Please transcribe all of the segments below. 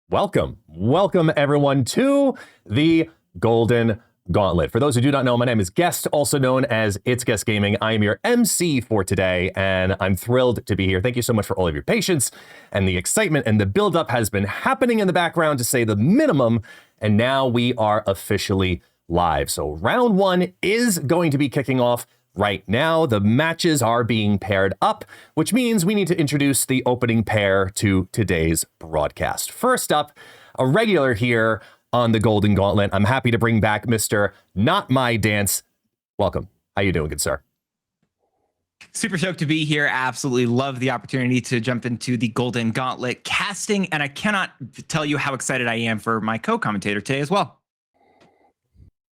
Welcome everyone to the Golden Gauntlet. For those who do not know, my name is Guest, also known as It's Guest Gaming. I am your MC for today, and I'm thrilled to be here. Thank you so much for all of your patience, and the excitement and the buildup has been happening in the background, to say the minimum, and now we are officially live. So round one is going to be kicking off right now. The matches are being paired up, which means we need to introduce the opening pair to today's broadcast. First up, a regular here on the Golden Gauntlet. I'm happy to bring back Mr. Not My Dance. Welcome. How you doing, good sir? Super stoked to be here. Absolutely love the opportunity to jump into the Golden Gauntlet casting, and I cannot tell you how excited I am for my co-commentator today as well.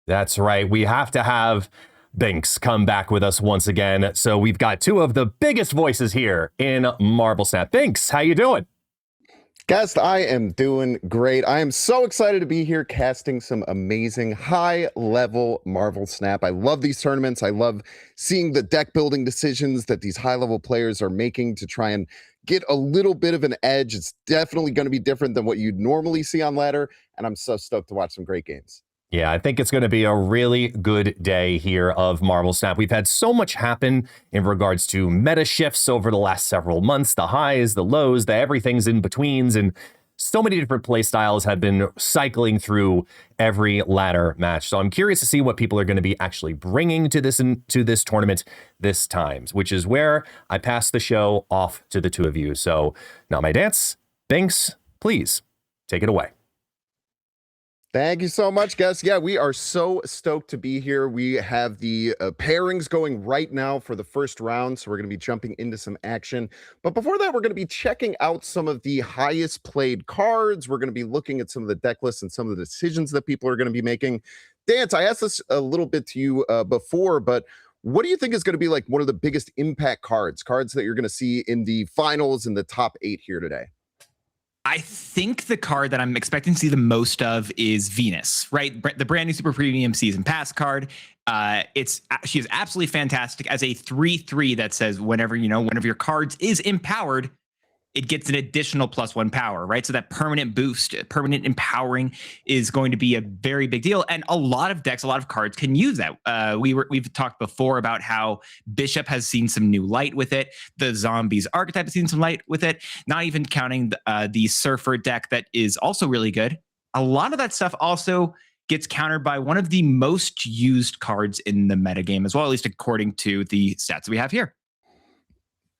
That's right. We have to have Binks come back with us once again. So we've got two of the biggest voices here in MarvelSnap. Binks, how you doing? Guest, I am doing great. I am so excited to be here casting some amazing high-level MarvelSnap. I love these tournaments. I love seeing the deck building decisions that these high-level players are making to try and get a little bit of an edge. It's definitely going to be different than what you'd normally see on ladder, and I'm so stoked to watch some great games. Yeah, I think it's going to be a really good day here of MarvelSnap. We've had so much happen in regards to meta shifts over the last several months, the highs, the lows, the everything's in betweens, and so many different play styles have been cycling through every ladder match. So I'm curious to see what people are going to be actually bringing to this tournament this time, which is where I pass the show off to the two of you. So Not My Dance, Binks, please take it away. Thank you so much, guys. Yeah, we are so stoked to be here. We have the pairings going right now for the first round, so we're going to be jumping into some action. But before that, we're going to be checking out some of the highest played cards. We're going to be looking at some of the deck lists and some of the decisions that people are going to be making. Dance, I asked this a little bit to you before, but what do you think is going to be like one of the biggest impact cards that you're going to see in the finals in the top 8 here today? I think the card that I'm expecting to see the most of is Venus, right? The brand new Super Premium Season Pass card. She is absolutely fantastic as a 3/3 that says whenever your cards is empowered, it gets an additional +1 power, right? So that permanent boost, permanent empowering is going to be a very big deal. And a lot of decks, a lot of cards can use that. We've talked before about how Bishop has seen some new light with it. The Zombies archetype has seen some light with it. Not even counting the Surfer deck that is also really good. A lot of that stuff also gets countered by one of the most used cards in the metagame as well, at least according to the stats we have here.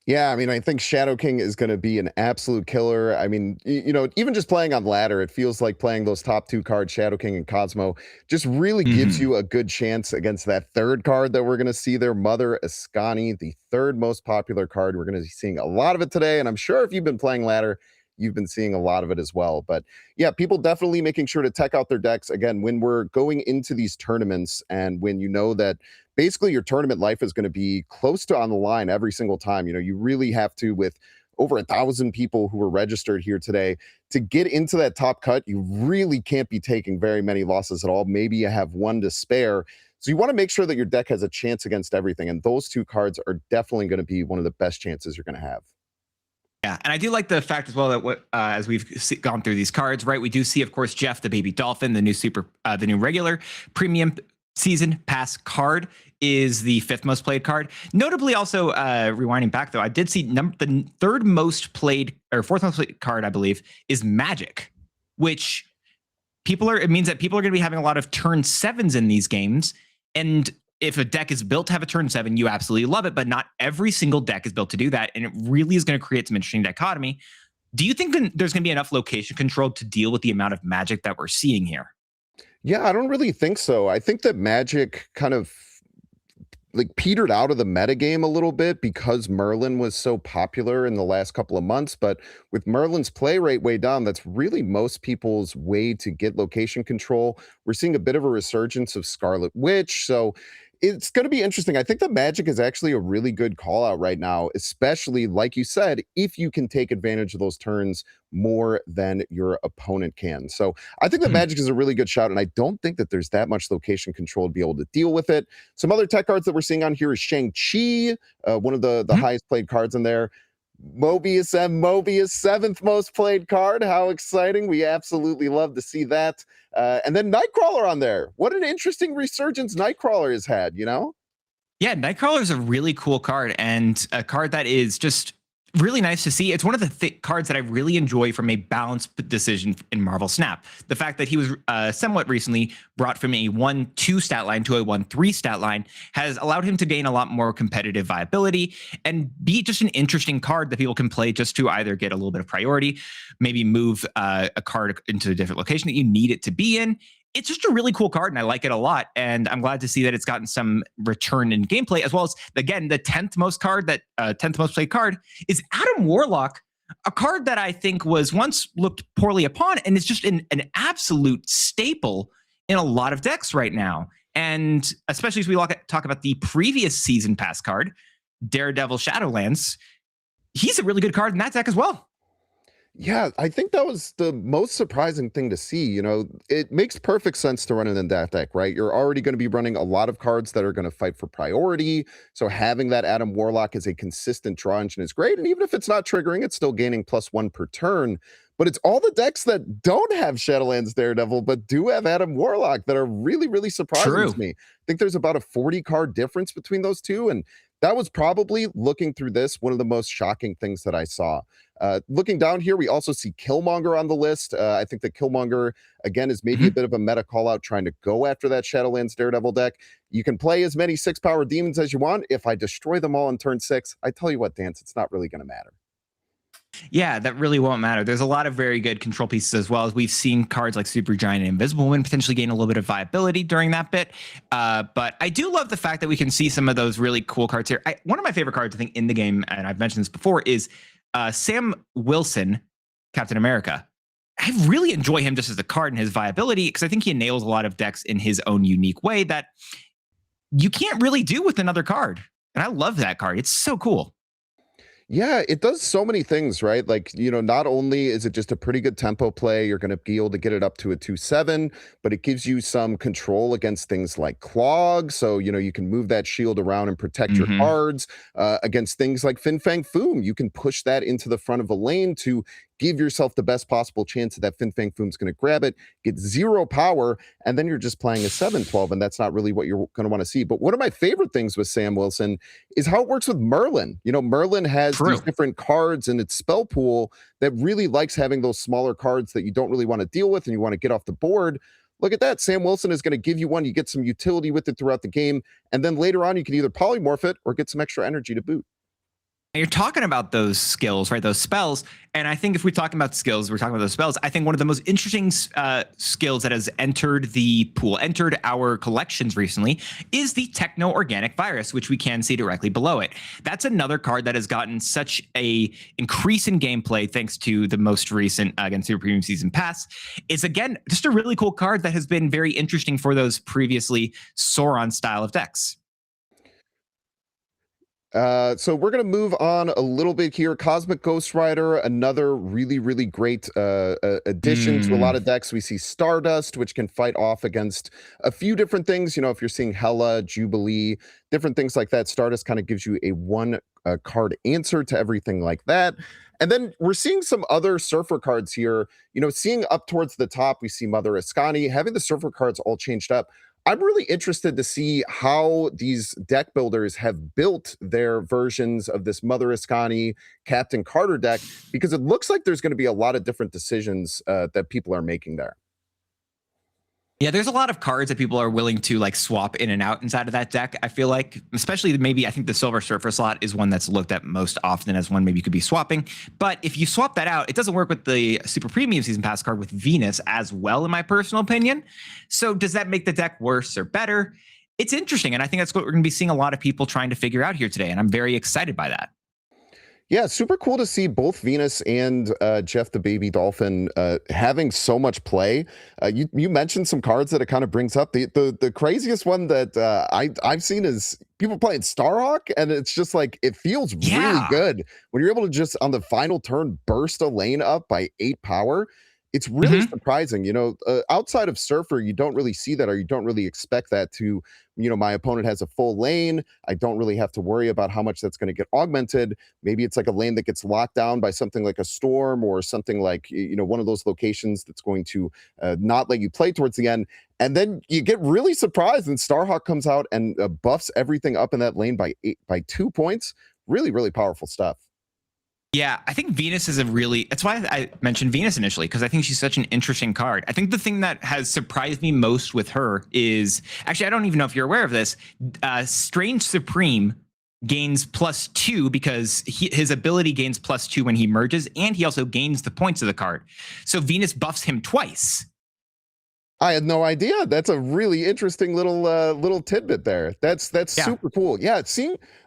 Yeah, I mean, I think Shadow King is going to be an absolute killer. I mean, even just playing on ladder, it feels like playing those top 2 cards, Shadow King and Cosmo, just really gives you a good chance against that third card that we're going to see there, Mother Ascani, the third most popular card. We're going to be seeing a lot of it today, and I'm sure if you've been playing ladder, you've been seeing a lot of it as well. But yeah, people definitely making sure to tech out their decks. Again, when we're going into these tournaments and when you know that basically your tournament life is going to be close to on the line every single time, you really have to, with over 1,000 people who were registered here today, to get into that top cut, you really can't be taking very many losses at all. Maybe you have one to spare. So you want to make sure that your deck has a chance against everything. And those 2 cards are definitely going to be one of the best chances you're going to have. Yeah, and I do like the fact as well that as we've gone through these cards, right? We do see, of course, Jeff the Baby Dolphin, the new regular premium season pass card is the 5th most played card. Notably, also rewinding back though, I did see the 3rd most played or 4th most played card, I believe, is Magic, which it means that people are going to be having a lot of turn 7s in these games, and if a deck is built to have a turn 7, you absolutely love it, but not every single deck is built to do that, and it really is going to create some interesting dichotomy. Do you think there's going to be enough location control to deal with the amount of Magic that we're seeing here? Yeah, I don't really think so. I think that Magic kind of like petered out of the metagame a little bit because Merlin was so popular in the last couple of months. But with Merlin's play rate way down, that's really most people's way to get location control. We're seeing a bit of a resurgence of Scarlet Witch. So it's going to be interesting. I think that Magic is actually a really good call out right now, especially like you said, if you can take advantage of those turns more than your opponent can. So I think that Magic is a really good shout, and I don't think that there's that much location control to be able to deal with it. Some other tech cards that we're seeing on here is Shang-Chi, one of the highest played cards in there. Mobius, seventh most played card. How exciting. We absolutely love to see that. And then Nightcrawler on there. What an interesting resurgence Nightcrawler has had, you know? Yeah, Nightcrawler is a really cool card and a card that is just really nice to see. It's one of the cards that I really enjoy from a balanced decision in MarvelSnap. The fact that he was somewhat recently brought from a 1-2 stat line to a 1-3 stat line has allowed him to gain a lot more competitive viability and be just an interesting card that people can play just to either get a little bit of priority, maybe move a card into a different location that you need it to be in. It's just a really cool card and I like it a lot. And I'm glad to see that it's gotten some return in gameplay, as well as, again, the 10th most played card is Adam Warlock, a card that I think was once looked poorly upon and is just an absolute staple in a lot of decks right now. And especially as we talk about the previous season pass card, Daredevil Shadowlands, he's a really good card in that deck as well. Yeah, I think that was the most surprising thing to see. You know, it makes perfect sense to run it in that deck, right? You're already going to be running a lot of cards that are going to fight for priority. So having that Adam Warlock as a consistent draw engine is great. And even if it's not triggering, it's still gaining +1 per turn. But it's all the decks that don't have Shadowlands Daredevil, but do have Adam Warlock that are really, really surprising to me. I think there's about a 40 card difference between those two. And that was probably, looking through this, one of the most shocking things that I saw. Looking down here, we also see Killmonger on the list. I think that Killmonger, again, is maybe a bit of a meta call-out trying to go after that Shadowlands Daredevil deck. You can play as many 6-power demons as you want. If I destroy them all in turn 6, I tell you what, Dance, it's not really going to matter. Yeah, that really won't matter. There's a lot of very good control pieces as well. As we've seen cards like Supergiant and Invisible Woman potentially gain a little bit of viability during that bit. But I do love the fact that we can see some of those really cool cards here. One of my favorite cards, I think, in the game, and I've mentioned this before, is Sam Wilson, Captain America. I really enjoy him just as a card and his viability because I think he nails a lot of decks in his own unique way that you can't really do with another card. And I love that card. It's so cool. Yeah, it does so many things, right? Like, you know, not only is it just a pretty good tempo play, you're going to be able to get it up to a 2/7, but it gives you some control against things like Clog. So, you know, you can move that shield around and protect your cards against things like Fin Fang Foom. You can push that into the front of a lane to give yourself the best possible chance that Fin Fang Foom's going to grab it, get 0 power, and then you're just playing a 7/12, and that's not really what you're going to want to see. But one of my favorite things with Sam Wilson is how it works with Merlin. You know, Merlin has these different cards in its spell pool that really likes having those smaller cards that you don't really want to deal with and you want to get off the board. Look at that. Sam Wilson is going to give you one. You get some utility with it throughout the game, and then later on, you can either polymorph it or get some extra energy to boot. You're talking about those skills, right? Those spells. And I think if we're talking about skills, we're talking about those spells. I think one of the most interesting skills that has entered the pool, entered our collections recently, is the Techno Organic Virus, which we can see directly below it. That's another card that has gotten such a increase in gameplay thanks to the most recent, again, Super Premium Season Pass. It's, again, just a really cool card that has been very interesting for those previously Sauron style of decks. So we're going to move on a little bit here. Cosmic Ghost Rider, another really, really great addition to a lot of decks. We see Stardust, which can fight off against a few different things. You know, if you're seeing Hela, Jubilee, different things like that, Stardust kind of gives you a one card answer to everything like that. And then we're seeing some other Surfer cards here. You know, seeing up towards the top, we see Mother Ascani, having the Surfer cards all changed up. I'm really interested to see how these deck builders have built their versions of this Mother Ascani Captain Carter deck, because it looks like there's going to be a lot of different decisions that people are making there. Yeah, there's a lot of cards that people are willing to like swap in and out inside of that deck. I feel like, especially maybe I think the Silver Surfer slot is one that's looked at most often as one maybe you could be swapping. But if you swap that out, it doesn't work with the Super Premium Season Pass card with Venus as well, in my personal opinion. So does that make the deck worse or better? It's interesting. And I think that's what we're going to be seeing a lot of people trying to figure out here today. And I'm very excited by that. Yeah, super cool to see both Venus and Jeff the Baby Dolphin having so much play. You mentioned some cards that it kind of brings up. The craziest one that I've seen is people playing Starhawk, and it's just like, it feels really good when you're able to just on the final turn burst a lane up by 8 power. it's really surprising. Outside of Surfer, you don't really see that, or you don't really expect that to, my opponent has a full lane. I don't really have to worry about how much that's going to get augmented. Maybe it's like a lane that gets locked down by something like a storm or something like, one of those locations that's going to not let you play towards the end. And then you get really surprised and Starhawk comes out and buffs everything up in that lane by 2 points. Really, really powerful stuff. Yeah, I think Venus is that's why I mentioned Venus initially, because I think she's such an interesting card. I think the thing that has surprised me most with her is, actually, I don't even know if you're aware of this, Strange Supreme gains +2 because his ability gains +2 when he merges, and he also gains the points of the card. So Venus buffs him twice. I had no idea. That's a really interesting little tidbit there. That's super cool. Yeah,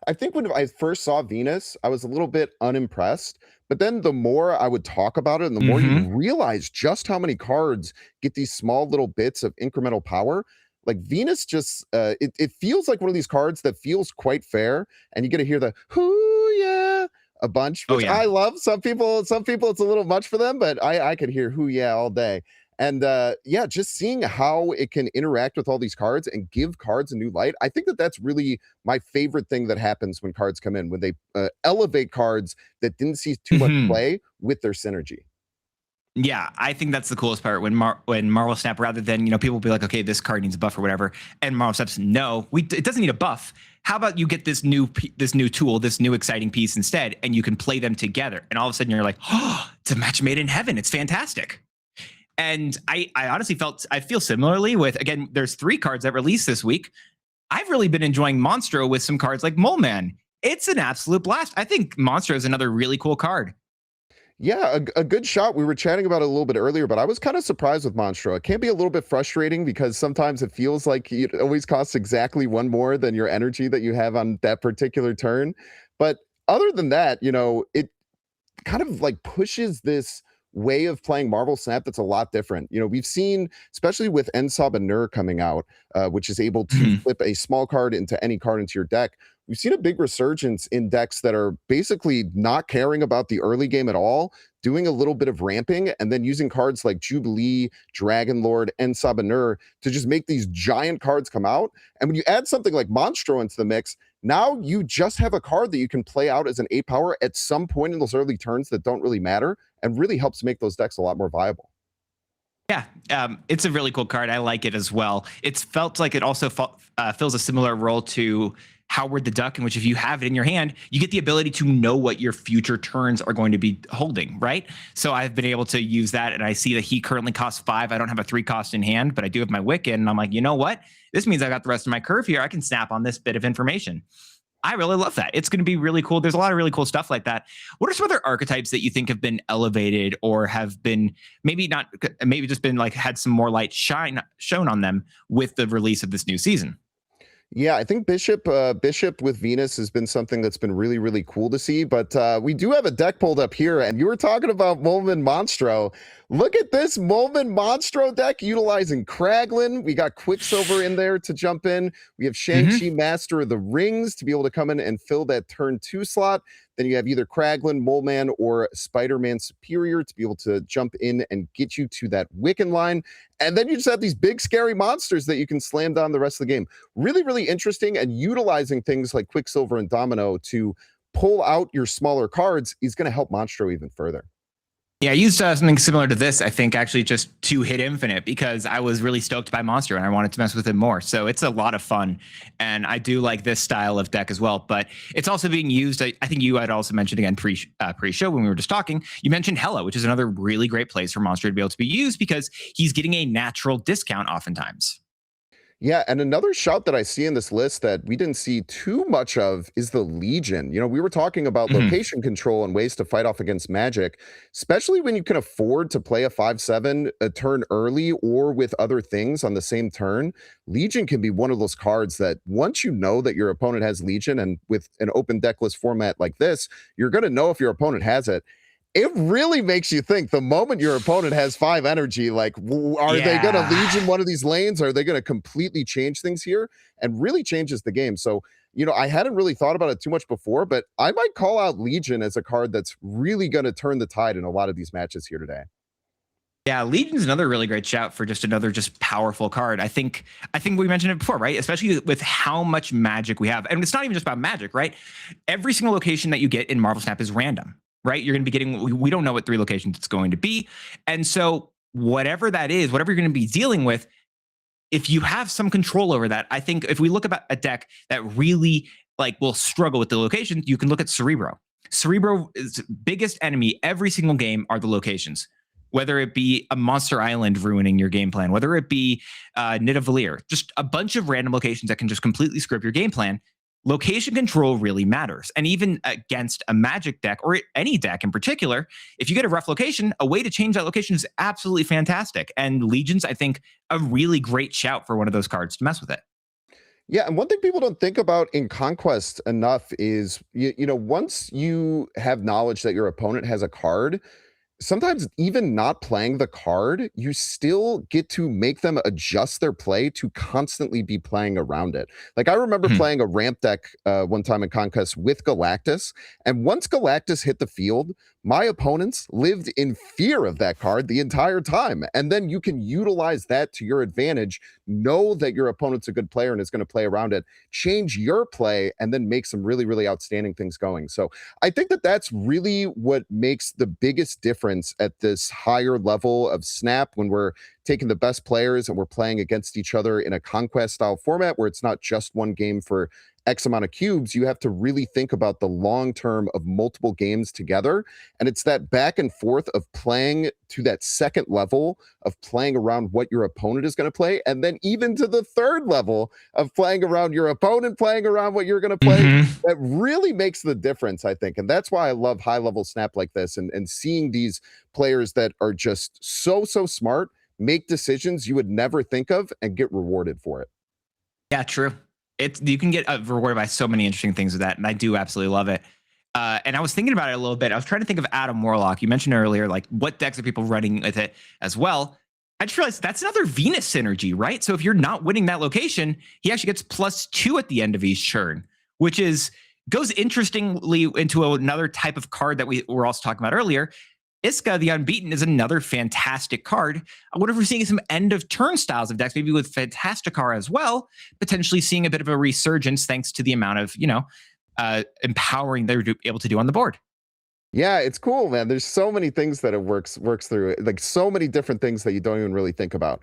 I think when I first saw Venus, I was a little bit unimpressed. But then the more I would talk about it and the more you realize just how many cards get these small little bits of incremental power. Like Venus just, it feels like one of these cards that feels quite fair. And you get to hear the, "Hoo, yeah," a bunch, which I love. Some people, it's a little much for them, but I could hear "hoo, yeah" all day. And just seeing how it can interact with all these cards and give cards a new light. I think that's really my favorite thing that happens when cards come in, when they elevate cards that didn't see too much play with their synergy. Yeah, I think that's the coolest part when MarvelSnap, rather than, people will be like, okay, this card needs a buff or whatever, and MarvelSnap's no, it doesn't need a buff. How about you get this new tool, this new exciting piece instead, and you can play them together, and all of a sudden you're like, oh, it's a match made in heaven. It's fantastic. And I honestly feel similarly with, again, there's 3 cards that released this week. I've really been enjoying Monstro with some cards like Mole Man. It's an absolute blast. I think Monstro is another really cool card. Yeah, a good shot. We were chatting about it a little bit earlier, but I was kind of surprised with Monstro. It can be a little bit frustrating because sometimes it feels like it always costs exactly 1 more than your energy that you have on that particular turn. But other than that, it kind of like pushes this way of playing MarvelSnap that's a lot different. We've seen, especially with Ensab and Nur coming out, which is able to flip a small card into any card into your deck. We've seen a big resurgence in decks that are basically not caring about the early game at all, doing a little bit of ramping, and then using cards like Jubilee, Dragon Lord, Ensab and Nur to just make these giant cards come out. And when you add something like Monstro into the mix, now you just have a card that you can play out as an 8 power at some point in those early turns that don't really matter, and really helps make those decks a lot more viable. Yeah, it's a really cool card. I like it as well. It's felt like it also fills a similar role to Howard the Duck, in which if you have it in your hand, you get the ability to know what your future turns are going to be holding, right? So I've been able to use that, and I see that he currently costs 5. I don't have a 3 cost in hand, but I do have my Wicked, and I'm like, you know what? This means I got the rest of my curve here. I can snap on this bit of information. I really love that. It's going to be really cool. There's a lot of really cool stuff like that. What are some other archetypes that you think have been elevated or have been maybe just been like had some more light shown on them with the release of this new season? Yeah, I think Bishop with Venus has been something that's been really, really cool to see. But we do have a deck pulled up here, and you were talking about Molman Monstro. Look at this Molman Monstro deck utilizing Kraglin. We got Quicksilver in there to jump in. We have Shang-Chi Master of the Rings to be able to come in and fill that turn 2 slot. Then you have either Kraglin, Mole Man, or Spider-Man Superior to be able to jump in and get you to that Wiccan line. And then you just have these big, scary monsters that you can slam down the rest of the game. Really, really interesting, and utilizing things like Quicksilver and Domino to pull out your smaller cards is going to help Monstro even further. Yeah, I used something similar to this, I think, actually just to hit Infinite, because I was really stoked by Monster and I wanted to mess with it more. So it's a lot of fun. And I do like this style of deck as well. But it's also being used, I think you had also mentioned again pre-show when we were just talking, you mentioned Hela, which is another really great place for Monster to be able to be used because he's getting a natural discount oftentimes. Yeah, and another shout that I see in this list that we didn't see too much of is the Legion. We were talking about location control and ways to fight off against magic, especially when you can afford to play a 5/7 a turn early or with other things on the same turn. Legion can be one of those cards that once you know that your opponent has Legion, and with an open deck list format like this, you're going to know if your opponent has it. It really makes you think the moment your opponent has 5 energy, like, are they going to Legion one of these lanes? Are they going to completely change things here? And really changes the game. So, I hadn't really thought about it too much before, but I might call out Legion as a card that's really going to turn the tide in a lot of these matches here today. Yeah, Legion's another really great shout for another powerful card. I think we mentioned it before, right? Especially with how much magic we have. And it's not even just about magic, right? Every single location that you get in MarvelSnap is random, right? You're going to be getting, we don't know what 3 locations it's going to be. And so whatever that is, whatever you're going to be dealing with, if you have some control over that, I think if we look at a deck that really will struggle with the locations, you can look at Cerebro. Cerebro's biggest enemy every single game are the locations. Whether it be a Monster Island ruining your game plan, whether it be Nidavellir, just a bunch of random locations that can just completely screw up your game plan. Location control really matters. And even against a Magic deck, or any deck in particular, if you get a rough location, a way to change that location is absolutely fantastic. And Legion's, I think, a really great shout for one of those cards to mess with it. Yeah, and one thing people don't think about in Conquest enough is, you know, once you have knowledge that your opponent has a card, sometimes even not playing the card, you still get to make them adjust their play to constantly be playing around it. Like, I remember playing a ramp deck one time in Conquest with Galactus, and once Galactus hit the field, my opponents lived in fear of that card the entire time. And then you can utilize that to your advantage, know that your opponent's a good player and is going to play around it, change your play, and then make some really, really outstanding things going. So I think that that's really what makes the biggest difference at this higher level of Snap, when we're taking the best players and we're playing against each other in a Conquest style format where it's not just one game for X amount of cubes. You have to really think about the long term of multiple games together. And it's that back and forth of playing to that second level of playing around what your opponent is going to play. And then even to the third level of playing around your opponent, playing around what you're going to play. That really makes the difference, I think. And that's why I love high level Snap like this, and seeing these players that are just so smart make decisions you would never think of and get rewarded for it. Yeah, true. You can get rewarded by so many interesting things with that, and I do absolutely love it. And I was thinking about it a little bit. I was trying to think of Adam Warlock. You mentioned earlier, what decks are people running with it as well? I just realized that's another Venus synergy, right? So if you're not winning that location, he actually gets +2 at the end of each turn, which goes interestingly into another type of card that we were also talking about earlier. Iska, the Unbeaten, is another fantastic card. I wonder if we're seeing some end of turn styles of decks, maybe with Fantastica as well, potentially seeing a bit of a resurgence thanks to the amount of, empowering they're able to do on the board. Yeah, it's cool, man. There's so many things that it works through, like so many different things that you don't even really think about.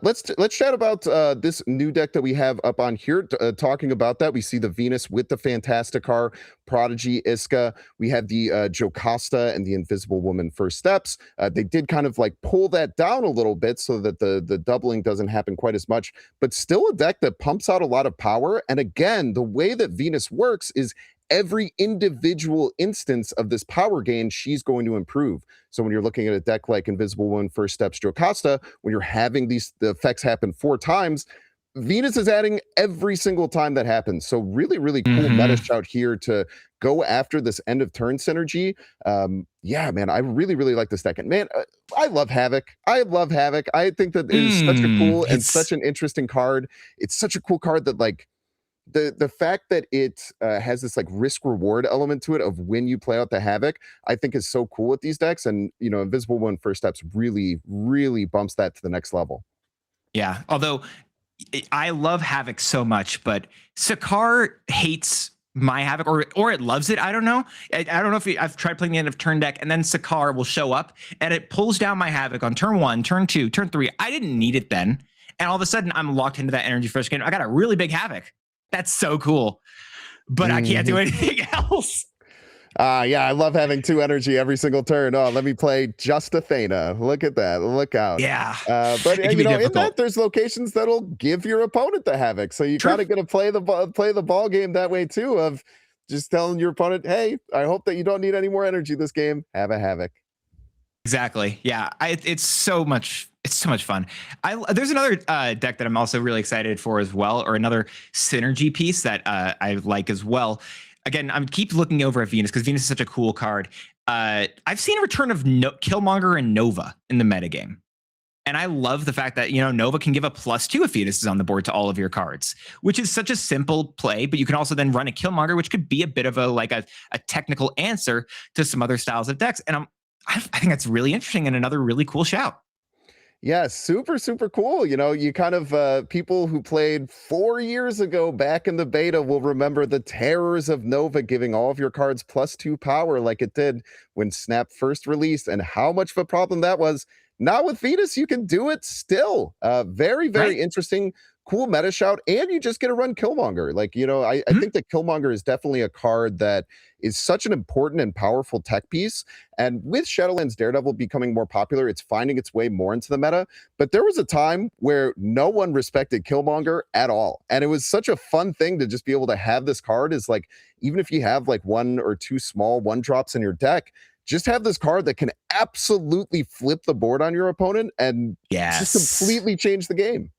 Let's chat about this new deck that we have up on here. Talking about that, we see the Venus with the Fantasticar, Prodigy, Iska. We have the Jocasta and the Invisible Woman First Steps. They did kind of pull that down a little bit so that the doubling doesn't happen quite as much, but still a deck that pumps out a lot of power. And again, the way that Venus works is every individual instance of this power gain, she's going to improve. So when you're looking at a deck like Invisible Woman, First Steps, Jocasta, when you're having the effects happen 4 times, Venus is adding every single time that happens. So really, really cool meta shout here to go after this end of turn synergy. Yeah, man, I really, really like this deck. And man, I love Havoc. I think that it is such a cool and such an interesting card. It's such a cool card that the fact that it has this risk reward element to it of when you play out the Havoc, I think is so cool with these decks. And Invisible One First Steps really, really bumps that to the next level. Yeah, although I love Havoc so much, but Sakar hates my Havoc, or it loves it. I don't know. I don't know if I've tried playing the end of turn deck, and then Sakar will show up and it pulls down my Havoc on turn 1, turn 2, turn 3. I didn't need it then, and all of a sudden I'm locked into that energy first game. I got a really big Havoc. That's so cool, but I can't do anything else. Yeah, I love having 2 energy every single turn. Oh, let me play just Athena. Look at that. Look out. Yeah. But in that, there's locations that'll give your opponent the Havoc. So you kind of got to play the ball game that way too, of just telling your opponent, hey, I hope that you don't need any more energy this game. Have a Havoc. Exactly. Yeah. It's so much fun. There's another deck that I'm also really excited for as well, or another synergy piece that I like as well. Again, I'm keep looking over at Venus because Venus is such a cool card. I've seen a return of Killmonger and Nova in the metagame. And I love the fact that, Nova can give a +2 if Venus is on the board to all of your cards, which is such a simple play, but you can also then run a Killmonger, which could be a bit of a technical answer to some other styles of decks. And I think that's really interesting and another really cool shout. Yeah, super, super cool. You know, you kind of people who played 4 years ago back in the beta will remember the terrors of Nova giving all of your cards +2 power like it did when Snap first released, and how much of a problem that was. Now with Venus, you can do it still. Very, Right? very interesting, cool meta shout, and you just get to run Killmonger. Like, you know, I Mhm. think that Killmonger is definitely a card that is such an important and powerful tech piece. And with Shadowlands Daredevil becoming more popular, it's finding its way more into the meta. But there was a time where no one respected Killmonger at all. And it was such a fun thing to just be able to have this card is like, even if you have like one or two small one drops in your deck, just have this card that can absolutely flip the board on your opponent and just Yes. completely change the game.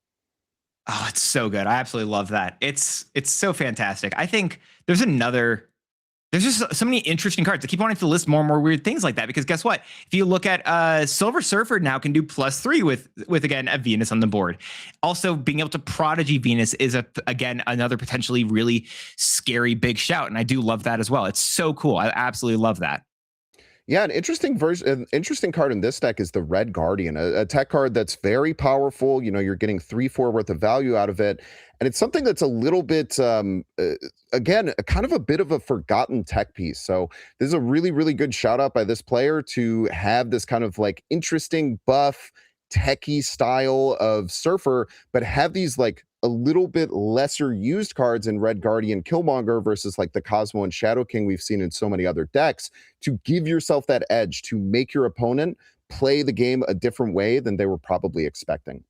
Oh, it's so good. I absolutely love that. It's so fantastic. I think there's just so many interesting cards. I keep wanting to list more and more weird things like that because guess what? If you look at Silver Surfer now can do +3 with again a Venus on the board. Also being able to Prodigy Venus is again another potentially really scary big shout, and I do love that as well. It's so cool. I absolutely love that. Yeah, an interesting card in this deck is the Red Guardian, a tech card that's very powerful. You know, you're getting 3-4 worth of value out of it. And it's something that's a little bit, again, a kind of a bit of a forgotten tech piece. So this is a really, really good shout out by this player to have this kind of like interesting buff, techie style of Surfer, but have these like a little bit lesser used cards in Red Guardian Killmonger versus like the Cosmo and Shadow King we've seen in so many other decks to give yourself that edge to make your opponent play the game a different way than they were probably expecting.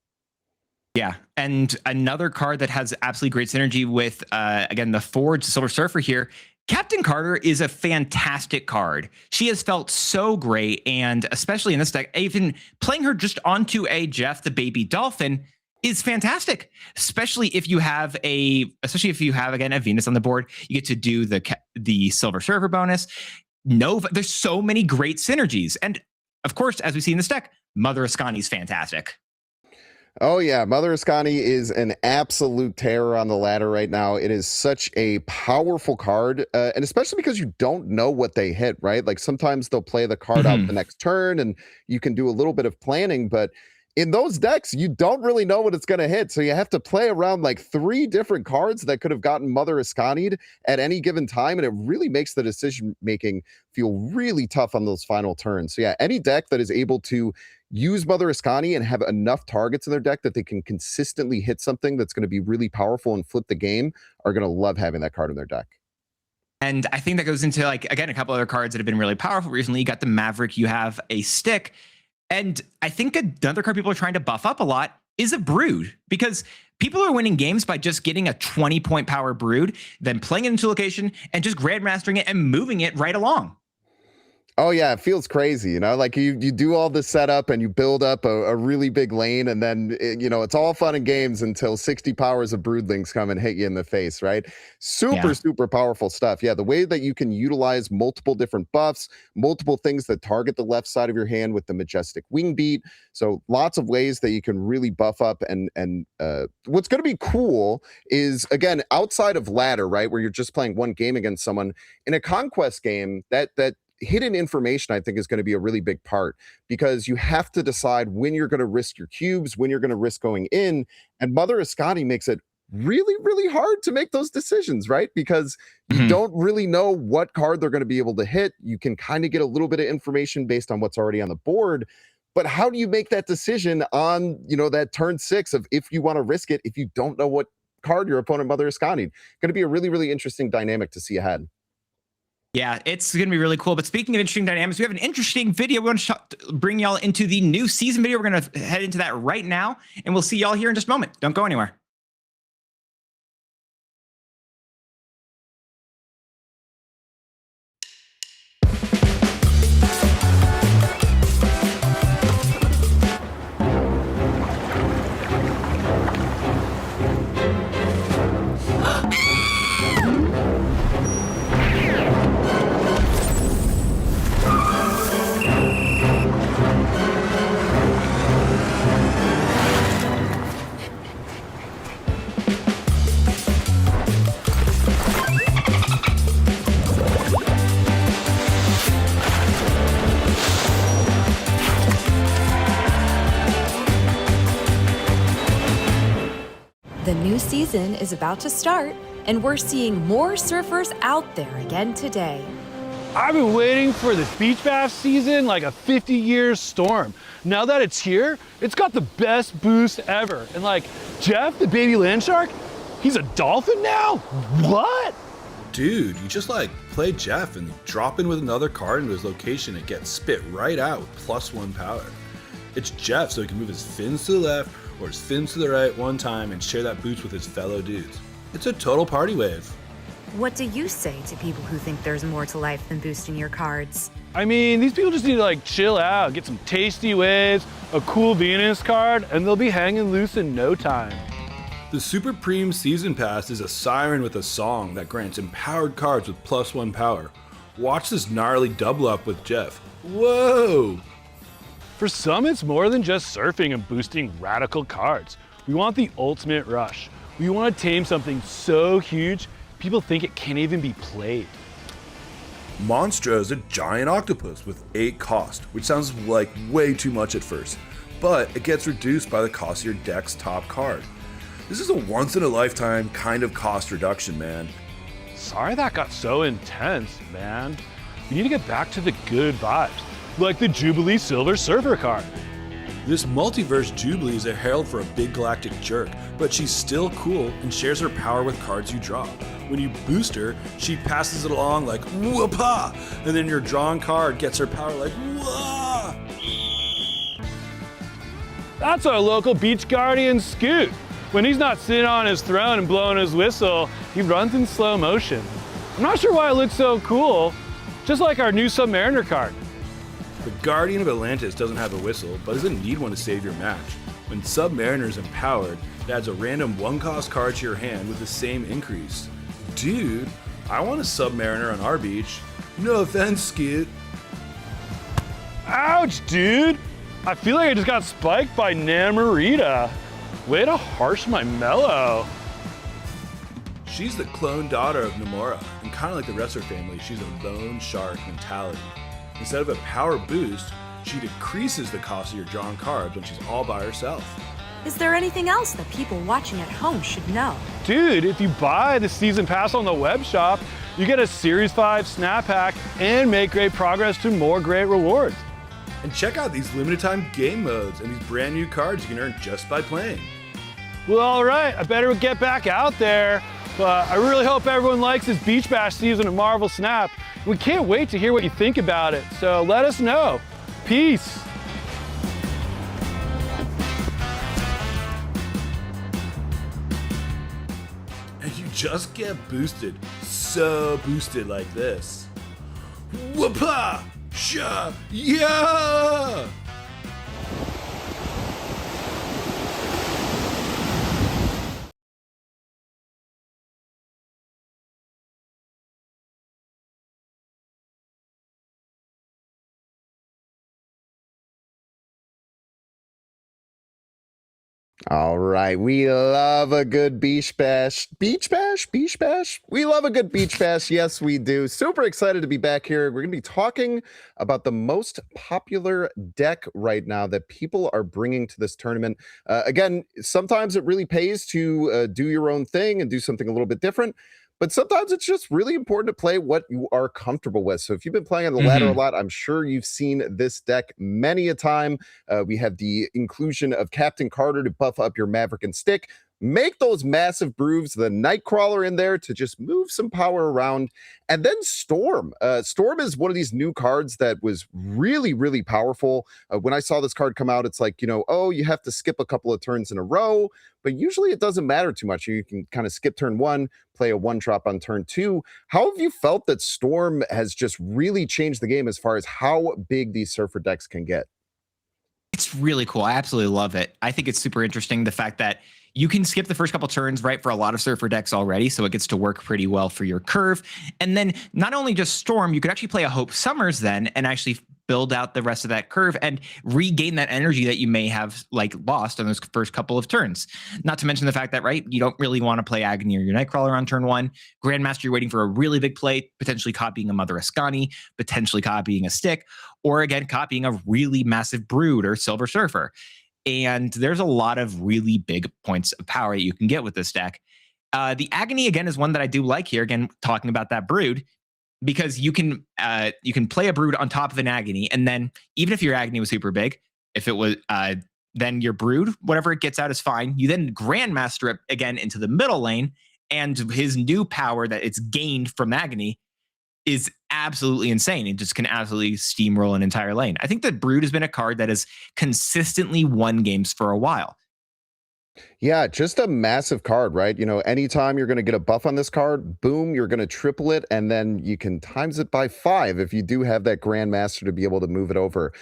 Yeah, and another card that has absolutely great synergy with again the Forge Silver Surfer here. Captain Carter is a fantastic card. She has felt so great, and especially in this deck, even playing her just onto a Jeff the Baby Dolphin is fantastic. Especially if you have again a Venus on the board, you get to do the Silver Surfer bonus. Nova, there's so many great synergies, and of course, as we see in this deck, Mother Ascani is fantastic. Oh yeah, Mother Ascani is an absolute terror on the ladder right now. It is such a powerful card, and especially because you don't know what they hit, right? Like sometimes they'll play the card out the next turn, and you can do a little bit of planning, but in those decks, you don't really know what it's going to hit. So you have to play around like 3 different cards that could have gotten Mother Ascani'd at any given time, and it really makes the decision making feel really tough on those final turns. So yeah, any deck that is able to use Mother Ascani and have enough targets in their deck that they can consistently hit something that's going to be really powerful and flip the game are going to love having that card in their deck. And I think that goes into like again a couple other cards that have been really powerful recently. You got the Maverick, you have a Stick, and I think another card people are trying to buff up a lot is a Brood, because people are winning games by just getting a 20-point power Brood, then playing it into location and just grandmastering it and moving it right along. Oh yeah, it feels crazy, you know, like you do all the setup and you build up a really big lane, and then you know it's all fun and games until 60 powers of broodlings come and hit you in the face, right? Super powerful stuff. Yeah, the way that you can utilize multiple different buffs, multiple things that target the left side of your hand with the majestic wing beat. So lots of ways that you can really buff up, and what's going to be cool is again outside of ladder, right, where you're just playing one game against someone in a conquest game, that hidden information I think is going to be a really big part, because you have to decide when you're going to risk your cubes, when you're going to risk going in, and Mother Ascani makes it really, really hard to make those decisions, right? Because you don't really know what card they're going to be able to hit. You can kind of get a little bit of information based on what's already on the board, but how do you make that decision on, you know, that turn 6 of if you want to risk it if you don't know what card your opponent Mother Ascani? Going to be a really, really interesting dynamic to see ahead. Yeah, it's going to be really cool. But speaking of interesting dynamics, we have an interesting video. We want to bring y'all into the new season video. We're going to head into that right now, and we'll see y'all here in just a moment. Don't go anywhere. new season is about to start, and we're seeing more surfers out there again today. I've been waiting for this beach bath season like a 50-year storm. Now that it's here, it's got the best boost ever. And like, Jeff, the baby land shark, he's a dolphin now? What? Dude, you just like play Jeff and drop in with another card into his location and get spit right out with +1 power. It's Jeff, so he can move his fins to the left or his fins to the right one time and share that boost with his fellow dudes. It's a total party wave. What do you say to people who think there's more to life than boosting your cards? I mean, these people just need to like chill out, get some tasty waves, a cool Venus card, and they'll be hanging loose in no time. The Super Preem Season Pass is a siren with a song that grants empowered cards with +1 power. Watch this gnarly double up with Jeff. Whoa! For some, it's more than just surfing and boosting radical cards. We want the ultimate rush. We want to tame something so huge, people think it can't even be played. Monstra is a giant octopus with 8 cost, which sounds like way too much at first, but it gets reduced by the cost of your deck's top card. This is a once-in-a-lifetime kind of cost reduction, man. Sorry that got so intense, man. We need to get back to the good vibes, like the Jubilee Silver Surfer card. This multiverse Jubilee is a herald for a big galactic jerk, but she's still cool and shares her power with cards you draw. When you boost her, she passes it along like whoopah, and then your drawn card gets her power like wah. That's our local beach guardian Scoot. When he's not sitting on his throne and blowing his whistle, he runs in slow motion. I'm not sure why it looks so cool, just like our new Submariner card. The Guardian of Atlantis doesn't have a whistle, but doesn't need one to save your match. When Submariner is empowered, it adds a random 1-cost card to your hand with the same increase. Dude, I want a Submariner on our beach. No offense, Scoot. Ouch, dude! I feel like I just got spiked by Namorita. Way to harsh my mellow. She's the clone daughter of Namora, and kind of like the rest of her family, she's a lone shark mentality. Instead of a power boost, she decreases the cost of your drawn cards when she's all by herself. Is there anything else that people watching at home should know? Dude, if you buy the season pass on the web shop, you get a Series 5 snap pack and make great progress to more great rewards. And check out these limited time game modes and these brand new cards you can earn just by playing. Well, all right, I better get back out there. But I really hope everyone likes this Beach Bash season of MarvelSnap. We can't wait to hear what you think about it, so let us know. Peace. And you just get boosted, so boosted like this. Whoopah! Sha! Yeah! All right. We love a good beach bash. Beach bash? Beach bash? We love a good beach bash. Yes, we do. Super excited to be back here. We're going to be talking about the most popular deck right now that people are bringing to this tournament. Again, sometimes it really pays to do your own thing and do something a little bit different. But sometimes it's just really important to play what you are comfortable with. So if you've been playing on the ladder a lot, I'm sure you've seen this deck many a time. We have the inclusion of Captain Carter to buff up your Maverick and Stick. Make those massive grooves, the Nightcrawler in there to just move some power around. And then Storm. Storm is one of these new cards that was really, really powerful. When I saw this card come out, it's like, you know, oh, you have to skip a couple of turns in a row. But usually it doesn't matter too much. You can kind of skip turn 1, play a 1-drop on turn 2. How have you felt that Storm has just really changed the game as far as how big these Surfer decks can get? It's really cool. I absolutely love it. I think it's super interesting, the fact that you can skip the first couple turns, right, for a lot of Surfer decks already, so it gets to work pretty well for your curve. And then not only just Storm, you could actually play a Hope Summers then and actually build out the rest of that curve and regain that energy that you may have like lost on those first couple of turns. Not to mention the fact that, right, you don't really want to play Agony or your Nightcrawler on turn 1. Grandmaster, you're waiting for a really big play, potentially copying a Mother Ascani, potentially copying a Stick, or again, copying a really massive Brood or Silver Surfer. And there's a lot of really big points of power that you can get with this deck. The Agony, again, is one that I do like here. Again, talking about that Brood, because you can play a Brood on top of an Agony, and then even if your Agony was super big, if it was then your Brood, whatever it gets out is fine. You then Grandmaster it again into the middle lane, and his new power that it's gained from Agony is absolutely insane. It just can absolutely steamroll an entire lane. I think that Brood has been a card that has consistently won games for a while. Yeah, just a massive card, right? You know, anytime you're going to get a buff on this card, boom, you're going to triple it, and then you can times it by 5 if you do have that Grandmaster to be able to move it over.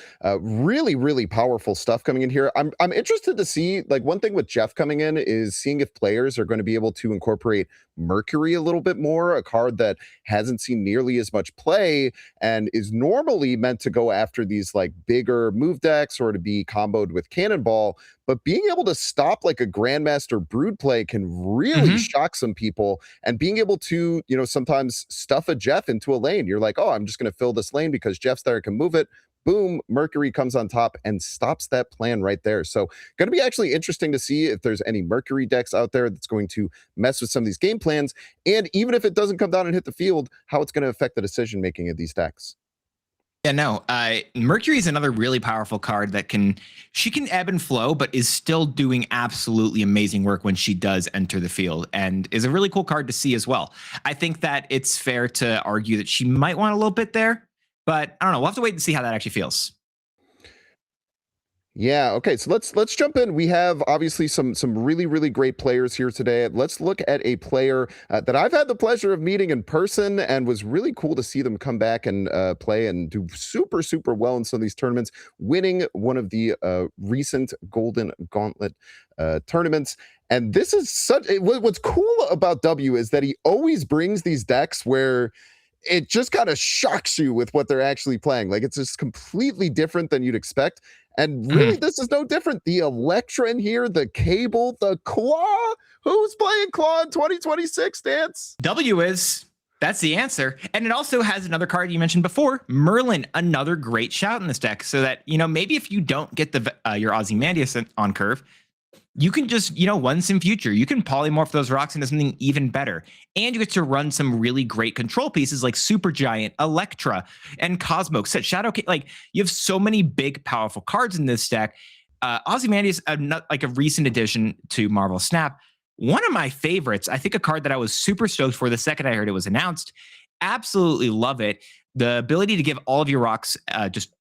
Really, really powerful stuff coming in here. I'm interested to see, like, one thing with Jeff coming in is seeing if players are going to be able to incorporate Mercury a little bit more, a card that hasn't seen nearly as much play and is normally meant to go after these like bigger move decks or to be comboed with Cannonball. But being able to stop like a Grandmaster Brood play can really shock some people. And being able to, you know, sometimes stuff a Jeff into a lane. You're like, oh, I'm just going to fill this lane because Jeff's there, can move it. Boom, Mercury comes on top and stops that plan right there. So going to be actually interesting to see if there's any Mercury decks out there that's going to mess with some of these game plans. And even if it doesn't come down and hit the field, how it's going to affect the decision-making of these decks. Yeah, no. Mercury is another really powerful card that she can ebb and flow, but is still doing absolutely amazing work when she does enter the field, and is a really cool card to see as well. I think that it's fair to argue that she might want a little bit there, but I don't know. We'll have to wait and see how that actually feels. Yeah, okay, so let's jump in. We have obviously some really, really great players here today. Let's look at a player that I've had the pleasure of meeting in person, and was really cool to see them come back and play and do super, super well in some of these tournaments, winning one of the recent Golden Gauntlet tournaments. And this is what's cool about W is that he always brings these decks where it just kind of shocks you with what they're actually playing. Like, it's just completely different than you'd expect. And really, this is no different. The Electra in here, the Cable, the Claw. Who's playing Claw in 2026, Dance? W is. That's the answer. And it also has another card you mentioned before, Merlin, another great shout in this deck. So that, you know, maybe if you don't get your Ozymandias on curve, you can just, you know, once in future, you can polymorph those rocks into something even better. And you get to run some really great control pieces like Supergiant, Electra, and Cosmo. Shadow, like, you have so many big, powerful cards in this deck. Ozymandias, like a recent addition to MarvelSnap. One of my favorites, I think a card that I was super stoked for the second I heard it was announced. Absolutely love it. The ability to give all of your rocks just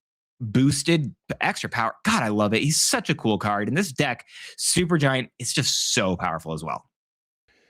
boosted extra power. God, I love it. He's such a cool card. And this deck, Supergiant, is just so powerful as well.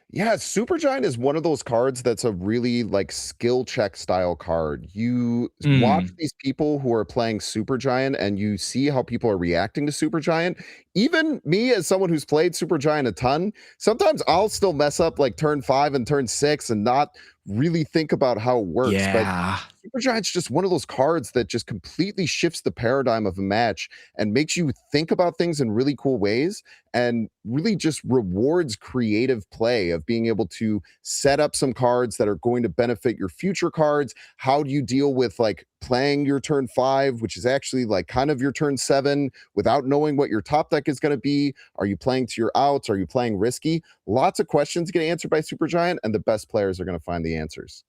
Yeah, Supergiant is one of those cards that's a really like skill check style card. You watch these people who are playing Supergiant and you see how people are reacting to Supergiant. Even me, as someone who's played Supergiant a ton, sometimes I'll still mess up like turn 5 and turn 6 and not really think about how it works. Yeah. But Supergiant's just one of those cards that just completely shifts the paradigm of a match and makes you think about things in really cool ways, and really just rewards creative play of being able to set up some cards that are going to benefit your future cards. How do you deal with like playing your turn 5, which is actually like kind of your turn 7, without knowing what your top deck is going to be? Are you playing to your outs? Are you playing risky? Lots of questions get answered by Supergiant, and the best players are going to find the answers.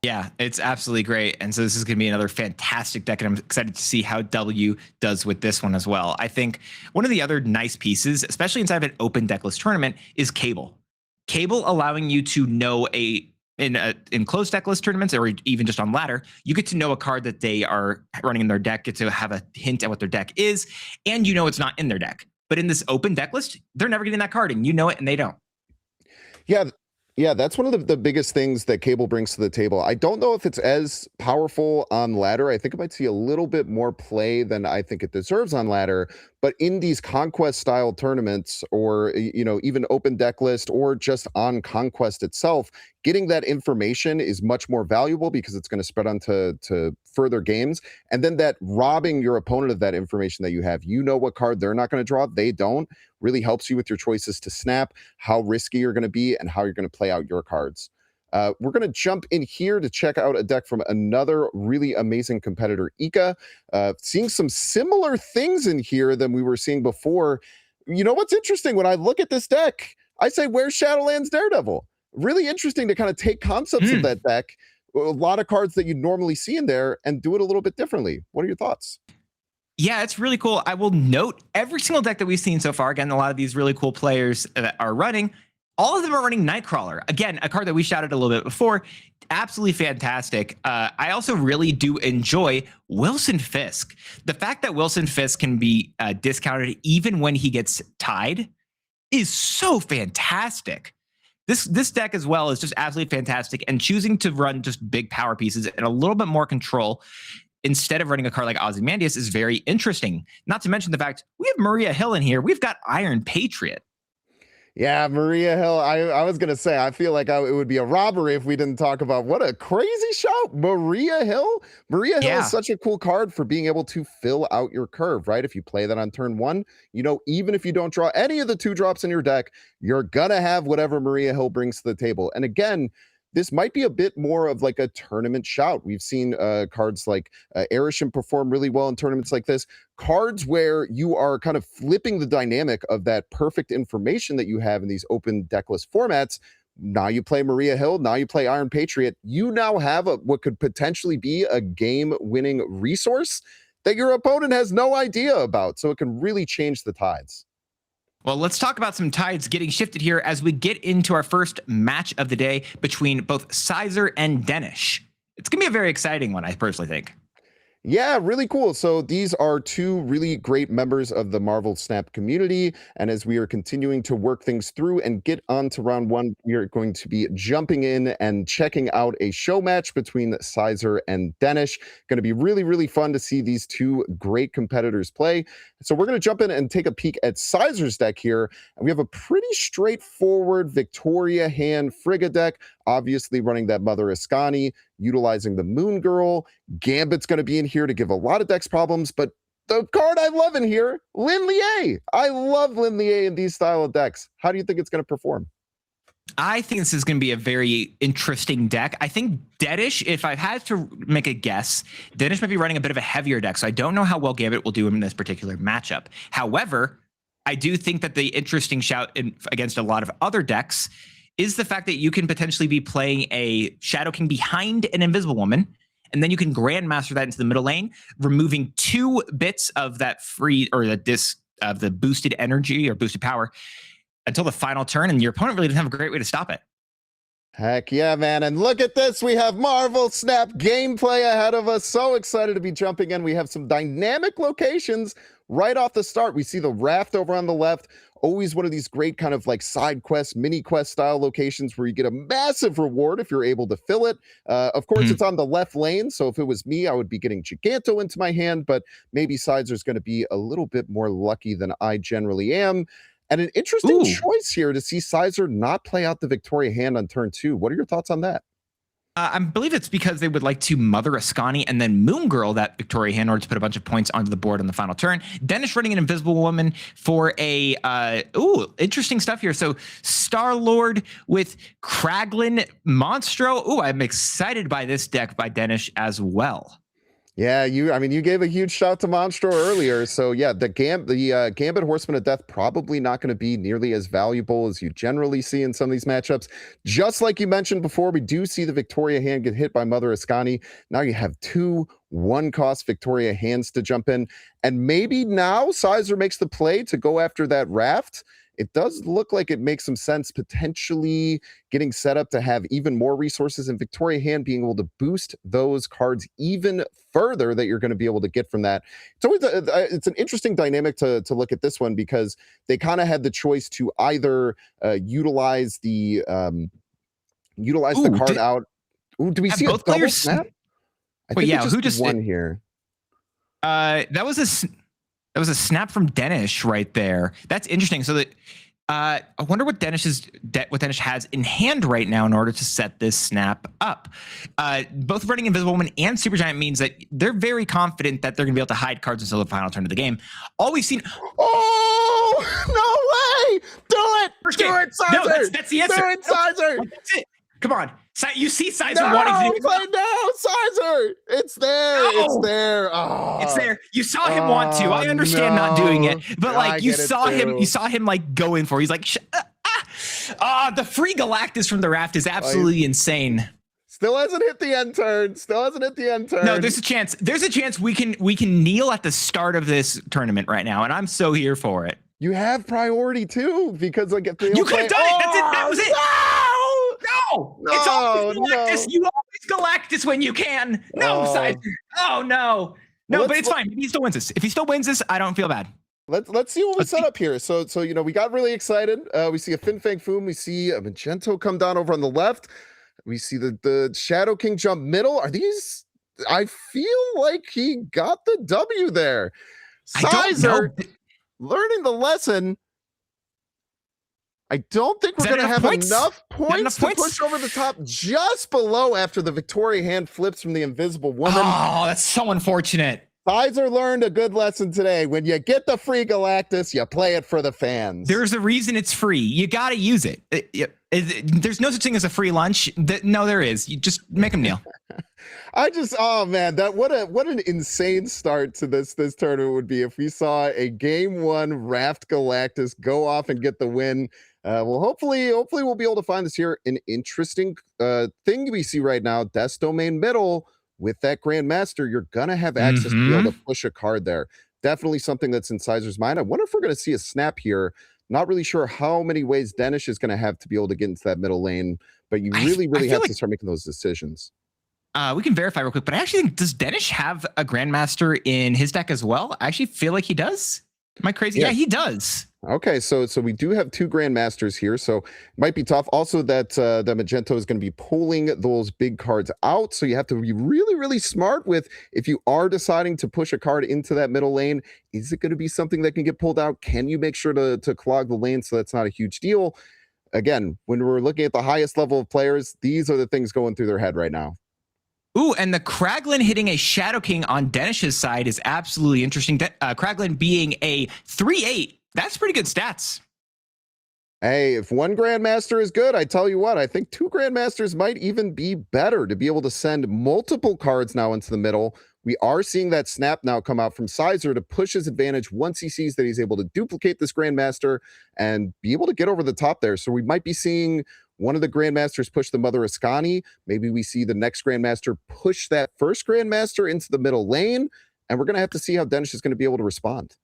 Yeah, it's absolutely great. And so this is going to be another fantastic deck, and I'm excited to see how W does with this one as well. I think one of the other nice pieces, especially inside of an open deckless tournament, is Cable. Cable allowing you to know in closed deckless tournaments, or even just on ladder, you get to know a card that they are running in their deck, get to have a hint at what their deck is, and you know it's not in their deck. But in this open deck list, they're never getting that card, and you know it, and they don't. Yeah, that's one of the biggest things that Cable brings to the table. I don't know if it's as powerful on ladder. I think it might see a little bit more play than I think it deserves on ladder. But in these conquest style tournaments, or, you know, even open deck list, or just on conquest itself, getting that information is much more valuable because it's going to spread onto further games. And then that robbing your opponent of that information that you have, you know what card they're not going to draw, they don't, really helps you with your choices to snap, how risky you're going to be, and how you're going to play out your cards. We're going to jump in here to check out a deck from another really amazing competitor, Ika. Seeing some similar things in here than we were seeing before. You know what's interesting? When I look at this deck, I say, where's Shadowlands Daredevil? Really interesting to kind of take concepts of that deck, a lot of cards that you'd normally see in there, and do it a little bit differently. What are your thoughts? Yeah, it's really cool. I will note every single deck that we've seen so far, again, a lot of these really cool players that are running, all of them are running Nightcrawler. Again, a card that we shouted a little bit before. Absolutely fantastic. I also really do enjoy Wilson Fisk. The fact that Wilson Fisk can be discounted even when he gets tied is so fantastic. This deck as well is just absolutely fantastic, and choosing to run just big power pieces and a little bit more control instead of running a card like Ozymandias is very interesting. Not to mention the fact we have Maria Hill in here. We've got Iron Patriot. Yeah, Maria Hill. I was going to say, I feel like it would be a robbery if we didn't talk about what a crazy shout. Maria Hill. Maria Hill is such a cool card for being able to fill out your curve, right? If you play that on turn 1, you know, even if you don't draw any of the 2 drops in your deck, you're going to have whatever Maria Hill brings to the table. And again, this might be a bit more of like a tournament shout. We've seen cards like Erisham perform really well in tournaments like this. Cards where you are kind of flipping the dynamic of that perfect information that you have in these open deckless formats. Now you play Maria Hill. Now you play Iron Patriot. You now have what could potentially be a game-winning resource that your opponent has no idea about. So it can really change the tides. Well, let's talk about some tides getting shifted here as we get into our first match of the day between both Sizer and Danish. It's going to be a very exciting one, I personally think. Yeah, really cool. So these are 2 really great members of the MarvelSnap community. And as we are continuing to work things through and get on to round 1, we are going to be jumping in and checking out a show match between Sizer and Danish. Going to be really, really fun to see these 2 great competitors play. So we're going to jump in and take a peek at Sizer's deck here. And we have a pretty straightforward Victoria hand Frigga deck, obviously running that Mother Ascani, utilizing the Moon Girl. Gambit's going to be in here to give a lot of decks problems, but the card I love in here, Lin Lie. I love Lin Lie in these style of decks. How do you think it's going to perform? I think this is going to be a very interesting deck. I think Dedish, if I had to make a guess, Dedish might be running a bit of a heavier deck, so I don't know how well Gambit will do in this particular matchup. However, I do think that the interesting shout against a lot of other decks is the fact that you can potentially be playing a Shadow King behind an Invisible Woman, and then you can Grandmaster that into the middle lane, removing 2 bits of that free or the disc of the boosted energy or boosted power until the final turn, and your opponent really doesn't have a great way to stop it. Heck yeah, man. And look at this. We have MarvelSnap gameplay ahead of us. So excited to be jumping in. We have some dynamic locations right off the start. We see the raft over on the left. Always one of these great kind of like side quest, mini quest style locations where you get a massive reward if you're able to fill it. Of course, it's on the left lane. So if it was me, I would be getting Giganto into my hand, but maybe Sizer's going to be a little bit more lucky than I generally am. And an interesting choice here to see Sizer not play out the Victoria hand on turn 2. What are your thoughts on that? I believe it's because they would like to Mother Ascani and then Moon Girl that Victoria hand in order to put a bunch of points onto the board on the final turn. Danish running an Invisible Woman for a interesting stuff here. So Star-Lord with Kraglin Monstro. I'm excited by this deck by Danish as well. Yeah, you gave a huge shout to Monstro earlier. So yeah, the Gambit Horseman of Death probably not going to be nearly as valuable as you generally see in some of these matchups. Just like you mentioned before, we do see the Victoria hand get hit by Mother Ascani. Now you have 2 1-cost Victoria hands to jump in. And maybe now Sizer makes the play to go after that raft. It does look like it makes some sense potentially getting set up to have even more resources, and Victoria hand being able to boost those cards even further that you're going to be able to get from that. It's always it's an interesting dynamic to look at this one, because they kind of had the choice to either utilize the card out. Ooh, do we see both a double snap? Wait, yeah, who just won here? That was a snap from Danish right there. That's interesting. So that I wonder what Danish has in hand right now in order to set this snap up. Both running Invisible Woman and Supergiant means that they're very confident that they're going to be able to hide cards until the final turn of the game. All we've seen. Oh no way! Do it! Do it, Sizer! No, that's the answer. Do it, Sizer! That's it. Come on. You see Sizer wanting to do it. No, Sizer! It's there. No! It's there. Oh, It's there. You saw him want to. I understand not doing it, but like you saw him like go in for it. He's like, the free Galactus from the raft is absolutely insane. Still hasn't hit the end turn. No, there's a chance. There's a chance we can kneel at the start of this tournament right now, and I'm so here for it. You have priority too, because like if they you could have done it. That's it. That was it. No, it's always Galactus. You always Galactus when you can. No, Sizer. Oh no. No, but it's fine. Maybe he still wins this. If he still wins this, I don't feel bad. Let's see what we set up here. So you know, we got really excited. We see a Fin Fang Foom. We see a Magento come down over on the left. We see the Shadow King jump middle. Are these? I feel like he got the W there. Sizer learning the lesson. I don't think we're going to have enough points to push over the top just below after the Victoria hand flips from the Invisible Woman. Oh, that's so unfortunate. Sizer learned a good lesson today. When you get the free Galactus, you play it for the fans. There's a reason it's free. You got to use it. There's no such thing as a free lunch. No, there is. You just make them kneel. Oh man, what an insane start to this tournament would be if we saw a game 1 Raft Galactus go off and get the win. Well, hopefully we'll be able to find this here. An interesting thing we see right now, Death's Domain middle with that Grandmaster, you're gonna have access to be able to push a card there. Definitely something that's in Sizer's mind. I wonder if we're gonna see a snap here. Not really sure how many ways Danish is gonna have to be able to get into that middle lane, but you really have to start making those decisions. We can verify real quick, but I actually think, does Danish have a Grandmaster in his deck as well? I actually feel like he does. Am I crazy? Yeah, he does. Okay, so we do have 2 Grandmasters here, so it might be tough. Also, that the Magento is going to be pulling those big cards out, so you have to be really smart with if you are deciding to push a card into that middle lane. Is it going to be something that can get pulled out? Can you make sure to clog the lane so that's not a huge deal? Again, when we're looking at the highest level of players, these are the things going through their head right now. Ooh, and the Kraglin hitting a Shadow King on Denish's side is absolutely interesting. Kraglin being a 3/8, that's pretty good stats. Hey, if 1 Grandmaster is good, I tell you what, I think 2 Grandmasters might even be better to be able to send multiple cards now into the middle. We are seeing that snap now come out from Sizer to push his advantage once he sees that he's able to duplicate this Grandmaster and be able to get over the top there. So we might be seeing one of the Grandmasters push the Mother Ascani. Maybe we see the next Grandmaster push that first Grandmaster into the middle lane, and we're going to have to see how Danish is going to be able to respond.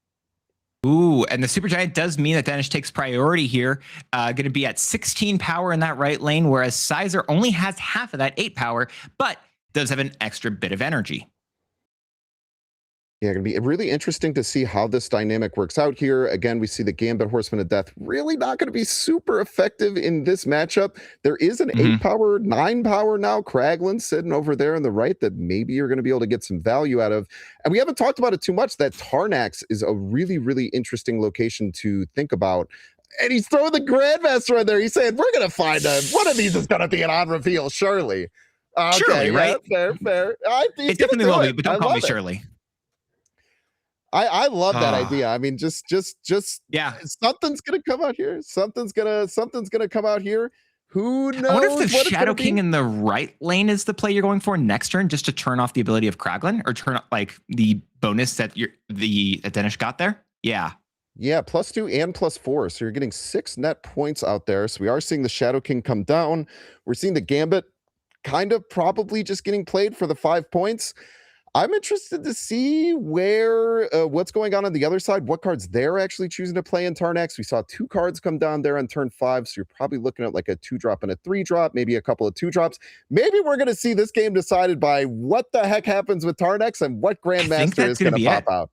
Ooh, and the Supergiant does mean that Danish takes priority here. Going to be at 16 power in that right lane, whereas Sizer only has half of that 8 power, but does have an extra bit of energy. Yeah, going to be really interesting to see how this dynamic works out here. Again, we see the Gambit Horseman of Death really not going to be super effective in this matchup. There is an 8 power, 9 power now, Kraglin sitting over there on the right that maybe you're going to be able to get some value out of. And we haven't talked about it too much. That Tarnax is a really interesting location to think about. And he's throwing the Grandmaster in there. He's saying, we're going to find one of these is going to be an on reveal, surely. Okay, Shirley, right? Yeah, fair. It definitely will be, but don't call me Shirley. I love that idea. I mean, just yeah. Something's gonna come out here. Something's gonna come out here. Who knows? I wonder if the Shadow King in the right lane is the play you're going for next turn, just to turn off the ability of Kraglin, or turn like the bonus that that Danish got there. Yeah. Yeah, +2 and +4. So you're getting 6 net points out there. So we are seeing the Shadow King come down. We're seeing the Gambit kind of probably just getting played for the 5 points. I'm interested to see where what's going on the other side, what cards they're actually choosing to play in Tarnax. We saw 2 cards come down there on turn 5, so you're probably looking at like a 2-drop and a 3-drop, maybe a couple of 2-drops. Maybe we're going to see this game decided by what the heck happens with Tarnax and what Grandmaster is going to pop out.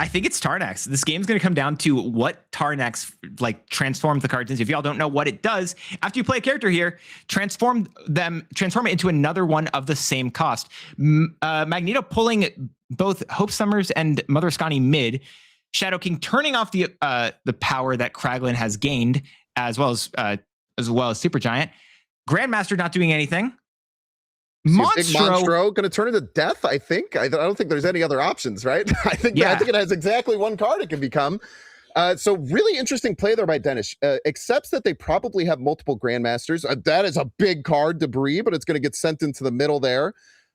I think it's Tarnax. This game's going to come down to what Tarnax like transforms the cards into. If y'all don't know what it does, after you play a character here, transform it into another one of the same cost. Magneto pulling both Hope Summers and Mother Ascani mid, Shadow King turning off the power that Kraglin has gained, as well as Supergiant. Grandmaster not doing anything. Monstro going to turn into death, I think. I don't think there's any other options, right? I think it has exactly 1 card it can become. So really interesting play there by Dennis. Accepts that they probably have multiple Grandmasters. That is a big card, Debris, but it's going to get sent into the middle there.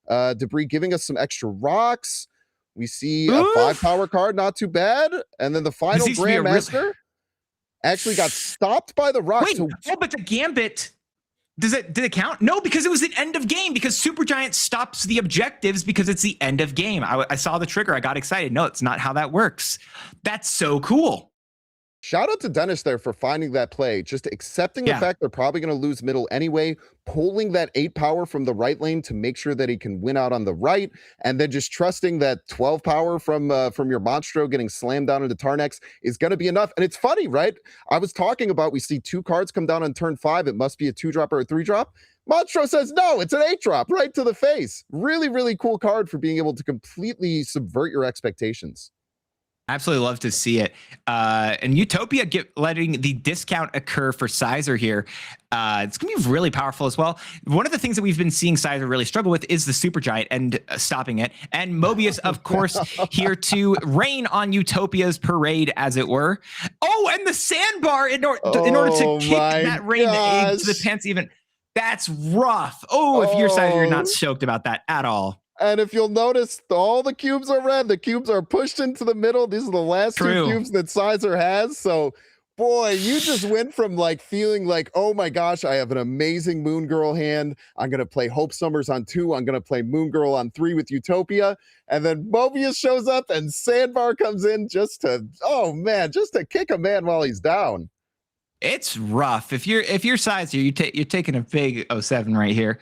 Debris giving us some extra rocks. We see a 5-power card, not too bad. And then the final Grandmaster actually got stopped by the rocks. Wait, but the Gambit, did it count? No, because it was the end of game, because Supergiant stops the objectives because it's the end of game. I saw the trigger. I got excited. No, it's not how that works. That's so cool. Shout out to Dennis there for finding that play, just accepting the fact they're probably going to lose middle anyway, pulling that 8-power from the right lane to make sure that he can win out on the right, and then just trusting that 12-power from your Monstro getting slammed down into Tarnex is going to be enough. And it's funny, right? I was talking about, we see 2 cards come down on turn 5. It must be a 2-drop or a 3-drop. Monstro says, no, it's an 8-drop right to the face. Really, really cool card for being able to completely subvert your expectations. Absolutely love to see it. And Utopia letting the discount occur for Sizer here. It's going to be really powerful as well. One of the things that we've been seeing Sizer really struggle with is the Supergiant and stopping it. And Mobius, of course, here to rain on Utopia's parade, as it were. Oh, and the sandbar in order to kick that rain into the pants even. That's rough. Oh, if you're Sizer, you're not stoked about that at all. And if you'll notice, all the cubes are red. The cubes are pushed into the middle. These are the last 2 cubes that Sizer has. So, boy, you just went from like feeling like, oh my gosh, I have an amazing Moon Girl hand. I'm going to play Hope Summers on 2. I'm going to play Moon Girl on 3 with Utopia. And then Mobius shows up and Sandbar comes in just to kick a man while he's down. It's rough. If you're Sizer, you're taking a big 07 right here.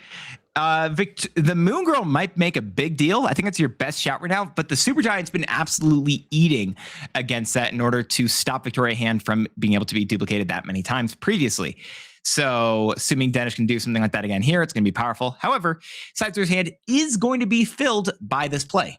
The Moon Girl might make a big deal. I think that's your best shout right now, but the Supergiant's been absolutely eating against that in order to stop Victoria Hand from being able to be duplicated that many times previously. So assuming Dennis can do something like that again here, it's going to be powerful. However, Sizer's hand is going to be filled by this play.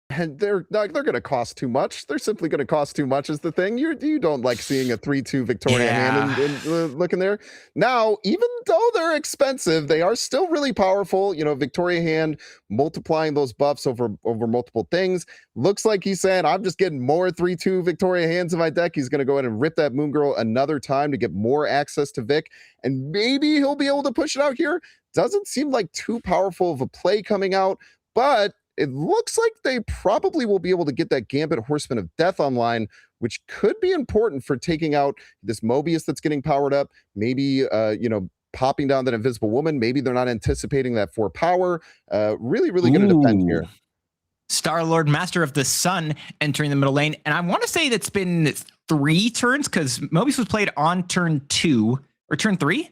And they're going to cost too much. They're simply going to cost too much is the thing. You don't like seeing a 3-2 Victoria hand and looking there. Now, even though they're expensive, they are still really powerful. You know, Victoria hand multiplying those buffs over multiple things. Looks like he's saying, I'm just getting more 3-2 Victoria hands in my deck. He's going to go ahead and rip that Moon Girl another time to get more access to Vic. And maybe he'll be able to push it out here. Doesn't seem like too powerful of a play coming out, but it looks like they probably will be able to get that Gambit Horseman of Death online, which could be important for taking out this Mobius that's getting powered up. Maybe, popping down that Invisible Woman. Maybe they're not anticipating that 4 power. Really, really going to depend here. Star-Lord, Master of the Sun, entering the middle lane. And I want to say that's been 3 turns because Mobius was played on turn 2 or turn 3.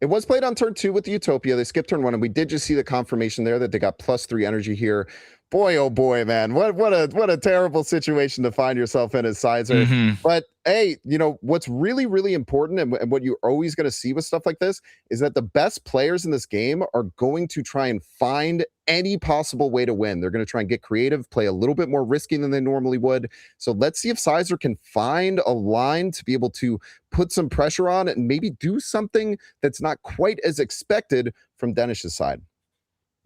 It was played on turn 2 with the Utopia. They skipped turn 1, and we did just see the confirmation there that they got +3 energy here. Boy, oh boy, man, what a terrible situation to find yourself in as Sizer. But hey, what's really, really important and what you're always going to see with stuff like this is that the best players in this game are going to try and find any possible way to win. They're going to try and get creative, play a little bit more risky than they normally would. So let's see if Sizer can find a line to be able to put some pressure on and maybe do something that's not quite as expected from Denish's side.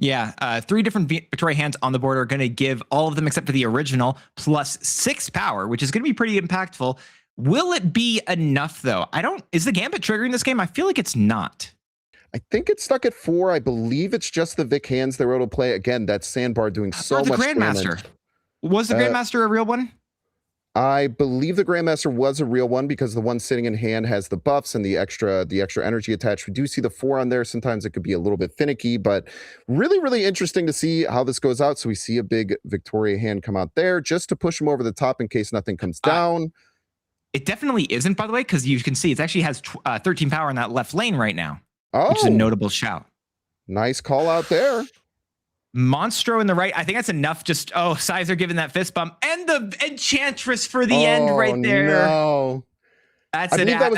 Yeah, 3 different Victoria hands on the board are going to give all of them except for the original +6 power, which is going to be pretty impactful. Will it be enough though? Is the Gambit triggering this game? I feel like it's not. I think it's stuck at 4. I believe it's just the Vic hands they were able to play. Again, that Sandbar doing so much Grandmaster. damage. Was the Grandmaster a real one? I believe the Grandmaster was a real one because the one sitting in hand has the buffs and the extra energy attached. We do see the 4 on there. Sometimes it could be a little bit finicky, but really, really interesting to see how this goes out. So we see a big Victoria hand come out there just to push him over the top in case nothing comes down. It definitely isn't, by the way, because you can see it actually has 13 power in that left lane right now, which is a notable shout. Nice call out there. Monstro in the right. I think that's enough. Just, Sizer giving that fist bump and the Enchantress for the end right there. No. I believe that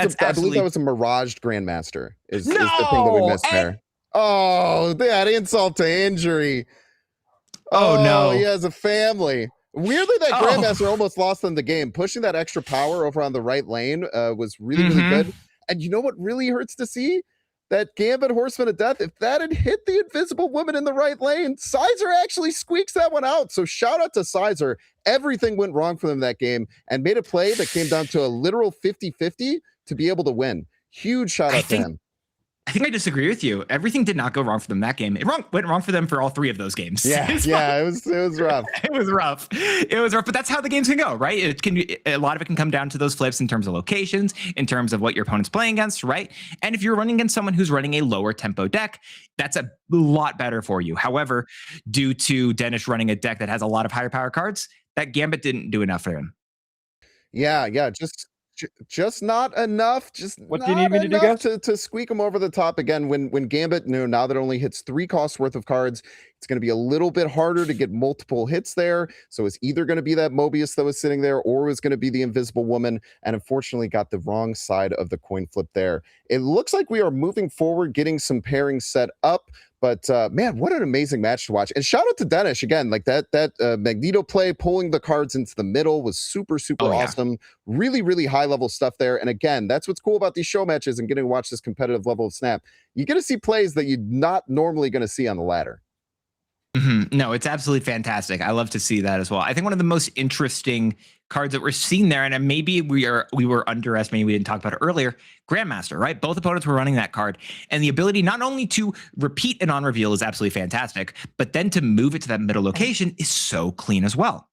was a Miraged Grandmaster is the thing that we missed there. Oh, that insult to injury. Oh, no. He has a family. Weirdly, that Grandmaster almost lost them the game. Pushing that extra power over on the right lane was really, really good. And you know what really hurts to see? that Gambit Horseman of Death, if that had hit the Invisible Woman in the right lane, Sizer actually squeaks that one out. So shout out to Sizer. Everything went wrong for them that game and made a play that came down to a literal 50-50 to be able to win. Huge shout out to him. I think I disagree with you. Everything did not go wrong for them that game. It went wrong for them for all three of those games. Yeah, it was rough. It was rough. It was rough, but that's how the games can go, right? It can be, a lot of it can come down to those flips in terms of locations, in terms of what your opponent's playing against, right? And if you're running against someone who's running a lower tempo deck, that's a lot better for you. However, due to Danish running a deck that has a lot of higher power cards, that Gambit didn't do enough for him. Yeah, just not enough. Just what not do you need me to do, guys? to squeak him over the top again. When Gambit, now that it only hits 3 costs worth of cards, it's going to be a little bit harder to get multiple hits there. So it's either going to be that Mobius that was sitting there, or it was going to be the Invisible Woman. And unfortunately, got the wrong side of the coin flip there. It looks like we are moving forward, getting some pairings set up. But man, what an amazing match to watch. And shout out to Danish again, like that Magneto play, pulling the cards into the middle was super awesome. Really, really high level stuff there. And again, that's what's cool about these show matches and getting to watch this competitive level of Snap. You get to see plays that you're not normally going to see on the ladder. No, it's absolutely fantastic. I love to see that as well. I think one of the most interesting cards that we're seeing there, and maybe we were underestimating, we didn't talk about it earlier, Grandmaster, right? Both opponents were running that card, and the ability not only to repeat an on reveal is absolutely fantastic, but then to move it to that middle location is so clean as well.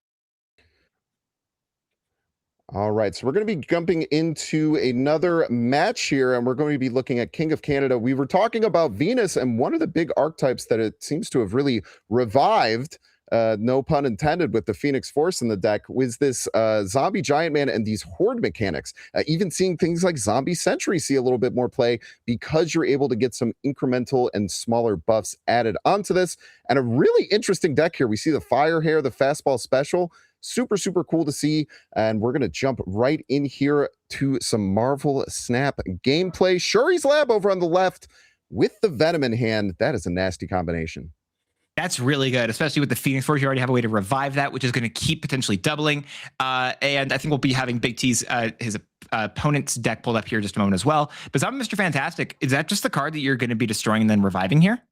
All right, so we're going to be jumping into another match here, and we're going to be looking at King of Canada. We were talking about Venus, and one of the big archetypes that it seems to have really revived, no pun intended, with the Phoenix Force in the deck, was this Zombie Giant Man and these Horde mechanics. Even seeing things like Zombie Sentry see a little bit more play because you're able to get some incremental and smaller buffs added onto this. And a really interesting deck here. We see the Fire Hair, the Fastball Special. Super cool to see. And we're going to jump right in here to some Marvel Snap gameplay. Shuri's Lab over on the left with the Venom in hand. That is a nasty combination. That's really good, especially with the Phoenix Force. You already have a way to revive that, which is going to keep potentially doubling. And I think we'll be having Big T's his opponent's deck pulled up here in just a moment as well. But Zombie Mr. Fantastic, is that just the card that you're going to be destroying and then reviving here?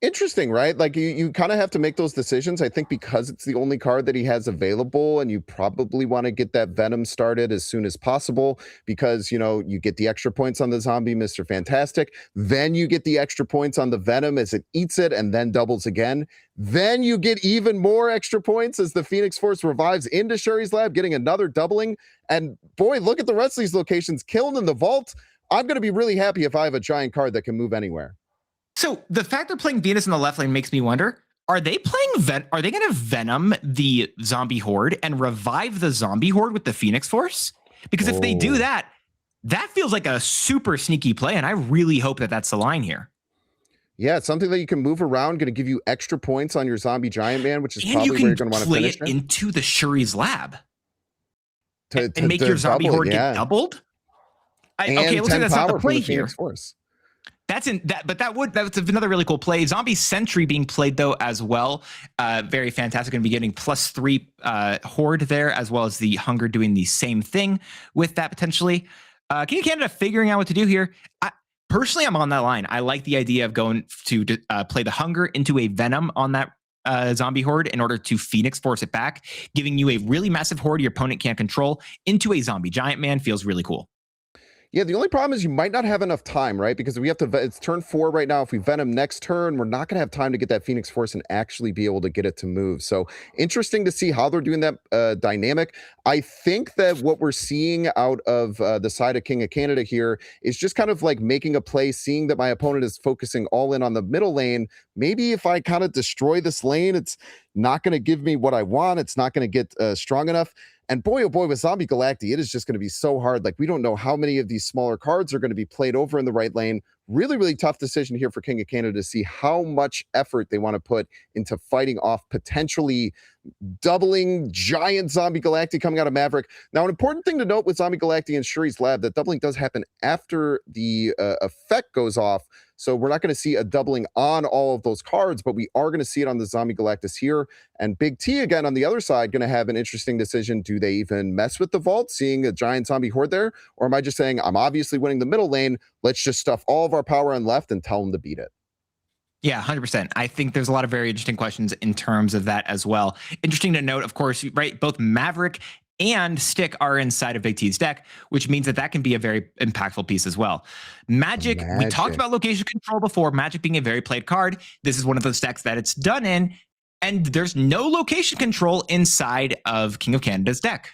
Interesting, right? Like you kind of have to make those decisions. I think because it's the only card that he has available, and you probably want to get that Venom started as soon as possible because, you get the extra points on the Zombie Mr. Fantastic. Then you get the extra points on the Venom as it eats it and then doubles again. Then you get even more extra points as the Phoenix Force revives into Shuri's Lab, getting another doubling. And boy, look at the rest of these locations. Killing in the vault. I'm going to be really happy if I have a giant card that can move anywhere. So the fact they're playing Venus in the left lane makes me wonder, are they going to Venom the Zombie Horde and revive the Zombie Horde with the Phoenix Force? Because if they do that, that feels like a super sneaky play, and I really hope that that's the line here. Yeah, it's something that you can move around, going to give you extra points on your Zombie Giant Man, which is probably where you're going to want to finish it into the Shuri's Lab to make your Zombie double, Horde get doubled. Okay, it looks like that's not the play here. That's another really cool play. Zombie Sentry being played though as well. Very fantastic. Going to be getting +3 Horde there, as well as the Hunger doing the same thing with that potentially. King of Canada figuring out what to do here. Personally, I'm on that line. I like the idea of going to play the Hunger into a Venom on that Zombie Horde in order to Phoenix Force it back, giving you a really massive Horde your opponent can't control into a Zombie Giant Man feels really cool. Yeah, the only problem is you might not have enough time, right? Because we have to, it's turn 4 right now. If we Venom next turn, we're not going to have time to get that Phoenix Force and actually be able to get it to move. So interesting to see how they're doing that dynamic. I think that what we're seeing out of the side of King of Canada here is just kind of like making a play, seeing that my opponent is focusing all in on the middle lane. Maybe if I kind of destroy this lane, it's not going to give me what I want. It's not going to get strong enough. And boy, oh boy, with Zombie Galacti, it is just going to be so hard. Like, we don't know how many of these smaller cards are going to be played over in the right lane. Really, really tough decision here for King of Canada to see how much effort they want to put into fighting off potentially doubling giant Zombie Galacti coming out of Maverick. Now, an important thing to note with Zombie Galacti and Shuri's Lab, that doubling does happen after the effect goes off. So we're not going to see a doubling on all of those cards, but we are going to see it on the Zombie Galactus here. And Big T, again, on the other side, going to have an interesting decision. Do they even mess with the vault, seeing a giant zombie horde there? Or am I just saying, I'm obviously winning the middle lane. Let's just stuff all of our power on left and tell them to beat it. Yeah, 100%. I think there's a lot of very interesting questions in terms of that as well. Interesting to note, of course, right? Both Maverick and Stick are inside of Big T's deck, which means that can be a very impactful piece as well. Magic, we talked about location control before, Magic being a very played card. This is one of those decks that it's done in, and there's no location control inside of King of Canada's deck.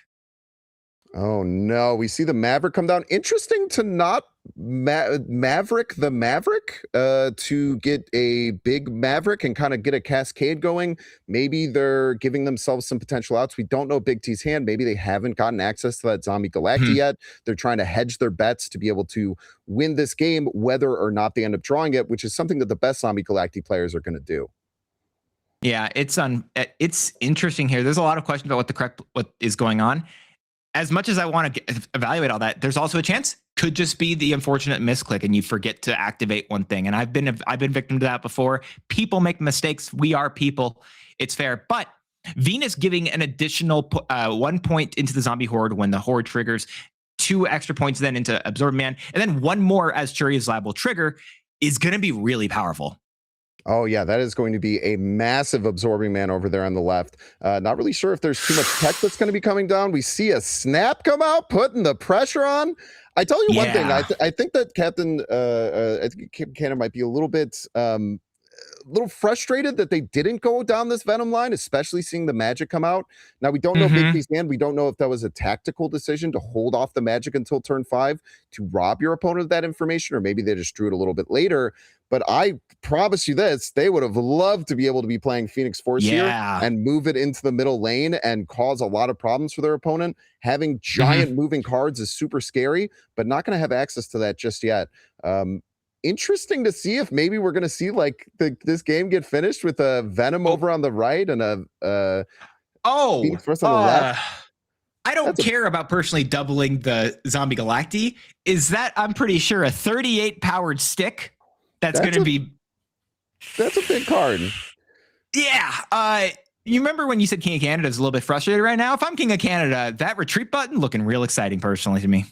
Oh no, we see the Maverick come down. Interesting to not Maverick the Maverick to get a big Maverick and kind of get a cascade going. Maybe they're giving themselves some potential outs. We don't know Big T's hand. Maybe they haven't gotten access to that Zombie Galacti yet. They're trying to hedge their bets to be able to win this game, whether or not they end up drawing it, which is something that the best Zombie Galacti players are going to do. Yeah, it's interesting here. There's a lot of questions about what is going on. As much as I want to evaluate all that, there's also a chance could just be the unfortunate misclick and you forget to activate one thing. And I've been victim to that before. People make mistakes. We are people. It's fair. But Venus giving an additional 1 point into the zombie horde when the horde triggers, 2 extra points then into Absorb Man, and then 1 more as Churi's liable trigger is going to be really powerful. Oh, yeah, that is going to be a massive Absorbing Man over there on the left. Not really sure if there's too much tech that's going to be coming down. We see a Snap come out, putting the pressure on. I tell you one thing, I think that Captain Canada might be a little bit frustrated that they didn't go down this Venom line, especially seeing the Magic come out. Now, we don't know Big T's hand. We don't know if that was a tactical decision to hold off the Magic until turn 5 to rob your opponent of that information, or maybe they just drew it a little bit later. But I promise you this, they would have loved to be able to be playing Phoenix Force here and move it into the middle lane and cause a lot of problems for their opponent. Having giant moving cards is super scary, but not going to have access to that just yet. Interesting to see if maybe we're going to see like this game get finished with a Venom over on the right and a Phoenix Force on the left. I don't care about personally doubling the Zombie Galacti. Is that, I'm pretty sure, a 38 powered Stick? That's going to be... That's a big card. Yeah. You remember when you said King of Canada is a little bit frustrated right now? If I'm King of Canada, that retreat button looking real exciting personally to me.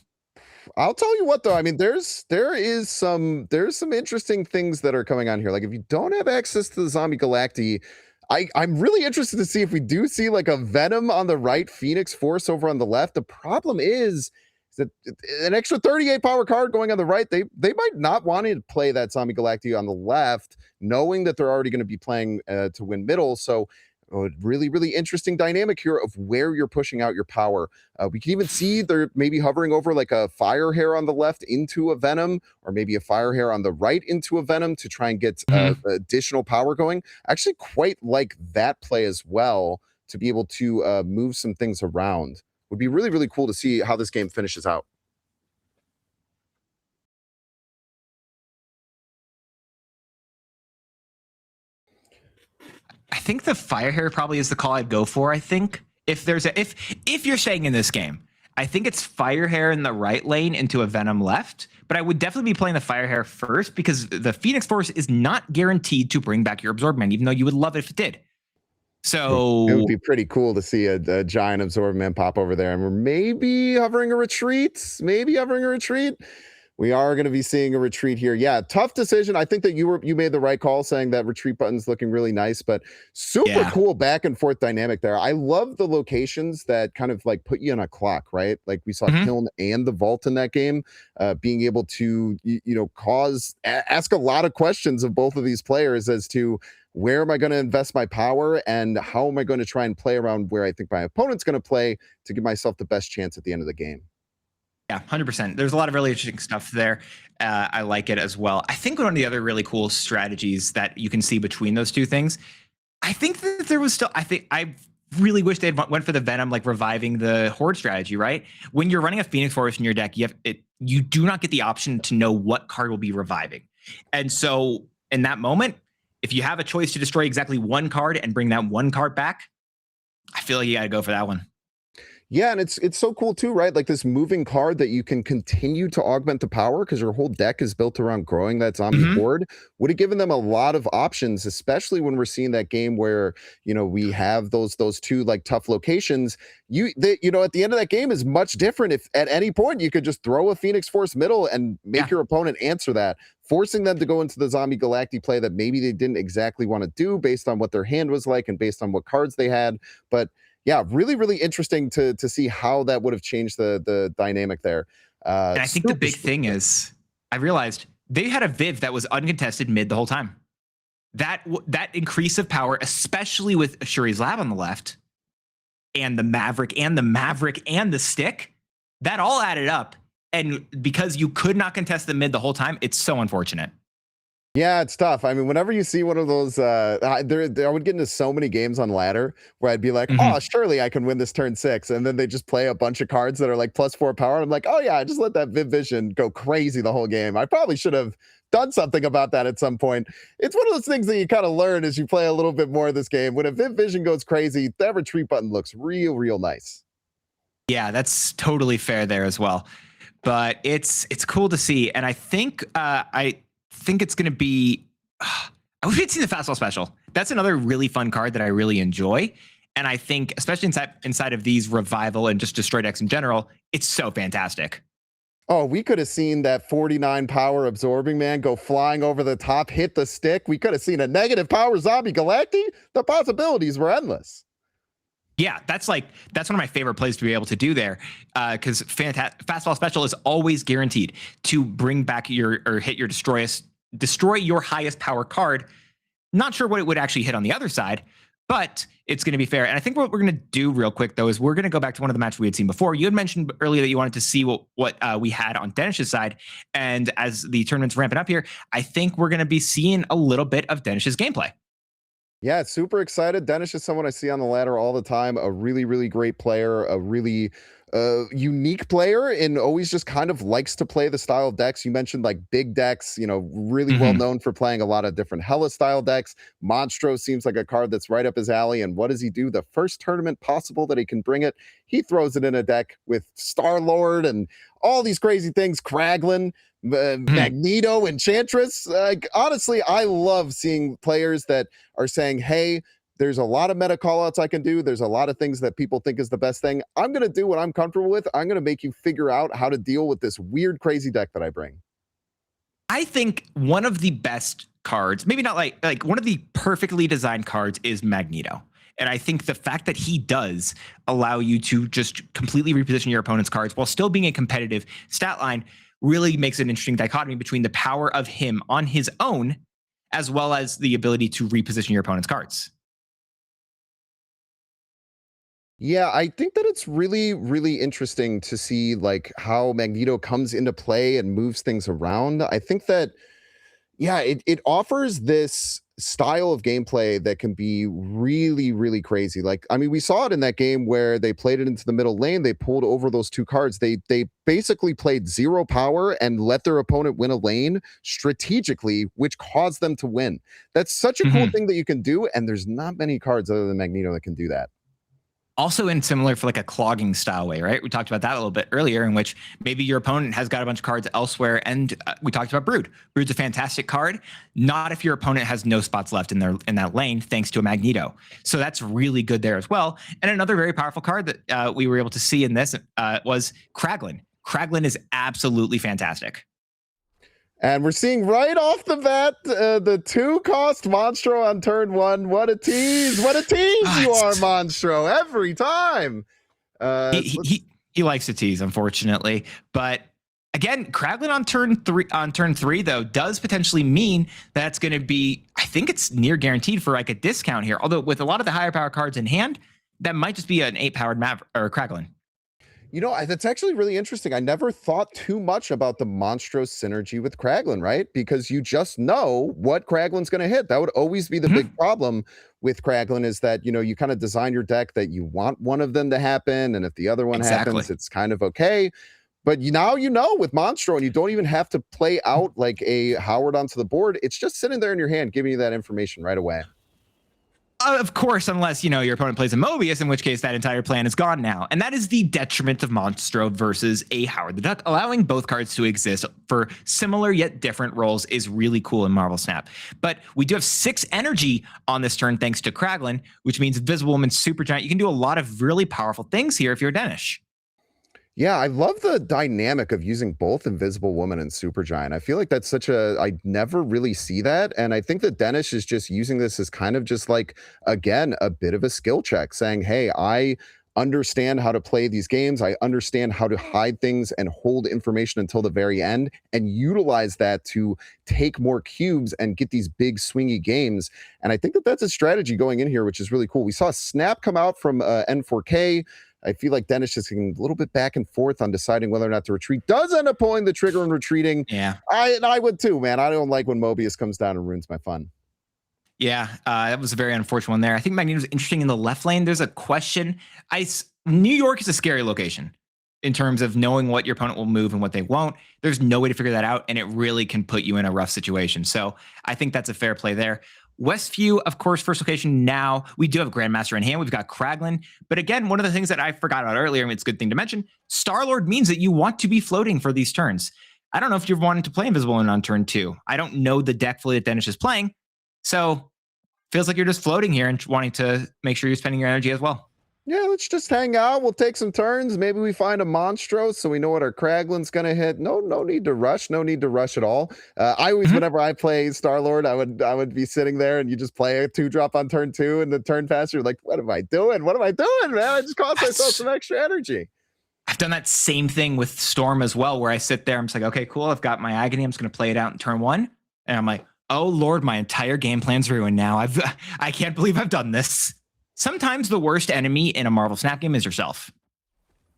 I'll tell you what, though. I mean, there's some interesting things that are coming on here. Like if you don't have access to the Zombie Galacti, I'm really interested to see if we do see like a Venom on the right, Phoenix Force over on the left. The problem is that an extra 38 power card going on the right, they might not want to play that Zombie Galacti on the left, knowing that they're already going to be playing to win middle. So really, really interesting dynamic here of where you're pushing out your power. We can even see they're maybe hovering over like a Fire Hair on the left into a Venom, or maybe a Fire Hair on the right into a Venom to try and get additional power going. I actually quite like that play as well, to be able to move some things around. Would be really, really cool to see how this game finishes out. I think the Fire Hair probably is the call I'd go for. I think if you're staying in this game, I think it's Fire Hair in the right lane into a Venom left, but I would definitely be playing the Fire Hair first because the Phoenix Force is not guaranteed to bring back your Absorb Man, even though you would love it if it did. So it would be pretty cool to see a giant Absorb Man pop over there, and we're maybe hovering a retreat. We are going to be seeing a retreat here. Yeah, tough decision. I think that you made the right call saying that retreat button's looking really nice, but super cool back and forth dynamic there. I love the locations that kind of like put you on a clock, right? Like we saw Kiln and the Vault in that game, being able to ask a lot of questions of both of these players as to where am I going to invest my power and how am I going to try and play around where I think my opponent's going to play to give myself the best chance at the end of the game. Yeah, 100%. There's a lot of really interesting stuff there. I like it as well. I think one of the other really cool strategies that you can see between those two things, I think that there was still, I really wish they'd went for the Venom, like reviving the Horde strategy, right? When you're running a Phoenix Force in your deck, you do not get the option to know what card will be reviving. And so in that moment, if you have a choice to destroy exactly one card and bring that one card back, I feel like you got to go for that one. Yeah, and it's so cool too, right? Like this moving card that you can continue to augment the power because your whole deck is built around growing that zombie horde would have given them a lot of options, especially when we're seeing that game where we have those two like tough locations. At the end of that game is much different if at any point you could just throw a Phoenix Force middle and make your opponent answer that, forcing them to go into the zombie Galacti play that maybe they didn't exactly want to do based on what their hand was like and based on what cards they had. But yeah, really, really interesting to see how that would have changed the dynamic there. And I think the big thing is, I realized they had a Viv that was uncontested mid the whole time. That increase of power, especially with Shuri's Lab on the left, and the Maverick and the stick, that all added up. And because you could not contest the mid the whole time, it's so unfortunate. Yeah, it's tough. I mean, whenever you see one of those, I would get into so many games on ladder where I'd be like, oh, surely I can win this turn 6. And then they just play a bunch of cards that are like +4 power. I'm like, oh yeah, I just let that Viv Vision go crazy the whole game. I probably should have done something about that at some point. It's one of those things that you kind of learn as you play a little bit more of this game. When a Viv Vision goes crazy, that retreat button looks real nice. Yeah, that's totally fair there as well. But it's cool to see. And I think it's going to be, I wish we'd seen the Fastball Special. That's another really fun card that I really enjoy. And I think, especially inside of these Revival and just Destroy decks in general, it's so fantastic. Oh, we could have seen that 49 power Absorbing Man go flying over the top, hit the stick. We could have seen a negative power Zombie Galacti. The possibilities were endless. Yeah, that's one of my favorite plays to be able to do there, because Fastball Special is always guaranteed to bring back hit your destroy your highest power card. Not sure what it would actually hit on the other side, but it's going to be fair. And I think what we're going to do real quick though is we're going to go back to one of the matches we had seen before. You had mentioned earlier that you wanted to see what we had on Denish's side, and as the tournament's ramping up here, I think we're going to be seeing a little bit of Denish's gameplay. Yeah, super excited. Denish is someone I see on the ladder all the time. A really great player, a really unique player, and always just kind of likes to play the style of decks. You mentioned like big decks, really well known for playing a lot of different Hella style decks. Monstro seems like a card that's right up his alley. And what does he do? The first tournament possible that he can bring it, he throws it in a deck with Star-Lord and all these crazy things. Kraglin, Magneto, Enchantress. Honestly, I love seeing players that are saying, hey, there's a lot of meta callouts I can do. There's a lot of things that people think is the best thing. I'm going to do what I'm comfortable with. I'm going to make you figure out how to deal with this weird, crazy deck that I bring. I think one of the best cards, maybe not like one of the perfectly designed cards, is Magneto. And I think the fact that he does allow you to just completely reposition your opponent's cards while still being a competitive stat line really makes an interesting dichotomy between the power of him on his own, as well as the ability to reposition your opponent's cards. Yeah, I think that it's really interesting to see like how Magneto comes into play and moves things around. I think that, yeah, it offers this style of gameplay that can be really crazy. Like, I mean, we saw it in that game where they played it into the middle lane. They pulled over those two cards. They basically played 0 power and let their opponent win a lane strategically, which caused them to win. That's such a cool thing that you can do, and there's not many cards other than Magneto that can do that. Also in similar for like a clogging style way, right? We talked about that a little bit earlier, in which maybe your opponent has got a bunch of cards elsewhere, and we talked about Brood. Brood's a fantastic card, not if your opponent has no spots left in that lane, thanks to a Magneto. So that's really good there as well. And another very powerful card that we were able to see in this was Kraglin. Kraglin is absolutely fantastic. And we're seeing right off the bat the 2-cost Monstro on turn 1. What a tease! What a tease you are, Monstro, every time. He likes to tease, unfortunately. But again, Kraglin on turn 3 though does potentially mean that's going to be, I think it's near guaranteed for like a discount here. Although with a lot of the higher power cards in hand, that might just be an 8-powered Kraglin. That's actually really interesting. I never thought too much about the Monstro synergy with Kraglin, right? Because you just know what Kraglin's going to hit. That would always be the big problem with Kraglin, is that, you kind of design your deck that you want one of them to happen, and if the other one happens, it's kind of okay. But now with Monstro, and you don't even have to play out like a Howard onto the board. It's just sitting there in your hand, giving you that information right away. Of course, unless, your opponent plays a Mobius, in which case that entire plan is gone now. And that is the detriment of Monstro versus a Howard the Duck. Allowing both cards to exist for similar yet different roles is really cool in MarvelSnap. But we do have 6 energy on this turn thanks to Kraglin, which means Invisible Woman, Supergiant. You can do a lot of really powerful things here if you're Danish. Yeah, I love the dynamic of using both Invisible Woman and Supergiant. I feel like that's I never really see that. And I think that Danish is just using this as kind of just like, again, a bit of a skill check, saying, hey, I understand how to play these games. I understand how to hide things and hold information until the very end and utilize that to take more cubes and get these big swingy games. And I think that that's a strategy going in here, which is really cool. We saw Snap come out from N4K. I feel like Dennis is getting a little bit back and forth on deciding whether or not to retreat. Does end up pulling the trigger and retreating. Yeah. I would too, man. I don't like when Mobius comes down and ruins my fun. Yeah, that was a very unfortunate one there. I think Magneto's interesting in the left lane. There's a question. New York is a scary location in terms of knowing what your opponent will move and what they won't. There's no way to figure that out, and it really can put you in a rough situation. So I think that's a fair play there. Westview, of course, first location now. We do have Grandmaster in hand. We've got Kraglin. But again, one of the things that I forgot about earlier, and it's a good thing to mention, Star-Lord means that you want to be floating for these turns. I don't know if you're wanting to play Invisible Woman on turn 2. I don't know the deck fully that Dennis is playing. So feels like you're just floating here and wanting to make sure you're spending your energy as well. Yeah, let's just hang out. We'll take some turns. Maybe we find a Monstro so we know what our Kraglin's going to hit. No need to rush. No need to rush at all. I always, whenever I play Star-Lord, I would be sitting there and you just play a 2-drop on turn 2 and the turn faster. You're like, what am I doing? What am I doing, man? I just cost myself some extra energy. I've done that same thing with Storm as well, where I sit there. I'm just like, okay, cool. I've got my Agony. I'm just going to play it out in turn 1. And I'm like, oh, Lord, my entire game plan's ruined now. I can't believe I've done this. Sometimes the worst enemy in a MarvelSnap game is yourself.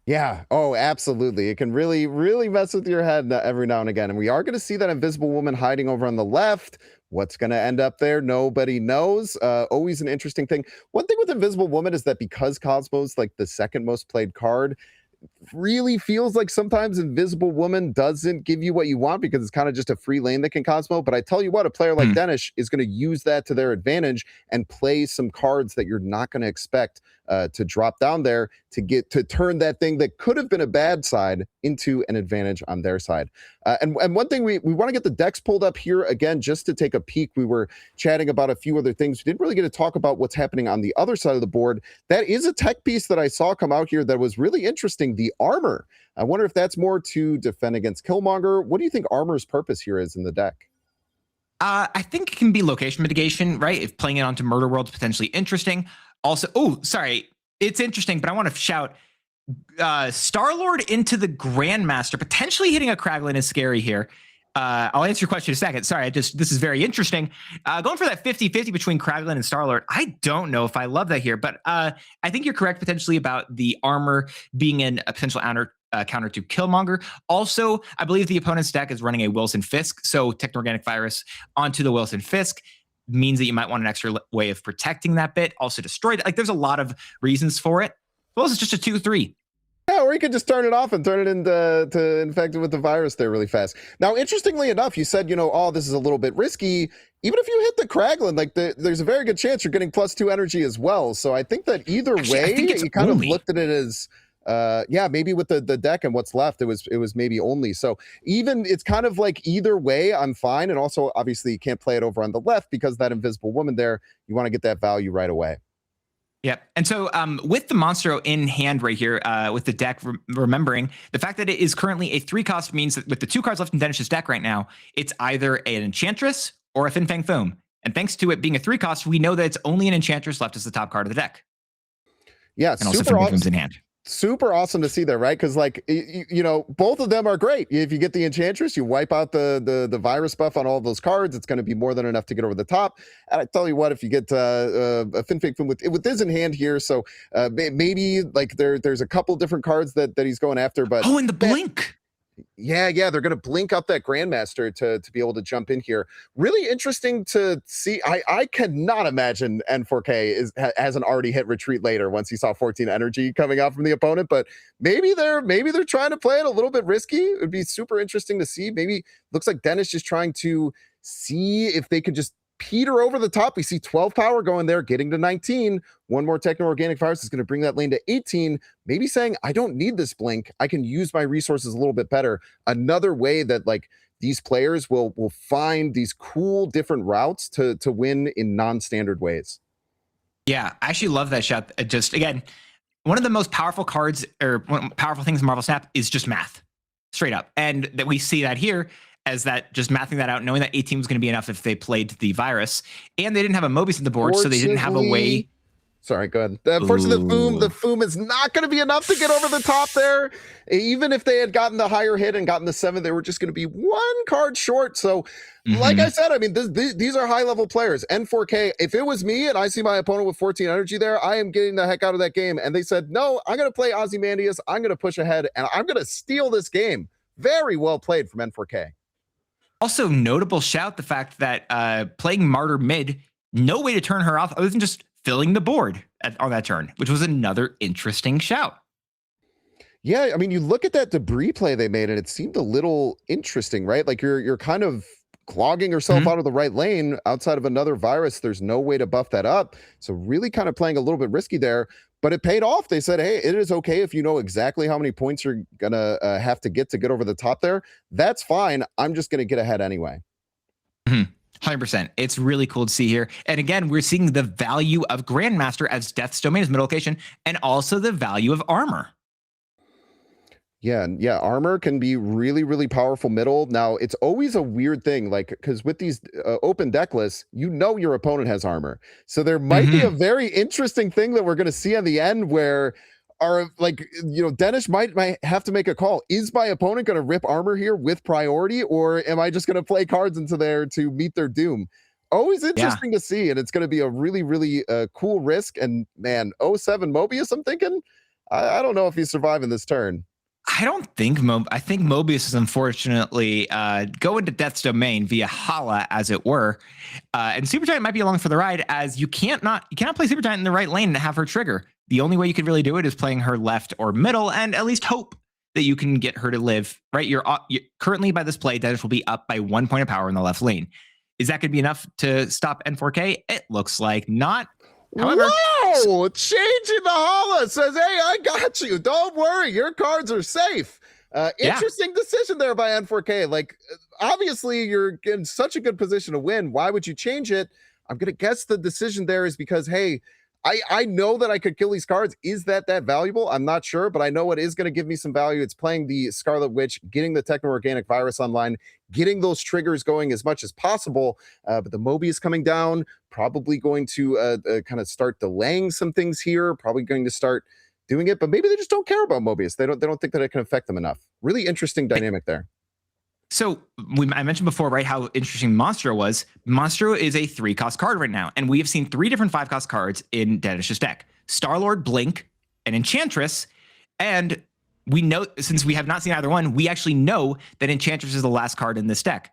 Yeah. Oh, absolutely. It can really, really mess with your head every now and again. And we are going to see that Invisible Woman hiding over on the left. What's going to end up there? Nobody knows. Always an interesting thing. One thing with Invisible Woman is that because Cosmo's like the second most played card, really feels like sometimes Invisible Woman doesn't give you what you want because it's kind of just a free lane that can Cosmo. But I tell you what, a player like Danish is going to use that to their advantage and play some cards that you're not going to expect to drop down there to turn that thing that could have been a bad side into an advantage on their side. And one thing we want to get the decks pulled up here again, just to take a peek. We were chatting about a few other things. We didn't really get to talk about what's happening on the other side of the board. That is a tech piece that I saw come out here that was really interesting. The armor. I wonder if that's more to defend against Killmonger. What do you think armor's purpose here is in the deck? I think it can be location mitigation, right? If playing it onto Murder World is potentially interesting. Also, it's interesting, but I want to shout Star-Lord into the Grandmaster. Potentially hitting a Kraglin is scary here. I'll answer your question in a second. Sorry, this is very interesting. Going for that 50-50 between Kraglin and Star-Lord. I don't know if I love that here, but I think you're correct potentially about the armor being a potential counter to Killmonger. Also, I believe the opponent's deck is running a Wilson Fisk, so Techno-Organic Virus onto the Wilson Fisk means that you might want an extra way of protecting that bit. Also destroy it. Like, there's a lot of reasons for it. Well, it's just a 2-3. Yeah, or you could just turn it off and turn it into infect it with the virus there really fast. Now, interestingly enough, you said, this is a little bit risky. Even if you hit the Kraglin, like there's a very good chance you're getting +2 energy as well. So I think that either way, you kind of looked at it as, maybe with the deck and what's left, it was maybe only. So even it's kind of like either way, I'm fine. And also, obviously, you can't play it over on the left because that Invisible Woman there, you want to get that value right away. Yep. And so with the Monstro in hand right here, with the deck, remembering the fact that it is currently a 3-cost means that with the 2 cards left in Dennis's deck right now, it's either an Enchantress or a Fin Fang Foom. And thanks to it being a 3-cost, we know that it's only an Enchantress left as the top card of the deck. Yeah, and also Fin Fang Foom's in hand. Super awesome to see there, right? Because both of them are great. If you get the Enchantress, you wipe out the virus buff on all of those cards. It's going to be more than enough to get over the top. And I tell you what, if you get a Fin Fang Foom with this in hand here, so maybe like there's a couple different cards that he's going after. But and the blink. Yeah, they're going to blink up that Grandmaster to be able to jump in here. Really interesting to see. I cannot imagine N4K hasn't already hit retreat later once he saw 14 energy coming out from the opponent, but maybe they're trying to play it a little bit risky. It would be super interesting to see. Maybe looks like Dennis just trying to see if they could just peter over the top. We see 12 power going there, getting to 19. One more techno-organic virus is going to bring that lane to 18. Maybe saying, I don't need this blink. I can use my resources a little bit better. Another way that like these players will find these cool different routes to win in non-standard ways. Yeah, I actually love that shot. Just again, one of the most powerful cards or powerful things in MarvelSnap is just math, straight up. And that we see that here as that just mathing that out, knowing that 18 was going to be enough if they played the virus. And they didn't have a Mobius on the board, so they didn't have a way. Sorry, go ahead. Unfortunately, the Foom is not going to be enough to get over the top there. Even if they had gotten the higher hit and gotten the 7, they were just going to be one card short. So, like I said, I mean, these are high-level players. N4K, if it was me and I see my opponent with 14 energy there, I am getting the heck out of that game. And they said, no, I'm going to play Ozymandias. I'm going to push ahead, and I'm going to steal this game. Very well played from N4K. Also, notable shout the fact that playing Martyr mid, no way to turn her off other than just filling the board on that turn, which was another interesting shout. Yeah, I mean, you look at that debris play they made, and it seemed a little interesting, right? Like you're kind of clogging yourself out of the right lane outside of another virus. There's no way to buff that up. So really kind of playing a little bit risky there, but it paid off. They said, hey, it is okay if you know exactly how many points you're going to have to get over the top there. That's fine. I'm just going to get ahead anyway. 100%. It's really cool to see here. And again, we're seeing the value of Grandmaster as Death's Domain is middle location, and also the value of armor. Yeah, armor can be really, really powerful middle. Now, it's always a weird thing, like, because with these open deck lists, you know your opponent has armor. So there might be a very interesting thing that we're going to see on the end where Danish might have to make a call. Is my opponent going to rip armor here with priority, or am I just going to play cards into there to meet their doom? Always interesting to see, and it's going to be a really, really cool risk. And man, 07 Mobius, I'm thinking, I don't know if he's surviving this turn. I don't think I think Mobius is unfortunately going to Death's Domain via Hala, as it were. And Supergiant might be along for the ride, as you cannot play Supergiant in the right lane and have her trigger. The only way you could really do it is playing her left or middle, and at least hope that you can get her to live. Right? You're currently by this play, Dennis will be up by 1 point of power in the left lane. Is that going to be enough to stop N4K? It looks like not. However, whoa! Changing the Hala says, hey, I got you. Don't worry. Your cards are safe. Interesting decision there by N4K. Like, obviously, you're in such a good position to win. Why would you change it? I'm going to guess the decision there is because, hey, I know that I could kill these cards. Is that valuable? I'm not sure, but I know it is going to give me some value. It's playing the Scarlet Witch, getting the techno-organic virus online, getting those triggers going as much as possible. But the Mobius coming down, probably going to kind of start delaying some things here, probably going to start doing it, but maybe they just don't care about Mobius. They don't think that it can affect them enough. Really interesting dynamic there. So I mentioned before, right, how interesting Monstro was. Monstro is a 3-cost card right now, and we have seen 3 different 5-cost cards in Denish's deck: Star-Lord, Blink, and Enchantress. And we know, since we have not seen either one, we actually know that Enchantress is the last card in this deck.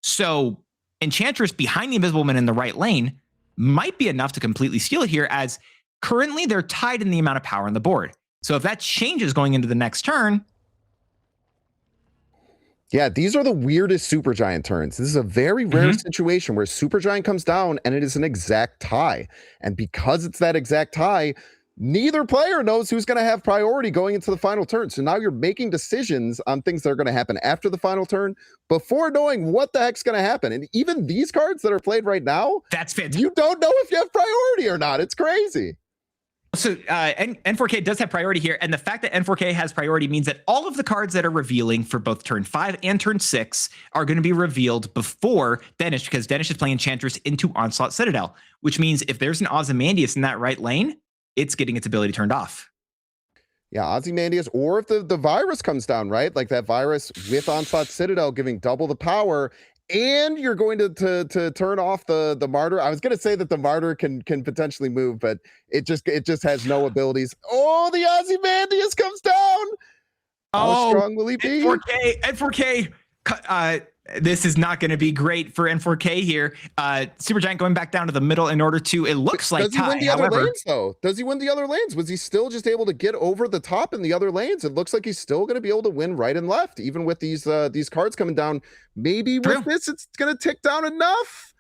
So Enchantress behind the Invisible Man in the right lane might be enough to completely steal it here, as currently they're tied in the amount of power on the board. So if that changes going into the next turn. Yeah, these are the weirdest Supergiant turns. This is a very rare situation where Supergiant comes down and it is an exact tie. And because it's that exact tie, neither player knows who's going to have priority going into the final turn. So now you're making decisions on things that are going to happen after the final turn before knowing what the heck's going to happen. And even these cards that are played right now, that's fantastic. You don't know if you have priority or not. It's crazy. So N4K does have priority here, and the fact that N4K has priority means that all of the cards that are revealing for both turn 5 and turn 6 are going to be revealed before Danish, because Danish is playing Enchantress into Onslaught Citadel, which means if there's an Ozymandias in that right lane, it's getting its ability turned off. Yeah, Ozymandias, or if the virus comes down, right? Like that virus with Onslaught Citadel giving double the power, and you're going to turn off the Martyr. I was going to say that the Martyr can potentially move, but it just has no abilities. Oh, the Ozymandias comes down. How strong will he be? N4K. This is not going to be great for N4K here. Supergiant going back down to the middle in order to, it looks like, does he tie. win the other lanes, though? Does he win the other lanes? Was he still just able to get over the top in the other lanes? It looks like he's still going to be able to win right and left, even with these cards coming down. Maybe with this, it's going to tick down enough.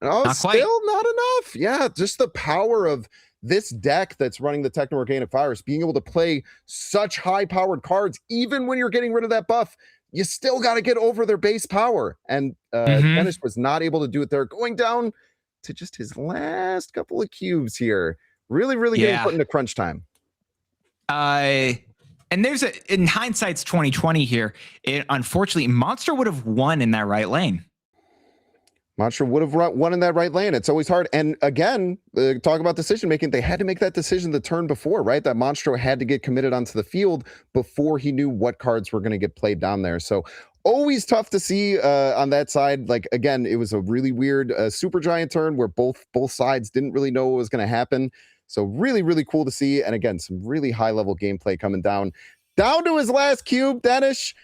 Oh, Not quite. still not enough. Yeah, just the power of this deck that's running the Techno Organic Virus, being able to play such high-powered cards, even when you're getting rid of that buff, you still got to get over their base power. And Dennis was not able to do it there, going down to just his last couple of cubes here. Really, really getting put into crunch time. And there's in hindsight's 2020 here. Unfortunately, Monster would have won in that right lane. Monster would have won in that right lane. It's always hard. And again, talk about decision making. They had to make that decision the turn before, right? That Monstro had to get committed onto the field before he knew what cards were going to get played down there. So always tough to see on that side. Like, again, it was a really weird super giant turn where both sides didn't really know what was going to happen. So really, really cool to see. And again, some really high level gameplay coming down to his last cube. Danish,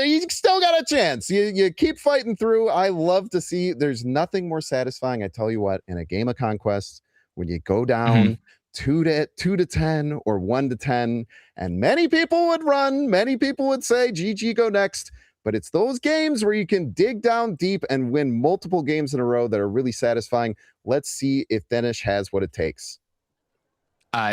you still got a chance. You keep fighting through. I love to see. There's nothing more satisfying, I tell you what, in a game of Conquest when you go down 2 to 10 or 1 to 10, and many people would run. Many people would say, "GG, go next." But it's those games where you can dig down deep and win multiple games in a row that are really satisfying. Let's see if Danish has what it takes.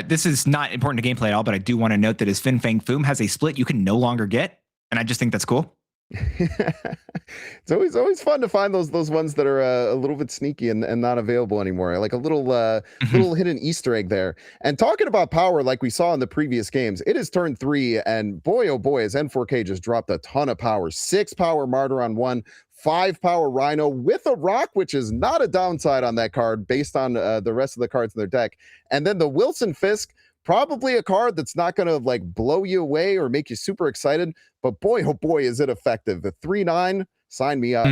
This is not important to gameplay at all, but I do want to note that his Fin Fang Foom has a split you can no longer get. And I just think that's cool. It's always fun to find those ones that are a little bit sneaky and not available anymore. Like a little little hidden Easter egg there. And talking about power, like we saw in the previous games, it is turn 3, and boy oh boy, as N4K just dropped a ton of power. 6 power Martyr on 1, 5 power Rhino with a rock, which is not a downside on that card based on the rest of the cards in their deck. And then the Wilson Fisk, probably a card that's not going to like blow you away or make you super excited, but boy, oh boy, is it effective. The 3/9, sign me up.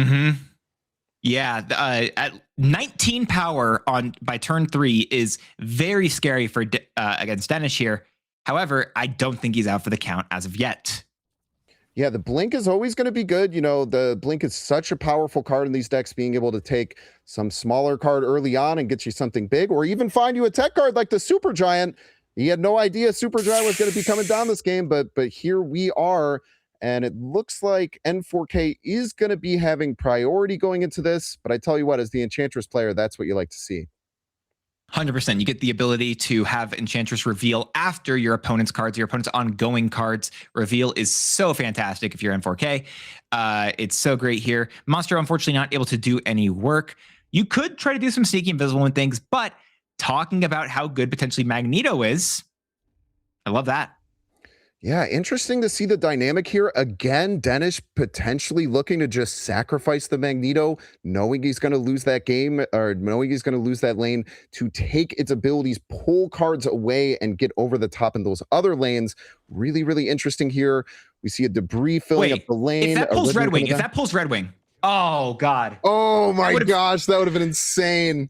Yeah, at 19 power by turn 3 is very scary for against Danish here. However, I don't think he's out for the count as of yet. Yeah, the Blink is always going to be good. You know, the Blink is such a powerful card in these decks, being able to take some smaller card early on and get you something big, or even find you a tech card like the Super Giant. He had no idea Super Giant was going to be coming down this game, but here we are, and it looks like N4K is going to be having priority going into this. But I tell you what, as the Enchantress player, that's what you like to see. 100%. You get the ability to have Enchantress reveal after your opponent's cards. Your opponent's ongoing cards reveal is so fantastic if you're N4K. It's so great here. Monster, unfortunately, not able to do any work. You could try to do some sneaky invisible and things, but talking about how good potentially Magneto is, I love that. Yeah, interesting to see the dynamic here. Again, Danish potentially looking to just sacrifice the Magneto, knowing he's going to lose that game, or knowing he's going to lose that lane, to take its abilities, pull cards away, and get over the top in those other lanes. Really, really interesting here. We see a debris filling up the lane. If that pulls Red Wing, oh God. Oh my gosh, that would have been insane.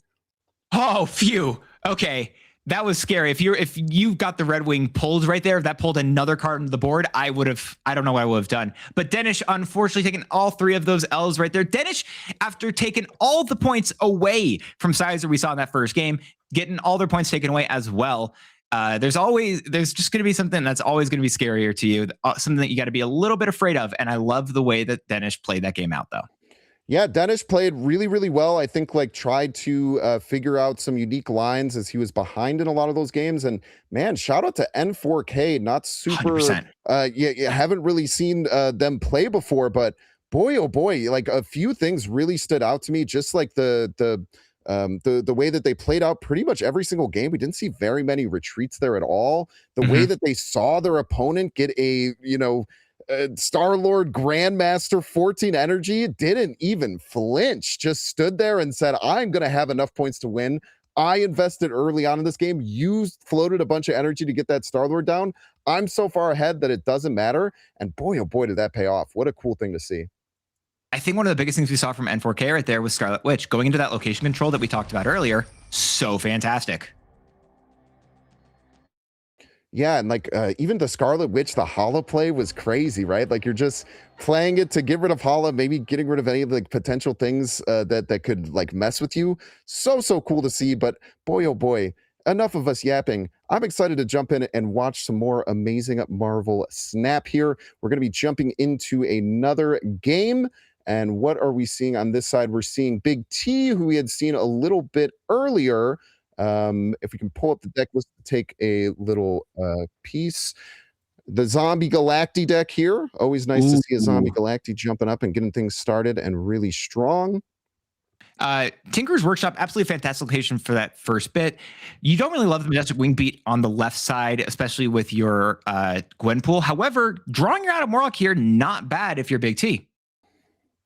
Oh, phew. Okay. That was scary. If you got the Red Wing pulled right there, if that pulled another card onto the board, I don't know what I would have done. But Danish, unfortunately, taking all 3 of those L's right there. Danish, after taking all the points away from Sizer we saw in that first game, getting all their points taken away as well. There's just going to be something that's always going to be scarier to you, something that you got to be a little bit afraid of. And I love the way that Danish played that game out, though. Yeah, Danish played really, really well. I think like tried to figure out some unique lines as he was behind in a lot of those games. And man, shout out to N4K. Not super. You haven't really seen them play before, but boy, oh boy, like a few things really stood out to me. Just like the way that they played out pretty much every single game. We didn't see very many retreats there at all. The way that they saw their opponent get a Star-Lord Grandmaster 14 energy, didn't even flinch, just stood there and said, I'm going to have enough points to win. I invested early on in this game. You floated a bunch of energy to get that Star-Lord down. I'm so far ahead that it doesn't matter. And boy, oh boy, did that pay off. What a cool thing to see. I think one of the biggest things we saw from N4K right there was Scarlet Witch going into that location control that we talked about earlier. So fantastic. Yeah, and like even the Scarlet Witch, the Hala play was crazy, right? Like you're just playing it to get rid of Hala, maybe getting rid of any of the like, potential things that could like mess with you. So cool to see. But boy, oh boy, enough of us yapping. I'm excited to jump in and watch some more amazing Marvel Snap here. We're going to be jumping into another game. And what are we seeing on this side? We're seeing Big T, who we had seen a little bit earlier. If we can pull up the deck list to take a little piece. The Zombie Galacti deck here. Always nice to see a Zombie Galacti jumping up and getting things started and really strong. Tinker's Workshop, absolutely fantastic location for that first bit. You don't really love the Majestic Wing Beat on the left side, especially with your Gwenpool. However, drawing your Adam Warlock here, not bad if you're Big T.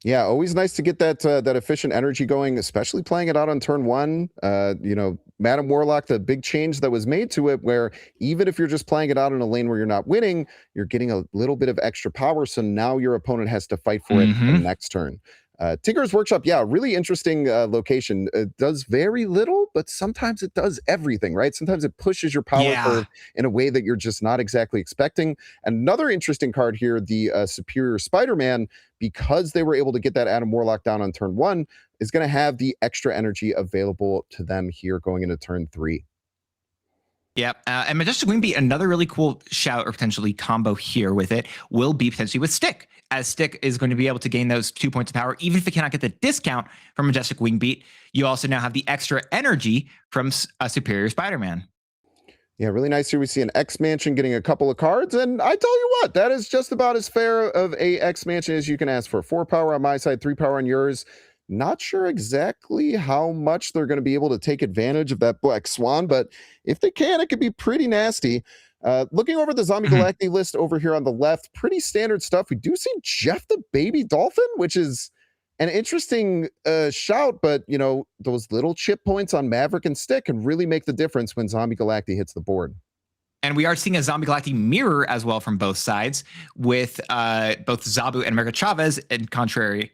Yeah, always nice to get that that efficient energy going, especially playing it out on turn one. You know, Madam Warlock, the big change that was made to it, where even if you're just playing it out in a lane where you're not winning, you're getting a little bit of extra power. So now your opponent has to fight for it the next turn. Tinker's Workshop, yeah, really interesting location. It does very little, but sometimes it does everything, right? Sometimes it pushes your power curve in a way that you're just not exactly expecting. Another interesting card here, the Superior Spider-Man, because they were able to get that Adam Warlock down on turn one, is going to have the extra energy available to them here going into turn three. Yeah, and Majestic Wing Beat, another really cool shout or potentially combo here with it will be potentially with Stick, as Stick is going to be able to gain those 2 points of power, even if it cannot get the discount from Majestic Wing Beat. You also now have the extra energy from Superior Spider-Man. Yeah, really nice here. We see an X Mansion getting a couple of cards, and I tell you what, that is just about as fair of a X Mansion as you can ask for. 4 power on my side, 3 power on yours. Not sure exactly how much they're going to be able to take advantage of that Black Swan, but if they can, it could be pretty nasty. Looking over the Zombie Galacti list over here on the left, pretty standard stuff. We do see Jeff the Baby Dolphin, which is an interesting shout, but you know, those little chip points on Maverick and Stick can really make the difference when Zombie Galacti hits the board. And we are seeing a Zombie Galacti mirror as well from both sides, with both Zabu and America Chavez, and contrary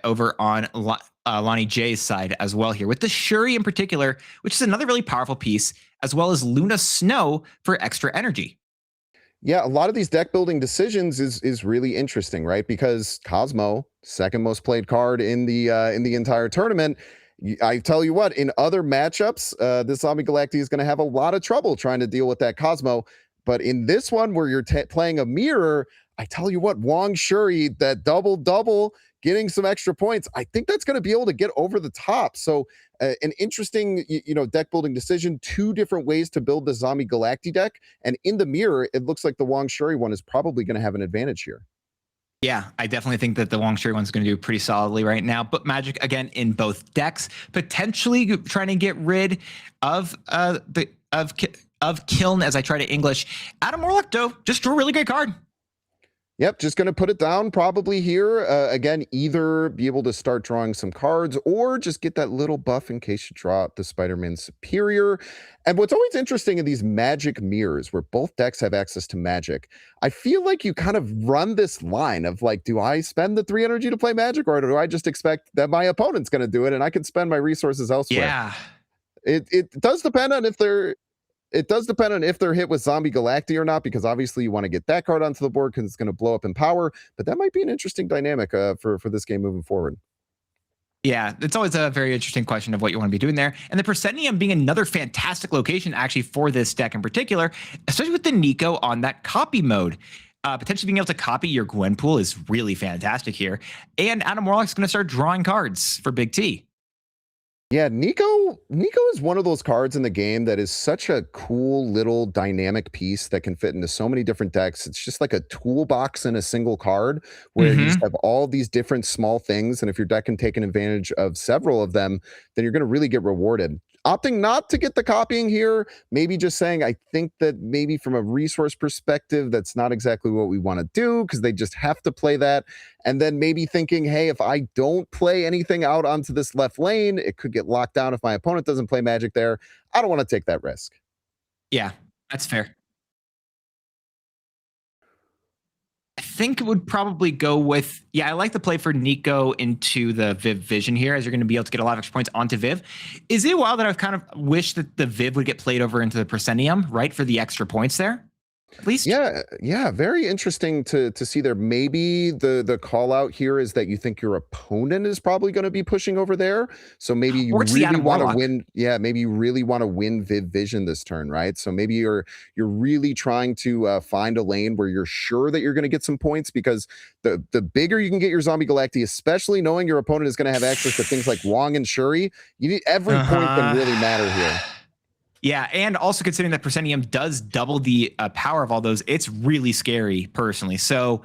over on Lonnie J's side as well here, with the Shuri in particular, which is another really powerful piece, as well as Luna Snow for extra energy. Yeah, a lot of these deck building decisions is really interesting, right? Because Cosmo, second most played card in the entire tournament. I tell you what, in other matchups, this Zombie Galacti is going to have a lot of trouble trying to deal with that Cosmo. But in this one where you're playing a mirror, I tell you what, Wong Shuri, that double, getting some extra points, I think that's going to be able to get over the top. So an interesting, deck building decision, 2 different ways to build the Zombie Galacti deck. And in the mirror, it looks like the Wong Shuri one is probably going to have an advantage here. Yeah, I definitely think that the Wong Shuri one's going to do pretty solidly right now. But Magic, again, in both decks, potentially trying to get rid of Kiln, as I try to English. Adam Warlock, though, just drew a really great card. Yep, just going to put it down probably here. Again, either be able to start drawing some cards or just get that little buff in case you draw the Spider-Man Superior. And what's always interesting in these Magic mirrors, where both decks have access to Magic, I feel like you kind of run this line of like, do I spend the 3 energy to play Magic, or do I just expect that my opponent's going to do it and I can spend my resources elsewhere? Yeah. It does depend on if they're... It does depend on if they're hit with Zombie Galacti or not, because obviously you want to get that card onto the board because it's going to blow up in power. But that might be an interesting dynamic for this game moving forward. Yeah, it's always a very interesting question of what you want to be doing there. And the Proscenium being another fantastic location actually for this deck in particular, especially with the Nico on that copy mode. Potentially being able to copy your Gwenpool is really fantastic here. And Adam Warlock's going to start drawing cards for Big T. Yeah, Nico is one of those cards in the game that is such a cool little dynamic piece that can fit into so many different decks. It's just like a toolbox in a single card where you just have all these different small things. And if your deck can take an advantage of several of them, then you're going to really get rewarded. Opting not to get the copying here, maybe just saying, I think that maybe from a resource perspective, that's not exactly what we want to do because they just have to play that. And then maybe thinking, hey, if I don't play anything out onto this left lane, it could get locked down if my opponent doesn't play Magic there. I don't want to take that risk. Yeah, that's fair. I think it would probably go with, I like the play for Nico into the Viv Vision here, as you're going to be able to get a lot of extra points onto Viv. Is it wild that I've kind of wished that the Viv would get played over into the Proscenium, right, for the extra points there? at least. Yeah, very interesting to see there. Maybe the call out here is that you think your opponent is probably going to be pushing over there. So maybe you Or it's the really Adam want to Warlock. win. Yeah, maybe you really want to win Viv Vision this turn, right? So maybe you're really trying to find a lane where you're sure that you're going to get some points, because the bigger you can get your Zombie Galacti, especially knowing your opponent is going to have access to things like Wong and Shuri, you need every point can really matter here. Yeah, and also considering that Proscenium does double the power of all those, it's really scary personally. So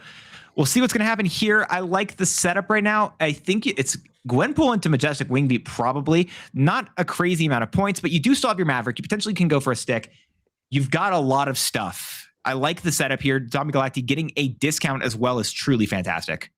we'll see what's going to happen here. I like the setup right now. I think it's Gwenpool into Majestic Wingbeat, probably. Not a crazy amount of points, but you do still have your Maverick. You potentially can go for a stick. You've got a lot of stuff. I like the setup here. Zombie Galacti getting a discount as well is truly fantastic.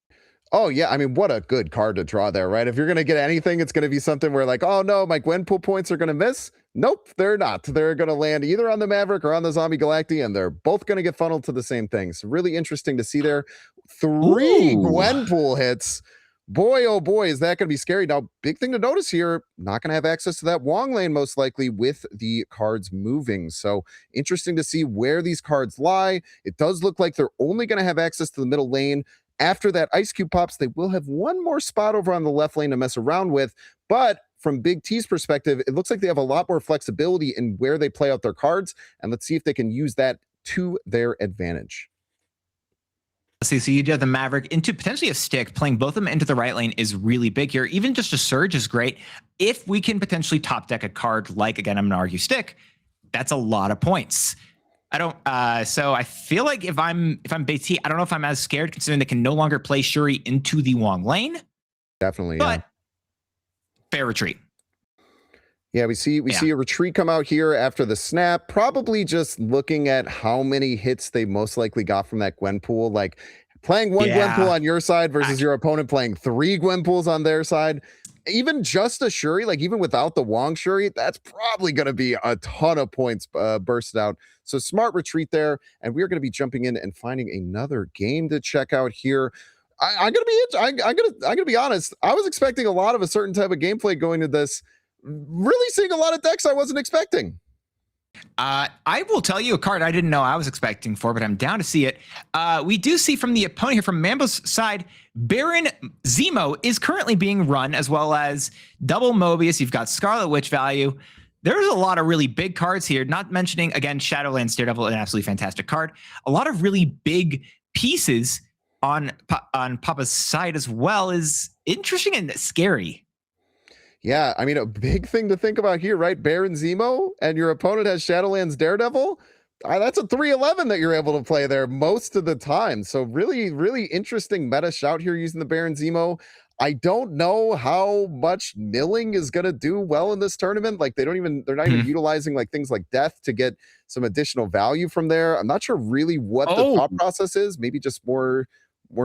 Oh, yeah. I mean, what a good card to draw there, right? If you're going to get anything, it's going to be something where like, oh, no, my Gwenpool points are going to miss. Nope, they're not. They're going to land either on the Maverick or on the Zombie Galacti, and they're both going to get funneled to the same thing. So really interesting to see there. 3 Gwenpool hits. Boy, oh boy, is that going to be scary. Now, big thing to notice here, not going to have access to that Wong lane most likely with the cards moving. So interesting to see where these cards lie. It does look like they're only going to have access to the middle lane. After that Ice Cube pops, they will have one more spot over on the left lane to mess around with. But from Big T's perspective, it looks like they have a lot more flexibility in where they play out their cards. And let's see if they can use that to their advantage. Let's see, so you do have the Maverick into potentially a stick. Playing both of them into the right lane is really big here. Even just a Surge is great. If we can potentially top deck a card like, again, I'm going to argue stick, that's a lot of points. I don't, so I feel like if I'm Big T, I don't know if I'm as scared considering they can no longer play Shuri into the Wong lane. Definitely, but fair retreat. Yeah, we see a retreat come out here after the snap, probably just looking at how many hits they most likely got from that Gwenpool. Like playing one Gwenpool on your side versus your opponent playing 3 Gwenpools on their side. Even just a Shuri, like even without the Wong Shuri, that's probably going to be a ton of points bursted out. So smart retreat there, and we're going to be jumping in and finding another game to check out here. I'm gonna be honest. I was expecting a lot of a certain type of gameplay going to this. Really seeing a lot of decks I wasn't expecting. I will tell you a card I didn't know I was expecting for, but I'm down to see it. We do see from the opponent here, from Mambo's side, Baron Zemo is currently being run, as well as double Mobius. You've got Scarlet Witch value. There's a lot of really big cards here, not mentioning, again, Shadowlands Daredevil, an absolutely fantastic card. A lot of really big pieces on Papa's side as well is interesting and scary. Yeah, I mean, a big thing to think about here, right? Baron Zemo, and your opponent has Shadowlands Daredevil. That's a 3/11 that you're able to play there most of the time. So really, really interesting meta shout here using the Baron Zemo. I don't know how much milling is going to do well in this tournament. Like they're not even utilizing like things like death to get some additional value from there. I'm not sure really what the thought process is. Maybe just more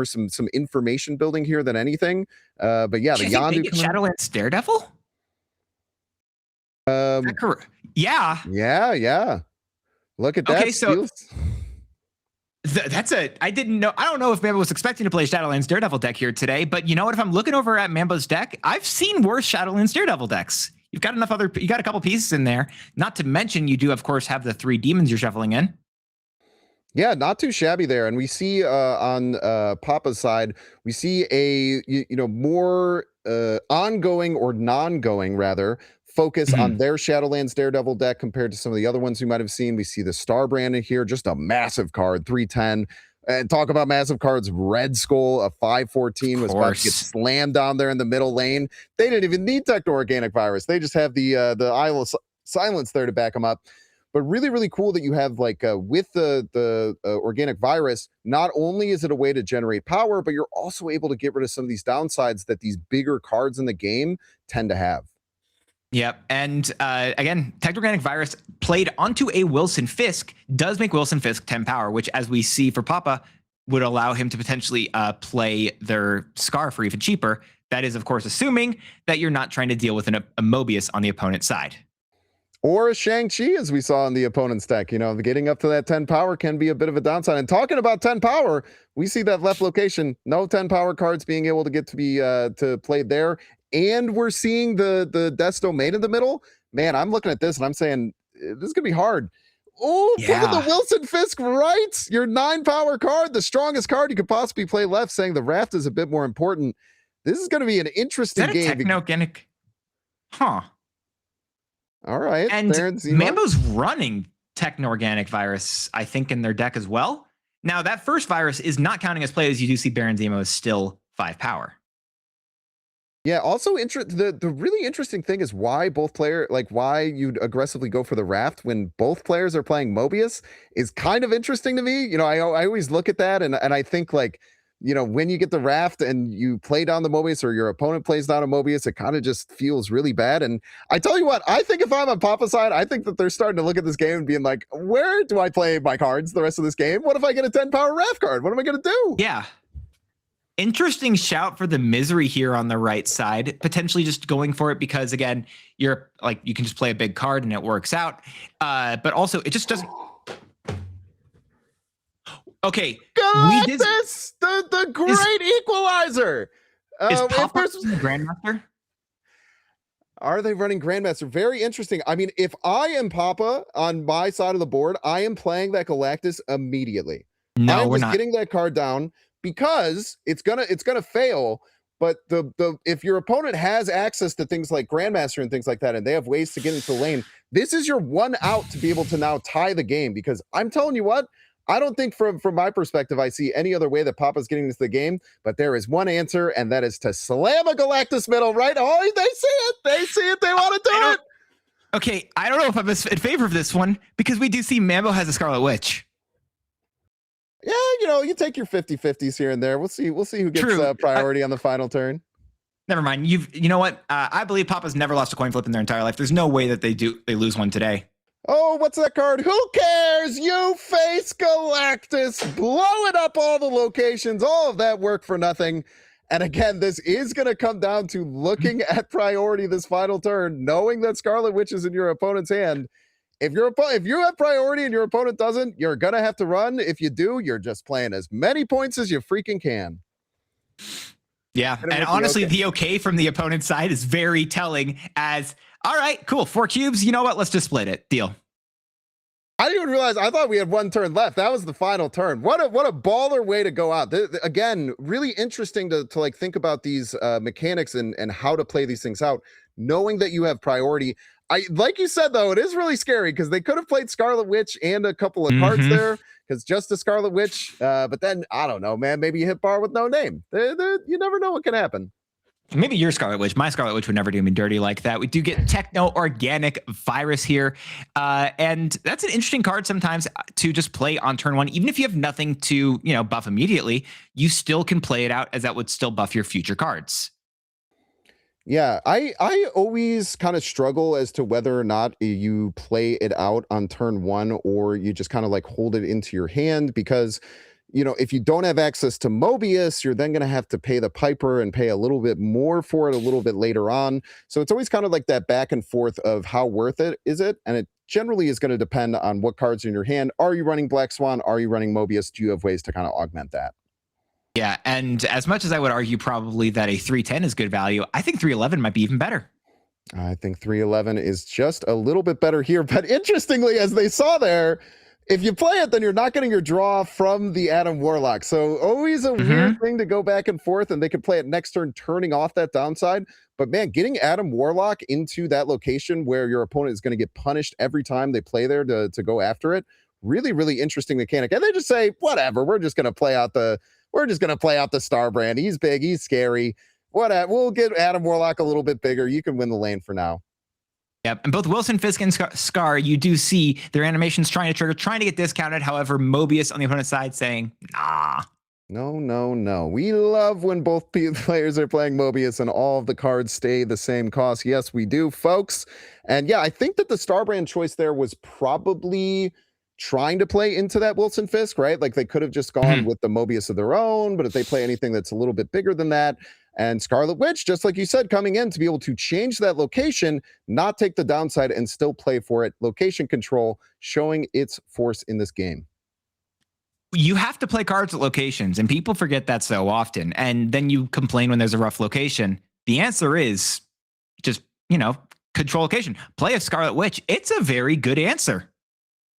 some information building here than anything. But yeah, the Yondu Shadowlands Daredevil. Yeah. Look at that. Okay, so that's I didn't know. I don't know if Mambo was expecting to play Shadowlands Daredevil deck here today, but you know what? If I'm looking over at Mambo's deck, I've seen worse Shadowlands Daredevil decks. You got a couple pieces in there. Not to mention, you do of course have the 3 demons you're shuffling in. Yeah, not too shabby there. And we see on Papa's side, we see a more ongoing or non-going rather focus on their Shadowlands Daredevil deck compared to some of the other ones we might have seen. We see the Star Brand in here, just a massive card, 310. And talk about massive cards, Red Skull, a 514 was about to get slammed down there in the middle lane. They didn't even need Techno-Organic Virus. They just have the Isle of Silence there to back them up. But really, really cool that you have like with the organic virus, not only is it a way to generate power, but you're also able to get rid of some of these downsides that these bigger cards in the game tend to have. Yep. And again, Techno-Organic Virus played onto a Wilson Fisk does make Wilson Fisk 10 power, which as we see for Papa would allow him to potentially play their Scar for even cheaper. That is, of course, assuming that you're not trying to deal with a Mobius on the opponent's side. Or a Shang-Chi, as we saw in the opponent's deck. Getting up to that 10 power can be a bit of a downside. And talking about 10 power, we see that left location, no 10 power cards being able to get to be to play there. And we're seeing the Death's Domain in the middle. Man, I'm looking at this and I'm saying, this is going to be hard. Oh, put Yeah. the Wilson Fisk right. Your 9 power card, the strongest card you could possibly play left, saying the raft is a bit more important. This is going to be an Is interesting that a game. technogenic? Huh. All right. And Baron Zemo. Mambo's running Techno-Organic Virus, I think, in their deck as well. Now, that first virus is not counting as played, as you do see Baron Zemo is still 5 power. Yeah, also the really interesting thing is why why you'd aggressively go for the raft when both players are playing Mobius is kind of interesting to me. You know, I always look at that and I think like, you know, when you get the raft and you play down the Mobius or your opponent plays down a Mobius, it kind of just feels really bad. And I tell you what, I think if I'm on Papa's side, I think that they're starting to look at this game and being like, where do I play my cards the rest of this game? What if I get a 10 power raft card? What am I going to do? Yeah. Interesting shout for the misery here on the right side, potentially just going for it because, again, you're like, you can just play a big card and it works out. But also, it just doesn't. Okay. Galactus, the great equalizer. Is If Papa there's- the Grandmaster? Are they running Grandmaster? Very interesting. I mean, if I am Papa on my side of the board, I am playing that Galactus immediately. No, I'm we're just not. getting that card down because it's gonna fail. But the if your opponent has access to things like Grandmaster and things like that, and they have ways to get into the lane, this is your one out to be able to now tie the game. Because I'm telling you what, I don't think from my perspective, I see any other way that Papa's getting into the game, but there is one answer, and that is to slam a Galactus middle, right? Oh, they see it, they want to do it. Okay, I don't know if I'm in favor of this one because we do see Mambo has a Scarlet Witch. Yeah, you know, you take your 50-50s here and there. We'll see who gets priority on the final turn. Never mind. You know what? I believe Papa's never lost a coin flip in their entire life. There's no way that they lose one today. Oh, what's that card? Who cares? You face Galactus, blowing up all the locations, all of that work for nothing. And again, this is going to come down to looking at priority this final turn, knowing that Scarlet Witch is in your opponent's hand. If you have priority and your opponent doesn't, you're going to have to run. If you do, you're just playing as many points as you freaking can. Yeah, and honestly, the okay from the opponent's side is very telling as, all right, cool, 4 cubes, you know what, let's just split it, deal. I didn't even realize, I thought we had one turn left. That was the final turn. What a baller way to go out. Again, really interesting to like think about these mechanics and how to play these things out, knowing that you have priority. Like you said, though, it is really scary because they could have played Scarlet Witch and a couple of cards there because just a Scarlet Witch. But then, I don't know, man, maybe you hit bar with no name. You never know what can happen. Maybe your Scarlet Witch. My Scarlet Witch would never do me dirty like that. We do get Techno-Organic Virus here. And that's an interesting card sometimes to just play on turn 1. Even if you have nothing to, buff immediately, you still can play it out as that would still buff your future cards. Yeah, I always kind of struggle as to whether or not you play it out on turn 1 or you just kind of like hold it into your hand because, if you don't have access to Mobius, you're then going to have to pay the Piper and pay a little bit more for it a little bit later on. So it's always kind of like that back and forth of how worth it is it? And it generally is going to depend on what cards are in your hand. Are you running Black Swan? Are you running Mobius? Do you have ways to kind of augment that? Yeah, and as much as I would argue probably that a 310 is good value, I think 311 might be even better. I think 311 is just a little bit better here. But interestingly, as they saw there, if you play it, then you're not getting your draw from the Adam Warlock. So always a weird thing to go back and forth, and they can play it next turn, turning off that downside. But man, getting Adam Warlock into that location where your opponent is going to get punished every time they play there to go after it, really, really interesting mechanic. And they just say, whatever, we're just going to play out the Star Brand. He's big, he's scary. Whatever, we'll get Adam Warlock a little bit bigger. You can win the lane for now. Yep, and both Wilson Fisk and Scar, you do see their animations trying to trigger, trying to get discounted. However, Mobius on the opponent's side saying, nah. No. We love when both players are playing Mobius and all of the cards stay the same cost. Yes, we do, folks. And yeah, I think that the Star Brand choice there was probably trying to play into that Wilson Fisk, right? Like they could have just gone with the Mobius of their own, but if they play anything that's a little bit bigger than that, and Scarlet Witch, just like you said, coming in to be able to change that location, not take the downside and still play for it. Location control showing its force in this game. You have to play cards at locations, and people forget that so often. And then you complain when there's a rough location. The answer is just, control location. Play a Scarlet Witch. It's a very good answer.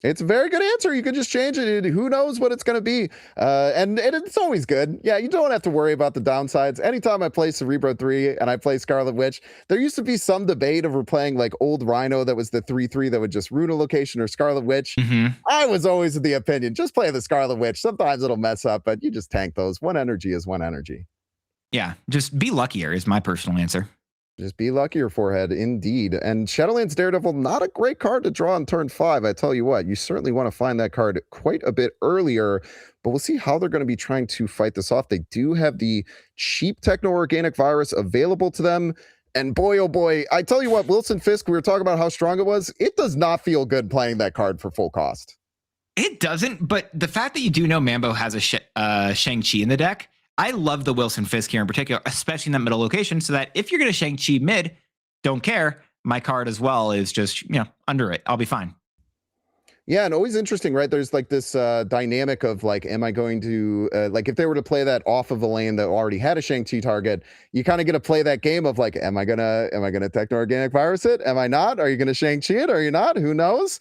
It's a very good answer. You could just change it. Who knows what it's going to be? And it's always good. Yeah, you don't have to worry about the downsides. Anytime I play Cerebro 3 and I play Scarlet Witch, there used to be some debate over playing like old Rhino that was the 3/3 that would just ruin a location, or Scarlet Witch. I was always of the opinion, just play the Scarlet Witch. Sometimes it'll mess up, but you just tank those. One energy is one energy. Yeah, just be luckier is my personal answer. Just be luckier, Forehead, indeed. And Shadowlands Daredevil, not a great card to draw on turn 5. I tell you what, you certainly want to find that card quite a bit earlier, but we'll see how they're going to be trying to fight this off. They do have the cheap techno-organic virus available to them. And boy, oh boy, I tell you what, Wilson Fisk, we were talking about how strong it was. It does not feel good playing that card for full cost. It doesn't, but the fact that you do know Mambo has a Shang-Chi in the deck, I love the Wilson Fisk here in particular, especially in that middle location, so that if you're going to Shang-Chi mid, don't care. My card as well is just, under it. I'll be fine. Yeah, and always interesting, right? There's like this dynamic of like, am I going to, like if they were to play that off of a lane that already had a Shang-Chi target, you kind of get to play that game of like, am I gonna techno-organic virus it? Am I not? Are you gonna Shang-Chi it? Are you not? Who knows?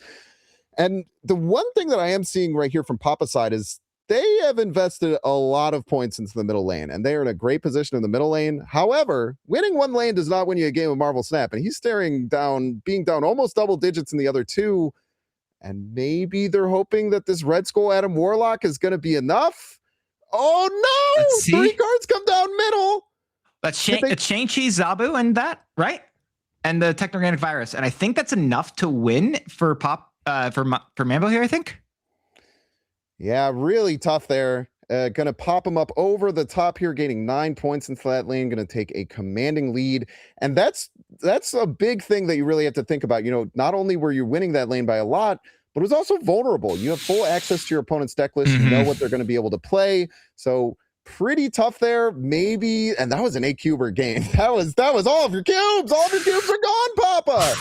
And the one thing that I am seeing right here from Papa's side is they have invested a lot of points into the middle lane, and they are in a great position in the middle lane. However, winning one lane does not win you a game of MarvelSnap, and he's being down almost double digits in the other two. And maybe they're hoping that this Red Skull Adam Warlock is going to be enough. Oh no! Let's see. 3 cards come down middle. That's Shang-Chi, Zabu, and that, right? And the techno-organic virus, and I think that's enough to win for Mambo here. I think. Yeah, really tough there. Gonna pop him up over the top here, gaining 9 points into that lane. Gonna take a commanding lead, and that's a big thing that you really have to think about. Not only were you winning that lane by a lot, but it was also vulnerable. You have full access to your opponent's deck list. You know what they're going to be able to play. So pretty tough there, maybe. And that was an 8-cuber game. That was all of your cubes. All of your cubes are gone, Papa.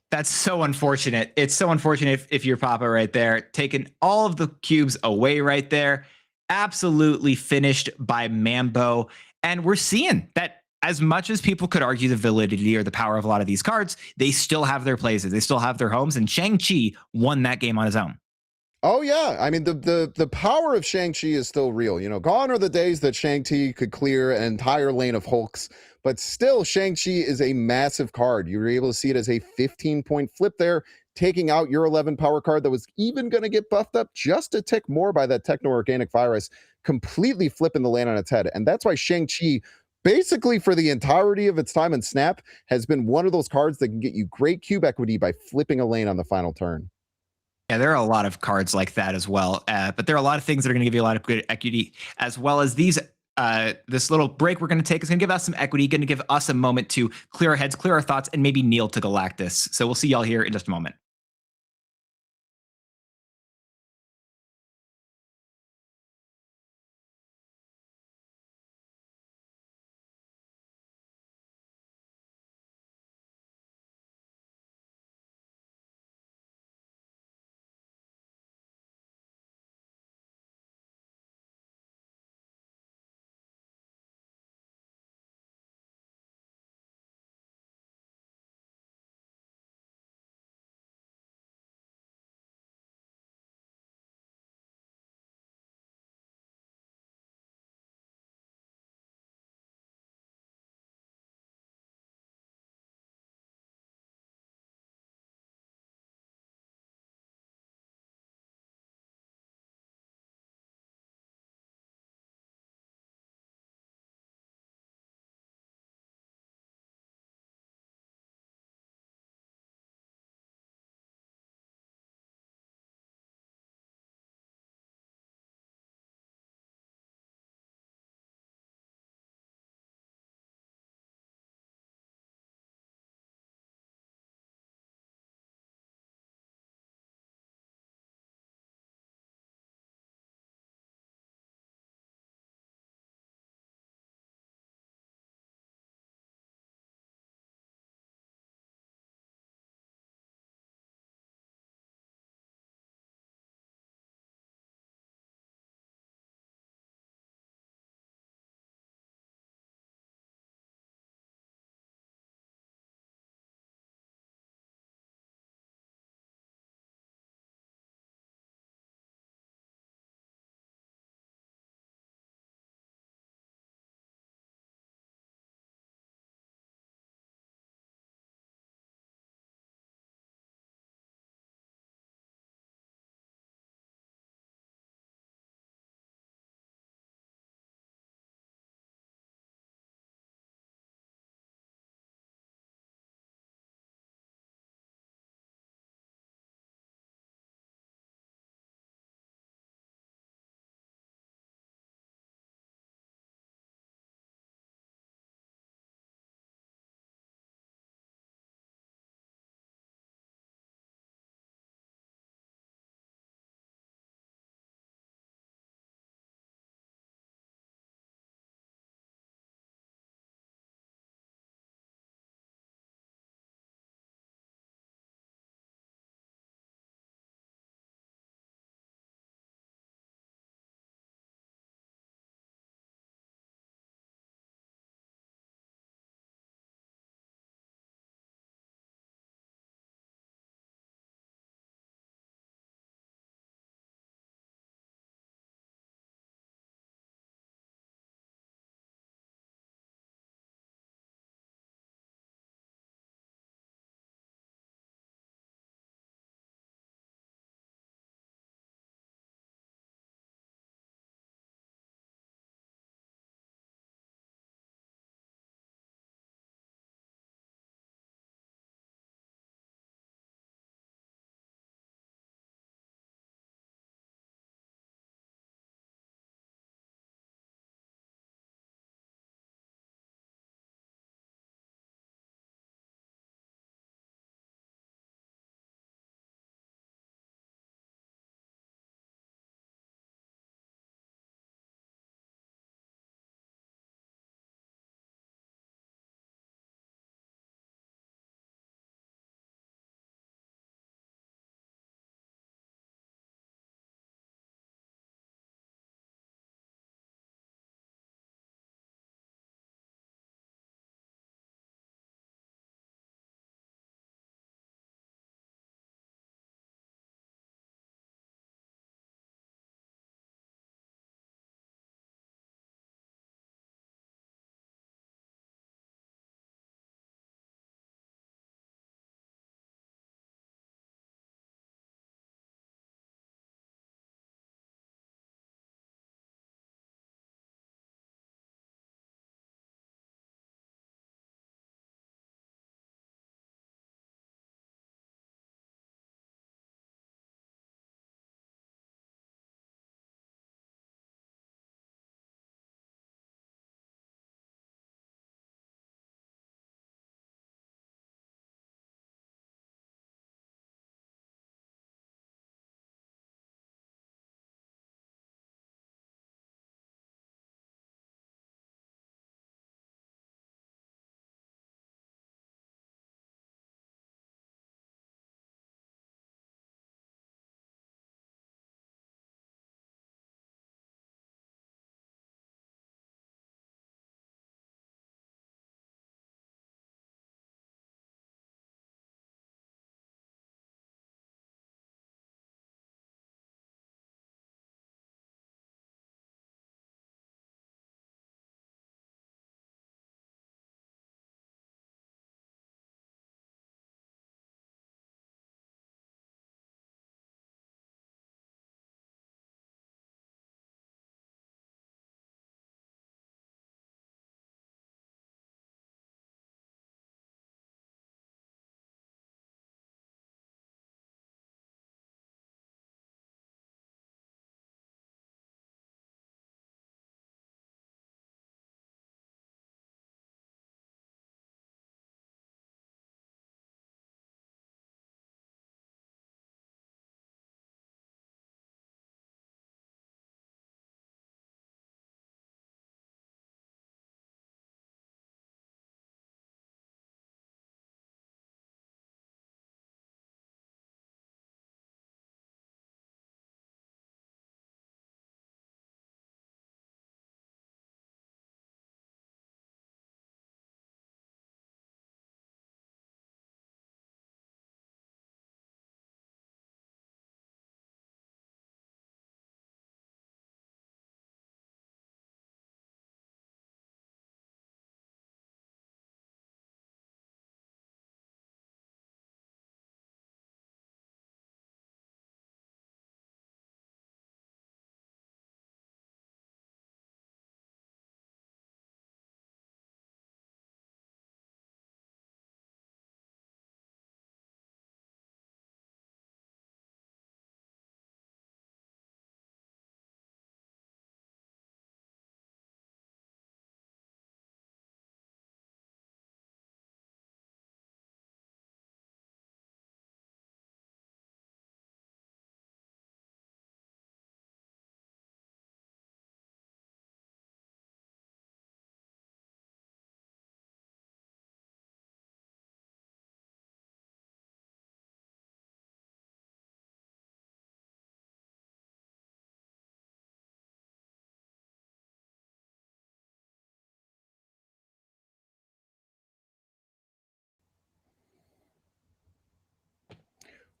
That's so unfortunate. It's so unfortunate if you're Papa right there, taking all of the cubes away right there. Absolutely finished by Mambo. And we're seeing that as much as people could argue the validity or the power of a lot of these cards, they still have their places. They still have their homes. And Shang-Chi won that game on his own. Oh, yeah. I mean, the power of Shang-Chi is still real. Gone are the days that Shang-Chi could clear an entire lane of Hulks. But still, Shang-Chi is a massive card. You were able to see it as a 15-point flip there, taking out your 11 power card that was even going to get buffed up just a tick more by that techno-organic virus, completely flipping the lane on its head. And that's why Shang-Chi, basically for the entirety of its time in Snap, has been one of those cards that can get you great cube equity by flipping a lane on the final turn. Yeah, there are a lot of cards like that as well. But there are a lot of things that are going to give you a lot of good equity, as well as these. This little break we're going to take is going to give us some equity, going to give us a moment to clear our heads, clear our thoughts, and maybe kneel to Galactus. So we'll see y'all here in just a moment.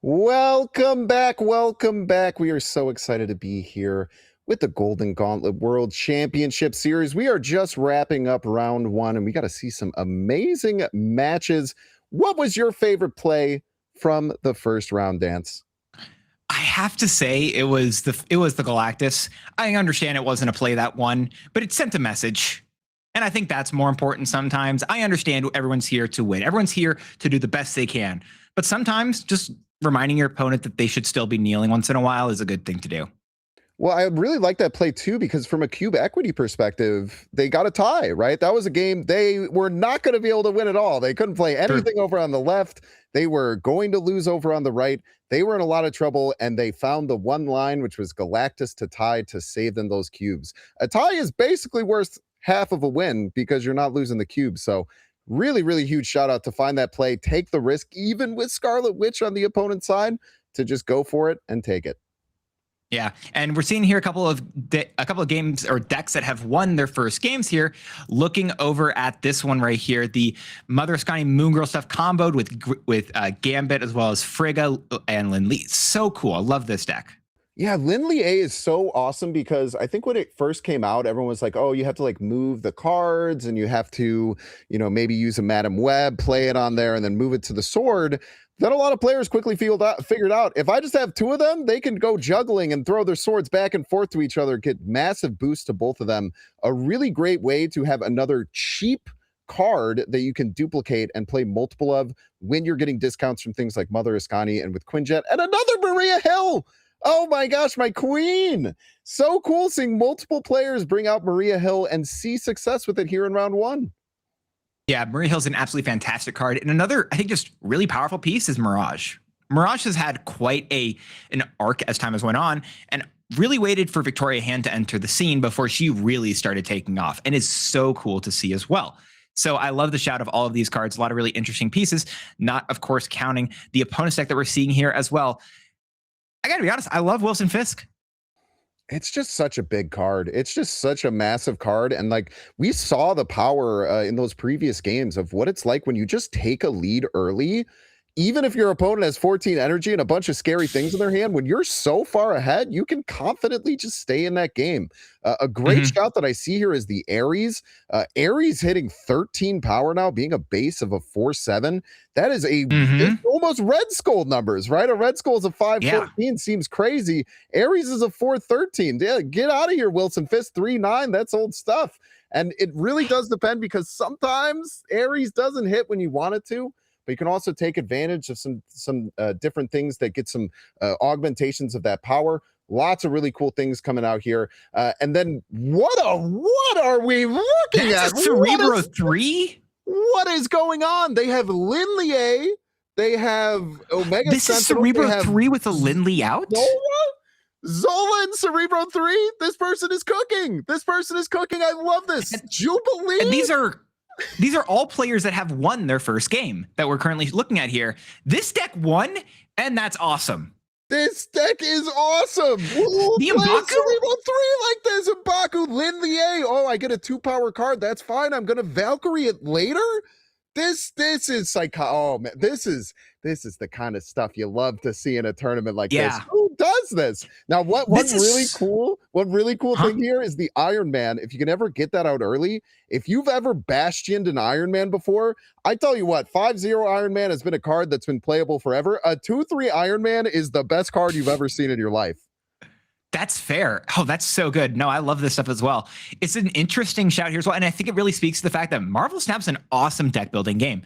Welcome back. Welcome back. We are so excited to be here with the Golden Gauntlet World Championship Series. We are just wrapping up round one, and we got to see some amazing matches. What was your favorite play from the first round, Dance? I have to say it was the Galactus. I understand it wasn't a play that won, but it sent a message. And I think that's more important sometimes. I understand everyone's here to win. Everyone's here to do the best they can. But sometimes just reminding your opponent that they should still be kneeling once in a while is a good thing to do. Well, I really like that play too, because from a cube equity perspective, they got a tie, right? That was a game they were not going to be able to win at all. They couldn't play anything over on the left. They were going to lose over on the right. They were in a lot of trouble, and they found the one line, which was Galactus to tie to save them those cubes. A tie is basically worth half of a win because you're not losing the cubes. So really, really huge shout out to find that play, take the risk, even with Scarlet Witch on the opponent's side, to just go for it and take it. Yeah, and we're seeing here a couple of games or decks that have won their first games here. Looking over at this one right here, the Mother Ascani Moon Girl stuff comboed with Gambit as well as Frigga and Lin Li. So cool. I love this deck. Yeah, Lin Li is so awesome because I think when it first came out, everyone was like, oh, you have to like move the cards and you have to, maybe use a Madam Web, play it on there and then move it to the sword. Then a lot of players quickly figured out if I just have two of them, they can go juggling and throw their swords back and forth to each other, get massive boosts to both of them. A really great way to have another cheap card that you can duplicate and play multiple of when you're getting discounts from things like Mother Ascani and with Quinjet and another Maria Hill. Oh my gosh, my queen. So cool seeing multiple players bring out Maria Hill and see success with it here in round one. Yeah, Maria Hill's an absolutely fantastic card. And another, I think, just really powerful piece is Mirage. Mirage has had quite an arc as time has went on and really waited for Victoria Hand to enter the scene before she really started taking off, and is so cool to see as well. So I love the shout of all of these cards, a lot of really interesting pieces, not, of course, counting the opponent's deck that we're seeing here as well. I got to be honest, I love Wilson Fisk. It's just such a big card. It's just such a massive card. And like we saw the power in those previous games of what it's like when you just take a lead early. Even if your opponent has 14 energy and a bunch of scary things in their hand, when you're so far ahead, you can confidently just stay in that game. A great shout that I see here is the Ares. Ares hitting 13 power now, being a base of a 4/7. That is it's almost Red Skull numbers, right? A Red Skull is a 5/14, seems crazy. Ares is a 4/13. Yeah, get out of here, Wilson Fisk. 3/9, that's old stuff. And it really does depend because sometimes Ares doesn't hit when you want it to. But you can also take advantage of some different things that get some augmentations of that power. Lots of really cool things coming out here. And then what are we looking at? Cerebro 3? What is going on? They have Lin Li, they have Omega This Sentinel, is Cerebro 3 with a Lin Li out? Zola and Cerebro 3. This person is cooking. I love this. Jubilee. And these are all players that have won their first game that we're currently looking at here. This deck won, and that's awesome. This deck is awesome. The M'Baku? Cerebro 3 like this. M'Baku, Lin Li. Oh, I get a 2-power card. That's fine. I'm gonna Valkyrie it later. This is oh man, this is the kind of stuff you love to see in a tournament like this. Who does this? Now, one really cool thing here is the Iron Man. If you can ever get that out early, if you've ever bastioned an Iron Man before, I tell you what, 5/0 Iron Man has been a card that's been playable forever. A 2/3 Iron Man is the best card you've ever seen in your life. That's fair. Oh, that's so good. No, I love this stuff as well. It's an interesting shout here as well. And I think it really speaks to the fact that MarvelSnap's an awesome deck building game.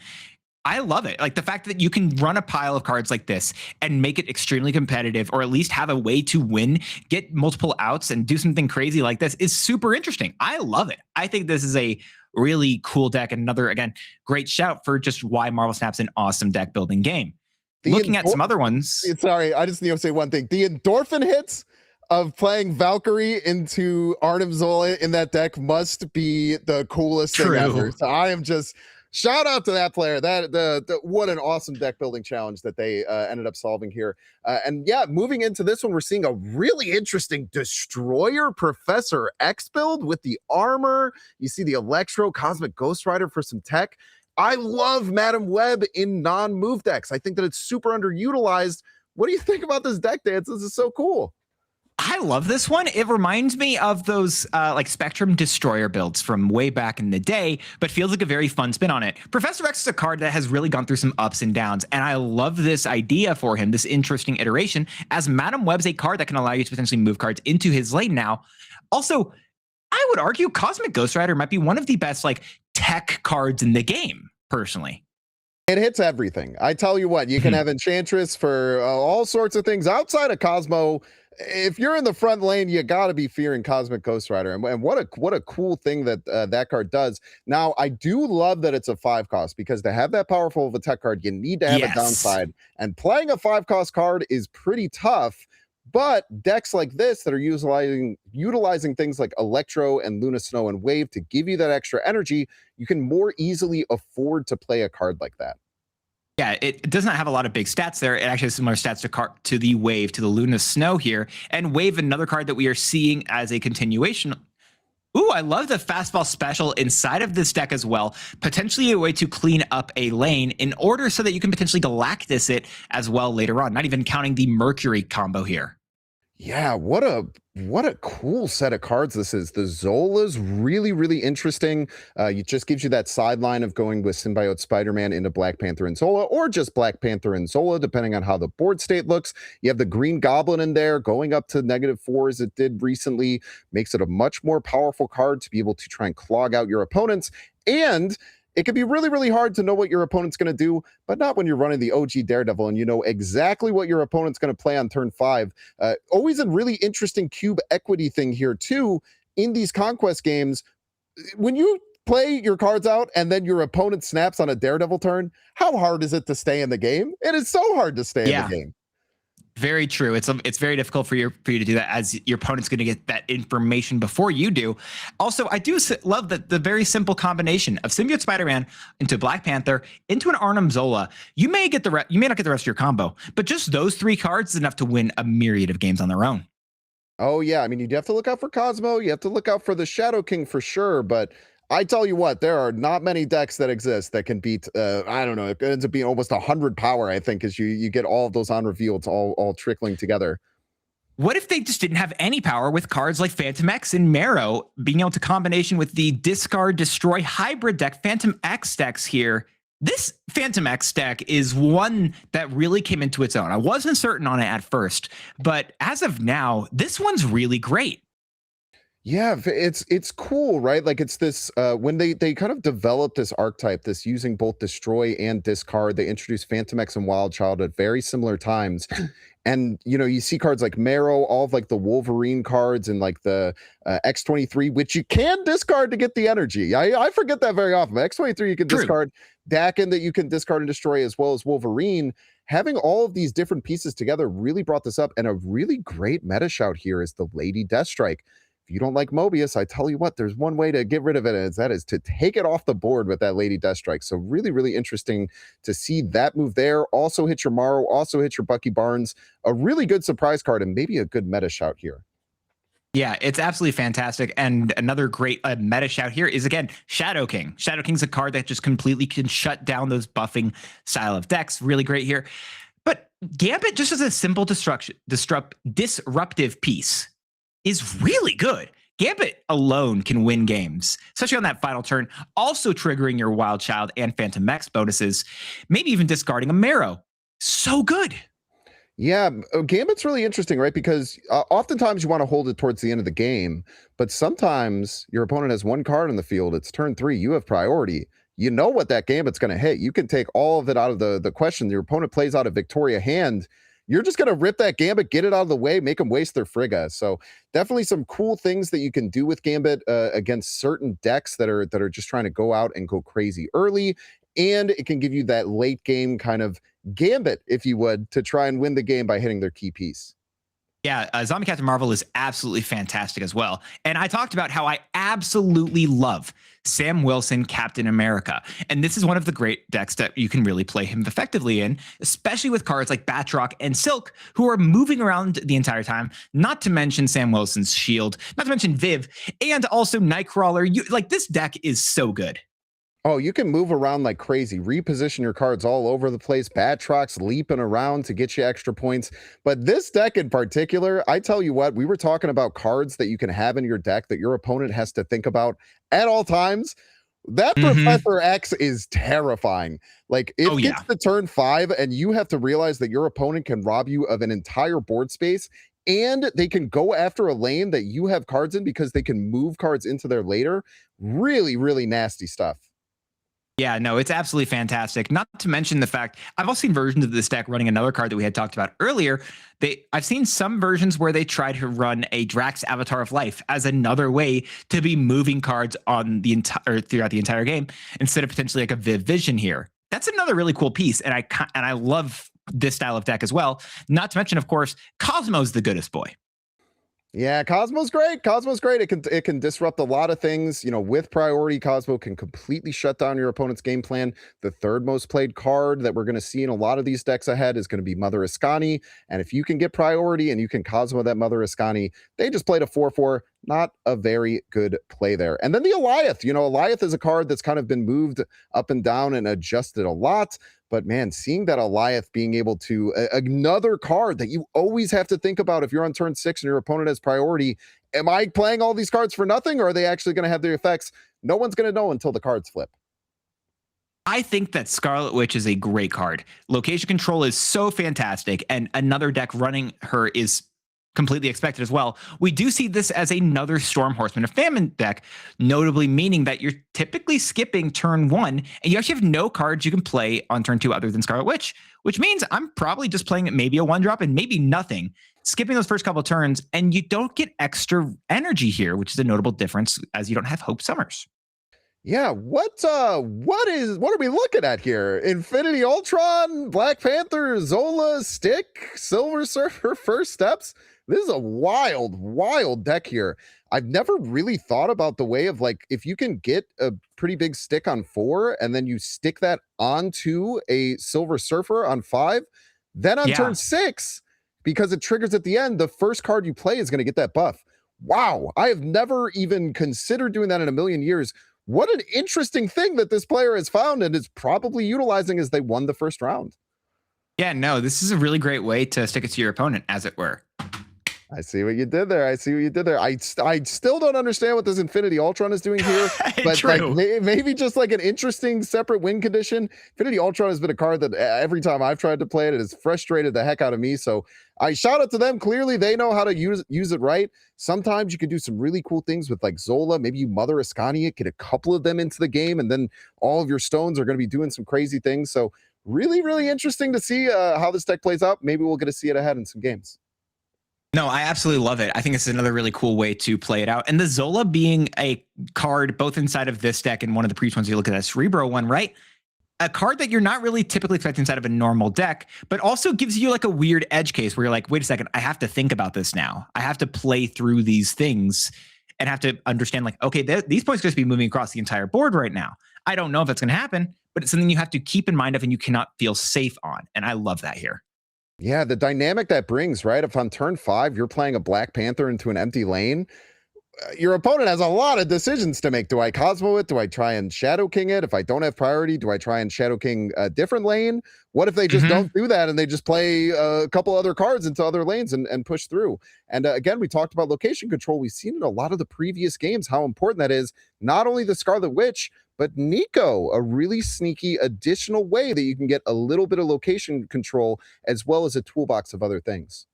I love it. Like the fact that you can run a pile of cards like this and make it extremely competitive, or at least have a way to win, get multiple outs and do something crazy like this is super interesting. I love it. I think this is a really cool deck. Another, again, great shout for just why MarvelSnap's an awesome deck building game. Looking at some other ones. Sorry, I just need to say one thing. The endorphin hits of playing Valkyrie into Arnim Zola in that deck must be the coolest thing ever. So I am just shout out to that player. What an awesome deck building challenge that they ended up solving here. And yeah, moving into this one, we're seeing a really interesting Destroyer Professor X build with the armor. You see the Electro Cosmic Ghost Rider for some tech. I love Madam Web in non-move decks. I think that it's super underutilized. What do you think about this deck, Dance? This is so cool. I love this one. It reminds me of those like Spectrum Destroyer builds from way back in the day, but feels like a very fun spin on it. Professor X is a card that has really gone through some ups and downs, and I love this idea for him, this interesting iteration, as Madam Web's a card that can allow you to potentially move cards into his lane now. Also, I would argue Cosmic Ghost Rider might be one of the best like tech cards in the game, personally. It hits everything. I tell you what, you can have Enchantress for all sorts of things outside of Cosmo. If you're in the front lane, you got to be fearing Cosmic Ghost Rider. And what a cool thing that that card does. Now, I do love that it's a 5 cost, because to have that powerful of a tech card, you need to have a downside. And playing a 5 cost card is pretty tough. But decks like this that are utilizing things like Electro and Luna Snow and Wave to give you that extra energy, you can more easily afford to play a card like that. Yeah, it does not have a lot of big stats there. It actually has similar stats to the Wave, to the Luna Snow here. And Wave, another card that we are seeing as a continuation. Ooh, I love the fastball special inside of this deck as well. Potentially a way to clean up a lane in order so that you can potentially Galactus it as well later on, not even counting the Mercury combo here. Yeah, what a cool set of cards this is. The Zola's really interesting. It just gives you that sideline of going with Symbiote Spider-Man into Black Panther and Zola, or just Black Panther and Zola, depending on how the board state looks. You have the Green Goblin in there going up to -4 as it did recently. Makes it a much more powerful card to be able to try and clog out your opponents. And it can be really hard to know what your opponent's going to do, but not when you're running the OG Daredevil and you know exactly what your opponent's going to play on turn 5. Always a really interesting cube equity thing here, too, in these Conquest games. When you play your cards out and then your opponent snaps on a Daredevil turn, how hard is it to stay in the game? It is so hard to stay in the game. Very true. It's very difficult for you to do that, as your opponent's going to get that information before you do. Also, I do love the very simple combination of Symbiote Spider-Man into Black Panther into an Arnim Zola. You may not get the rest of your combo, but just those 3 cards is enough to win a myriad of games on their own. Oh yeah, I mean, you have to look out for Cosmo. You have to look out for the Shadow King for sure, but I tell you what, there are not many decks that exist that can beat, I don't know, it ends up being almost 100 power, I think, as you get all of those on revealed all trickling together. What if they just didn't have any power with cards like Phantom X and Marrow, being able to combination with the discard, destroy hybrid deck, Phantom X decks here? This Phantom X deck is one that really came into its own. I wasn't certain on it at first, but as of now, this one's really great. Yeah, it's cool, right? Like, it's this when they kind of developed this archetype, this using both destroy and discard. They introduced Phantom X and Wild Child at very similar times. And you see cards like Marrow, all of like the Wolverine cards, and like the X-23, which you can discard to get the energy. I forget that very often. X-23 you can discard, Dakin that you can discard and destroy, as well as Wolverine. Having all of these different pieces together really brought this up, and a really great meta shout here is the Lady Deathstrike. If you don't like Mobius, I tell you what, there's one way to get rid of it, and that is to take it off the board with that Lady Deathstrike. So really interesting to see that move there. Also hit your Morrow, also hit your Bucky Barnes. A really good surprise card, and maybe a good meta shout here. Yeah, it's absolutely fantastic. And another great meta shout here is, again, Shadow King. Shadow King's a card that just completely can shut down those buffing style of decks. Really great here. But Gambit, just as a simple disruptive piece, is really good. Gambit alone can win games, especially on that final turn, also triggering your Wild Child and Phantom X bonuses, maybe even discarding a Marrow. So good. Yeah, Gambit's really interesting, right? Because oftentimes you want to hold it towards the end of the game, but sometimes your opponent has 1 card in the field. It's turn 3. You have priority. You know what that Gambit's going to hit. You can take all of it out of the question. Your opponent plays out a Victoria hand. You're just going to rip that Gambit, get it out of the way, make them waste their Frigga. So definitely some cool things that you can do with Gambit against certain decks that are just trying to go out and go crazy early. And it can give you that late game kind of Gambit, if you would, to try and win the game by hitting their key piece. Yeah, Zombie Captain Marvel is absolutely fantastic as well. And I talked about how I absolutely love Sam Wilson, Captain America. And this is one of the great decks that you can really play him effectively in, especially with cards like Batroc and Silk, who are moving around the entire time, not to mention Sam Wilson's Shield, not to mention Viv, and also Nightcrawler. Like, this deck is so good. Oh, you can move around like crazy, reposition your cards all over the place, Batrocs leaping around to get you extra points. But this deck in particular, I tell you what, we were talking about cards that you can have in your deck that your opponent has to think about at all times. That Professor X is terrifying. Like, it gets to turn 5, and you have to realize that your opponent can rob you of an entire board space, and they can go after a lane that you have cards in because they can move cards into there later. Really, really nasty stuff. Yeah, no, it's absolutely fantastic. Not to mention the fact I've also seen versions of this deck running another card that we had talked about earlier. I've seen some versions where they try to run a Drax Avatar of Life as another way to be moving cards on the entire throughout the entire game instead of potentially like a Viv Vision here. That's another really cool piece, and I love this style of deck as well. Not to mention, of course, Cosmo's the goodest boy. Yeah, Cosmo's great. Cosmo's great. It can disrupt a lot of things. You know, with priority, Cosmo can completely shut down your opponent's game plan. The third most played card that we're going to see in a lot of these decks ahead is going to be Mother Iskani. And if you can get priority and you can Cosmo that Mother Iskani, they just played a 4/4. Not a very good play there. And then the Alioth. You know, Alioth is a card that's kind of been moved up and down and adjusted a lot. But man, seeing that Alioth being able to another card that you always have to think about if you're on turn 6 and your opponent has priority, am I playing all these cards for nothing, or are they actually going to have their effects? No one's going to know until the cards flip. I think that Scarlet Witch is a great card. Location control is so fantastic, and another deck running her is completely expected as well. We do see this as another Storm Horseman of Famine deck, notably meaning that you're typically skipping turn 1, and you actually have no cards you can play on turn 2 other than Scarlet Witch, which means I'm probably just playing maybe a 1-drop and maybe nothing, skipping those first couple of turns, and you don't get extra energy here, which is a notable difference as you don't have Hope Summers. Yeah, what are we looking at here? Infinity Ultron, Black Panther, Zola, Stick, Silver Surfer, First Steps. This is a wild deck here. I've never really thought about the way of, like, if you can get a pretty big stick on 4 and then you stick that onto a Silver Surfer on 5, then on turn 6, because it triggers at the end, the first card you play is going to get that buff. Wow, I have never even considered doing that in a million years. What an interesting thing that this player has found and is probably utilizing as they won the first round. Yeah, no, this is a really great way to stick it to your opponent, as it were. I see what you did there. I still don't understand what this Infinity Ultron is doing here, but like maybe just like an interesting separate win condition. Infinity Ultron has been a card that every time I've tried to play it, it has frustrated the heck out of me. So I shout out to them. Clearly, they know how to use it right. Sometimes you can do some really cool things with like Zola. Maybe you Mother Iskani it, get a couple of them into the game, and then all of your stones are going to be doing some crazy things. So really, really interesting to see how this deck plays out. Maybe we'll get to see it ahead in some games. No, I absolutely love it. I think this is another really cool way to play it out. And the Zola being a card both inside of this deck and one of the previous ones you look at that Cerebro one, right? A card that you're not really typically expecting inside of a normal deck, but also gives you like a weird edge case where you're like, wait a second, I have to think about this now. I have to play through these things and have to understand like, okay, these points are going to be moving across the entire board right now. I don't know if that's going to happen, but it's something you have to keep in mind of and you cannot feel safe on. And I love that here. Yeah, the dynamic that brings, right? If on turn 5, you're playing a Black Panther into an empty lane, your opponent has a lot of decisions to make. Do I Cosmo it? Do I try and Shadow King it? If I don't have priority, do I try and Shadow King a different lane? What if they just don't do that and they just play a couple other cards into other lanes and push through? And again, we talked about location control. We've seen in a lot of the previous games how important that is. Not only the Scarlet Witch, but Nico, a really sneaky additional way that you can get a little bit of location control as well as a toolbox of other things.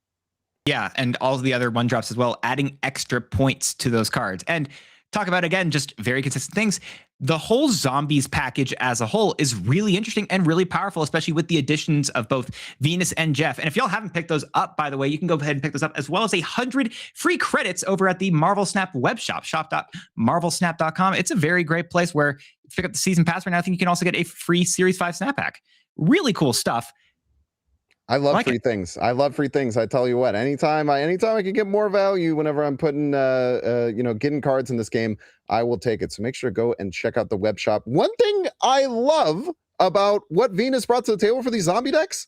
Yeah, and all of the other 1-drops as well, adding extra points to those cards. And talk about, again, just very consistent things. The whole zombies package as a whole is really interesting and really powerful, especially with the additions of both Venus and Jeff. And if y'all haven't picked those up, by the way, you can go ahead and pick those up, as well as 100 free credits over at the MarvelSnap web shop, shop.marvelsnap.com. It's a very great place where if you pick up the season pass right now, I think you can also get a free Series 5 snap pack. Really cool stuff. I love free things. I love free things. I tell you what, anytime I can get more value whenever I'm putting, getting cards in this game, I will take it. So make sure to go and check out the web shop. One thing I love about what Venus brought to the table for these zombie decks,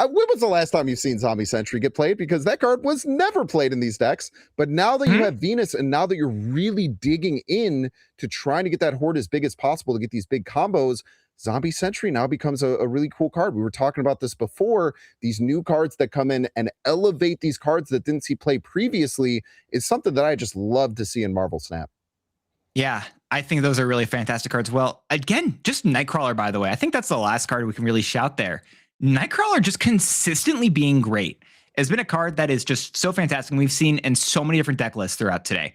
When was the last time you've seen Zombie Sentry get played? Because that card was never played in these decks. But now that you have Venus, and now that you're really digging in to trying to get that horde as big as possible to get these big combos, Zombie Sentry now becomes a really cool card. We were talking about this before. These new cards that come in and elevate these cards that didn't see play previously is something that I just love to see in MarvelSnap. Yeah, I think those are really fantastic cards. Well, again, just Nightcrawler, by the way. I think that's the last card we can really shout there. Nightcrawler just consistently being great. It's been a card that is just so fantastic. And we've seen in so many different deck lists throughout today.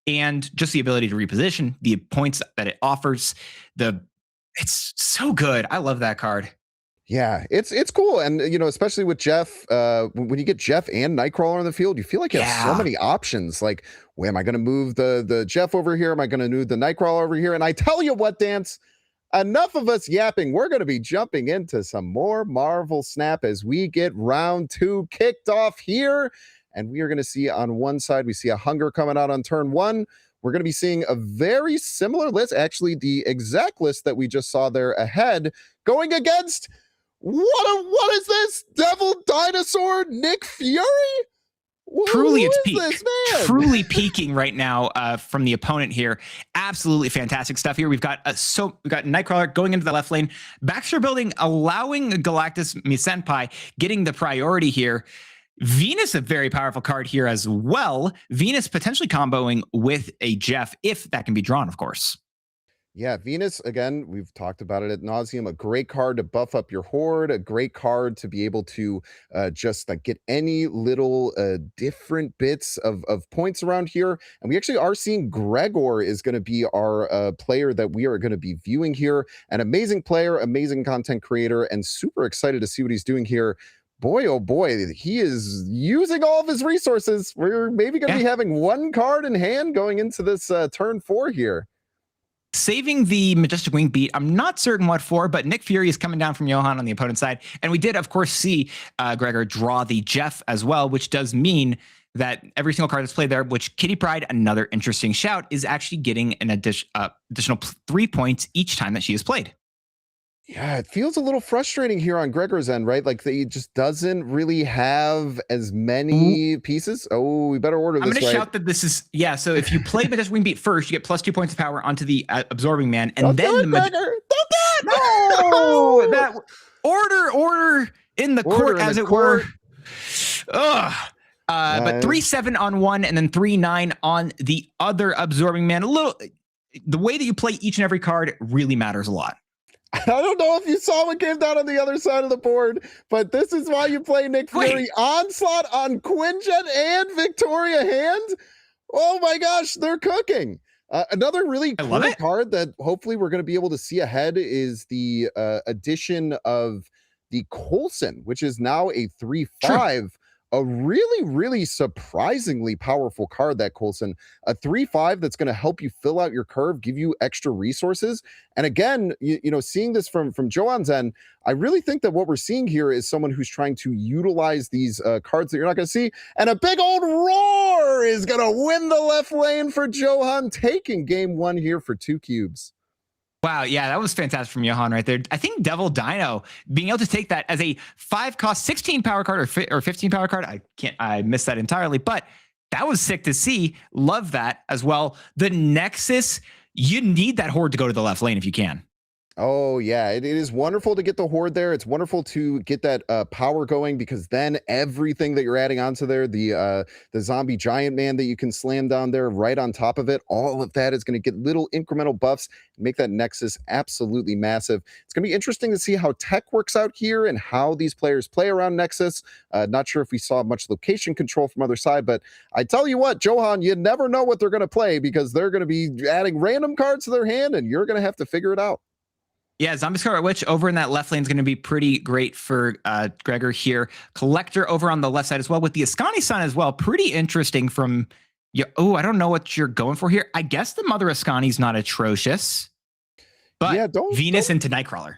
And just the ability to reposition, the points that it offers, it's so good. I love that card. Yeah, it's cool. And, especially with Jeff, when you get Jeff and Nightcrawler on the field, you feel like you have so many options. Like, where am I going to move the Jeff over here? Am I going to move the Nightcrawler over here? And I tell you what, Dance, enough of us yapping. We're going to be jumping into some more MarvelSnap as we get round 2 kicked off here. And we are going to see on one side, we see a Hunger coming out on turn 1. We're going to be seeing a very similar list, actually the exact list that we just saw there ahead, going against what is this? Devil Dinosaur Nick Fury? Truly, it's peak. Truly peaking right now from the opponent here. Absolutely fantastic stuff here. We've got Nightcrawler going into the left lane. Baxter building, allowing Galactus Senpai getting the priority here. Venus, a very powerful card here as well. Venus potentially comboing with a Jeff, if that can be drawn, of course. Yeah, Venus, again, we've talked about it ad nauseum. A great card to buff up your horde, a great card to be able to just like get any little different bits of points around here. And we actually are seeing Gregor is going to be our player that we are going to be viewing here. An amazing player, amazing content creator, and super excited to see what he's doing here. Boy, oh boy, he is using all of his resources. We're maybe going to be having one card in hand going into this turn 4 here. Saving the Majestic Wing beat, I'm not certain what for, but Nick Fury is coming down from Johan on the opponent's side. And we did, of course, see Gregor draw the Jeff as well, which does mean that every single card that's played there, which Kitty Pryde, another interesting shout, is actually getting an additional 3 points each time that she is played. Yeah, it feels a little frustrating here on Gregor's end, right? Like he just doesn't really have as many pieces. Oh, we better order this. I'm going to shout that this is, so if you play Majestic Wing Beat first, you get +2 points of power onto the Absorbing Man. And then Don't do it! that order in the court, as it were. Ugh. But 3-7 on one and then 3-9 on the other Absorbing Man. The way that you play each and every card really matters a lot. I don't know if you saw what came down on the other side of the board, but this is why you play Nick Fury. Onslaught on Quinjet and Victoria Hand. Oh my gosh, they're cooking. Another really cool card that hopefully we're going to be able to see ahead is the addition of the Coulson, which is now a 3/5. A really, really surprisingly powerful card, that Coulson. A 3/5 that's going to help you fill out your curve, give you extra resources. And again, seeing this from Johan's end, I really think that what we're seeing here is someone who's trying to utilize these cards that you're not going to see. And a big old roar is going to win the left lane for Johan, taking game 1 here for 2 cubes. Wow, yeah, that was fantastic from Johan right there. I think Devil Dino being able to take that as a 5-cost 16 power card or 15 power card. I missed that entirely, but that was sick to see. Love that as well. The Nexus, you need that horde to go to the left lane if you can. Oh yeah, it is wonderful to get the horde there. It's wonderful to get that power going, because then everything that you're adding onto there, the zombie giant man that you can slam down there right on top of it, all of that is going to get little incremental buffs and make that Nexus absolutely massive. It's going to be interesting to see how tech works out here and how these players play around Nexus. Not sure if we saw much location control from other side, but I tell you what, Johan, you never know what they're going to play, because they're going to be adding random cards to their hand and you're going to have to figure it out. Yeah, Zombie Scarlet Witch over in that left lane is going to be pretty great for Gregor here. Collector over on the left side as well, with the Ascani Sun as well. Pretty interesting from, I don't know what you're going for here. I guess the Mother Ascani's not atrocious, but yeah, Venus into Nightcrawler.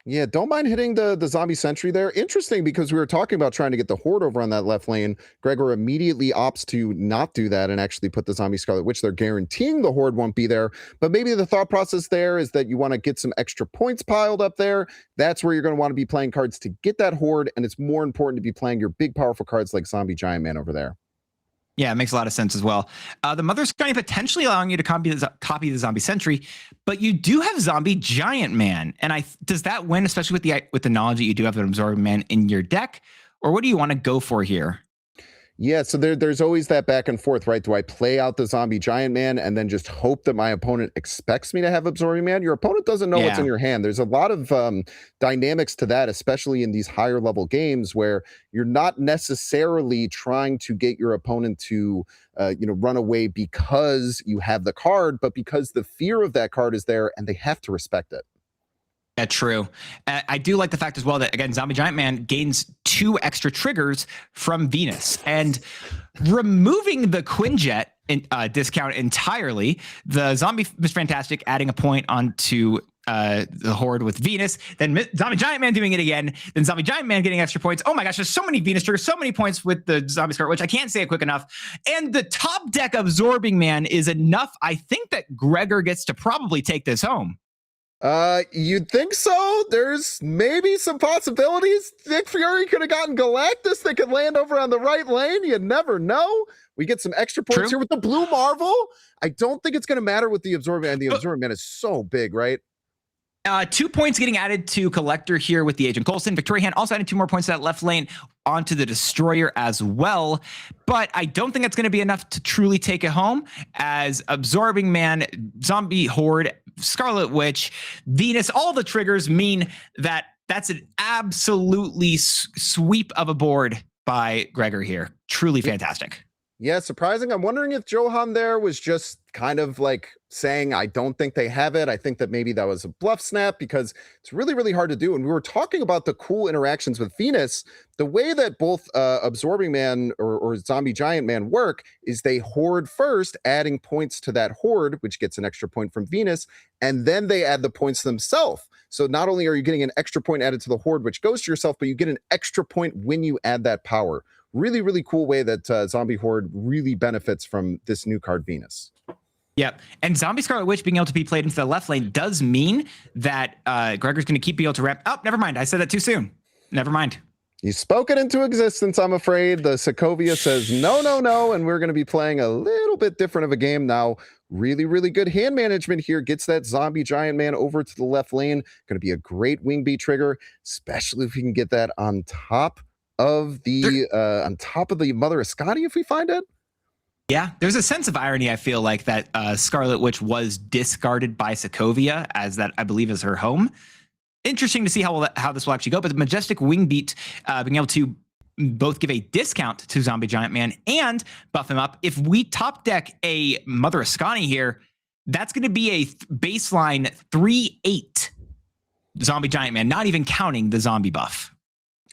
Yeah, don't mind hitting the zombie sentry there. Interesting, because we were talking about trying to get the horde over on that left lane. Gregor immediately opts to not do that and actually put the zombie Scarlet Witch there, guaranteeing the horde won't be there. But maybe the thought process there is that you want to get some extra points piled up there. That's where you're going to want to be playing cards to get that horde, and it's more important to be playing your big powerful cards like Zombie Giant Man over there. Yeah, it makes a lot of sense as well. The Mother's Sky potentially allowing you to copy the Zombie Sentry, but you do have Zombie Giant Man, and does that win, especially with the knowledge that you do have an Absorbing Man in your deck, or what do you want to go for here? Yeah, so there's always that back and forth, right? Do I play out the Zombie Giant Man and then just hope that my opponent expects me to have Absorbing Man? Your opponent doesn't know what's in your hand. There's a lot of dynamics to that, especially in these higher level games where you're not necessarily trying to get your opponent to run away because you have the card, but because the fear of that card is there and they have to respect it. Yeah, true. I do like the fact as well that, again, Zombie Giant Man gains 2 extra triggers from Venus. And removing the Quinjet discount entirely, the Zombie was fantastic, adding a point onto the horde with Venus, then Zombie Giant Man doing it again, then Zombie Giant Man getting extra points. Oh my gosh, there's so many Venus triggers, so many points with the Zombie Scarlet Witch. I can't say it quick enough. And the top deck Absorbing Man is enough. I think that Gregor gets to probably take this home. You'd think so. There's maybe some possibilities. Nick Fury could have gotten Galactus that could land over on the right lane. You never know. We get some extra points here with the blue Marvel. I don't think it's going to matter with the Absorbing Man. The Absorbing Man is so big, right? 2 points getting added to Collector here with the Agent Coulson. Victoria Hand also added 2 more points to that left lane onto the Destroyer as well. But I don't think that's going to be enough to truly take it home, as Absorbing Man, Zombie Horde, Scarlet Witch, Venus, all the triggers mean that that's an absolutely sweep of a board by Gregor here. Truly fantastic. Yeah, surprising. I'm wondering if Johan there was just kind of like saying, I don't think they have it. I think that maybe that was a bluff snap, because it's really, really hard to do. And we were talking about the cool interactions with Venus. The way that both Absorbing Man or Zombie Giant Man work is they horde first, adding points to that horde, which gets an extra point from Venus, and then they add the points themselves. So not only are you getting an extra point added to the horde, which goes to yourself, but you get an extra point when you add that power. Really, really cool way that Zombie Horde really benefits from this new card, Venus. Yep. And Zombie Scarlet Witch being able to be played into the left lane does mean that Gregor's going to keep being able to ramp. Oh, never mind. I said that too soon. Never mind. You spoke it into existence, I'm afraid. The Sokovia says no, no, no, and we're going to be playing a little bit different of a game now. Really, really good hand management here. Gets that Zombie Giant Man over to the left lane. Going to be a great wing beat trigger, especially if we can get that on top of the Mother Ascani if we find it. Yeah, there's a sense of irony, I feel like, that Scarlet Witch was discarded by Sokovia, as that, I believe, is her home. Interesting to see how this will actually go, but the Majestic Wing Beat being able to both give a discount to Zombie Giant Man and buff him up. If we top deck a Mother Ascani here, that's going to be a baseline 3/8 Zombie Giant Man, not even counting the zombie buff.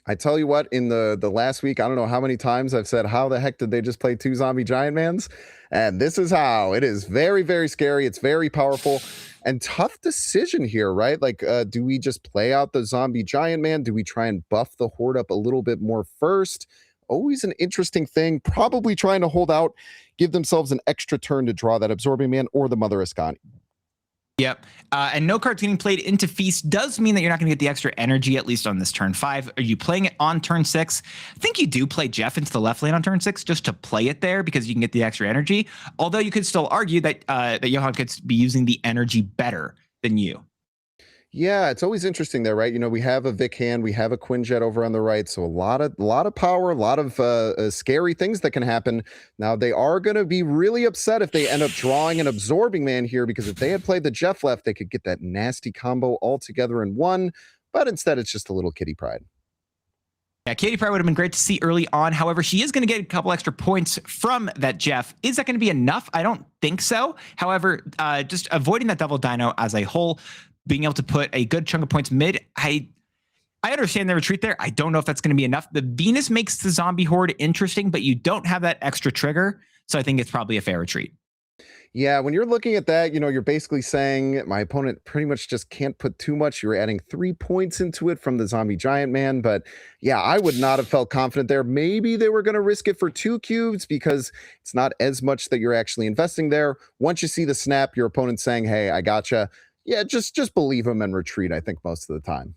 I tell you what, in the last week, I don't know how many times I've said, how the heck did they just play 2 Zombie Giant Mans? And this is how. It is very, very scary. It's very powerful and tough decision here, right? Like, do we just play out the Zombie Giant Man? Do we try and buff the horde up a little bit more first? Always an interesting thing. Probably trying to hold out, give themselves an extra turn to draw that Absorbing Man or the Mother Ascani. Yep. And no cards getting played into Feast does mean that you're not going to get the extra energy, at least on this turn 5. Are you playing it on turn 6? I think you do play Jeff into the left lane on turn 6 just to play it there because you can get the extra energy. Although you could still argue that that Johan could be using the energy better than you. Yeah, it's always interesting there, right? You know, we have a Vic hand, we have a Quinjet over on the right, so a lot of power, a lot of scary things that can happen. Now, they are going to be really upset if they end up drawing an Absorbing Man here, because if they had played the Jeff left, they could get that nasty combo all together in one, but instead it's just a little kitty pride. Yeah, Katie Pride would have been great to see early on. However, she is going to get a couple extra points from that Jeff. Is that going to be enough? I don't think so. However, just avoiding that double dino as a whole, being able to put a good chunk of points mid, I understand the retreat there. I don't know if that's going to be enough. The Venus makes the zombie horde interesting, but you don't have that extra trigger. So I think it's probably a fair retreat. Yeah, when you're looking at that, you're basically saying my opponent pretty much just can't put too much. You're adding 3 points into it from the zombie giant man. But yeah, I would not have felt confident there. Maybe they were going to risk it for 2 cubes because it's not as much that you're actually investing there. Once you see the snap, your opponent's saying, hey, I gotcha. Yeah, just believe him and retreat, I think, most of the time.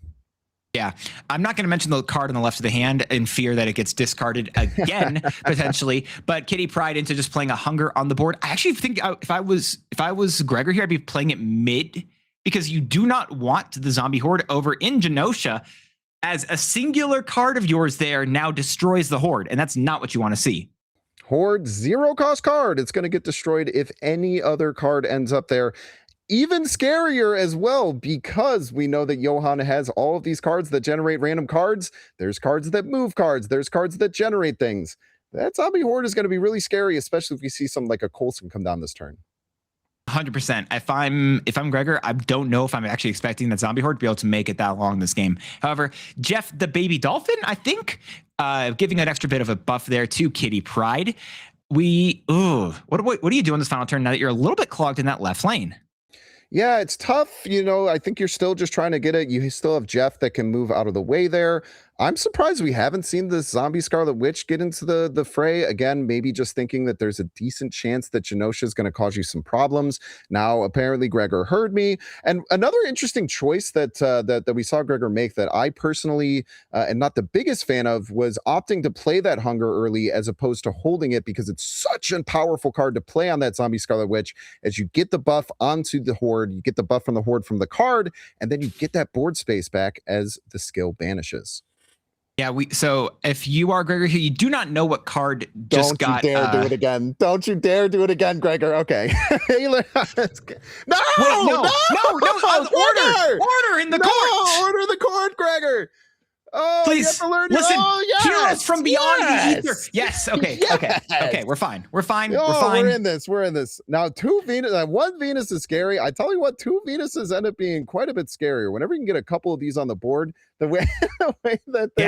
Yeah, I'm not going to mention the card on the left of the hand in fear that it gets discarded again potentially. But Kitty Pryde into just playing a hunger on the board. I actually think if I was Gregor here, I'd be playing it mid because you do not want the zombie horde over in Genosha, as a singular card of yours there now destroys the horde, and that's not what you want to see. Horde 0-cost card. It's going to get destroyed if any other card ends up there. Even scarier as well, because we know that Johan has all of these cards that generate random cards. There's cards that move cards. There's cards that generate things. That zombie horde is going to be really scary, especially if we see something like a Coulson come down this turn. 100%. If I'm Gregor, I don't know if I'm actually expecting that zombie horde to be able to make it that long this game. However, Jeff the baby dolphin, I think, giving an extra bit of a buff there to Kitty Pryde. What do you do in this final turn now that you're a little bit clogged in that left lane? Yeah, it's tough. I think you're still just trying to get it. You still have Jeff that can move out of the way there. I'm surprised we haven't seen this zombie Scarlet Witch get into the fray. Again, maybe just thinking that there's a decent chance that Genosha is going to cause you some problems. Now, apparently, Gregor heard me. And another interesting choice that we saw Gregor make that I personally am not the biggest fan of was opting to play that hunger early as opposed to holding it, because it's such a powerful card to play on that zombie Scarlet Witch. As you get the buff onto the horde, you get the buff from the horde from the card, and then you get that board space back as the skill banishes. Yeah, so if you are Gregor here, you do not know what card just got. Don't you dare do it again. Don't you dare do it again, Gregor. Okay. No! Wait, no, order in the court. Order the court, Gregor. Oh, please you have to learn listen. Yes, Heroes from beyond the ether. Yes. Okay. Yes. Okay. We're fine. We're fine. We're in this. Now, 2 Venus. One Venus is scary. I tell you what, 2 Venuses end up being quite a bit scarier. Whenever you can get a couple of these on the board, the way that they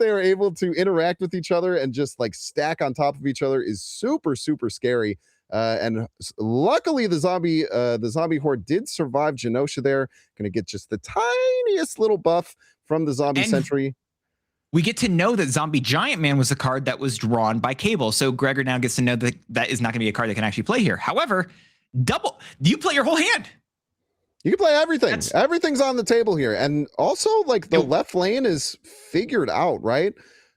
are able to interact with each other and just like stack on top of each other is super, super scary. And luckily the zombie horde did survive Genosha there. Gonna get just the tiniest little buff from the zombie sentry. We get to know that Zombie Giant Man was a card that was drawn by Cable. So Gregor now gets to know that that is not going to be a card that can actually play here. However, you play your whole hand. You can play everything. Everything's on the table here. And also, like, the left lane is figured out, right?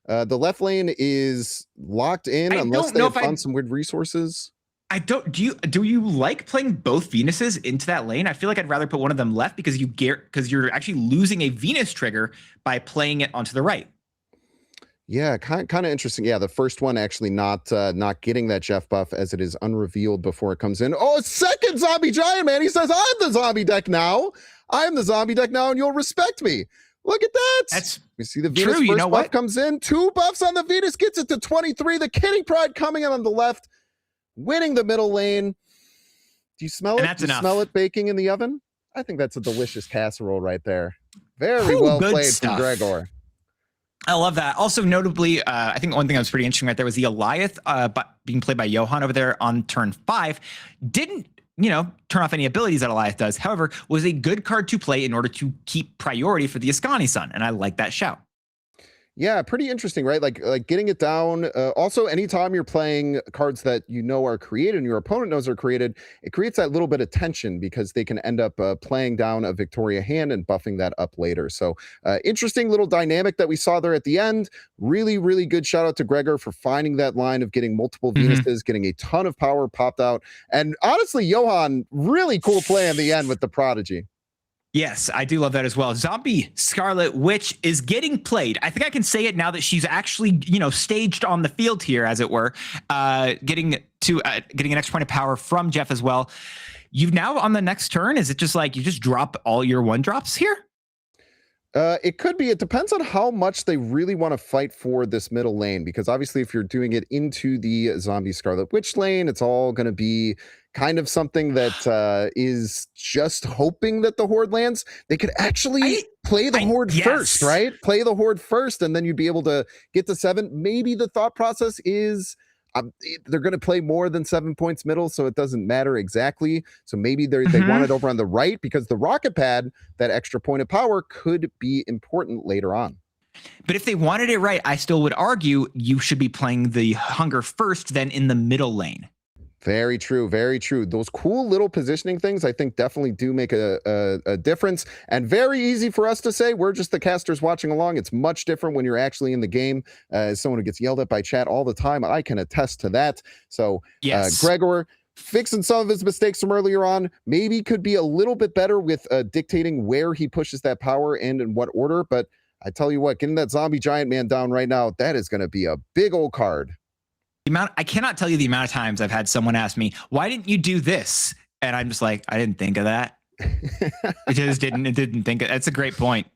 The left lane is locked in unless they have found some weird resources. Do you like playing both Venuses into that lane? I feel like I'd rather put one of them left because you're actually losing a Venus trigger by playing it onto the right. Yeah, kind of interesting. Yeah, the first one actually not getting that Jeff buff as it is unrevealed before it comes in. Oh, second zombie giant man. He says, I'm the zombie deck now. I'm the zombie deck now, and you'll respect me. Look at that. We see the Venus first buff comes in. 2 buffs on the Venus, gets it to 23. The Kitty Pryde coming in on the left, winning the middle lane. Do you smell it? Do you smell it baking in the oven? I think that's a delicious casserole right there. Very well played from Gregor. I love that. Also, notably, I think one thing that was pretty interesting right there was the Goliath being played by Johan over there on turn 5. Didn't, turn off any abilities that Goliath does. However, was a good card to play in order to keep priority for the Ascani Sun. And I like that shout. Yeah, pretty interesting, right? Like getting it down. Also, anytime you're playing cards that are created and your opponent knows are created, it creates that little bit of tension because they can end up playing down a Victoria hand and buffing that up later. So interesting little dynamic that we saw there at the end. Really, really good shout out to Gregor for finding that line of getting multiple Venuses, getting a ton of power popped out. And honestly, Johan, really cool play in the end with the Prodigy. Yes, I do love that as well. Zombie Scarlet Witch is getting played. I think I can say it now that she's actually, staged on the field here, as it were, getting an extra point of power from Jeff as well. You've now on the next turn, is it just like you just drop all your 1-drops here? It could be. It depends on how much they really want to fight for this middle lane, because obviously if you're doing it into the Zombie Scarlet Witch lane, it's all going to be kind of something that is just hoping that the horde lands. They could actually play the horde first, right? Play the horde first, and then you'd be able to get to 7. Maybe the thought process is they're going to play more than 7 points middle, so it doesn't matter exactly. So maybe they want it over on the right, because the rocket pad, that extra point of power, could be important later on. But if they wanted it right, I still would argue you should be playing the hunger first, then in the middle lane. Very true. Very true. Those cool little positioning things, I think, definitely do make a difference, and very easy for us to say. We're just the casters watching along. It's much different when you're actually in the game. As someone who gets yelled at by chat all the time, I can attest to that. So yes. Gregor, fixing some of his mistakes from earlier on, maybe could be a little bit better with dictating where he pushes that power and in what order. But I tell you what, getting that zombie giant man down right now, that is going to be a big old card. I cannot tell you the amount of times I've had someone ask me, why didn't you do this? And I'm just like, I didn't think of that. It didn't think of, that's a great point.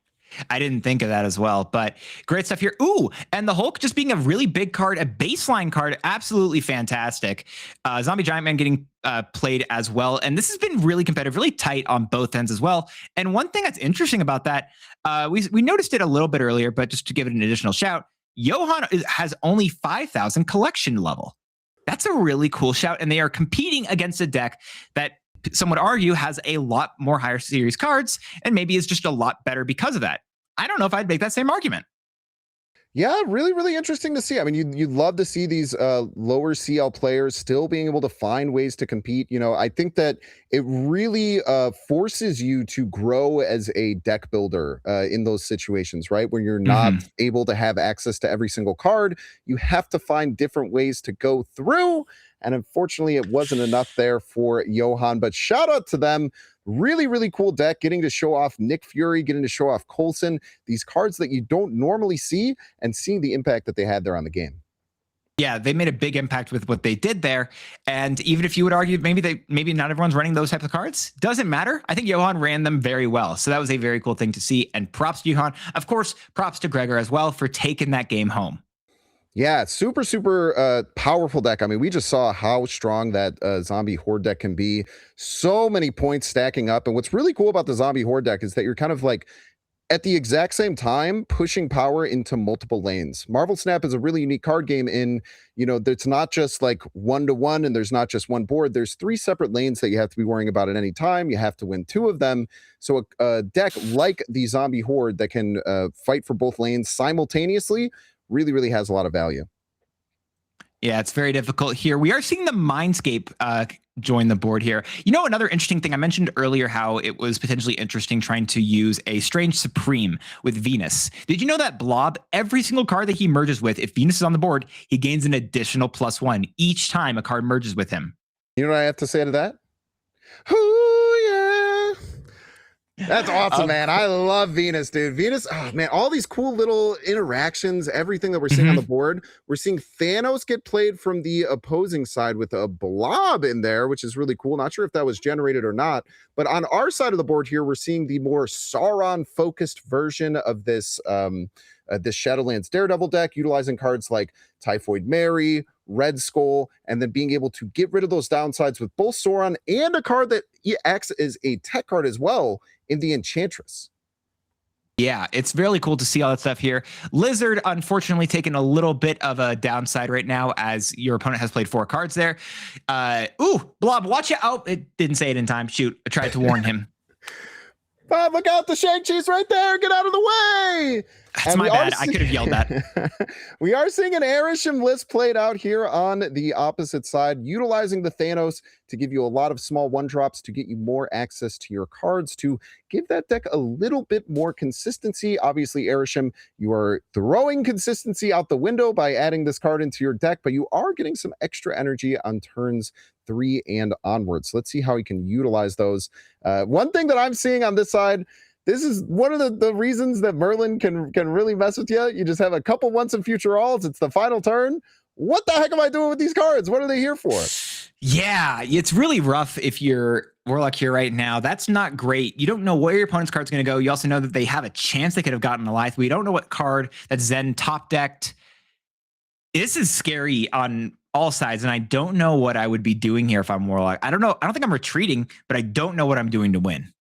I didn't think of that as well, but great stuff here. Ooh, and the Hulk just being a really big card, a baseline card, absolutely fantastic. Zombie Giant Man getting played as well. And this has been really competitive, really tight on both ends as well. And one thing that's interesting about that, we noticed it a little bit earlier, but just to give it an additional shout, Johan has only 5,000 collection level. That's a really cool shout. And they are competing against a deck that some would argue has a lot more higher series cards and maybe is just a lot better because of that. I don't know if I'd make that same argument. Yeah, really, really interesting to see. I mean, you'd love to see these lower CL players still being able to find ways to compete. You know, I think that it really forces you to grow as a deck builder in those situations, right? When you're not able to have access to every single card, you have to find different ways to go through. And unfortunately, it wasn't enough there for Johan, but shout out to them. Really, really cool deck, getting to show off Nick Fury, getting to show off Coulson, these cards that you don't normally see, and seeing the impact that they had there on the game. Yeah, they made a big impact with what they did there. And even if you would argue maybe not everyone's running those types of cards, doesn't matter. I think Johan ran them very well. So that was a very cool thing to see. And props to Johan. Of course, props to Gregor as well for taking that game home. Yeah, super, super powerful deck. I mean, we just saw how strong that Zombie Horde deck can be. So many points stacking up. And what's really cool about the Zombie Horde deck is that you're kind of like, at the exact same time, pushing power into multiple lanes. MarvelSnap is a really unique card game in, you know, it's not just like 1-to-1 and there's not just one board. There's 3 separate lanes that you have to be worrying about at any time. You have to win 2 of them. So a deck like the Zombie Horde that can fight for both lanes simultaneously really, really has a lot of value. Yeah, it's very difficult here. We are seeing the Mindscape join the board here. You know, another interesting thing, I mentioned earlier how it was potentially interesting trying to use a Strange Supreme with Venus. Did you know that Blob, every single card that he merges with, if Venus is on the board, he gains an additional +1 each time a card merges with him? You know what I have to say to that? Ooh, yeah. That's awesome, man. I love Venus, dude. Venus, oh man, all these cool little interactions, everything that we're seeing on the board. We're seeing Thanos get played from the opposing side with a blob in there, which is really cool. Not sure if that was generated or not, but on our side of the board here, we're seeing the more Sauron-focused version of this this Shadowlands Daredevil deck, utilizing cards like Typhoid Mary, Red Skull, and then being able to get rid of those downsides with both Sauron and a card that acts as a tech card as well in the Enchantress. Yeah, it's really cool to see all that stuff here. Lizard, unfortunately, taking a little bit of a downside right now as your opponent has played 4 cards there. Ooh, Blob, watch it out. It didn't say it in time. Shoot, I tried to warn him. Bob, look out, the Shang-Chi's right there. Get out of the way. That's my bad. I could have yelled that. We are seeing an Arishem list played out here on the opposite side, utilizing the Thanos to give you a lot of small 1-drops to get you more access to your cards, to give that deck a little bit more consistency. Obviously, Arishem, you are throwing consistency out the window by adding this card into your deck, but you are getting some extra energy on turns 3 and onwards. Let's see how he can utilize those. One thing that I'm seeing on this side, this is one of the reasons that Merlin can really mess with you. You just have a couple once and future alls. It's the final turn. What the heck am I doing with these cards? What are they here for? Yeah, it's really rough if you're Warlock here right now. That's not great. You don't know where your opponent's card's going to go. You also know that they have a chance they could have gotten Alith. We don't know what card that Zen top decked. This is scary on all sides, and I don't know what I would be doing here if I'm Warlock. I don't know. I don't think I'm retreating, but I don't know what I'm doing to win.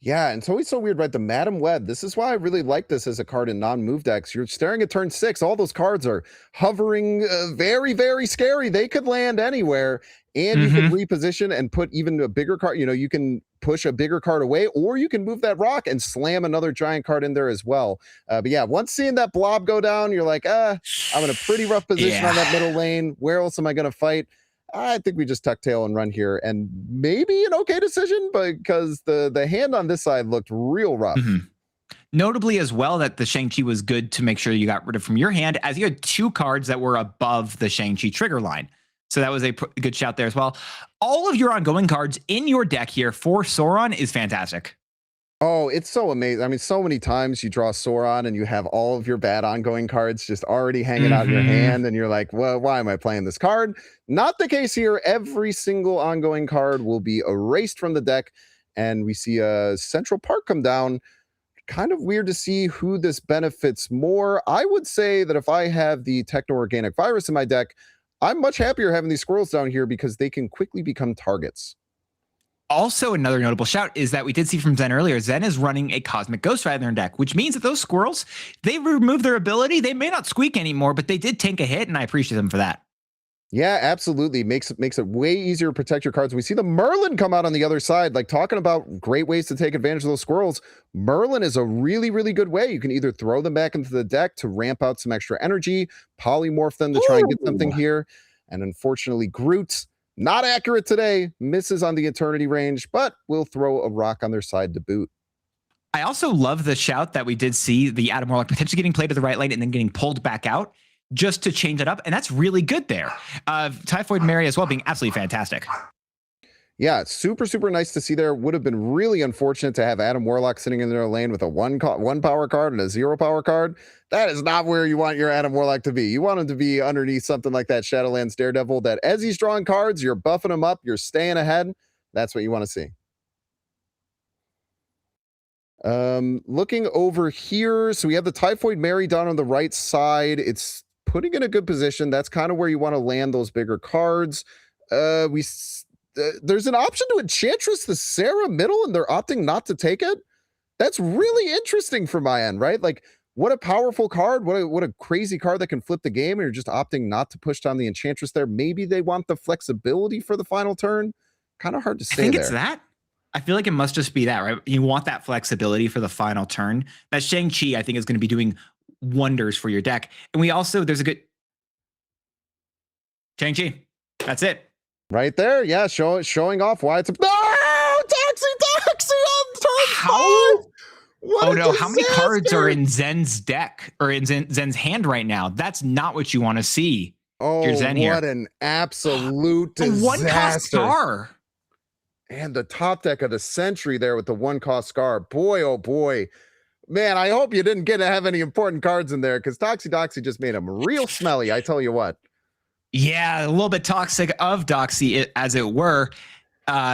Yeah, and it's always so weird, right? The Madam Web. This is why I really like this as a card in non-move decks. You're staring at turn 6. All those cards are hovering, very, very scary. They could land anywhere, and you can reposition and put even a bigger card. You know, you can push a bigger card away, or you can move that rock and slam another giant card in there as well. But yeah, once seeing that blob go down, you're like, I'm in a pretty rough position on that middle lane. Where else am I going to fight? I think we just tuck tail and run here, and maybe an okay decision, because the hand on this side looked real rough. Notably as well that the Shang-Chi was good to make sure you got rid of from your hand, as you had 2 cards that were above the Shang-Chi trigger line. So that was a good shout there as well. All of your ongoing cards in your deck here for Sauron is fantastic. Oh, it's so amazing. I mean, so many times you draw Sauron and you have all of your bad ongoing cards just already hanging out in your hand, and you're like, well, why am I playing this card? Not the case here. Every single ongoing card will be erased from the deck, and we see a Central Park come down. Kind of weird to see who this benefits more. I would say that if I have the Techno-Organic Virus in my deck, I'm much happier having these squirrels down here because they can quickly become targets. Also, another notable shout is that we did see from Zen earlier. Zen is running a Cosmic Ghost Rider in their deck, which means that those squirrels, they remove their ability. They may not squeak anymore, but they did tank a hit, and I appreciate them for that. Yeah, absolutely. Makes it way easier to protect your cards. We see the Merlin come out on the other side, like talking about great ways to take advantage of those squirrels. Merlin is a really, really good way. You can either throw them back into the deck to ramp out some extra energy, polymorph them to try and get something here. And unfortunately, Groot, not accurate today, misses on the Eternity range, but will throw a rock on their side to boot. I also love the shout that we did see the Adam Warlock potentially getting played to the right lane and then getting pulled back out just to change it up. And that's really good there. Typhoid Mary as well being absolutely fantastic. Yeah, it's super, super nice to see there. Would have been really unfortunate to have Adam Warlock sitting in their lane with a one power card and a 0 power card. That is not where you want your Adam Warlock to be. You want him to be underneath something like that Shadowlands Daredevil, that as he's drawing cards, you're buffing him up, you're staying ahead. That's what you want to see. Looking over here, so we have the Typhoid Mary down on the right side. It's putting in a good position. That's kind of where you want to land those bigger cards. There's an option to Enchantress the Sarah middle, and they're opting not to take it. That's really interesting for my end, right? Like, what a powerful card. What a crazy card that can flip the game, and you're just opting not to push down the Enchantress there. Maybe they want the flexibility for the final turn. Kind of hard to say there. I think it's that. I feel like it must just be that, right? You want that flexibility for the final turn. That Shang-Chi, I think, is going to be doing wonders for your deck. And we also, there's a good Shang-Chi. That's it. Right there, yeah, showing off why it's a Doxy on turn 5. Oh no, how many cards are in Zen's deck or in Zen's hand right now? That's not what you want to see. Oh, what an absolute disaster. A 1-cost star. And the top deck of the century there with the 1-cost scar. Boy, oh boy. Man, I hope you didn't get to have any important cards in there, because Doxy just made them real smelly, I tell you what. Yeah, a little bit toxic of Doxy, as it were.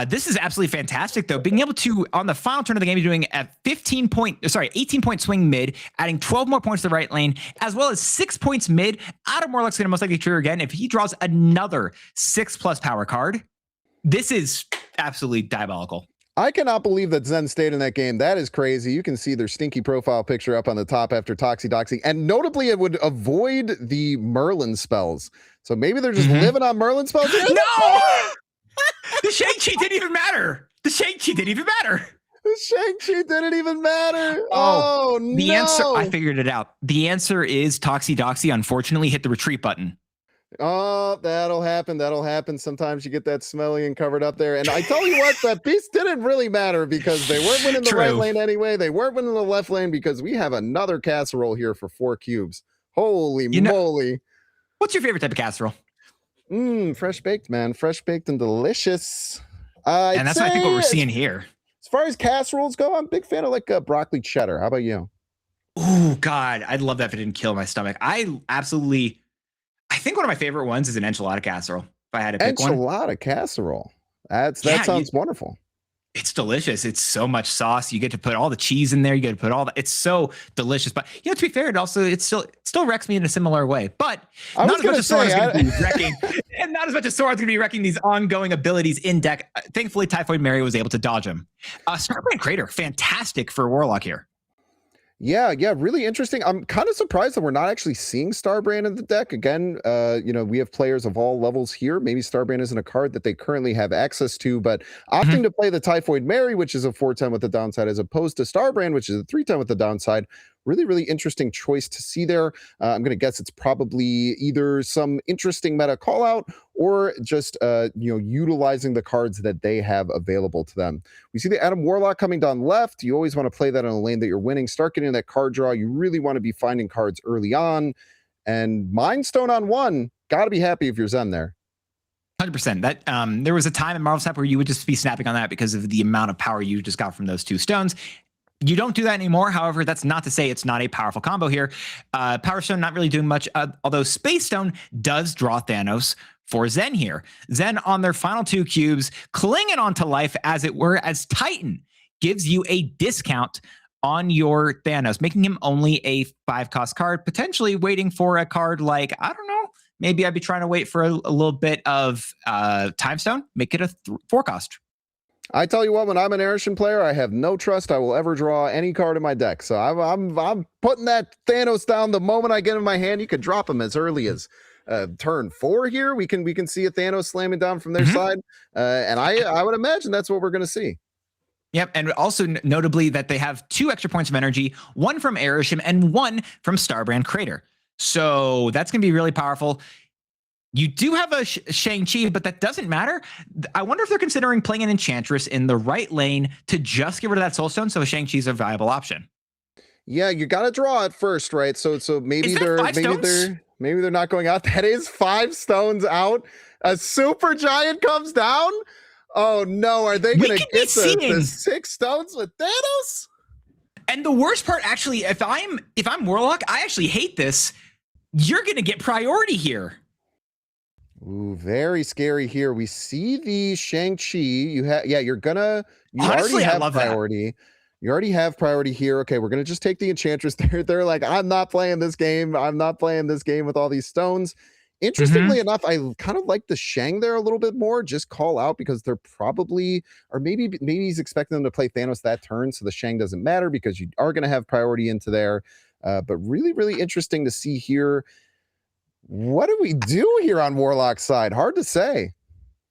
This is absolutely fantastic, though. Being able to, on the final turn of the game, doing a 18-point swing mid, adding 12 more points to the right lane, as well as 6 points mid. Adam Warlock's going to most likely trigger again if he draws another 6+ power card. This is absolutely diabolical. I cannot believe that Zen stayed in that game. That is crazy. You can see their stinky profile picture up on the top after Doxy. And notably, it would avoid the Merlin spells. So maybe they're just living on Merlin spells. No! The Shang-Chi didn't even matter. The Shang-Chi didn't even matter. Oh no. The answer, I figured it out. The answer is Doxy, unfortunately, hit the retreat button. Oh, that'll happen. Sometimes you get that smelly and covered up there. And I tell you what, that beast didn't really matter, because they weren't winning the right lane anyway. They weren't winning the left lane, because we have another casserole here for 4 cubes. Holy moly. What's your favorite type of casserole? Fresh baked, man. Fresh baked and delicious. And that's I think what we're seeing here. As far as casseroles go, I'm a big fan of like broccoli cheddar. How about you? Oh God, I'd love that if it didn't kill my stomach. I think one of my favorite ones is an enchilada casserole. If I had to pick one. Enchilada casserole. That sounds wonderful. It's delicious. It's so much sauce. You get to put all the cheese in there. You get to put all that. It's so delicious. But to be fair, it still wrecks me in a similar way. But not as much as Sora's going to be wrecking, and not as much as Sora's going to be wrecking these ongoing abilities in deck. Thankfully, Typhoid Mary was able to dodge him. Starbrand Crater, fantastic for Warlock here. Yeah, really interesting. I'm kind of surprised that we're not actually seeing Starbrand in the deck. Again, we have players of all levels here. Maybe Starbrand isn't a card that they currently have access to, but opting to play the Typhoid Mary, which is a 4/10 with the downside, as opposed to Starbrand, which is a 3/10 with the downside. Really interesting choice to see there. I'm going to guess it's probably either some interesting meta call out or just utilizing the cards that they have available to them. We see the Adam Warlock coming down left. You always want to play that on a lane that you're winning. Start getting that card draw. You really want to be finding cards early on. And Mind Stone on 1, got to be happy if you're Zen there. 100%. That there was a time in MarvelSnap where you would just be snapping on that because of the amount of power you just got from those 2 stones. You don't do that anymore. However, that's not to say it's not a powerful combo here. Power Stone not really doing much, although Space Stone does draw Thanos for Zen here. Zen on their final 2 cubes, clinging onto life as it were, as Titan gives you a discount on your Thanos, making him only a 5-cost card, potentially waiting for a card like, I don't know, maybe I'd be trying to wait for a little bit of Time Stone, make it a 4-cost. I tell you what, when I'm an Arishan player, I have no trust I will ever draw any card in my deck. So I'm putting that Thanos down the moment I get him in my hand. You could drop him as early as turn 4 here. We can see a Thanos slamming down from their side, and I would imagine that's what we're going to see. Yep, and also notably that they have 2 extra points of energy, 1 from Arishan and 1 from Starbrand Crater. So that's going to be really powerful. You do have a Shang-Chi, but that doesn't matter. I wonder if they're considering playing an Enchantress in the right lane to just get rid of that Soul Stone, so a Shang-Chi is a viable option. Yeah, you got to draw it first, right? So maybe they're not going out. That is 5 stones out. A super giant comes down. Oh no, are they going to get the 6 stones with Thanos? And the worst part, actually, if I'm Warlock, I actually hate this. You're going to get priority here. Ooh, very scary here. We see the Shang-Chi. You already have priority. You already have priority here. Okay, we're gonna just take the Enchantress. They're like, I'm not playing this game. I'm not playing this game with all these stones. Interestingly enough, I kind of like the Shang there a little bit more. Just call out because they're probably, or maybe he's expecting them to play Thanos that turn, so the Shang doesn't matter because you are gonna have priority into there. But really interesting to see here. What do we do here on Warlock's side? Hard to say.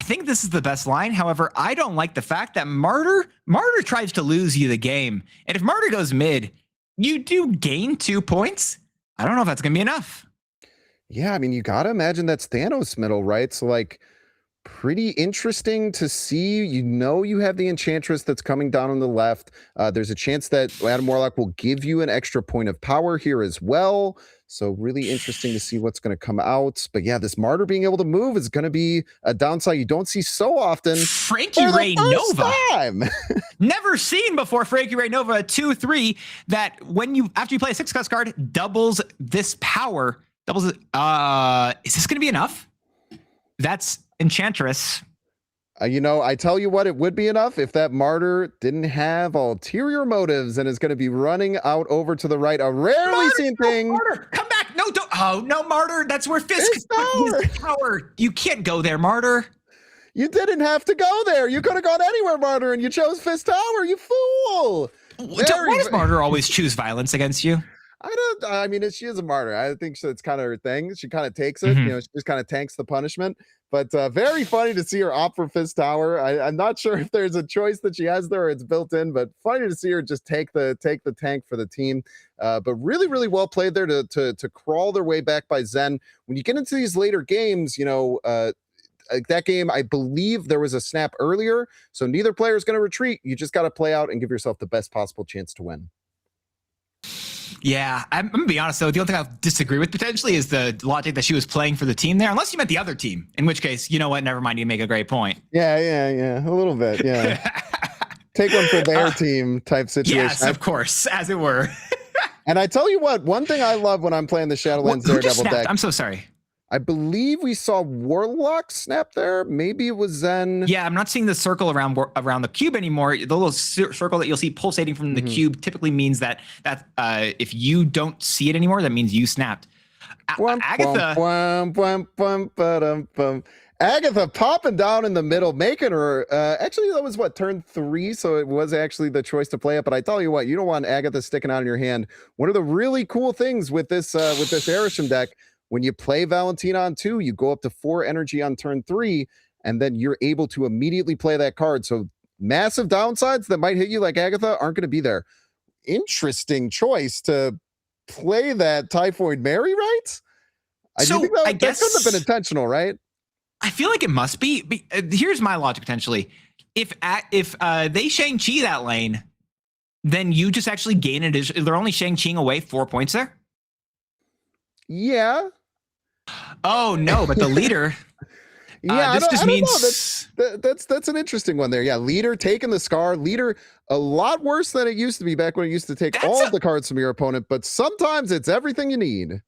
I think this is the best line. However, I don't like the fact that Martyr tries to lose you the game. And if Martyr goes mid, you do gain 2 points. I don't know if that's going to be enough. Yeah, I mean, you got to imagine that's Thanos middle, right? So, like, pretty interesting to see. You have the Enchantress that's coming down on the left. There's a chance that Adam Warlock will give you an extra point of power here as well. So really interesting to see what's going to come out. But yeah, this Martyr being able to move is going to be a downside you don't see so often. Frankie Ray Nova. Never seen before. Frankie Ray Nova, 2/3, that after you play a 6-cost card, doubles this power. Is this going to be enough? That's Enchantress. I tell you what, it would be enough if that Martyr didn't have ulterior motives and is going to be running out over to the right. A rarely seen thing. Martyr, come back. No, don't. Oh, no, Martyr. That's where Fisk his power. You can't go there, Martyr. You didn't have to go there. You could have gone anywhere, Martyr, and you chose Fisk Tower, you fool. Why does Martyr always choose violence against you? She is a martyr. I think it's kind of her thing. She kind of takes it, she just kind of tanks the punishment. But very funny to see her opt for Fist Tower. I'm not sure if there's a choice that she has there or it's built in, but funny to see her just take the tank for the team. But really well played there to crawl their way back by Zen. When you get into these later games, that game, I believe there was a snap earlier, so neither player is going to retreat. You just got to play out and give yourself the best possible chance to win. Yeah, I'm going to be honest, though. The only thing I'll disagree with potentially is the logic that she was playing for the team there, unless you meant the other team, in which case, you know what? Never mind. You make a great point. Yeah. A little bit. Yeah. Take one for their team type situation. Yes, of course, as it were. And I tell you what, one thing I love when I'm playing the Shadowlands Daredevil deck. I'm so sorry. I believe we saw Warlock snap there. Maybe it was Zen. Yeah, I'm not seeing the circle around the cube anymore. The little circle that you'll see pulsating from the cube typically means that if you don't see it anymore, that means you snapped. Agatha. Agatha popping down in the middle, making her. Actually, that was what, turn 3, so it was actually the choice to play it. But I tell you what, you don't want Agatha sticking out in your hand. One of the really cool things with this Arishem deck, when you play Valentina on 2, you go up to 4 energy on turn 3, and then you're able to immediately play that card. So massive downsides that might hit you like Agatha aren't going to be there. Interesting choice to play that Typhoid Mary, right? I do think that couldn't have been intentional, right? I feel like it must be. Here's my logic potentially. If they Shang-Chi that lane, then you just actually gain it. They're only Shang-Chiing away 4 points there? Yeah. Oh, no, but the leader... Yeah, this just means that's an interesting one there. Yeah, leader taking the scar. Leader a lot worse than it used to be back when it used to take all the cards from your opponent, but sometimes it's everything you need.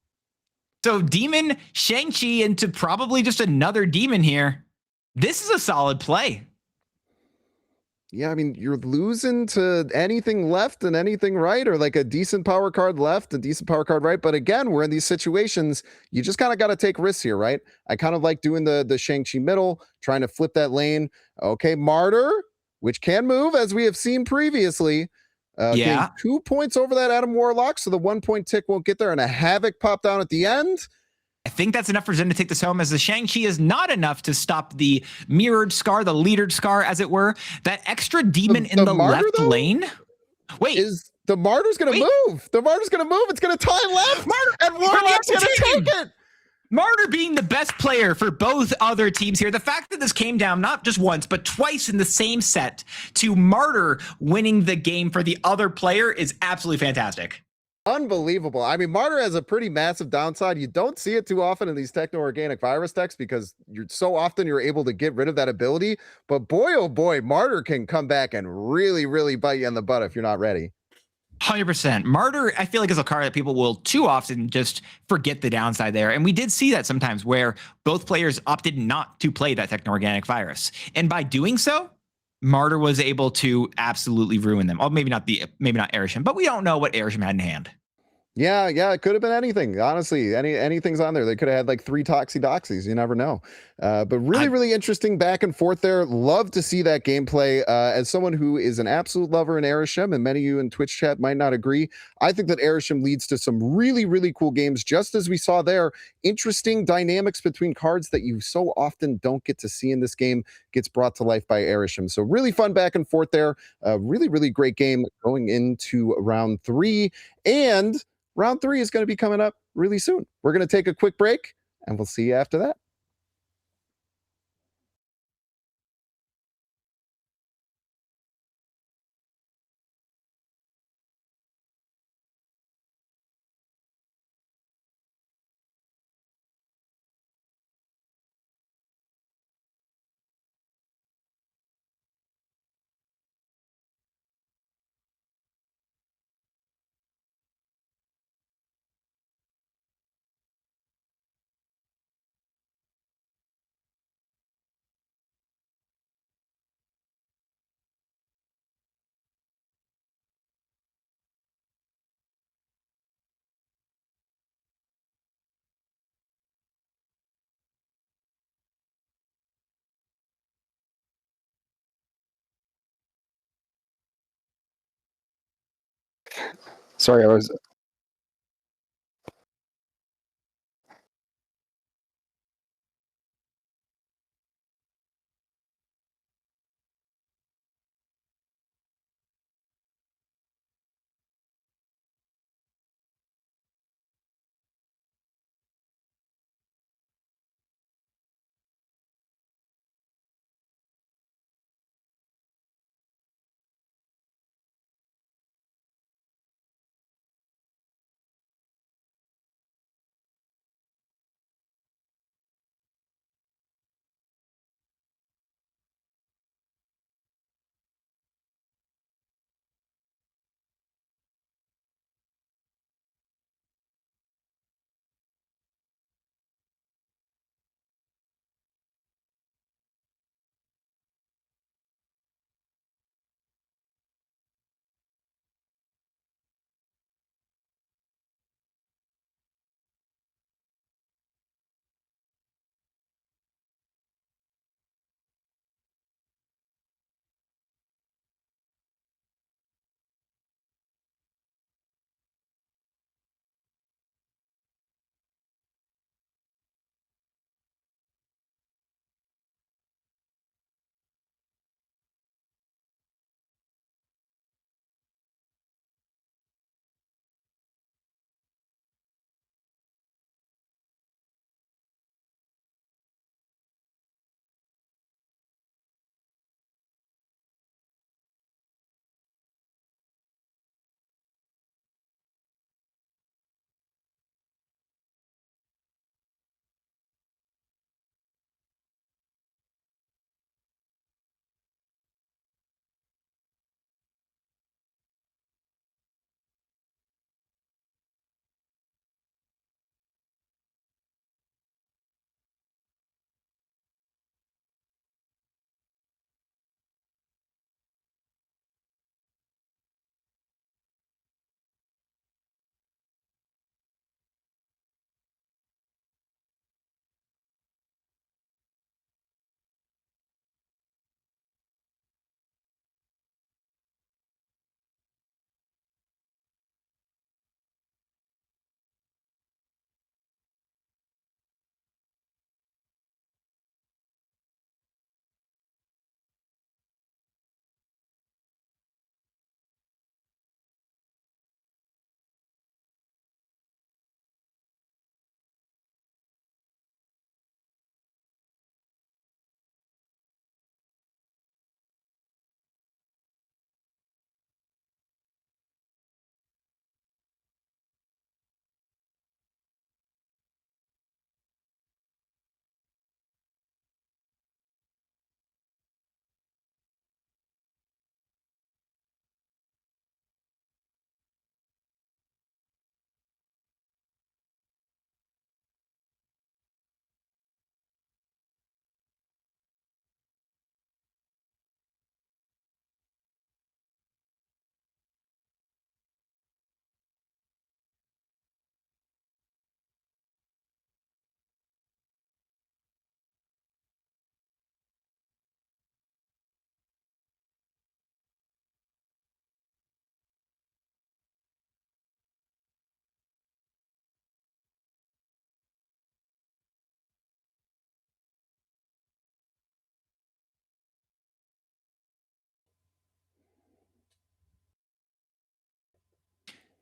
So demon Shang-Chi into probably just another demon here. This is a solid play. Yeah, I mean, you're losing to anything left and anything right, or like a decent power card left, a decent power card right. But again, we're in these situations, you just kind of got to take risks here, right? I kind of like doing the Shang-Chi middle, trying to flip that lane. Okay, Martyr, which can move, as we have seen previously. Getting 2 points over that Adam Warlock, so the 1 point tick won't get there, and a Havoc pop down at the end. I think that's enough for Zen to take this home, as the Shang-Chi is not enough to stop the mirrored scar, the leadered scar, as it were. That extra demon in the Martyr, left lane. Wait. Is the Martyr's going to move? The Martyr's going to move. It's going to tie left. And Warlock's going to take it. Martyr being the best player for both other teams here. The fact that this came down not just once, but twice in the same set to Martyr winning the game for the other player is absolutely fantastic. Unbelievable. I mean, Martyr has a pretty massive downside. You don't see it too often in these techno-organic virus decks because you're able to get rid of that ability. But boy, oh boy, Martyr can come back and really, really bite you in the butt if you're not ready. 100%. Martyr, I feel like, is a card that people will too often just forget the downside there. And we did see that sometimes where both players opted not to play that techno-organic virus. And by doing so, Martyr was able to absolutely ruin them. Oh, maybe not Arishem, but we don't know what Arishem had in hand. Yeah, it could have been anything. Honestly, anything's on there. They could have had like 3 Toxie-Doxies. You never know. But really interesting back and forth there. Love to see that gameplay. As someone who is an absolute lover in Arishem, and many of you in Twitch chat might not agree, I think that Arishem leads to some really, really cool games, just as we saw there. Interesting dynamics between cards that you so often don't get to see in this game gets brought to life by Arishem. So really fun back and forth there. Really, really great game going into round 3. And round 3 is going to be coming up really soon. We're going to take a quick break, and we'll see you after that. Sorry, I was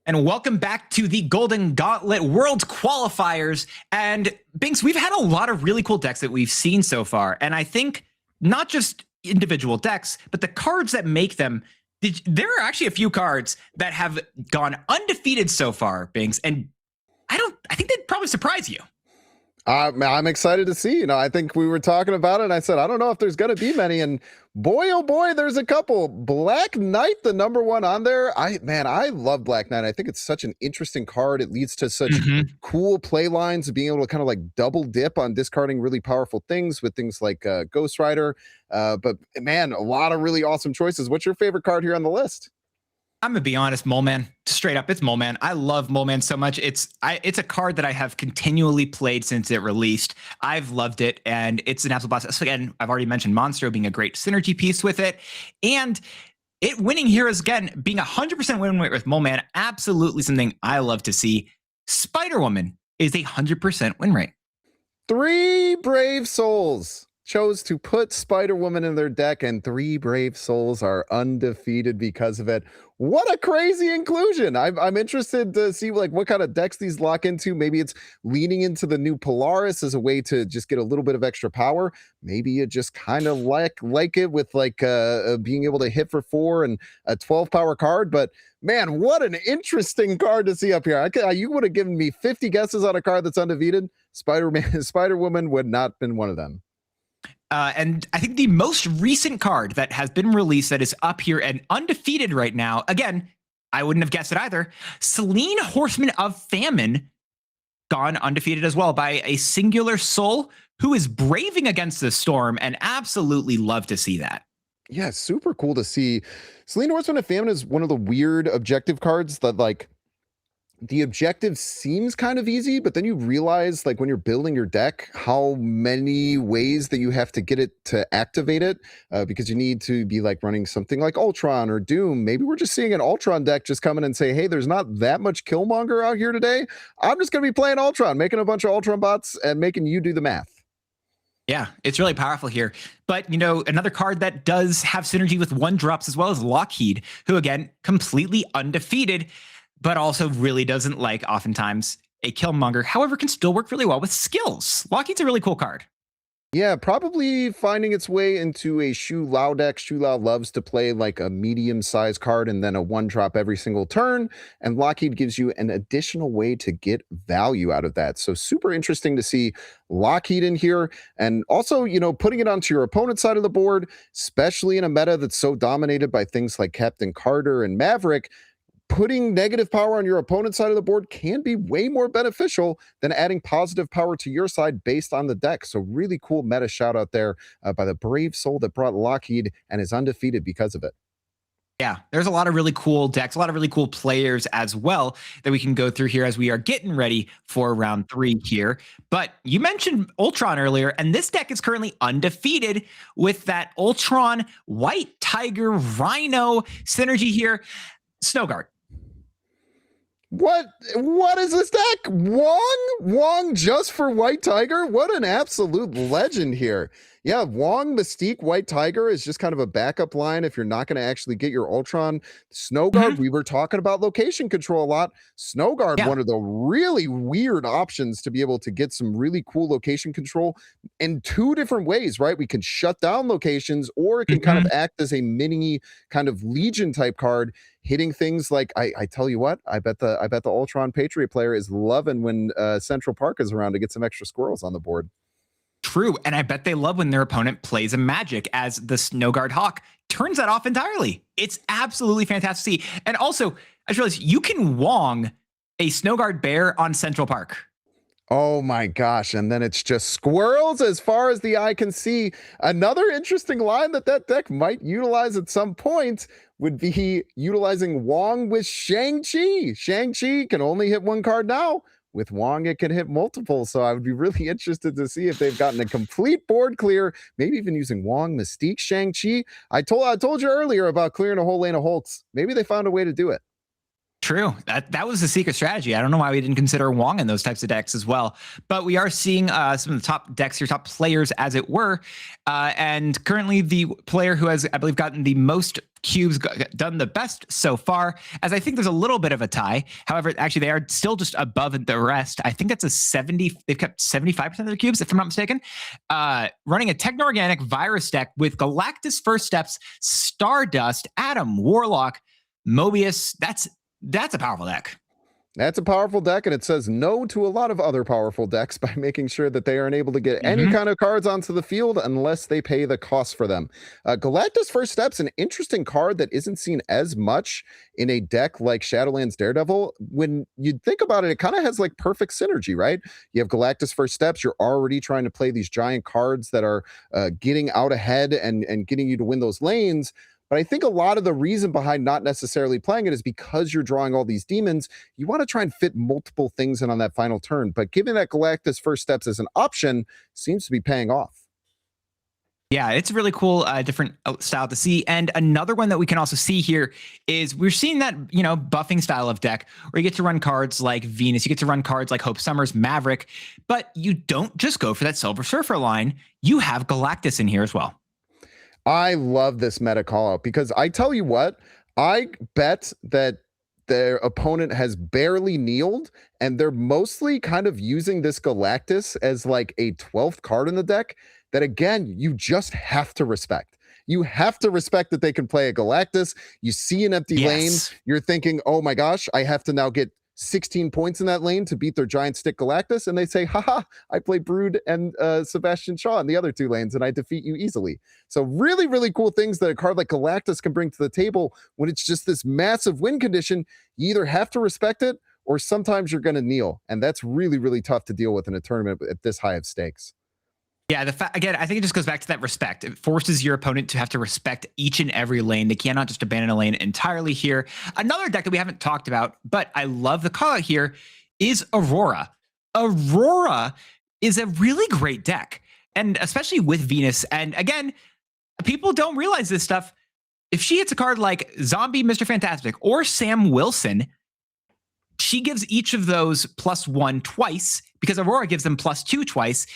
And welcome back to the Golden Gauntlet World Qualifiers. And Binks, we've had a lot of really cool decks that we've seen so far. And I think not just individual decks, but the cards that make them. There are actually a few cards that have gone undefeated so far, Binks. And I think they'd probably surprise you. I'm excited to see. I think we were talking about it, and I said, I don't know if there's going to be many. And boy, oh boy, there's a couple. Black Knight, the number one on there. I love Black Knight. I think it's such an interesting card. It leads to such cool play lines of being able to kind of like double dip on discarding really powerful things with things like Ghost Rider. But man, a lot of really awesome choices. What's your favorite card here on the list? I'm gonna be honest, Mole Man. Straight up, it's Mole Man. I love Mole Man so much. It's a card that I have continually played since it released. I've loved it, and it's an absolute blast. So again, I've already mentioned Monstro being a great synergy piece with it, and it winning here is again being 100% win rate with Mole Man. Absolutely something I love to see. Spider Woman is 100% win rate. 3 Brave Souls chose to put Spider Woman in their deck, and 3 Brave Souls are undefeated because of it. What a crazy inclusion. I'm interested to see like what kind of decks these lock into. Maybe it's leaning into the new Polaris as a way to just get a little bit of extra power. Maybe you just kind of like it with like being able to hit for 4 and a 12 power card. But man, what an interesting card to see up here. You would have given me 50 guesses on a card that's undefeated. Spider Woman would not have been one of them. And I think the most recent card that has been released that is up here and undefeated right now, again, I wouldn't have guessed it either. Selene, Horseman of Famine, gone undefeated as well by a singular soul who is braving against the storm, and absolutely love to see that. Yeah, super cool to see. Selene, Horseman of Famine is one of the weird objective cards that like the objective seems kind of easy, but then you realize like when you're building your deck, how many ways that you have to get it to activate it because you need to be like running something like Ultron or Doom. Maybe we're just seeing an Ultron deck just come in and say, hey, there's not that much Killmonger out here today. I'm just going to be playing Ultron, making a bunch of Ultron bots and making you do the math. Yeah, it's really powerful here. But, another card that does have synergy with 1-drops as well as Lockheed, who, again, completely undefeated, but also really doesn't like, oftentimes, a Killmonger. However, can still work really well with skills. Lockheed's a really cool card. Yeah, probably finding its way into a Shu Lao deck. Shu Lao loves to play like a medium-sized card and then a 1-drop every single turn. And Lockheed gives you an additional way to get value out of that. So super interesting to see Lockheed in here. And also, putting it onto your opponent's side of the board, especially in a meta that's so dominated by things like Captain Carter and Maverick, putting negative power on your opponent's side of the board can be way more beneficial than adding positive power to your side based on the deck. So really cool meta shout out there by the brave soul that brought Lockheed and is undefeated because of it. Yeah, there's a lot of really cool decks, a lot of really cool players as well that we can go through here as we are getting ready for round 3 here. But you mentioned Ultron earlier, and this deck is currently undefeated with that Ultron White Tiger Rhino synergy here. Snowguard. What is this deck? Wong just for White Tiger? What an absolute legend here. Yeah, Wong, Mystique, White Tiger is just kind of a backup line if you're not going to actually get your Ultron. Snowguard, we were talking about location control a lot. Snowguard, one of the really weird options to be able to get some really cool location control in 2 different ways, right? We can shut down locations, or it can kind of act as a mini kind of Legion type card, hitting things like I tell you what, I bet the Ultron Patriot player is loving when Central Park is around to get some extra squirrels on the board. True, and I bet they love when their opponent plays a magic as the Snowguard Hawk turns that off entirely. It's absolutely fantastic to see. And also, I just realized you can Wong a Snowguard Bear on Central Park. Oh my gosh, and then it's just squirrels as far as the eye can see. Another interesting line that deck might utilize at some point would be utilizing Wong with Shang-Chi. Shang-Chi can only hit 1 card now. With Wong, it can hit multiple, so I would be really interested to see if they've gotten a complete board clear, maybe even using Wong, Mystique, Shang-Chi. I told you earlier about clearing a whole lane of Hulks. Maybe they found a way to do it. True. That was the secret strategy. I don't know why we didn't consider Wong in those types of decks as well. But we are seeing some of the top decks here, top players as it were. And currently the player who has, I believe, gotten the most cubes, done the best so far, as I think there's a little bit of a tie. However, actually they are still just above the rest. I think that's a 70, they've kept 75% of their cubes, if I'm not mistaken. Running a Techno-Organic Virus deck with Galactus First Steps, Stardust, Atom, Warlock, Mobius. That's a powerful deck. That's a powerful deck, and it says no to a lot of other powerful decks by making sure that they aren't able to get any kind of cards onto the field unless they pay the cost for them. Galactus First Step's an interesting card that isn't seen as much in a deck like Shadowlands Daredevil. When you think about it, it kind of has like perfect synergy, right? You have Galactus First Steps, you're already trying to play these giant cards that are getting out ahead and getting you to win those lanes. But I think a lot of the reason behind not necessarily playing it is because you're drawing all these demons. You want to try and fit multiple things in on that final turn. But giving that Galactus First Steps as an option seems to be paying off. Yeah, it's a really cool, different style to see. And another one that we can also see here is we're seeing that, buffing style of deck where you get to run cards like Venus, you get to run cards like Hope Summers, Maverick, but you don't just go for that Silver Surfer line. You have Galactus in here as well. I love this meta call out because I tell you what, I bet that their opponent has barely kneeled and they're mostly kind of using this Galactus as like a 12th card in the deck that, again, you just have to respect. You have to respect that they can play a Galactus. You see an empty lane, you're thinking, oh my gosh, I have to now get 16 points in that lane to beat their giant stick Galactus, and they say, haha, I play Brood and Sebastian Shaw in the other 2 lanes, and I defeat you easily. So really, really cool things that a card like Galactus can bring to the table when it's just this massive win condition. You either have to respect it, or sometimes you're going to kneel, and that's really, really tough to deal with in a tournament at this high of stakes. Yeah, again, I think it just goes back to that respect. It forces your opponent to have to respect each and every lane. They cannot just abandon a lane entirely here. Another deck that we haven't talked about, but I love the call out here, is Aurora. Aurora is a really great deck, and especially with Venus. And again, people don't realize this stuff. If she hits a card like Zombie Mr. Fantastic or Sam Wilson, she gives each of those +1 twice because Aurora gives them +2 twice.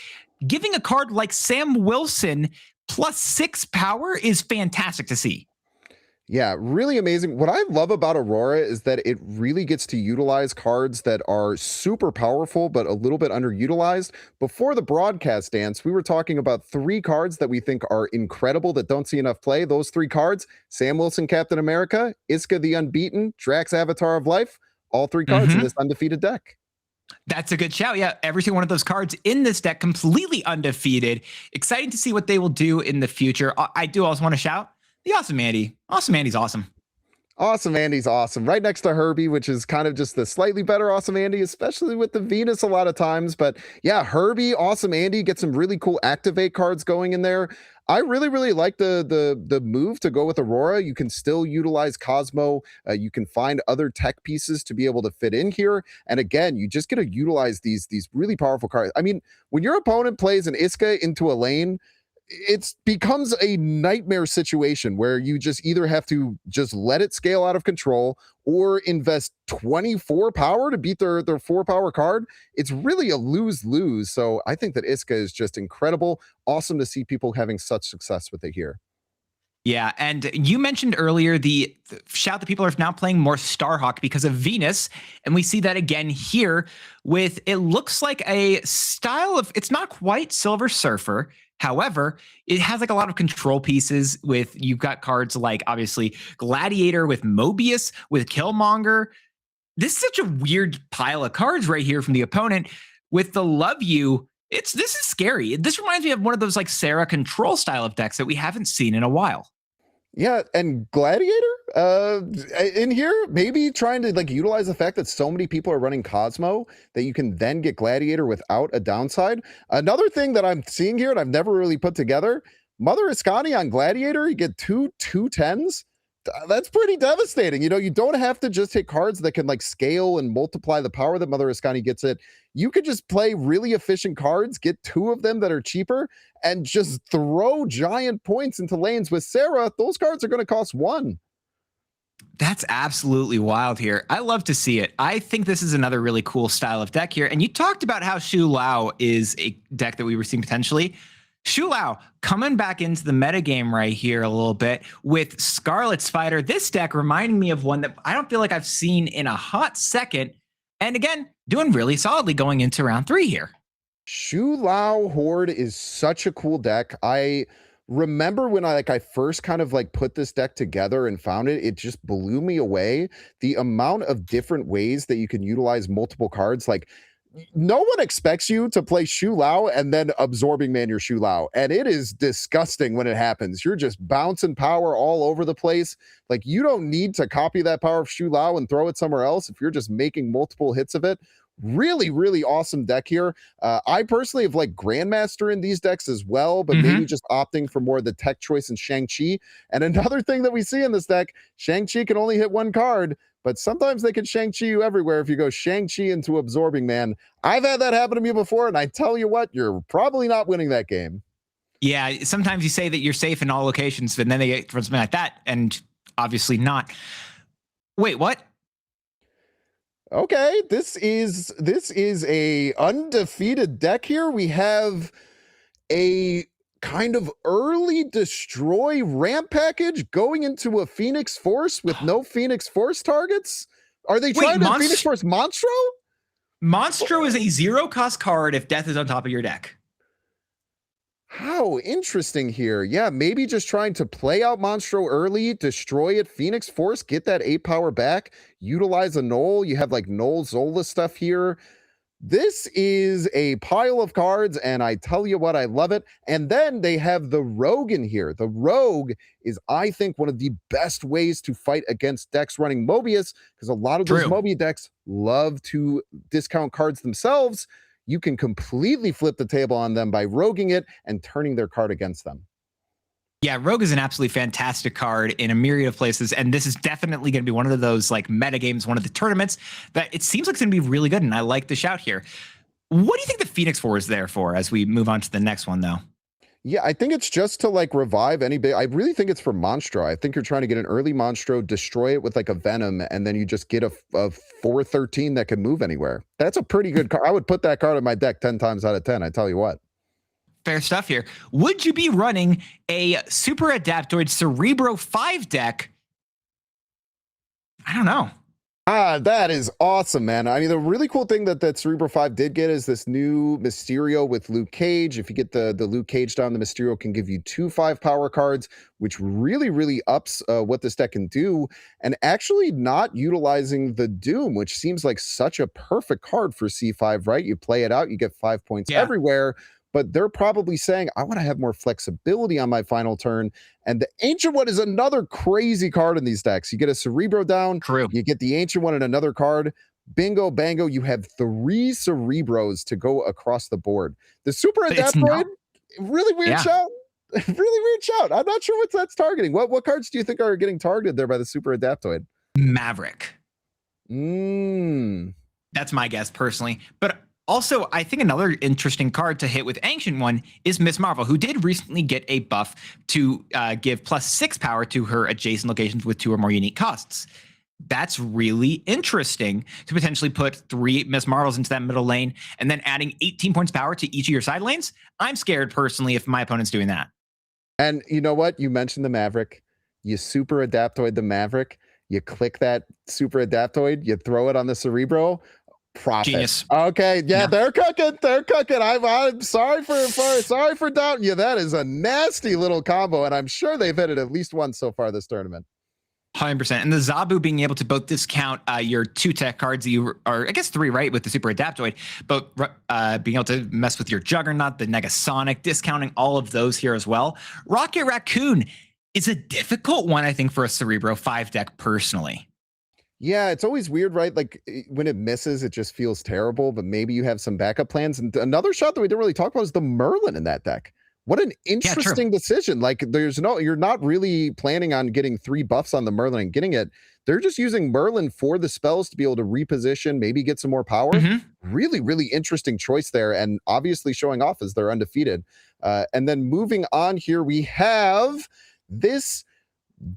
Giving a card like Sam Wilson +6 power is fantastic to see. Yeah, really amazing. What I love about Aurora is that it really gets to utilize cards that are super powerful, but a little bit underutilized. Before the broadcast dance, we were talking about 3 cards that we think are incredible that don't see enough play. Those 3 cards, Sam Wilson, Captain America, Iska the Unbeaten, Drax Avatar of Life, all 3 cards in this undefeated deck. That's a good shout. Yeah, every single one of those cards in this deck completely undefeated. Exciting to see what they will do in the future. I do also want to shout the Awesome Andy. Awesome Andy's awesome. Awesome Andy's awesome. Right next to Herbie, which is kind of just the slightly better Awesome Andy, especially with the Venus a lot of times. But yeah, Herbie, Awesome Andy, get some really cool activate cards going in there. I really, really like the move to go with Aurora. You can still utilize Cosmo. You can find other tech pieces to be able to fit in here. And again, you just get to utilize these really powerful cards. I mean, when your opponent plays an Iska into a lane, it becomes a nightmare situation where you just either have to just let it scale out of control or invest 24 power to beat their 4 power card. It's really a lose-lose. So I think that Iska is just incredible. Awesome to see people having such success with it here. Yeah, and you mentioned earlier the shout that people are now playing more Starhawk because of Venus, and we see that again here with, it looks like a style of, it's not quite Silver Surfer. However, it has like a lot of control pieces with, you've got cards like obviously Gladiator with Mobius, with Killmonger. This is such a weird pile of cards right here from the opponent with the Love You. This is scary. This reminds me of one of those like Sarah control style of decks that we haven't seen in a while. Yeah, and Gladiator in here, maybe trying to like utilize the fact that so many people are running Cosmo that you can then get Gladiator without a downside. Another thing that I'm seeing here and I've never really put together, Mother Iskani on Gladiator, you get 2 2/10s. That's pretty devastating. You know, you don't have to just hit cards that can like scale and multiply the power that Mother Iskani gets it. You could just play really efficient cards, get 2 of them that are cheaper, and just throw giant points into lanes with Sarah. Those cards are going to cost 1. That's absolutely wild here. I love to see it. I think this is another really cool style of deck here. And you talked about how Shu Lao is a deck that we were seeing potentially. Shu Lao coming back into the metagame right here a little bit with Scarlet Spider. This deck reminding me of one that I don't feel like I've seen in a hot second. And again, doing really solidly going into round 3 here. Shu Lao Horde is such a cool deck. I remember when I first kind of like put this deck together and found it, it just blew me away. The amount of different ways that you can utilize multiple cards. Like, no one expects you to play Shu Lao and then absorbing man your Shu Lao. And it is disgusting when it happens. You're just bouncing power all over the place. Like, you don't need to copy that power of Shu Lao and throw it somewhere else if you're just making multiple hits of it. Really, really awesome deck here. I personally have like Grandmaster in these decks as well, but maybe just opting for more of the tech choice in Shang-Chi. And another thing that we see in this deck, Shang-Chi can only hit one card, but sometimes they can Shang-Chi you everywhere if you go Shang-Chi into Absorbing Man. I've had that happen to me before, and I tell you what, you're probably not winning that game. Yeah, sometimes you say that you're safe in all locations, and then they get something like that, and obviously not. Wait, what? Okay, this is a undefeated deck here. We have a kind of early destroy ramp package going into a Phoenix Force with no Phoenix Force targets. Are they trying to Phoenix Force Monstro? Monstro is a 0-cost card if death is on top of your deck. How interesting here. Yeah, maybe just trying to play out Monstro early, destroy it, Phoenix Force, get that 8 power back, utilize a Null. You have like Null Zola stuff here. This is a pile of cards, and I tell you what, I love it. And then they have the Rogue in here. The Rogue is, I think, one of the best ways to fight against decks running Mobius, because a lot of those Mobi decks love to discount cards themselves. You can completely flip the table on them by roguing it and turning their card against them. Yeah, Rogue is an absolutely fantastic card in a myriad of places, and this is definitely going to be one of those like meta games, one of the tournaments that it seems like it's going to be really good, and I like the shout here. What do you think the Phoenix Force is there for as we move on to the next one, though? Yeah, I think it's just to like revive any big. I really think it's for Monstro. I think you're trying to get an early Monstro, destroy it with like a Venom, and then you just get a 4/13 that can move anywhere. That's a pretty good card. I would put that card in my deck 10 times out of 10. I tell you what. Fair stuff here. Would you be running a Super Adaptoid Cerebro 5 deck? I don't know. That is awesome, man. I mean, the really cool thing that Cerebro 5 did get is this new Mysterio with Luke Cage. If you get the Luke Cage down, the Mysterio can give you 2 5 power cards, which really, really ups what this deck can do. And actually not utilizing the Doom, which seems like such a perfect card for C5, right? You play it out, you get 5 points everywhere. But they're probably saying, I want to have more flexibility on my final turn. And the Ancient One is another crazy card in these decks. You get a Cerebro down, you get the Ancient One in another card. Bingo, bango, you have 3 Cerebros to go across the board. The Super Adaptoid, really weird shout. Really weird shout. I'm not sure what that's targeting. What cards do you think are getting targeted there by the Super Adaptoid? Maverick. That's my guess personally. But also, I think another interesting card to hit with Ancient One is Miss Marvel, who did recently get a buff to give +6 power to her adjacent locations with 2 or more unique costs. That's really interesting to potentially put 3 Miss Marvels into that middle lane and then adding 18 points power to each of your side lanes. I'm scared personally if my opponent's doing that. And you know what? You mentioned the Maverick. You Super Adaptoid the Maverick. You click that Super Adaptoid. You throw it on the Cerebro. Profit. Genius. Okay, yeah, they're cooking. They're cooking. I'm sorry for doubting you. That is a nasty little combo, and I'm sure they've hit it at least once so far this tournament. 100%. And the Zabu being able to both discount your 2 tech cards that you are, I guess 3, right, with the Super Adaptoid, but being able to mess with your Juggernaut, the Negasonic, discounting all of those here as well. Rocket Raccoon is a difficult one, I think, for a Cerebro 5 deck personally. Yeah, it's always weird, right? Like when it misses, it just feels terrible, but maybe you have some backup plans. And another shot that we didn't really talk about is the Merlin in that deck. What an interesting decision. Like you're not really planning on getting 3 buffs on the Merlin and getting it. They're just using Merlin for the spells to be able to reposition, maybe get some more power. Really, really interesting choice there. And obviously showing off as they're undefeated. And then moving on here, we have this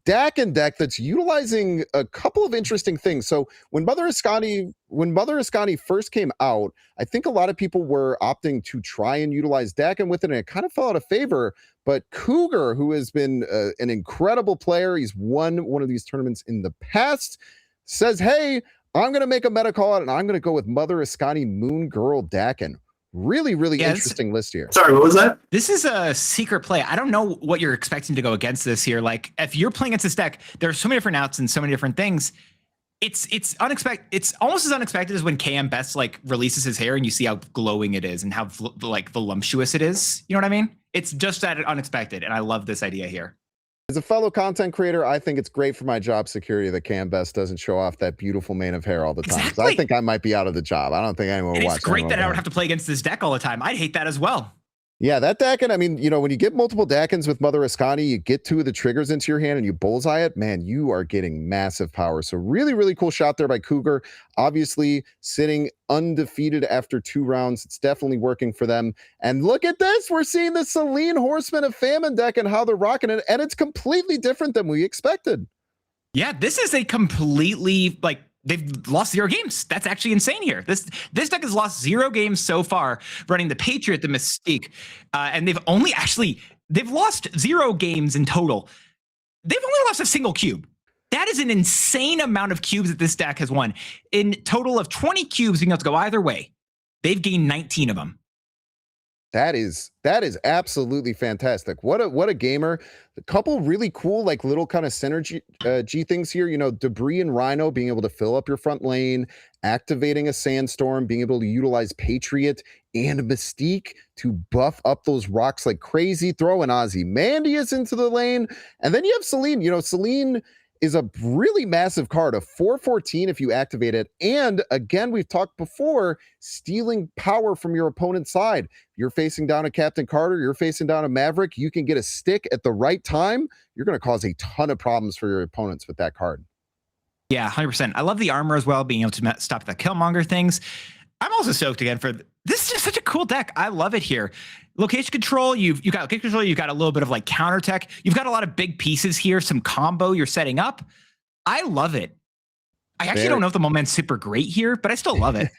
Dakin deck that's utilizing a couple of interesting things. So when Mother Ascani first came out, I think a lot of people were opting to try and utilize Dakin with it, and it kind of fell out of favor. But Cougar, who has been an incredible player, he's won one of these tournaments in the past, says, hey, I'm going to make a meta call out, and I'm going to go with Mother Ascani Moon Girl Dakin. Really interesting list here. Sorry, what was that? This is a secret play. I don't know what you're expecting to go against this here. Like, if you're playing against this deck, there's so many different outs and so many different things. It's unexpected. It's almost as unexpected as when KM Best like releases his hair and you see how glowing it is and how like voluptuous it is. You know what I mean? It's just that unexpected, and I love this idea here. As a fellow content creator, I think it's great for my job security that Cam Best doesn't show off that beautiful mane of hair all the time. Exactly. So I think I might be out of the job. I don't think anyone will watch. It's great that I don't have to play against this deck all the time. I'd hate that as well. Yeah, that Dakin, I mean, you know, when you get multiple Dakins with Mother Ascani, you get 2 of the triggers into your hand and you bullseye it, man, you are getting massive power. So really cool shot there by Cougar. Obviously, sitting undefeated after 2 rounds. It's definitely working for them. And look at this. We're seeing the Selene Horseman of Famine deck and how they're rocking it. And it's completely different than we expected. Yeah, this is a completely, like, they've lost 0 games. That's actually insane here. This deck has lost 0 games so far, running the Patriot, the Mystique, and they've lost 0 games in total. They've only lost a single cube. That is an insane amount of cubes that this deck has won. In total of 20 cubes, being able to go either way, they've gained 19 of them. That is absolutely fantastic. What a gamer. A couple really cool, like little kind of synergy G things here. You know, Debris and Rhino being able to fill up your front lane, activating a Sandstorm, being able to utilize Patriot and Mystique to buff up those rocks like crazy, throw an Ozymandias into the lane. And then you have Selene. You know, Selene is a really massive card, a 4/14 if you activate it. And again, we've talked before, stealing power from your opponent's side. You're facing down a Captain Carter, you're facing down a Maverick, you can get a stick at the right time. You're going to cause a ton of problems for your opponents with that card. Yeah, 100%. I love the armor as well, being able to stop the Killmonger things. I'm also stoked again for this. Is just such a cool deck. I love it here. Location control, you've got location control, you've got a little bit of like counter tech, you've got a lot of big pieces here, some combo you're setting up. I love it. I actually don't know if the moment's super great here, but I still love it.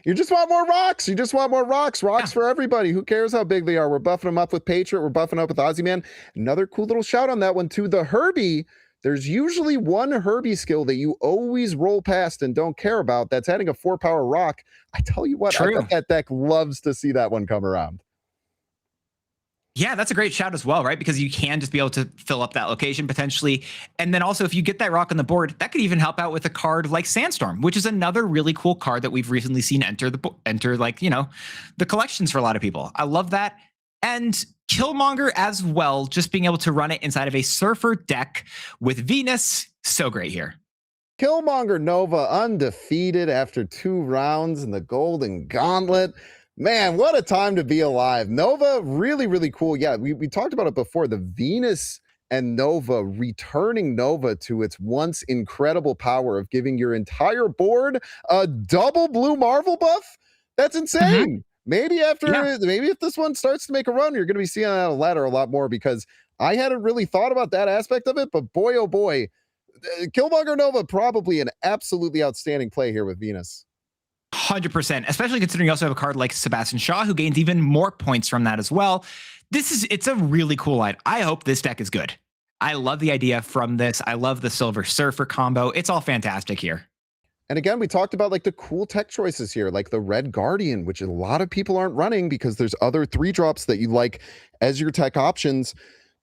You just want more rocks. You just want more rocks. Rocks for everybody. Who cares how big they are? We're buffing them up with Patriot. We're buffing up with Ozyman. Another cool little shout on that one too. The Herbie. There's usually one Herbie skill that you always roll past and don't care about. That's adding a 4-power rock. I tell you what, I bet that deck loves to see that one come around. Yeah, that's a great shout as well, right? Because you can just be able to fill up that location potentially. And then also, if you get that rock on the board, that could even help out with a card like Sandstorm, which is another really cool card that we've recently seen enter like, you know, the collections for a lot of people. I love that. And Killmonger as well, just being able to run it inside of a Surfer deck with Venus. So great here. Killmonger Nova undefeated after 2 rounds in the Golden Gauntlet. Man, what a time to be alive. Nova, really cool. Yeah, we talked about it before. The Venus and Nova, returning Nova to its once incredible power of giving your entire board a double blue Marvel buff. That's insane. Maybe if this one starts to make a run, you're going to be seeing that on a ladder a lot more, because I hadn't really thought about that aspect of it. But boy, oh boy, Killmonger Nova, probably an absolutely outstanding play here with Venus. 100%, especially considering you also have a card like Sebastian Shaw, who gains even more points from that as well. It's a really cool line. I hope this deck is good. I love the idea from this. I love the Silver Surfer combo. It's all fantastic here. And again, we talked about like the cool tech choices here, like the Red Guardian, which a lot of people aren't running because there's other 3-drops that you like as your tech options.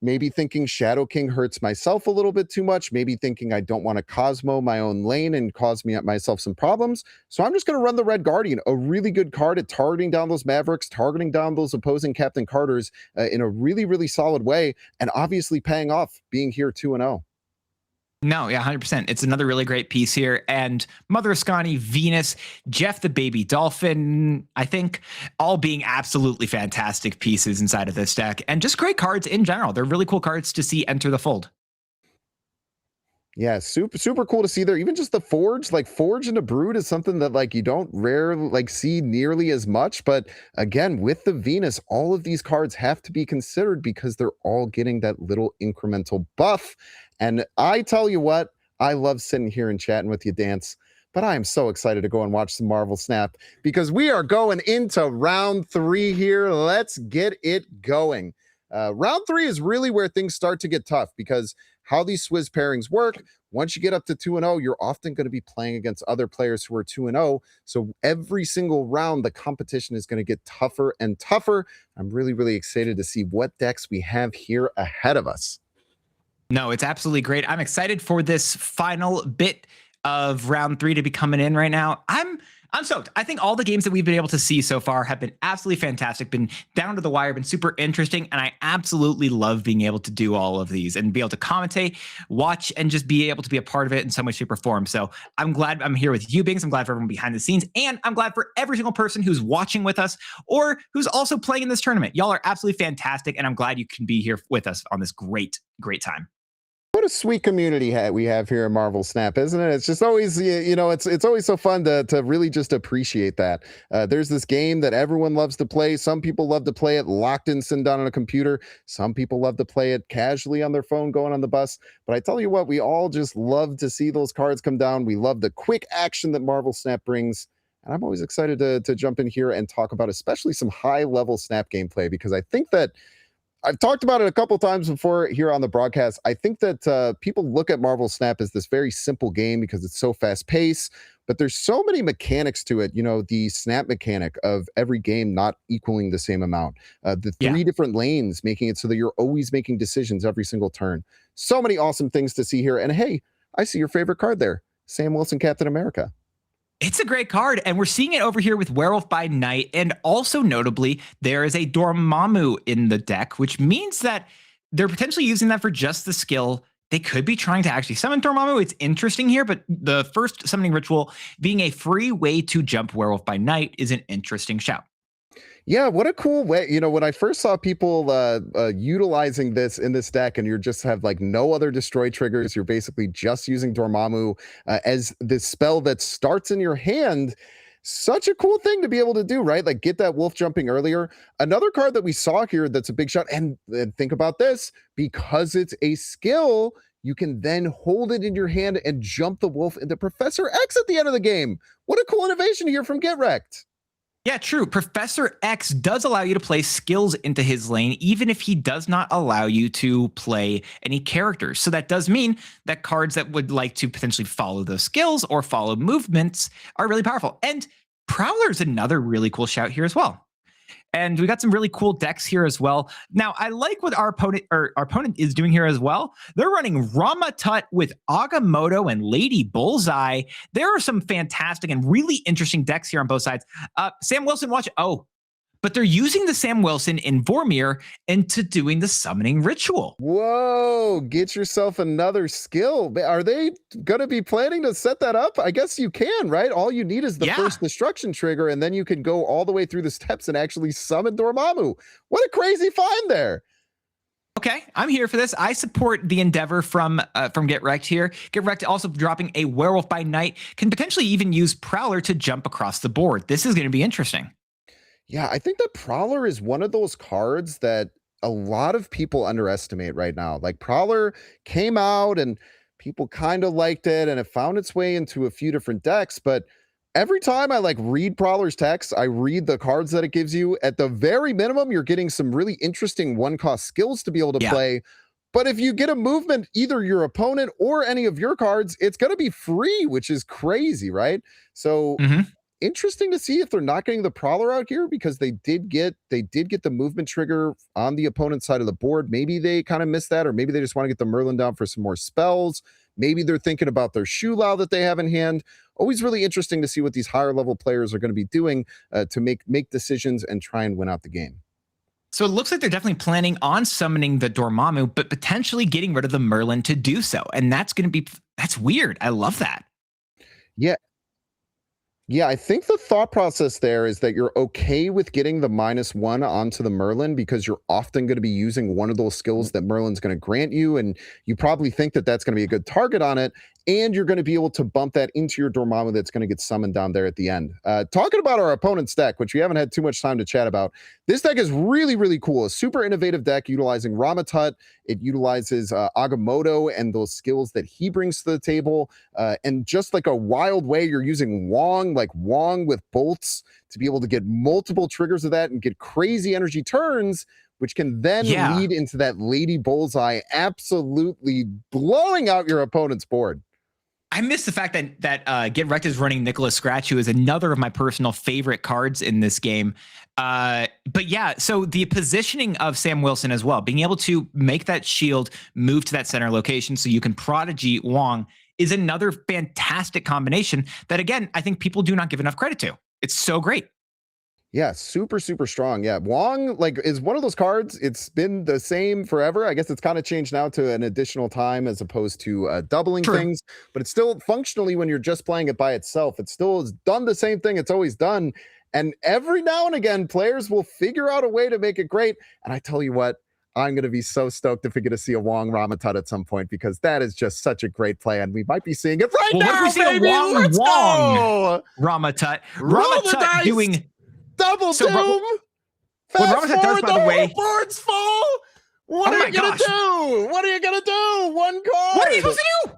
Maybe thinking Shadow King hurts myself a little bit too much. Maybe thinking I don't want to Cosmo my own lane and cause myself some problems. So I'm just going to run the Red Guardian, a really good card at targeting down those Mavericks, targeting down those opposing Captain Carters in a really solid way, and obviously paying off being here 2-0. No, yeah, 100%. It's another really great piece here. And Mother Ascani, Venus, Jeff the Baby Dolphin, I think, all being absolutely fantastic pieces inside of this deck. And just great cards in general. They're really cool cards to see enter the fold. Yeah, super cool to see there. Even just the Forge, like Forge into Brood is something that like you don't rarely like see nearly as much. But again, with the Venus, all of these cards have to be considered because they're all getting that little incremental buff. And I tell you what, I love sitting here and chatting with you, Dance. But I am so excited to go and watch some Marvel Snap because we are going into round 3 here. Let's get it going. Round 3 is really where things start to get tough because how these Swizz pairings work, once you get up to 2-0, you're often going to be playing against other players who are 2-0. So every single round, the competition is going to get tougher and tougher. I'm really excited to see what decks we have here ahead of us. No, it's absolutely great. I'm excited for this final bit of round 3 to be coming in right now. I'm stoked. I think all the games that we've been able to see so far have been absolutely fantastic, been down to the wire, been super interesting, and I absolutely love being able to do all of these and be able to commentate, watch, and just be able to be a part of it in some way, shape, or form. So I'm glad I'm here with you, Bings. I'm glad for everyone behind the scenes, and I'm glad for every single person who's watching with us or who's also playing in this tournament. Y'all are absolutely fantastic, and I'm glad you can be here with us on this great time. What a sweet community we have here at Marvel Snap, isn't it? It's just always, you know, it's always so fun to really just appreciate that. There's this game that everyone loves to play. Some people love to play it locked in, sitting down on a computer. Some people love to play it casually on their phone, going on the bus. But I tell you what, we all just love to see those cards come down. We love the quick action that Marvel Snap brings. And I'm always excited to jump in here and talk about especially some high-level Snap gameplay because I think that I've talked about it a couple times before here on the broadcast. I think that people look at Marvel Snap as this very simple game because it's so fast paced, but there's so many mechanics to it. You know, the snap mechanic of every game not equaling the same amount, the 3 different lanes, making it so that you're always making decisions every single turn. So many awesome things to see here. And hey, I see your favorite card there, Sam Wilson, Captain America. It's a great card, and we're seeing it over here with Werewolf by Night, and also notably, there is a Dormammu in the deck, which means that they're potentially using that for just the skill. They could be trying to actually summon Dormammu. It's interesting here, but the first summoning ritual being a free way to jump Werewolf by Night is an interesting shout. Yeah, what a cool way. You know, when I first saw people utilizing this in this deck and you just have like no other destroy triggers, you're basically just using Dormammu as this spell that starts in your hand. Such a cool thing to be able to do, right? Like get that wolf jumping earlier. Another card that we saw here that's a big shot. And think about this, because it's a skill, you can then hold it in your hand and jump the wolf into Professor X at the end of the game. What a cool innovation here from Get Wrecked. Yeah, true. Professor X does allow you to play skills into his lane, even if he does not allow you to play any characters. So that does mean that cards that would like to potentially follow those skills or follow movements are really powerful. And Prowler is another really cool shout here as well. And we got some really cool decks here as well. Now, I like what our opponent is doing here as well. They're running Ramatut with Agamotto and Lady Bullseye. There are some fantastic and really interesting decks here on both sides. Sam Wilson, watch. Oh, but they're using the Sam Wilson in Vormir into doing the summoning ritual. Whoa, get yourself another skill. Are they going to be planning to set that up? I guess you can, right? All you need is the first destruction trigger, and then you can go all the way through the steps and actually summon Dormammu. What a crazy find there. Okay, I'm here for this. I support the endeavor from Get Wrecked here. Get Wrecked also dropping a Werewolf by Night, can potentially even use Prowler to jump across the board. This is going to be interesting. Yeah, I think that Prowler is one of those cards that a lot of people underestimate right now. Like Prowler came out and people kind of liked it and it found its way into a few different decks. But every time I like read Prowler's text, I read the cards that it gives you. At the very minimum, you're getting some really interesting one-cost skills to be able to play. But if you get a movement, either your opponent or any of your cards, it's going to be free, which is crazy, right? So interesting to see if they're not getting the Prowler out here because they did get the movement trigger on the opponent's side of the board. Maybe they kind of missed that, or maybe they just want to get the Merlin down for some more spells. Maybe they're thinking about their Shulao that they have in hand. Always really interesting to see what these higher level players are going to be doing to make decisions and try and win out the game. So it looks like they're definitely planning on summoning the Dormammu, but potentially getting rid of the Merlin to do so. And that's weird. I love that. Yeah. Yeah, I think the thought process there is that you're okay with getting the -1 onto the Merlin because you're often going to be using one of those skills that Merlin's going to grant you, and you probably think that that's going to be a good target on it, and you're going to be able to bump that into your Dormammu that's going to get summoned down there at the end. Talking about our opponent's deck, which we haven't had too much time to chat about, this deck is really, really cool. A super innovative deck utilizing Ramatut. It utilizes Agamotto and those skills that he brings to the table, and just like a wild way, you're using Wong, like Wong with bolts, to be able to get multiple triggers of that and get crazy energy turns, which can then lead into that Lady Bullseye absolutely blowing out your opponent's board. I miss the fact that Get Wrecked is running Nicholas Scratch, who is another of my personal favorite cards in this game. But yeah, so the positioning of Sam Wilson as well, being able to make that shield move to that center location so you can Prodigy Wong, is another fantastic combination that, again, I think people do not give enough credit to. It's so great. Yeah, super, super strong. Yeah, Wong is one of those cards. It's been the same forever. I guess it's kind of changed now to an additional time as opposed to doubling things, but it's still functionally, when you're just playing it by itself, it still has done the same thing it's always done. And every now and again, players will figure out a way to make it great. And I tell you what, I'm going to be so stoked if we get to see a Wong Ramatut at some point, because that is just such a great play, and we might be seeing it right now. What if we see a Wong Ramatut? Ramatut doing double doom. What Ramatut does, by the way, boards fall. What are you gonna do? What are you gonna do? One card. What are you supposed to do?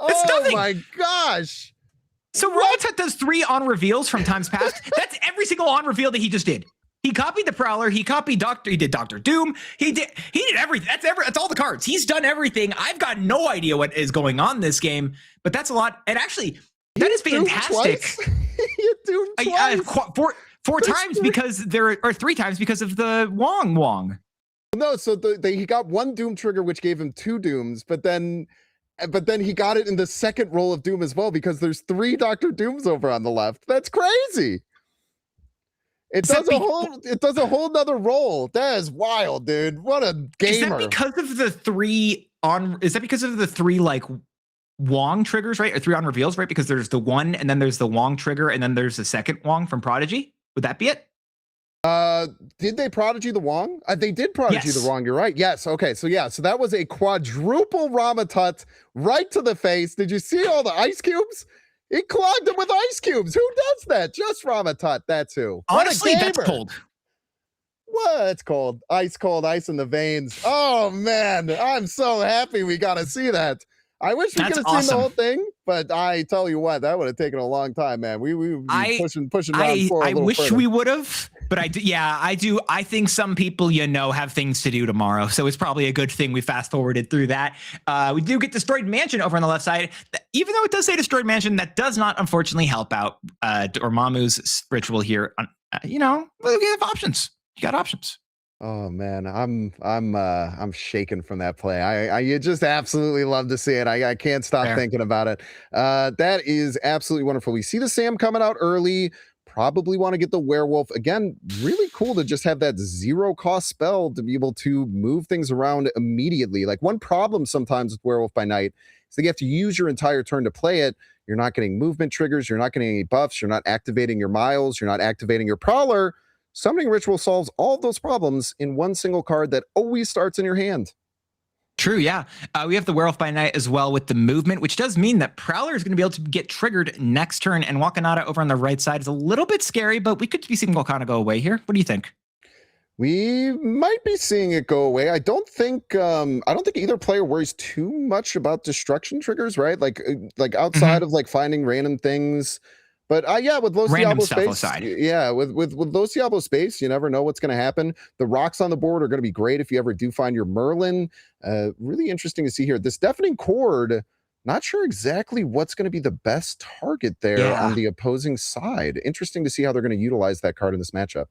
It's nothing. Oh my gosh. So Ramatut does 3 on reveals from times past. That's every single on reveal that he just did. He copied the Prowler. He copied He did Dr. Doom. He did everything. That's all the cards. He's done everything. I've got no idea what is going on this game, but that's a lot. And actually, that is fantastic. You doomed twice. Four times because there are 3 times because of the Wong. No, so he got 1 Doom trigger, which gave him 2 Dooms, but then he got it in the second roll of Doom as well, because there's 3 Dr. Dooms over on the left. That's crazy. It does a whole nother roll. That is wild, dude. What a gamer. Is that because of the 3 like Wong triggers, right? Or 3 on reveals, right? Because there's the 1 and then there's the Wong trigger and then there's the second Wong from Prodigy. Would that be it? Did they Prodigy the Wong? They did Prodigy the Wong. You're right. Yes. Okay. So yeah. So that was a quadruple Ramatut right to the face. Did you see all the ice cubes? He clogged him with ice cubes. Who does that? Just Ramatut. That's who. Honestly, that's cold. What? It's cold. Ice cold, ice in the veins. Oh man, I'm so happy we got to see that. I wish we could have seen the whole thing, but I tell you what, that would have taken a long time, man. We pushing round 4 I wish further. We would have, but I do. I think some people, have things to do tomorrow, so it's probably a good thing we fast forwarded through that. We do get Destroyed Mansion over on the left side. Even though it does say Destroyed Mansion, that does not unfortunately help out Dormammu's ritual here. We have options. You got options. Oh man, I'm shaking from that play. I just absolutely love to see it. I can't stop thinking about it. That is absolutely wonderful. We see the Sam coming out early. Probably want to get the Werewolf. Again, really cool to just have that 0 cost spell to be able to move things around immediately. Like, one problem sometimes with Werewolf by Night is that you have to use your entire turn to play it. You're not getting movement triggers. You're not getting any buffs. You're not activating your Miles. You're not activating your Prowler. Summoning Ritual solves all of those problems in one single card that always starts in your hand. True, yeah. We have the Werewolf by Night as well with the movement, which does mean that Prowler is going to be able to get triggered next turn, and Wakanada over on the right side is a little bit scary, but we could be seeing Wakanada go away here. What do you think? We might be seeing it go away. I don't think either player worries too much about destruction triggers, right? Like outside of like finding random things. But yeah, with Los Diablo space, with Los Diablo space, you never know what's going to happen. The rocks on the board are going to be great if you ever do find your Merlin. Really interesting to see here. This Deafening Chord, not sure exactly what's going to be the best target there on the opposing side. Interesting to see how they're going to utilize that card in this matchup.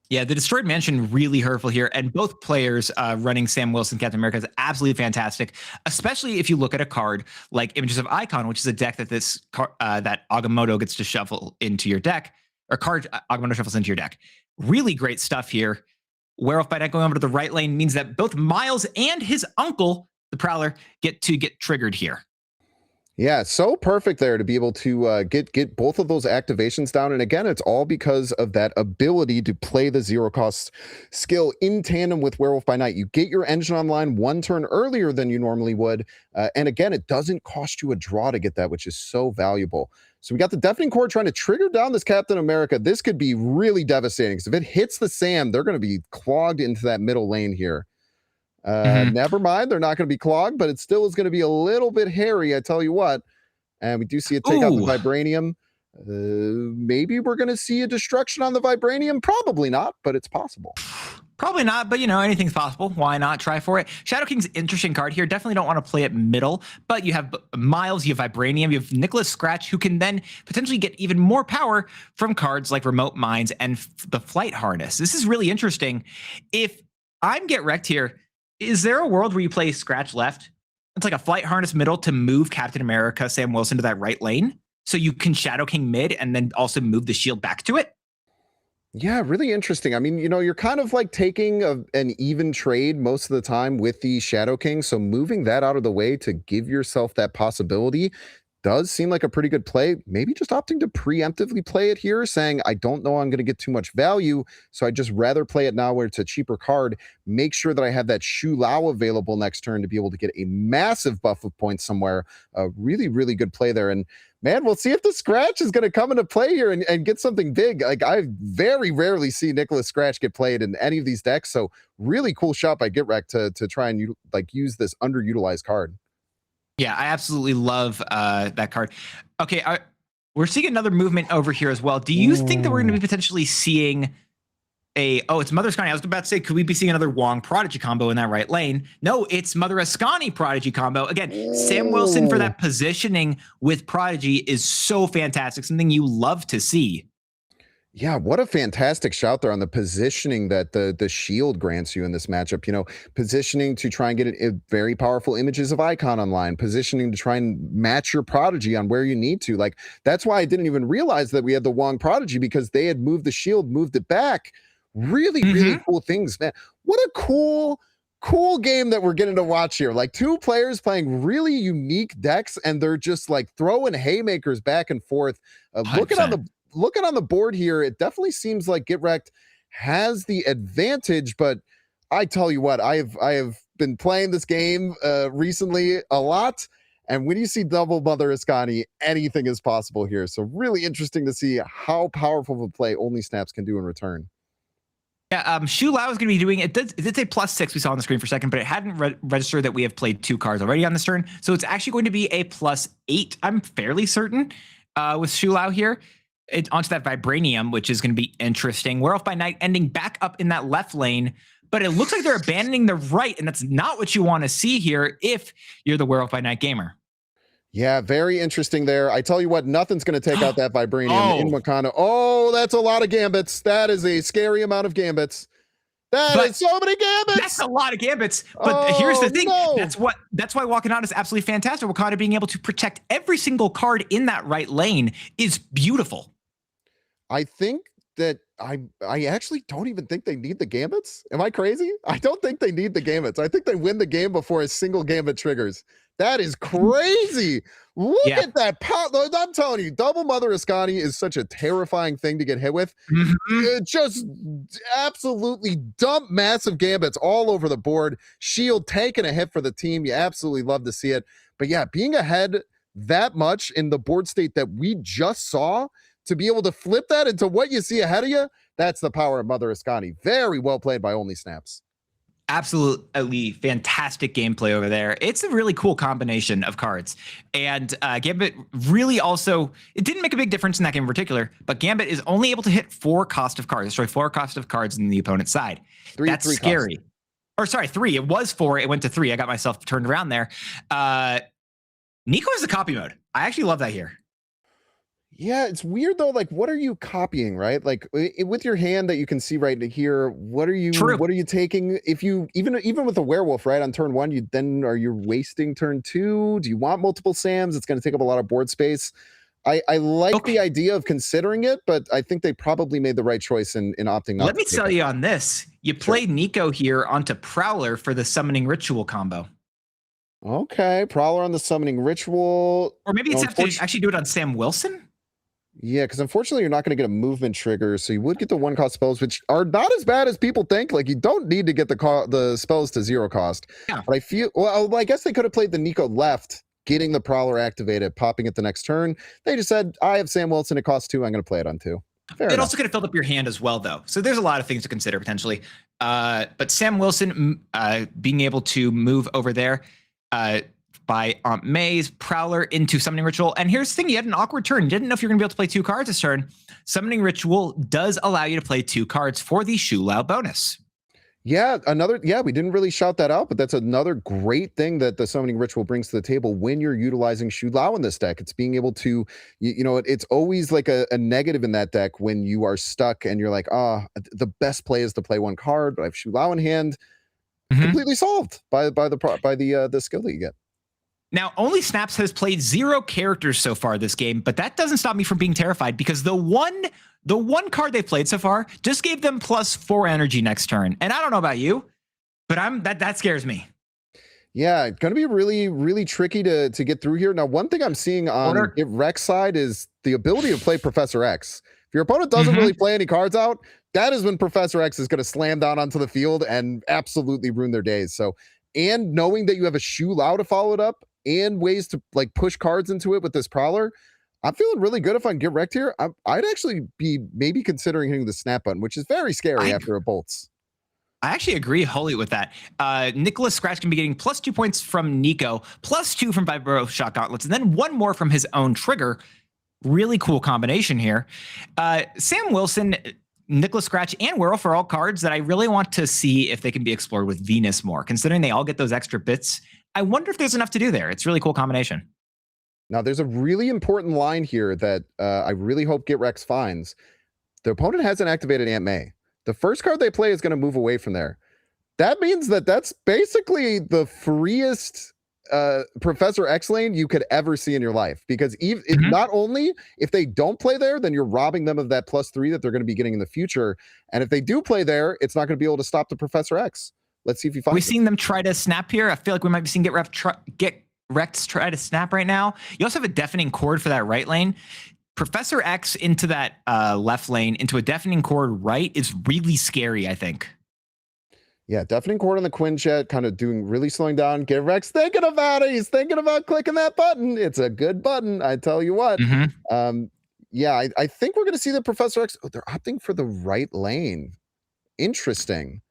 Yeah, the Destroyed Mansion really hurtful here, and both players running Sam Wilson, Captain America is absolutely fantastic, especially if you look at a card like Images of Icon, which is a deck that that Agamotto gets to shuffle into your deck, or card Agamotto shuffles into your deck. Really great stuff here. Werewolf by Night going over to the right lane means that both Miles and his uncle, the Prowler, get triggered here. Yeah, so perfect there to be able to get both of those activations down. And again, it's all because of that ability to play the zero cost skill in tandem with Werewolf by Night. You get your engine online one turn earlier than you normally would. And again, it doesn't cost you a draw to get that, which is so valuable. So we got the Deafening Chord trying to trigger down this Captain America. This could be really devastating because if it hits the Sam, they're going to be clogged into that middle lane here. Never mind, they're not going to be clogged, but it still is going to be a little bit hairy, I tell you what. And we do see it take out the Vibranium. Maybe we're going to see a destruction on the Vibranium. Probably not, but it's possible. Probably not, but anything's possible. Why not try for it? Shadow King's interesting card here. Definitely don't want to play it middle, but you have Miles, you have Vibranium, you have Nicholas Scratch, who can then potentially get even more power from cards like Remote Mines and the Flight Harness. This is really interesting. If I'm Get Wrecked here, is there a world where you play Scratch left? It's like a Flight Harness middle to move Captain America, Sam Wilson to that right lane. So you can Shadow King mid and then also move the shield back to it. Yeah, really interesting. I mean, you're kind of like taking an even trade most of the time with the Shadow King. So moving that out of the way to give yourself that possibility does seem like a pretty good play. Maybe just opting to preemptively play it here, saying, I don't know I'm going to get too much value, so I'd just rather play it now where it's a cheaper card. Make sure that I have that Shu Lao available next turn to be able to get a massive buff of points somewhere. A really, really good play there. And man, we'll see if the Scratch is going to come into play here and get something big. Like, I very rarely see Nicholas Scratch get played in any of these decks, so really cool shot by Get Wrecked to try and use this underutilized card. Yeah, I absolutely love that card. Okay, we're seeing another movement over here as well. Do you think that we're going to be potentially seeing it's Mother Ascani. I was about to say, could we be seeing another Wong Prodigy combo in that right lane? No, it's Mother Ascani Prodigy combo. Again, Sam Wilson for that positioning with Prodigy is so fantastic, something you love to see. Yeah, what a fantastic shout there on the positioning that the shield grants you in this matchup. Positioning to try and get very powerful images of Icon online, positioning to try and match your Prodigy on where you need to. Like, that's why I didn't even realize that we had the Wong Prodigy, because they had moved the shield, moved it back. Really, really cool things, man. What a cool game that we're getting to watch here. Like, two players playing really unique decks, and they're just like throwing haymakers back and forth. Looking on the board here, it definitely seems like Get Wrecked has the advantage, but I tell you what, I have been playing this game recently a lot, and when you see double Mother Ascani, anything is possible here. So really interesting to see how powerful of a play Only Snaps can do in return. Yeah, Shu Lao is going to be doing it. It did say +6 we saw on the screen for a second, but it hadn't registered that we have played 2 cards already on this turn. So it's actually going to be a +8, I'm fairly certain, with Shu Lao here. Onto that Vibranium, which is going to be interesting. Werewolf by Night ending back up in that left lane, but it looks like they're abandoning the right, and that's not what you want to see here if you're the Werewolf by Night gamer. Yeah, very interesting there. I tell you what, nothing's going to take out that Vibranium in Wakanda. Oh, that's a lot of gambits. That is a scary amount of gambits. That is so many gambits. That's a lot of gambits. But here's the thing. No. That's why Wakanda is absolutely fantastic. Wakanda being able to protect every single card in that right lane is beautiful. I think that I actually don't even think they need the gambits. Am I crazy? I don't think they need the gambits. I think they win the game before a single gambit triggers. That is crazy. Look at that power. I'm telling you, double Mother Ascani is such a terrifying thing to get hit with. It just absolutely dump massive gambits all over the board. Shield taking a hit for the team. You absolutely love to see it. But yeah, being ahead that much in the board state that we just saw, to be able to flip that into what you see ahead of you, that's the power of Mother Ascani. Very well played by Only Snaps. Absolutely fantastic gameplay over there. It's a really cool combination of cards. And Gambit really also, it didn't make a big difference in that game in particular, but Gambit is only able to hit 4 cost of cards, destroy 4 cost of cards in the opponent's side. That's scary. Cost. Or sorry, 3. It was 4. It went to 3. I got myself turned around there. Nico is the copy mode. I actually love that here. Yeah, it's weird though. Like, what are you copying, right? Like, with your hand that you can see right here, what are you taking? If you even with a werewolf, right, on turn 1, are you wasting turn 2? Do you want multiple Sams? It's going to take up a lot of board space. I like the idea of considering it, but I think they probably made the right choice in opting not. Let me tell you on this. You played Nico here onto Prowler for the summoning ritual combo. Okay, Prowler on the Summoning Ritual. Or maybe it's have to actually do it on Sam Wilson? Yeah, because unfortunately, you're not going to get a movement trigger, so you would get the 1-cost spells, which are not as bad as people think. Like, you don't need to get the spells to 0 cost. Yeah. But I feel, well, I guess they could have played the Nico left, getting the Prowler activated, popping it the next turn. They just said, I have Sam Wilson, it costs 2, I'm going to play it on 2. Fair it enough. Also could have filled up your hand as well, though. So there's a lot of things to consider potentially. But Sam Wilson being able to move over there by Aunt May's Prowler into Summoning Ritual. And here's the thing, you had an awkward turn. You didn't know if you're going to be able to play 2 cards this turn. Summoning Ritual does allow you to play 2 cards for the Shu Lao bonus. Yeah, we didn't really shout that out, but that's another great thing that the Summoning Ritual brings to the table when you're utilizing Shu Lao in this deck. It's being able to, it's always like a negative in that deck when you are stuck and you're like, the best play is to play 1 card, but I have Shu Lao in hand. Completely solved by the skill that you get. Now, Only Snaps has played 0 characters so far this game, but that doesn't stop me from being terrified because the one card they've played so far just gave them +4 energy next turn. And I don't know about you, but that scares me. Yeah, it's going to be really, really tricky to get through here. Now, one thing I'm seeing on Rex side is the ability to play Professor X. If your opponent doesn't really play any cards out, that is when Professor X is going to slam down onto the field and absolutely ruin their days. So, and knowing that you have a Shu Lao to follow it up and ways to like push cards into it with this Prowler, I'm feeling really good if I can get wrecked here. I'd actually be maybe considering hitting the snap button, which is very scary after it bolts. I actually agree wholly with that. Nicholas Scratch can be getting +2 points from Nico, +2 from Vibro Shot Gauntlets, and then 1 more from his own trigger. Really cool combination here. Sam Wilson, Nicholas Scratch, and Whirl for all cards that I really want to see if they can be explored with Venus more. Considering they all get those extra bits, I wonder if there's enough to do there. It's a really cool combination. Now, there's a really important line here that I really hope Get Rex finds. The opponent hasn't activated Aunt May. The first card they play is going to move away from there. That means that that's basically the freest Professor X lane you could ever see in your life. Because not only if they don't play there, then you're robbing them of that +3 that they're going to be getting in the future. And if they do play there, it's not going to be able to stop the Professor X. Let's see if you find We've seen them try to snap here. I feel like we might be seeing Get Rex try to snap right now. You also have a Deafening Chord for that right lane. Professor X into that left lane, into a Deafening Chord right is really scary, I think. Yeah, Deafening Chord on the Quinjet, kind of really slowing down. Get Rex thinking about it. He's thinking about clicking that button. It's a good button, I tell you what. Yeah, I think we're going to see the Professor X. Oh, they're opting for the right lane. Interesting.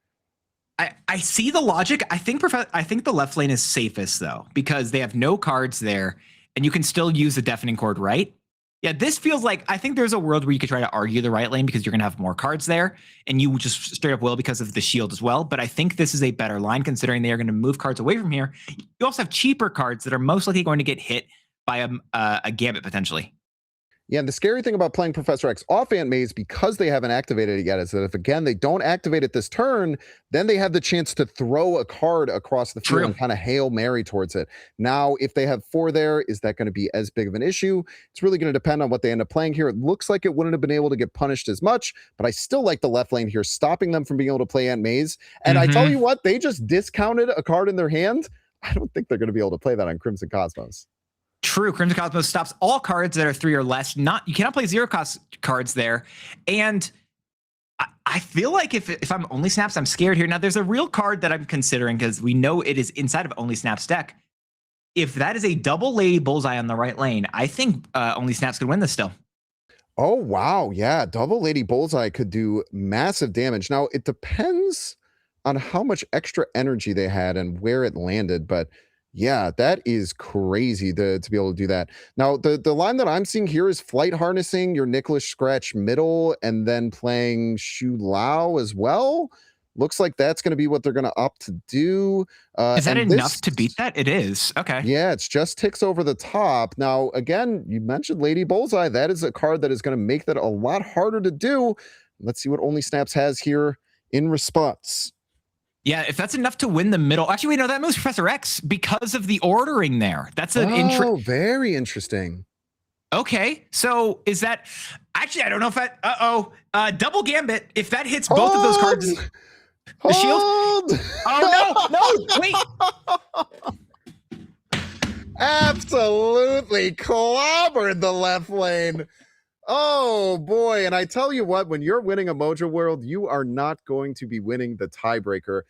I see the logic. I think the left lane is safest though, because they have no cards there and you can still use the Deafening Chord right. Yeah, this feels like, I think there's a world where you could try to argue the right lane because you're going to have more cards there and you just straight up will because of the shield as well. But I think this is a better line considering they are going to move cards away from here. You also have cheaper cards that are most likely going to get hit by a Gambit potentially. Yeah, and the scary thing about playing Professor X off Aunt May's because they haven't activated it yet is that if, again, they don't activate it this turn, then they have the chance to throw a card across the field and kind of Hail Mary towards it. Now, if they have 4 there, is that going to be as big of an issue? It's really going to depend on what they end up playing here. It looks like it wouldn't have been able to get punished as much, but I still like the left lane here, stopping them from being able to play Aunt May's. And I tell you what, they just discounted a card in their hand. I don't think they're going to be able to play that on Crimson Cosmos. True. Crimson Cosmos stops all cards that are 3 or less. You cannot play 0 cost cards there. And I feel like if I'm Only Snaps, I'm scared here. Now, there's a real card that I'm considering because we know it is inside of Only Snaps deck. If that is a double Lady Bullseye on the right lane, I think Only Snaps could win this still. Oh, wow. Yeah, double Lady Bullseye could do massive damage. Now, it depends on how much extra energy they had and where it landed, but yeah, that is crazy to be able to do that. Now, the line that I'm seeing here is Flight Harnessing your Nicholas Scratch middle and then playing Shu Lao as well. Looks like that's going to be what they're going to opt to do. Is that enough to beat that? It is. Okay. Yeah, it's just ticks over the top. Now, again, you mentioned Lady Bullseye. That is a card that is going to make that a lot harder to do. Let's see what Only Snaps has here in response. Yeah, if that's enough to win the middle. Actually, wait, no, that moves Professor X because of the ordering there. That's an very interesting. Okay, so is that actually? I don't know if that. Double Gambit. If that hits both of those cards, the shield. Oh no! Wait. Absolutely clobbered the left lane. Oh boy. And I tell you what, when you're winning a Mojo World, you are not going to be winning the tiebreaker.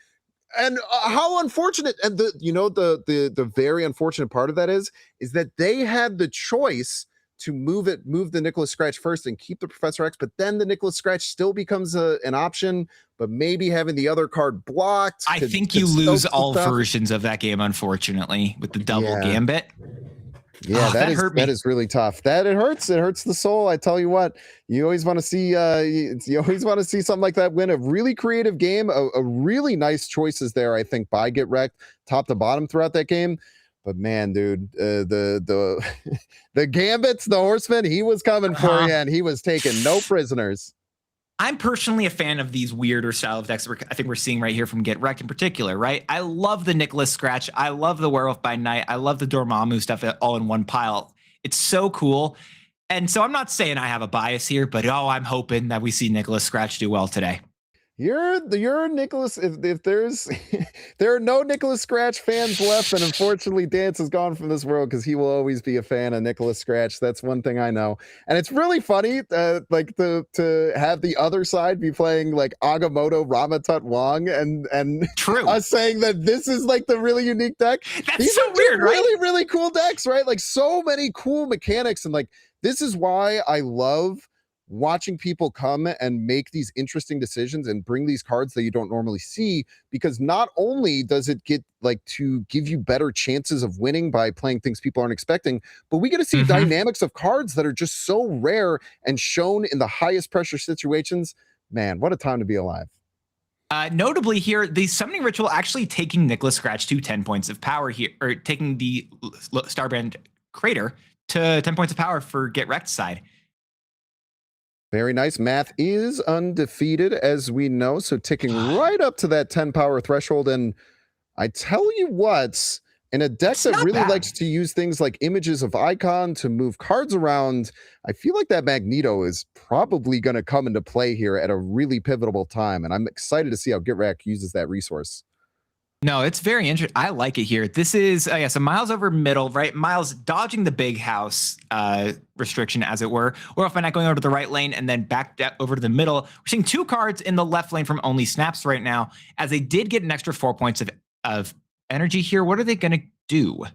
And how unfortunate, and the very unfortunate part of that is that they had the choice to move the Nicholas Scratch first and keep the Professor X, but then the Nicholas Scratch still becomes an option, but maybe having the other card blocked. I think you lose all versions of that game, unfortunately, with the double Gambit. Yeah, that is really tough. It hurts the soul. I tell you what, you always want to see something like that win. A really creative game, a really nice choices there, I think, by Get Wrecked, top to bottom throughout that game. But man, dude, the Gambits, the Horseman, he was coming for you, and he was taking no prisoners. I'm personally a fan of these weirder style of decks I think we're seeing right here from Get Wrecked in particular, right? I love the Nicholas Scratch. I love the Werewolf by Night. I love the Dormammu stuff all in one pile. It's so cool. And so I'm not saying I have a bias here, but I'm hoping that we see Nicholas Scratch do well today. You're Nicholas. If there's there are no Nicholas Scratch fans left, and unfortunately Dance is gone from this world because he will always be a fan of Nicholas Scratch. That's one thing I know. And it's really funny, like to have the other side be playing like Agamotto, Ramatut, Wong, and True. Us saying that this is like the really unique deck. These so weird, right? Really, really cool decks, right? Like so many cool mechanics, and like this is why I love watching people come and make these interesting decisions and bring these cards that you don't normally see, because not only does it get like to give you better chances of winning by playing things people aren't expecting, but we get to see dynamics of cards that are just so rare and shown in the highest pressure situations. Man, what a time to be alive. Notably here, the Summoning Ritual actually taking Nicholas Scratch to 10 points of power here, or taking the Starbrand Crater to 10 points of power for Get Wrecked side. Very nice. Math is undefeated, as we know, so ticking right up to that 10 power threshold. And I tell you what, in a deck that really likes to use things like images of icon to move cards around, I feel like that Magneto is probably going to come into play here at a really pivotal time. And I'm excited to see how Get Wrecked uses that resource. No, it's very interesting. I like it here. This is, so Miles over middle, right? Miles dodging the big house restriction, as it were. Or if I'm not going over to the right lane and then back over to the middle. We're seeing two cards in the left lane from Only Snaps right now, as they did get an extra 4 points of energy here. What are they going to do?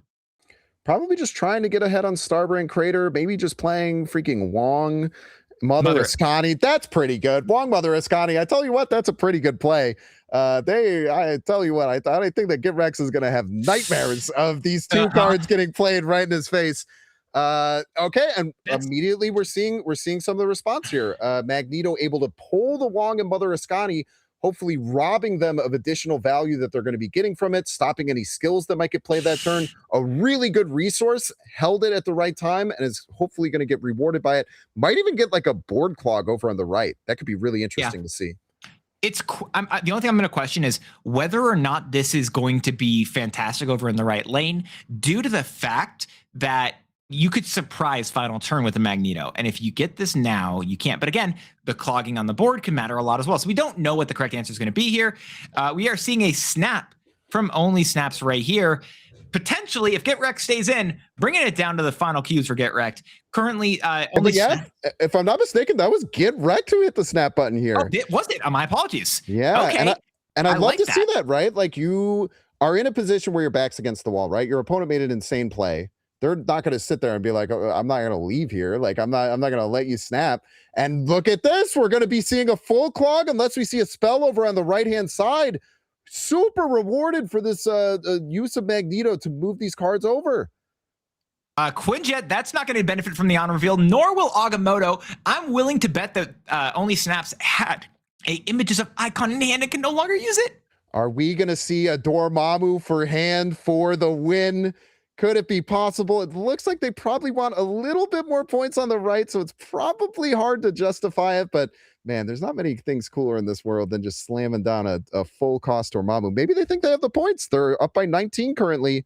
Probably just trying to get ahead on Starbrand Crater. Maybe just playing freaking Wong, Mother Ascani. That's pretty good. Wong, Mother Ascani. I tell you what, that's a pretty good play. I tell you what, I think that Get Rex is going to have nightmares of these two cards getting played right in his face. Okay, and immediately we're seeing some of the response here. Magneto able to pull the Wong and Mother Ascani, hopefully robbing them of additional value that they're going to be getting from it, stopping any skills that might get played that turn. A really good resource, held it at the right time, and is hopefully going to get rewarded by it. Might even get like a board clog over on the right. That could be really interesting to see. The only thing I'm going to question is whether or not this is going to be fantastic over in the right lane, due to the fact that you could surprise final turn with a Magneto. And if you get this now, you can't. But again, the clogging on the board can matter a lot as well. So we don't know what the correct answer is going to be here. We are seeing a snap from Only Snaps right here. Potentially, if Get Wrecked stays in, bringing it down to the final queues for Get Wrecked. Currently, if I'm not mistaken, that was Get Wrecked who hit the snap button here. Oh, was it? My apologies. Yeah. Okay. And I'd love to see that, right? Like you are in a position where your back's against the wall, right? Your opponent made an insane play. They're not going to sit there and be like, oh, I'm not going to leave here. Like, I'm not going to let you snap. And look at this. We're going to be seeing a full clog unless we see a spell over on the right-hand side. Super rewarded for this use of Magneto to move these cards over. Quinjet, that's not going to benefit from the honor reveal, nor will Agamotto. I'm willing to bet that Only Snaps had images of icon in hand and can no longer use it. Are we going to see a Dormammu for hand for the win? Could it be possible? It looks like they probably want a little bit more points on the right, so it's probably hard to justify it. But man, there's not many things cooler in this world than just slamming down a full cost Dormammu. Maybe they think they have the points. They're up by 19 currently.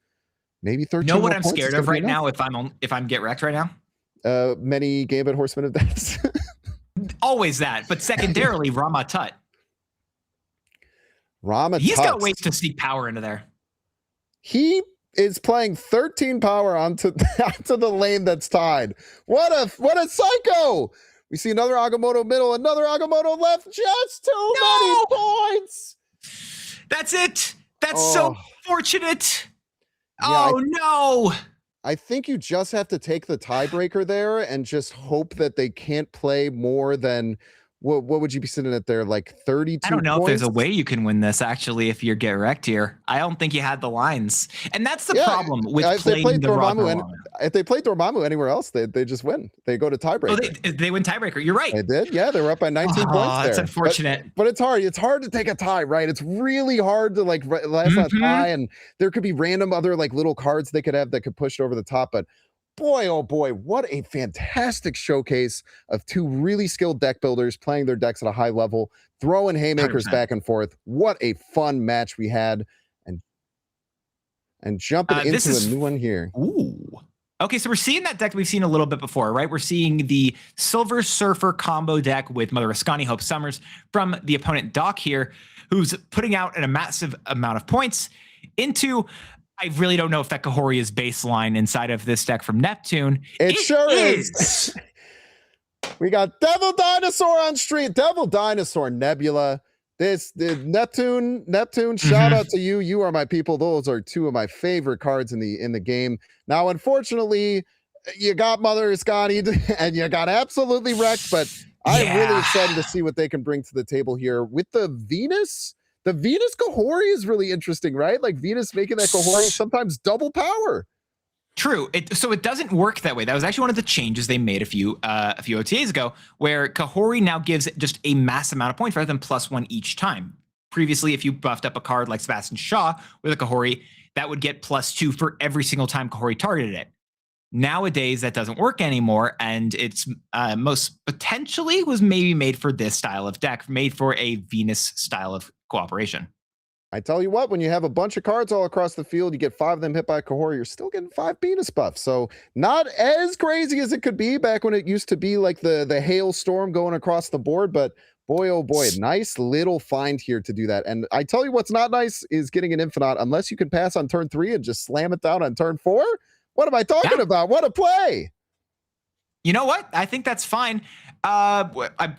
Maybe 13. You know what I'm scared of right now if I'm Get Wrecked right now? Many Gambit Horsemen of Death. Always that, but secondarily, Ramatut. Ramatut. He's got ways to sneak power into there. He is playing 13 power onto the lane that's tied. What a psycho! We see another Agamotto middle, another Agamotto left. Just too many points. That's it. That's so fortunate. Yeah, no. I think you just have to take the tiebreaker there and just hope that they can't play more than what would you be sitting at there, like 32 I don't know points? if there's a way you can win this, actually, if you get wrecked here. I don't think you had the lines. And that's the problem with playing the Dormammu. If they played Dormammu anywhere else, they just win. They go to tiebreaker. Oh, they win tiebreaker. You're right. They did. Yeah, they were up by 19 points there. That's unfortunate. But it's hard. It's hard to take a tie, right? It's really hard to like last a tie, and there could be random other like little cards they could have that could push it over the top. But boy, oh boy, what a fantastic showcase of two really skilled deck builders playing their decks at a high level, throwing haymakers 100%. Back and forth. What a fun match we had. And jumping into a new one here. Ooh. Okay, so we're seeing that deck we've seen a little bit before, right? We're seeing the Silver Surfer combo deck with Mother Ascani, Hope Summers from the opponent Doc here, who's putting out a massive amount of points into... I really don't know if that Kahori is baseline inside of this deck from Neptune. It sure is. We got Devil Dinosaur on stream. Devil Dinosaur Nebula. The Neptune. Shout out to you. You are my people. Those are two of my favorite cards in the game. Now, unfortunately, you got Mother Ascani and you got absolutely wrecked. But I'm really excited to see what they can bring to the table here with the Venus. The Venus Kahori is really interesting, right? Like Venus making that Kahori sometimes double power. True. So it doesn't work that way. That was actually one of the changes they made a few OTAs ago, where Kahori now gives just a mass amount of points rather than +1 each time. Previously, if you buffed up a card like Sebastian Shaw with a Kahori, that would get +2 for every single time Kahori targeted it. Nowadays, that doesn't work anymore, and it's most potentially was maybe made for this style of deck, made for a Venus style of cooperation. I tell you what, when you have a bunch of cards all across the field, you get 5 of them hit by Kahori, you're still getting 5 Venus buffs. So not as crazy as it could be back when it used to be like the hailstorm going across the board, but boy, oh boy, nice little find here to do that. And I tell you what's not nice is getting an Infinite, unless you can pass on turn 3 and just slam it down on turn 4. What am I talking about? What a play. You know what? I think that's fine. I'm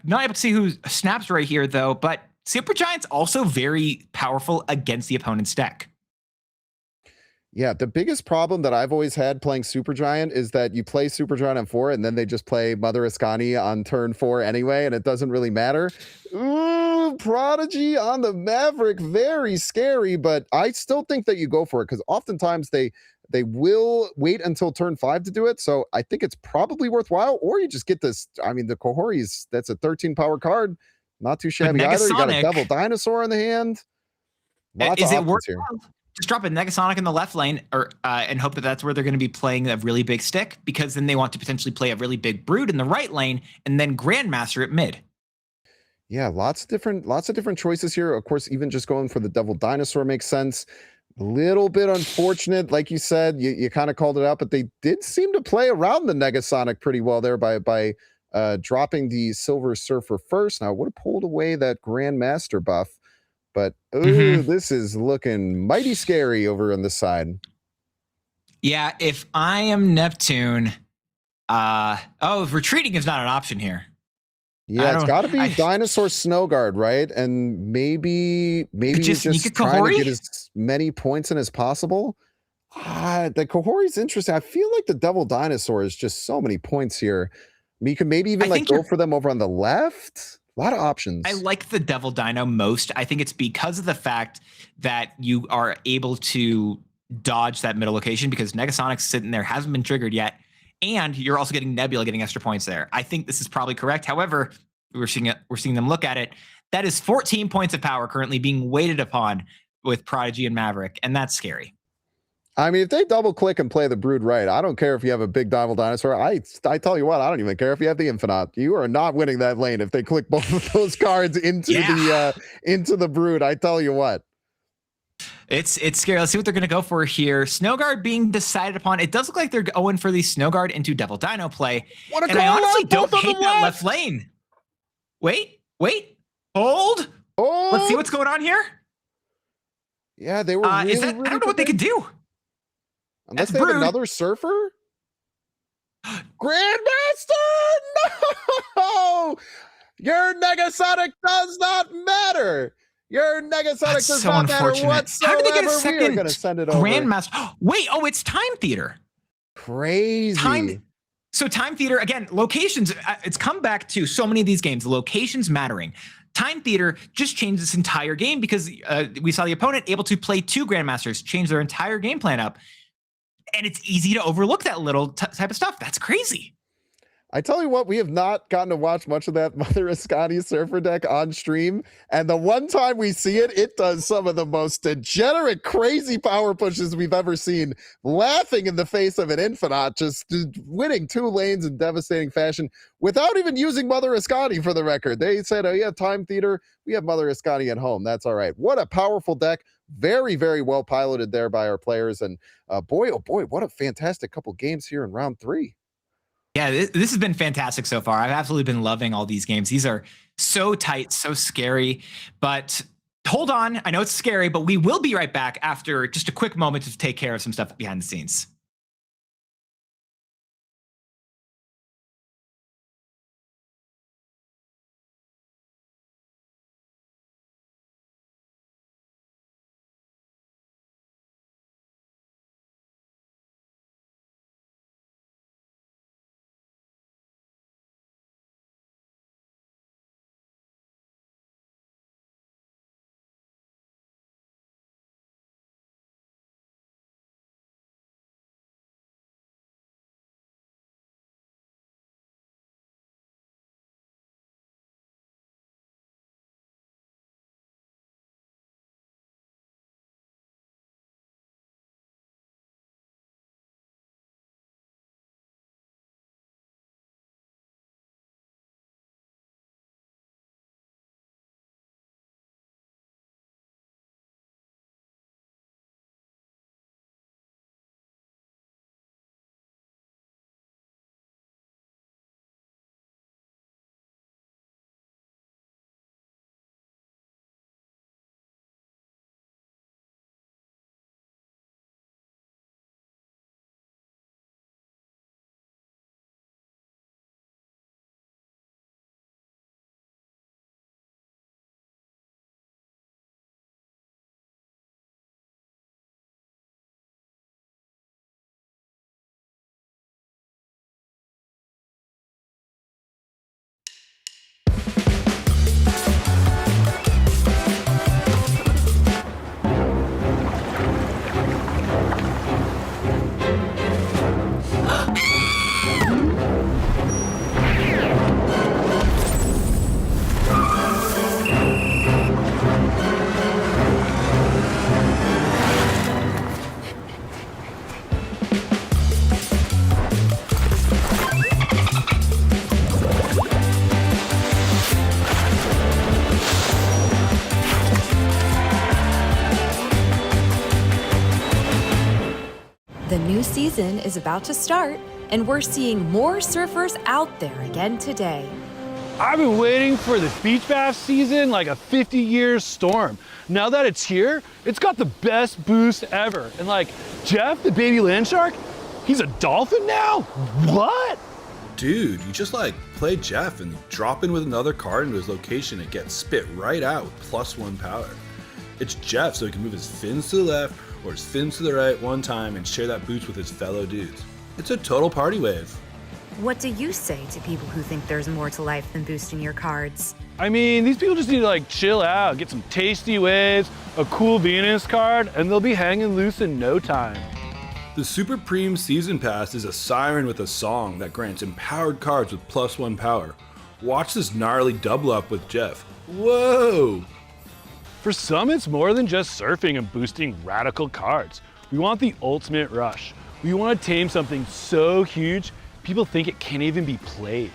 not able to see who snaps right here, though, but Supergiant's also very powerful against the opponent's deck. Yeah, the biggest problem that I've always had playing Supergiant is that you play Supergiant on 4 and then they just play Mother Ascani on turn 4 anyway, and it doesn't really matter. Ooh, Prodigy on the Maverick, very scary, but I still think that you go for it because oftentimes they will wait until turn 5 to do it. So I think it's probably worthwhile, or you just get this. I mean, the Kahori's, that's a 13 power card. Not too shabby either. You got a Devil Dinosaur in the hand. Is it worth just drop a Negasonic in the left lane, or and hope that that's where they're going to be playing a really big stick, because then they want to potentially play a really big Brood in the right lane and then Grandmaster at mid. Yeah, lots of different choices here. Of course, even just going for the Devil Dinosaur makes sense. A little bit unfortunate, like you said, you kind of called it out, but they did seem to play around the Negasonic pretty well there by dropping the Silver Surfer first. Now, I would have pulled away that Grandmaster buff, but this is looking mighty scary over on this side. Yeah, if I am Neptune, retreating is not an option here. Yeah, it's got to be Dinosaur Snowguard, right? And maybe you just trying to get as many points in as possible. The Kahori's interesting. I feel like the Devil Dinosaur is just so many points here. I mean, you can maybe even like go for them over on the left. A lot of options. I like the Devil Dino most. I think it's because of the fact that you are able to dodge that middle location, because Negasonic's sitting there, hasn't been triggered yet. And you're also getting Nebula getting extra points there. I think this is probably correct. However, we're seeing them look at it. That is 14 points of power currently being weighted upon with Prodigy and Maverick, and that's scary. I mean, if they double click and play the Brood right, I don't care if you have a big Devil Dinosaur. I tell you what, I don't even care if you have the Infinite. You are not winning that lane if they click both of those cards into the Brood. I tell you what. It's scary. Let's see what they're going to go for here. Snowguard being decided upon. It does look like they're going for the Snowguard into Devil Dino play. And I honestly don't hate that left lane. Wait. Hold. Let's see what's going on here. Yeah, they were I don't know what they could do. Unless That's they have rude. another Surfer? Grandmaster! No! Your Negasonic does not matter. Your Negasonic That's does so not matter unfortunate. whatsoever. How did they get a We are second going to send it over. Grandmaster? Wait, oh, it's Time Theater. Crazy. So Time Theater, again, locations, it's come back to so many of these games, locations mattering. Time Theater just changed this entire game because we saw the opponent able to play 2 Grandmasters, change their entire game plan up. And it's easy to overlook that little type of stuff. That's crazy. I tell you what, we have not gotten to watch much of that Mother Ascani Surfer deck on stream. And the one time we see it, it does some of the most degenerate, crazy power pushes we've ever seen. Laughing in the face of an Infinite, just winning 2 lanes in devastating fashion without even using Mother Ascani for the record. They said, oh yeah, Time Theater, we have Mother Ascani at home. That's all right. What a powerful deck. Very, very well piloted there by our players. And boy, oh boy, what a fantastic couple games here in round 3. Yeah, this has been fantastic so far. I've absolutely been loving all these games. These are so tight, so scary. But hold on. I know it's scary, but we will be right back after just a quick moment to take care of some stuff behind the scenes. The new season is about to start, and we're seeing more surfers out there again today. I've been waiting for the beach bath season like a 50-year storm. Now that it's here, it's got the best boost ever. And like, Jeff, the baby land shark, he's a dolphin now? What? Dude, you just like play Jeff and drop in with another card into his location and get spit right out with +1 power. It's Jeff, so he can move his fins to the left or his fins to the right one time and share that boost with his fellow dudes. It's a total party wave. What do you say to people who think there's more to life than boosting your cards? I mean, these people just need to like chill out, get some tasty waves, a cool Venus card, and they'll be hanging loose in no time. The Super Preem Season Pass is a siren with a song that grants empowered cards with +1 power. Watch this gnarly double up with Jeff. Whoa! For some, it's more than just surfing and boosting radical cards. We want the ultimate rush. We want to tame something so huge, people think it can't even be played.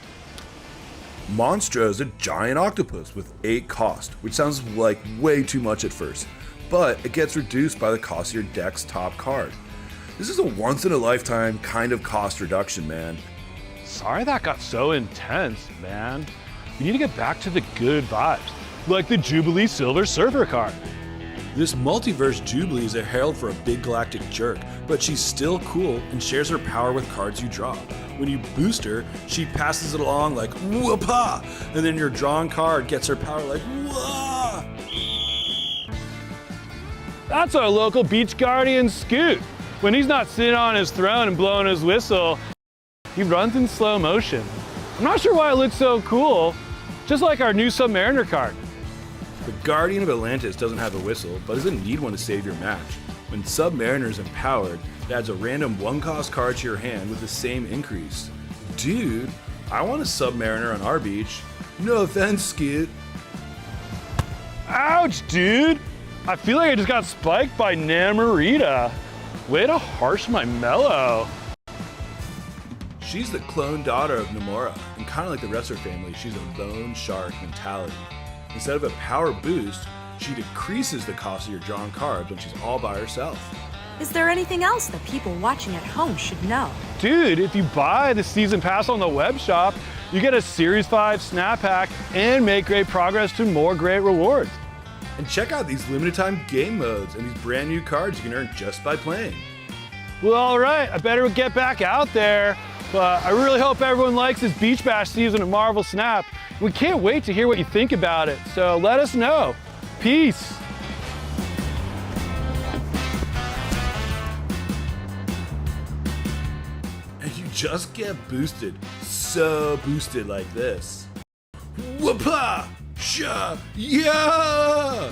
Monstra is a giant octopus with 8 cost, which sounds like way too much at first, but it gets reduced by the cost of your deck's top card. This is a once-in-a-lifetime kind of cost reduction, man. Sorry that got so intense, man. We need to get back to the good vibes, like the Jubilee Silver Surfer card. This multiverse Jubilee is a herald for a big galactic jerk, but she's still cool and shares her power with cards you draw. When you boost her, she passes it along like whoopah, and then your drawn card gets her power like wah. That's our local beach guardian, Scoot. When he's not sitting on his throne and blowing his whistle, he runs in slow motion. I'm not sure why it looks so cool, just like our new Submariner card. The Guardian of Atlantis doesn't have a whistle, but doesn't need one to save your match. When Submariner is empowered, it adds a random 1-cost card to your hand with the same increase. Dude, I want a Submariner on our beach. No offense, Scoot. Ouch, dude! I feel like I just got spiked by Namorita. Way to harsh my mellow. She's the clone daughter of Namora, and kind of like the rest of her family, she's a lone shark mentality. Instead of a power boost, she decreases the cost of your drawn cards when she's all by herself. Is there anything else that people watching at home should know? Dude, if you buy the season pass on the web shop, you get a Series 5 snap pack and make great progress to more great rewards. And check out these limited time game modes and these brand new cards you can earn just by playing. Well, all right, I better get back out there. But I really hope everyone likes this Beach Bash season of MarvelSnap. We can't wait to hear what you think about it, so let us know. Peace. And you just get boosted, so boosted like this. Whoopah! Sha! Yeah!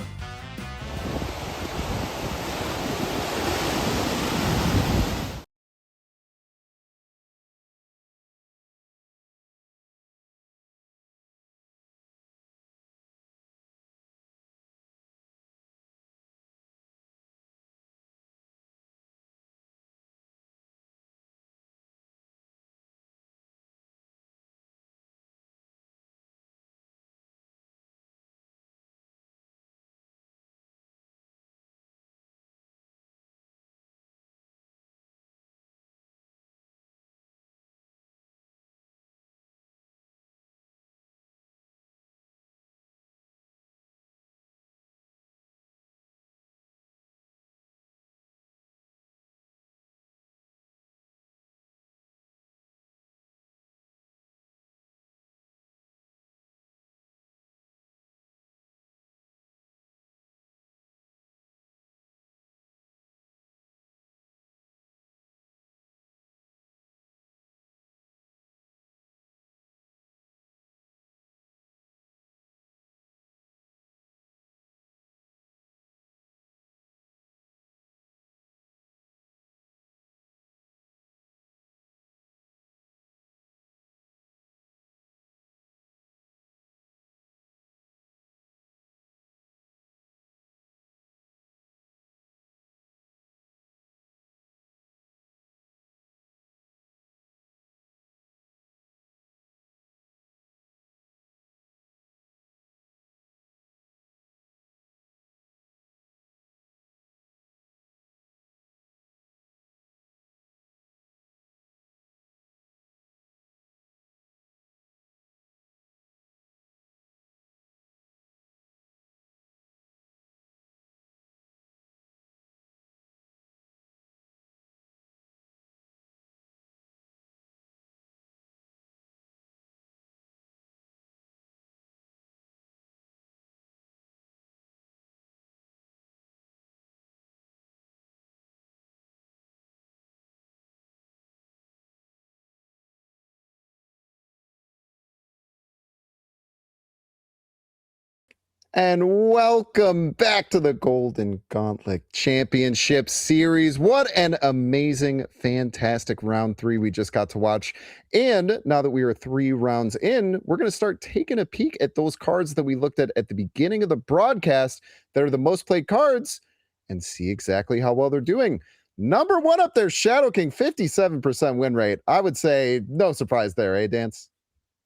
And welcome back to the Golden Gauntlet Championship Series. What an amazing, fantastic round 3 we just got to watch. And now that we are 3 rounds in, we're going to start taking a peek at those cards that we looked at the beginning of the broadcast that are the most played cards and see exactly how well they're doing. Number 1 up there, Shadow King, 57% win rate. I would say no surprise there, eh, Dance?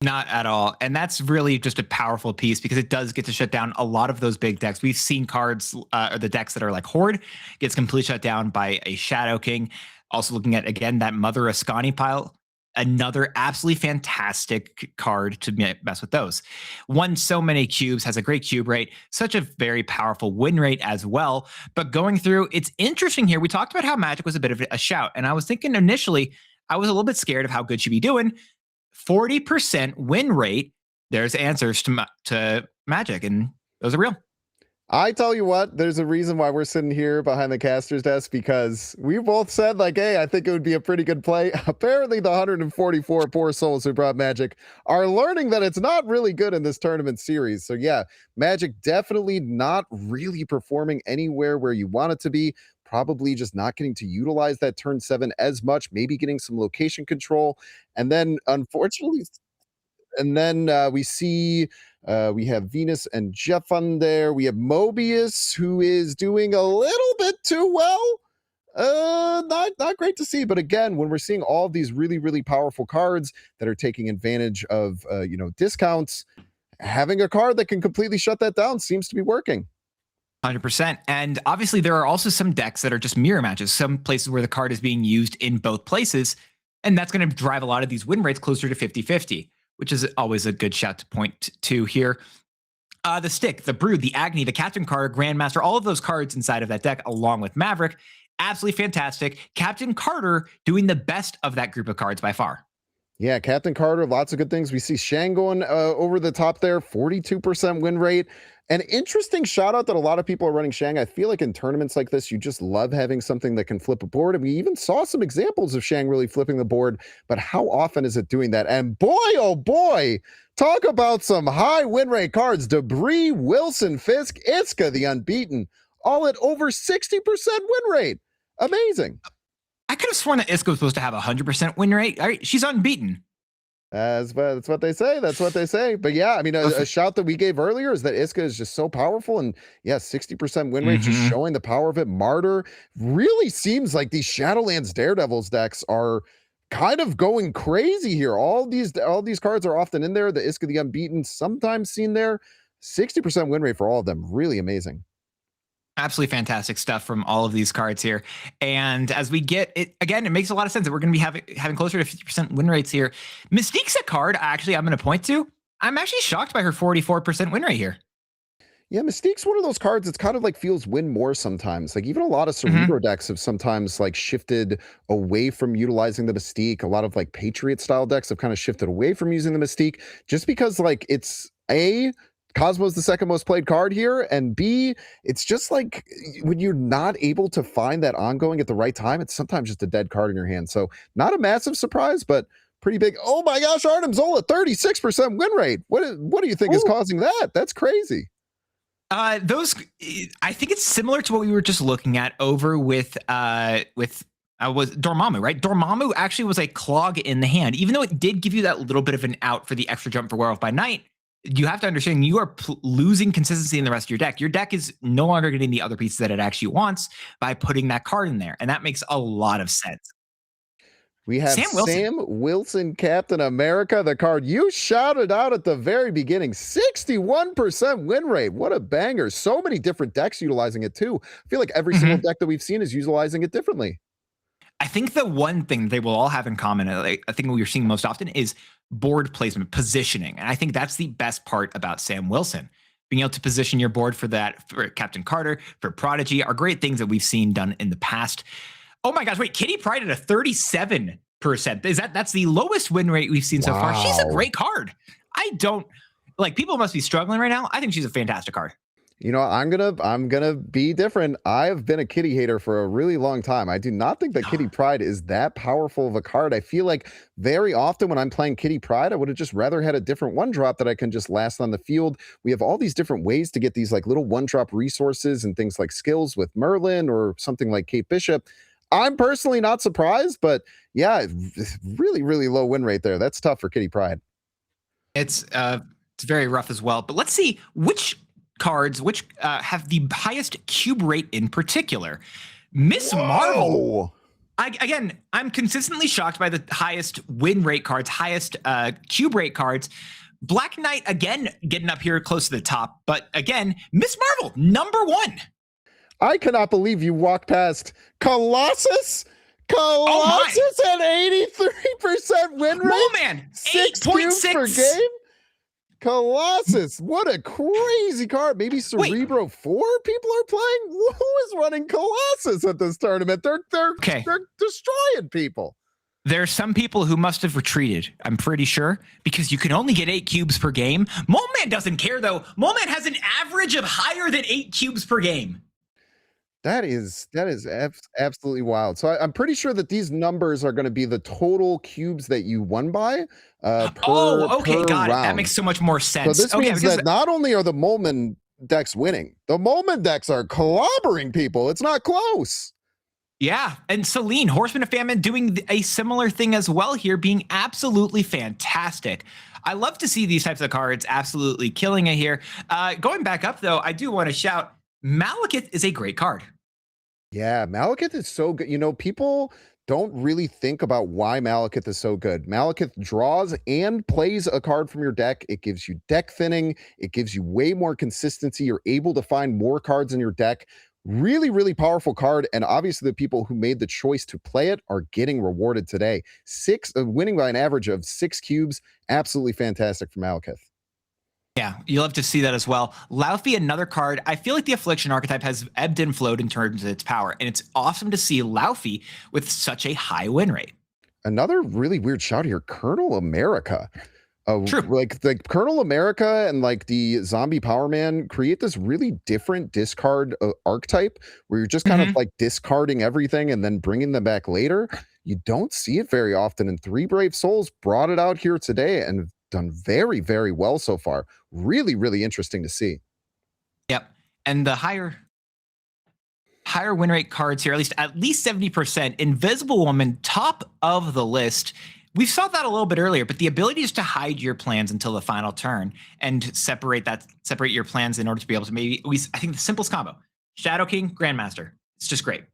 Not at all. And that's really just a powerful piece because it does get to shut down a lot of those big decks. We've seen cards or the decks that are like Horde gets completely shut down by a Shadow King. Also looking at, again, that Mother Ascani pile. another absolutely fantastic card to mess with those. Won so many cubes, has a great cube rate, such a very powerful win rate as well. But going through, it's interesting here. We talked about how Magic was a bit of a shout, and I was thinking initially, I was a little bit scared of how good she'd be doing. 40% win rate. There's answers to Magic, and those are real. I tell you what, there's a reason why we're sitting here behind the caster's desk, because we both said, like, hey, I think it would be a pretty good play. Apparently, the 144 poor souls who brought Magic are learning that it's not really good in this tournament series. So, yeah, Magic definitely not really performing anywhere where you want it to be. Probably just not getting to utilize that turn 7 as much, maybe getting some location control. And then, unfortunately, we see we have Venus and Jeff on there. We have Mobius, who is doing a little bit too well. Not great to see. But again, when we're seeing all of these really, really powerful cards that are taking advantage of discounts, having a card that can completely shut that down seems to be working. 100%. And obviously, there are also some decks that are just mirror matches, some places where the card is being used in both places. And that's going to drive a lot of these win rates closer to 50-50, which is always a good shout to point to here. The Stick, the Brood, the Agni, the Captain Carter, Grandmaster, all of those cards inside of that deck, along with Maverick, absolutely fantastic. Captain Carter doing the best of that group of cards by far. Yeah, Captain Carter, lots of good things. We see Shang going over the top there, 42% win rate. An interesting shout out that a lot of people are running Shang. I feel like in tournaments like this, you just love having something that can flip a board. And we even saw some examples of Shang really flipping the board, but how often is it doing that? And boy, oh boy, talk about some high win rate cards. Debris, Wilson, Fisk, Iska, the Unbeaten, all at over 60% win rate. Amazing. I could have sworn that Iska was supposed to have a 100% win rate. All right, she's unbeaten. That's what they say. That's what they say. But yeah, I mean, a shout that we gave earlier is that Iska is just so powerful, and yeah, 60% win rate, just showing the power of it. Martyr really seems like these Shadowlands Daredevils decks are kind of going crazy here. All these cards are often in there. The Iska the Unbeaten sometimes seen there. 60% win rate for all of them. Really amazing. Absolutely fantastic stuff from all of these cards here. And as we get it, again, it makes a lot of sense that we're going to be having closer to 50% win rates here. Mystique's a card I'm going to point to. I'm actually shocked by her 44% win rate here. Yeah, Mystique's one of those cards that's kind of like feels win more sometimes. Like even a lot of Cerebro decks have sometimes like shifted away from utilizing the Mystique. A lot of like Patriot style decks have kind of shifted away from using the Mystique just because like it's Cosmo's the second most played card here, and B, it's just like when you're not able to find that ongoing at the right time, it's sometimes just a dead card in your hand. So not a massive surprise, but pretty big. Oh my gosh, Artem Zola, 36% win rate. What do you think is causing that? That's crazy. I think it's similar to what we were just looking at over with was Dormammu, right? Dormammu actually was a clog in the hand, even though it did give you that little bit of an out for the extra jump for Werewolf by Night. You have to understand you are losing consistency in the rest of your deck. Your deck is no longer getting the other pieces that it actually wants by putting that card in there. And that makes a lot of sense. We have Sam Wilson, Captain America, the card you shouted out at the very beginning. 61% win rate. What a banger. So many different decks utilizing it too. I feel like every single deck that we've seen is utilizing it differently. I think the one thing they will all have in common, I think what you're seeing most often, is board placement, positioning. And I think that's the best part about Sam Wilson. Being able to position your board for that, for Captain Carter, for Prodigy, are great things that we've seen done in the past. Oh my gosh, wait, Kitty Pryde at a 37%. That's the lowest win rate we've seen so far. She's a great card. People must be struggling right now. I think she's a fantastic card. You know, I'm gonna be different. I have been a Kitty hater for a really long time. I do not think that Kitty Pryde is that powerful of a card. I feel like very often when I'm playing Kitty Pryde, I would have just rather had a different one drop that I can just last on the field. We have all these different ways to get these like little one drop resources and things like skills with Merlin or something like Kate Bishop. I'm personally not surprised, but yeah, really, really low win rate there. That's tough for Kitty Pryde. It's very rough as well. But let's see which cards have the highest cube rate in particular. Miss Marvel. I'm consistently shocked by the highest win rate cards, highest cube rate cards. Black Knight, again, getting up here close to the top. But again, Miss Marvel, #1. I cannot believe you walked past Colossus Colossus at 83% win rate. Oh man, 6 cubes per 8.6. game. Colossus, what a crazy card. Maybe Cerebro 4 people are playing. Who is running Colossus at this tournament? They're destroying people. There are some people who must have retreated, I'm pretty sure, because you can only get 8 cubes per game. Moleman doesn't care, though. Moleman has an average of higher than 8 cubes per game. That is absolutely wild. So I'm pretty sure that these numbers are going to be the total cubes that you won by per got it. round. That makes so much more sense. So this means that not only are the Moleman decks winning, the Moleman decks are clobbering people. It's not close. Yeah, and Celine, Horseman of Famine, doing a similar thing as well here, being absolutely fantastic. I love to see these types of cards absolutely killing it here. Going back up, though, I do want to shout, Malekith is a great card. Yeah, Malekith is so good. You know, people don't really think about why Malekith is so good. Malekith draws and plays a card from your deck. It gives you deck thinning. It gives you way more consistency. You're able to find more cards in your deck. Really, really powerful card. And obviously the people who made the choice to play it are getting rewarded today. Winning by an average of 6 cubes. Absolutely fantastic for Malekith. Yeah, you love to see that as well. Laufey, another card. I feel like the Affliction archetype has ebbed and flowed in terms of its power, and it's awesome to see Laufey with such a high win rate. Another really weird shout here, Colonel America. True. Like Colonel America and like the Zombie Power Man create this really different discard archetype where you're just kind of like discarding everything and then bringing them back later. You don't see it very often, and 3 Brave Souls brought it out here today and done very, very well so far. Really, really interesting to see. Yep. And the higher win rate cards here, at least 70%. Invisible Woman, top of the list. We saw that a little bit earlier, but the ability is to hide your plans until the final turn and separate your plans in order to be able to I think the simplest combo, Shadow King, Grandmaster. It's just great.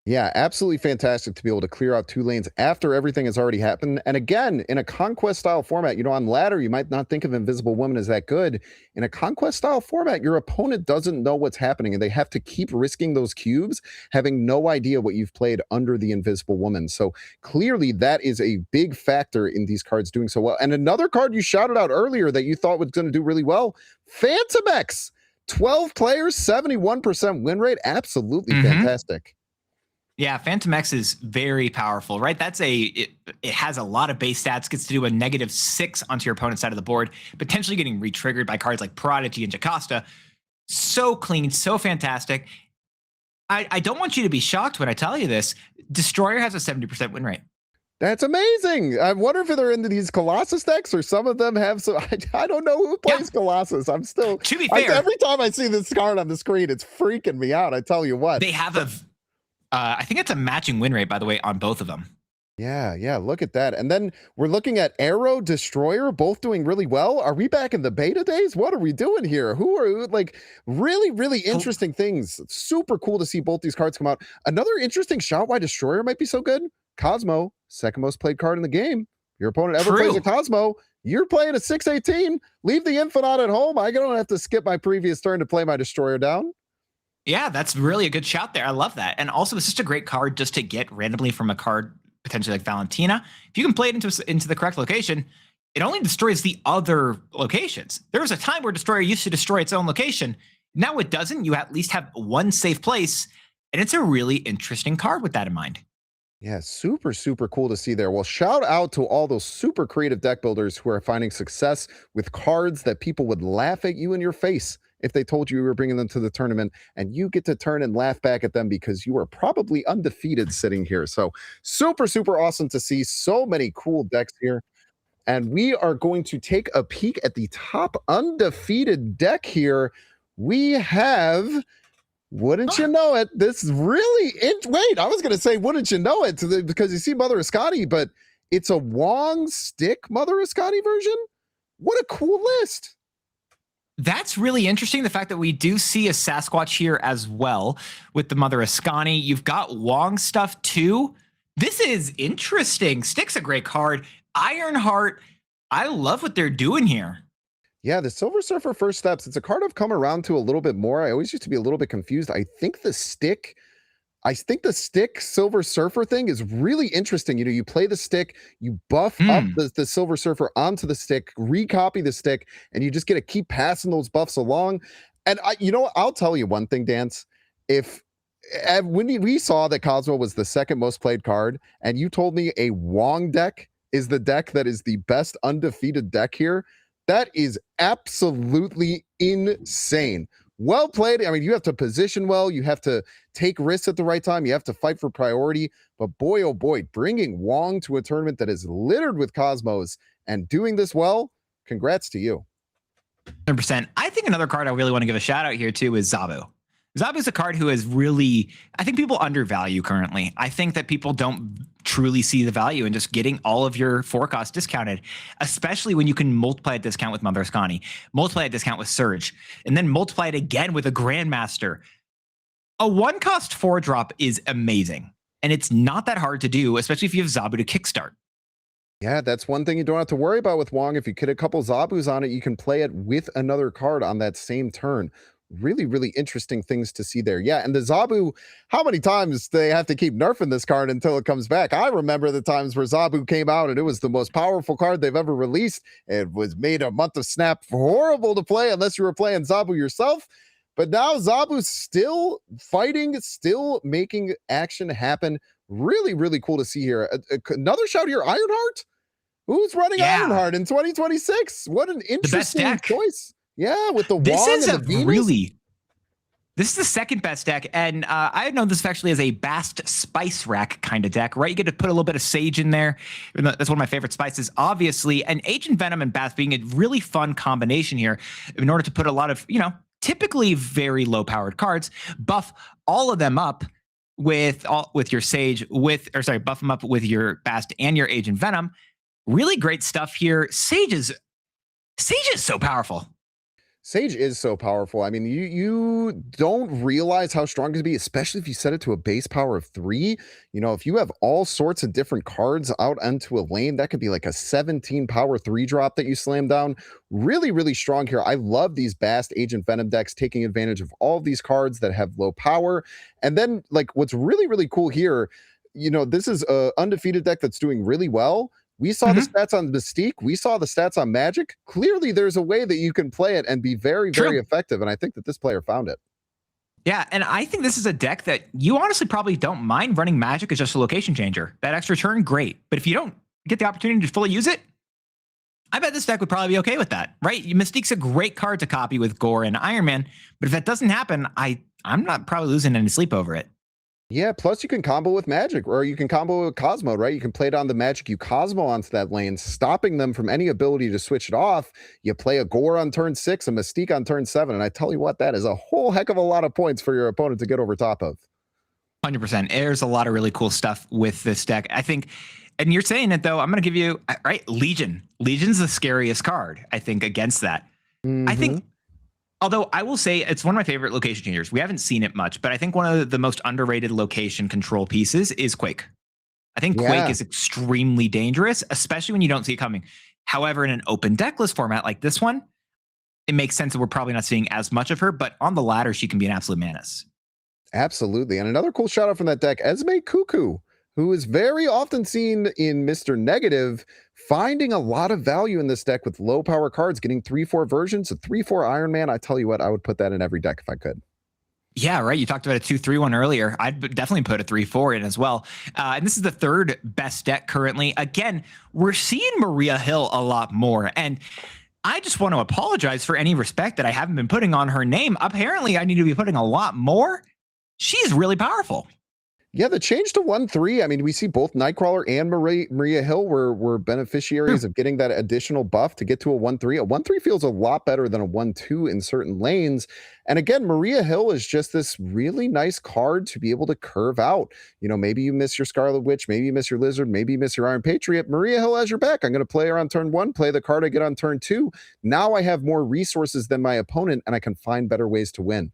Yeah, absolutely fantastic to be able to clear out 2 lanes after everything has already happened. And again, in a conquest style format, you know, on ladder, you might not think of Invisible Woman as that good. In a conquest style format, your opponent doesn't know what's happening and they have to keep risking those cubes, having no idea what you've played under the Invisible Woman. So clearly that is a big factor in these cards doing so well. And another card you shouted out earlier that you thought was going to do really well, Phantom X, 12 players, 71% win rate. Absolutely fantastic. Yeah, Phantom X is very powerful, right? It has a lot of base stats, gets to do a -6 onto your opponent's side of the board, potentially getting re-triggered by cards like Prodigy and Jocasta. So clean, so fantastic. I don't want you to be shocked when I tell you this. Destroyer has a 70% win rate. That's amazing. I wonder if they're into these Colossus decks or some of them have some. I don't know who plays Colossus. I'm still. To be fair, every time I see this card on the screen, it's freaking me out. I tell you what. They have I think it's a matching win rate, by the way, on both of them. Yeah, look at that. And then we're looking at Arrow, Destroyer, both doing really well. Are we back in the beta days? What are we doing here? Who are like really, really interesting things. Super cool to see both these cards come out. Another interesting shout why Destroyer might be so good. Cosmo, second most played card in the game. Your opponent ever plays a Cosmo, you're playing a 6/18. Leave the Infinite at home. I don't have to skip my previous turn to play my Destroyer down. Yeah, that's really a good shout there. I love that. And also, it's just a great card just to get randomly from a card potentially like Valentina. If you can play it into the correct location, it only destroys the other locations. There was a time where Destroyer used to destroy its own location. Now it doesn't. You at least have one safe place, and it's a really interesting card with that in mind. Yeah, super, super cool to see there. Well, shout out to all those super creative deck builders who are finding success with cards that people would laugh at you in your face if they told you were bringing them to the tournament, and you get to turn and laugh back at them because you are probably undefeated sitting here. So super, super awesome to see so many cool decks here. And we are going to take a peek at the top undefeated deck here. We have, wouldn't you know it, this really, wait, I was going to say, wouldn't you know it, because you see Mother Ascati, but it's a Wong Stick Mother Ascati version. What a cool list. That's really interesting. The fact that we do see a Sasquatch here as well with the Mother Ascani. You've got Wong stuff too. This is interesting. Stick's a great card. Ironheart, I love what they're doing here. Yeah, the Silver Surfer First Steps, it's a card I've come around to a little bit more. I always used to be a little bit confused. I think the Stick I think the stick Silver Surfer thing is really interesting. You play the stick, you buff up the Silver Surfer onto the stick, recopy the stick, and you just get to keep passing those buffs along. And I'll tell you one thing, Dance. When we saw that Cosmo was the second most played card, and you told me a Wong deck is the deck that is the best undefeated deck here, that is absolutely insane. Well played. I mean, you have to position well. You have to take risks at the right time. You have to fight for priority. But boy, oh boy, bringing Wong to a tournament that is littered with Cosmos and doing this well, congrats to you. 100%. I think another card I really want to give a shout out here too is Zabu. Zabu is a card who is really, I think people undervalue currently. I think that people don't truly see the value in just getting all of your forecast discounted, especially when you can multiply a discount with Mother Ascani, multiply a discount with Surge, and then multiply it again with a Grandmaster. A 1-cost 4-drop is amazing, and it's not that hard to do, especially if you have Zabu to kickstart. Yeah, that's one thing you don't have to worry about with Wong. If you get a couple Zabus on it, you can play it with another card on that same turn. Really, really interesting things to see there. Yeah, and the Zabu, how many times they have to keep nerfing this card until it comes back? I remember the times where Zabu came out and it was the most powerful card they've ever released. It was made a month of Snap horrible to play unless you were playing Zabu yourself. But now Zabu's still fighting, still making action happen. Really, really cool to see here. Another shout here, Ironheart? Who's running Ironheart in 2026? What an interesting choice. Yeah, with the Wong and the Venus. This is the second best deck, and I had known this actually as a Bast Spice Rack kind of deck, right? You get to put a little bit of Sage in there. That's one of my favorite spices, obviously. And Agent Venom and Bast being a really fun combination here in order to put a lot of, typically very low-powered cards, buff all of them up with your Sage, buff them up with your Bast and your Agent Venom. Really great stuff here. Sage is so powerful. Sage is so powerful. I mean, you don't realize how strong it can be, especially if you set it to a base power of 3. If you have all sorts of different cards out onto a lane, that could be like a 17 power 3 drop that you slam down. Really, really strong here. I love these Bast Agent Venom decks taking advantage of all of these cards that have low power. And then, what's really, really cool here, this is an undefeated deck that's doing really well. We saw the stats on Mystique. We saw the stats on Magic. Clearly, there's a way that you can play it and be very, very effective. And I think that this player found it. Yeah, and I think this is a deck that you honestly probably don't mind running Magic as just a location changer. That extra turn, great. But if you don't get the opportunity to fully use it, I bet this deck would probably be okay with that, right? Mystique's a great card to copy with Gore and Iron Man. But if that doesn't happen, I'm not probably losing any sleep over it. Yeah, plus you can combo with Magic, or you can combo with Cosmo, right? You can play it on the Magic, you Cosmo onto that lane, stopping them from any ability to switch it off. You play a Gore on turn 6, a Mystique on turn 7, and I tell you what, that is a whole heck of a lot of points for your opponent to get over top of. 100%. There's a lot of really cool stuff with this deck. I think, and you're saying it though, I'm going to give you, right, Legion. Legion's the scariest card, I think, against that. I think, although I will say it's one of my favorite location changers. We haven't seen it much, but I think one of the most underrated location control pieces is Quake. I think Quake is extremely dangerous, especially when you don't see it coming. However, in an open deck list format like this one, it makes sense that we're probably not seeing as much of her, but on the ladder, she can be an absolute menace. Absolutely. And another cool shout out from that deck, Esme Cuckoo, who is very often seen in Mr. Negative, finding a lot of value in this deck with low power cards, getting 3/4 versions, a 3/4 Iron Man. I tell you what, I would put that in every deck if I could. Yeah, right. You talked about a 2/3 earlier. I'd definitely put a 3/4 in as well. And this is the third best deck currently. Again, we're seeing Maria Hill a lot more. And I just want to apologize for any respect that I haven't been putting on her name. Apparently, I need to be putting a lot more. She's really powerful. Yeah, the change to 1/3. I mean, we see both Nightcrawler and Maria Hill were beneficiaries of getting that additional buff to get to a 1/3. A 1/3 feels a lot better than a 1/2 in certain lanes. And again, Maria Hill is just this really nice card to be able to curve out. Maybe you miss your Scarlet Witch, maybe you miss your Lizard, maybe you miss your Iron Patriot. Maria Hill has your back. I'm going to play her on turn 1, play the card I get on turn 2. Now I have more resources than my opponent, and I can find better ways to win.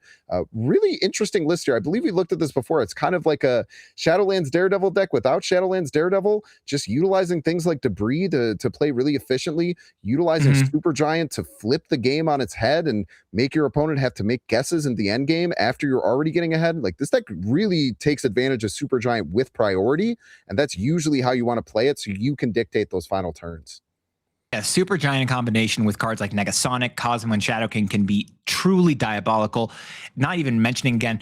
Really interesting list here. I believe we looked at this before. It's kind of like a Shadowlands Daredevil deck without Shadowlands Daredevil, just utilizing things like Debris to play really efficiently, utilizing Supergiant to flip the game on its head and make your opponent have to make quick guesses in the end game after you're already getting ahead. Like, this deck really takes advantage of Supergiant with priority, and that's usually how you want to play it, so you can dictate those final turns. Yeah, Supergiant in combination with cards like Negasonic, Cosmo, and Shadow King can be truly diabolical. Not even mentioning again,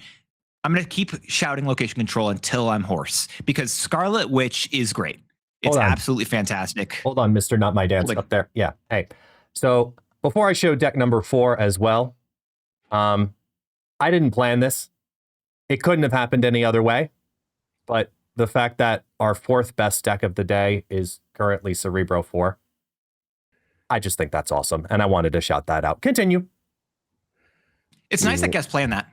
I'm going to keep shouting location control until I'm hoarse, because Scarlet Witch is great. It's absolutely fantastic. Hold on, Mr. Not My Dance up there. Yeah. Hey. So before I show deck number 4 as well, I didn't plan this. It couldn't have happened any other way. But the fact that our 4th best deck of the day is currently Cerebro 4, I just think that's awesome. And I wanted to shout that out. Continue. It's nice that guys playing that.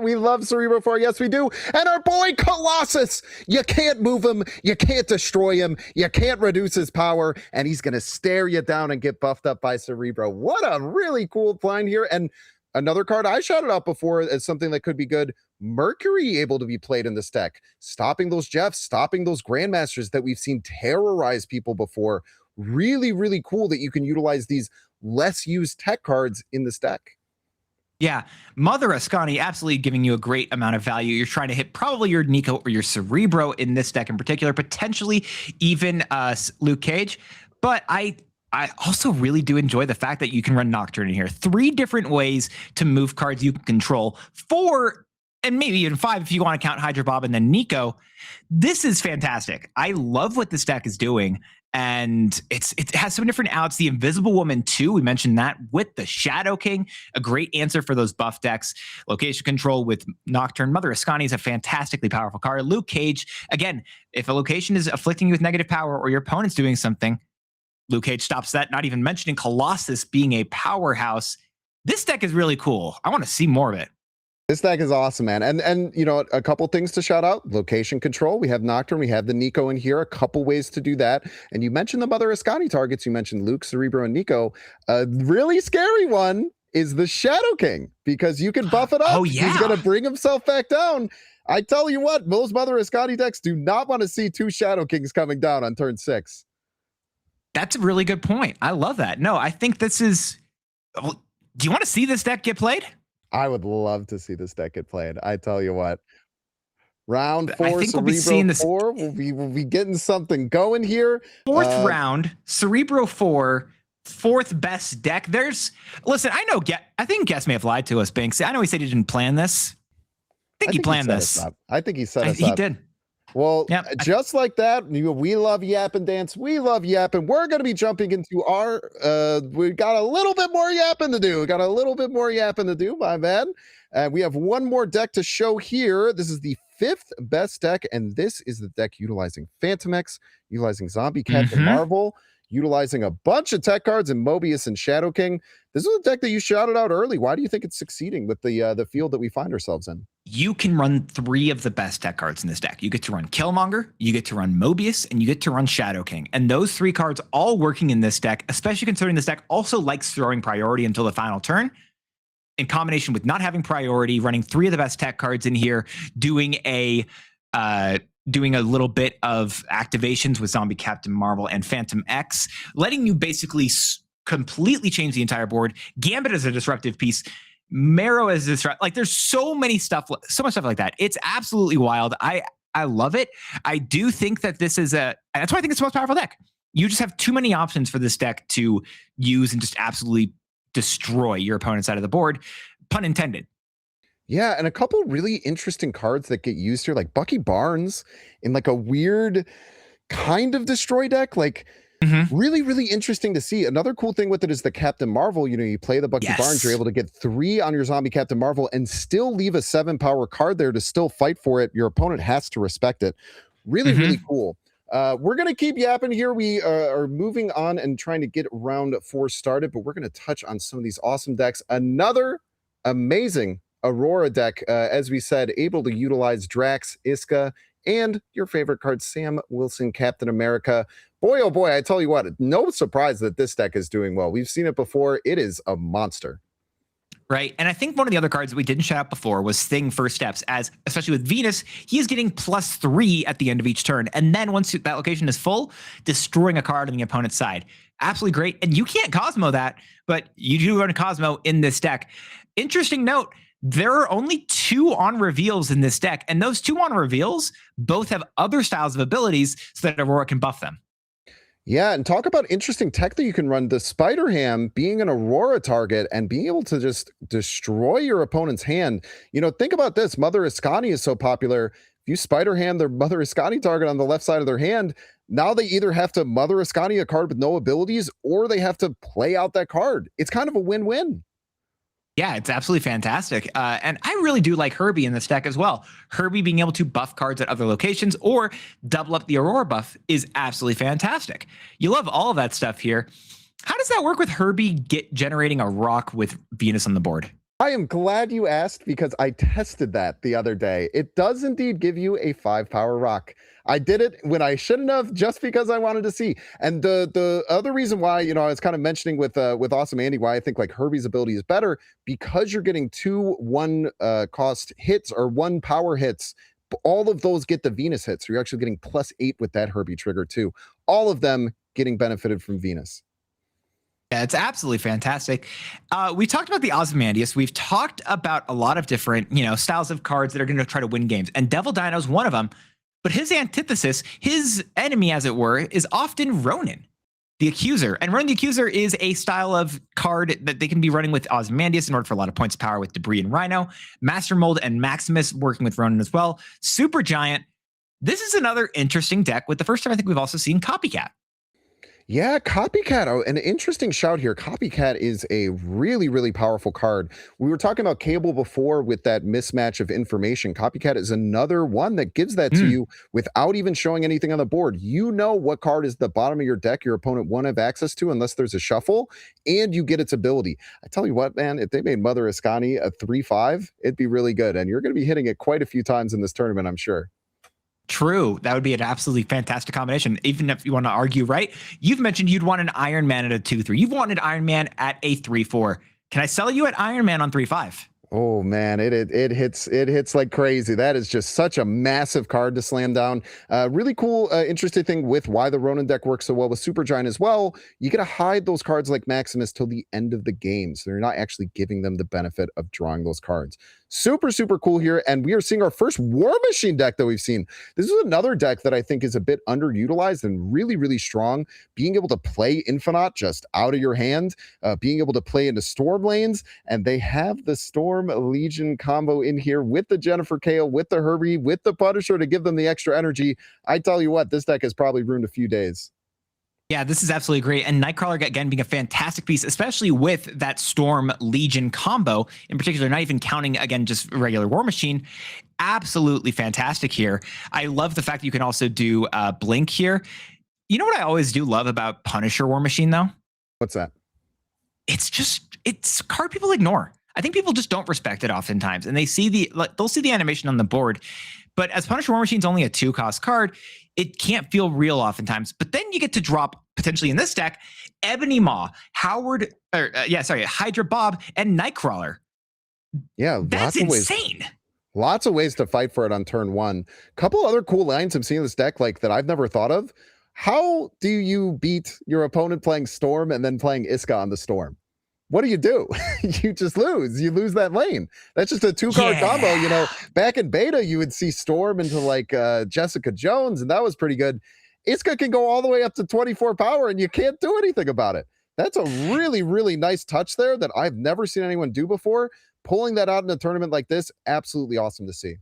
We love Cerebro 4. Yes, we do. And our boy Colossus. You can't move him. You can't destroy him. You can't reduce his power. And he's going to stare you down and get buffed up by Cerebro. What a really cool line here. And another card I shouted out before as something that could be good. Mercury able to be played in this deck. Stopping those Jeffs, stopping those Grandmasters that we've seen terrorize people before. Really, really cool that you can utilize these less used tech cards in this deck. Yeah, Mother Ascani absolutely giving you a great amount of value. You're trying to hit probably your Nico or your Cerebro in this deck in particular, potentially even Luke Cage. But I also really do enjoy the fact that you can run Nocturne in here. 3 different ways to move cards you can control. 4, and maybe even 5 if you want to count Hydra Bob and then Nico. This is fantastic. I love what this deck is doing. And it has some different outs. The Invisible Woman too, we mentioned that, with the Shadow King, a great answer for those buff decks. Location control with Nocturne. Mother Ascani is a fantastically powerful card. Luke Cage, again, if a location is afflicting you with negative power or your opponent's doing something, Luke Cage stops that. Not even mentioning Colossus being a powerhouse. This deck is really cool. I want to see more of it. This deck is awesome, man. And you know, a couple things to shout out. Location control. We have Nocturne. We have the Nico in here. A couple ways to do that. And you mentioned the Mother Ascani targets. You mentioned Luke, Cerebro, and Nico. A really scary one is the Shadow King, because you can buff it up. Oh, yeah. He's going to bring himself back down. I tell you what, most Mother Ascani decks do not want to see 2 Shadow Kings coming down on turn 6. That's a really good point. I love that. No, I think this is... Do you want to see this deck get played? I would love to see this deck get played. I tell you what. Round 4, I think Cerebro we'll be seeing this. 4. We'll be getting something going here. 4th round, Cerebro 4, 4th best deck. Listen, I think Guess may have lied to us, Banks. I know he said he didn't plan this. I think he planned this. I think he set us up. He did. Well, just like that, we love Yap and Dance. We love yapping. We're going to be jumping into our, we got a little bit more yapping to do. My bad. We have one more deck to show here. This is the 5th best deck, and this is the deck utilizing Phantom X, utilizing Zombie Captain Marvel, utilizing a bunch of tech cards in Mobius and Shadow King. This is a deck that you shouted out early. Why do you think it's succeeding with the field that we find ourselves in? You can run 3 of the best tech cards in this deck. You get to run Killmonger, you get to run Mobius, and you get to run Shadow King. And those 3 cards all working in this deck, especially considering this deck also likes throwing priority until the final turn, in combination with not having priority, running 3 of the best tech cards in here, doing a little bit of activations with Zombie Captain Marvel and Phantom X, letting you basically completely change the entire board. Gambit is a disruptive piece. Marrow is disruptive. Like, there's so much stuff like that. It's absolutely wild. I love it. I do think that this is that's why I think it's the most powerful deck. You just have too many options for this deck to use and just absolutely destroy your opponent's side of the board. Pun intended. Yeah, and a couple really interesting cards that get used here, like Bucky Barnes in like a weird kind of destroy deck. Like, really, really interesting to see. Another cool thing with it is the Captain Marvel. You know, you play the Bucky Barnes, you're able to get 3 on your Zombie Captain Marvel and still leave a 7 power card there to still fight for it. Your opponent has to respect it. Really, really cool. We're going to keep yapping here. We are moving on and trying to get round 4 started, but we're going to touch on some of these awesome decks. Another amazing Aurora deck, as we said, able to utilize Drax, Iska, and your favorite card, Sam Wilson, Captain America. Boy, oh boy, I tell you what, no surprise that this deck is doing well. We've seen it before. It is a monster. Right. And I think one of the other cards that we didn't shout out before was Thing First Steps, as especially with Venus, he is getting +3 at the end of each turn. And then once that location is full, destroying a card on the opponent's side. absolutely great. And you can't Cosmo that, but you do run a Cosmo in this deck. Interesting note, there are only 2 on reveals in this deck, and those 2 on reveals both have other styles of abilities so that Aurora can buff them. Yeah, and talk about interesting tech that you can run. The Spider Ham being an Aurora target and being able to just destroy your opponent's hand. Think about this. Mother Iskani is so popular. If you Spider Ham their Mother Iskani target on the left side of their hand, now they either have to Mother Iskani a card with no abilities, or they have to play out that card. It's kind of a win-win. Yeah, it's absolutely fantastic. And I really do like Herbie in this deck as well. Herbie being able to buff cards at other locations or double up the Aurora buff is absolutely fantastic. You love all of that stuff here. How does that work with Herbie generating a rock with Venus on the board? I am glad you asked, because I tested that the other day. It does indeed give you a 5-power rock. I did it when I shouldn't have, just because I wanted to see. And the other reason why, I was kind of mentioning with Awesome Andy, why I think like Herbie's ability is better, because you're getting 2 1-cost hits or 1 power hits. All of those get the Venus hits. So you're actually getting +8 with that Herbie trigger too. All of them getting benefited from Venus. Yeah, it's absolutely fantastic. We talked about the Ozymandias. We've talked about a lot of different, styles of cards that are going to try to win games. And Devil Dino is one of them. But his antithesis, his enemy, as it were, is often Ronin, the Accuser. And Ronin the Accuser is a style of card that they can be running with Ozymandias in order for a lot of points of power with Debris and Rhino. Master Mold and Maximus working with Ronin as well. Super Giant. This is another interesting deck with the first time I think we've also seen Copycat. Yeah, Copycat. Oh, an interesting shout here. Copycat is a really, really powerful card. We were talking about Cable before with that mismatch of information. Copycat is another one that gives that to you without even showing anything on the board. You know what card is the bottom of your deck your opponent won't have access to unless there's a shuffle, and you get its ability. I tell you what, man, if they made Mother Iskani a 3/5, it'd be really good. And you're going to be hitting it quite a few times in this tournament, I'm sure. True. That would be an absolutely fantastic combination. Even if you want to argue, right? You've mentioned you'd want an Iron Man at a 2/3. You've wanted Iron Man at a 3/4. Can I sell you at Iron Man on 3/5? Oh man, it hits like crazy. That is just such a massive card to slam down. Really cool, interesting thing with why the Ronin deck works so well with Supergiant as well. You get to hide those cards like Maximus till the end of the game, so you're not actually giving them the benefit of drawing those cards. Super, super cool here, and we are seeing our first War Machine deck that we've seen. This is another deck that I think is a bit underutilized and really, really strong. Being able to play Infinite just out of your hand, being able to play into Storm lanes, and they have the Storm Legion combo in here with the Jennifer Kale, with the Herbie, with the Punisher to give them the extra energy. I tell you what, this deck has probably ruined a few days. Yeah, this is absolutely great. And Nightcrawler, again, being a fantastic piece, especially with that Storm Legion combo, in particular, not even counting, again, just regular War Machine. Absolutely fantastic here. I love the fact that you can also do Blink here. You know what I always do love about Punisher War Machine, though? What's that? It's a card people ignore. I think people just don't respect it oftentimes. And they'll see the animation on the board. But as Punisher War Machine's only a 2-cost card, it can't feel real oftentimes. But then you get to drop, potentially in this deck, Ebony Maw, Hydra Bob, and Nightcrawler. Yeah, that's insane. Lots of ways to fight for it on turn 1. Couple other cool lines I'm seeing in this deck like that I've never thought of. How do you beat your opponent playing Storm and then playing Iska on the Storm? What do? You just lose. You lose that lane. That's just a 2-card combo. Back in beta, you would see Storm into like Jessica Jones, and that was pretty good. Iska can go all the way up to 24 power, and you can't do anything about it. That's a really, really nice touch there that I've never seen anyone do before. Pulling that out in a tournament like this, absolutely awesome to see.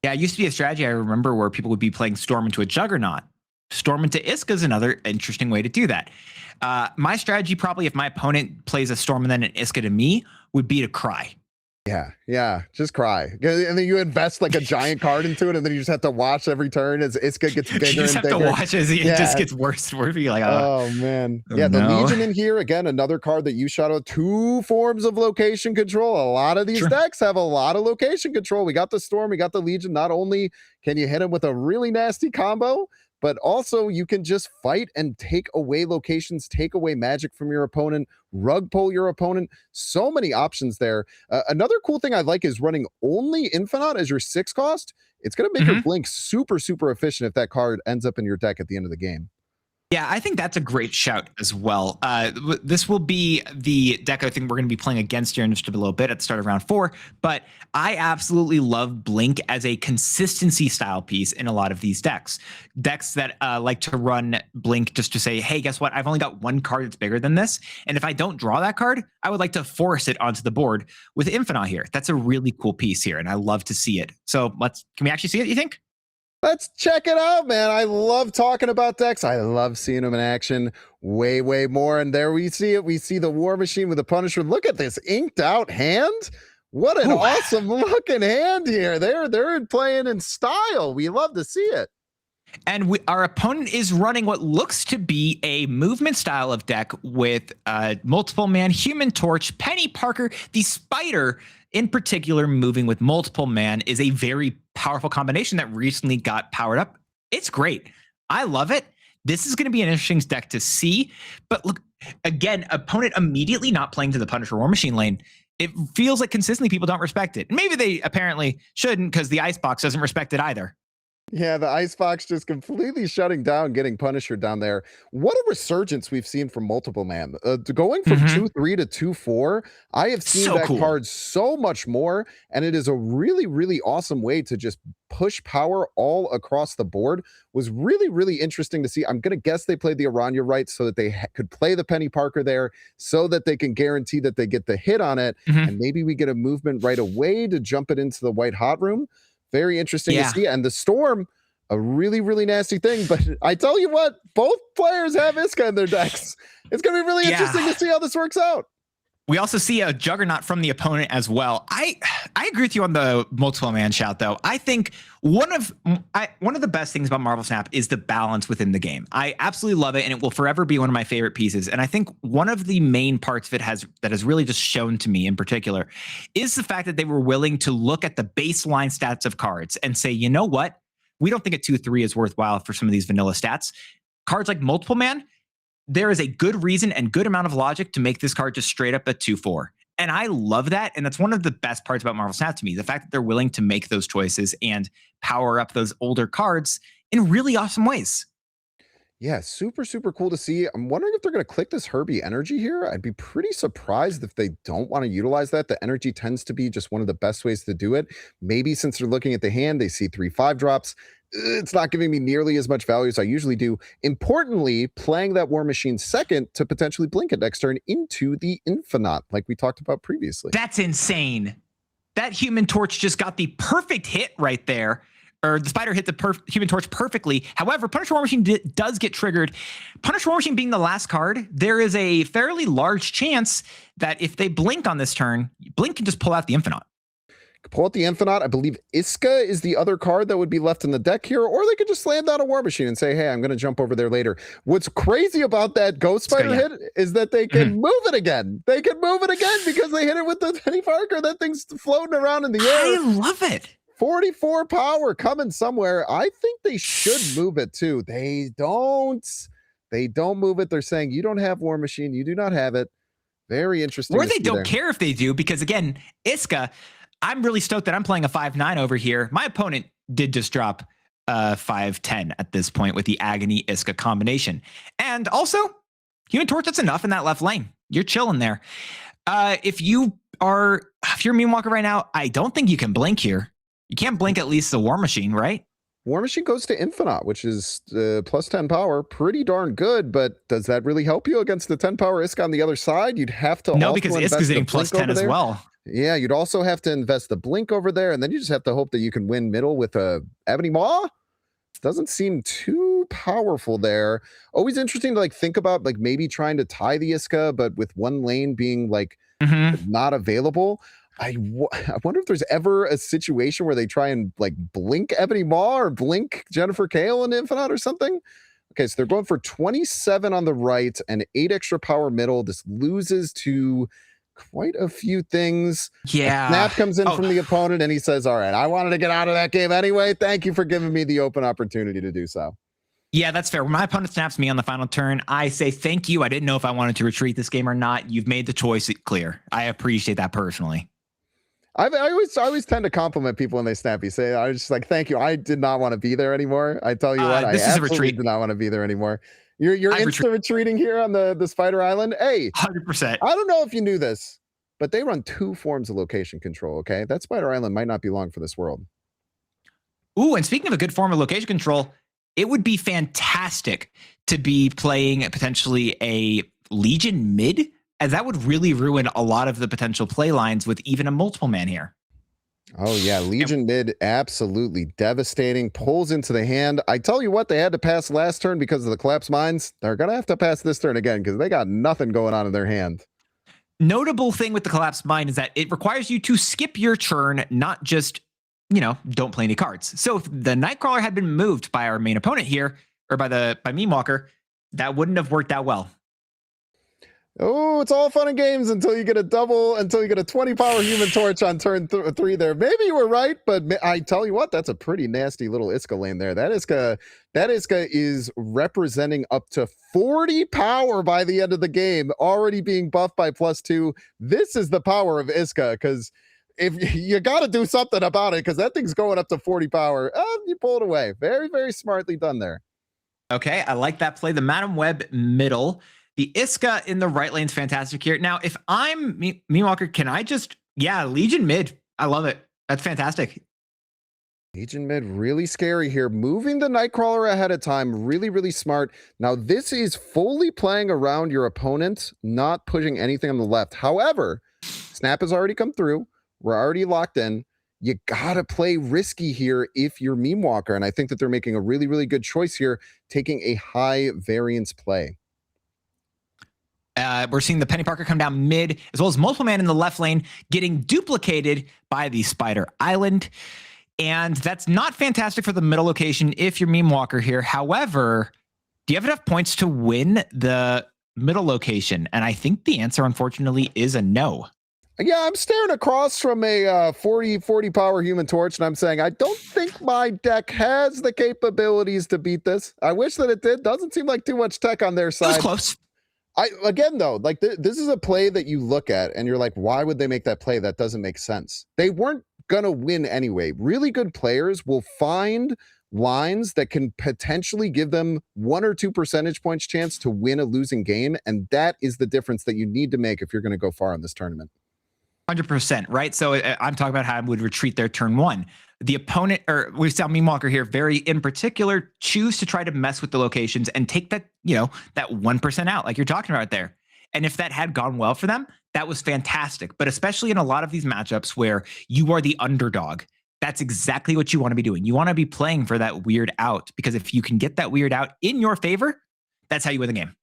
Yeah, it used to be a strategy I remember where people would be playing Storm into a Juggernaut. Storm into Iska is another interesting way to do that. My strategy, probably if my opponent plays a Storm and then an Iska to me, would be to cry. Yeah, just cry. And then you invest like a giant card into it, and then you just have to watch every turn as Iska gets bigger and bigger. You just have to watch as it just gets worse. You're like, oh man. Yeah, the Legion in here, again, another card that you shot out. 2 forms of location control. A lot of these decks have a lot of location control. We got the Storm, we got the Legion. Not only can you hit him with a really nasty combo, but also you can just fight and take away locations, take away magic from your opponent, rug pull your opponent. So many options there. Another cool thing I like is running only Infinite as your 6-cost. It's going to make your Blink super, super efficient if that card ends up in your deck at the end of the game. Yeah, I think that's a great shout as well. This will be the deck I think we're going to be playing against here in just a little bit at the start of round 4. But I absolutely love Blink as a consistency style piece in a lot of these decks. Decks that like to run Blink just to say, hey, guess what? I've only got one card that's bigger than this. And if I don't draw that card, I would like to force it onto the board with Infinite here. That's a really cool piece here, and I love to see it. So can we actually see it, you think? Let's check it out, man. I love talking about decks. I love seeing them in action way, way more. And there we see it. We see the War Machine with the Punisher. Look at this inked out hand. What an awesome looking hand here. They're playing in style. We love to see it. And our opponent is running what looks to be a movement style of deck with multiple man, Human Torch, Penny Parker, the Spider in particular moving with multiple man is a very powerful combination that recently got powered up. It's great. I love it. This is going to be an interesting deck to see. But look, again, opponent immediately not playing to the Punisher War Machine lane. It feels like consistently people don't respect it. Maybe they apparently shouldn't because the Icebox doesn't respect it either. Yeah, the Icebox just completely shutting down, getting Punisher down there. What a resurgence we've seen from multiple man. Going from 2-3 to 2-4, I have seen that card so much more, and it is a really, really awesome way to just push power all across the board. Was really, really interesting to see. I'm going to guess they played the Aranya right so that they could play the Penny Parker there so that they can guarantee that they get the hit on it, and maybe we get a movement right away to jump it into the White Hot Room. Very interesting to see. And the Storm, a really, really nasty thing. But I tell you what, both players have Iska in their decks. It's going to be really interesting to see how this works out. We also see a Juggernaut from the opponent as well. I agree with you on the multiple man shout, though. I think one of the best things about MarvelSnap is the balance within the game. I absolutely love it, and it will forever be one of my favorite pieces. And I think one of the main parts of it that has really just shown to me in particular is the fact that they were willing to look at the baseline stats of cards and say, you know what? We don't think a 2-3 is worthwhile for some of these vanilla stats. Cards like multiple man, there is a good reason and good amount of logic to make this card just straight up a 2-4. And I love that. And that's one of the best parts about MarvelSnap to me, the fact that they're willing to make those choices and power up those older cards in really awesome ways. Yeah, super, super cool to see. I'm wondering if they're going to click this Herbie energy here. I'd be pretty surprised if they don't want to utilize that. The energy tends to be just one of the best ways to do it. Maybe since they're looking at the hand, they see 3/5 drops. It's not giving me nearly as much value as I usually do. Importantly, playing that War Machine second to potentially blink it next turn into the Infinite, like we talked about previously. That's insane. That Human Torch just got the perfect hit right there. Or the Spider hit the Human Torch perfectly. However, Punisher War Machine does get triggered. Punisher War Machine being the last card, there is a fairly large chance that if they blink on this turn, Blink can just pull out the Infinite. Pull out the Infinite. I believe Iska is the other card that would be left in the deck here, or they could just slam down a War Machine and say, hey, I'm going to jump over there later. What's crazy about that Ghost Spider hit is that they can move it again. They can move it again because they hit it with the Penny Parker. That thing's floating around in the air. I love it. 44 power coming somewhere. I think they should move it too. They don't move it. They're saying you don't have War Machine. You do not have it. Very interesting. Or they don't care if they do, because again, Iska, I'm really stoked that I'm playing a 5/9 over here. My opponent did just drop 5/10 at this point with the Agony Iska combination. And also, Human Torch, that's enough in that left lane. You're chilling there. If you're Moonwalker right now, I don't think you can blink here. You can't blink at least the War Machine, right? War Machine goes to Infinite, which is plus 10 power. Pretty darn good, but does that really help you against the 10 power Iska on the other side? You'd have to no, because Iska's getting plus 10 as well. Yeah, you'd also have to invest the blink over there, and then you just have to hope that you can win middle with a Ebony Maw. Doesn't seem too powerful there. Always interesting to think about maybe trying to tie the Iska, but with one lane being not available. I wonder if there's ever a situation where they try and blink Ebony Maw or blink Jennifer Kale in Infinite or something. Okay, so they're going for 27 on the right and 8 extra power middle. This loses to quite a few things. Yeah. A snap comes in from the opponent and he says, all right, I wanted to get out of that game anyway. Thank you for giving me the open opportunity to do so. Yeah, that's fair. When my opponent snaps me on the final turn, I say, thank you. I didn't know if I wanted to retreat this game or not. You've made the choice clear. I appreciate that personally. I always tend to compliment people when they snap. You say, I was just thank you. I did not want to be there anymore. I tell you what, I absolutely did not want to be there anymore. You're I've insta retreating here on the Spider Island. Hey, 100%. I don't know if you knew this, but they run 2 forms of location control. Okay, that Spider Island might not be long for this world. Ooh, and speaking of a good form of location control, it would be fantastic to be playing potentially a Legion mid, as that would really ruin a lot of the potential play lines with even a multiple man here. Oh yeah, Legion mid, absolutely devastating. Pulls into the hand. I tell you what, they had to pass last turn because of the collapsed mines. They're gonna have to pass this turn again because they got nothing going on in their hand. Notable thing with the collapsed mine is that it requires you to skip your turn, not just, don't play any cards. So if the Nightcrawler had been moved by our main opponent here, or by Meme Walker, that wouldn't have worked out well. Oh, it's all fun and games until you get a 20 power Human Torch on turn 3 there. Maybe you were right, but I tell you what, that's a pretty nasty little Iska lane there. That Iska is representing up to 40 power by the end of the game, already being buffed by +2. This is the power of Iska, because if you got to do something about it, because that thing's going up to 40 power. You pull it away. Very, very smartly done there. Okay, I like that play. The Madam Web middle. The Iska in the right lane's fantastic here. Now, if I'm Meme Walker, can I Legion mid. I love it. That's fantastic. Legion mid, really scary here. Moving the Nightcrawler ahead of time, really, really smart. Now, this is fully playing around your opponent, not pushing anything on the left. However, Snap has already come through. We're already locked in. You gotta play risky here if you're Meme Walker, and I think that they're making a really, really good choice here, taking a high variance play. We're seeing the Penny Parker come down mid, as well as multiple man in the left lane getting duplicated by the Spider Island. And that's not fantastic for the middle location if you're Meme Walker here. However, do you have enough points to win the middle location? And I think the answer, unfortunately, is a no. Yeah, I'm staring across from a 40 power Human Torch, and I'm saying, I don't think my deck has the capabilities to beat this. I wish that it did. Doesn't seem like too much tech on their side. It was close. Again, though, like this is a play that you look at and you're like, why would they make that play? That doesn't make sense. They weren't going to win anyway. Really good players will find lines that can potentially give them 1 or 2 percentage points chance to win a losing game. And that is the difference that you need to make if you're going to go far in this tournament. 100%, right? So I'm talking about how I would retreat their turn 1. The opponent, or we saw Meme Walker here, very in particular, choose to try to mess with the locations and take that, that 1% out, like you're talking about there. And if that had gone well for them, that was fantastic. But especially in a lot of these matchups where you are the underdog, that's exactly what you want to be doing. You want to be playing for that weird out, because if you can get that weird out in your favor, that's how you win the game.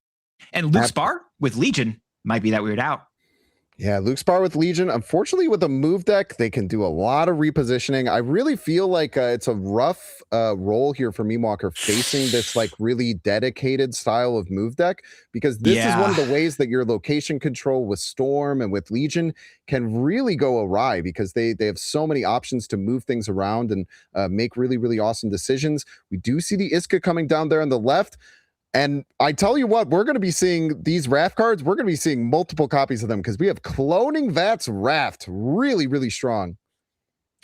And Luke Spar with Legion might be that weird out. Yeah, Luke Spar with Legion. Unfortunately, with a move deck, they can do a lot of repositioning. I really feel like it's a rough role here for Meme Walker facing this like really dedicated style of move deck, because this is one of the ways that your location control with Storm and with Legion can really go awry, because they have so many options to move things around and make really, really awesome decisions. We do see the Iska coming down there on the left. And I tell you what, we're going to be seeing these Raft cards. We're going to be seeing multiple copies of them, because we have Cloning Vats Raft, really, really strong.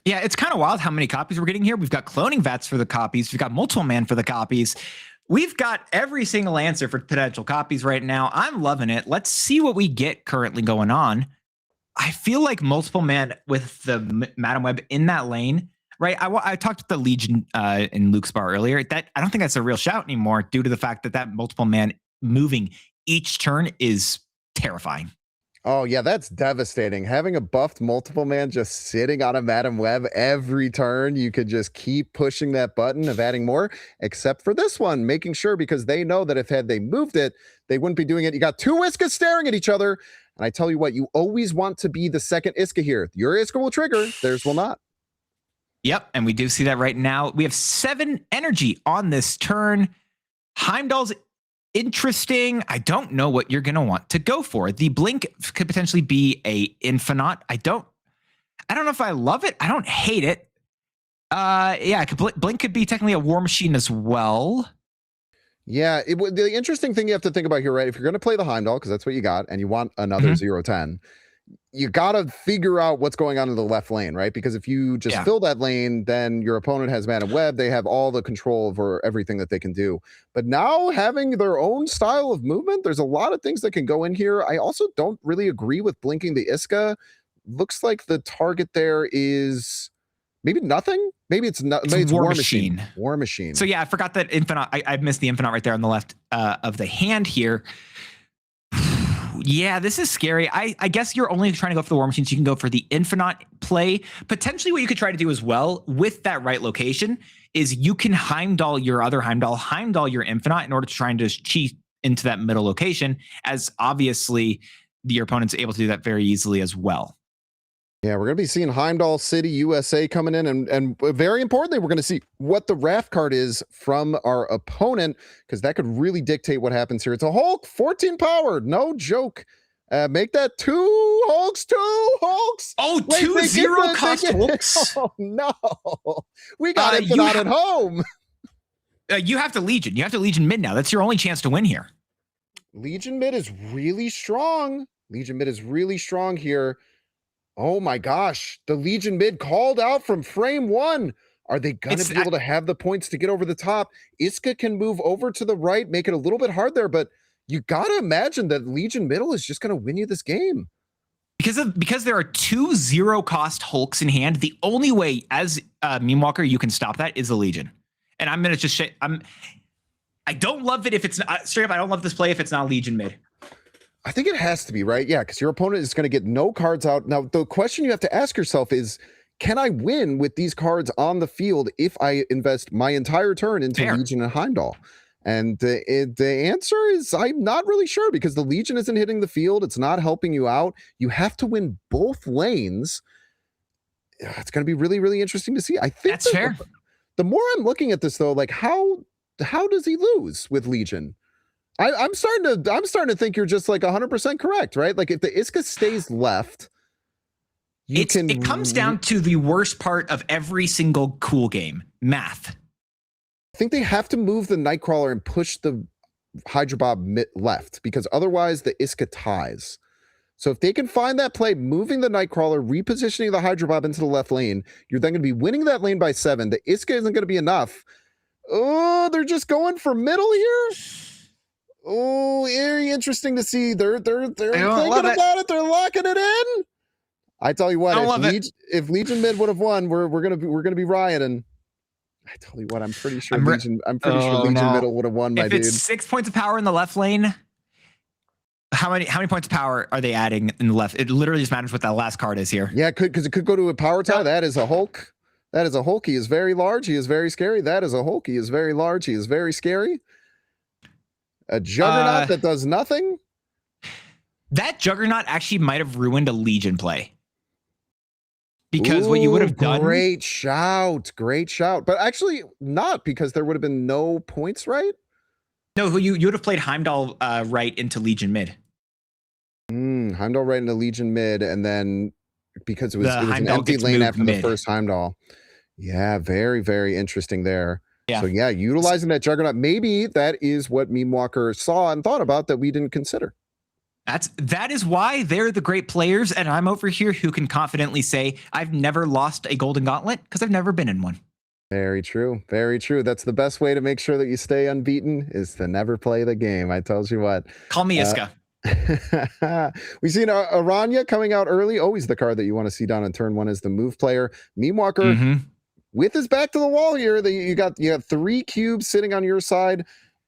Yeah, it's kind of wild how many copies we're getting here. We've got Cloning Vats for the copies. We've got Multiple Man for the copies. We've got every single answer for potential copies right now. I'm loving it. Let's see what we get currently going on. I feel like Multiple Man with the Madam Web in that lane, right? I talked to the Legion in Luke Spar earlier. That I don't think that's a real shout anymore, due to the fact that Multiple Man moving each turn is terrifying. Oh yeah, that's devastating. Having a buffed Multiple Man just sitting on a Madam Web every turn, you could just keep pushing that button of adding more, except for this one, making sure, because they know that if had they moved it, they wouldn't be doing it. You got 2 Iskas staring at each other. And I tell you what, you always want to be the second Iska here. Your Iska will trigger, theirs will not. Yep, and we do see that right now. We have 7 energy on this turn. Heimdall's interesting. I don't know what you're going to want to go for. The blink could potentially be a Infinite. I don't know if I love it. I don't hate it. Yeah, blink could be technically a War Machine as well. Yeah, the interesting thing you have to think about here, right? If you're going to play the Heimdall, because that's what you got, and you want another 0-10, you got to figure out what's going on in the left lane, right? Because if you just fill that lane, then your opponent has man and web. They have all the control over everything that they can do. But now having their own style of movement, there's a lot of things that can go in here. I also don't really agree with blinking the Iska. Looks like the target there is maybe nothing. Maybe it's not. Maybe it's War Machine. War Machine. So yeah, I forgot that Infinite. I missed the Infinite right there on the left of the hand here. Yeah, this is scary. I guess you're only trying to go for the War Machines. You can go for the Infinite play. Potentially what you could try to do as well with that right location is you can Heimdall your other Heimdall your Infinite in order to try and just cheat into that middle location, as obviously your opponent's able to do that very easily as well. Yeah, we're going to be seeing Heimdall City, USA coming in. And very importantly, we're going to see what the Wrath card is from our opponent, because that could really dictate what happens here. It's a Hulk, 14 power. No joke. Make that 2 Hulks, 2 Hulks. Oh, wait, 2 0 cost Hulks. Oh, no. We got it not at home. You have to Legion. You have to Legion mid now. That's your only chance to win here. Legion mid is really strong. Legion mid is really strong here. Oh my gosh, the Legion mid called out from frame 1. Are they going to be able to have the points to get over the top? Iska can move over to the right, make it a little bit hard there, but you got to imagine that Legion middle is just going to win you this game. Because there are 2 0 cost Hulks in hand, the only way as Meme Walker you can stop that is the Legion. And I'm going to just I don't love it if it's not straight up. I don't love this play if it's not Legion mid. I think it has to be, right? Yeah, because your opponent is going to get no cards out. Now, the question you have to ask yourself is, can I win with these cards on the field if I invest my entire turn into Legion and Heimdall? And the answer is I'm not really sure, because the Legion isn't hitting the field. It's not helping you out. You have to win both lanes. It's going to be really, really interesting to see. I think that's fair. The more I'm looking at this, though, like how does he lose with Legion? I'm starting to think you're just like 100% correct, right? Like if the Iska stays left, it comes down to the worst part of every single cool game, math. I think they have to move the Nightcrawler and push the Hydra Bob left, because otherwise the Iska ties. So if they can find that play, moving the Nightcrawler, repositioning the Hydra Bob into the left lane, you're then going to be winning that lane by 7. The Iska isn't going to be enough. Oh, they're just going for middle here. Oh, very interesting to see. They're thinking about it. They're locking it in. I tell you what, if Legion mid would have won, we're gonna be rioting. I tell you what, I'm pretty sure Legion middle would have won, my dude. If it's 6 points of power in the left lane, how many points of power are they adding in the left? It literally just matters what that last card is here. Yeah, because it could go to a power tie. That is a Hulk. That is a Hulk. He is very large. He is very scary. That is a Hulk. He is very large. He is very scary. A Juggernaut that does nothing. That Juggernaut actually might have ruined a Legion play. Because what you would have done. Great shout. But actually not, because there would have been no points, right? No, you would have played Heimdall right into Legion mid. Heimdall right into Legion mid, and then because it was an empty lane after the first Heimdall. Yeah, very, very interesting there. Yeah. So yeah, utilizing that Juggernaut, maybe that is what Meme Walker saw and thought about that we didn't consider. That is why they're the great players, and I'm over here who can confidently say I've never lost a Golden Gauntlet because I've never been in one. Very true. Very true. That's the best way to make sure that you stay unbeaten, is to never play the game. I tells you what. Call me Iska. We've seen Aranya coming out early. Always the card that you want to see down on turn 1 is the move player. Meme Walker with his back to the wall here. You have 3 cubes sitting on your side.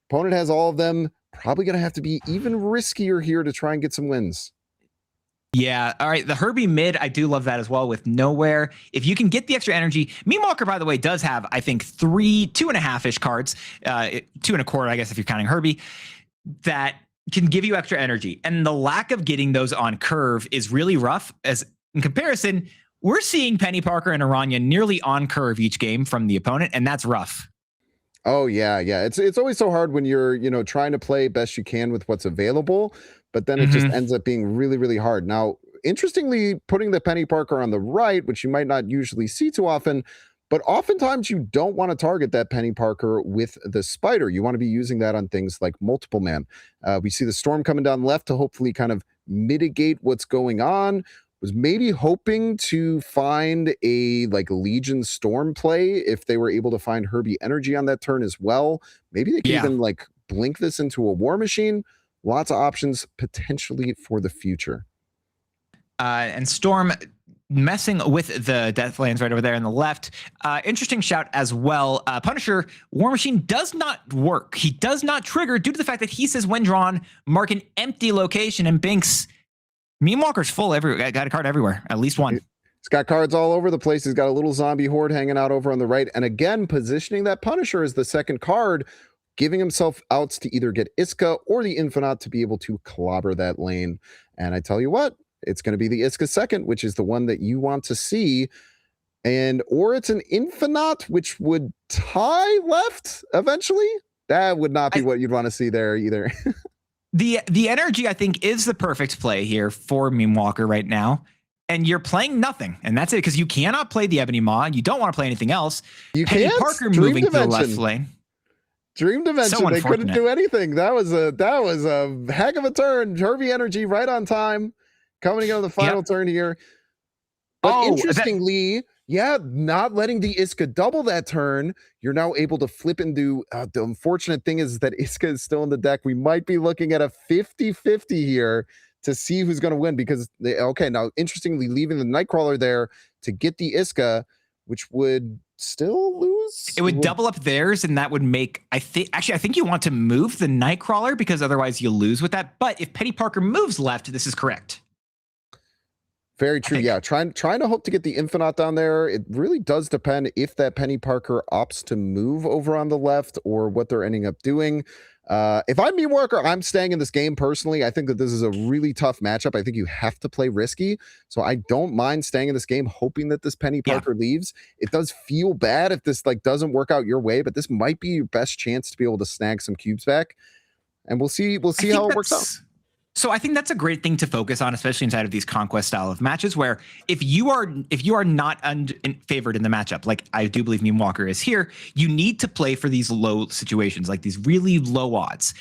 Opponent has all of them. Probably going to have to be even riskier here to try and get some wins. Yeah. All right. The Herbie mid, I do love that as well with Nowhere. If you can get the extra energy, Meme Walker, by the way, does have, I think, 2.5-ish cards, 2.25, I guess, if you're counting Herbie, that can give you extra energy. And the lack of getting those on curve is really rough. As in comparison, we're seeing Penny Parker and Aranya nearly on curve each game from the opponent, and that's rough. Oh yeah. It's always so hard when you're, trying to play best you can with what's available, but then it just ends up being really, really hard. Now, interestingly, putting the Penny Parker on the right, which you might not usually see too often, but oftentimes you don't want to target that Penny Parker with the Spider. You want to be using that on things like multiple man. We see the Storm coming down left to hopefully kind of mitigate what's going on. Was maybe hoping to find a like Legion Storm play if they were able to find Herbie Energy on that turn as well. Maybe they could even like blink this into a War Machine. Lots of options potentially for the future. And Storm messing with the Deathlands right over there on the left. Interesting shout as well. Punisher, War Machine does not work. He does not trigger due to the fact that he says when drawn, mark an empty location, and Binks. Meme Walker's full. Got a card everywhere. At least one. He's got cards all over the place. He's got a little zombie horde hanging out over on the right. And again, positioning that Punisher as the second card, giving himself outs to either get Iska or the Infinite to be able to clobber that lane. And I tell you what, it's going to be the Iska second, which is the one that you want to see. And or it's an Infinite, which would tie left eventually. That would not be what you'd want to see there either. The energy, I think, is the perfect play here for Meme Walker right now. And you're playing nothing. And that's it, because you cannot play the Ebony Maw. You don't want to play anything else. You Penny can't. Parker Dream moving Dimension. to the left lane. Dream Dimension, So they couldn't unfortunate. do anything. That was a heck of a turn. Herbie Energy right on time. Coming into the final turn here. But interestingly, not letting the Iska double that turn, you're now able to flip into, the unfortunate thing is that Iska is still in the deck. We might be looking at a 50-50 here to see who's going to win, because now interestingly, leaving the Nightcrawler there to get the Iska, which would still lose. It would double up theirs, and that would make, I think you want to move the Nightcrawler, because otherwise you'll lose with that. But if Penny Parker moves left, this is correct. Very true. Yeah, trying to hope to get the Infinite down there. It really does depend if that Penny Parker opts to move over on the left or what they're ending up doing. If I'm Meme Walker, I'm staying in this game personally. I think that this is a really tough matchup. I think you have to play risky. So I don't mind staying in this game, hoping that this Penny Parker leaves. It does feel bad if this like doesn't work out your way, but this might be your best chance to be able to snag some cubes back. And we'll see how it works out. So I think that's a great thing to focus on, especially inside of these conquest style of matches, where if you are not favored in the matchup, like I do believe Meme Walker is here, you need to play for these low situations, like these really low odds.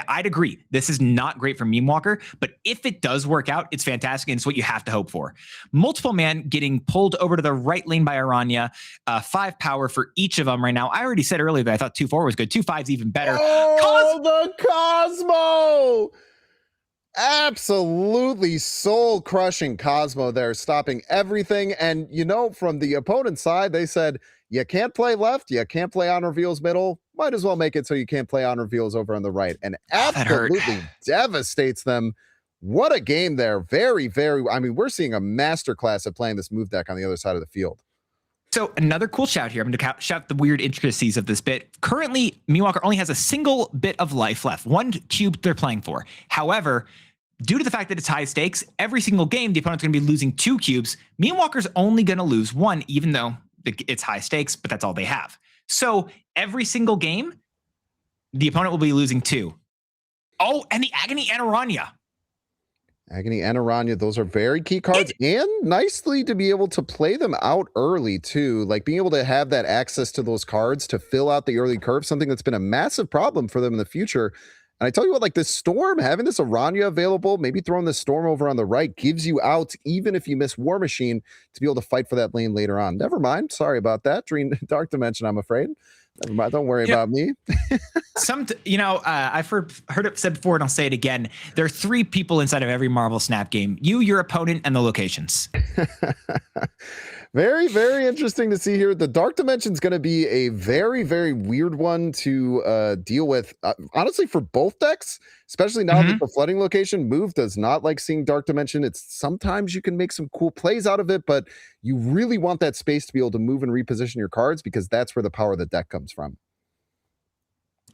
I'd agree. This is not great for Meme Walker, but if it does work out, it's fantastic, and it's what you have to hope for. Multiple man getting pulled over to the right lane by Aranya, 5 power for each of them right now. I already said earlier that I thought 2-4 was good. 2-5's even better. Oh, the Cosmo! Absolutely soul-crushing Cosmo there, stopping everything. And, from the opponent's side, they said, you can't play left, you can't play on reveals middle, might as well make it so you can't play on reveals over on the right. And absolutely devastates them. What a game there. Very, very, we're seeing a masterclass at playing this move deck on the other side of the field. So another cool shout here. I'm going to shout the weird intricacies of this bit. Currently, Meme Walker only has a single bit of life left, 1 cube they're playing for. However, due to the fact that it's high stakes, every single game, the opponent's going to be losing 2 cubes. Meme Walker's only going to lose 1, even though it's high stakes, but that's all they have. So every single game, the opponent will be losing 2. Oh, and the Agony and Aranya. Agony and Aranya, those are very key cards, and nicely to be able to play them out early too, like being able to have that access to those cards to fill out the early curve, something that's been a massive problem for them in the future. And I tell you what, like this Storm, having this Aranya available, maybe throwing this Storm over on the right gives you out, even if you miss War Machine, to be able to fight for that lane later on. Never mind. Sorry about that. Dark Dimension, I'm afraid. Never mind. Don't worry about me. I've heard it said before, and I'll say it again. There are 3 people inside of every MarvelSnap game: you, your opponent, and the locations. Very, very interesting to see here. The Dark Dimension is going to be a very, very weird one to deal with, honestly, for both decks, especially now that the flooding location move does not like seeing Dark Dimension. It's sometimes you can make some cool plays out of it, but you really want that space to be able to move and reposition your cards, because that's where the power of the deck comes from.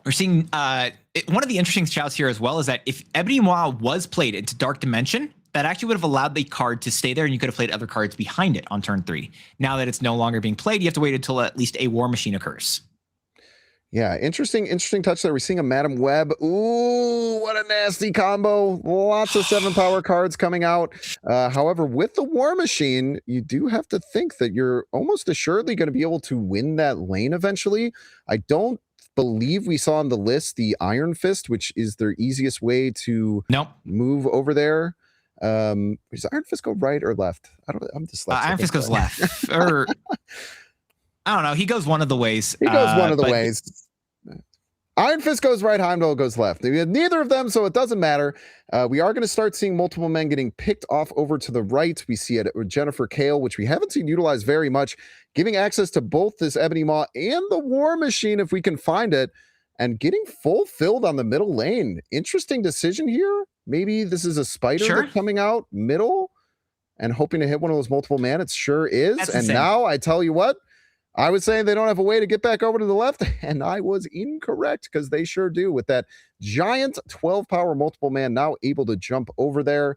We're seeing one of the interesting shouts here as well is that if Ebony Maw was played into Dark Dimension, that actually would have allowed the card to stay there, and you could have played other cards behind it on turn 3. Now that it's no longer being played, you have to wait until at least a War Machine occurs. Yeah, interesting touch there. We're seeing a Madam Web. Ooh, what a nasty combo. Lots of 7 power cards coming out. However, with the War Machine, you do have to think that you're almost assuredly going to be able to win that lane eventually. I don't believe we saw on the list the Iron Fist, which is their easiest way to move over there. Does Iron Fist go right or left? I'm dyslexic. Iron Fist goes left, or I don't know. He goes one of the ways. He goes one of the ways. Iron Fist goes right, Heimdall goes left. We had neither of them, so it doesn't matter. We are going to start seeing multiple men getting picked off over to the right. We see it with Jennifer Kale, which we haven't seen utilized very much, giving access to both this Ebony Maw and the War Machine if we can find it, and getting fulfilled on the middle lane. Interesting decision here. Maybe this is a spider that's coming out middle and hoping to hit one of those multiple man. It sure is. That's and insane. now I tell you what, I was saying they don't have a way to get back over to the left, and I was incorrect because they sure do with that giant 12 power multiple man now able to jump over there.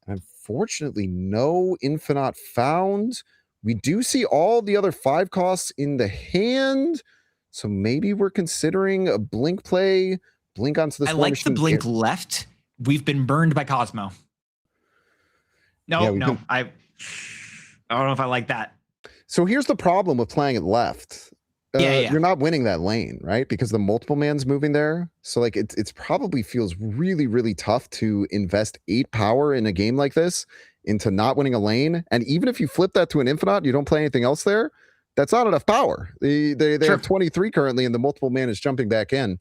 Unfortunately, no Infinite found. We do see all the other 5 costs in the hand, so maybe we're considering a blink play, blink onto this. I like the blink left. We've been burned by Cosmo. No, I don't know if I like that. So here's the problem with playing it left. You're not winning that lane, right? Because the multiple man's moving there. So like it's probably feels really, really tough to invest 8 power in a game like this into not winning a lane. And even if you flip that to an Infinite, you don't play anything else there, that's not enough power. They have 23 currently, and the multiple man is jumping back in.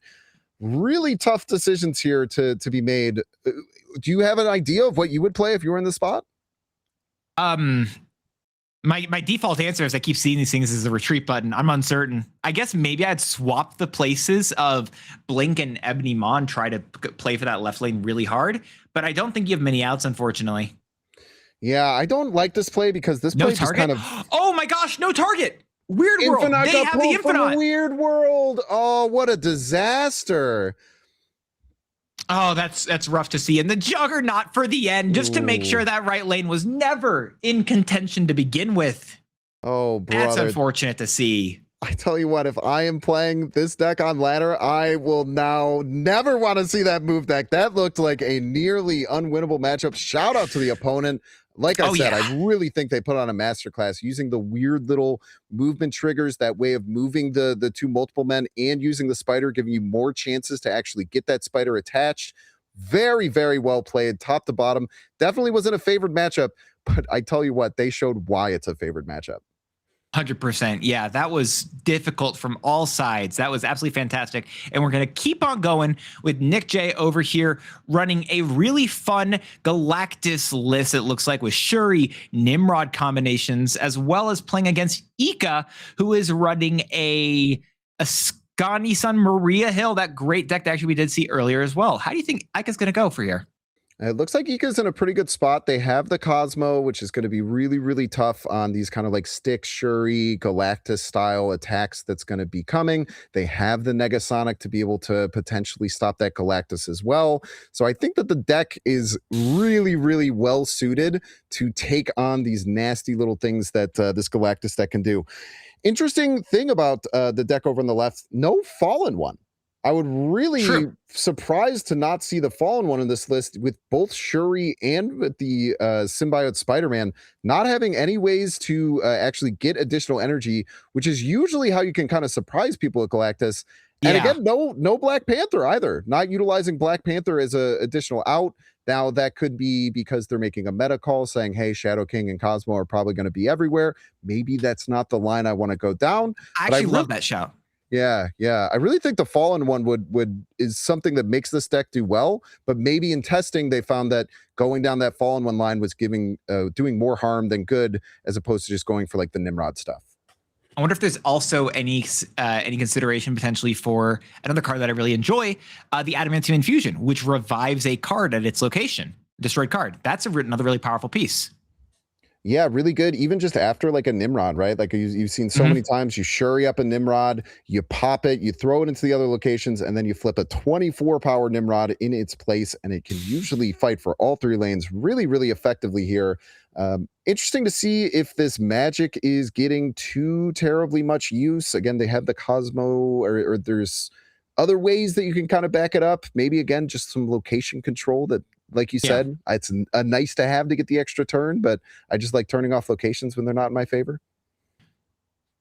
Really tough decisions here to be made. Do you have an idea of what you would play if you were in this spot? My default answer is I keep seeing these things as a retreat button. I'm uncertain. I guess maybe I'd swap the places of Blink and Ebony Maw and try to play for that left lane really hard. But I don't think you have many outs, unfortunately. Yeah, I don't like this play because this play just kind of... Oh my gosh, no target! Weird World. They have the Infinite. Weird World. Oh, what a disaster. Oh, that's rough to see. And the Juggernaut for the end, just to make sure that right lane was never in contention to begin with. Oh, brother. That's unfortunate to see. I tell you what, if I am playing this deck on ladder, I will now never want to see that move deck. That looked like a nearly unwinnable matchup. Shout out to the opponent. Like I said, I really think they put on a masterclass using the weird little movement triggers, that way of moving the 2 multiple men and using the spider, giving you more chances to actually get that spider attached. Very, very well played, top to bottom. Definitely wasn't a favored matchup, but I tell you what, they showed why it's a favored matchup. 100%. Yeah, that was difficult from all sides. That was absolutely fantastic. And we're going to keep on going with Nick J over here running a really fun Galactus list, it looks like, with Shuri, Nimrod combinations, as well as playing against Ika, who is running a Scani-san Maria Hill, that great deck that actually we did see earlier as well. How do you think Ika's going to go for here? It looks like Ika's in a pretty good spot. They have the Cosmo, which is going to be really, really tough on these kind of like Stick, Shuri, Galactus style attacks that's going to be coming. They have the Negasonic to be able to potentially stop that Galactus as well. So I think that the deck is really, really well suited to take on these nasty little things that this Galactus deck can do. Interesting thing about the deck over on the left, no Fallen One. I would really surprised to not see the Fallen One in this list, with both Shuri and with the Symbiote Spider-Man not having any ways to actually get additional energy, which is usually how you can kind of surprise people at Galactus. And again, no Black Panther either. Not utilizing Black Panther as an additional out. Now, that could be because they're making a meta call saying, hey, Shadow King and Cosmo are probably going to be everywhere. Maybe that's not the line I want to go down. I actually love that shout. Yeah. I really think the Fallen One is something that makes this deck do well, but maybe in testing they found that going down that Fallen One line was doing more harm than good, as opposed to just going for like the Nimrod stuff. I wonder if there's also any consideration potentially for another card that I really enjoy, the Adamantium Infusion, which revives a card at its location, destroyed card. That's another really powerful piece. Yeah, really good. Even just after like a Nimrod, right? Like you've seen so many times, you Shuri up a Nimrod, you pop it, you throw it into the other locations, and then you flip a 24 power Nimrod in its place, and it can usually fight for all 3 lanes really, really effectively here. Interesting to see if this magic is getting too terribly much use. Again, they have the Cosmo, or there's other ways that you can kind of back it up. Maybe again, just some location control that, like you said, it's a nice to have to get the extra turn, but I just like turning off locations when they're not in my favor.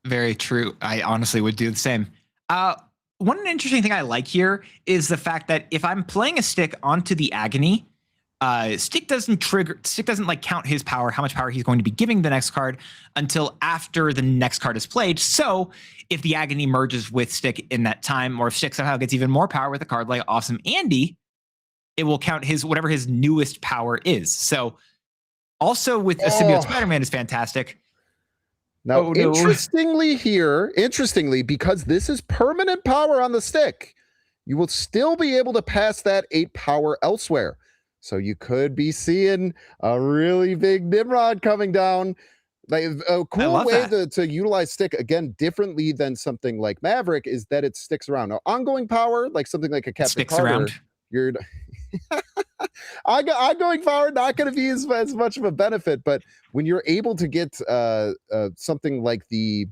Very true. I honestly would do the same. One interesting thing I like here is the fact that if I'm playing a stick onto the Agony, Stick doesn't like count his power, how much power he's going to be giving the next card until after the next card is played. So if the Agony merges with Stick in that time, or if Stick somehow gets even more power with a card like Awesome Andy, it will count whatever his newest power is. So also with a Symbiote Spider-Man is fantastic. Now, interestingly, because this is permanent power on the Stick, you will still be able to pass that 8 power elsewhere. So you could be seeing a really big Nimrod coming down. Like a cool way to utilize Stick, again, differently than something like Maverick, is that it sticks around. Now, ongoing power, like something like a Captain Carter, you're ongoing power not going to be as much of a benefit, but when you're able to get something like the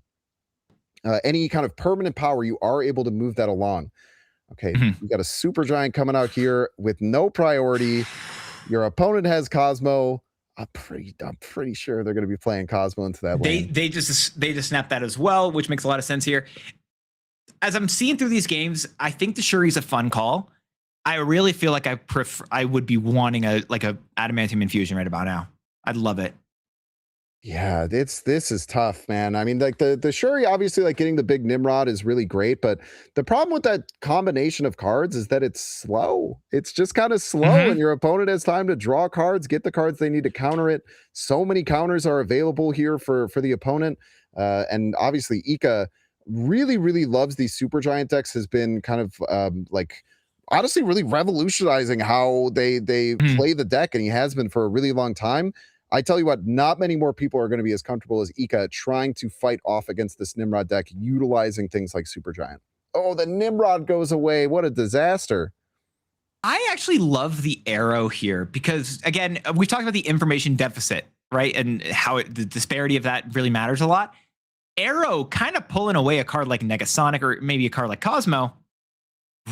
any kind of permanent power, you are able to move that along. Okay, you got a super giant coming out here with no priority. Your opponent has Cosmo. I'm pretty sure they're going to be playing Cosmo into that lane. They just snap that as well, which makes a lot of sense here. As I'm seeing through these games, I think the Shuri's a fun call. I really feel like I would be wanting a adamantium infusion right about now. I'd love it. Yeah, this is tough, man. I mean, like the Shuri, obviously, like getting the big Nimrod is really great, but the problem with that combination of cards is that it's slow. It's just kind of slow, and your opponent has time to draw cards, get the cards they need to counter it. So many counters are available here for the opponent, and obviously, Ika really, really loves these super giant decks. Has been kind of honestly really revolutionizing how they play the deck, and he has been for a really long time. I tell you what, not many more people are going to be as comfortable as Ika trying to fight off against this Nimrod deck, utilizing things like Supergiant. Oh, the Nimrod goes away. What a disaster. I actually love the Arrow here because, again, we talked about the information deficit, right? And how the disparity of that really matters a lot. Arrow kind of pulling away a card like Negasonic or maybe a card like Cosmo.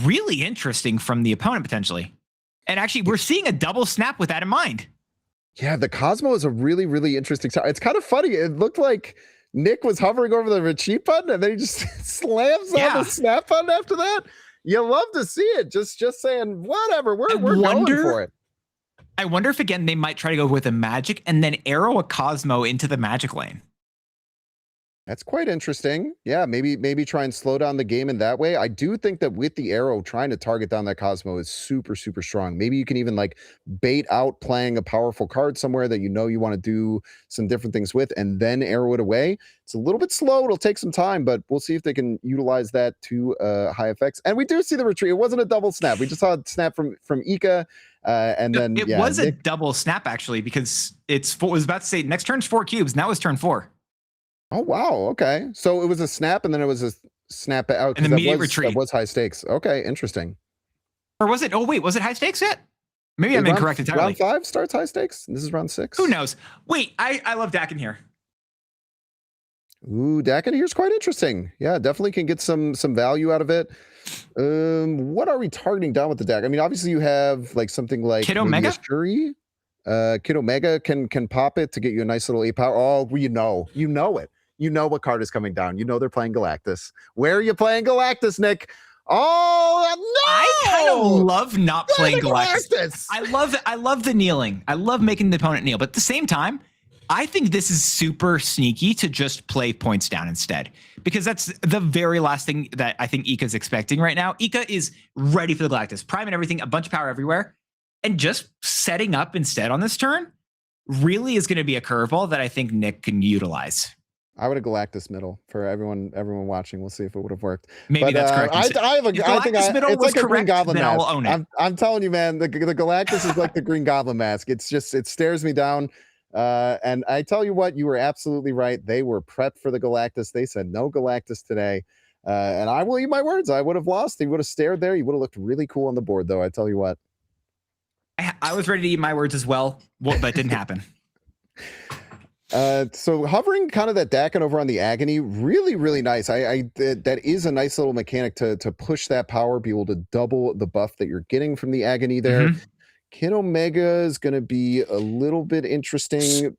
Really interesting from the opponent, potentially. And actually, we're seeing a double snap with that in mind. Yeah, the Cosmo is a really, really interesting side. It's kind of funny. It looked like Nick was hovering over the retreat button and then he just slams on the snap button after that. You love to see it. Just saying, whatever, we're going for it. I wonder if, again, they might try to go with a Magic and then arrow a Cosmo into the Magic lane. That's quite interesting. Yeah, maybe try and slow down the game in that way. I do think that with the arrow, trying to target down that Cosmo is super, super strong. Maybe you can even like bait out playing a powerful card somewhere that you know you want to do some different things with and then arrow it away. It's a little bit slow. It'll take some time, but we'll see if they can utilize that to high effects. And we do see the retreat. It wasn't a double snap. We just saw a snap from Ika. And then it was a double snap, actually, because was about to say next turn's 4 cubes. Now it's turn 4. Oh, wow. Okay. So it was a snap and then it was a snap out. And immediate retreat. That was high stakes. Okay. Interesting. Or was it? Oh, wait. Was it high stakes yet? Maybe I'm incorrect entirely. Round 5 starts high stakes. This is round 6. Who knows? Wait, I love Dakin here. Ooh, Dakin here's quite interesting. Yeah, definitely can get some value out of it. What are we targeting down with the deck? I mean, obviously you have like something like Kid Omega? Shuri. Kid Omega can pop it to get you a nice little 8 power. Oh, you know it. You know what card is coming down. You know they're playing Galactus. Where are you playing Galactus, Nick? Oh no! I kind of love not playing Galactus. I love the kneeling. I love making the opponent kneel. But at the same time, I think this is super sneaky to just play points down instead. Because that's the very last thing that I think Ika's expecting right now. Ika is ready for the Galactus. Prime and everything, a bunch of power everywhere. And just setting up instead on this turn really is going to be a curveball that I think Nick can utilize. I would have Galactus middle for everyone watching. We'll see if it would have worked. Maybe that's correct. I think middle was like a Green correct, Goblin then mask. I'll own it. I'm telling you, man, the Galactus is like the Green Goblin mask. It stares me down. And I tell you what, you were absolutely right. They were prepped for the Galactus. They said no Galactus today. And I will eat my words. I would have lost. He would have stared there. He would have looked really cool on the board, though. I tell you what. I was ready to eat my words as well, but it didn't happen. So hovering kind of that Dakin over on the Agony, really, really nice. That is a nice little mechanic to push that power, be able to double the buff that you're getting from the Agony there. Kid Omega is going to be a little bit interesting.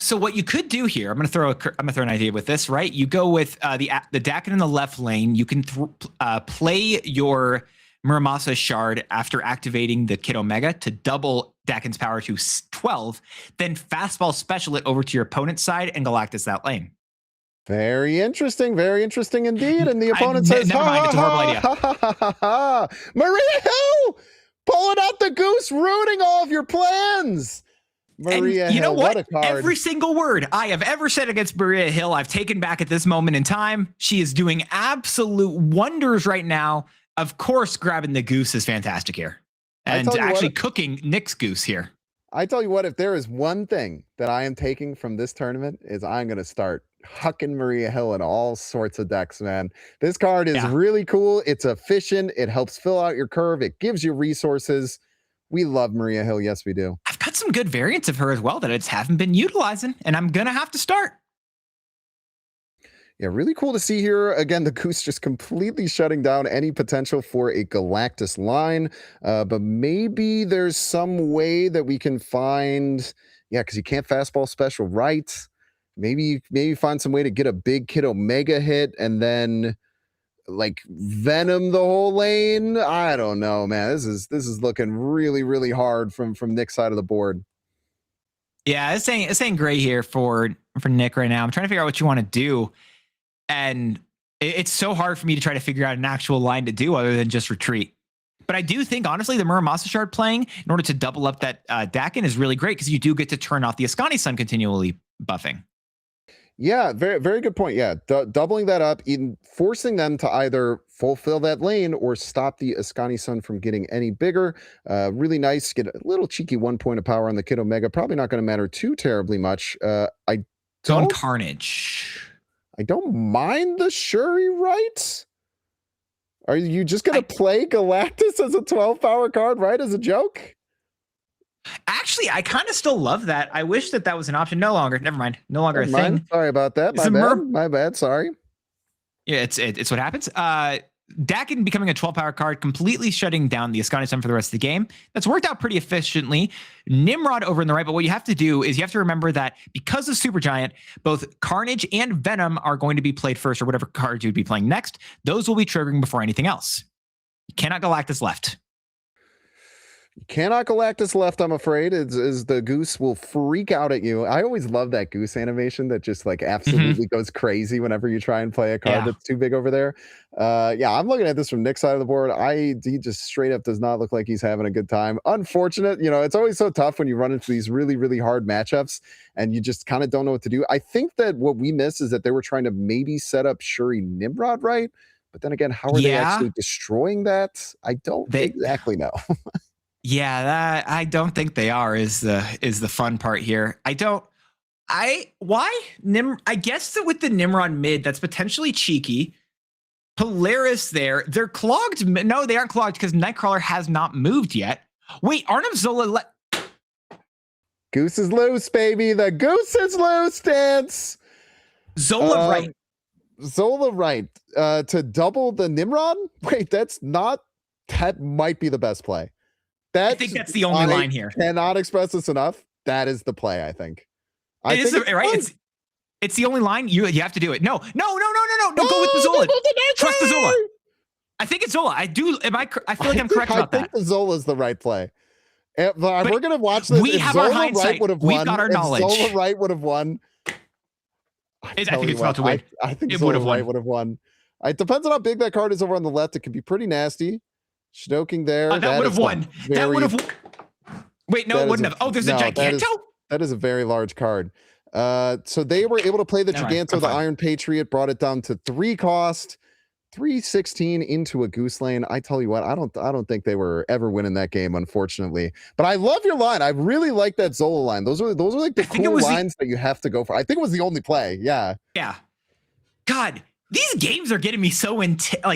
So what you could do here, I'm going to throw an idea with this, right? You go with the Dakin in the left lane. You can play your Muramasa Shard after activating the Kid Omega to double Dakin's power to 12, then fastball special it over to your opponent's side and Galactus that lane. Very interesting indeed. And the opponent says, never mind, it's a horrible idea. Maria Hill pulling out the goose, ruining all of your plans. Maria and you Hill, know what? a card. Every single word I have ever said against Maria Hill, I've taken back at this moment in time. She is doing absolute wonders right now. Of course, grabbing the goose is fantastic here. And actually cooking Nick's goose here. I tell you what, if there is one thing that I am taking from this tournament is I'm going to start hucking Maria Hill in all sorts of decks, man. This card is really cool. It's efficient. It helps fill out your curve. It gives you resources. We love Maria Hill. Yes, we do. I've got some good variants of her as well that I just haven't been utilizing, and I'm going to have to start. Yeah, really cool to see here. Again, the goose just completely shutting down any potential for a Galactus line. But maybe there's some way that we can find, because you can't fastball special, right? Maybe find some way to get a big Kid Omega hit and then like Venom the whole lane. I don't know, man. This is looking really, really hard from Nick's side of the board. Yeah, it's saying gray here for Nick right now. I'm trying to figure out what you want to do. And it's so hard for me to try to figure out an actual line to do other than just retreat. But I do think, honestly, the Muramasa Shard playing in order to double up that Dakin is really great because you do get to turn off the Ascani Sun continually buffing. Yeah, very, very good point. Yeah, doubling that up, forcing them to either fulfill that lane or stop the Ascani Sun from getting any bigger. Really nice. Get a little cheeky 1 point of power on the Kid Omega. Probably not going to matter too terribly much. Zone Carnage. I don't mind the Shuri, right? Are you just going to play Galactus as a 12 power card, right? As a joke? Actually, I kind of still love that. I wish that was an option. No longer. Never mind. No longer a thing. Sorry about that. My bad. Sorry. Yeah, it's what happens. Dakin becoming a 12 power card, completely shutting down the Ascani Sun for the rest of the game. That's worked out pretty efficiently. Nimrod over in the right, but what you have to do is you have to remember that because of Supergiant, both Carnage and Venom are going to be played first, or whatever cards you'd be playing next. Those will be triggering before anything else. You cannot Galactus left. Cannot Galactus left, I'm afraid, is the goose will freak out at you. I always love that goose animation that just like absolutely goes crazy whenever you try and play a card that's too big over there. I'm looking at this from Nick's side of the board. He just straight up does not look like he's having a good time. Unfortunate, it's always so tough when you run into these really, really hard matchups and you just kind of don't know what to do. I think that what we miss is that they were trying to maybe set up Shuri Nimrod right, but then again, how are they actually destroying that? I don't exactly know. Yeah, that I don't think they are is the fun part here. I guess that with the Nimrod mid, that's potentially cheeky. Polaris they're clogged. No, they aren't clogged because Nightcrawler has not moved yet. Wait, Arnim Zola Goose is loose, baby. The goose is loose, dance. Zola right. Zola right. To double the Nimrod? Wait, that might be the best play. I think that's the only line here. Cannot express this enough. That is the play, I think. It's the only line. You have to do it. No. Don't go with the Zola. Trust the Zola. I think it's Zola. I feel like I'm correct about that. I think the Zola is the right play. We're going to watch this. We have Zola our hindsight. We've got our knowledge. Zola right would have won. I think it's about to win. I think Zola right would have won. It depends on how big that card is over on the left. It could be pretty nasty. Stoking there. That would have won. That would have. Wait, no, it wouldn't have. Oh, there's a Giganto. That is a very large card. So they were able to play the Giganto, the Iron Patriot, brought it down to 3 cost, 316 into a goose lane. I tell you what, I don't think they were ever winning that game, unfortunately. But I love your line. I really like that Zola line. Those are like the cool lines that you have to go for. I think it was the only play. Yeah. Yeah. God. These games are getting me so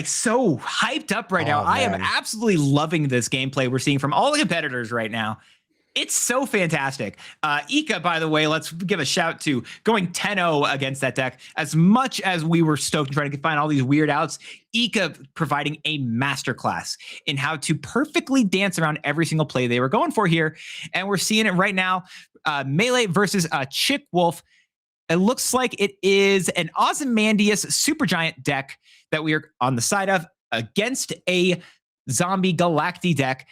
so hyped up right now. I am absolutely loving this gameplay we're seeing from all the competitors right now. It's so fantastic. Ika, by the way, let's give a shout to going 10-0 against that deck. As much as we were stoked trying to find all these weird outs, Ika providing a masterclass in how to perfectly dance around every single play they were going for here. And we're seeing it right now. Melee versus Chick Wolf. It looks like it is an Ozymandias Supergiant deck that we are on the side of against a Zombie Galacti deck.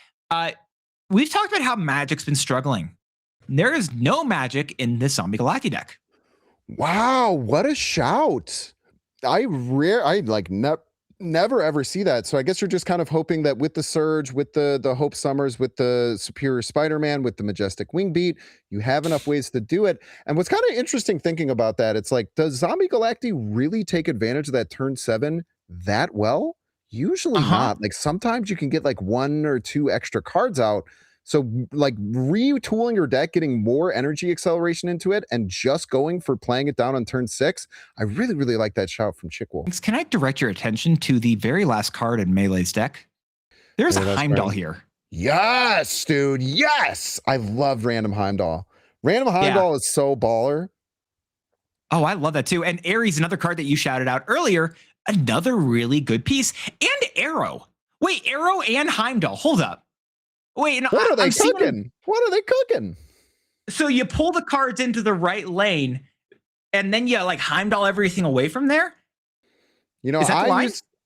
we've talked about how Magic's been struggling. There is no Magic in this Zombie Galacti deck. Wow, what a shout. I like never ever see that. So I guess you're just kind of hoping that with the Surge, with the Hope Summers, with the Superior Spider-Man, with the Majestic Wing Beat, you have enough ways to do it. And what's kind of interesting thinking about that, it's like, does Zombie Galacti really take advantage of that turn 7 that well? Usually not. Like sometimes you can get like 1 or 2 extra cards out. So like retooling your deck, getting more energy acceleration into it, and just going for playing it down on turn 6. I really, really like that shout from Chickwolf. Can I direct your attention to the very last card in Melee's deck? There's a Heimdall here. Yes, dude. Yes. I love Random Heimdall. Random Heimdall is so baller. Oh, I love that too. And Ares, another card that you shouted out earlier, another really good piece. And Arrow. Wait, Arrow and Heimdall. Hold up. Wait, no, what are they cooking? What are they cooking? So you pull the cards into the right lane, and then you like Heimdall everything away from there? You know,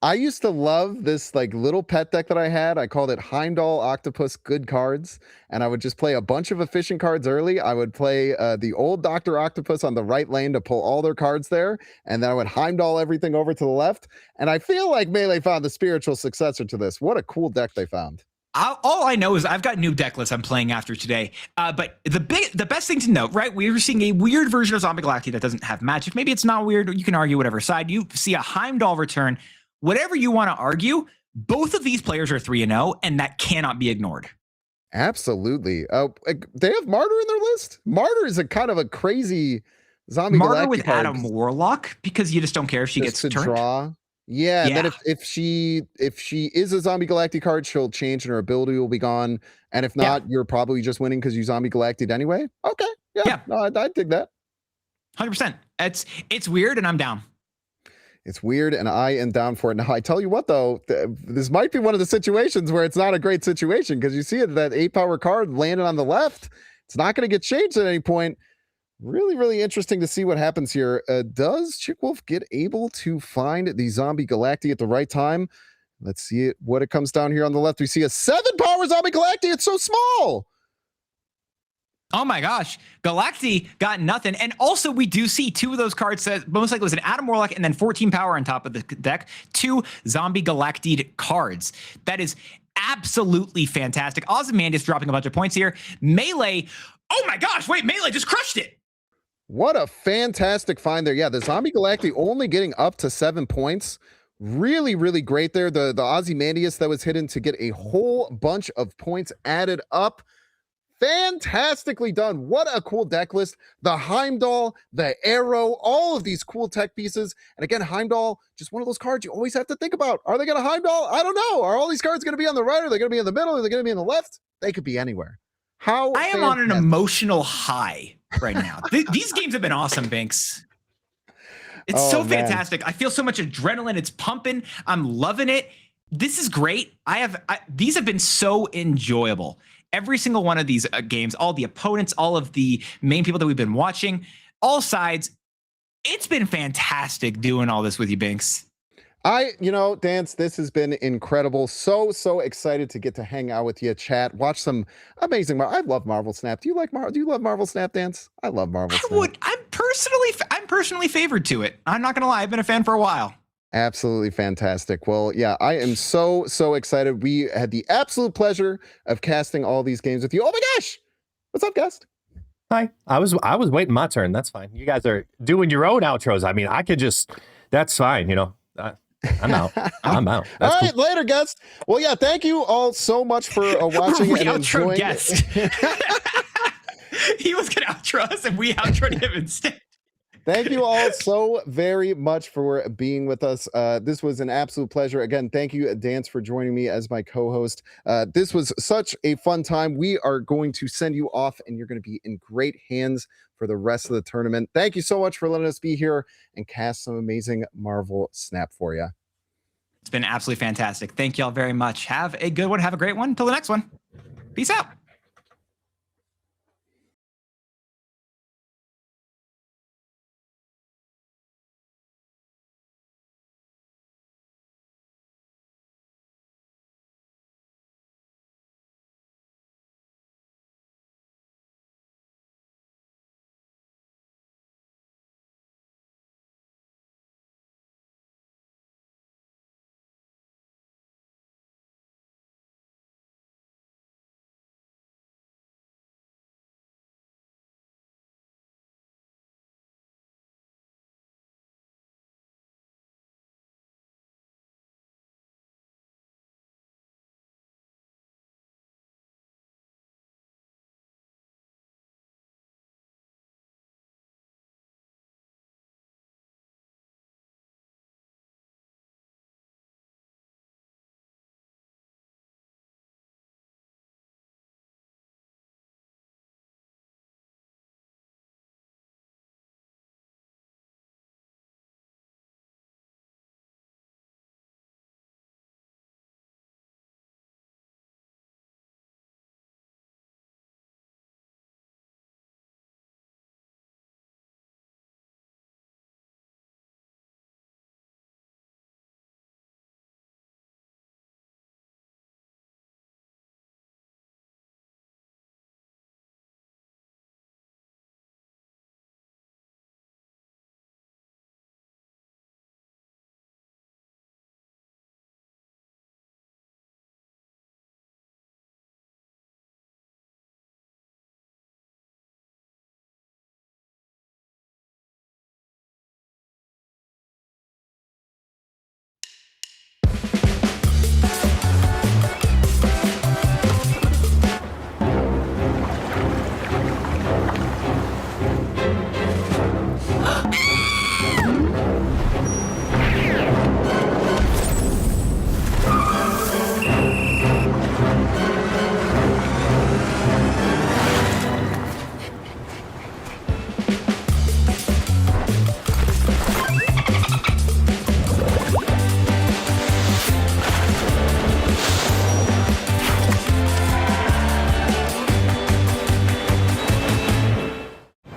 I used to love this like little pet deck that I had. I called it Heimdall Octopus Good Cards, and I would just play a bunch of efficient cards early. I would play the old Dr. Octopus on the right lane to pull all their cards there, and then I would Heimdall everything over to the left. And I feel like Melee found the spiritual successor to this. What a cool deck they found. All I know is I've got new deck lists I'm playing after today. But the best thing to note, right? We're seeing a weird version of Zombie Galacti that doesn't have magic. Maybe it's not weird. You can argue whatever side. You see a Heimdall return. Whatever you want to argue, both of these players are 3-0, and that cannot be ignored. Absolutely. They have Martyr in their list. Martyr is a kind of a crazy Zombie Galacti Martyr with card. Adam Warlock, because you just don't care if she gets to turned. Draw. Yeah, and then if she is a Zombie Galacti card, she'll change and her ability will be gone. And if not, you're probably just winning because you Zombie Galacti'd anyway. Okay, yeah. No, I'd dig that. 100%. It's weird, and I'm down. It's weird, and I am down for it. Now, I tell you what, though, this might be one of the situations where it's not a great situation because you see it, that 8-power card landed on the left. It's not going to get changed at any point. Really, really interesting to see what happens here. Does Chickwolf get able to find the Zombie Galacti at the right time? Let's see what it comes down here on the left. We see a 7-power Zombie Galacti. It's so small. Oh my gosh, Galacti got nothing. And also we do see 2 of those cards that most likely was an Adam Warlock and then 14 power on top of the deck. 2 Zombie Galacti cards. That is absolutely fantastic. Ozymandias dropping a bunch of points here. Melee, oh my gosh, wait, Melee just crushed it. What a fantastic find there. Yeah, the Zombie Galacti only getting up to 7 points. Really, really great there. The Ozymandias that was hidden to get a whole bunch of points added up. Fantastically done. What a cool deck list. The Heimdall, the Arrow, all of these cool tech pieces. And again, Heimdall, just one of those cards you always have to think about. Are they going to Heimdall? I don't know. Are all these cards going to be on the right? Are they going to be in the middle? Are they going to be on the left? They could be anywhere. How I am on an emotional high right now. These games have been awesome, Binks. It's so fantastic. Man. I feel so much adrenaline. It's pumping. I'm loving it. This is great. These have been so enjoyable. Every single one of these games, all the opponents, all of the main people that we've been watching, all sides. It's been fantastic doing all this with you, Binks. Dance, this has been incredible. So excited to get to hang out with you, chat, watch some amazing. I love MarvelSnap. Do you love MarvelSnap, Dance? I love MarvelSnap. I'm personally favored to it. I'm not gonna lie. I've been a fan for a while. Absolutely fantastic. Well, yeah, I am so excited. We had the absolute pleasure of casting all these games with you. Oh my gosh, what's up, guest? Hi. I was waiting my turn. That's fine. You guys are doing your own outros. I mean, I could just. That's fine. I'm out. I'm out. That's all right, cool. Later, guest. Well, yeah, thank you all so much for watching and enjoying. Guest. He was going to outro us, and we outroed him instead. Thank you all so very much for being with us. This was an absolute pleasure. Again, thank you, Dance, for joining me as my co-host. This was such a fun time. We are going to send you off, and you're going to be in great hands for the rest of the tournament. Thank you so much for letting us be here and cast some amazing MarvelSnap for you. It's been absolutely fantastic. Thank you all very much. Have a good one. Have a great one. Until the next one. Peace out.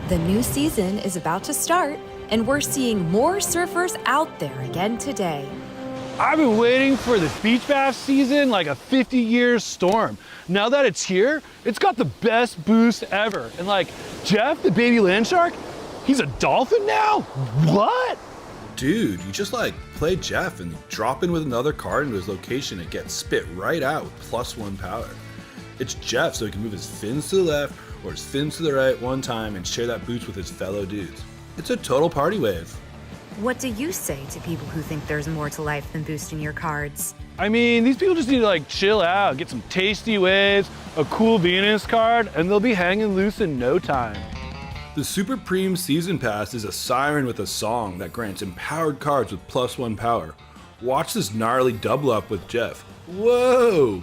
The new season is about to start, and we're seeing more surfers out there again today. I've been waiting for the beach bath season like a 50-year storm. Now that it's here, it's got the best boost ever. And like, Jeff, the baby land shark, he's a dolphin now? What? Dude, you just like play Jeff and drop in with another card into his location and get spit right out with +1 power. It's Jeff, so he can move his fins to the left or his fins to the right one time and share that boost with his fellow dudes. It's a total party wave. What do you say to people who think there's more to life than boosting your cards? I mean, these people just need to like chill out, get some tasty waves, a cool Venus card, and they'll be hanging loose in no time. The Super Preem Season Pass is a siren with a song that grants empowered cards with +1 power. Watch this gnarly double up with Jeff. Whoa!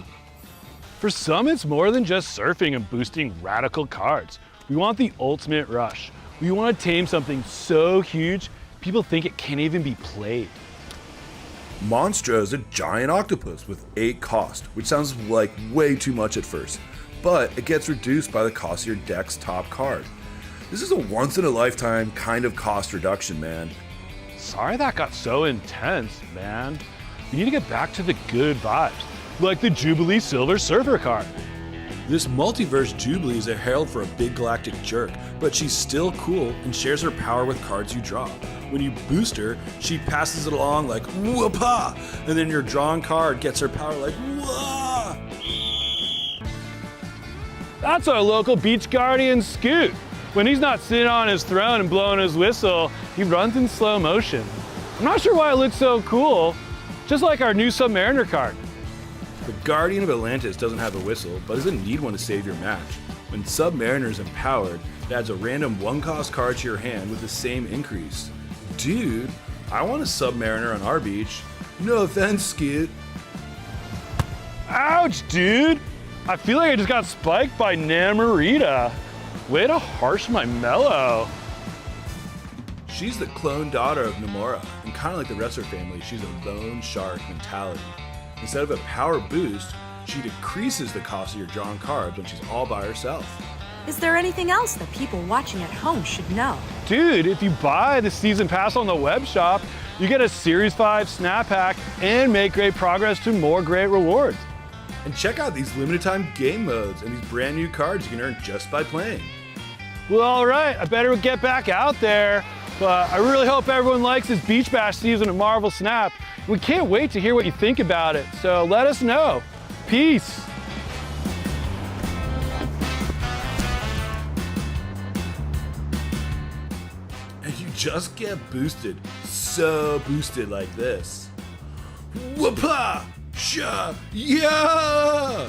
For some, it's more than just surfing and boosting radical cards. We want the ultimate rush. We want to tame something so huge, people think it can't even be played. Monstra is a giant octopus with 8 cost, which sounds like way too much at first, but it gets reduced by the cost of your deck's top card. This is a once-in-a-lifetime kind of cost reduction, man. Sorry that got so intense, man. We need to get back to the good vibes, like the Jubilee Silver Surfer card. This multiverse Jubilee is a herald for a big galactic jerk, but she's still cool and shares her power with cards you draw. When you boost her, she passes it along like whoopah, and then your drawn card gets her power like wah. That's our local beach guardian, Scoot. When he's not sitting on his throne and blowing his whistle, he runs in slow motion. I'm not sure why it looks so cool, just like our new Submariner card. The Guardian of Atlantis doesn't have a whistle, but doesn't need one to save your match. When Submariner is empowered, it adds a random 1-cost card to your hand with the same increase. Dude, I want a Submariner on our beach. No offense, Scoot. Ouch, dude! I feel like I just got spiked by Namorita. Way to harsh my mellow. She's the clone daughter of Namora, and kind of like the rest of her family, she's a lone shark mentality. Instead of a power boost, she decreases the cost of your drawn cards when she's all by herself. Is there anything else that people watching at home should know? Dude, if you buy the season pass on the web shop, you get a Series 5 snap pack and make great progress to more great rewards. And check out these limited time game modes and these brand new cards you can earn just by playing. Well, all right, I better get back out there. But I really hope everyone likes this Beach Bash season of MarvelSnap. We can't wait to hear what you think about it, so let us know. Peace. And you just get boosted, so boosted like this. Whoopah! Sha! Yeah!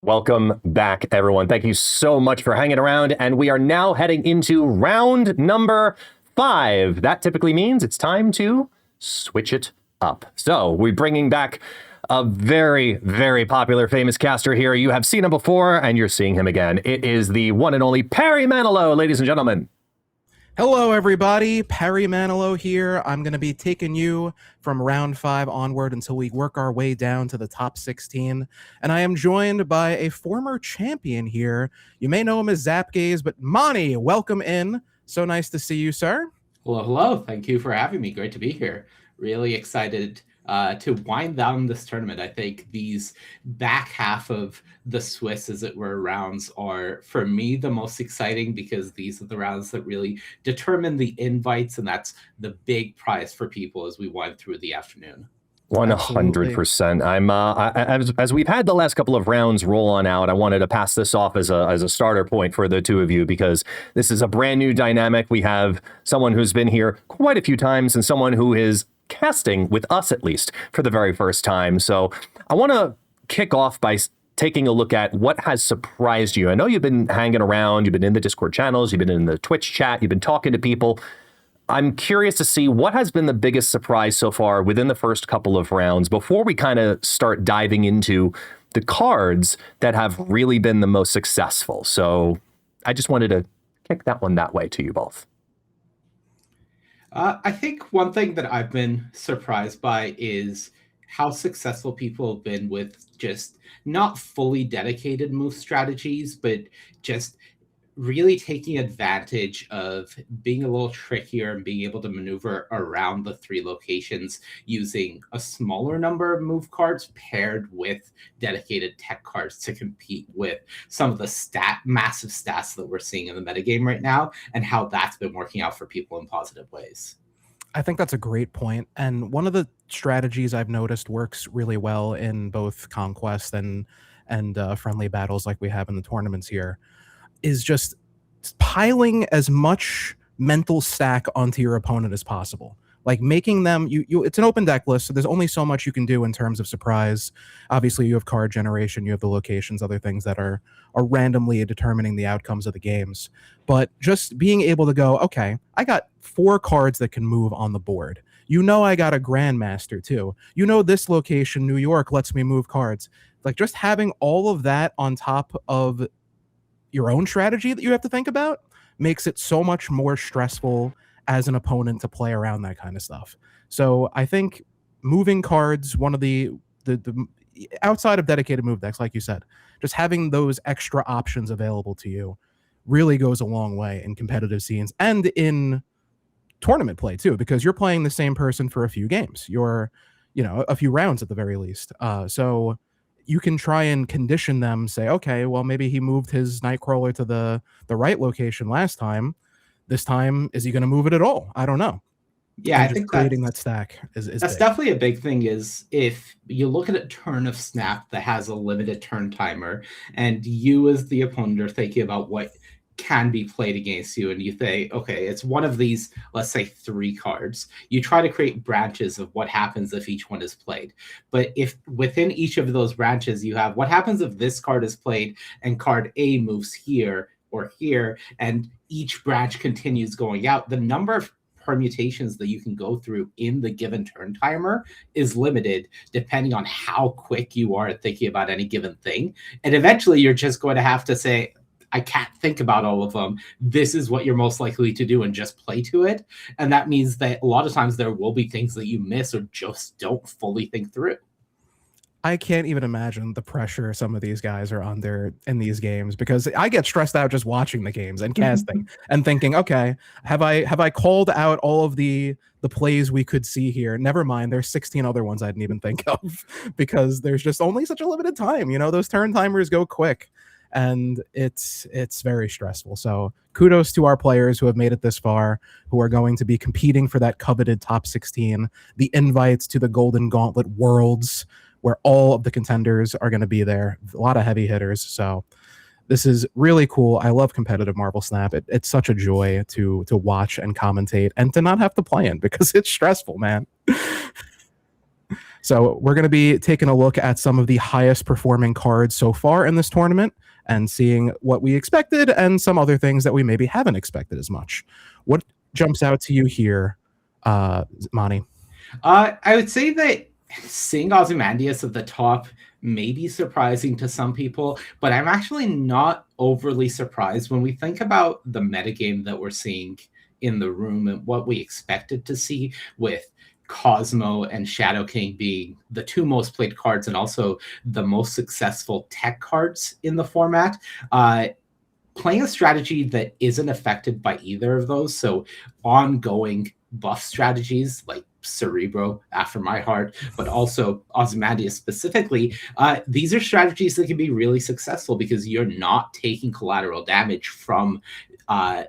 Welcome back, everyone. Thank you so much for hanging around. And we are now heading into round number 5. That typically means it's time to switch it up. So we're bringing back a very, very popular famous caster here. You have seen him before, and you're seeing him again. It is the one and only Perry Manilow, ladies and gentlemen. Hello, everybody. Perry Manilow here. I'm going to be taking you from round 5 onward until we work our way down to the top 16. And I am joined by a former champion here. You may know him as Zapgaze, but Monty, welcome in. So nice to see you, sir. Hello, hello. Thank you for having me. Great to be here. Really excited to wind down this tournament. I think these back half of the Swiss, as it were, rounds are, for me, the most exciting because these are the rounds that really determine the invites, and that's the big prize for people as we wind through the afternoon. 100%. As we've had the last couple of rounds roll on out, I wanted to pass this off as a starter point for the two of you because this is a brand new dynamic. We have someone who's been here quite a few times and someone who is casting with us, at least, for the very first time. So I want to kick off by taking a look at what has surprised you. I know you've been hanging around, you've been in the Discord channels, you've been in the Twitch chat, you've been talking to people. I'm curious to see what has been the biggest surprise so far within the first couple of rounds before we kind of start diving into the cards that have really been the most successful. So I just wanted to kick that one that way to you both. I think one thing that I've been surprised by is how successful people have been with just not fully dedicated move strategies, but just really taking advantage of being a little trickier and being able to maneuver around the 3 locations using a smaller number of move cards paired with dedicated tech cards to compete with some of the massive stats that we're seeing in the metagame right now, and how that's been working out for people in positive ways. I think that's a great point. And one of the strategies I've noticed works really well in both Conquest and friendly battles like we have in the tournaments here is just piling as much mental stack onto your opponent as possible. Like making them, it's an open deck list, so there's only so much you can do in terms of surprise. Obviously, you have card generation, you have the locations, other things that are randomly determining the outcomes of the games. But just being able to go, okay, I got 4 cards that can move on the board. You know I got a Grandmaster too. You know this location, New York, lets me move cards. Like just having all of that on top of your own strategy that you have to think about makes it so much more stressful as an opponent to play around that kind of stuff. So I think moving cards, one of the outside of dedicated move decks, like you said, just having those extra options available to you really goes a long way in competitive scenes and in tournament play too, because you're playing the same person for a few games. You're, a few rounds at the very least. So you can try and condition them, say, okay, well, maybe he moved his Nightcrawler to the right location last time. This time, is he going to move it at all? I don't know. Yeah, and I think creating that stack is that's big. definitely a big thing. Is if you look at a turn of Snap that has a limited turn timer, and you as the opponent are thinking about what can be played against you, and you say, okay, it's one of these, let's say 3 cards. You try to create branches of what happens if each one is played. But if within each of those branches you have what happens if this card is played and card A moves here or here, and each branch continues going out, the number of permutations that you can go through in the given turn timer is limited depending on how quick you are at thinking about any given thing. And eventually you're just going to have to say, I can't think about all of them. This is what you're most likely to do and just play to it. And that means that a lot of times there will be things that you miss or just don't fully think through. I can't even imagine the pressure some of these guys are under in these games, because I get stressed out just watching the games and casting and thinking, okay, have I called out all of the plays we could see here? Never mind, there's 16 other ones I didn't even think of because there's just only such a limited time. Those turn timers go quick. And it's very stressful. So kudos to our players who have made it this far, who are going to be competing for that coveted top 16, the invites to the Golden Gauntlet Worlds, where all of the contenders are going to be there. A lot of heavy hitters. So this is really cool. I love competitive MarvelSnap. It's such a joy to watch and commentate and to not have to play in, because it's stressful, man. So we're going to be taking a look at some of the highest performing cards so far in this tournament and seeing what we expected and some other things that we maybe haven't expected as much. What jumps out to you here, Monty? I would say that seeing Ozymandias at the top may be surprising to some people, but I'm actually not overly surprised when we think about the metagame that we're seeing in the room and what we expected to see, with Cosmo and Shadow King being the two most played cards and also the most successful tech cards in the format. Playing a strategy that isn't affected by either of those, so ongoing buff strategies like Cerebro, after my heart, but also Ozymandias specifically, these are strategies that can be really successful because you're not taking collateral damage from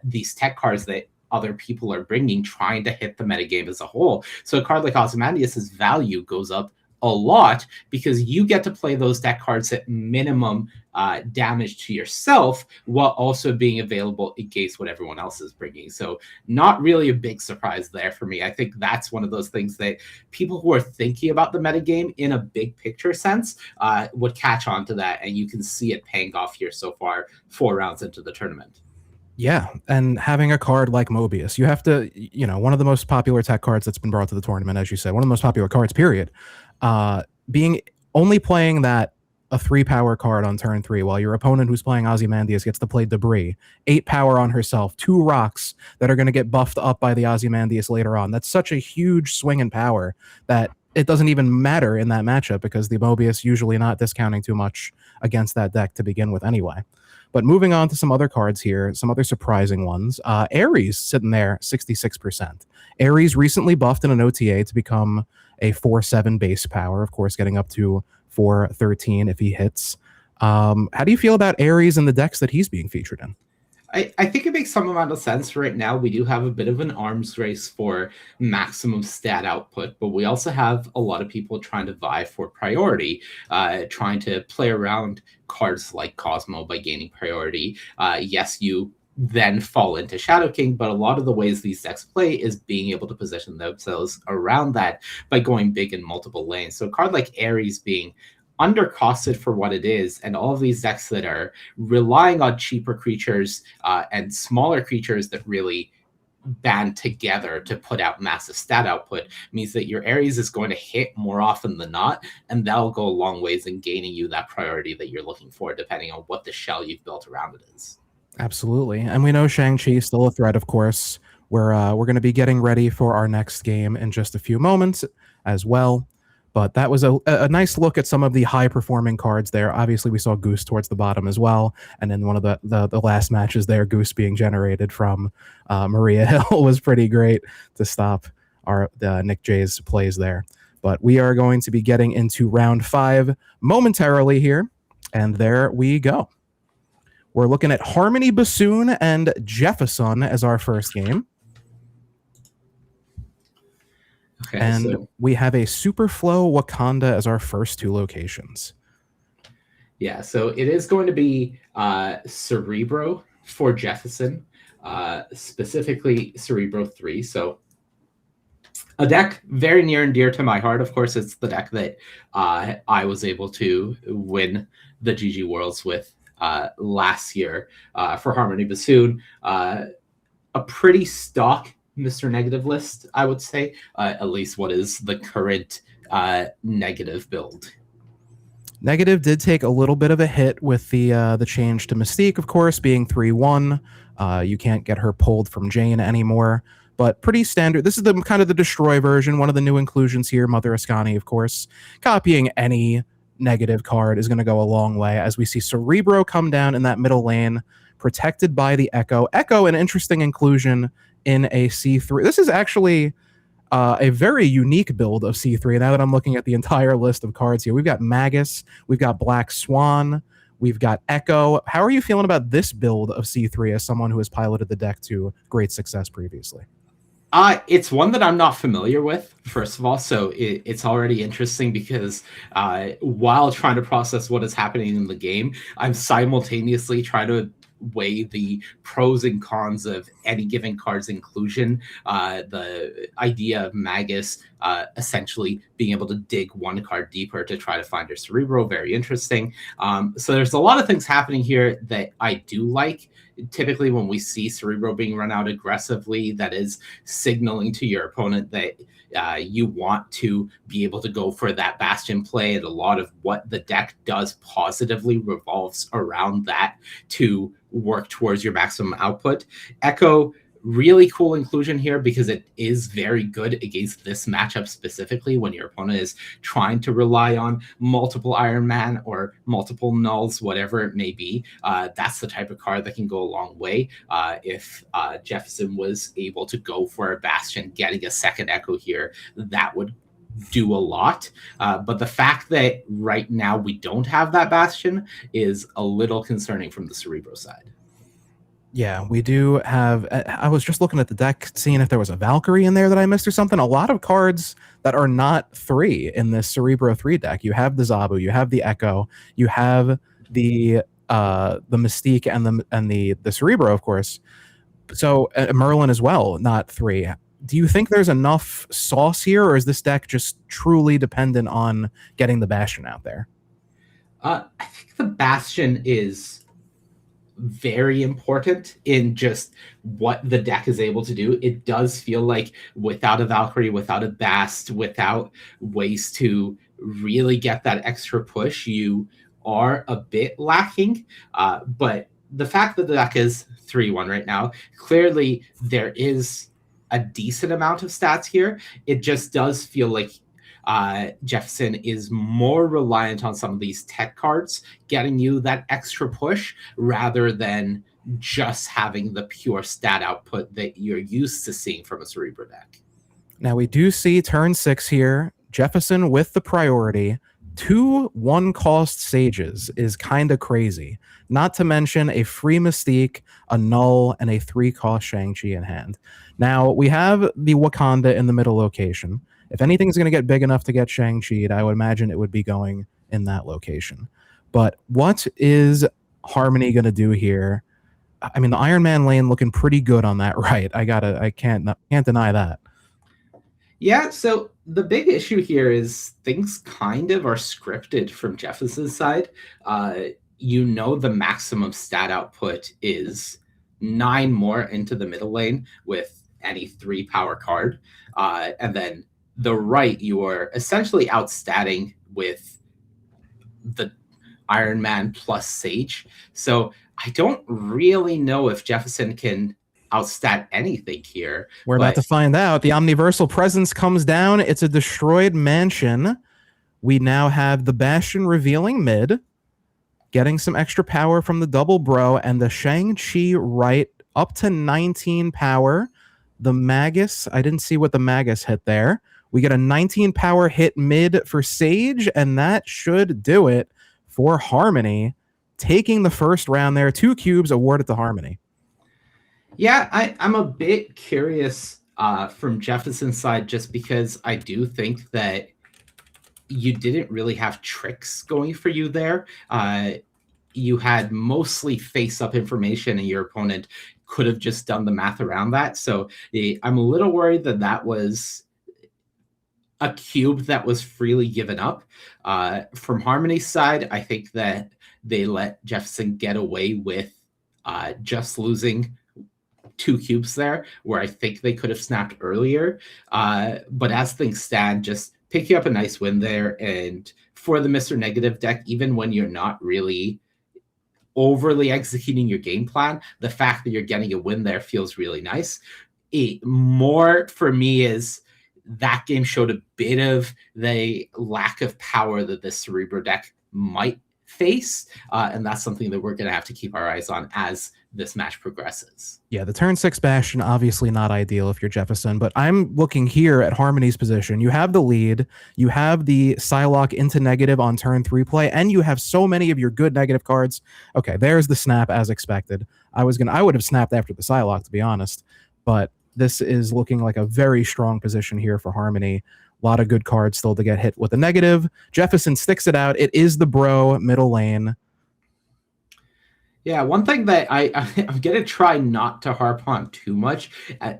these tech cards that other people are bringing, trying to hit the metagame as a whole. So a card like Ozymandias' value goes up a lot because you get to play those deck cards at minimum damage to yourself while also being available against what everyone else is bringing. So not really a big surprise there for me. I think that's one of those things that people who are thinking about the metagame in a big picture sense would catch on to that, and you can see it paying off here so far, 4 rounds into the tournament. Yeah, and having a card like Mobius, you have to, one of the most popular tech cards that's been brought to the tournament, as you said, one of the most popular cards, period. Only playing that a 3-power card on turn 3 while your opponent who's playing Ozymandias gets to play Debris, 8 power on herself, 2 rocks that are going to get buffed up by the Ozymandias later on. That's such a huge swing in power that it doesn't even matter in that matchup because the Mobius usually not discounting too much against that deck to begin with anyway. But moving on to some other cards here, some other surprising ones. Ares sitting there, 66%. Ares recently buffed in an OTA to become a 4/7 base power, of course, getting up to 4/13 if he hits. How do you feel about Ares and the decks that he's being featured in? I think it makes some amount of sense. Right now, we do have a bit of an arms race for maximum stat output, but we also have a lot of people trying to vie for priority, trying to play around cards like Cosmo by gaining priority. Yes, you then fall into Shadow King, but a lot of the ways these decks play is being able to position themselves around that by going big in multiple lanes. So a card like Ares being undercosted for what it is, and all of these decks that are relying on cheaper creatures and smaller creatures that really band together to put out massive stat output means that your Ares is going to hit more often than not, and that'll go a long ways in gaining you that priority that you're looking for, depending on what the shell you've built around it is. Absolutely. And we know Shang-Chi is still a threat, of course. We're going to be getting ready for our next game in just a few moments as well. But that was a nice look at some of the high-performing cards there. Obviously, we saw Goose towards the bottom as well. And then one of the last matches there, Goose being generated from Maria Hill was pretty great to stop our Nick J's plays there. But we are going to be getting into round 5 momentarily here. And there we go. We're looking at Harmony Bassoon and Jefferson as our first game. Okay, and we have a Superflow Wakanda as our first 2 locations. Yeah, so it is going to be Cerebro for Jefferson, specifically Cerebro 3. So a deck very near and dear to my heart. Of course, it's the deck that I was able to win the GG Worlds with last year for Harmony Bassoon. A pretty stock Mr. Negative list, I would say, at least what is the current Negative build. Negative did take a little bit of a hit with the change to Mystique, of course, being 3/1. You can't get her pulled from Jane anymore, but pretty standard. This is the kind of the Destroy version, one of the new inclusions here, Mother Ascani, of course. Copying any Negative card is going to go a long way, as we see Cerebro come down in that middle lane, protected by the Echo. Echo, an interesting inclusion in a C3. This is actually a very unique build of C3. Now that I'm looking at the entire list of cards here, we've got Magus, we've got Black Swan, we've got Echo. How are you feeling about this build of C3 as someone who has piloted the deck to great success previously? It's one that I'm not familiar with, first of all, so it's already interesting because while trying to process what is happening in the game, I'm simultaneously trying to weigh the pros and cons of any given card's inclusion. The idea of Magus essentially being able to dig one card deeper to try to find your Cerebro. Very interesting. So there's a lot of things happening here that I do like. Typically when we see Cerebro being run out aggressively, that is signaling to your opponent that you want to be able to go for that Bastion play, and a lot of what the deck does positively revolves around that to work towards your maximum output. Echo, really cool inclusion here because it is very good against this matchup specifically when your opponent is trying to rely on multiple Iron Man or multiple nulls, whatever it may be. That's the type of card that can go a long way. If Jefferson was able to go for a Bastion, getting a second Echo here, that would do a lot. But the fact that right now we don't have that Bastion is a little concerning from the Cerebro side. Yeah, we do have. I was just looking at the deck, seeing if there was a Valkyrie in there that I missed or something. A lot of cards that are not 3 in this Cerebro 3 deck. You have the Zabu, you have the Echo, you have the Mystique and the Cerebro, of course. So Merlin as well, not 3. Do you think there's enough sauce here, or is this deck just truly dependent on getting the Bastion out there? I think the Bastion is very important in just what the deck is able to do. It does feel like without a Valkyrie, without a Bast, without ways to really get that extra push, you are a bit lacking. But the fact that the deck is 3-1 right now, clearly there is a decent amount of stats here. It just does feel like Jefferson is more reliant on some of these tech cards getting you that extra push rather than just having the pure stat output that you're used to seeing from a Cerebro deck. Now we do see turn 6 here. Jefferson with the priority. 2 1-cost Sages is kind of crazy. Not to mention a free Mystique, a Null, and a 3-cost Shang-Chi in hand. Now we have the Wakanda in the middle location. If anything's going to get big enough to get Shang-Chi'd, I would imagine it would be going in that location. But what is Harmony going to do here? I mean, the Iron Man lane looking pretty good on that right. I can't deny that. Yeah, so the big issue here is things kind of are scripted from Jefferson's side. You know the maximum stat output is 9 more into the middle lane with any 3 power card. And then the right, you are essentially outstatting with the Iron Man plus Sage. So I don't really know if Jefferson can outstat anything here. We're about to find out. The Omniversal Presence comes down. It's a destroyed mansion. We now have the Bastion revealing mid, getting some extra power from the double bro, and the Shang-Chi right up to 19 power. The Magus, I didn't see what the Magus hit there. We get a 19 power hit mid for Sage, and that should do it for Harmony, taking the first round there. 2 cubes awarded to Harmony. Yeah, I'm a bit curious from Jefferson's side, just because I do think that you didn't really have tricks going for you there. You had mostly face-up information, and your opponent could have just done the math around that. So I'm a little worried that that was a cube that was freely given up. From Harmony's side, I think that they let Jefferson get away with just losing 2 cubes there, where I think they could have snapped earlier. But as things stand, just pick you up a nice win there. And for the Mr. Negative deck, even when you're not really overly executing your game plan, the fact that you're getting a win there feels really nice. More for me is that game showed a bit of the lack of power that this Cerebro deck might face, and that's something that we're going to have to keep our eyes on as this match progresses. Yeah, the turn 6 Bastion, obviously not ideal if you're Jefferson, but I'm looking here at Harmony's position. You have the lead, you have the Psylocke into negative on turn 3 play, and you have so many of your good negative cards. Okay, there's the snap as expected. I would have snapped after the Psylocke, to be honest, but this is looking like a very strong position here for Harmony. A lot of good cards still to get hit with a negative. Jefferson sticks it out. It is the bro middle lane. Yeah, one thing that I'm going to try not to harp on too much,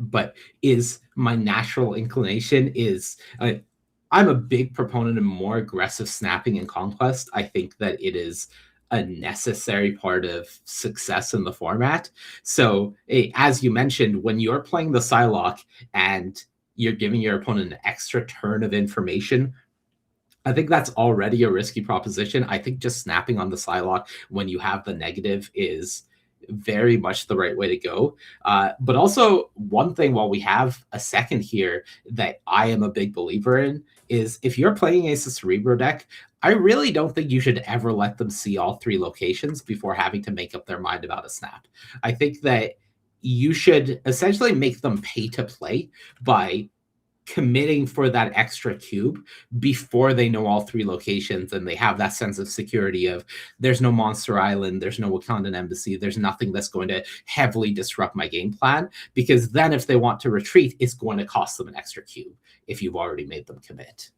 but is my natural inclination is I'm a big proponent of more aggressive snapping in Conquest. I think that it is a necessary part of success in the format. So, as you mentioned, when you're playing the Psylocke and you're giving your opponent an extra turn of information, I think that's already a risky proposition. I think just snapping on the Psylocke when you have the negative is very much the right way to go. But also, one thing while we have a second here that I am a big believer in is if you're playing against a Cerebro deck, I really don't think you should ever let them see all three locations before having to make up their mind about a snap. I think that you should essentially make them pay to play by committing for that extra cube before they know all three locations, and they have that sense of security of there's no Monster Island, there's no Wakandan Embassy, there's nothing that's going to heavily disrupt my game plan, because then if they want to retreat, it's going to cost them an extra cube if you've already made them commit.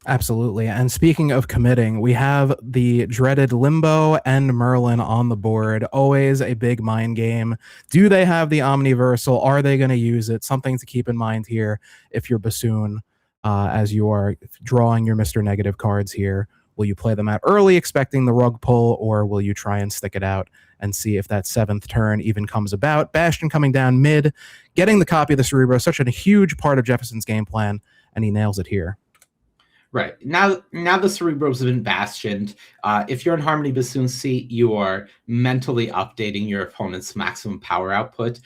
Absolutely. And speaking of committing, we have the dreaded Limbo and Merlin on the board. Always a big mind game. Do they have the Omniversal? Are they going to use it? Something to keep in mind here if you're Bassoon, as you are drawing your Mr. Negative cards here. Will you play them out early, expecting the rug pull, or will you try and stick it out and see if that 7th turn even comes about? Bastion coming down mid, getting the copy of the Cerebro, such a huge part of Jefferson's game plan, and he nails it here. Right. Now the Cerebros have been bastioned. If you're in Harmony Bassoon's seat, you are mentally updating your opponent's maximum power output.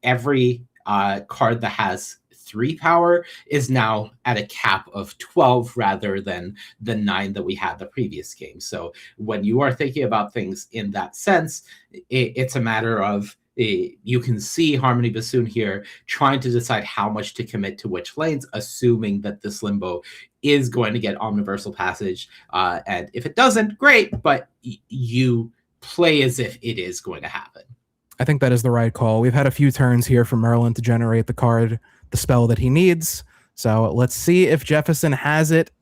Every card that has 3 power is now at a cap of 12 rather than the 9 that we had the previous game. So when you are thinking about things in that sense, it's a matter of you can see Harmony Bassoon here trying to decide how much to commit to which lanes, assuming that this Limbo is going to get Omniversal Passage. And if it doesn't, great, but you play as if it is going to happen. I think that is the right call. We've had a few turns here for Merlin to generate the card, the spell that he needs. So let's see if Jefferson has it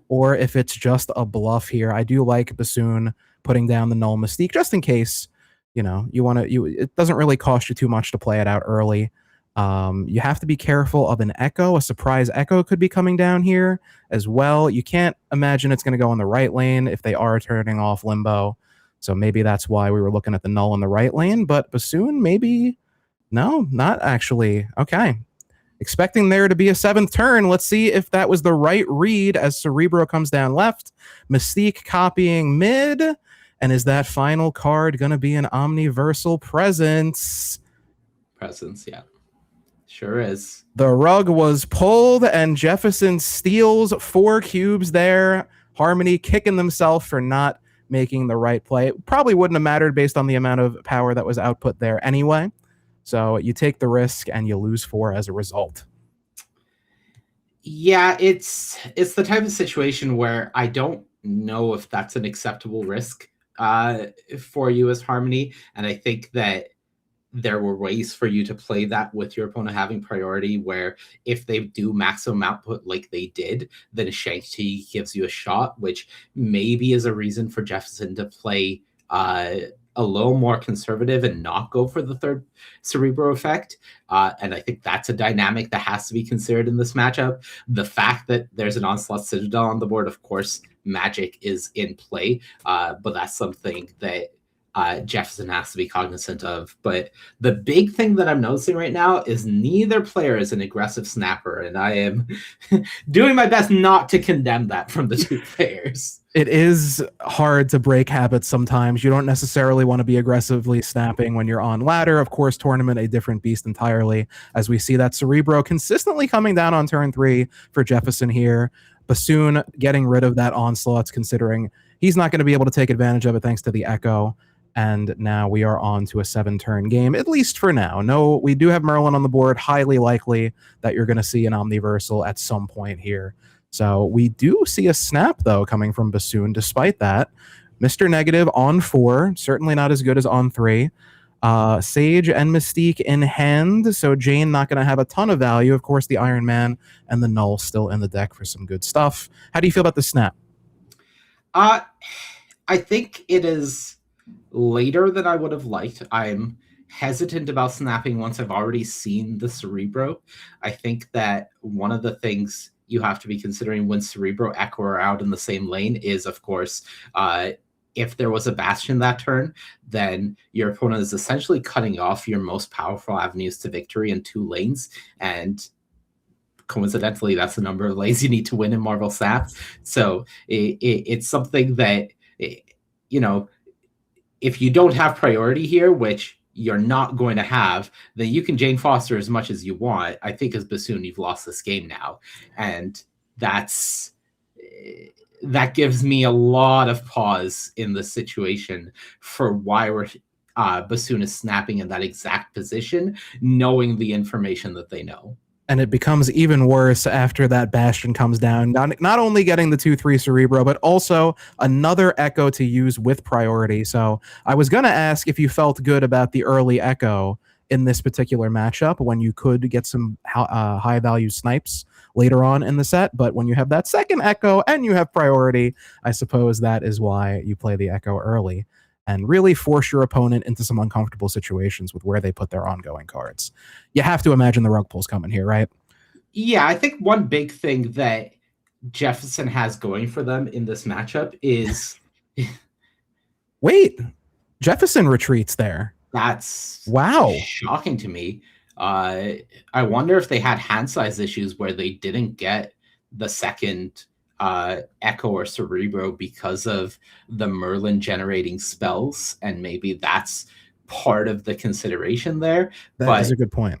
or if it's just a bluff here. I do like Bassoon putting down the Null Mystique just in case. You know, it doesn't really cost you too much to play it out early. You have to be careful of an Echo. A surprise Echo could be coming down here as well. You can't imagine it's going to go in the right lane if they are turning off Limbo. So maybe that's why we were looking at the Null in the right lane. But Bassoon, maybe, no, not actually. Okay. Expecting there to be a 7th turn. Let's see if that was the right read as Cerebro comes down left. Mystique copying mid. And is that final card going to be an Omniversal Presence? Presence, yeah. Sure is. The rug was pulled, and Jefferson steals 4 cubes there. Harmony kicking themselves for not making the right play. It probably wouldn't have mattered based on the amount of power that was output there anyway. So you take the risk, and you lose 4 as a result. Yeah, it's the type of situation where I don't know if that's an acceptable risk for you as Harmony, and I think that there were ways for you to play that with your opponent having priority, where if they do maximum output like they did, then Shank T gives you a shot, which maybe is a reason for Jefferson to play a little more conservative and not go for the 3rd Cerebro effect. And I think that's a dynamic that has to be considered in this matchup. The fact that there's an Onslaught Citadel on the board, of course, Magic is in play, but that's something that Jefferson has to be cognizant of. But the big thing that I'm noticing right now is neither player is an aggressive snapper, and I am doing my best not to condemn that from the 2 players. It is hard to break habits sometimes. You don't necessarily want to be aggressively snapping when you're on ladder. Of course, tournament, a different beast entirely, as we see that Cerebro consistently coming down on turn 3 for Jefferson here. Bassoon getting rid of that onslaughts, considering he's not going to be able to take advantage of it thanks to the Echo. And now we are on to a 7-turn game, at least for now. No, we do have Merlin on the board. Highly likely that you're going to see an Omniversal at some point here. So we do see a snap, though, coming from Bassoon. Despite that, Mr. Negative on 4, certainly not as good as on 3. Sage and Mystique in hand, so Jane not going to have a ton of value. Of course, the Iron Man and the Null still in the deck for some good stuff. How do you feel about the snap? I think it is later than I would have liked. I'm hesitant about snapping once I've already seen the Cerebro. I think that one of the things you have to be considering when Cerebro Echo are out in the same lane is, of course, if there was a Bastion that turn, then your opponent is essentially cutting off your most powerful avenues to victory in 2 lanes. And coincidentally, that's the number of lanes you need to win in MarvelSnap. So it's something that, you know, if you don't have priority here, which you're not going to have, then you can Jane Foster as much as you want. I think as Bassoon, you've lost this game now. And that gives me a lot of pause in the situation for why Bassoon is snapping in that exact position, knowing the information that they know. And it becomes even worse after that Bastion comes down. Not only getting the 2-3 Cerebro, but also another Echo to use with priority. So I was going to ask if you felt good about the early Echo in this particular matchup when you could get some high-value snipes later on in the set. But when you have that second Echo and you have priority, I suppose that is why you play the Echo early and really force your opponent into some uncomfortable situations with where they put their ongoing cards. You have to imagine the rug pull's coming here, right? Yeah, I think one big thing that Jefferson has going for them in this matchup is... Wait, Jefferson retreats there. That's wow, shocking to me. I wonder if they had hand size issues where they didn't get the second Echo or Cerebro because of the Merlin generating spells, and maybe that's part of the consideration there. That is a good point.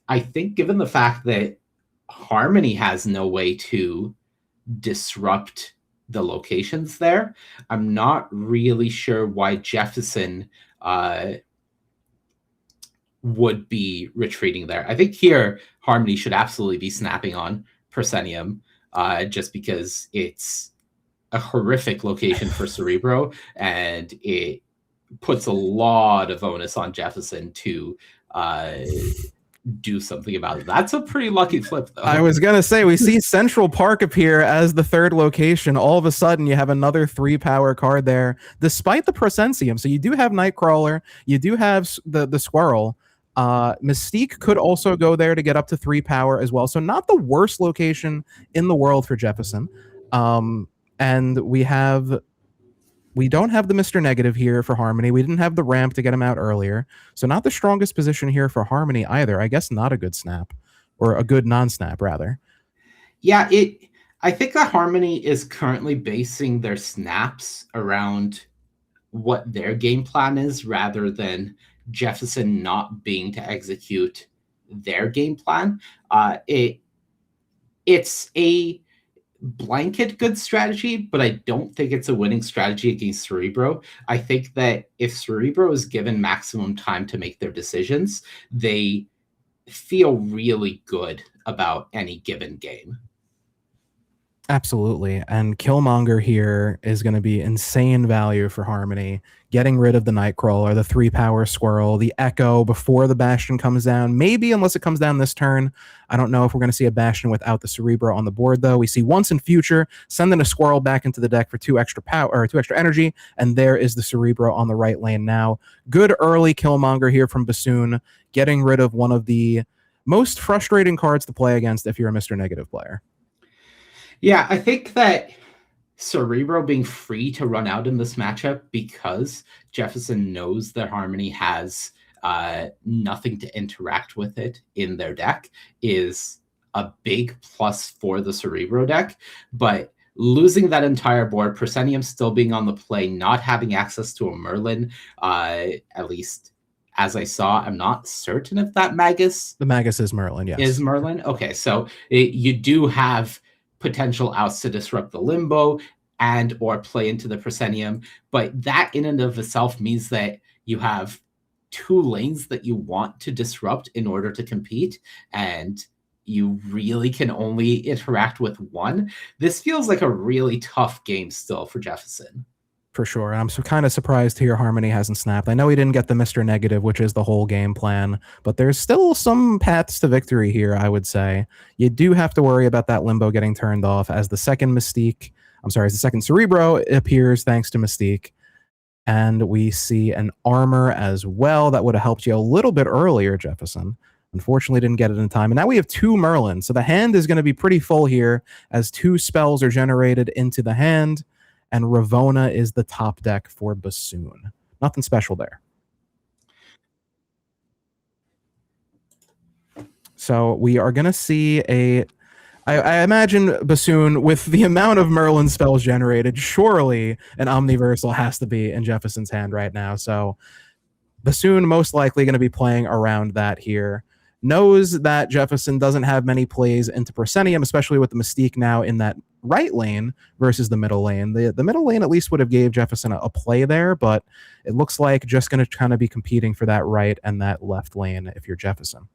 I think given the fact that Harmony has no way to disrupt the locations there, I'm not really sure why Jefferson would be retreating there. I think here Harmony should absolutely be snapping on Proscenium, just because it's a horrific location for Cerebro, and it puts a lot of onus on Jefferson to do something about it. That's a pretty lucky flip, though. I was gonna say, we see Central Park appear as the third location. All of a sudden, you have another 3-power card there, despite the Prosensium. So you do have Nightcrawler, you do have the Squirrel. Mystique could also go there to get up to 3 power as well. So not the worst location in the world for Jefferson. And we don't have the Mr. Negative here for Harmony. We didn't have the ramp to get him out earlier. So not the strongest position here for Harmony either. I guess not a good snap, or a good non-snap rather. Yeah, I think that Harmony is currently basing their snaps around what their game plan is rather than Jefferson not being to execute their game plan. It's a blanket good strategy, but I don't think it's a winning strategy against Cerebro. I think that if Cerebro is given maximum time to make their decisions, they feel really good about any given game. Absolutely. And Killmonger here is going to be insane value for Harmony. Getting rid of the Nightcrawler, the 3-power Squirrel, the Echo before the Bastion comes down. Maybe, unless it comes down this turn. I don't know if we're going to see a Bastion without the Cerebro on the board, though. We see once in future, sending a Squirrel back into the deck for 2 extra power, or 2 extra energy, and there is the Cerebro on the right lane now. Good early Killmonger here from Bassoon, getting rid of one of the most frustrating cards to play against if you're a Mr. Negative player. Yeah, I think that Cerebro being free to run out in this matchup because Jefferson knows that Harmony has nothing to interact with it in their deck is a big plus for the Cerebro deck. But losing that entire board, Proscenium still being on the play, not having access to a Merlin, at least as I saw, I'm not certain if that Magus... The Magus is Merlin, yes. Is Merlin? Okay, so you do have potential outs to disrupt the Limbo and or play into the Proscenium, but that in and of itself means that you have 2 lanes that you want to disrupt in order to compete, and you really can only interact with one. This feels like a really tough game still for Jefferson. For sure. I'm kind of surprised here Harmony hasn't snapped. I know he didn't get the Mr. Negative, which is the whole game plan, but there's still some paths to victory here, I would say. You do have to worry about that Limbo getting turned off as the second Cerebro appears thanks to Mystique. And we see an armor as well that would have helped you a little bit earlier, Jefferson. Unfortunately, didn't get it in time. And now we have 2 Merlin. So the hand is going to be pretty full here as 2 spells are generated into the hand. And Ravona is the top deck for Bassoon. Nothing special there. So we are going to see I imagine Bassoon, with the amount of Merlin spells generated, surely an Omniversal has to be in Jefferson's hand right now. So Bassoon most likely going to be playing around that here. Knows that Jefferson doesn't have many plays into Proscenium, especially with the Mystique now in that right lane versus the middle lane. The middle lane at least would have gave Jefferson a play there, but it looks like just going to kind of be competing for that right and that left lane if you're Jefferson.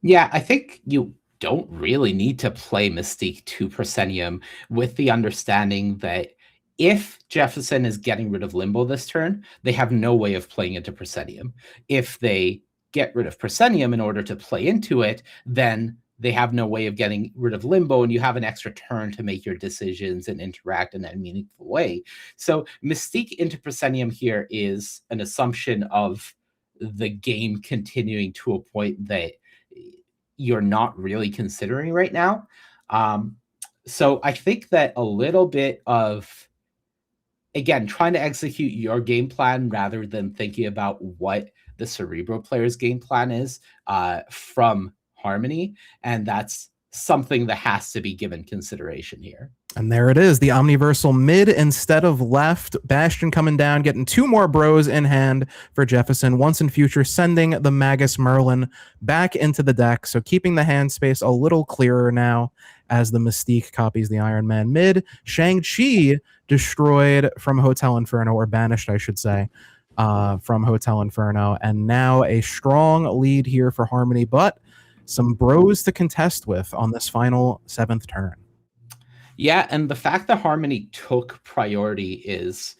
Yeah, I think you don't really need to play Mystique to Proscenium, with the understanding that if Jefferson is getting rid of Limbo this turn, they have no way of playing into Proscenium. If they get rid of Proscenium in order to play into it, then they have no way of getting rid of Limbo, and you have an extra turn to make your decisions and interact in a meaningful way. So Mystique into Proscenium here is an assumption of the game continuing to a point that you're not really considering right now. So I think that a little bit of, again, trying to execute your game plan rather than thinking about what the Cerebro player's game plan is from Harmony. And that's something that has to be given consideration here. And there it is, the Omniversal mid instead of left. Bastion coming down, getting 2 more bros in hand for Jefferson. Once in future, sending the Magus Merlin back into the deck. So keeping the hand space a little clearer now as the Mystique copies the Iron Man mid. Shang-Chi destroyed from Hotel Inferno, or banished, I should say, from Hotel Inferno. And now a strong lead here for Harmony, but some bros to contest with on this final 7th turn. Yeah, and the fact that Harmony took priority is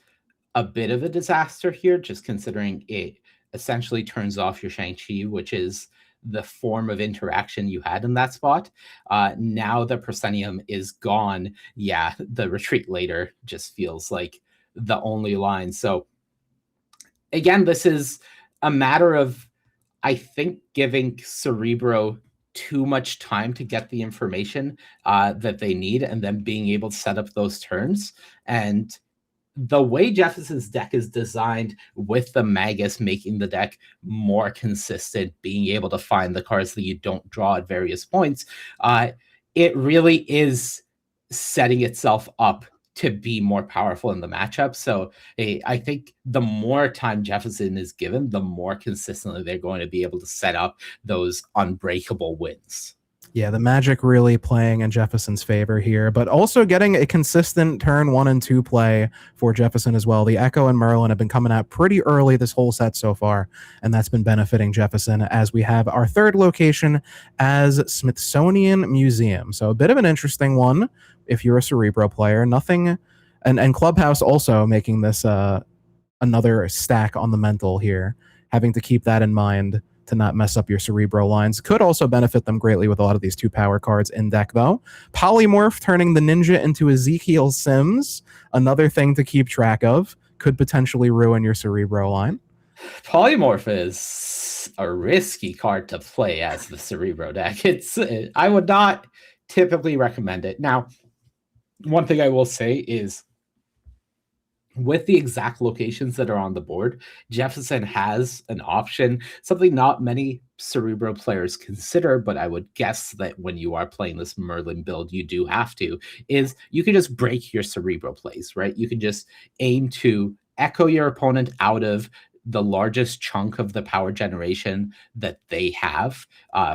a bit of a disaster here, just considering it essentially turns off your Shang-Chi, which is the form of interaction you had in that spot. Now that Proscenium is gone, yeah, the retreat later just feels like the only line. So again, this is a matter of, I think, giving Cerebro too much time to get the information that they need, and then being able to set up those turns. And the way Jefferson's deck is designed, with the Magus making the deck more consistent, being able to find the cards that you don't draw at various points, it really is setting itself up to be more powerful in the matchup. So I think the more time Jefferson is given, the more consistently they're going to be able to set up those unbreakable wins. Yeah, the Magic really playing in Jefferson's favor here, but also getting a consistent turn 1 and 2 play for Jefferson as well. The Echo and Merlin have been coming out pretty early this whole set so far, and that's been benefiting Jefferson, as we have our 3rd location as Smithsonian Museum. So a bit of an interesting one if you're a Cerebro player. Nothing, and Clubhouse also making this another stack on the mental here, having to keep that in mind to not mess up your Cerebro lines. Could also benefit them greatly with a lot of these 2 power cards in deck, though. Polymorph turning the Ninja into Ezekiel Sims, another thing to keep track of. Could potentially ruin your Cerebro line. Polymorph is a risky card to play as the Cerebro deck. I would not typically recommend it. Now, one thing I will say is, with the exact locations that are on the board, Jefferson has an option, something not many Cerebro players consider, but I would guess that when you are playing this Merlin build, you do have to, is you can just break your Cerebro plays, right? You can just aim to echo your opponent out of the largest chunk of the power generation that they have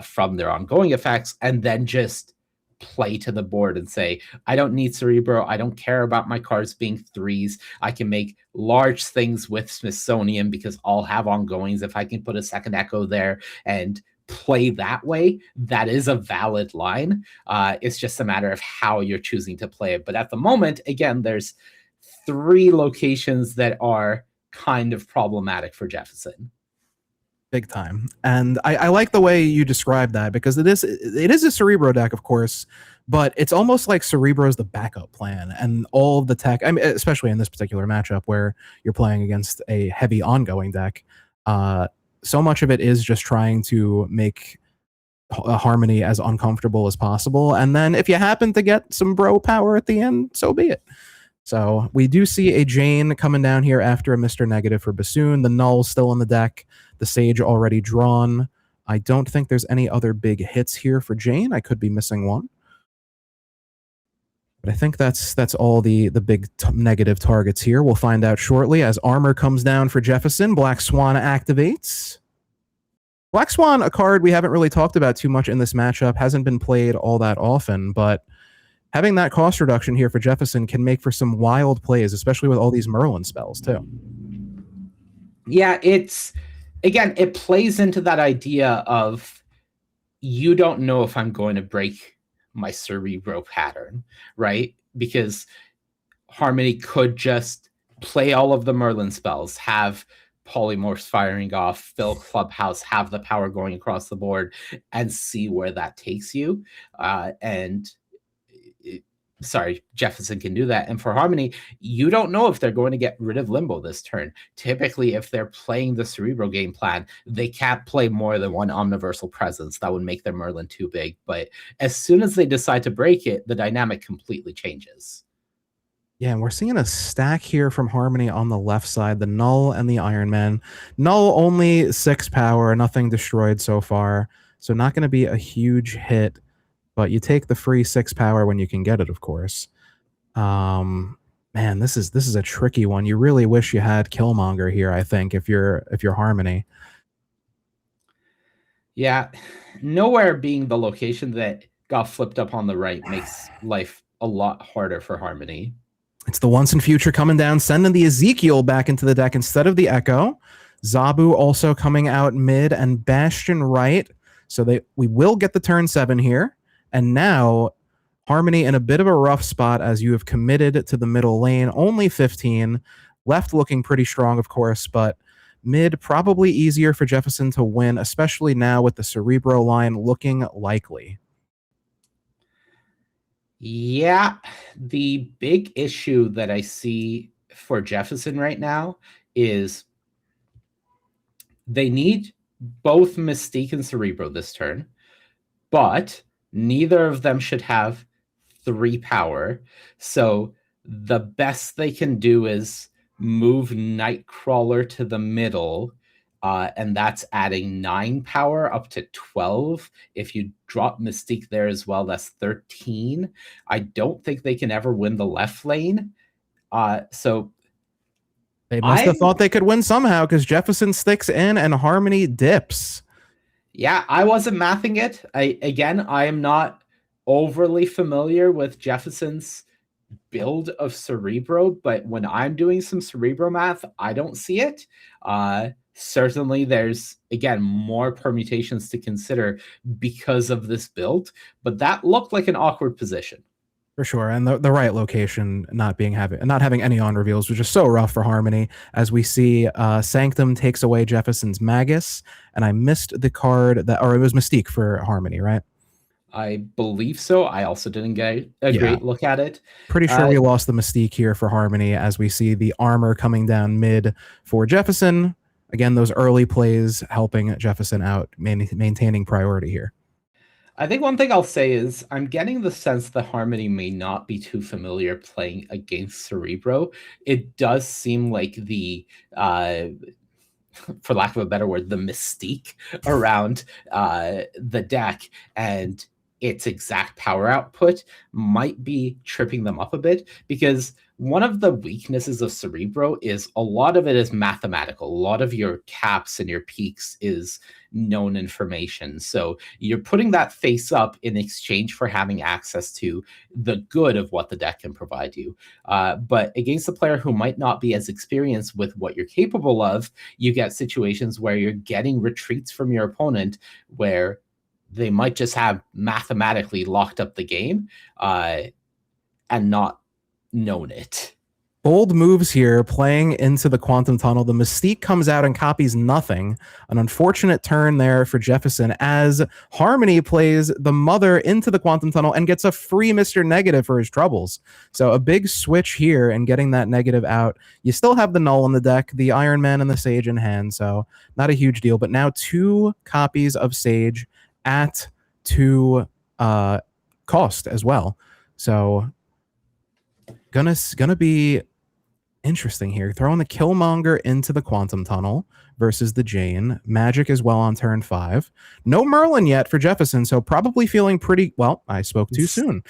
from their ongoing effects, and then just play to the board and say, I don't need Cerebro. I don't care about my cards being 3s. I can make large things with Smithsonian because I'll have ongoings if I can put a 2nd Echo there and play that way. That is a valid line. It's just a matter of how you're choosing to play it. But at the moment, again, there's 3 locations that are kind of problematic for Jefferson. Big time. And I like the way you describe that, because it is a Cerebro deck, of course, but it's almost like Cerebro's the backup plan, and all of the tech, I mean, especially in this particular matchup where you're playing against a heavy ongoing deck, so much of it is just trying to make Harmony as uncomfortable as possible. And then if you happen to get some bro power at the end, so be it. So we do see a Jane coming down here after a Mr. Negative for Bassoon. The Null still in the deck. The Sage already drawn. I don't think there's any other big hits here for Jane. I could be missing one. But I think that's all the big negative targets here. We'll find out shortly as Armor comes down for Jefferson. Black Swan activates. Black Swan, a card we haven't really talked about too much in this matchup, hasn't been played all that often, but having that cost reduction here for Jefferson can make for some wild plays, especially with all these Merlin spells, too. Yeah, again, it plays into that idea of you don't know if I'm going to break my Cerebro pattern, right? Because Harmony could just play all of the Merlin spells, have Polymorphs firing off, fill Clubhouse, have the power going across the board, and see where that takes you. Jefferson can do that. And for Harmony, you don't know if they're going to get rid of Limbo this turn. Typically, if they're playing the Cerebro game plan, they can't play more than one Omniversal Presence. That would make their Merlin too big. But as soon as they decide to break it, the dynamic completely changes. Yeah, and we're seeing a stack here from Harmony on the left side, the Null and the Iron Man. Null only 6 power, nothing destroyed so far, so not going to be a huge hit. But you take the free 6 power when you can get it, of course. Man, this is a tricky one. You really wish you had Killmonger here, I think, if you're Harmony. Yeah, nowhere being the location that got flipped up on the right makes life a lot harder for Harmony. It's the Once and Future coming down, sending the Ezekiel back into the deck instead of the Echo. Zabu also coming out mid, and Bastion right. So we will get the turn 7 here. And now, Harmony in a bit of a rough spot as you have committed to the middle lane. Only 15. Left looking pretty strong, of course, but mid probably easier for Jefferson to win, especially now with the Cerebro line looking likely. Yeah, the big issue that I see for Jefferson right now is they need both Mystique and Cerebro this turn, but neither of them should have 3 power. So the best they can do is move Nightcrawler to the middle, and that's adding 9 power up to 12. If you drop Mystique there as well, that's 13. I don't think they can ever win the left lane. So they must have thought they could win somehow, because Jefferson sticks in and Harmony dips. Yeah, I wasn't mathing it. I am not overly familiar with Jefferson's build of Cerebro, but when I'm doing some Cerebro math, I don't see it. Certainly there's, again, more permutations to consider because of this build, but that looked like an awkward position. For sure, and the right location not having any on reveals was just so rough for Harmony. As we see, Sanctum takes away Jefferson's Magus, and I missed the card or it was Mystique for Harmony, right? I believe so. I also didn't get a great look at it. Pretty sure we lost the Mystique here for Harmony, as we see the Armor coming down mid for Jefferson. Again, those early plays helping Jefferson out, maintaining priority here. I think one thing I'll say is I'm getting the sense that Harmony may not be too familiar playing against Cerebro. It does seem like the, for lack of a better word, the mystique around the deck and its exact power output might be tripping them up a bit, because one of the weaknesses of Cerebro is a lot of it is mathematical. A lot of your caps and your peaks is known information. So you're putting that face up in exchange for having access to the good of what the deck can provide you. But against a player who might not be as experienced with what you're capable of, you get situations where you're getting retreats from your opponent where they might just have mathematically locked up the game and not known it. Bold moves here, playing into the Quantum Tunnel. The Mystique comes out and copies nothing. An unfortunate turn there for Jefferson as Harmony plays the Mother into the Quantum Tunnel and gets a free Mr. Negative for his troubles. So a big switch here and getting that negative out. You still have the Null on the deck, the Iron Man and the Sage in hand, so not a huge deal. But now 2 copies of Sage at 2 cost as well. So gonna be interesting here. Throwing the Killmonger into the Quantum Tunnel versus the Jane. Magic as well on turn 5. No Merlin yet for Jefferson, so probably feeling pretty... Well, I spoke too soon.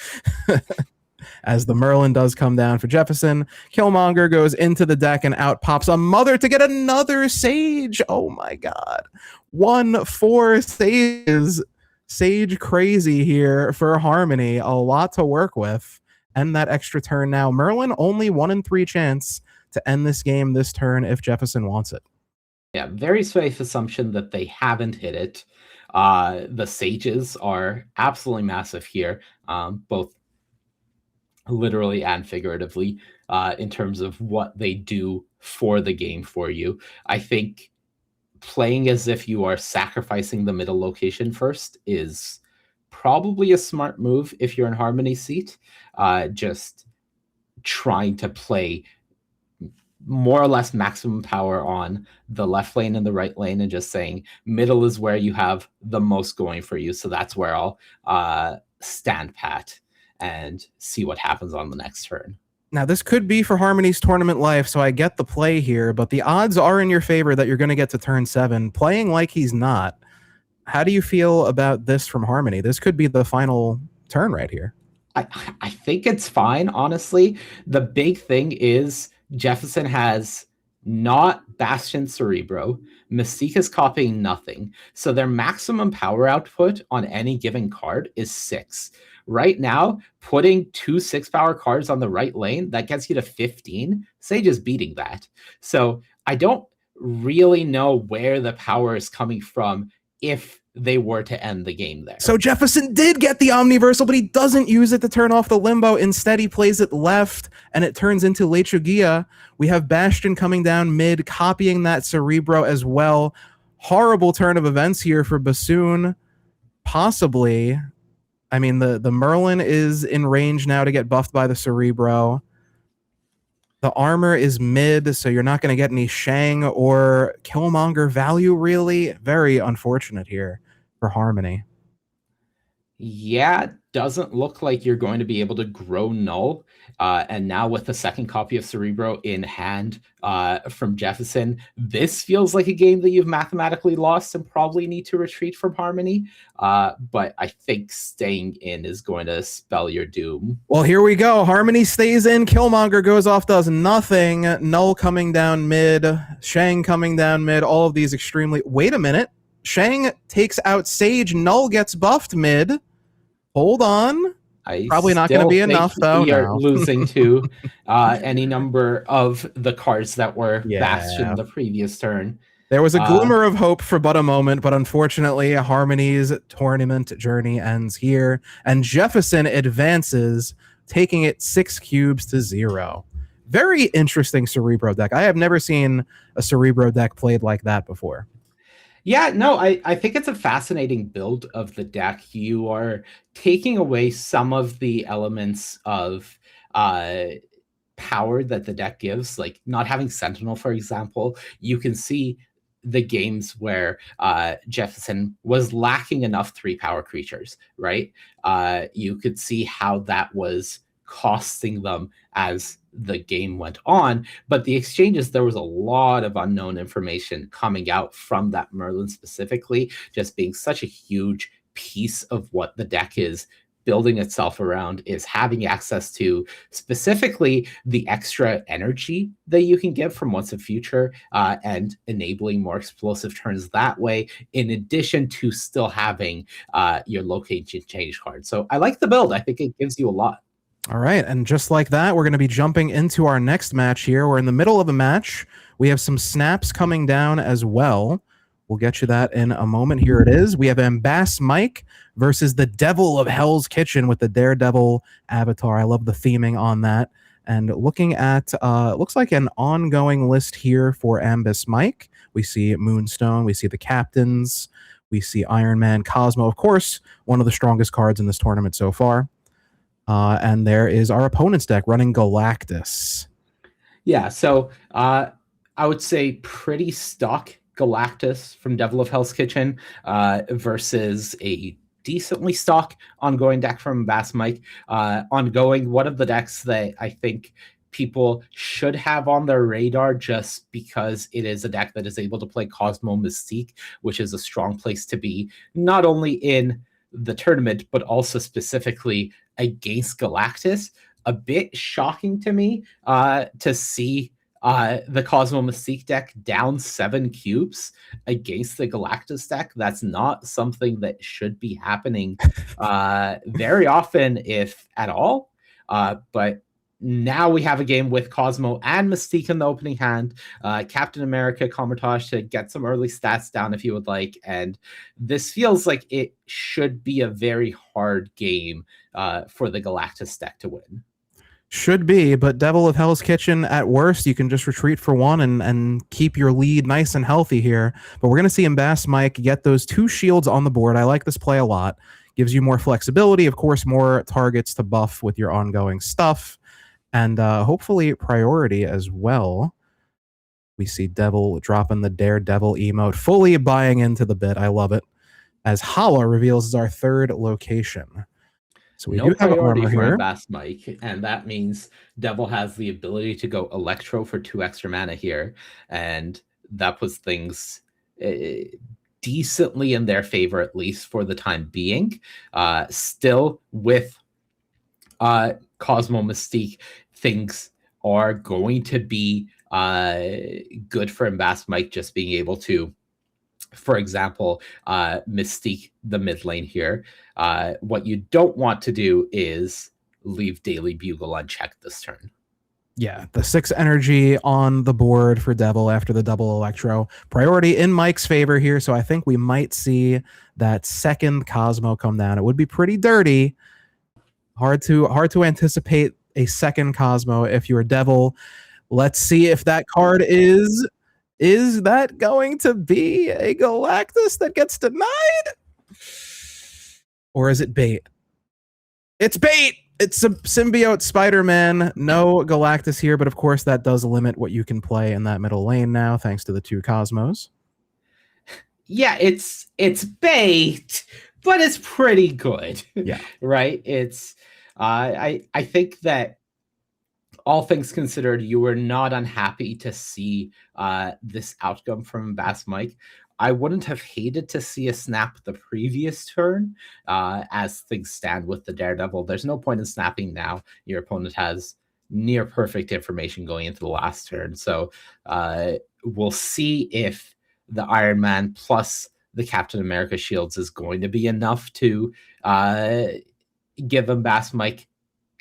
As the Merlin does come down for Jefferson. Killmonger goes into the deck and out pops a Mother to get another Sage. Oh my god. 1-4 Sages. Sage crazy here for Harmony. A lot to work with. And that extra turn now. Merlin only 1 in 3 chance to end this game this turn if Jefferson wants it. Yeah, very safe assumption that they haven't hit it. The Sages are absolutely massive here, both literally and figuratively, in terms of what they do for the game for you. I think playing as if you are sacrificing the middle location first is probably a smart move if you're in Harmony seat. Just trying to play more or less maximum power on the left lane and the right lane and just saying middle is where you have the most going for you. So that's where I'll stand pat and see what happens on the next turn. Now, this could be for Harmony's tournament life, so I get the play here, but the odds are in your favor that you're going to get to turn 7. Playing like he's not. How do you feel about this from Harmony? This could be the final turn right here. I think it's fine, honestly. The big thing is Jefferson has not Bastion Cerebro. Mystique is copying nothing. So their maximum power output on any given card is 6. Right now, putting 2 6-power cards on the right lane, that gets you to 15. Sage is beating that. So I don't really know where the power is coming from if they were to end the game there. So Jefferson did get the Omniversal, but he doesn't use it to turn off the Limbo. Instead, he plays it left, and it turns into Lechugia. We have Bastion coming down mid, copying that Cerebro as well. Horrible turn of events here for Bassoon. Possibly. I mean, the Merlin is in range now to get buffed by the Cerebro. The armor is mid, so you're not going to get any Shang or Killmonger value, really. Very unfortunate here for Harmony. Yeah, doesn't look like you're going to be able to grow Null. And now with the second copy of Cerebro in hand from Jefferson, this feels like a game that you've mathematically lost and probably need to retreat from Harmony. But I think staying in is going to spell your doom. Well, here we go. Harmony stays in. Killmonger goes off, does nothing. Null coming down mid. Shang coming down mid. All of these extremely... Wait a minute. Shang takes out Sage. Null gets buffed mid. Hold on. Probably not going to be enough, though. We are losing to any number of the cards that were Bastion the previous turn. There was a glimmer of hope for but a moment, but unfortunately, Harmony's tournament journey ends here, and Jefferson advances, taking it 6 cubes to 0. Very interesting Cerebro deck. I have never seen a Cerebro deck played like that before. Yeah, no, I think it's a fascinating build of the deck. You are taking away some of the elements of power that the deck gives, like not having Sentinel, for example. You can see the games where Jefferson was lacking enough 3-power creatures, right? You could see how that was costing them as the game went on. But the exchanges, there was a lot of unknown information coming out from that Merlin specifically, just being such a huge piece of what the deck is building itself around, is having access to specifically the extra energy that you can get from Once a Future and enabling more explosive turns that way, in addition to still having your location change card. So I like the build. I think it gives you a lot. All right, and just like that, we're going to be jumping into our next match here. We're in the middle of a match. We have some snaps coming down as well. We'll get you that in a moment. Here it is. We have Ambass Mike versus the Devil of Hell's Kitchen with the Daredevil avatar. I love the theming on that. And looking at, looks like an ongoing list here for Ambus Mike. We see Moonstone, we see the captains, we see Iron Man, Cosmo, of course, one of the strongest cards in this tournament so far. And there is our opponent's deck running Galactus. Yeah, so I would say pretty stock Galactus from Devil of Hell's Kitchen versus a decently stock ongoing deck from Bass Mike. Ongoing, one of the decks that I think people should have on their radar just because it is a deck that is able to play Cosmo Mystique, which is a strong place to be, not only in the tournament, but also specifically against Galactus. A bit shocking to me to see the Cosmo Mystique deck down 7 cubes against the Galactus deck. That's not something that should be happening very often, if at all. But now we have a game with Cosmo and Mystique in the opening hand. Captain America, Comertage to get some early stats down if you would like. And this feels like it should be a very hard game for the Galactus deck to win. Should be, but Devil of Hell's Kitchen, at worst, you can just retreat for one and keep your lead nice and healthy here. But we're going to see Bass Mike get those 2 shields on the board. I like this play a lot. Gives you more flexibility, of course, more targets to buff with your ongoing stuff, and hopefully priority as well. We see Devil dropping the Daredevil emote, fully buying into the bit. I love it. As Hala reveals our 3rd location. So we do have priority armor for here. Bass Mike, and that means Devil has the ability to go Electro for 2 extra mana here, and that puts things decently in their favor, at least for the time being. Still, with Cosmo Mystique, things are going to be good for Bass Mike just being able to, for example, Mystique the mid lane here. What you don't want to do is leave Daily Bugle unchecked this turn. Yeah, the 6 energy on the board for Devil after the double Electro. Priority in Mike's favor here, so I think we might see that 2nd Cosmo come down. It would be pretty dirty. Hard to anticipate a 2nd Cosmo if you're Devil. Let's see if that card is that going to be a Galactus that gets denied? Or is it bait? It's bait! It's a symbiote Spider-Man. No Galactus here, but of course that does limit what you can play in that middle lane now, thanks to the 2 Cosmos. Yeah, it's bait, but it's pretty good. Yeah. Right? It's I think that all things considered, you were not unhappy to see this outcome from Bass Mike. I wouldn't have hated to see a snap the previous turn as things stand with the Daredevil. There's no point in snapping now. Your opponent has near perfect information going into the last turn. So we'll see if the Iron Man plus the Captain America shields is going to be enough to give him Bass Mike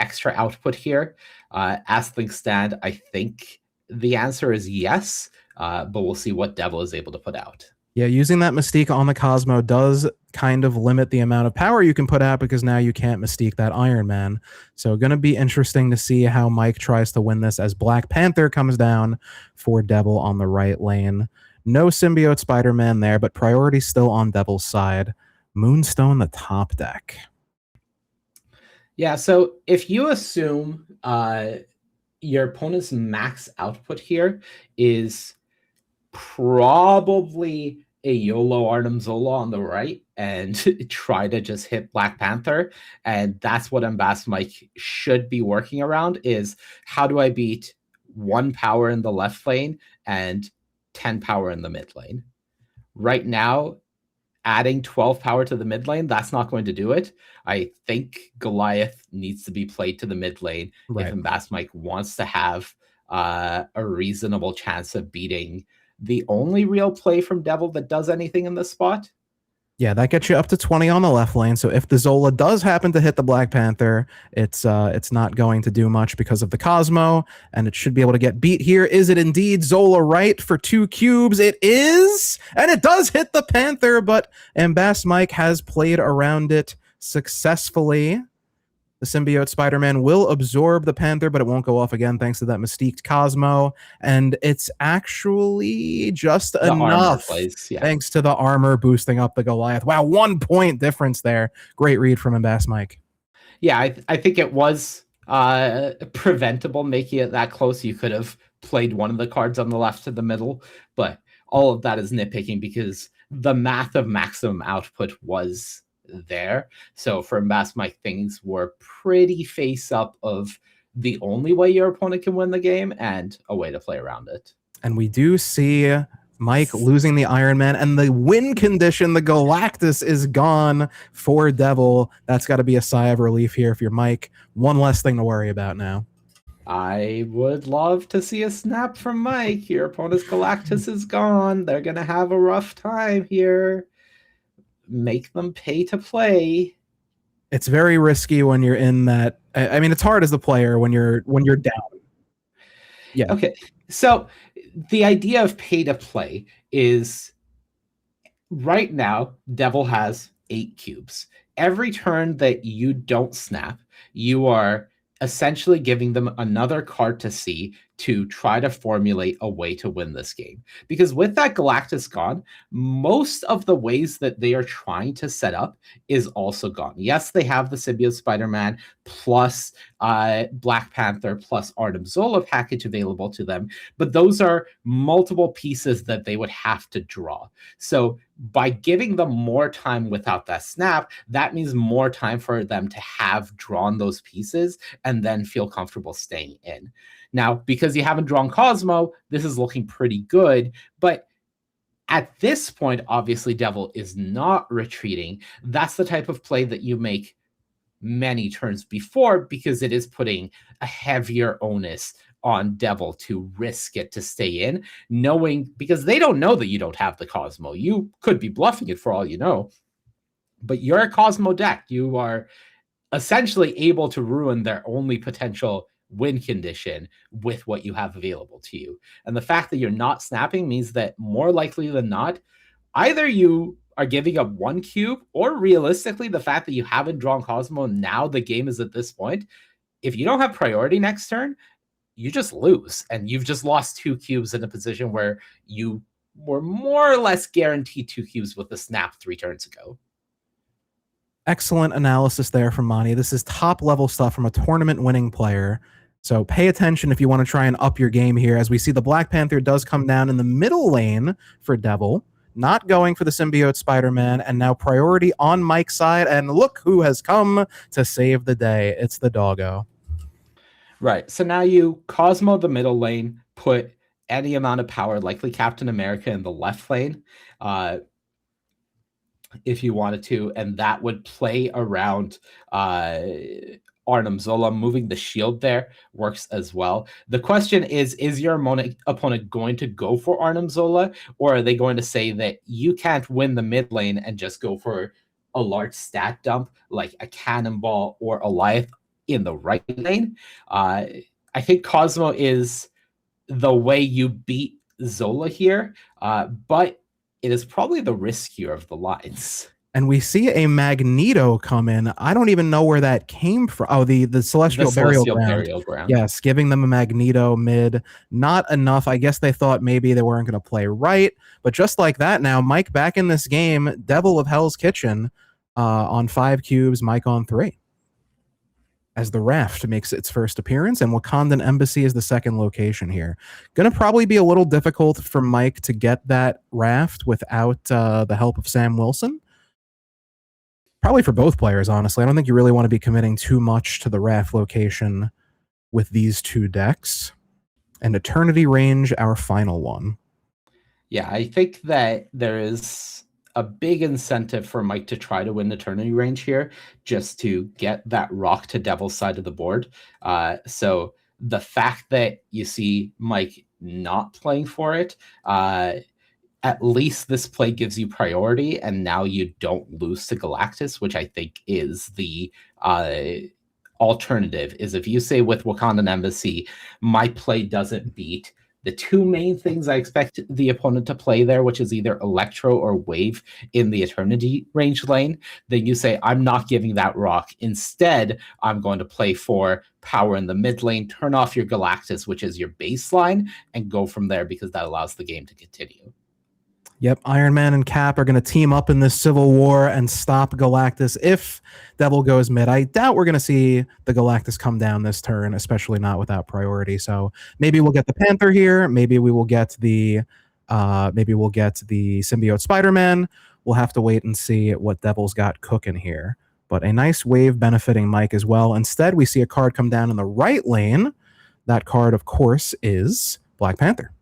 extra output here. As things stand, I think the answer is yes, but we'll see what Devil is able to put out. Yeah, using that Mystique on the Cosmo does kind of limit the amount of power you can put out because now you can't Mystique that Iron Man. So going to be interesting to see how Mike tries to win this as Black Panther comes down for Devil on the right lane. No symbiote Spider-Man there, but priority still on Devil's side. Moonstone the top deck. Yeah, so if you assume your opponent's max output here is probably a YOLO Arnim Zola on the right and try to just hit Black Panther, and that's what Bass Mike should be working around, is how do I beat 1 power in the left lane and 10 power in the mid lane? Right now, adding 12 power to the mid lane, that's not going to do it. I think Goliath needs to be played to the mid lane if Bass Mike wants to have a reasonable chance of beating the only real play from Devil that does anything in this spot. Yeah, that gets you up to 20 on the left lane. So if the Zola does happen to hit the Black Panther, it's not going to do much because of the Cosmo, and it should be able to get beat here. Is it indeed Zola right for 2 cubes? It is, and it does hit the Panther, but Bass Mike has played around it successfully. The symbiote Spider-Man will absorb the Panther, but it won't go off again thanks to that Mystique Cosmo. And it's actually just The armor enough plays, yeah. thanks to the armor boosting up the Goliath. Wow, 1 point difference there. Great read from Embass Mike. Yeah, I think it was preventable making it that close. You could have played one of the cards on the left to the middle, but all of that is nitpicking because the math of maximum output was there. So for Embass Mike, things were pretty face up of the only way your opponent can win the game and a way to play around it. And we do see Mike losing the Iron Man, and the win condition, the Galactus, is gone for Devil. That's got to be a sigh of relief here if you're Mike. One less thing to worry about now. I would love to see a snap from Mike. Your opponent's Galactus is gone. They're going to have a rough time here. Make them pay to play. It's very risky when you're in that. I mean, it's hard as the player when you're down. Yeah. Okay. So the idea of pay to play is right now, Devil has 8 cubes. Every turn that you don't snap, you are essentially giving them another card to see to try to formulate a way to win this game. Because with that Galactus gone, most of the ways that they are trying to set up is also gone. Yes, they have the Symbiote Spider-Man plus Black Panther plus Artem Zola package available to them, but those are multiple pieces that they would have to draw. So by giving them more time without that snap, that means more time for them to have drawn those pieces and then feel comfortable staying in. Now, because you haven't drawn Cosmo, this is looking pretty good, but at this point, obviously, Devil is not retreating. That's the type of play that you make many turns before because it is putting a heavier onus on Devil to risk it to stay in, knowing because they don't know that you don't have the Cosmo. You could be bluffing it for all you know, but you're a Cosmo deck. You are essentially able to ruin their only potential win condition with what you have available to you. And the fact that you're not snapping means that more likely than not, either you are giving up 1 cube or realistically the fact that you haven't drawn Cosmo, now the game is at this point. If you don't have priority next turn, you just lose and you've just lost 2 cubes in a position where you were more or less guaranteed 2 cubes with the snap 3 turns ago. Excellent analysis there from Monty. This is top level stuff from a tournament winning player. So pay attention if you want to try and up your game here. As we see, the Black Panther does come down in the middle lane for Devil, not going for the Symbiote Spider-Man, and now priority on Mike's side. And look who has come to save the day. It's the doggo. Right. So now you Cosmo the middle lane, put any amount of power, likely Captain America in the left lane, if you wanted to, and that would play around Artem Zola. Moving the shield there works as well. The question is your opponent going to go for Artem Zola, or are they going to say that you can't win the mid lane and just go for a large stat dump like a Cannonball or Goliath in the right lane? I think Cosmo is the way you beat Zola here, but it is probably the riskier of the lines. And we see a Magneto come in. I don't even know where that came from. Oh, the Celestial Burial Ground. Yes, giving them a Magneto mid. Not enough. I guess they thought maybe they weren't going to play right. But just like that now, Mike back in this game. Devil of Hell's Kitchen on 5 cubes, Mike on 3. As the Raft makes its first appearance, and Wakandan Embassy is the second location here. Going to probably be a little difficult for Mike to get that Raft without the help of Sam Wilson. Probably for both players, honestly. I don't think you really want to be committing too much to the Raft location with these 2 decks. And Eternity Range, our final one. Yeah, I think that there is a big incentive for Mike to try to win Eternity Range here, just to get that rock to Devil's side of the board. So the fact that you see Mike not playing for it, at least this play gives you priority, and now you don't lose to Galactus, which I think is the alternative. Is if you say with Wakandan Embassy, my play doesn't beat the two main things I expect the opponent to play there, which is either Electro or Wave in the Eternity range lane, then you say, I'm not giving that rock. Instead, I'm going to play for power in the mid lane, turn off your Galactus, which is your baseline, and go from there because that allows the game to continue. Yep, Iron Man and Cap are going to team up in this civil war and stop Galactus if Devil goes mid. I doubt we're going to see the Galactus come down this turn, especially not without priority. So maybe we'll get the Panther here. Maybe we will get the symbiote Spider-Man. We'll have to wait and see what Devil's got cooking here. But a nice wave benefiting Mike as well. Instead, we see a card come down in the right lane. That card, of course, is Black Panther.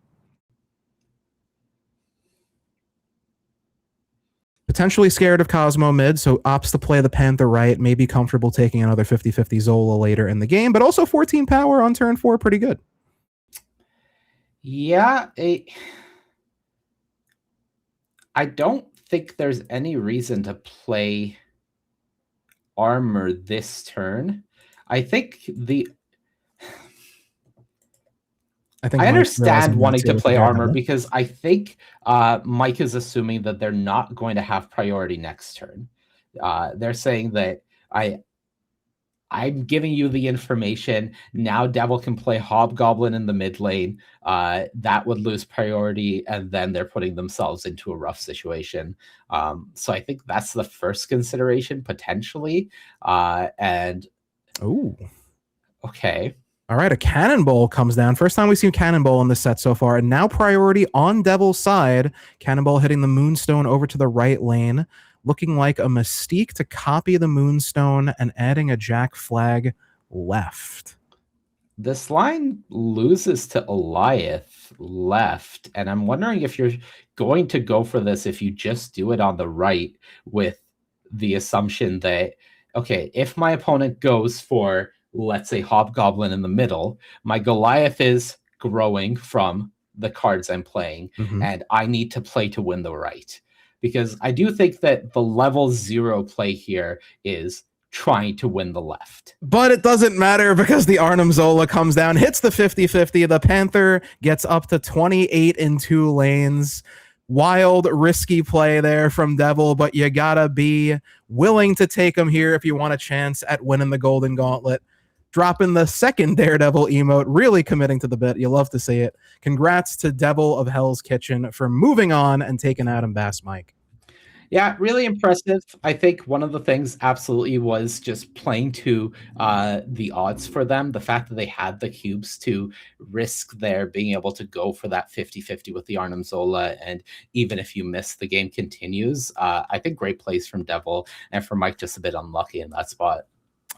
Potentially scared of Cosmo mid, so opts to play the Panther right, maybe comfortable taking another 50-50 Zola later in the game, but also 14 power on turn 4, pretty good. Yeah, I don't think there's any reason to play armor this turn. I understand wanting to play armor because I think Mike is assuming that they're not going to have priority next turn. They're saying that I'm giving you the information. Now Devil can play Hobgoblin in the mid lane. That would lose priority, and then they're putting themselves into a rough situation. So I think that's the first consideration, potentially. Okay. All right, a Cannonball comes down. First time we've seen Cannonball in this set so far, and now priority on Devil's side. Cannonball hitting the Moonstone over to the right lane, looking like a Mystique to copy the Moonstone and adding a Jack Flag left. This line loses to Eliath left, and I'm wondering if you're going to go for this if you just do it on the right with the assumption that, okay, if my opponent goes for, let's say, Hobgoblin in the middle, my Goliath is growing from the cards I'm playing, and I need to play to win the right. Because I do think that the level 0 play here is trying to win the left. But it doesn't matter because the Arnim Zola comes down, hits the 50-50. The Panther gets up to 28 in 2 lanes. Wild, risky play there from Devil, but you gotta be willing to take him here if you want a chance at winning the Golden Gauntlet. Dropping the second Daredevil emote, really committing to the bit. You love to see it. Congrats to Devil of Hell's Kitchen for moving on and taking Adam Bass, Mike. Yeah, really impressive. I think one of the things absolutely was just playing to the odds for them. The fact that they had the cubes to risk their being able to go for that 50-50 with the Arnim Zola, and even if you miss, the game continues. I think great plays from Devil, and for Mike just a bit unlucky in that spot.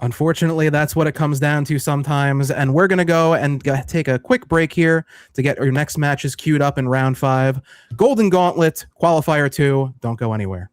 Unfortunately, that's what it comes down to sometimes, and we're going to go and take a quick break here to get our next matches queued up in round 5. Golden Gauntlet, Qualifier 2. Don't go anywhere.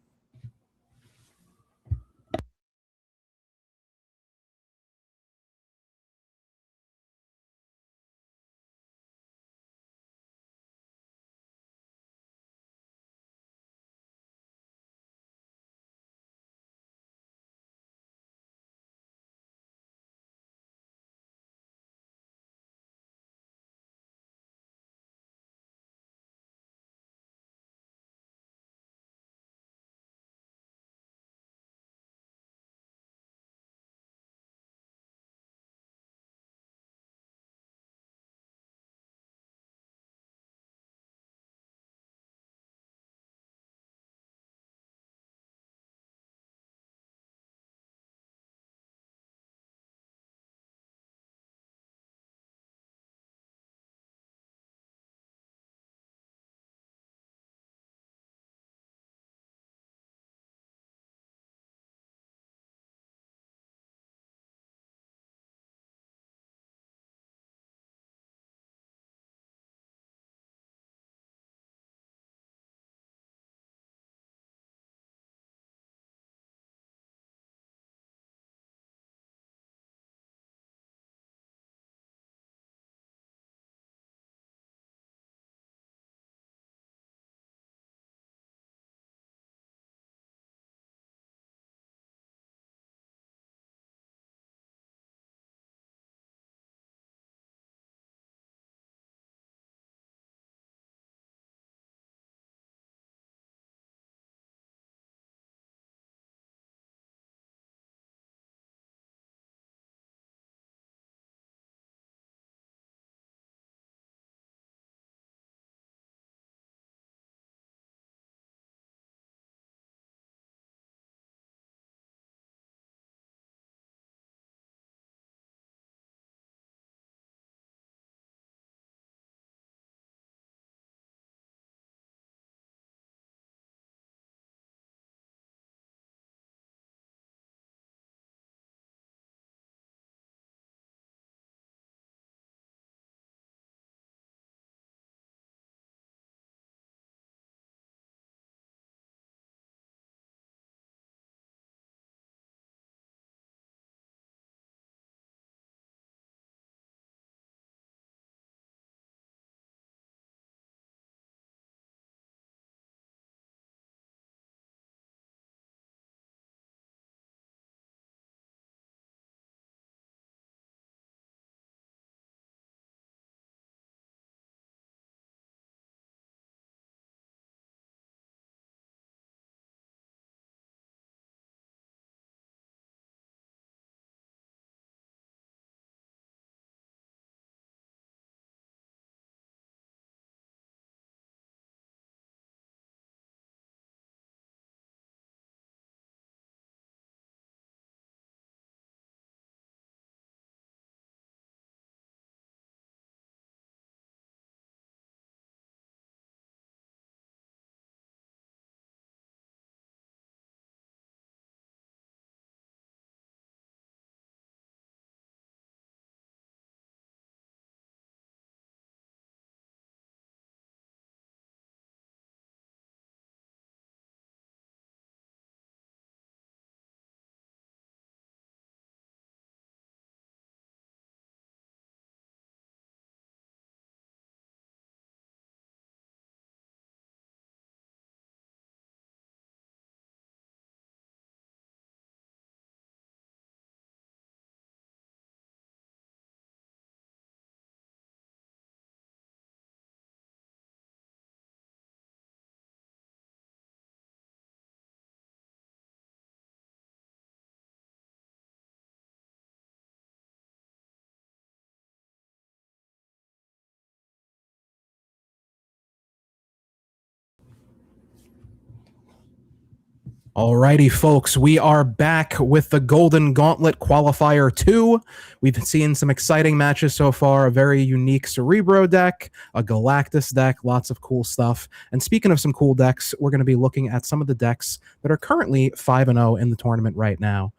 Alrighty, folks, we are back with the Golden Gauntlet Qualifier 2. We've seen some exciting matches so far, a very unique Cerebro deck, a Galactus deck, lots of cool stuff. And speaking of some cool decks, we're going to be looking at some of the decks that are currently 5-0 in the tournament right now.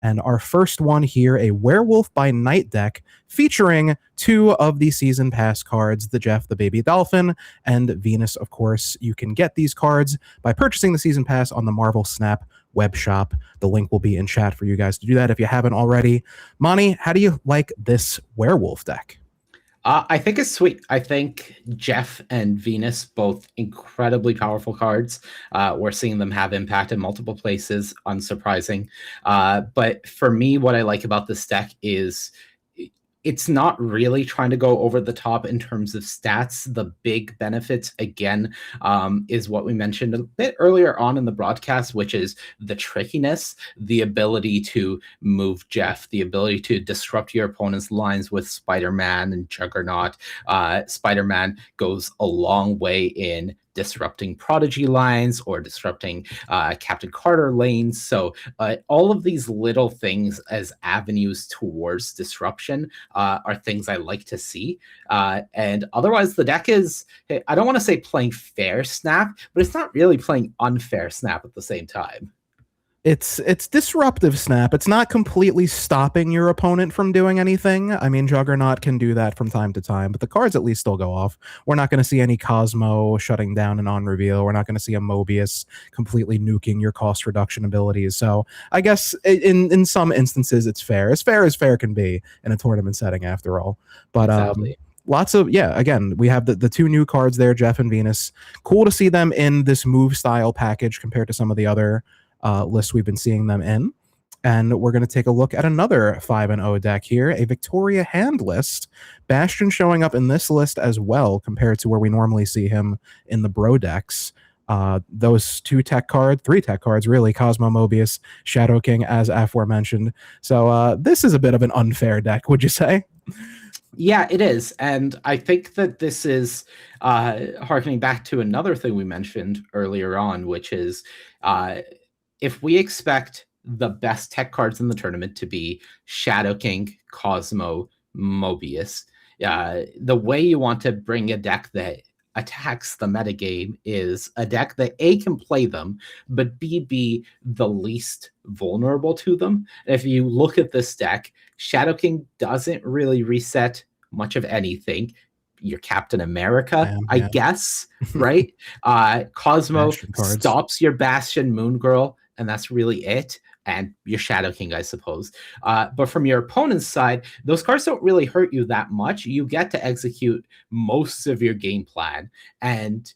And our first one here, a Werewolf by Night deck featuring 2 of the Season Pass cards, the Jeff the Baby Dolphin and Venus, of course. You can get these cards by purchasing the Season Pass on the MarvelSnap web shop. The link will be in chat for you guys to do that if you haven't already. Monty, how do you like this Werewolf deck? I think it's sweet. I think Jeff and Venus, both incredibly powerful cards. We're seeing them have impact in multiple places, unsurprising. But for me, what I like about this deck is it's not really trying to go over the top in terms of stats. The big benefits, again, is what we mentioned a bit earlier on in the broadcast, which is the trickiness, the ability to move Jeff, the ability to disrupt your opponent's lines with Spider-Man and Juggernaut. Spider-Man goes a long way in disrupting Prodigy lines or disrupting Captain Carter lanes. So all of these little things as avenues towards disruption are things I like to see. And otherwise, the deck is, I don't want to say playing fair Snap, but it's not really playing unfair Snap at the same time. It's disruptive Snap. It's not completely stopping your opponent from doing anything. I mean, Juggernaut can do that from time to time, but the cards at least still go off. We're not going to see any Cosmo shutting down an on reveal. We're not going to see a Mobius completely nuking your cost reduction abilities. So I guess in some instances it's fair as fair can be in a tournament setting after all. But Exactly. lots of, again, we have the 2 new cards there, Jeff and Venus. Cool to see them in this move style package compared to some of the other lists we've been seeing them in. And we're going to take a look at another 5-0 deck here, a Victoria hand list. Bastion showing up in this list as well compared to where we normally see him in the Bro decks. Those 3 tech cards, really, Cosmo, Mobius, Shadow King, as aforementioned. So this is a bit of an unfair deck, would you say? Yeah, it is. And I think that this is harkening back to another thing we mentioned earlier on, which is if we expect the best tech cards in the tournament to be Shadow King, Cosmo, Mobius, the way you want to bring a deck that attacks the metagame is a deck that A, can play them, but B, be the least vulnerable to them. And if you look at this deck, Shadow King doesn't really reset much of anything. Your Captain America, I guess, right? Cosmo stops your Bastion Moon Girl, and that's really it. And your Shadow King, I suppose. But from your opponent's side, those cards don't really hurt you that much. You get to execute most of your game plan. And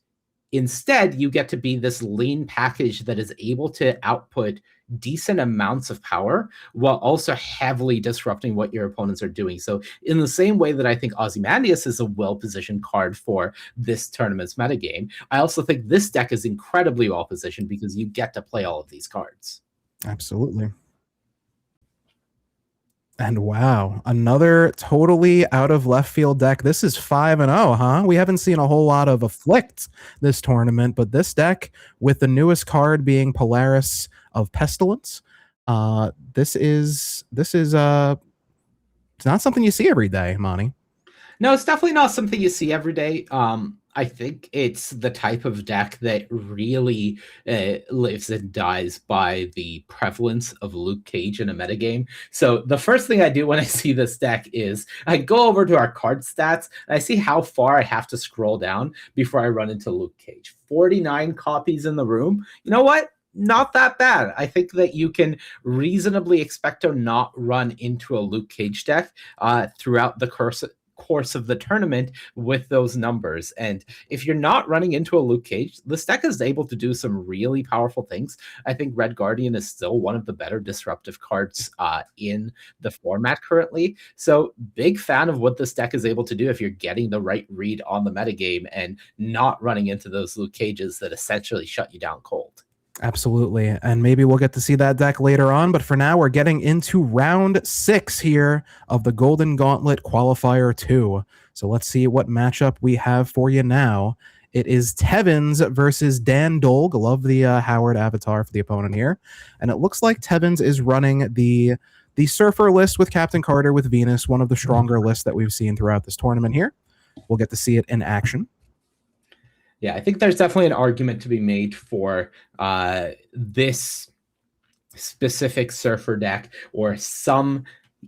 instead, you get to be this lean package that is able to output decent amounts of power while also heavily disrupting what your opponents are doing. So in the same way that I think Ozymandias is a well-positioned card for this tournament's metagame, I also think this deck is incredibly well-positioned because you get to play all of these cards. Absolutely. And wow, another totally out of left field deck. This is 5-0, huh? We haven't seen a whole lot of Afflict this tournament, but this deck with the newest card being Polaris of Pestilence, this is it's not something you see every day, Monty. No, it's definitely not something you see every day. I think it's the type of deck that really lives and dies by the prevalence of Luke Cage in a metagame. So the first thing I do when I see this deck is I go over to our card stats and I see how far I have to scroll down before I run into Luke Cage. 49 copies in the room. You know what? Not that bad. I think that you can reasonably expect to not run into a Luke Cage deck throughout the course of the tournament with those numbers. And if you're not running into a Luke Cage, this deck is able to do some really powerful things. I think Red Guardian is still one of the better disruptive cards in the format currently. So big fan of what this deck is able to do if you're getting the right read on the metagame and not running into those Luke Cages that essentially shut you down cold. Absolutely. And maybe we'll get to see that deck later on. But for now, we're getting into round 6 here of the Golden Gauntlet Qualifier 2. So let's see what matchup we have for you now. It is Tevins versus Dan Dolg. Love the Howard avatar for the opponent here. And it looks like Tevins is running the Surfer list with Captain Carter with Venus, one of the stronger lists that we've seen throughout this tournament here. We'll get to see it in action. Yeah, I think there's definitely an argument to be made for this specific Surfer deck, or some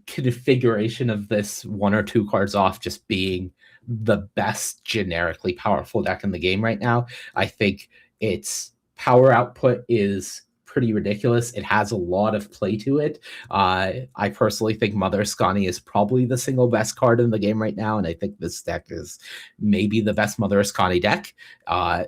configuration of this 1 or 2 cards off just being the best generically powerful deck in the game right now. I think its power output is pretty ridiculous. It has a lot of play to it. I personally think Mother Ascani is probably the single best card in the game right now, and I think this deck is maybe the best Mother Ascani deck.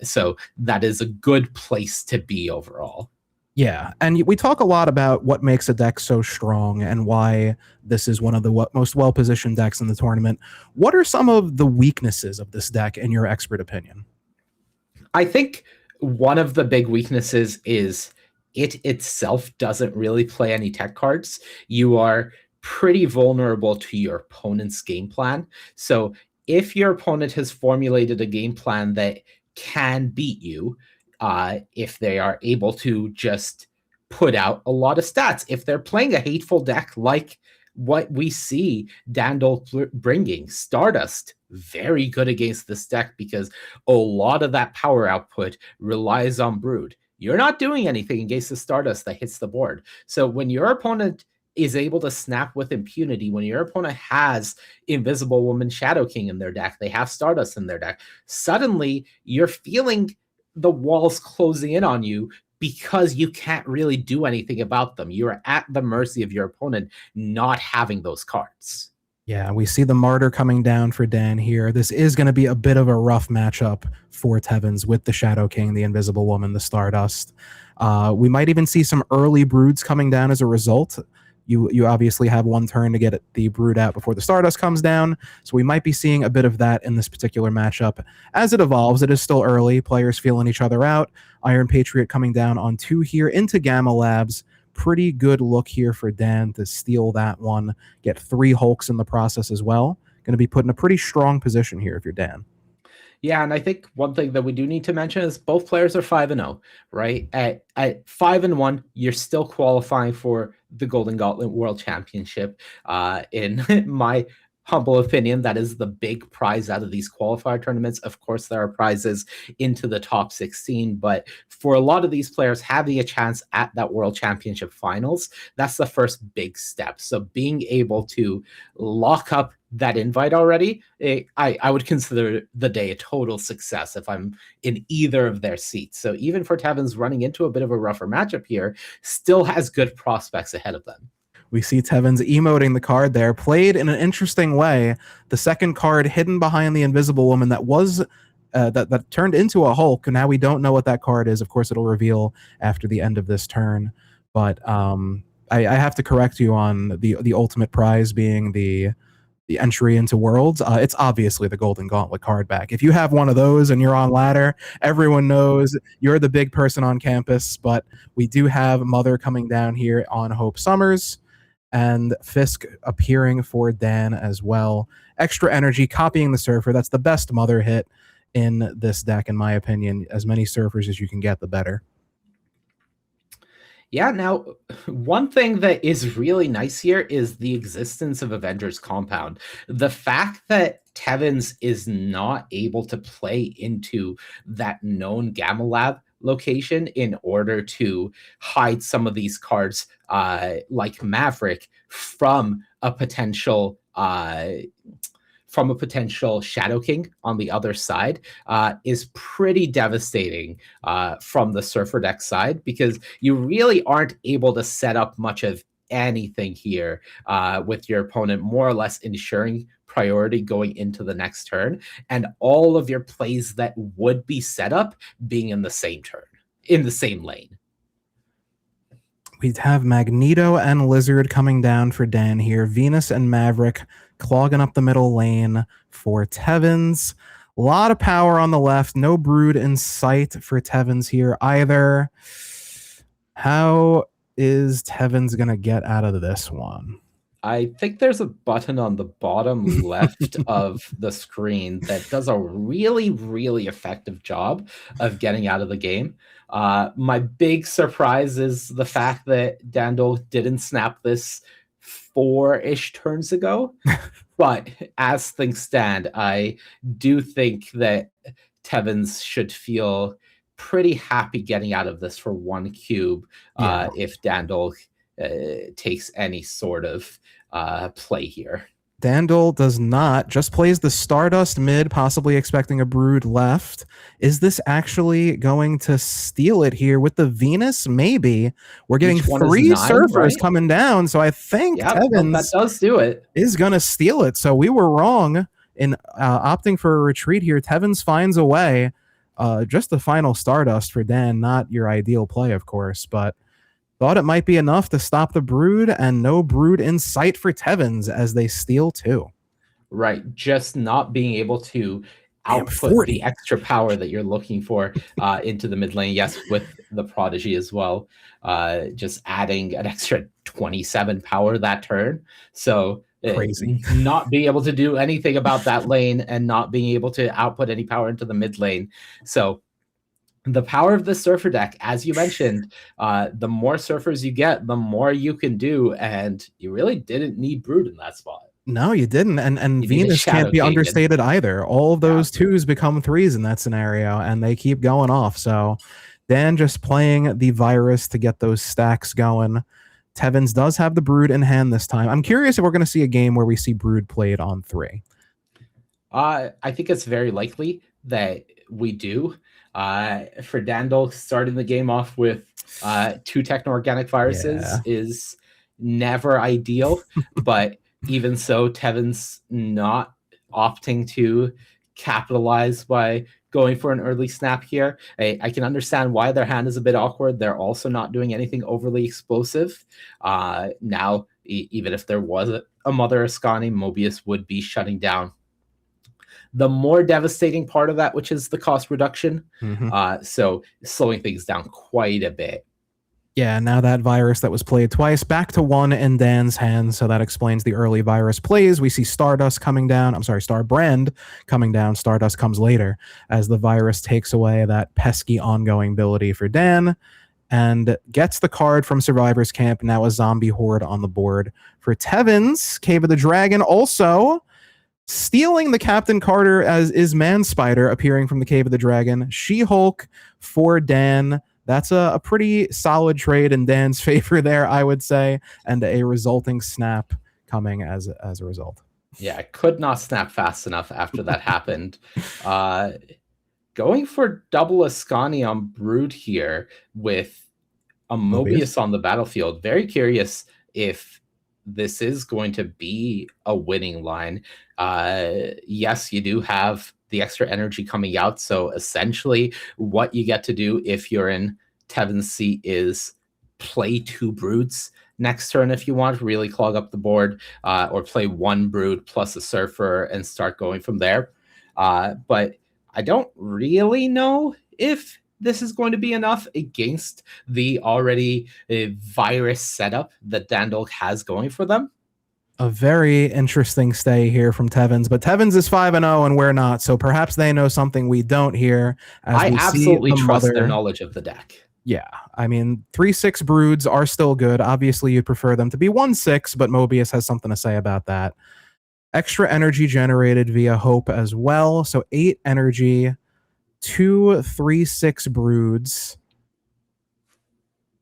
So that is a good place to be overall. Yeah, and we talk a lot about what makes a deck so strong and why this is one of the most well-positioned decks in the tournament. What are some of the weaknesses of this deck, in your expert opinion? I think one of the big weaknesses is it itself doesn't really play any tech cards. You are pretty vulnerable to your opponent's game plan. So if your opponent has formulated a game plan that can beat you, if they are able to just put out a lot of stats, if they're playing a hateful deck like what we see Dandel bringing, Stardust, very good against this deck because a lot of that power output relies on Brood. You're not doing anything against the Stardust that hits the board. So when your opponent is able to snap with impunity, when your opponent has Invisible Woman, Shadow King in their deck, they have Stardust in their deck, suddenly you're feeling the walls closing in on you because you can't really do anything about them. You're at the mercy of your opponent not having those cards. Yeah, we see the Martyr coming down for Dan here. This is going to be a bit of a rough matchup for Tevins with the Shadow King, the Invisible Woman, the Stardust. We might even see some early Broods coming down as a result. You obviously have one turn to get the Brood out before the Stardust comes down, so we might be seeing a bit of that in this particular matchup. As it evolves, it is still early, players feeling each other out. Iron Patriot coming down on 2 here into Gamma Labs. Pretty good look here for Dan to steal that one, get 3 Hulks in the process as well. Going to be put in a pretty strong position here if you're Dan. Yeah, and I think one thing that we do need to mention is both players are 5-0, right? At 5-1, you're still qualifying for the Golden Gauntlet World Championship. In my humble opinion, that is the big prize out of these qualifier tournaments. Of course, there are prizes into the top 16, but for a lot of these players having a chance at that World Championship finals, that's the first big step. So being able to lock up that invite already, I would consider the day a total success if I'm in either of their seats. So even for Tevins running into a bit of a rougher matchup here, still has good prospects ahead of them. We see Tevins emoting the card there, played in an interesting way. The second card hidden behind the Invisible Woman that was that turned into a Hulk. Now we don't know what that card is. Of course, it'll reveal after the end of this turn. But I have to correct you on the ultimate prize being the entry into Worlds. It's obviously the Golden Gauntlet card back. If you have one of those and you're on ladder, everyone knows you're the big person on campus. But we do have Mother coming down here on Hope Summers, and Fisk appearing for Dan as well. Extra energy, copying the Surfer. That's the best Mother hit in this deck, in my opinion. As many Surfers as you can get, the better. Yeah, now, one thing that is really nice here is the existence of Avengers Compound. The fact that Tevins is not able to play into that known Gamma Lab location in order to hide some of these cards like Maverick from a potential Shadow King on the other side is pretty devastating from the Surfer deck side, because you really aren't able to set up much of anything here with your opponent more or less ensuring priority going into the next turn, and all of your plays that would be set up being in the same turn, in the same lane. We have Magneto and Lizard coming down for Dan here. Venus and Maverick clogging up the middle lane for Tevins. A lot of power on the left. No Brood in sight for Tevins here either. How is Tevins going to get out of this one? I think there's a button on the bottom left of the screen that does a really, really effective job of getting out of the game. My big surprise is the fact that Dandel didn't snap this 4-ish turns ago. But as things stand, I do think that Tevins should feel pretty happy getting out of this for 1 cube if Dandel takes any sort of play here. Dandel does not, just plays the Stardust mid, possibly expecting a Brood left. Is this actually going to steal it here with the Venus? Maybe. We're getting 3 Surfers coming down, so I think Tevins that does do it. Is going to steal it. So we were wrong in opting for a retreat here. Tevins finds a way. Just the final Stardust for Dan, not your ideal play, of course, but thought it might be enough to stop the Brood, and no Brood in sight for Tevins as they steal 2. Right, just not being able to output the extra power that you're looking for into the mid lane. Yes, with the Prodigy as well, just adding an extra 27 power that turn. So crazy. Not being able to do anything about that lane and not being able to output any power into the mid lane. So the power of the Surfer deck, as you mentioned, the more Surfers you get, the more you can do, and you really didn't need Brood in that spot. No, you didn't, and Venus can't be understated either. All of those 2s become 3s in that scenario, and they keep going off. So Dan just playing the Virus to get those stacks going. Tevins does have the Brood in hand this time. I'm curious if we're going to see a game where we see Brood played on 3. I think it's very likely that we do. For Dandel, starting the game off with 2 techno-organic viruses is never ideal, but even so, Tevins not opting to capitalize by going for an early snap here. I can understand why their hand is a bit awkward. They're also not doing anything overly explosive. Now, even if there was a Mother Ascani, Mobius would be shutting down the more devastating part of that, which is the cost reduction. So slowing things down quite a bit. Yeah, now that Virus that was played twice, back to 1 in Dan's hands, so that explains the early Virus plays. We see Stardust coming down. I'm sorry, Starbrand coming down. Stardust comes later as the Virus takes away that pesky ongoing ability for Dan and gets the card from Survivor's Camp. Now a zombie horde on the board for Tevins. Cave of the Dragon also stealing the Captain Carter, as is Man Spider appearing from the Cave of the Dragon. She-Hulk for Dan. That's a pretty solid trade in Dan's favor there, I would say, and a resulting snap coming as a result. Yeah, I could not snap fast enough after that happened. Going for double Ascani on Brood here with a Mobius on the battlefield. Very curious if this is going to be a winning line. Yes, you do have the extra energy coming out. So essentially what you get to do if you're in Tevin's seat is play 2 Broods next turn if you want, really clog up the board, or play 1 Brood plus a Surfer and start going from there. But I don't really know if this is going to be enough against the already Virus setup that Dandel has going for them. A very interesting stay here from Tevins, but Tevins is 5-0 and we're not, so perhaps they know something we don't here. I absolutely trust their knowledge of the deck. Yeah, I mean, 3/6 Broods are still good. Obviously, you'd prefer them to be 1/6, but Mobius has something to say about that. Extra energy generated via Hope as well, so 8 energy, 2 3/6 Broods.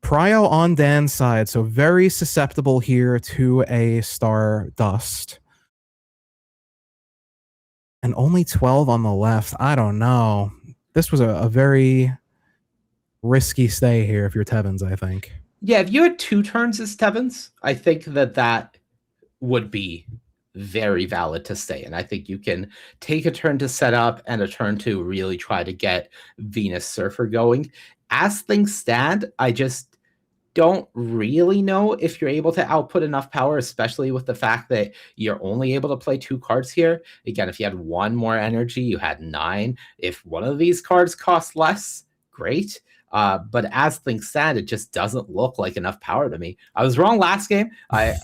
Prio on Dan's side, so very susceptible here to a Stardust. And only 12 on the left. I don't know. This was a very risky stay here if you're Tevins, I think. Yeah, if you had 2 turns as Tevins, I think that would be very valid to stay. And I think you can take a turn to set up and a turn to really try to get Venus Surfer going. As things stand, I just don't really know if you're able to output enough power, especially with the fact that you're only able to play 2 cards here. Again, if you had 1 more energy, you had 9. If one of these cards costs less, great. But as things stand, it just doesn't look like enough power to me. I was wrong last game. I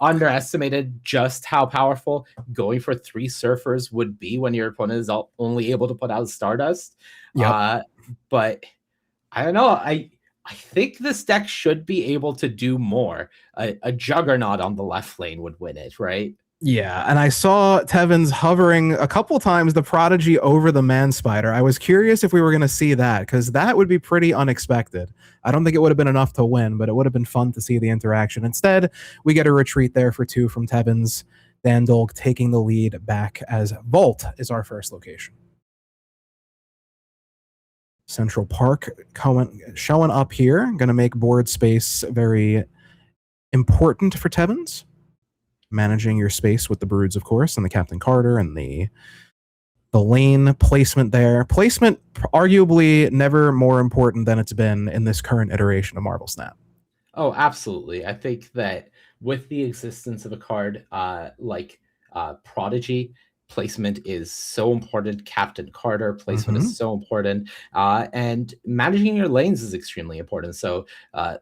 underestimated just how powerful going for 3 surfers would be when your opponent is only able to put out Stardust. Yep. But I don't know. I think this deck should be able to do more. A Juggernaut on the left lane would win it, right? Yeah, and I saw Tevins hovering a couple times the Prodigy over the Man Spider. I was curious if we were going to see that, because that would be pretty unexpected. I don't think it would have been enough to win, but it would have been fun to see the interaction. Instead, we get a retreat there for 2 from Tevins. Dandolk taking the lead back as Vault is our first location. Central Park showing up here. Going to make board space very important for Tevins. Managing your space with the Broods, of course, and the Captain Carter and the lane placement there. Placement arguably never more important than it's been in this current iteration of MarvelSnap. Oh, absolutely. I think that with the existence of a card like Prodigy, placement is so important. Captain Carter placement is so important, and managing your lanes is extremely important. So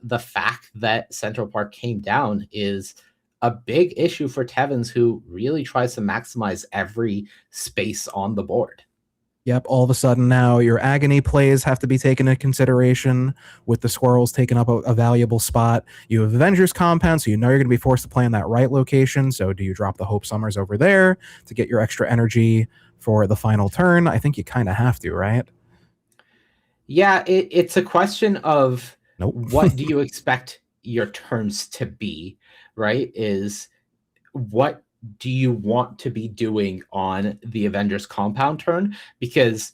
the fact that Central Park came down is a big issue for Tevins, who really tries to maximize every space on the board. Yep, all of a sudden now your Agony plays have to be taken into consideration, with the Squirrels taking up a valuable spot. You have Avengers Compound, so you know you're going to be forced to play in that right location. So do you drop the Hope Summers over there to get your extra energy for the final turn? I think you kind of have to, right? Yeah, it's a question of what do you expect your turns to be, right? Is what do you want to be doing on the Avengers Compound turn? Because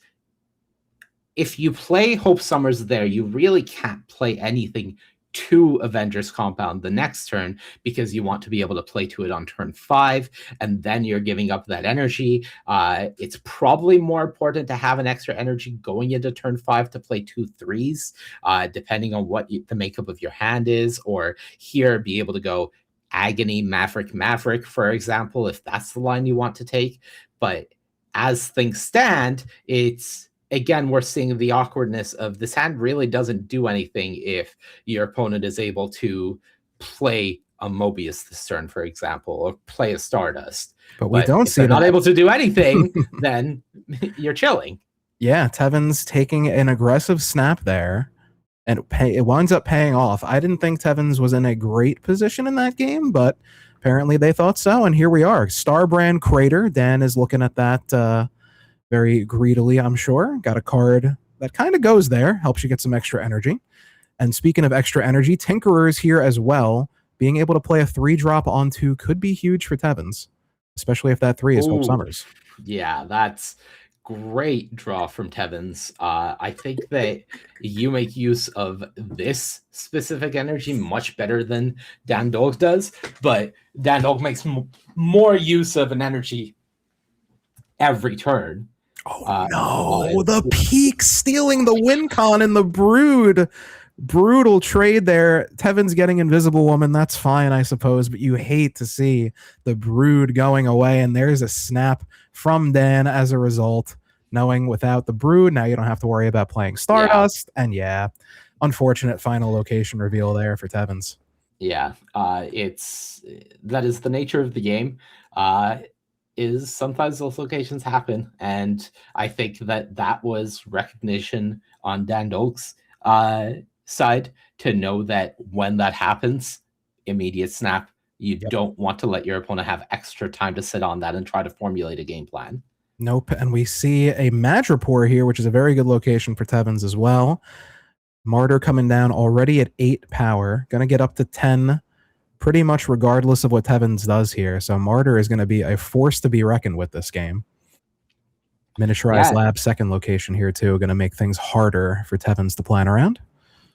if you play Hope Summers there, you really can't play anything to Avengers Compound the next turn, because you want to be able to play to it on turn 5, and then you're giving up that energy. It's probably more important to have an extra energy going into turn 5 to play 2 3s, depending on what the makeup of your hand is, or here be able to go Agony, Maverick, for example, if that's the line you want to take. But as things stand, it's, again, we're seeing the awkwardness of this hand really doesn't do anything if your opponent is able to play a Mobius this turn, for example, or play a Stardust. But we don't if see they're that. not able to do anything, then you're chilling. Yeah, Tevins taking an aggressive snap there, and it winds up paying off. I didn't think Tevins was in a great position in that game, but apparently they thought so, and here we are. Starbrand Crater. Dan is looking at that very greedily, I'm sure. Got a card that kind of goes there, helps you get some extra energy. And speaking of extra energy, Tinkerer is here as well. Being able to play a 3-drop on 2 could be huge for Tevins, especially if that 3 is Hope Summers. Yeah, that's great draw from Tevins. I think that you make use of this specific energy much better than Dandolk does, but Dandolk makes more use of an energy every turn. Oh no, the Peak stealing the win con and the Brood. Brutal trade there. Tevins getting Invisible Woman, that's fine, I suppose, but you hate to see the Brood going away, and there's a snap from Dan as a result, knowing without the Brood, now you don't have to worry about playing Stardust, and unfortunate final location reveal there for Tevins. Yeah, that is the nature of the game. Is sometimes those locations happen, and I think that was recognition on Dandolk's side to know that when that happens, immediate snap. You don't want to let your opponent have extra time to sit on that and try to formulate a game plan. Nope, and we see a Madripoor here, which is a very good location for Tevins as well. Martyr coming down already at 8 power, going to get up to 10 pretty much regardless of what Tevins does here. So Martyr is going to be a force to be reckoned with this game. Miniaturized Lab second location here too, going to make things harder for Tevins to plan around.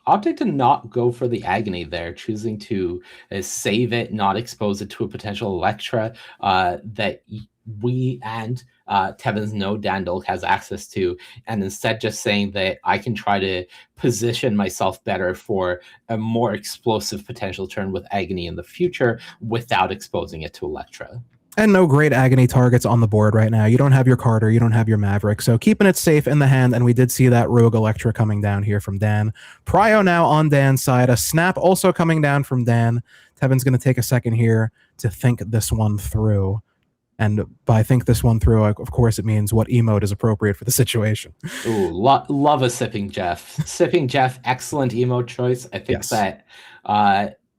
Opting to not go for the Agony there, choosing to save it, not expose it to a potential Electra that we and Tevins know Dandolk has access to, and instead just saying that I can try to position myself better for a more explosive potential turn with Agony in the future without exposing it to Electra. And no great agony targets on the board right now. You don't have your Carter, you don't have your Maverick, so keeping it safe in the hand, and we did see that Rogue Electra coming down here from Dan. Prio now on Dan's side, a Snap also coming down from Dan. Tevin's going to take a second here to think this one through. And by think this one through, of course, it means what emote is appropriate for the situation. Ooh, love a Sipping Jeff. Sipping Jeff, excellent emote choice. I think that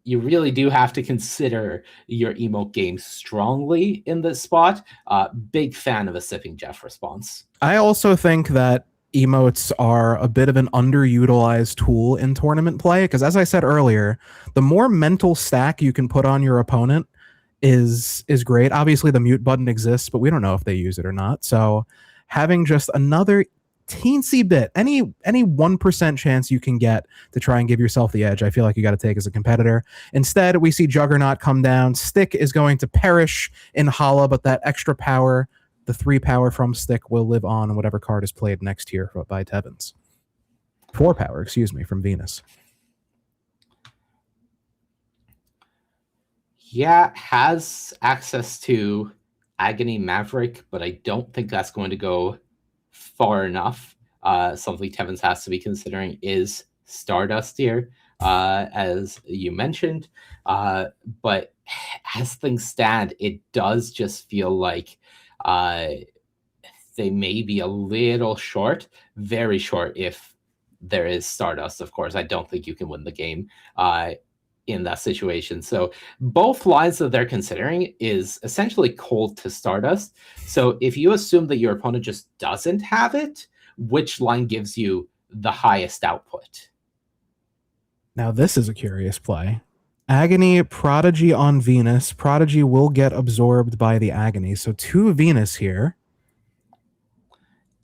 you really do have to consider your emote game strongly in this spot. Big fan of a Sipping Jeff response. I also think that emotes are a bit of an underutilized tool in tournament play, because as I said earlier, the more mental stack you can put on your opponent is great. Obviously, the mute button exists, but we don't know if they use it or not. So having just another teensy bit, any 1% chance you can get to try and give yourself the edge, I feel like you got to take as a competitor. Instead, we see Juggernaut come down. Stick is going to perish in Hala, but that extra power, the 3 power from Stick, will live on in whatever card is played next here by Tevins. 4 power, excuse me, from Venus. Yeah, has access to Agony Maverick, but I don't think that's going to go far enough. Something Tevins has to be considering is Stardust here, as you mentioned. But as things stand, it does just feel like they may be a little short, very short if there is Stardust, of course. I don't think you can win the game in that situation. So both lines that they're considering is essentially cold to Stardust. So if you assume that your opponent just doesn't have it, which line gives you the highest output? Now this is a curious play. Agony, Prodigy on Venus. Prodigy will get absorbed by the Agony. So 2 Venus here.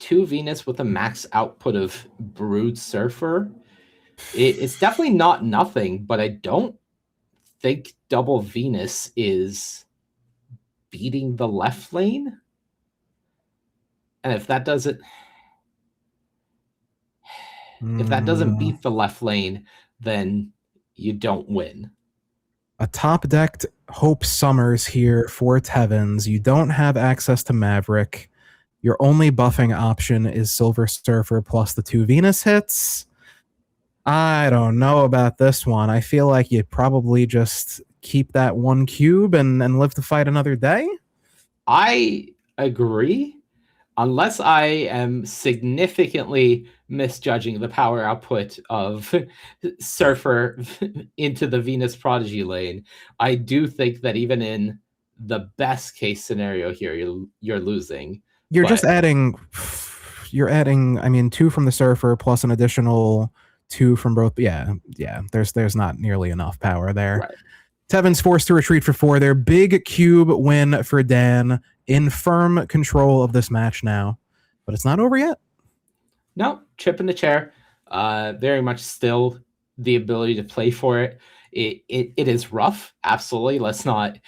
2 Venus with a max output of Brood Surfer. It's definitely not nothing, but I don't think double Venus is beating the left lane. And if that doesn't beat the left lane, then you don't win. A top-decked Hope Summers here for Tevins. You don't have access to Maverick. Your only buffing option is Silver Surfer plus the 2 Venus hits. I don't know about this one. I feel like you'd probably just keep that 1 cube and live to fight another day. I agree. Unless I am significantly misjudging the power output of Surfer into the Venus Prodigy lane, I do think that even in the best case scenario here, you're losing. You're just adding, I mean, 2 from the Surfer plus an additional 2 from both. Yeah. There's not nearly enough power there. Right. Tevin's forced to retreat for 4 there. Big cube win for Dan, in firm control of this match now. But it's not over yet. No, chip in the chair. Very much still the ability to play for it. It is rough, absolutely. Let's not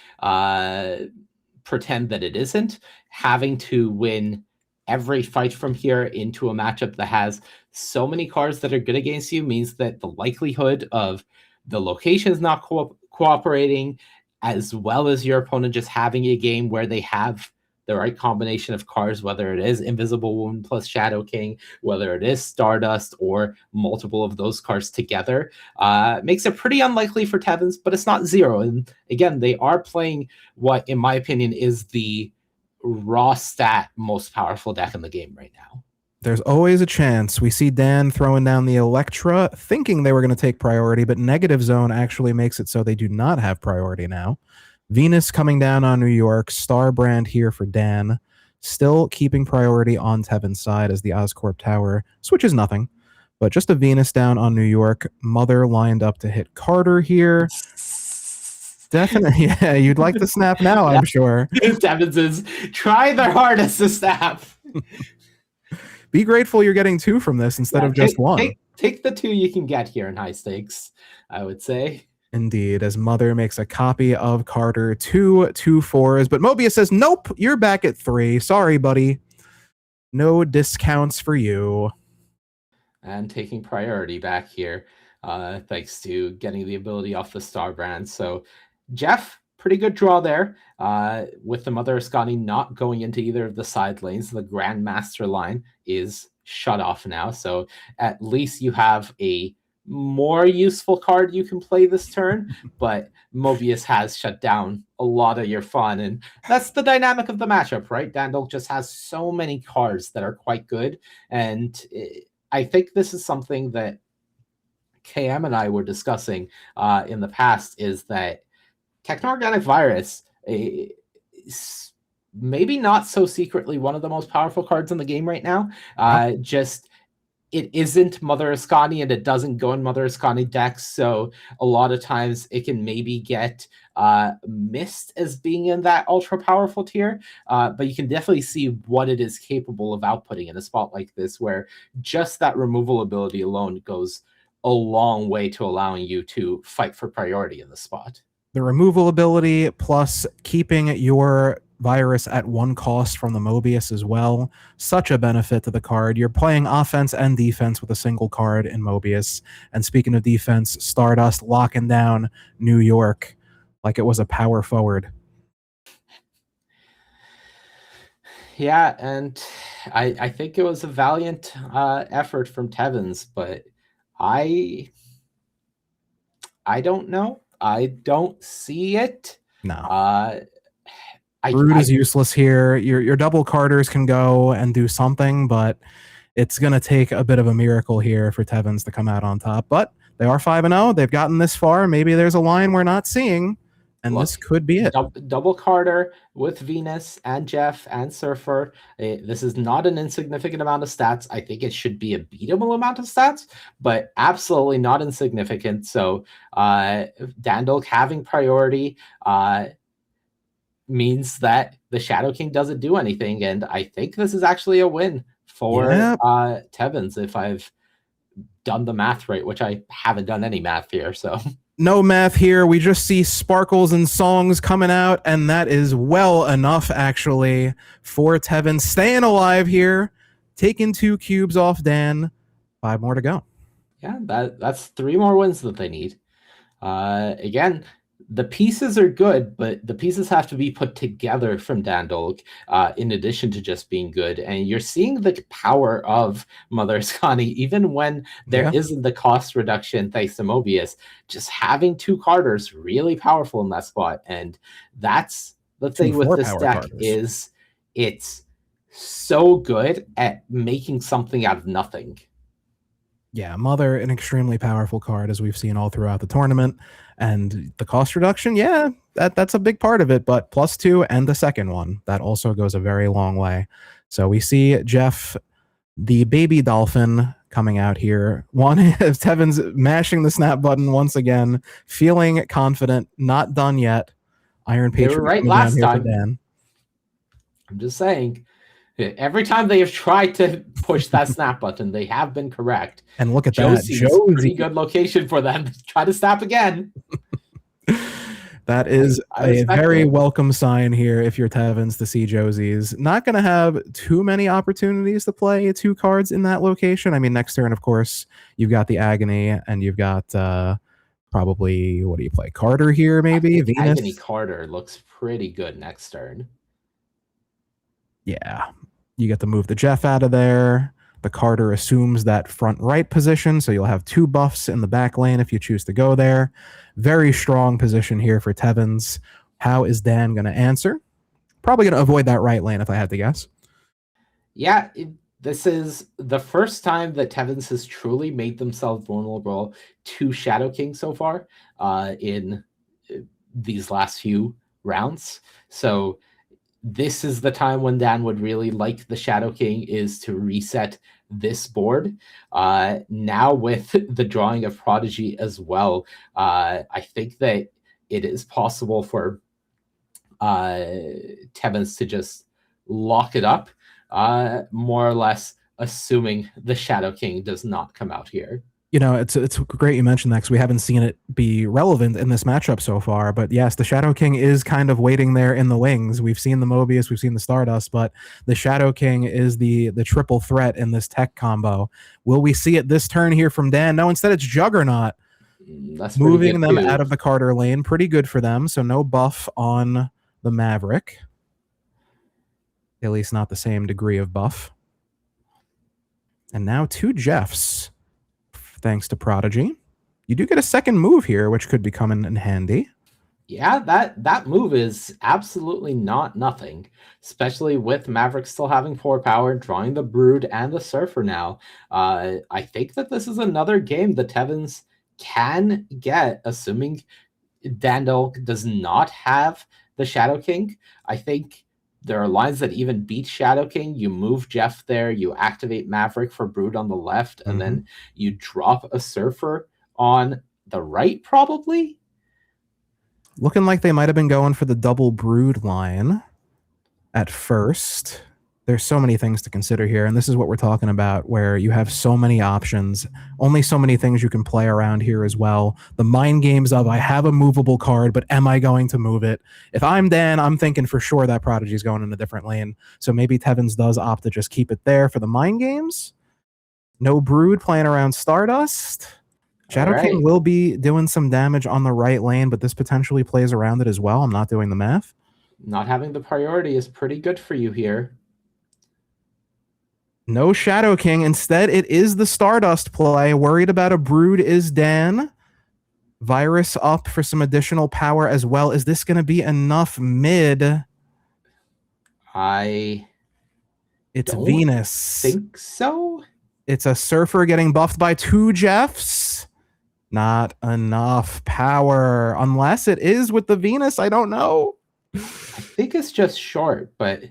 pretend that it isn't. Having to win every fight from here into a matchup that has so many cards that are good against you means that the likelihood of the locations not cooperating, as well as your opponent just having a game where they have the right combination of cards, whether it is Invisible Wound plus Shadow King, whether it is Stardust, or multiple of those cards together, makes it pretty unlikely for Tevins, but it's not 0. And again, they are playing what, in my opinion, is the raw stat most powerful deck in the game right now. There's always a chance. We see Dan throwing down the Electra, thinking they were going to take priority, but Negative Zone actually makes it so they do not have priority now. Venus coming down on New York. Starbrand here for Dan. Still keeping priority on Tevin's side as the Oscorp Tower switches nothing. But just a Venus down on New York. Mother lined up to hit Carter here. Definitely, yeah, you'd like to snap now, I'm sure. Tevins is try their hardest to snap. Be grateful you're getting 2 from this instead of just 1. Take the 2 you can get here in high stakes, I would say. Indeed, as Mother makes a copy of Carter, 2 4s, but Mobius says, nope, you're back at 3. Sorry, buddy. No discounts for you. And taking priority back here, thanks to getting the ability off the Starbrand. So Jeff, pretty good draw there. With the Mother Ascani not going into either of the side lanes, the Grandmaster line is shut off now. So at least you have a more useful card you can play this turn, but Mobius has shut down a lot of your fun, and that's the dynamic of the matchup, right? Dandel just has so many cards that are quite good, and I think this is something that KM and I were discussing in the past, is that Techno-Organic Virus is maybe not so secretly one of the most powerful cards in the game right now. Just it isn't Mother Ascani, and it doesn't go in Mother Ascani decks, so a lot of times it can maybe get missed as being in that ultra powerful tier, but you can definitely see what it is capable of outputting in a spot like this, where just that removal ability alone goes a long way to allowing you to fight for priority in the spot. The removal ability plus keeping your virus at 1 cost from the Mobius as well. Such a benefit to the card. You're playing offense and defense with a single card in Mobius. And speaking of defense, Stardust locking down New York like it was a power forward. Yeah, and I think it was a valiant effort from Tevins, but I don't know. I don't see it. No. Brood is useless here. Your double carders can go and do something, but it's going to take a bit of a miracle here for Tevins to come out on top. But they are 5-0. They've gotten this far. Maybe there's a line we're not seeing, and this could be it. Double Carter with Venus and Jeff and Surfer. This is not an insignificant amount of stats. I think it should be a beatable amount of stats, but absolutely not insignificant. So Dandel having priority means that the Shadow King doesn't do anything, and I think this is actually a win for Tevins, if I've done the math right, which I haven't done any math here, so... No math here. We just see sparkles and songs coming out, and that is well enough, actually, for Tevin staying alive here, taking 2 cubes off Dan. 5 more to go. Yeah, that's 3 more wins that they need. Again, the pieces are good, but the pieces have to be put together from Dandolk in addition to just being good. And you're seeing the power of Mother Ascani, even when there isn't the cost reduction thanks to Mobius. Just having 2 carders really powerful in that spot. And that's the thing with this deck is it's so good at making something out of nothing. Yeah, Mother, an extremely powerful card, as we've seen all throughout the tournament. And the cost reduction, yeah, that's a big part of it, but +2 and the second one, that also goes a very long way. So we see Jeff, the baby dolphin, coming out here. One is Tevin's mashing the snap button once again, feeling confident, not done yet. Iron Patriot. They were right last time. I'm just saying. Every time they have tried to push that snap button, they have been correct. And look at Josie's that. Josie. Pretty good location for them to try to snap again. That is a very welcome sign here if you're Tevins to see Josie's. Not going to have too many opportunities to play 2 cards in that location. I mean, next turn, of course, you've got the Agony, and you've got probably, what do you play? Carter here, maybe? Venus? Agony Carter looks pretty good next turn. Yeah, you get to move the Jeff out of there. The Carter assumes that front right position, so you'll have 2 buffs in the back lane if you choose to go there. Very strong position here for Tevins. How is Dan going to answer? Probably going to avoid that right lane if I had to guess. Yeah, this is the first time that Tevins has truly made themselves vulnerable to Shadow King so far in these last few rounds. So this is the time when Dan would really like the Shadow King is to reset this board. Now with the drawing of Prodigy as well, I think that it is possible for Tevins to just lock it up, more or less assuming the Shadow King does not come out here. You know, it's great you mentioned that because we haven't seen it be relevant in this matchup so far. But yes, the Shadow King is kind of waiting there in the wings. We've seen the Mobius, we've seen the Stardust, but the Shadow King is the triple threat in this tech combo. Will we see it this turn here from Dan? No, instead it's Juggernaut. That's pretty moving good them too. out of the Carter lane. Pretty good for them. So no buff on the Maverick. At least not the same degree of buff. And now 2 Jeffs, thanks to Prodigy. You do get a second move here, which could be coming in handy. Yeah, that move is absolutely not nothing, especially with Maverick still having 4 power, drawing the Brood and the Surfer now. I think that this is another game that Tevins can get, assuming Dandel does not have the Shadow King. I think there are lines that even beat Shadow King. You move Jeff there, you activate Maverick for Brood on the left, and then you drop a Surfer on the right, probably. Looking like they might have been going for the double Brood line at first. There's so many things to consider here, and this is what we're talking about, where you have so many options, only so many things you can play around here as well. The mind games of, I have a movable card, but am I going to move it? If I'm Dan, I'm thinking for sure that Prodigy's going in a different lane, so maybe Tevins does opt to just keep it there for the mind games. No Brood playing around Stardust. Shadow King will be doing some damage on the right lane, but this potentially plays around it as well. I'm not doing the math. Not having the priority is pretty good for you here. No Shadow King. Instead, it is the Stardust play. Worried about a Brood is Dan. Virus up for some additional power as well. Is this going to be enough mid? It's Venus. Think so? It's a Surfer getting buffed by 2 Jeffs. Not enough power. Unless it is with the Venus. I don't know. I think it's just short, but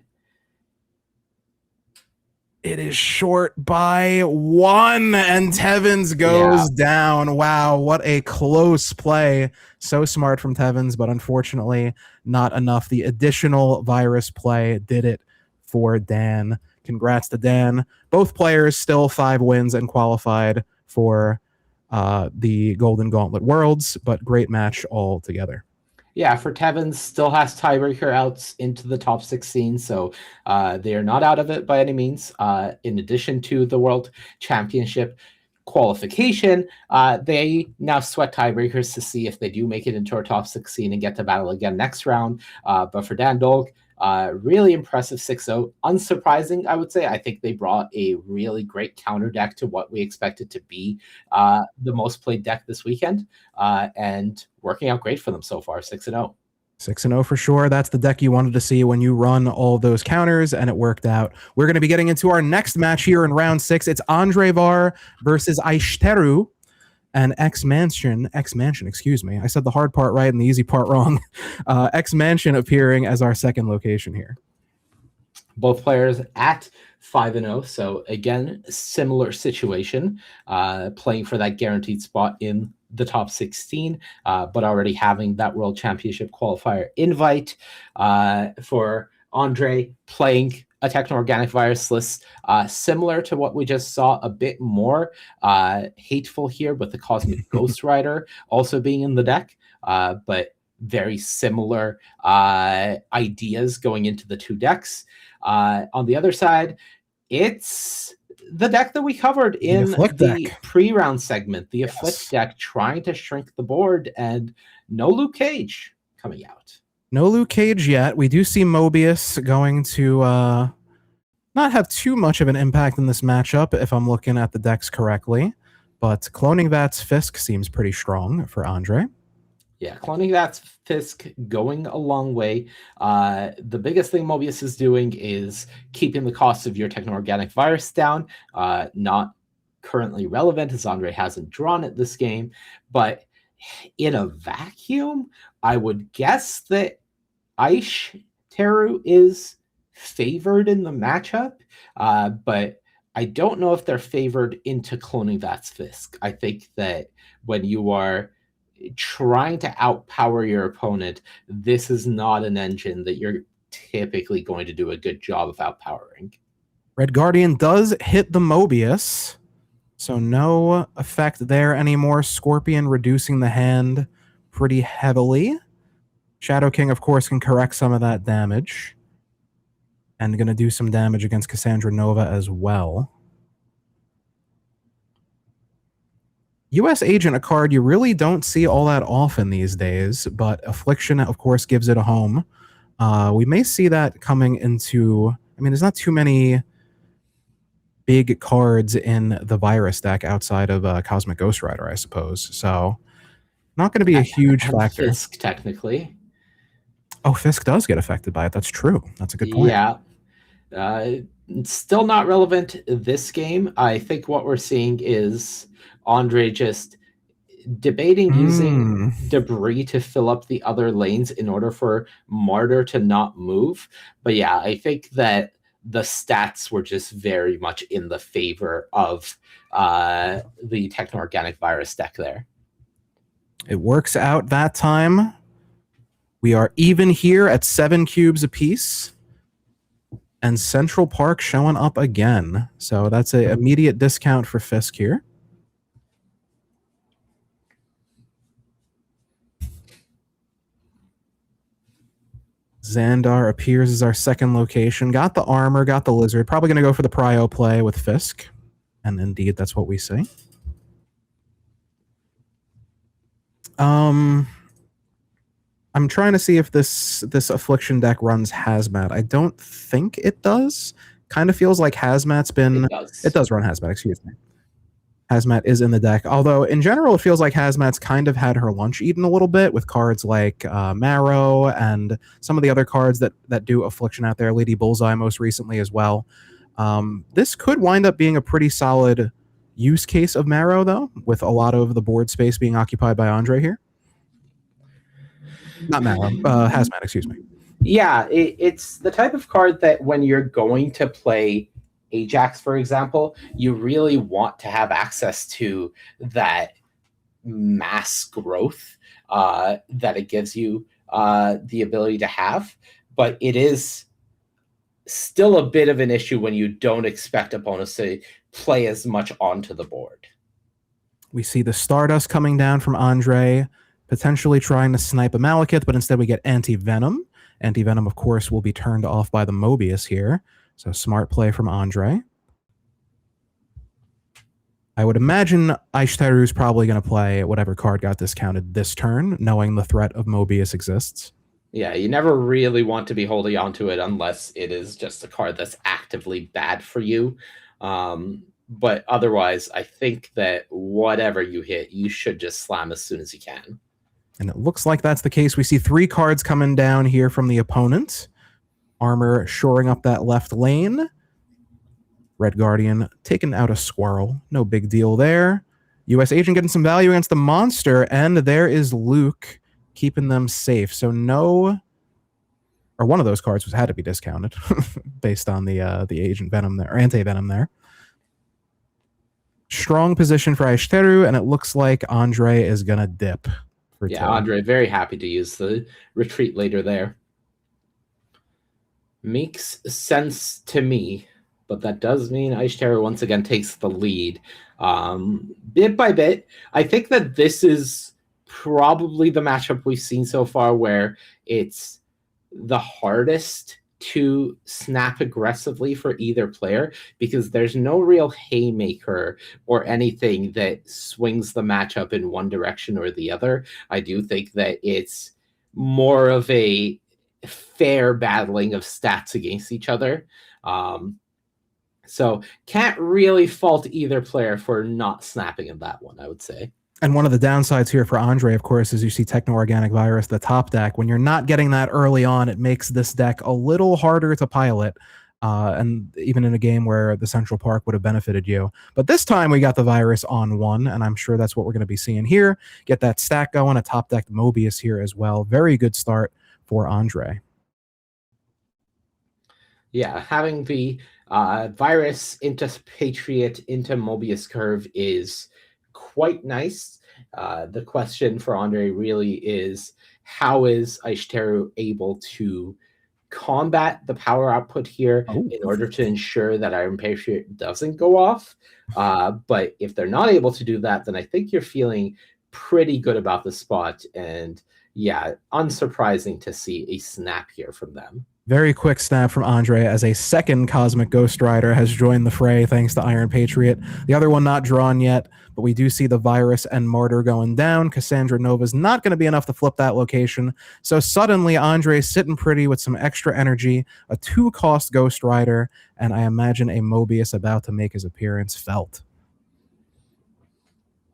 it is short by 1, and Tevins goes down. Wow, what a close play. So smart from Tevins, but unfortunately not enough. The additional virus play did it for Dan. Congrats to Dan. Both players still 5 wins and qualified for the Golden Gauntlet Worlds, but great match all together. Yeah, for Tevins, still has tiebreaker outs into the top 16, so they are not out of it by any means. In addition to the World Championship qualification, they now sweat tiebreakers to see if they do make it into our top 16 and get to battle again next round. But for Dan Dolg, really impressive 6-0. Unsurprising, I would say. I think they brought a really great counter deck to what we expected to be the most played deck this weekend, and working out great for them so far. 6-0. 6-0 for sure. That's the deck you wanted to see when you run all those counters, and it worked out. We're going to be getting into our next match here in round 6. It's Andre Var versus Aishteru and X-Mansion, excuse me. I said the hard part right and the easy part wrong. X-Mansion appearing as our second location here. Both players at 5-0, so again, similar situation, playing for that guaranteed spot in the top 16, but already having that World Championship qualifier invite. For Andre, playing a Techno-Organic Virus list, similar to what we just saw, a bit more hateful here with the Cosmic Ghost Rider also being in the deck, but very similar ideas going into the 2 decks. On the other side, it's the deck that we covered in the pre-round segment, the Afflict deck, trying to shrink the board, and no Luke Cage coming out. No Luke Cage yet. We do see Mobius going to not have too much of an impact in this matchup if I'm looking at the decks correctly, but Cloning Vats Fisk seems pretty strong for Andre. Yeah, Cloning Vats Fisk going a long way. The biggest thing Mobius is doing is keeping the cost of your Techno-Organic Virus down. Not currently relevant as Andre hasn't drawn it this game, but in a vacuum, I would guess that Aishteru is favored in the matchup, but I don't know if they're favored into Cloning Vats Fisk. I think that when you are trying to outpower your opponent, this is not an engine that you're typically going to do a good job of outpowering. Red Guardian does hit the Mobius, so no effect there anymore. Scorpion reducing the hand pretty heavily. Shadow King, of course, can correct some of that damage, and going to do some damage against Cassandra Nova as well. U.S. Agent, a card you really don't see all that often these days, but Affliction, of course, gives it a home. We may see that coming into... I mean, there's not too many big cards in the Virus deck outside of Cosmic Ghost Rider, I suppose. So, not going to be a huge factor. Fisk, technically. Oh, Fisk does get affected by it. That's true. That's a good point. Yeah. It's still not relevant this game. I think what we're seeing is Andre just debating using debris to fill up the other lanes in order for Martyr to not move. But yeah, I think that the stats were just very much in the favor of the Techno-Organic Virus deck there. It works out that time. We are even here at 7 cubes apiece. And Central Park showing up again. So that's an immediate discount for Fisk here. Xandar appears as our second location. Got the armor, got the lizard. Probably going to go for the prio play with Fisk. And indeed, that's what we see. I'm trying to see if this Affliction deck runs Hazmat. I don't think it does. Kind of feels like Hazmat's been... It does run Hazmat, excuse me. Hazmat is in the deck. Although, in general, it feels like Hazmat's kind of had her lunch eaten a little bit with cards like Marrow and some of the other cards that do Affliction out there. Lady Bullseye most recently as well. This could wind up being a pretty solid use case of Marrow, though, with a lot of the board space being occupied by Andre here. Not Marrow, Hazmat, excuse me. Yeah, it's the type of card that when you're going to play Ajax, for example, you really want to have access to that mass growth that it gives you the ability to have. But it is still a bit of an issue when you don't expect opponents to play as much onto the board. We see the Stardust coming down from Andre, potentially trying to snipe a Malekith, but instead we get Anti-Venom. Anti-Venom, of course, will be turned off by the Mobius here. So smart play from Andre. I would imagine Aishtaru's probably going to play whatever card got discounted this turn, knowing the threat of Mobius exists. Yeah, you never really want to be holding on to it unless it is just a card that's actively bad for you. But otherwise, I think that whatever you hit, you should just slam as soon as you can. And it looks like that's the case. We see 3 cards coming down here from the opponent. Armor shoring up that left lane. Red Guardian taking out a squirrel. No big deal there. U.S. Agent getting some value against the monster. And there is Luke keeping them safe. So no... Or one of those cards had to be discounted based on the Agent Venom there, or Anti-Venom there. Strong position for Aishtaru, and it looks like Andre is going to dip. Yeah, Andre, very happy to use the retreat later there. Makes sense to me, but that does mean Aishtaru once again takes the lead. Bit by bit, I think that this is probably the matchup we've seen so far where it's the hardest to snap aggressively for either player because there's no real haymaker or anything that swings the matchup in one direction or the other. I do think that it's more of a fair battling of stats against each other. So can't really fault either player for not snapping in that one, I would say. And one of the downsides here for Andre, of course, is you see Techno-Organic Virus, the top deck. When you're not getting that early on, it makes this deck a little harder to pilot. And even in a game where the Central Park would have benefited you. But this time we got the Virus on 1, and I'm sure that's what we're going to be seeing here. Get that stack going, a top deck Mobius here as well. Very good start for Andre. Yeah, having the Virus into Patriot into Mobius curve is quite nice. The question for Andre really is, how is Aishtaru able to combat the power output here in order to ensure that Iron Patriot doesn't go off? But if they're not able to do that, then I think you're feeling pretty good about the spot. And yeah, unsurprising to see a snap here from them. Very quick snap from Andre as a second Cosmic Ghost Rider has joined the fray thanks to Iron Patriot. The other one not drawn yet, but we do see the Virus and Martyr going down. Cassandra Nova's not going to be enough to flip that location. So suddenly Andre's sitting pretty with some extra energy, a 2-cost Ghost Rider, and I imagine a Mobius about to make his appearance felt.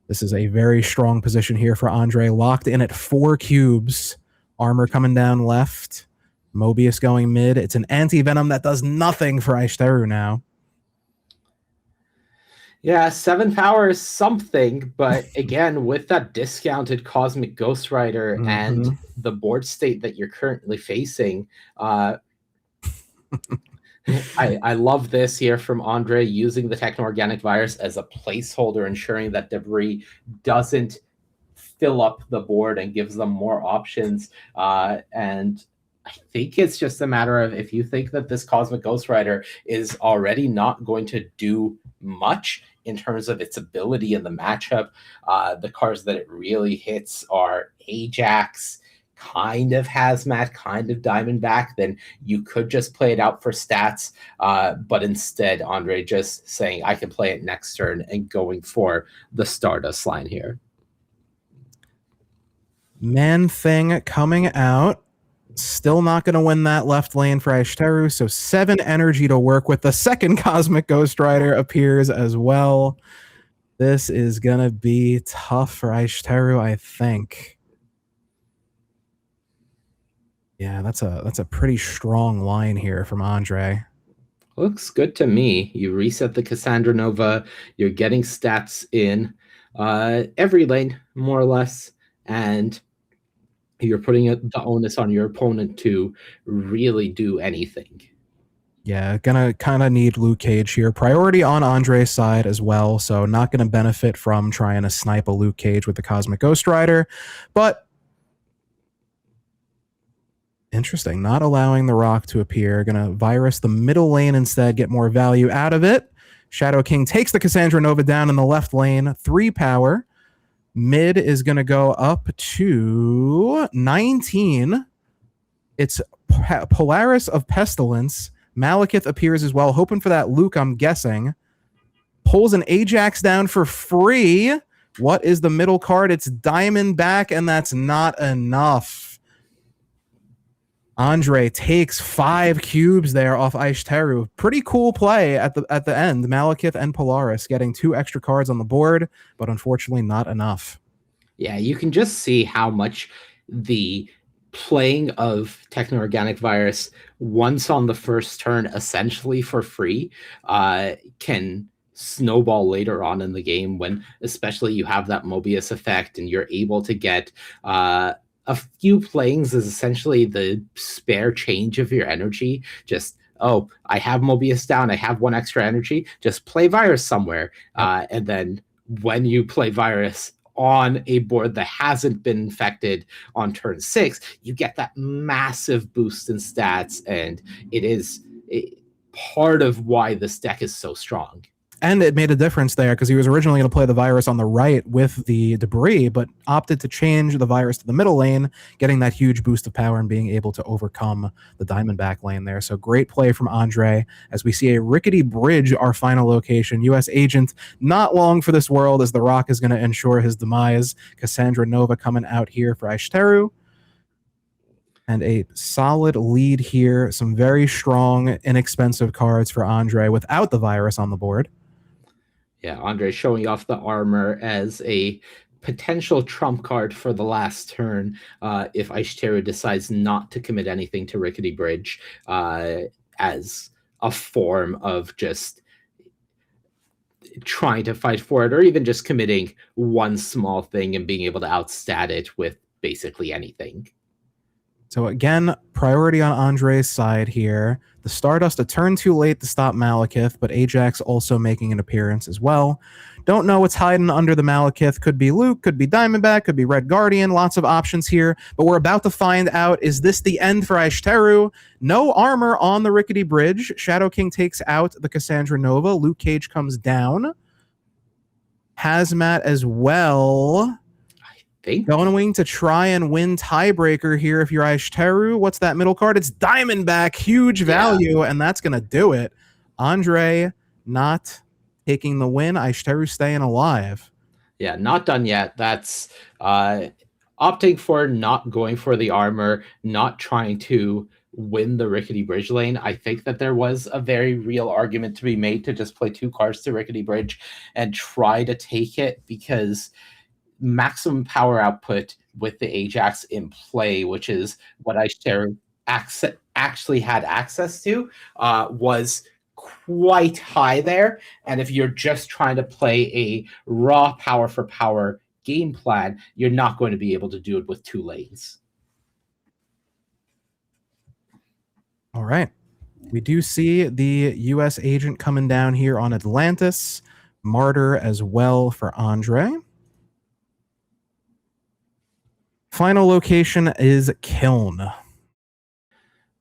This is a very strong position here for Andre, locked in at 4 cubes. Armor coming down left. Mobius going mid. It's an anti-venom that does nothing for Aishteru now. Yeah, 7 power is something, but again, with that discounted Cosmic Ghost Rider and the board state that you're currently facing, I love this here from Andre, using the Techno-Organic Virus as a placeholder, ensuring that debris doesn't fill up the board and gives them more options. And I think it's just a matter of, if you think that this Cosmic Ghost Rider is already not going to do much in terms of its ability in the matchup, the cards that it really hits are Ajax, kind of Hazmat, kind of Diamondback, then you could just play it out for stats. But instead, Andre just saying, I can play it next turn and going for the Stardust line here. Man-Thing coming out. Still not going to win that left lane for Aishteru, so 7 energy to work with. The second Cosmic Ghost Rider appears as well. This is going to be tough for Aishteru, I think. Yeah, that's a pretty strong line here from Andre. Looks good to me. You reset the Cassandra Nova. You're getting stats in every lane, more or less, and you're putting the onus on your opponent to really do anything. Yeah, gonna kind of need Luke Cage here. Priority on Andre's side as well, so not going to benefit from trying to snipe a Luke Cage with the Cosmic Ghost Rider. But interesting, not allowing the Rock to appear. Gonna Virus the middle lane instead, get more value out of it. Shadow King takes the Cassandra Nova down in the left lane, 3 power. Mid is going to go up to 19. It's Polaris of Pestilence. Malekith appears as well, hoping for that Luke, I'm guessing. Pulls an Ajax down for free. What is the middle card? It's Diamondback, and that's not enough. Andre takes 5 cubes there off Aishteru. Pretty cool play at the end. Malekith and Polaris getting 2 extra cards on the board, but unfortunately not enough. Yeah, you can just see how much the playing of Techno-Organic Virus once on the first turn, essentially for free, can snowball later on in the game, when especially you have that Mobius effect and you're able to get a few playings is essentially the spare change of your energy. Just, oh, I have Mobius down, I have 1 extra energy, just play Virus somewhere. And then when you play Virus on a board that hasn't been infected on turn 6, you get that massive boost in stats, and it is part of why this deck is so strong. And it made a difference there, because he was originally going to play the Virus on the right with the debris, but opted to change the Virus to the middle lane, getting that huge boost of power and being able to overcome the Diamondback lane there. So great play from Andre, as we see a Rickety Bridge, our final location. U.S. Agent, not long for this world, as the Rock is going to ensure his demise. Cassandra Nova coming out here for Aishteru. And a solid lead here. Some very strong, inexpensive cards for Andre without the Virus on the board. Yeah, Andre showing off the armor as a potential trump card for the last turn if Aishteru decides not to commit anything to Rickety Bridge, as a form of just trying to fight for it, or even just committing 1 small thing and being able to outstat it with basically anything. So again, priority on Andre's side here. The Stardust a turn too late to stop Malekith, but Ajax also making an appearance as well. Don't know what's hiding under the Malekith. Could be Luke, could be Diamondback, could be Red Guardian. Lots of options here, but we're about to find out. Is this the end for Aishteru? No armor on the Rickety Bridge. Shadow King takes out the Cassandra Nova. Luke Cage comes down. Hazmat as well. think. Going to try and win tiebreaker here if you're Aishteru. What's that middle card? It's Diamondback, huge value, and that's going to do it. Andre not taking the win. Aishteru staying alive. Yeah, not done yet. That's opting for not going for the armor, not trying to win the Rickety Bridge lane. I think that there was a very real argument to be made to just play 2 cards to Rickety Bridge and try to take it, because maximum power output with the Ajax in play, which is what I actually had access to, was quite high there. And if you're just trying to play a raw power for power game plan, you're not going to be able to do it with 2 lanes. All right. We do see the U.S. agent coming down here on Atlantis. Martyr as well for Andre. Final location is Kiln.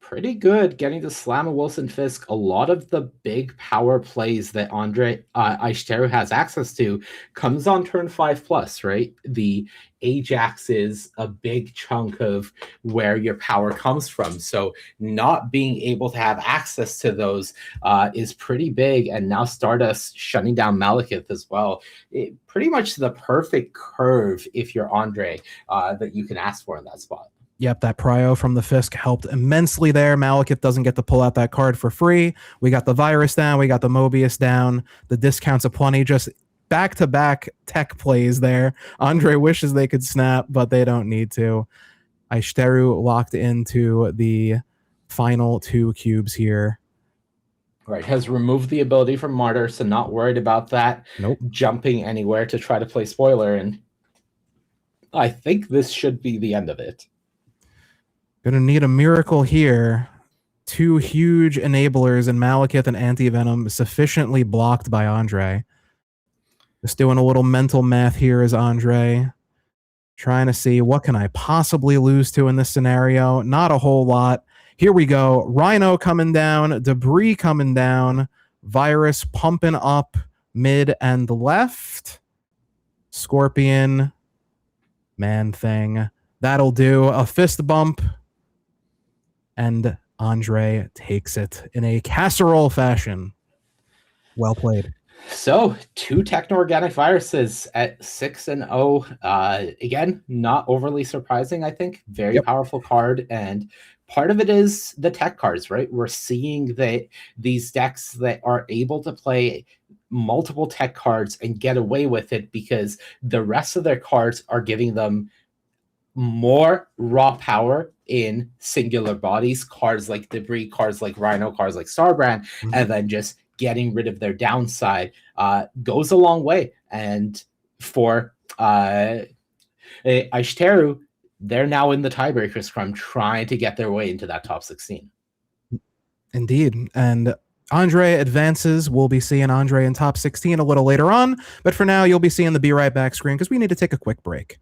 Pretty good getting to slam a Wilson Fisk. A lot of the big power plays that Andre Aishteru has access to comes on turn 5+, right? The Ajax is a big chunk of where your power comes from. So not being able to have access to those is pretty big. And now Stardust shutting down Malekith as well. Pretty much the perfect curve, if you're Andre, that you can ask for in that spot. Yep, that Prio from the Fisk helped immensely there. Malekith doesn't get to pull out that card for free. We got the Virus down. We got the Mobius down. The discounts aplenty. Just back-to-back tech plays there. Andre wishes they could snap, but they don't need to. Aishteru locked into the final 2 cubes here. Right, has removed the ability from Martyr, so not worried about that. Nope. Jumping anywhere to try to play spoiler, and I think this should be the end of it. Gonna need a miracle here. 2 huge enablers in Malekith and Anti-Venom sufficiently blocked by Andre. Just doing a little mental math here as Andre. Trying to see what can I possibly lose to in this scenario. Not a whole lot. Here we go. Rhino coming down. Debris coming down. Virus pumping up mid and left. Scorpion. Man-Thing. That'll do. A fist bump. And Andre takes it in a casserole fashion. Well played. So 2 techno-organic viruses at 6-0. Again, not overly surprising, I think. Very powerful card. And part of it is the tech cards, right? We're seeing that these decks that are able to play multiple tech cards and get away with it because the rest of their cards are giving them more raw power in singular bodies, cards like Debris, cards like Rhino, cards like Starbrand, and then just getting rid of their downside goes a long way. And for Aishteru, they're now in the tiebreaker scrum trying to get their way into that top 16. Indeed. And Andre advances. We'll be seeing Andre in top 16 a little later on. But for now, you'll be seeing the Be Right Back screen because we need to take a quick break.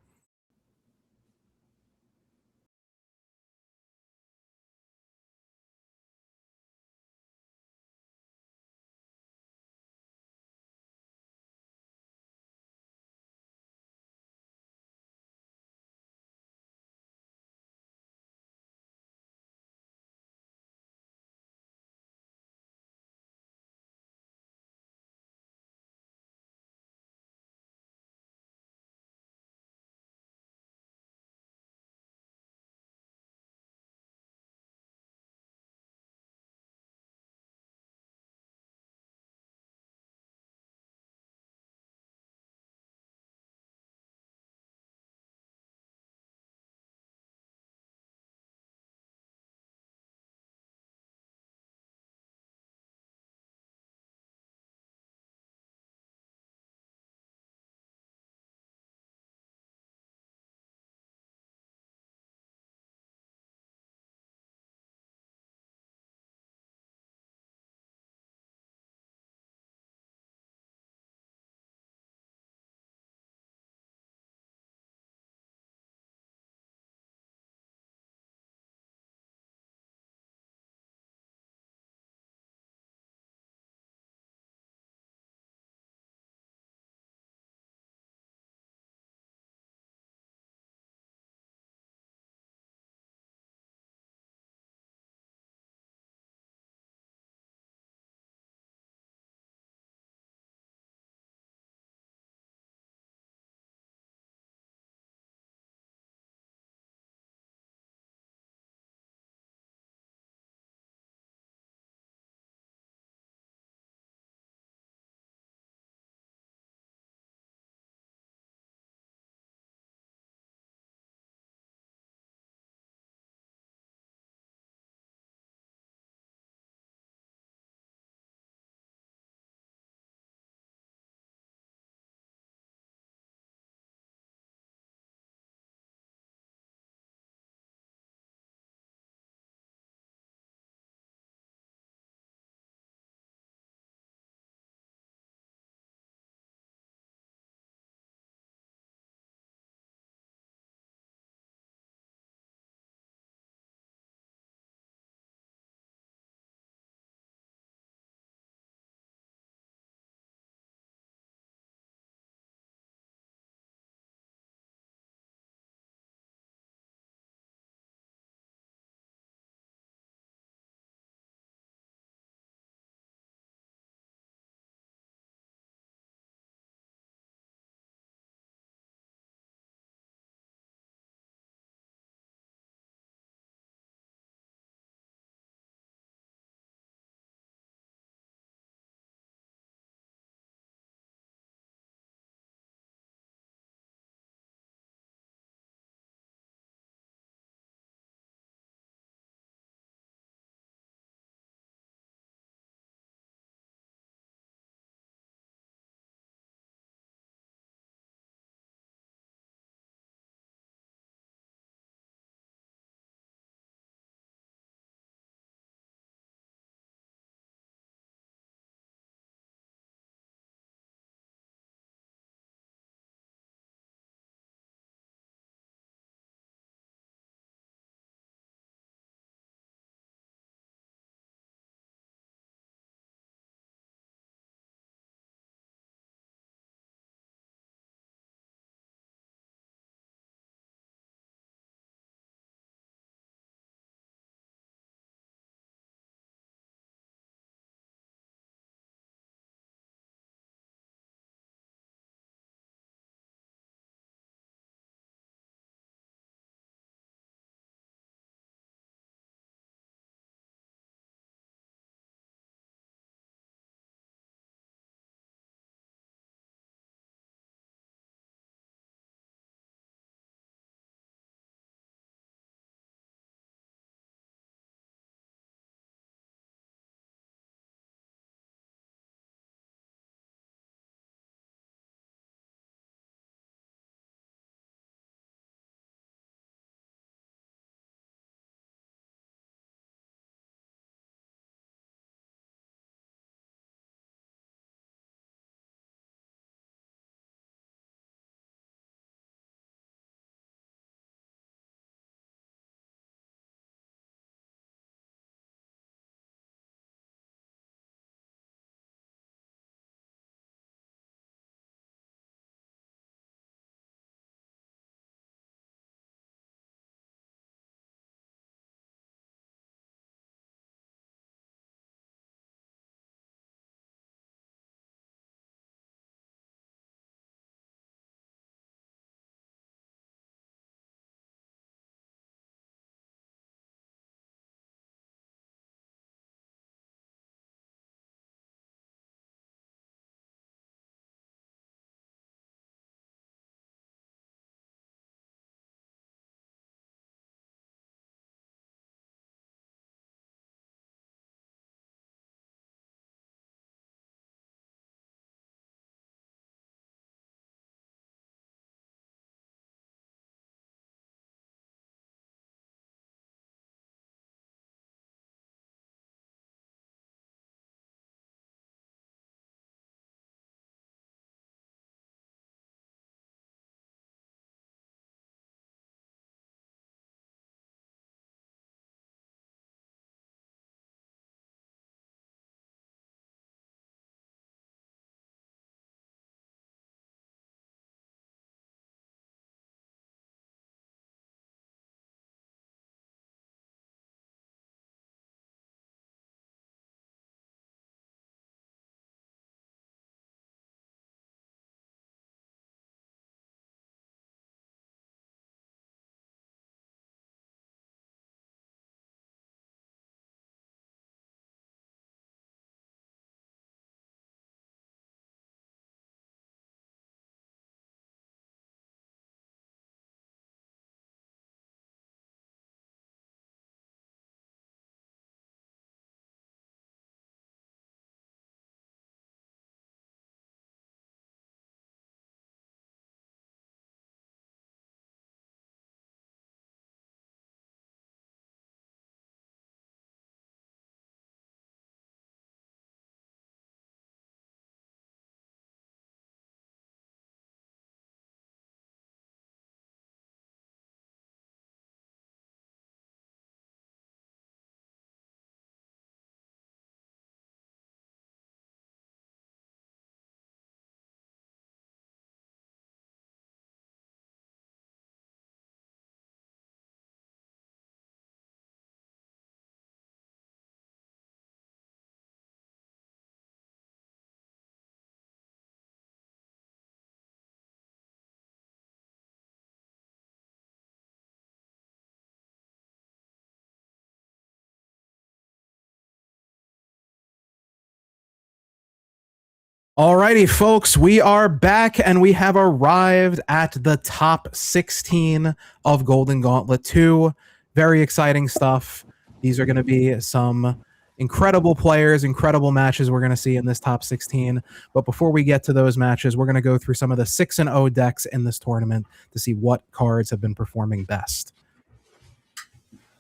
Alrighty, folks, we are back and we have arrived at the top 16 of Golden Gauntlet 2. Very exciting stuff. These are going to be some incredible players, incredible matches we're going to see in this top 16. But before we get to those matches, we're going to go through some of the 6-0 decks in this tournament to see what cards have been performing best.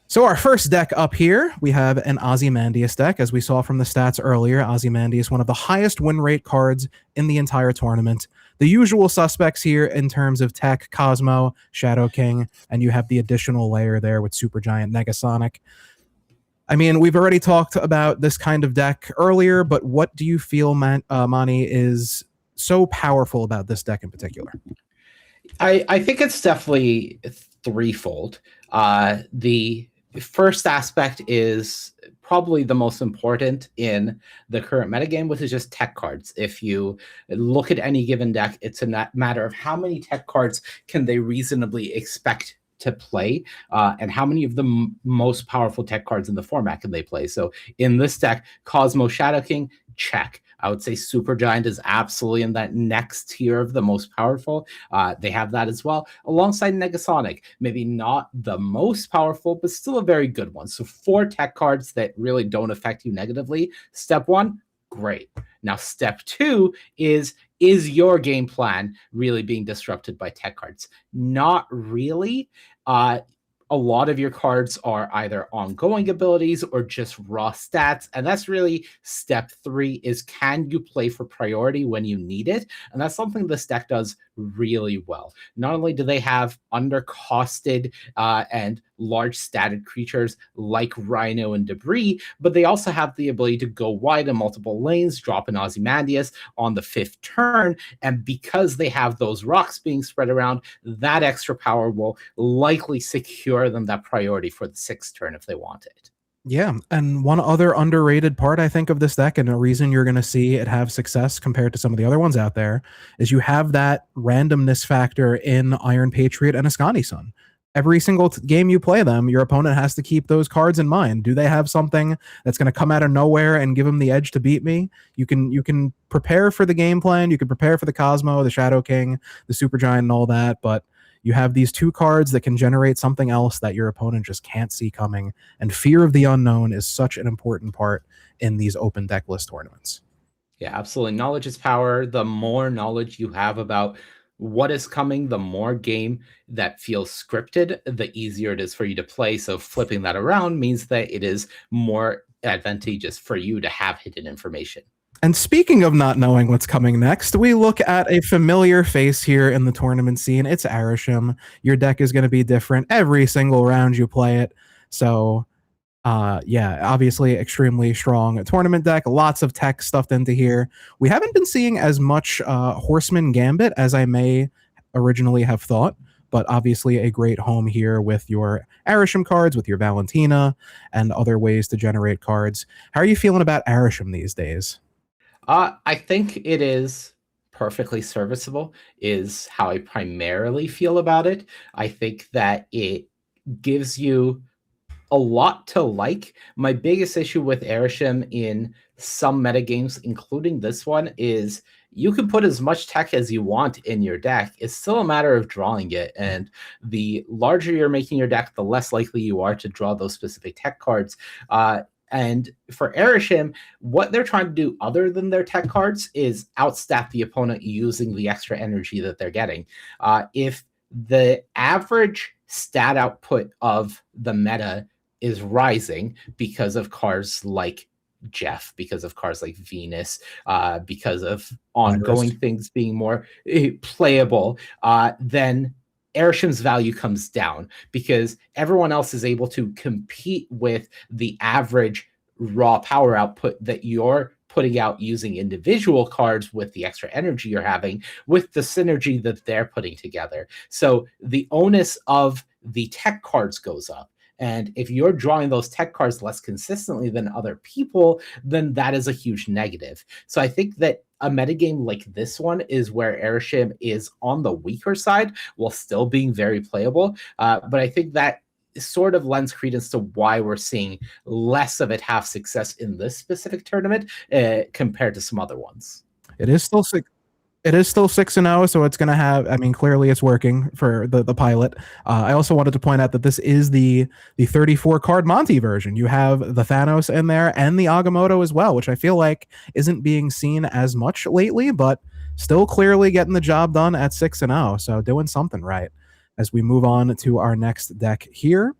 So our first deck up here, we have an Ozymandias deck. As we saw from the stats earlier, Ozymandias, one of the highest win rate cards in the entire tournament. The usual suspects here in terms of tech, Cosmo, Shadow King, and you have the additional layer there with Supergiant Negasonic. I mean, we've already talked about this kind of deck earlier, but what do you feel, Mani, is so powerful about this deck in particular? I think it's definitely threefold. The first aspect is probably the most important in the current metagame, which is just tech cards. If you look at any given deck, it's a matter of how many tech cards can they reasonably expect to play, and how many of the most powerful tech cards in the format can they play. So in this deck, Cosmo Shadow King, check. I would say Supergiant is absolutely in that next tier of the most powerful. They have that as well, alongside Negasonic. Maybe not the most powerful, but still a very good one. So 4 tech cards that really don't affect you negatively. Step 1, great. Now, step 2 is your game plan really being disrupted by tech cards? Not really. A lot of your cards are either ongoing abilities or just raw stats. And that's really step 3 is, can you play for priority when you need it? And that's something this deck does really well. Not only do they have undercosted and large statted creatures like Rhino and Debris, but they also have the ability to go wide in multiple lanes, drop an Ozymandias on the 5th turn, and because they have those rocks being spread around, that extra power will likely secure them that priority for the 6th turn if they want it. Yeah, and one other underrated part, I think, of this deck, and a reason you're going to see it have success compared to some of the other ones out there, is you have that randomness factor in Iron Patriot and Ascani Sun. Every single game you play them, your opponent has to keep those cards in mind. Do they have something that's going to come out of nowhere and give them the edge to beat me? You can prepare for the game plan, you can prepare for the Cosmo, the Shadow King, the Supergiant, and all that, but you have these 2 cards that can generate something else that your opponent just can't see coming, and fear of the unknown is such an important part in these open deck list tournaments. Yeah, absolutely. Knowledge is power. The more knowledge you have about what is coming, the more game that feels scripted, the easier it is for you to play. So flipping that around means that it is more advantageous for you to have hidden information. And speaking of not knowing what's coming next, we look at a familiar face here in the tournament scene. It's Arishem. Your deck is going to be different every single round you play it. So, yeah, obviously extremely strong tournament deck. Lots of tech stuffed into here. We haven't been seeing as much Horseman Gambit as I may originally have thought, but obviously a great home here with your Arishem cards, with your Valentina, and other ways to generate cards. How are you feeling about Arishem these days? I think it is perfectly serviceable, is how I primarily feel about it. I think that it gives you a lot to like. My biggest issue with Arishem in some metagames, including this one, is you can put as much tech as you want in your deck. It's still a matter of drawing it. And the larger you're making your deck, the less likely you are to draw those specific tech cards. And for Arishem, what they're trying to do other than their tech cards is outstat the opponent using the extra energy that they're getting. If the average stat output of the meta is rising because of cards like Jeff, because of cards like Venus, because of ongoing things being more playable, then Arishem's value comes down because everyone else is able to compete with the average raw power output that you're putting out using individual cards with the extra energy you're having with the synergy that they're putting together. So the onus of the tech cards goes up. And if you're drawing those tech cards less consistently than other people, then that is a huge negative. So I think that a metagame like this one is where Arishem is on the weaker side while still being very playable. But I think that sort of lends credence to why we're seeing less of it have success in this specific tournament compared to some other ones. It is still 6-0, so it's going to have, I mean, clearly it's working for the pilot. I also wanted to point out that this is the 34 card Monty version. You have the Thanos in there and the Agamotto as well, which I feel like isn't being seen as much lately, but still clearly getting the job done at 6-0. So doing something right. As we move on to our next deck here.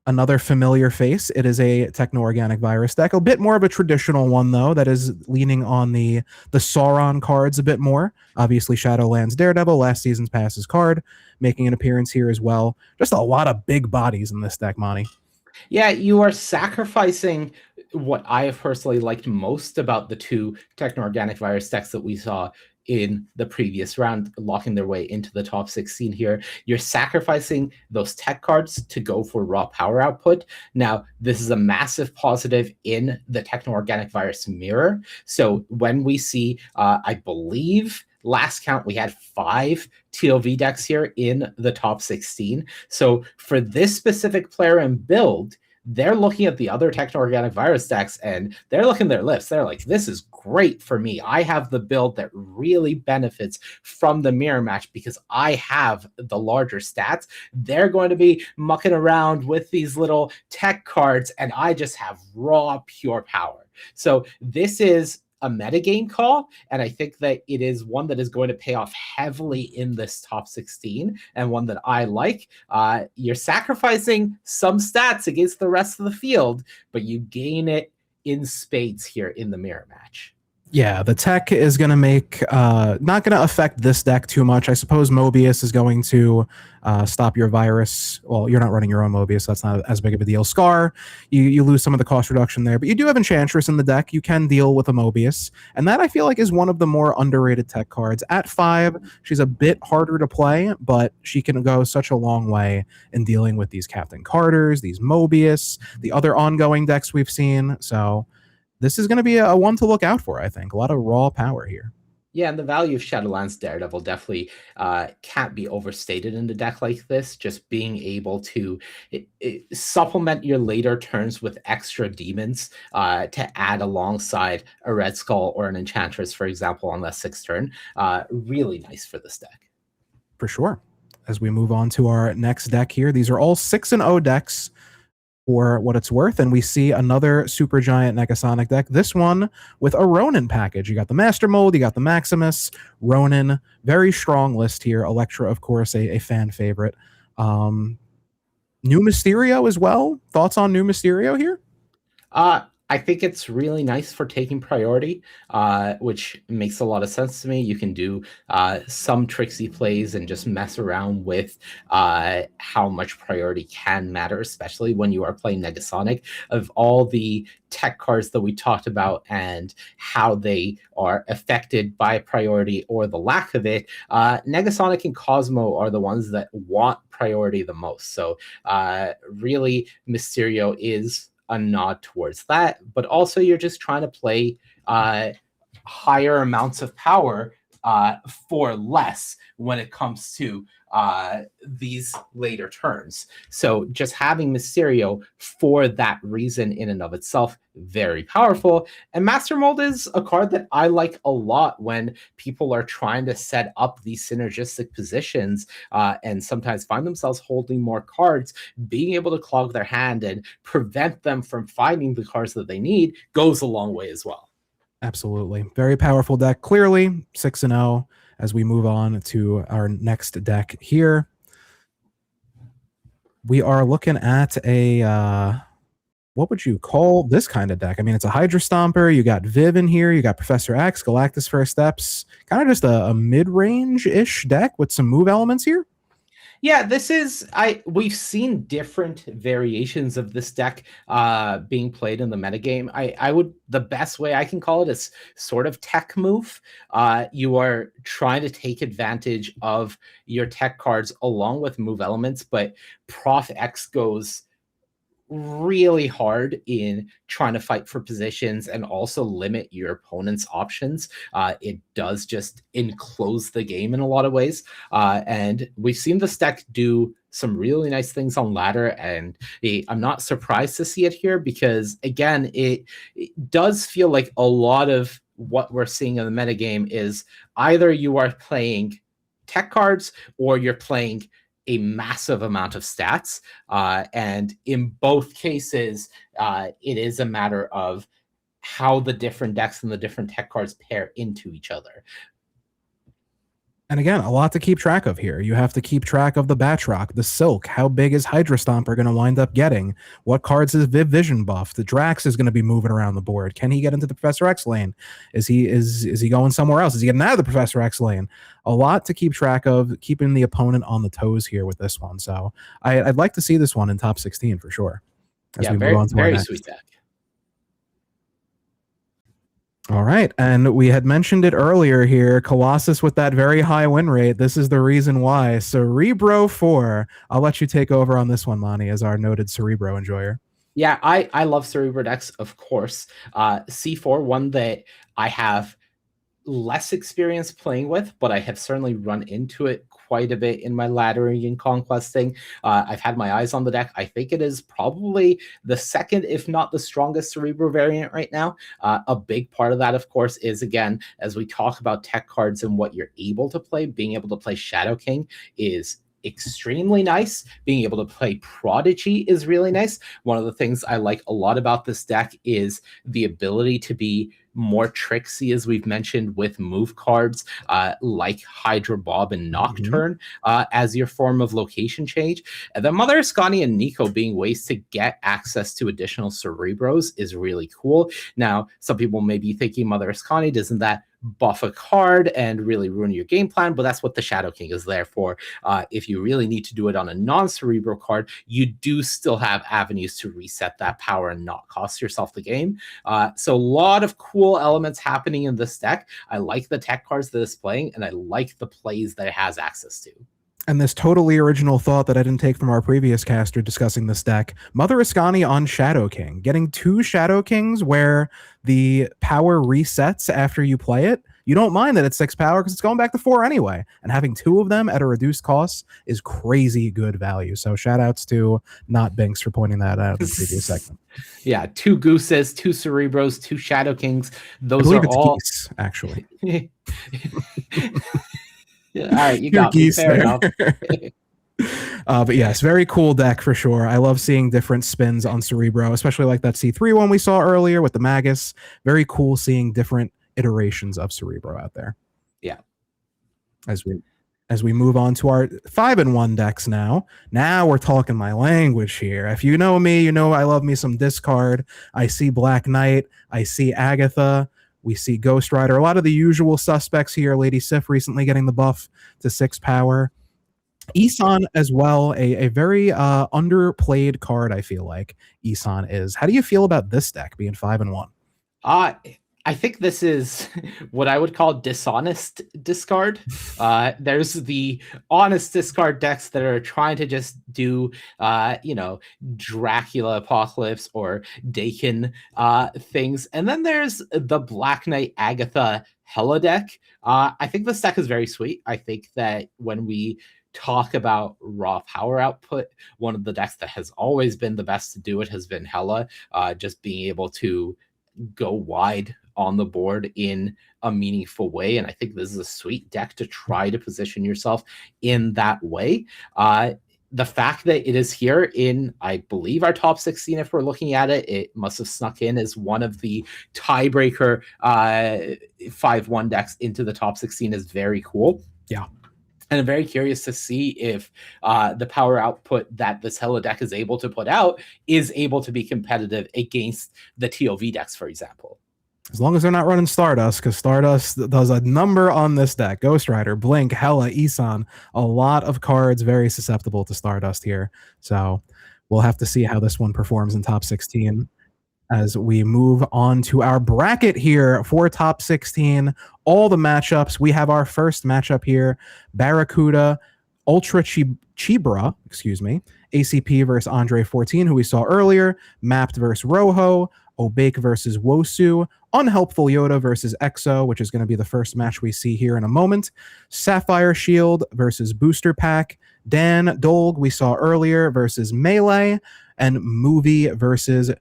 Another familiar face. It is a techno-organic virus deck. A bit more of a traditional one, though, that is leaning on the Sauron cards a bit more. Obviously, Shadowlands Daredevil, last season's passes card, making an appearance here as well. Just a lot of big bodies in this deck, Monty. Yeah, you are sacrificing what I have personally liked most about the two techno-organic virus decks that we saw in the previous round, locking their way into the top 16 here. You're sacrificing those tech cards to go for raw power output. Now, this is a massive positive in the techno-organic virus mirror. So when we see, I believe, last count, we had 5 TOV decks here in the top 16. So for this specific player and build, they're looking at the other techno-organic virus decks and they're looking their lips. They're like, this is great for me. I have the build that really benefits from the mirror match because I have the larger stats. They're going to be mucking around with these little tech cards and I just have raw, pure power. So this is a metagame call, and I think that it is one that is going to pay off heavily in this top 16, and one that I like. You're sacrificing some stats against the rest of the field, but you gain it in spades here in the mirror match. Yeah, the tech is going to make, not going to affect this deck too much. I suppose Mobius is going to stop your virus. Well, you're not running your own Mobius, so that's not as big of a deal. Scar, you lose some of the cost reduction there, but you do have Enchantress in the deck. You can deal with a Mobius, and that I feel like is one of the more underrated tech cards. At 5, she's a bit harder to play, but she can go such a long way in dealing with these Captain Carters, these Mobius, the other ongoing decks we've seen, so this is going to be a one to look out for, I think. A lot of raw power here. Yeah, and the value of Shadowlands Daredevil definitely can't be overstated in a deck like this. Just being able to supplement your later turns with extra demons to add alongside a Red Skull or an Enchantress, for example, on that 6th turn. Really nice for this deck. For sure. As we move on to our next deck here, these are all 6-0 decks for what it's worth, and we see another super giant Negasonic deck, this one with a Ronin package. You got the Master Mold, you got the Maximus, Ronin, very strong list here. Electra, of course, a fan favorite. New Mysterio as well. Thoughts on New Mysterio here? I think it's really nice for taking priority, which makes a lot of sense to me. You can do some tricksy plays and just mess around with how much priority can matter, especially when you are playing Negasonic. Of all the tech cards that we talked about and how they are affected by priority or the lack of it, Negasonic and Cosmo are the ones that want priority the most. So really, Mysterio is a nod towards that, but also you're just trying to play higher amounts of power for less when it comes to these later turns. So just having Mysterio for that reason in and of itself, very powerful. And Master Mold is a card that I like a lot when people are trying to set up these synergistic positions and sometimes find themselves holding more cards. Being able to clog their hand and prevent them from finding the cards that they need goes a long way as well. Absolutely. Very powerful deck. Clearly 6-0 as we move on to our next deck here. We are looking at a, what would you call this kind of deck? I mean, it's a Hydra Stomper. You got Viv in here. You got Professor X, Galactus First Steps. Kind of just a mid-range-ish deck with some move elements here. Yeah, this is we've seen different variations of this deck being played in the metagame. I would, the best way I can call it is sort of tech move. You are trying to take advantage of your tech cards along with move elements, but Prof X goes really hard in trying to fight for positions and also limit your opponent's options. It does just enclose the game in a lot of ways. And we've seen this deck do some really nice things on ladder, and I'm not surprised to see it here because, again, it does feel like a lot of what we're seeing in the metagame is either you are playing tech cards or you're playing a massive amount of stats. And in both cases, it is a matter of how the different decks and the different tech cards pair into each other. And again, a lot to keep track of here. You have to keep track of the Batroc, the Silk. How big is Hydra Stomper going to wind up getting? What cards is Viv Vision buff? The Drax is going to be moving around the board. Can he get into the Professor X lane? Is he going somewhere else? Is he getting out of the Professor X lane? A lot to keep track of, keeping the opponent on the toes here with this one. So I'd like to see this one in top 16 for sure. Yeah, very sweet deck. All right, and we had mentioned it earlier here, Colossus with that very high win rate. This is the reason why. Cerebro 4. I'll let you take over on this one, Lonnie, as our noted Cerebro enjoyer. Yeah, I love Cerebro decks, of course. C4, one that I have less experience playing with, but I have certainly run into it quite a bit in my laddering and conquesting. I've had my eyes on the deck. I think it is probably the second, if not the strongest Cerebro variant right now. A big part of that, of course, is, again, as we talk about tech cards and what you're able to play, being able to play Shadow King is extremely nice. Being able to play Prodigy is really nice. One of the things I like a lot about this deck is the ability to be more tricksy, as we've mentioned, with move cards like Hydra Bob and Nocturne as your form of location change. And then Mother Ascani and Nico being ways to get access to additional Cerebros is really cool. Now, some people may be thinking, Mother Ascani, doesn't that buff a card and really ruin your game plan? But that's what the Shadow King is there for. If you really need to do it on a non-Cerebro card, you do still have avenues to reset that power and not cost yourself the game. So a lot of cool elements happening in this deck. I like the tech cards that it's playing, and I like the plays that it has access to. And this totally original thought that I didn't take from our previous caster discussing this deck, Mother Ascani on Shadow King. Getting 2 Shadow Kings where the power resets after you play it. You don't mind that it's 6 power because it's going back to 4 anyway. And having 2 of them at a reduced cost is crazy good value. So shout outs to Not Binks for pointing that out in the previous segment. Yeah, 2 Gooses, 2 Cerebros, 2 Shadow Kings. Those are all geese, actually. Yeah, all right, you got me. Fair enough. But yes, very cool deck for sure. I love seeing different spins on Cerebro, especially like that C3 one we saw earlier with the Magus. Very cool seeing different iterations of Cerebro out there. Yeah. As we move on to our 5-in-1 decks now. Now we're talking my language here. If you know me, you know I love me some discard. I see Black Knight. I see Agatha. We see Ghost Rider. A lot of the usual suspects here. Lady Sif recently getting the buff to 6 power. Isan as well, a very underplayed card, I feel like Isan is. How do you feel about this deck being 5-in-1? I think this is what I would call dishonest discard. There's the honest discard decks that are trying to just do, Dracula Apocalypse or Dakin things. And then there's the Black Knight Agatha Hela deck. I think this deck is very sweet. I think that when we talk about raw power output, one of the decks that has always been the best to do it has been Hela, just being able to go wide on the board in a meaningful way. And I think this is a sweet deck to try to position yourself in that way. The fact that it is here in, I believe, our top 16, if we're looking at it, it must have snuck in as one of the tiebreaker 5-1 decks into the top 16 is very cool. Yeah. And I'm very curious to see if the power output that this Hela deck is able to put out is able to be competitive against the TOV decks, for example. As long as they're not running Stardust, because Stardust does a number on this deck. Ghost Rider, Blink, Hela, Isan, a lot of cards very susceptible to Stardust here. So we'll have to see how this one performs in top 16. As we move on to our bracket here for top 16, all the matchups. We have our first matchup here, Barracuda, Ultra Chibra, ACP versus Andre 14, who we saw earlier, Mapped versus Rojo, Obake versus Wosu, Unhelpful Yoda versus Exo, which is going to be the first match we see here in a moment, Sapphire Shield versus Booster Pack, Dan Dolg we saw earlier versus Melee, and Movie versus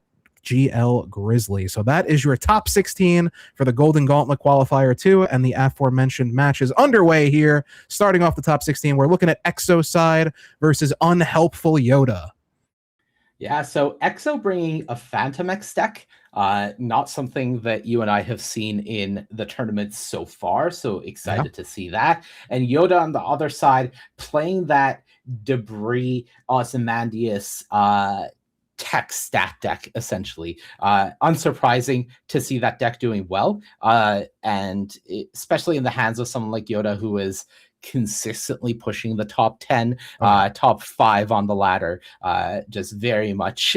GL Grizzly. So that is your top 16 for the Golden Gauntlet Qualifier 2, and the aforementioned matches underway here. Starting off the top 16, we're looking at Exo side versus Unhelpful Yoda. Yeah, so Exo bringing a Phantom X deck, not something that you and I have seen in the tournaments so far, so excited to see that. And Yoda on the other side, playing that Debris Ozymandias tech stat deck, essentially. Unsurprising to see that deck doing well, and especially in the hands of someone like Yoda, who is consistently pushing the top 10, top 5 on the ladder. Just very much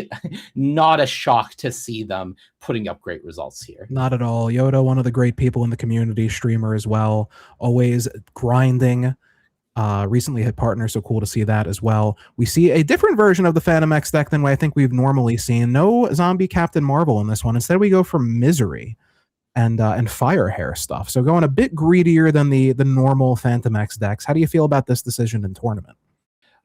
not a shock to see them putting up great results here. Not at all. Yoda, one of the great people in the community, streamer as well, always grinding. Recently hit partner, so cool to see that as well. We see a different version of the Phantom X deck than what I think we've normally seen. No zombie Captain Marvel in this one. Instead, we go for Misery and Fire Hair stuff. So going a bit greedier than the normal Phantom X decks. How do you feel about this decision in tournament?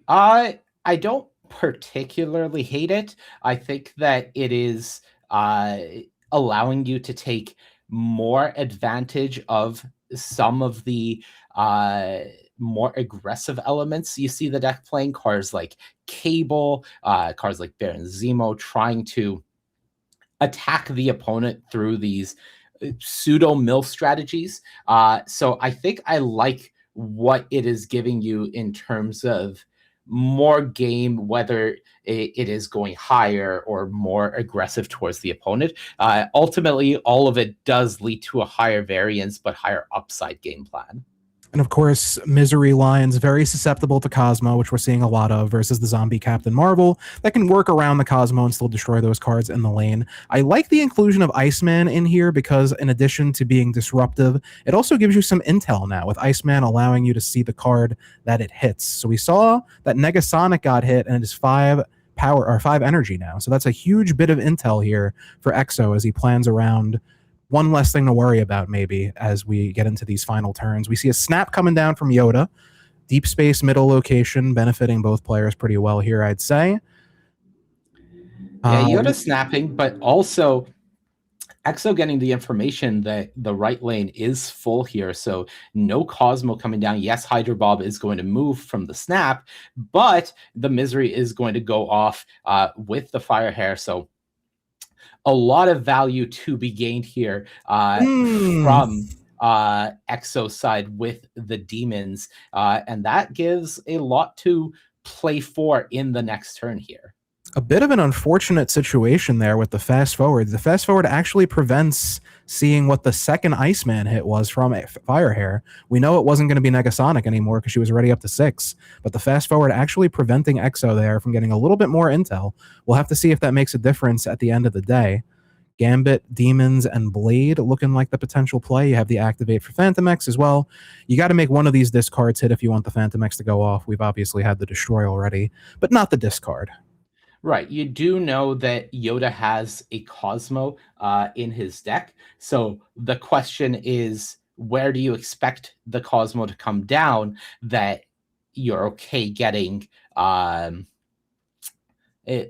I don't particularly hate it. I think that it is allowing you to take more advantage of some of the more aggressive elements you see the deck playing. Cards like Cable, cards like Baron Zemo, trying to attack the opponent through these pseudo mill strategies. So I think I like what it is giving you in terms of more game, whether it is going higher or more aggressive towards the opponent. Ultimately, all of it does lead to a higher variance, but higher upside game plan. And of course, Misery lines very susceptible to Cosmo, which we're seeing a lot of, versus the zombie Captain Marvel that can work around the Cosmo and still destroy those cards in the lane. I like the inclusion of Iceman in here because in addition to being disruptive, it also gives you some intel now, with Iceman allowing you to see the card that it hits. So we saw that Negasonic got hit and it is 5 power or 5 energy now. So that's a huge bit of intel here for Exo as he plans around one less thing to worry about maybe as we get into these final turns. We see a snap coming down from Yoda. Deep space middle location benefiting both players pretty well here, I'd say. Yeah, Yoda snapping, but also Exo getting the information that the right lane is full here, so no Cosmo coming down. Yes, Hydra Bob is going to move from the snap, but the Misery is going to go off with the Fire Hair, so a lot of value to be gained here from Exo side with the demons, and that gives a lot to play for in the next turn here. A bit of an unfortunate situation there with the fast forward. The fast forward actually prevents seeing what the second Iceman hit was from Fire Hair. We know it wasn't going to be Negasonic anymore because she was already up to 6, but the fast forward actually preventing Exo there from getting a little bit more intel. We'll have to see if that makes a difference at the end of the day. Gambit, Demons, and Blade looking like the potential play. You have the activate for Phantom X as well. You got to make one of these discards hit if you want the Phantom X to go off. We've obviously had the Destroy already, but not the discard. Right. You do know that Yoda has a Cosmo in his deck. So the question is, where do you expect the Cosmo to come down that you're okay getting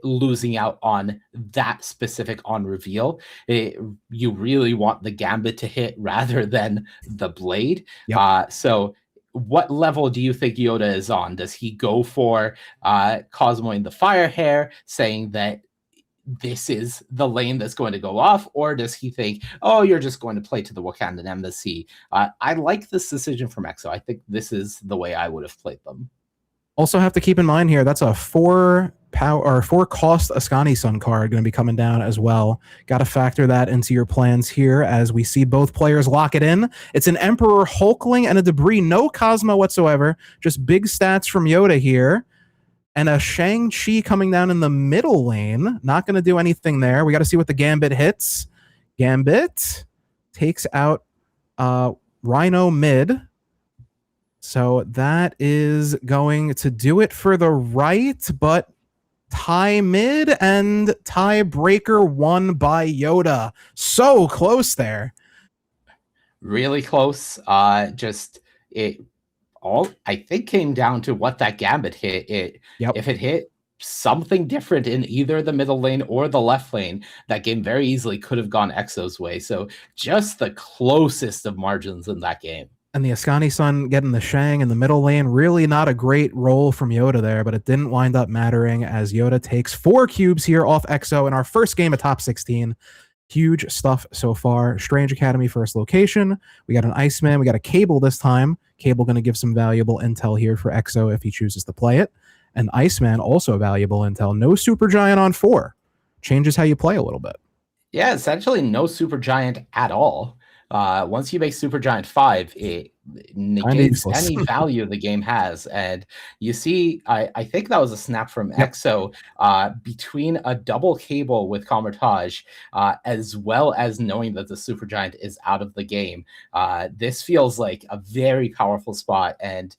losing out on that specific on reveal? You really want the Gambit to hit rather than the Blade. Yep. So what level do you think Yoda is on? Does he go for Cosmo in the Fire Hair, saying that this is the lane that's going to go off? Or does he think, oh, you're just going to play to the Wakandan Embassy? I like this decision from Exo. I think this is the way I would have played them. Also have to keep in mind here, that's a 4 cost Ascani Sun card going to be coming down as well. Got to factor that into your plans here as we see both players lock it in. It's an Emperor Hulkling and a Debris, no Cosmo whatsoever, just big stats from Yoda here. And a Shang-Chi coming down in the middle lane. Not going to do anything there. We got to see what the Gambit hits. Gambit takes out Rhino mid. So that is going to do it for the right, but tie mid and tiebreaker won by Yoda. So close there. Really close. Just it all I think came down to what that Gambit hit. If it hit something different in either the middle lane or the left lane, that game very easily could have gone Exo's way. So just the closest of margins in that game. And the Ascani-san getting the Shang in the middle lane, really not a great role from Yoda there, but it didn't wind up mattering as Yoda takes 4 cubes here off Exo in our first game of top 16. Huge stuff so far. Strange Academy first location. We got an Iceman. We got a Cable this time. Cable going to give some valuable intel here for Exo if he chooses to play it. And Iceman also valuable intel. No Supergiant on 4. Changes how you play a little bit. Yeah, essentially no Supergiant at all. Once you make Supergiant 5, it negates any value the game has. And you see, I think that was a snap from Exo between a double Cable with Comertage, as well as knowing that the Supergiant is out of the game. This feels like a very powerful spot. And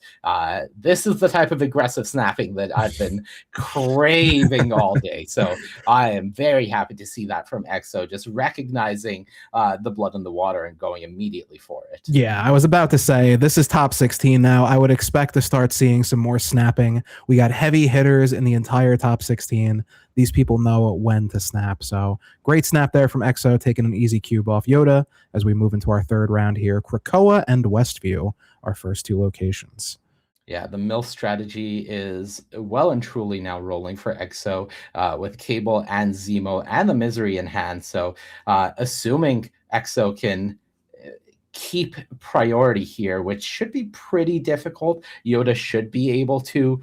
this is the type of aggressive snapping that I've been craving all day. So I am very happy to see that from Exo, just recognizing the blood in the water and going immediately for it. Yeah, I was about to say, this is top 16 now. I would expect to start seeing some more snapping. We got heavy hitters in the entire top 16. These people know when to snap. So great snap there from Exo, taking an easy cube off Yoda as we move into our third round here. Krakoa and Westview, our first 2 locations. Yeah, the mill strategy is well and truly now rolling for Exo with Cable and Zemo and the Misery in hand. So assuming Exo can keep priority here, which should be pretty difficult, Yoda should be able to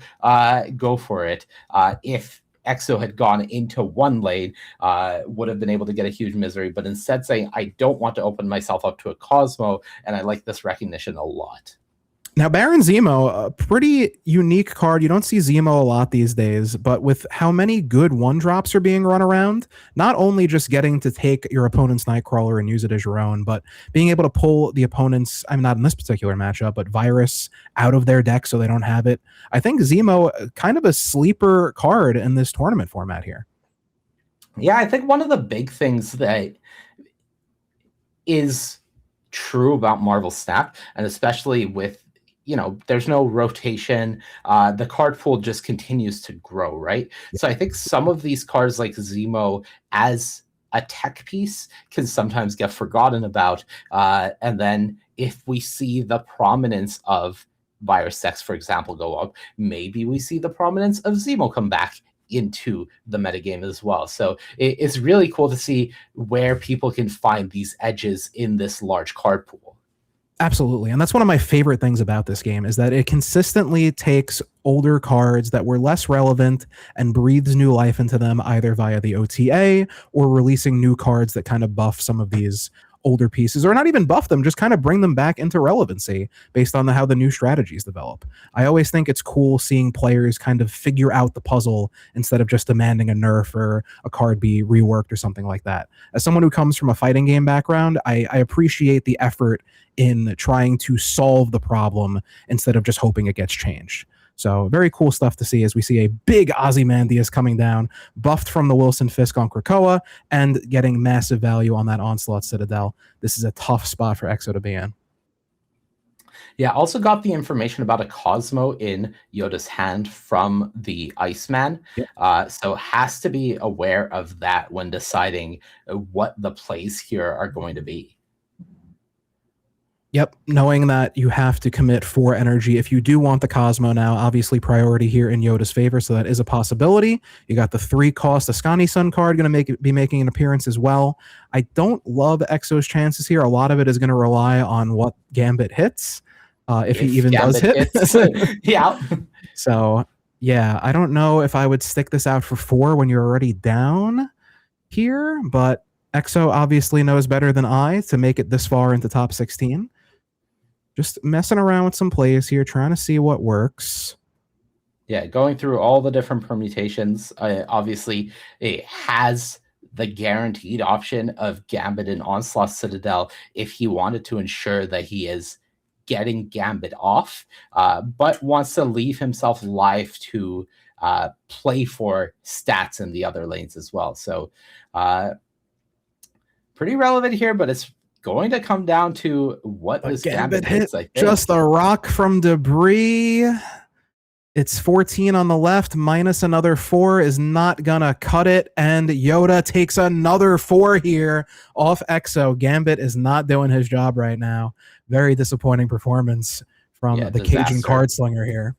go for it. If Exo had gone into one lane, would have been able to get a huge Misery, but instead saying, I don't want to open myself up to a Cosmo, and I like this recognition a lot. Now, Baron Zemo, a pretty unique card. You don't see Zemo a lot these days, but with how many good 1-drops are being run around, not only just getting to take your opponent's Nightcrawler and use it as your own, but being able to pull the opponent's, I'm not in this particular matchup, but Virus out of their deck so they don't have it. I think Zemo, kind of a sleeper card in this tournament format here. Yeah, I think one of the big things that is true about MarvelSnap, and especially with there's no rotation. The card pool just continues to grow, right? Yeah. So I think some of these cards like Zemo as a tech piece can sometimes get forgotten about. And then if we see the prominence of Virus X, for example, go up, maybe we see the prominence of Zemo come back into the metagame as well. So it's really cool to see where people can find these edges in this large card pool. Absolutely. And that's one of my favorite things about this game is that it consistently takes older cards that were less relevant and breathes new life into them either via the OTA or releasing new cards that kind of buff some of these older pieces, or not even buff them, just kind of bring them back into relevancy based on how the new strategies develop. I always think it's cool seeing players kind of figure out the puzzle instead of just demanding a nerf or a card be reworked or something like that. As someone who comes from a fighting game background, I appreciate the effort in trying to solve the problem instead of just hoping it gets changed. So very cool stuff to see as we see a big Ozymandias coming down, buffed from the Wilson Fisk on Krakoa, and getting massive value on that Onslaught Citadel. This is a tough spot for Exo to be in. Yeah, also got the information about a Cosmo in Yoda's hand from the Iceman. Yep. So has to be aware of that when deciding what the plays here are going to be. Yep, knowing that you have to commit 4 energy if you do want the Cosmo now. Obviously, priority here in Yoda's favor, so that is a possibility. You got the 3-cost Ascani-Sun card going to be making an appearance as well. I don't love Exo's chances here. A lot of it is going to rely on what Gambit hits, if he even Gambit does hit. Yeah. So, yeah, I don't know if I would stick this out for 4 when you're already down here, but Exo obviously knows better than I to make it this far into top 16. Just messing around with some plays here, trying to see what works. Yeah, going through all the different permutations. Obviously, it has the guaranteed option of Gambit and Onslaught Citadel if he wanted to ensure that he is getting Gambit off, but wants to leave himself live to play for stats in the other lanes as well. So pretty relevant here, but it's going to come down to what this Gambit hits. Just a rock from debris. It's 14 on the left, minus another 4 is not gonna cut it, and Yoda takes another 4 here off Exo. Gambit is not doing his job right now. Very disappointing performance from the Cajun card slinger here.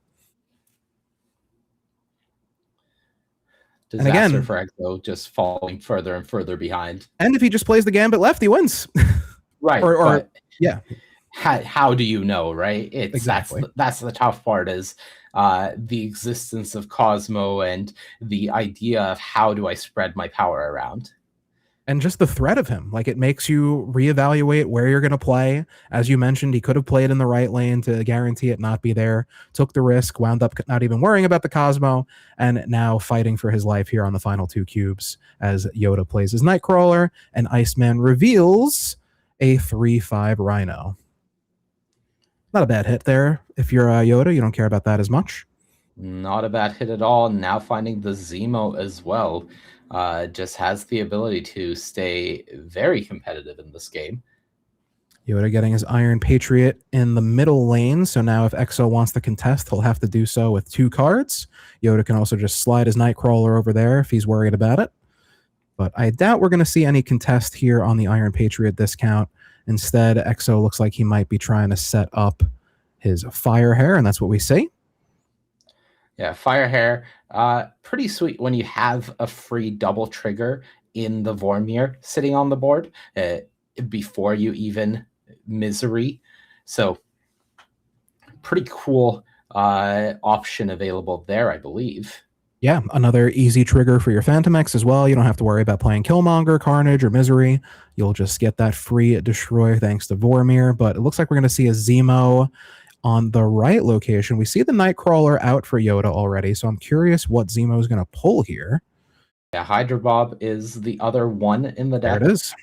Disaster and again, for Exo, just falling further and further behind. And if he just plays the Gambit left, he wins. Right. or yeah. How do you know, right? It's exactly. That's the tough part, is the existence of Cosmo and the idea of how do I spread my power around. And just the threat of him, like, it makes you reevaluate where you're going to play. As you mentioned, he could have played in the right lane to guarantee it not be there, took the risk, wound up not even worrying about the Cosmo, and now fighting for his life here on the final 2 cubes as Yoda plays his Nightcrawler, and Iceman reveals a 3/5 Rhino. Not a bad hit there. If you're Yoda, you don't care about that as much. Not a bad hit at all. Now finding the Zemo as well. Just has the ability to stay very competitive in this game. Yoda getting his Iron Patriot in the middle lane, so now if Exo wants to contest, he'll have to do so with 2 cards. Yoda can also just slide his Nightcrawler over there if he's worried about it. But I doubt we're going to see any contest here on the Iron Patriot discount. Instead, Exo looks like he might be trying to set up his Fire Hair, and that's what we see. Yeah, Fire Hair, pretty sweet when you have a free double trigger in the Vormir sitting on the board before you even Misery. So pretty cool option available there, I believe. Yeah, another easy trigger for your Phantomex as well. You don't have to worry about playing Killmonger, Carnage, or Misery. You'll just get that free destroy thanks to Vormir. But it looks like we're going to see a Zemo on the right location. We see the Nightcrawler out for Yoda already, so I'm curious what Zemo is going to pull here. Yeah, Hydra Bob is the other one in the deck. There it is.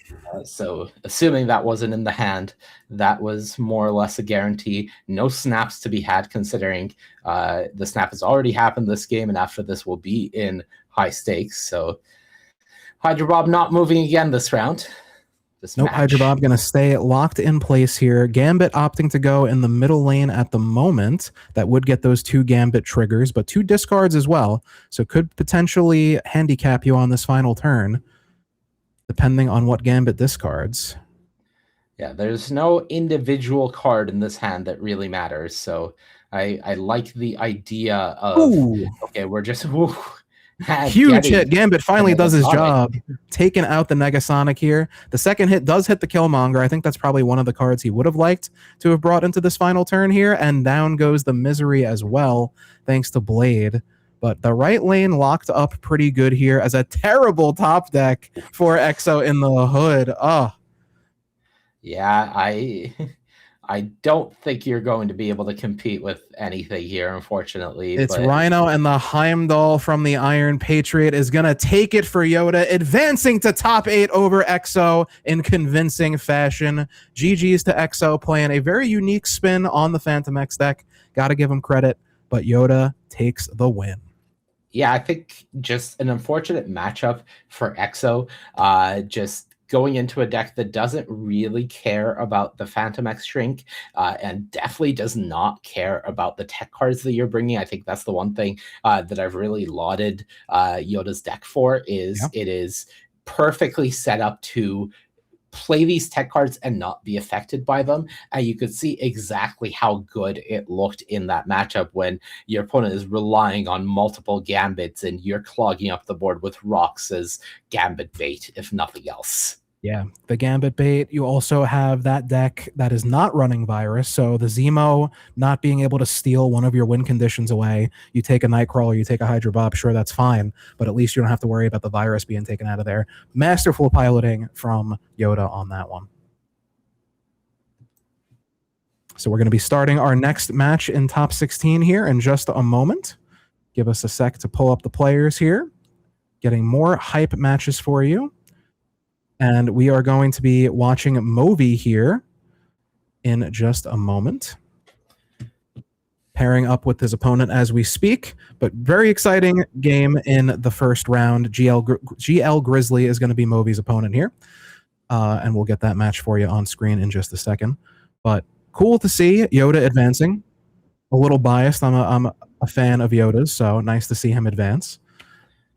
So assuming that wasn't in the hand, that was more or less a guarantee. No snaps to be had, considering the snap has already happened this game, and after this will be in high stakes. So Hydra Bob not moving again this round. Nope, Hydra Bob going to stay locked in place here. Gambit opting to go in the middle lane at the moment. That would get those 2 Gambit triggers, but 2 discards as well. So could potentially handicap you on this final turn, depending on what Gambit discards. Yeah, there's no individual card in this hand that really matters. So I like the idea of, okay, we're just... Huge hit. Gambit finally does his job, taking out the Negasonic here. The second hit does hit the Killmonger. I think that's probably one of the cards he would have liked to have brought into this final turn here, and down goes the Misery as well, thanks to Blade. But the right lane locked up pretty good here as a terrible top deck for Exo in the hood. Oh. Yeah, I don't think you're going to be able to compete with anything here, unfortunately. It's Rhino, and the Heimdall from the Iron Patriot is going to take it for Yoda, advancing to top 8 over Exo in convincing fashion. GG's to Exo, playing a very unique spin on the Phantom X deck. Got to give him credit, but Yoda takes the win. Yeah, I think just an unfortunate matchup for Exo. Just going into a deck that doesn't really care about the Phantom X Shrink and definitely does not care about the tech cards that you're bringing. I think that's the one thing that I've really lauded Yoda's deck for, is it is perfectly set up to play these tech cards and not be affected by them. And you could see exactly how good it looked in that matchup when your opponent is relying on multiple Gambits and you're clogging up the board with rocks as Gambit bait, if nothing else. Yeah, the Gambit bait. You also have that deck that is not running Virus, so the Zemo not being able to steal one of your win conditions away. You take a Nightcrawler, you take a Hydra Bob, sure, that's fine, but at least you don't have to worry about the Virus being taken out of there. Masterful piloting from Yoda on that one. So we're going to be starting our next match in top 16 here in just a moment. Give us a sec to pull up the players here. Getting more hype matches for you. And we are going to be watching Movi here in just a moment. Pairing up with his opponent as we speak. But very exciting game in the first round. GL Grizzly is going to be Movi's opponent here. And we'll get that match for you on screen in just a second. But cool to see Yoda advancing. A little biased. I'm a fan of Yoda's, so nice to see him advance.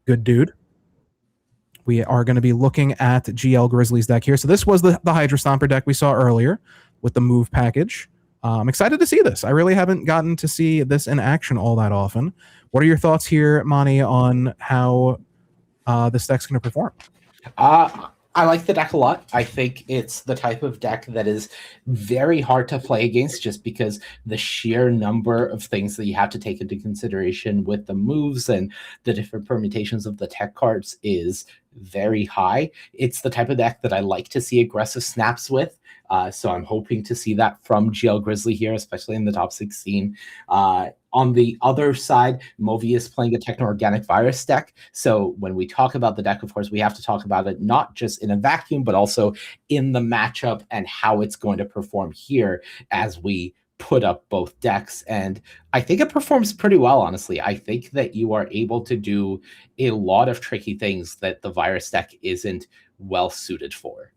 Good dude. We are going to be looking at GL Grizzly's deck here. So this was the Hydra Stomper deck we saw earlier with the move package. I'm excited to see this. I really haven't gotten to see this in action all that often. What are your thoughts here, Monty, on how this deck's going to perform? I like the deck a lot. I think it's the type of deck that is very hard to play against just because the sheer number of things that you have to take into consideration with the moves and the different permutations of the tech cards is very high. It's the type of deck that I like to see aggressive snaps with. So I'm hoping to see that from GL Grizzly here, especially in the top 16. On the other side, Movi is playing a Techno-Organic Virus deck. So when we talk about the deck, of course, we have to talk about it not just in a vacuum, but also in the matchup and how it's going to perform here as we put up both decks. And I think it performs pretty well, honestly. I think that you are able to do a lot of tricky things that the Virus deck isn't well suited for.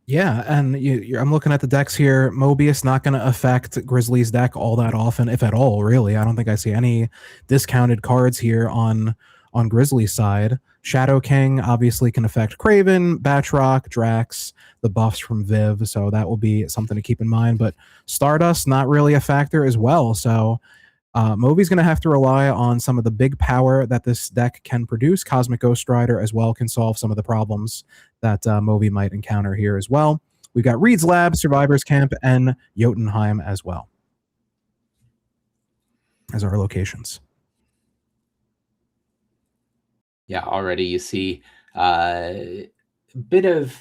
Yeah, and I'm looking at the decks here. Mobius not going to affect Grizzly's deck all that often, if at all, really. I don't think I see any discounted cards here on Grizzly's side. Shadow King obviously can affect Kraven, Batroc, Drax, the buffs from Viv, so that will be something to keep in mind. But Stardust, not really a factor as well, so Movi's going to have to rely on some of the big power that this deck can produce. Cosmic Ghost Rider as well can solve some of the problems that Movi might encounter here as well. We've got Reed's Lab, Survivor's Camp, and Jotunheim as well as our locations. Yeah, already you see a bit of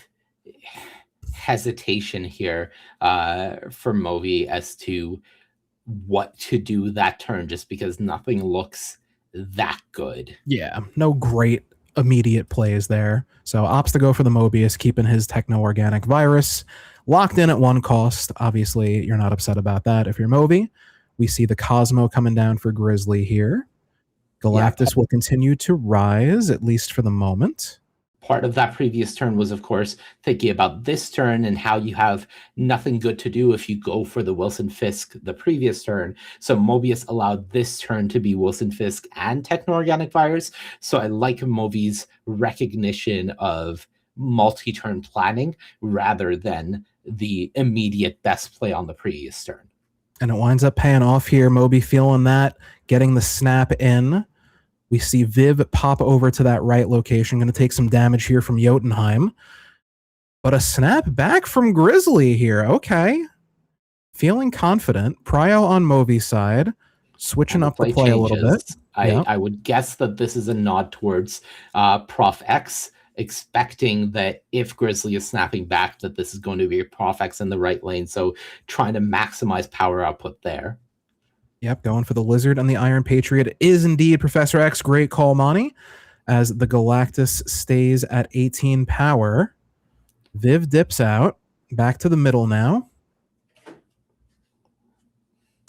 hesitation here for Movi as to what to do that turn, just because nothing looks that good. Yeah, no great immediate plays there. So opts to go for the Mobius, keeping his Techno-Organic Virus locked in at one cost. Obviously, you're not upset about that if you're Movi. We see the Cosmo coming down for Grizzly here. Galactus will continue to rise, at least for the moment. Part of that previous turn was, of course, thinking about this turn and how you have nothing good to do if you go for the Wilson Fisk the previous turn. So Mobius allowed this turn to be Wilson Fisk and Techno-Organic Virus. So I like Movi's recognition of multi-turn planning rather than the immediate best play on the previous turn. And it winds up paying off here. Moby feeling that, getting the snap in. We see Viv pop over to that right location. Going to take some damage here from Jotunheim. But a snap back from Grizzly here. Okay. Feeling confident. Prio on Movi's side. Switching up the play a little bit. I would guess that this is a nod towards Prof X, expecting that if Grizzly is snapping back, that this is going to be Prof X in the right lane. So trying to maximize power output there. Yep, going for the Lizard and the Iron Patriot is indeed Professor X. Great call, Monty. As the Galactus stays at 18 power. Viv dips out. Back to the middle now.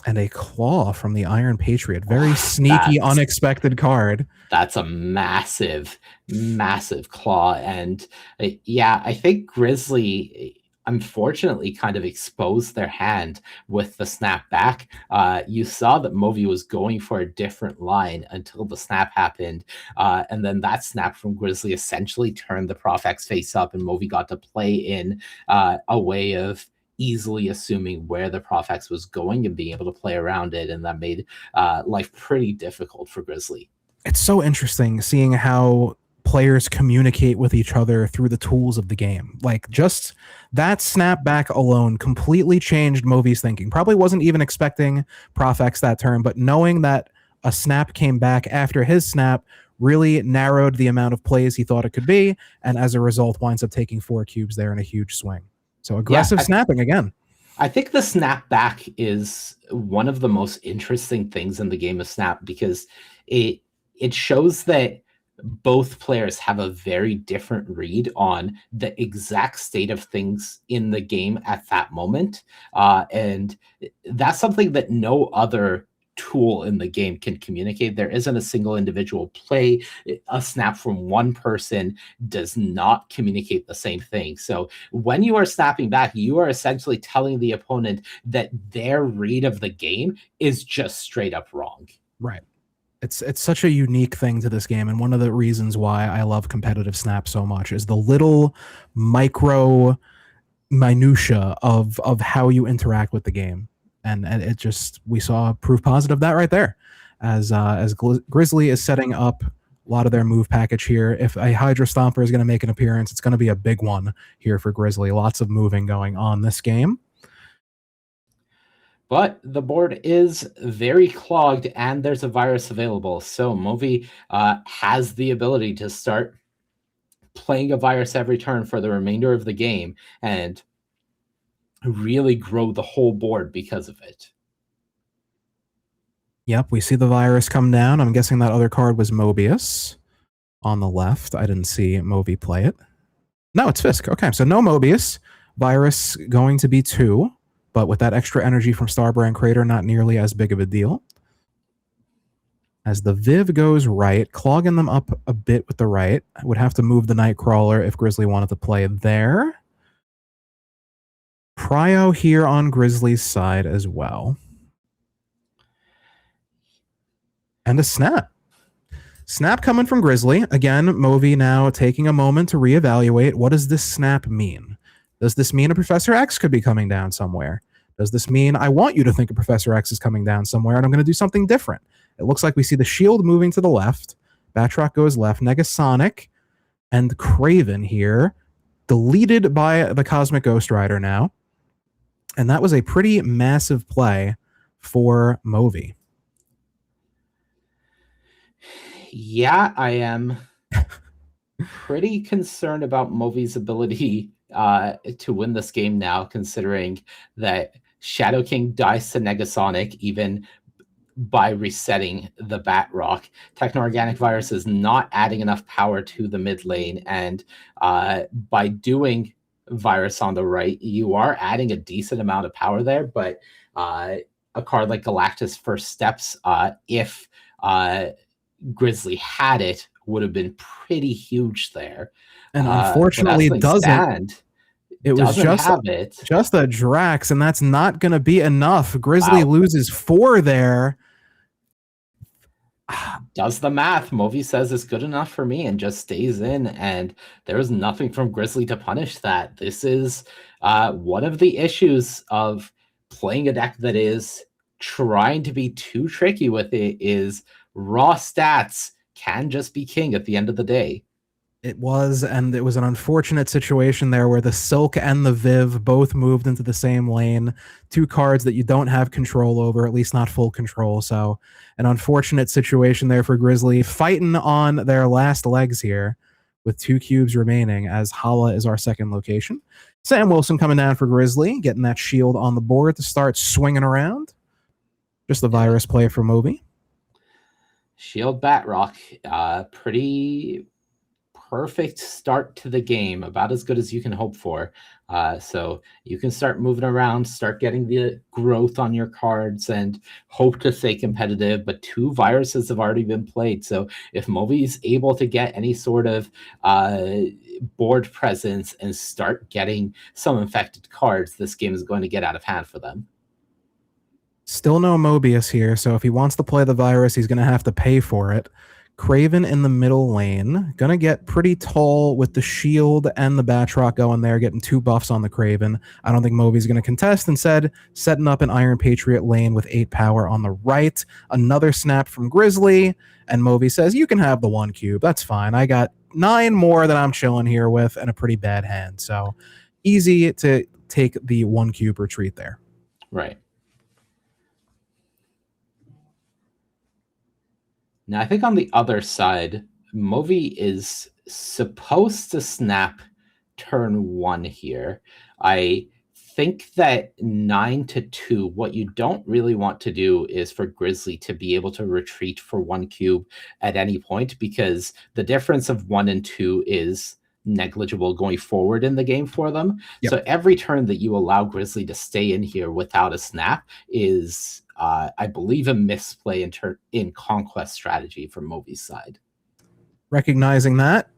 And a Claw from the Iron Patriot. Very sneaky, unexpected card. That's a massive, massive Claw. And yeah, I think Grizzly unfortunately kind of exposed their hand with the snap back. You saw that Movi was going for a different line until the snap happened. And then that snap from Grizzly essentially turned the Prof X face up, and Movi got to play in a way of easily assuming where the Prof X was going and being able to play around it. And that made life pretty difficult for Grizzly. It's so interesting seeing how players communicate with each other through the tools of the game. Like, just that snap back alone completely changed Movi's thinking. Probably wasn't even expecting Prof X that turn, but knowing that a snap came back after his snap really narrowed the amount of plays he thought it could be, and as a result winds up taking 4 cubes there in a huge swing. So aggressive snapping again. I think the snap back is one of the most interesting things in the game of Snap, because it shows that both players have a very different read on the exact state of things in the game at that moment. And that's something that no other tool in the game can communicate. There isn't a single individual play. A snap from one person does not communicate the same thing. So when you are snapping back, you are essentially telling the opponent that their read of the game is just straight up wrong. Right. It's such a unique thing to this game, and one of the reasons why I love competitive Snap so much is the little micro minutia of how you interact with the game, and it just, we saw proof positive of that right there, as Grizzly is setting up a lot of their move package here. If a Hydra Stomper is going to make an appearance, it's going to be a big one here for Grizzly. Lots of moving going on this game. But the board is very clogged and there's a virus available. So Movi has the ability to start playing a virus every turn for the remainder of the game and really grow the whole board because of it. Yep, we see the virus come down. I'm guessing that other card was Mobius on the left. I didn't see Movi play it. No, it's Fisk. Okay, so no Mobius. Virus going to be 2. But with that extra energy from Starbrand Crater, not nearly as big of a deal. As the Viv goes right, clogging them up a bit with the right. Would have to move the Nightcrawler if Grizzly wanted to play there. Prio here on Grizzly's side as well. And a Snap. Snap coming from Grizzly. Again, Movi now taking a moment to reevaluate. What does this Snap mean? Does this mean a Professor X could be coming down somewhere? Does this mean I want you to think a Professor X is coming down somewhere and I'm going to do something different? It looks like we see the Shield moving to the left. Batroc goes left. Negasonic and Kraven here, deleted by the Cosmic Ghost Rider now. And that was a pretty massive play for Movi. Yeah, I am pretty concerned about Movi's ability to win this game now, considering that Shadow King dies to Negasonic even by resetting the Batroc. Techno-Organic Virus is not adding enough power to the mid lane, and by doing Virus on the right, you are adding a decent amount of power there, but a card like Galactus First Steps, if Grizzly had it, would have been pretty huge there. And unfortunately, it doesn't. It was just a Drax, and that's not going to be enough. Grizzly loses 4 there. Does the math. Movi says it's good enough for me and just stays in, and there's nothing from Grizzly to punish that. This is one of the issues of playing a deck that is trying to be too tricky with it, is raw stats can just be king at the end of the day. It was, and it was an unfortunate situation there where the Silk and the Viv both moved into the same lane. 2 cards that you don't have control over, at least not full control. So an unfortunate situation there for Grizzly, fighting on their last legs here with 2 cubes remaining, as Hala is our second location. Sam Wilson coming down for Grizzly, getting that shield on the board to start swinging around. Just the virus play for Movi. Shield Batroc, pretty perfect start to the game, about as good as you can hope for. So you can start moving around, start getting the growth on your cards, and hope to stay competitive. But 2 viruses have already been played. So if Movi is able to get any sort of board presence and start getting some infected cards, this game is going to get out of hand for them. Still no Mobius here, so if he wants to play the virus, he's going to have to pay for it. Kraven in the middle lane. Going to get pretty tall with the shield and the Batroc going there, getting 2 buffs on the Kraven. I don't think Movi's going to contest. Instead, setting up an Iron Patriot lane with 8 power on the right. Another snap from Grizzly, and Movi says, you can have the 1 cube. That's fine. I got 9 more that I'm chilling here with and a pretty bad hand. So easy to take the 1 cube retreat there. Right. Now, I think on the other side, Movi is supposed to snap turn 1 here. I think that 9-2, what you don't really want to do is for Grizzly to be able to retreat for 1 cube at any point, because the difference of 1 and 2 is negligible going forward in the game for them. Yep. So every turn that you allow Grizzly to stay in here without a snap is... I believe a misplay in conquest strategy from Movi's side. Recognizing that,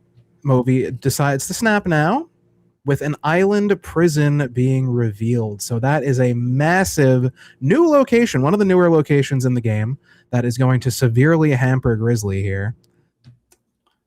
Movi decides to snap now. with an island prison being revealed. So that is a massive new location, one of the newer locations in the game that is going to severely hamper Grizzly here.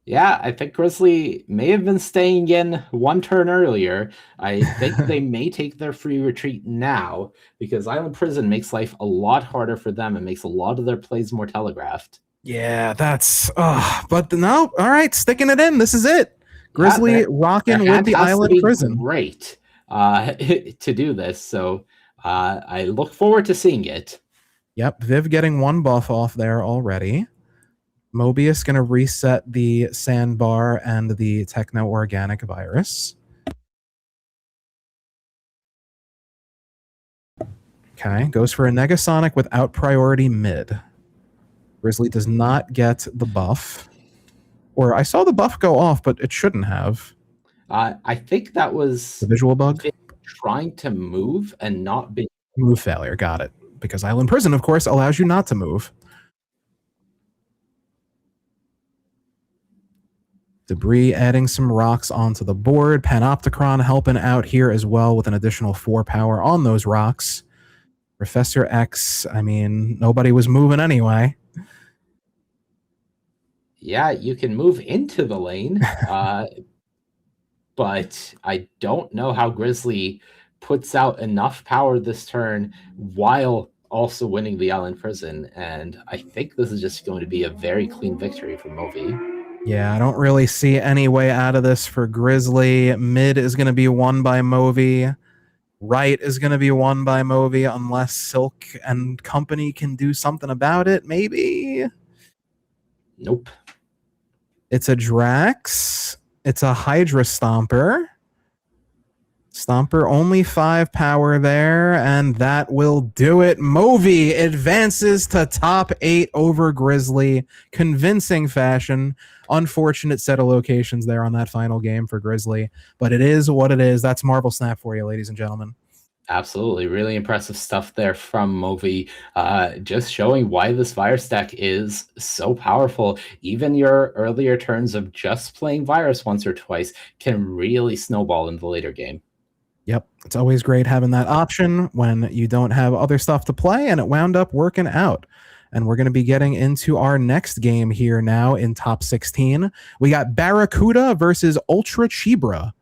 Yeah, I think Grizzly may have been staying in one turn earlier. I think they may take their free retreat now because Island Prison makes life a lot harder for them and makes a lot of their plays more telegraphed. Yeah, that's... but no, all right, sticking it in. This is it. Grizzly rocking with the Island Prison. Great to do this, so I look forward to seeing it. Yep, Viv getting one buff off there already. Mobius going to reset the Sandbar and the Techno-Organic Virus. Okay, goes for a Negasonic without priority mid. Grizzly does not get the buff. Or I saw the buff go off, but it shouldn't have. I think that was... the visual bug? Trying to move and not be... Move failure, got it. Because Island Prison, of course, allows you not to move. Debris adding some rocks onto the board. Panopticon helping out here as well with an additional 4 power on those rocks. Professor X, I mean, nobody was moving anyway. Yeah, you can move into the lane, but I don't know how Grizzly puts out enough power this turn while also winning the Island Prison, and I think this is just going to be a very clean victory for Movi. Yeah, I don't really see any way out of this for Grizzly. Mid is going to be won by Movi. Right is going to be won by Movi unless Silk and company can do something about it, maybe? Nope. It's a Drax. It's a Hydra Stomper. Stomper only 5 power there, and that will do it. Movi advances to top 8 over Grizzly. Convincing fashion. Unfortunate set of locations there on that final game for Grizzly, but it is what it is. That's MarvelSnap for you, ladies and gentlemen. Absolutely. Really impressive stuff there from Movi. Just showing why this virus deck is so powerful. Even your earlier turns of just playing virus once or twice can really snowball in the later game. Yep. It's always great having that option when you don't have other stuff to play, and it wound up working out. And we're going to be getting into our next game here now in top 16. We got Barracuda versus Ultra Chibra.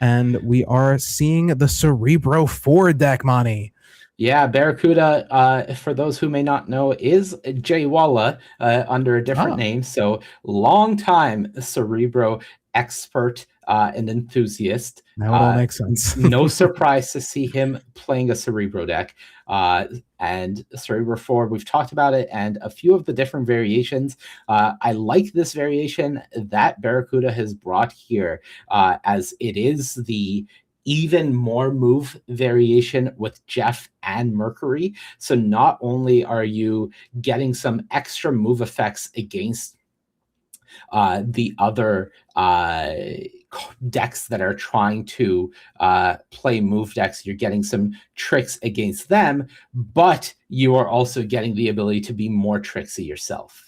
And we are seeing the Cerebro 4 deck, Monty. Yeah, Barracuda, for those who may not know, is Jay Walla under a different name. So long time Cerebro expert and enthusiast. Now it all makes sense. No surprise to see him playing a Cerebro deck. And Cerebro 4, we've talked about it and a few of the different variations. I like this variation that Barracuda has brought here, as it is the even more move variation with Jeff and Mercury. So not only are you getting some extra move effects against the other decks that are trying to play move decks, you're getting some tricks against them, but you are also getting the ability to be more tricksy yourself.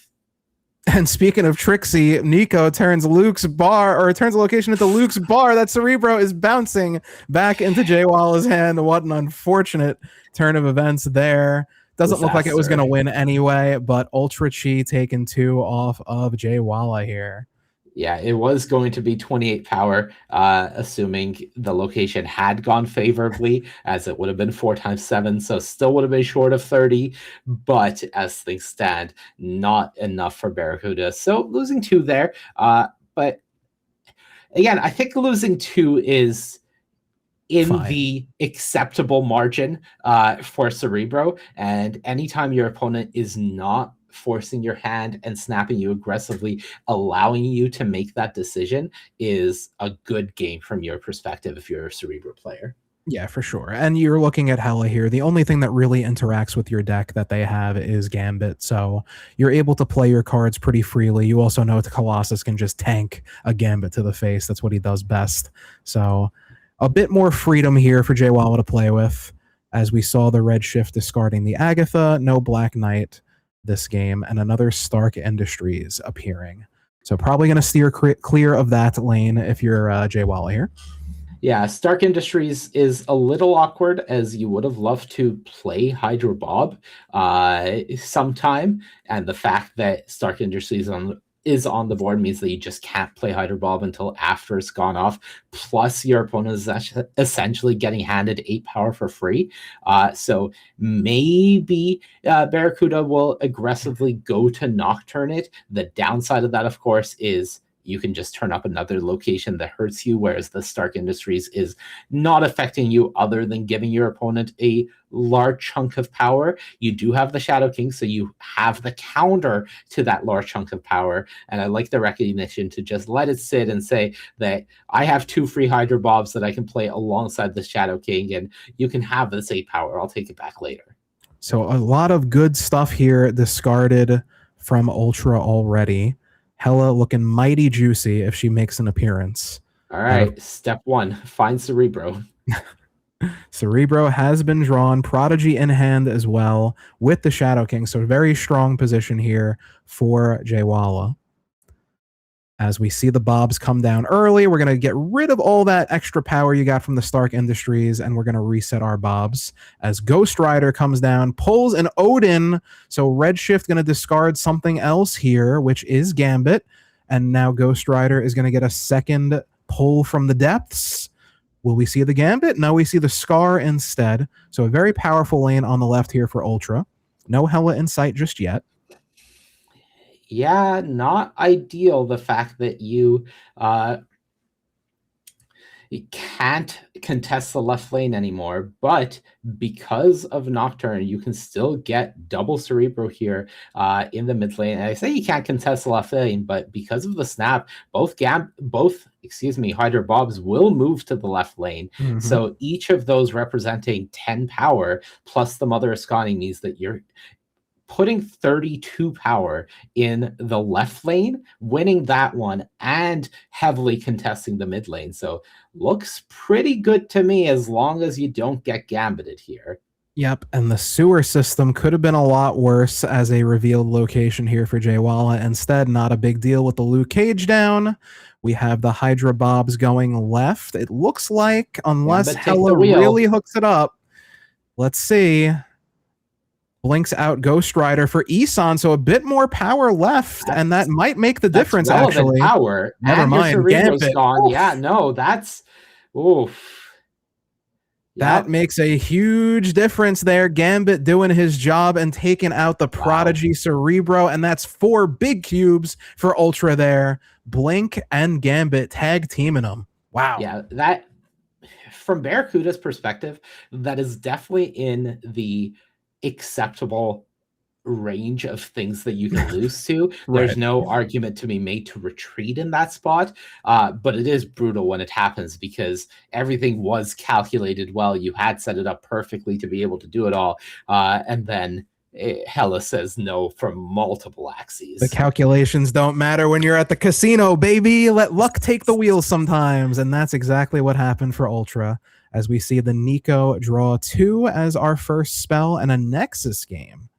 And speaking of tricksy, Nico turns Luke's bar, or turns the location into Luke's bar. That Cerebro is bouncing back into Jay Walla's hand. What an unfortunate turn of events there. Doesn't look like it was going to win anyway, but Ultra Chi taking 2 off of Jay Walla here. Yeah, it was going to be 28 power, assuming the location had gone favorably, as it would have been 4 times 7, so still would have been short of 30, but as things stand, not enough for Barracuda. So losing 2 there, but again, I think losing 2 is in the acceptable margin for Cerebro, and anytime your opponent is not forcing your hand and snapping you aggressively, allowing you to make that decision is a good game from your perspective if you're a Cerebro player. Yeah, for sure. And you're looking at Hela here. The only thing that really interacts with your deck that they have is Gambit. So you're able to play your cards pretty freely. You also know the Colossus can just tank a Gambit to the face. That's what he does best. So a bit more freedom here for Jay Walla to play with, as we saw the Redshift discarding the Agatha, no Black Knight this game, and another Stark Industries appearing. So probably going to steer clear of that lane if you're Jay Walla here. Yeah, Stark Industries is a little awkward, as you would have loved to play Hydro Bob sometime, and the fact that Stark Industries is on the board means that you just can't play Hydro Bob until after it's gone off. Plus, your opponent is essentially getting handed 8 power for free. So maybe Barracuda will aggressively go to Nocturne it. The downside of that, of course, is you can just turn up another location that hurts you, whereas the Stark Industries is not affecting you other than giving your opponent a large chunk of power. You do have the Shadow King, so you have the counter to that large chunk of power, and I like the recognition to just let it sit and say that I have 2 free Hydro Bobs that I can play alongside the Shadow King, and you can have this 8 power. I'll take it back later. So a lot of good stuff here discarded from Ultra already. Hella looking mighty juicy if she makes an appearance. All right, step 1, find Cerebro. Cerebro has been drawn, Prodigy in hand as well with the Shadow King, so very strong position here for Jaywala. As we see the Bobs come down early, we're going to get rid of all that extra power you got from the Stark Industries, and we're going to reset our Bobs. As Ghost Rider comes down, pulls an Odin, so Redshift going to discard something else here, which is Gambit, and now Ghost Rider is going to get a second pull from the depths. Will we see the Gambit? No, we see the Scar instead, so a very powerful lane on the left here for Ultra. No Hella in sight just yet. Yeah, not ideal, the fact that you can't contest the left lane anymore, but because of Nocturne, you can still get double Cerebro here in the mid lane. And I say you can't contest the left lane, but because of the snap, both Hydro Bobs will move to the left lane. Mm-hmm. So each of those representing 10 power plus the Mother Ascani means that you're putting 32 power in the left lane, winning that one, and heavily contesting the mid lane. So looks pretty good to me as long as you don't get gambited here. Yep, and the sewer system could have been a lot worse as a revealed location here for Jaywala. Instead, not a big deal with the Luke Cage down. We have the Hydra Bobs going left. It looks like, unless Hella really hooks it up. Let's see. Blinks out Ghost Rider for Isan, so a bit more power left, and that might make the difference, actually. Power. Never mind. Gambit. Gone. Yeah, no, that's... Oof. That makes a huge difference there. Gambit doing his job and taking out the Prodigy Cerebro, and that's 4 big cubes for Ultra there. Blink and Gambit tag teaming them. Wow. Yeah, that... From Barracuda's perspective, that is definitely in the acceptable range of things that you can lose to. Right. There's no argument to be made to retreat in that spot, but it is brutal when it happens because everything was calculated well. You had set it up perfectly to be able to do it all, and then Hella says no from multiple axes. The calculations don't matter when you're at the casino, baby. Let luck take the wheel sometimes, and that's exactly what happened for Ultra. As we see the Nico draw 2 as our first spell and a Nexus game.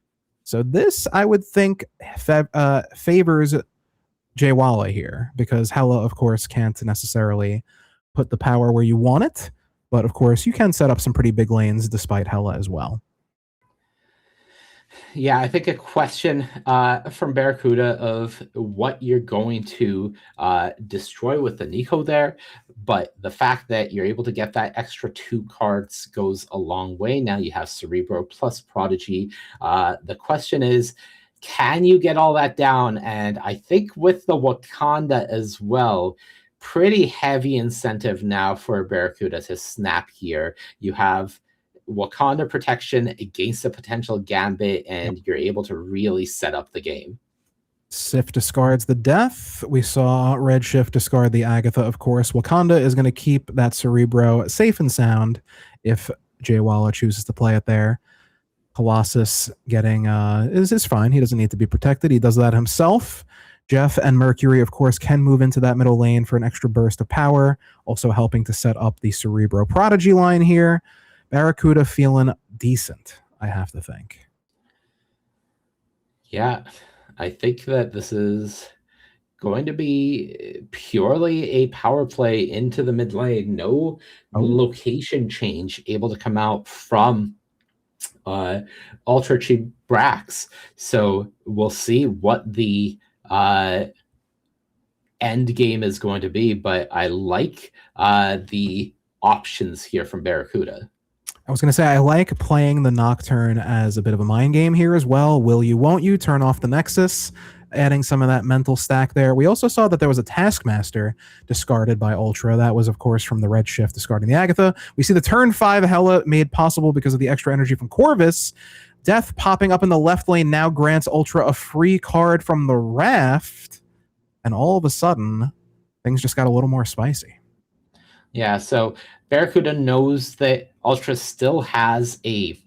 So this, I would think, favors Jaywala here, because Hella, of course, can't necessarily put the power where you want it, but of course, you can set up some pretty big lanes despite Hella as well. Yeah, I think a question from Barracuda of what you're going to destroy with the Nico there, but the fact that you're able to get that extra 2 cards goes a long way. Now you have Cerebro plus Prodigy. The question is, can you get all that down? And I think with the Wakanda as well, pretty heavy incentive now for Barracuda to snap here. You have Wakanda protection against a potential Gambit, and you're able to really set up the game. Sif discards the Death. We saw Redshift discard the Agatha, of course. Wakanda is going to keep that Cerebro safe and sound if Jaywala chooses to play it there. Colossus getting is fine. He doesn't need to be protected. He does that himself. Jeff and Mercury, of course, can move into that middle lane for an extra burst of power, also helping to set up the Cerebro Prodigy line here. Barracuda feeling decent, I have to think. Yeah, I think that this is going to be purely a power play into the mid lane. No location change able to come out from Ultra Cheap Brax. So we'll see what the end game is going to be, but I like the options here from Barracuda. I was going to say, I like playing the Nocturne as a bit of a mind game here as well. Will you, won't you? Turn off the Nexus, adding some of that mental stack there. We also saw that there was a Taskmaster discarded by Ultra. That was, of course, from the Red Shift discarding the Agatha. We see the turn 5 Hela made possible because of the extra energy from Corvus. Death popping up in the left lane now grants Ultra a free card from the Raft. And all of a sudden, things just got a little more spicy. Yeah, so Barracuda knows that Ultra still has a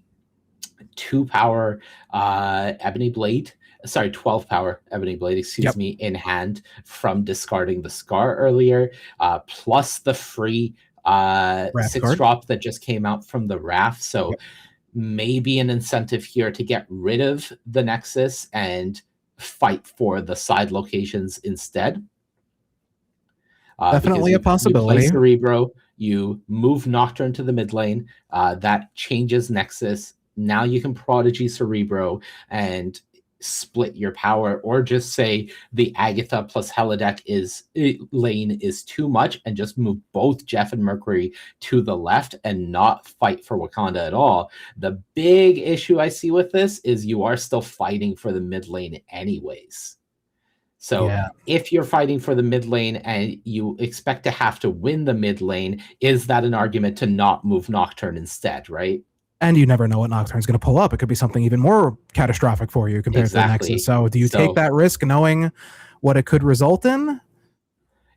2-power Ebony Blade, 12 power Ebony Blade, in hand from discarding the Scar earlier, plus the free 6-drop that just came out from the Raft. So maybe an incentive here to get rid of the Nexus and fight for the side locations instead. Definitely a possibility. You play Cerebro, you move Nocturne to the mid lane, that changes Nexus. Now you can Prodigy Cerebro and split your power, or just say the Agatha plus Helideck lane is too much and just move both Jeff and Mercury to the left and not fight for Wakanda at all. The big issue I see with this is you are still fighting for the mid lane anyways. So if you're fighting for the mid lane and you expect to have to win the mid lane, is that an argument to not move Nocturne instead, right? And you never know what Nocturne's going to pull up. It could be something even more catastrophic for you compared to the Nexus. So do you take that risk knowing what it could result in?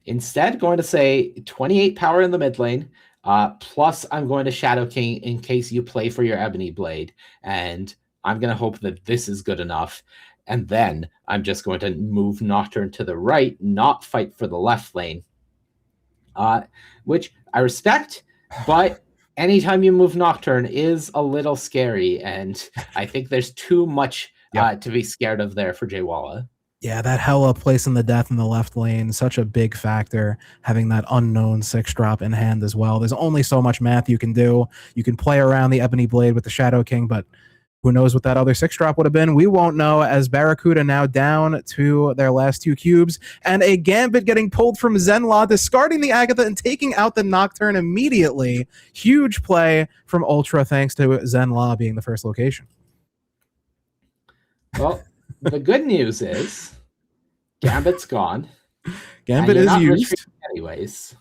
Instead, going to say 28 power in the mid lane, plus I'm going to Shadow King in case you play for your Ebony Blade. And I'm going to hope that this is good enough. And then I'm just going to move Nocturne to the right, not fight for the left lane, which I respect, but anytime you move Nocturne is a little scary, and I think there's too much to be scared of there for Jaywalla. Yeah, that Hela placing the Death in the left lane, such a big factor, having that unknown 6-drop in hand as well. There's only so much math you can do. You can play around the Ebony Blade with the Shadow King, but who knows what that other 6-drop would have been? We won't know, as Barracuda now down to their last 2 cubes, and a Gambit getting pulled from Zenla, discarding the Agatha and taking out the Nocturne immediately. Huge play from Ultra, thanks to Zenla being the first location. Well, the good news is Gambit's gone. Gambit is used. Anyways,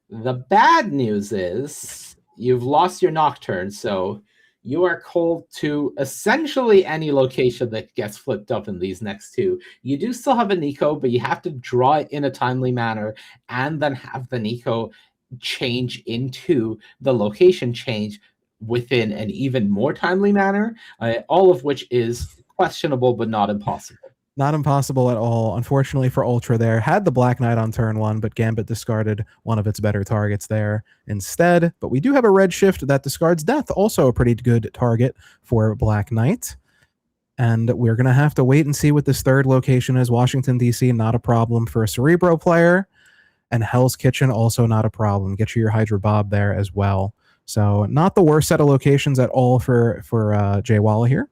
the bad news is you've lost your Nocturne, so you are called to essentially any location that gets flipped up in these next 2. You do still have a Nico, but you have to draw it in a timely manner and then have the Nico change into the location change within an even more timely manner, all of which is questionable but not impossible. Not impossible at all. Unfortunately for Ultra there, had the Black Knight on turn 1, but Gambit discarded one of its better targets there instead. But we do have a Red Shift that discards Death, also a pretty good target for Black Knight. And we're going to have to wait and see what this third location is. Washington, D.C., not a problem for a Cerebro player. And Hell's Kitchen, also not a problem. Get you your Hydra Bob there as well. So not the worst set of locations at all for Jaywalla here.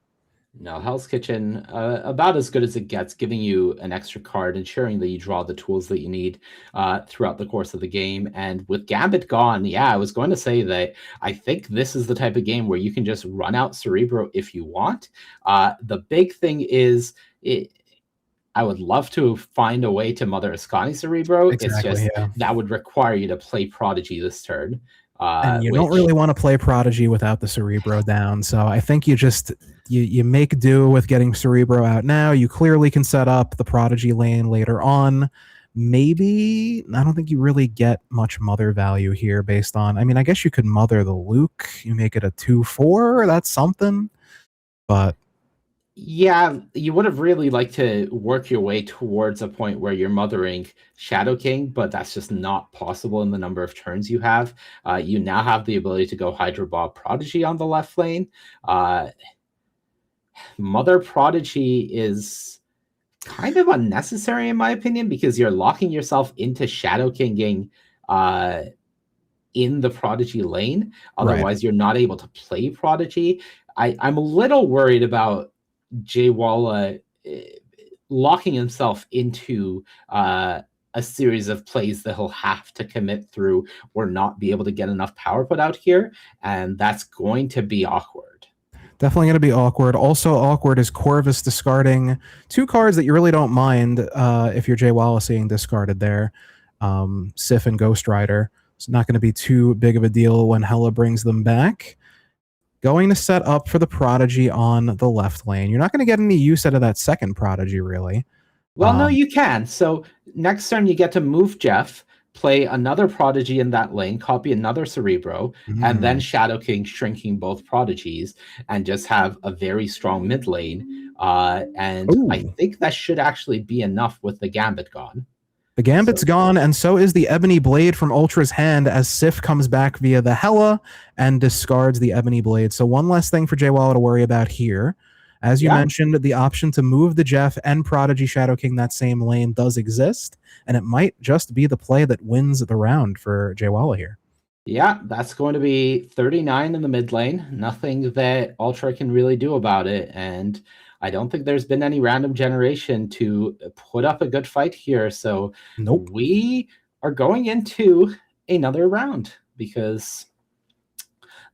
No, Hell's Kitchen, about as good as it gets, giving you an extra card, ensuring that you draw the tools that you need throughout the course of the game. And with Gambit gone, I was going to say that I think this is the type of game where you can just run out Cerebro if you want. The big thing is, I would love to find a way to Mother Ascani Cerebro. Exactly, it's just that would require you to play Prodigy this turn. And you don't really want to play Prodigy without the Cerebro down. So I think you just you make do with getting Cerebro out now. You clearly can set up the Prodigy lane later on. Maybe, I don't think you really get much Mother value here based on, I mean, I guess you could Mother the Luke. You make it a 2/4. That's something. But yeah, you would have really liked to work your way towards a point where you're mothering Shadow King, but that's just not possible in the number of turns you have. You now have the ability to go Hydra Bob Prodigy on the left lane. Mother Prodigy is kind of unnecessary in my opinion, because you're locking yourself into Shadow Kinging in the Prodigy lane. Otherwise, you're not able to play Prodigy. I'm a little worried about Jay Walla locking himself into a series of plays that he'll have to commit through or not be able to get enough power put out here, and that's going to be awkward. Definitely going to be awkward. Also awkward is Corvus discarding 2 cards that you really don't mind if you're Jay Walla seeing discarded there. Sif and Ghost Rider. It's not going to be too big of a deal when Hela brings them back. Going to set up for the Prodigy on the left lane. You're not going to get any use out of that second Prodigy, really. Well, no, you can. So next turn, you get to move Jeff, play another Prodigy in that lane, copy another Cerebro, and then Shadow King shrinking both Prodigies, and just have a very strong mid lane. And I think that should actually be enough with the Gambit gone. The Gambit's gone, and so is the Ebony Blade from Ultra's hand as Sif comes back via the Hela and discards the Ebony Blade. So one less thing for Jay Walla to worry about here. As you mentioned, the option to move the Jeff and Prodigy Shadow King that same lane does exist, and it might just be the play that wins the round for Jay Walla here. Yeah, that's going to be 39 in the mid lane. Nothing that Ultra can really do about it, and I don't think there's been any random generation to put up a good fight here. So we are going into another round, because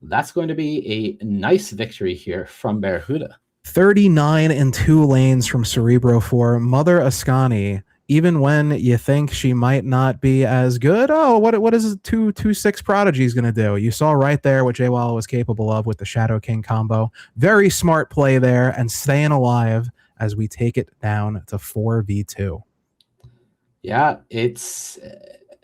that's going to be a nice victory here from Barracuda. 39 in 2 lanes from Cerebro for Mother Ascani. Even when you think she might not be as good, what is 2/6 Prodigy's going to do? You saw right there what Jay Walla was capable of with the Shadow King combo. Very smart play there, and staying alive as we take it down to 4v2. Yeah, this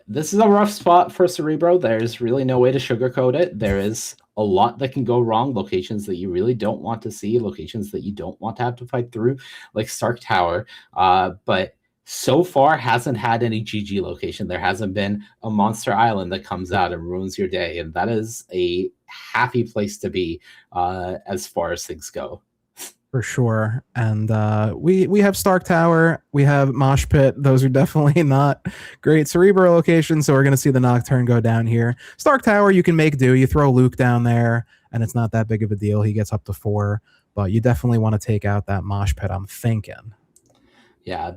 is a rough spot for Cerebro. There's really no way to sugarcoat it. There is a lot that can go wrong, locations that you really don't want to see, locations that you don't want to have to fight through, like Stark Tower. But so far hasn't had any GG location. There hasn't been a monster island that comes out and ruins your day, and that is a happy place to be as far as things go. For sure. And we have Stark Tower, we have Mosh Pit. Those are definitely not great Cerebro locations, so we're going to see the Nocturne go down here. Stark Tower, you can make do. You throw Luke down there, and it's not that big of a deal. He gets up to 4, but you definitely want to take out that Mosh Pit, I'm thinking. Yeah,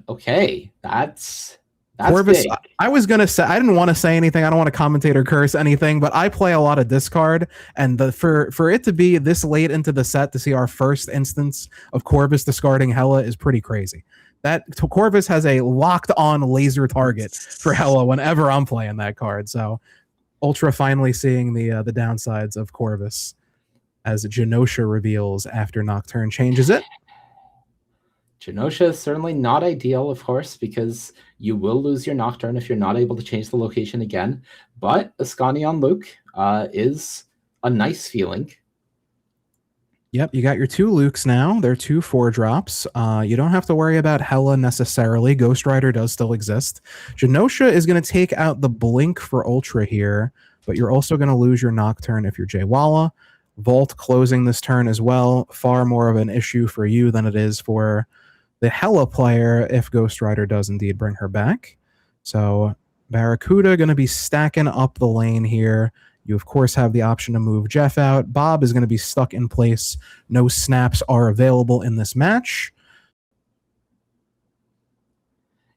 okay. That's Corvus, big. I was gonna say, I didn't want to say anything. I don't want to commentate or curse anything, but I play a lot of discard, and for it to be this late into the set to see our first instance of Corvus discarding Hela is pretty crazy. That Corvus has a locked on laser target for Hela whenever I'm playing that card. So Ultra finally seeing the downsides of Corvus as Genosha reveals after Nocturne changes it. Genosha is certainly not ideal, of course, because you will lose your Nocturne if you're not able to change the location again. But Ascani on Luke is a nice feeling. Yep, you got your 2 Lukes now. They're 2 4-drops. You don't have to worry about Hela necessarily. Ghost Rider does still exist. Genosha is going to take out the Blink for Ultra here, but you're also going to lose your Nocturne if you're Jay Walla. Vault closing this turn as well. Far more of an issue for you than it is for the Hela player if Ghost Rider does indeed bring her back. So Barracuda going to be stacking up the lane here. You, of course, have the option to move Jeff out. Bob is going to be stuck in place. No snaps are available in this match.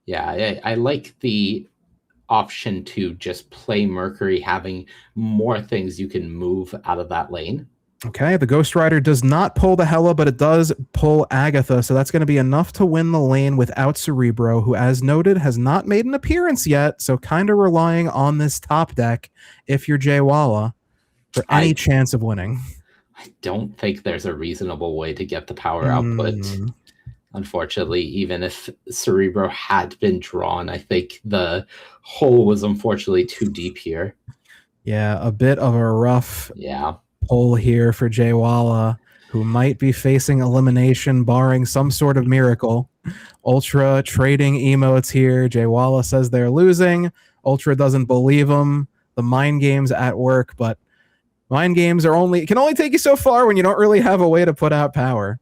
Yeah, I like the option to just play Mercury, having more things you can move out of that lane. Okay, the Ghost Rider does not pull the Hela, but it does pull Agatha, so that's going to be enough to win the lane without Cerebro, who, as noted, has not made an appearance yet, so kind of relying on this top deck if you're Jay Walla for any chance of winning. I don't think there's a reasonable way to get the power output. Unfortunately, even if Cerebro had been drawn, I think the hole was unfortunately too deep here. Yeah, a bit of a rough pull here for Jay Walla, who might be facing elimination barring some sort of miracle. Ultra trading emotes here. Jay Walla says they're losing. Ultra doesn't believe him. The mind game's at work, but mind games can only take you so far when you don't really have a way to put out power.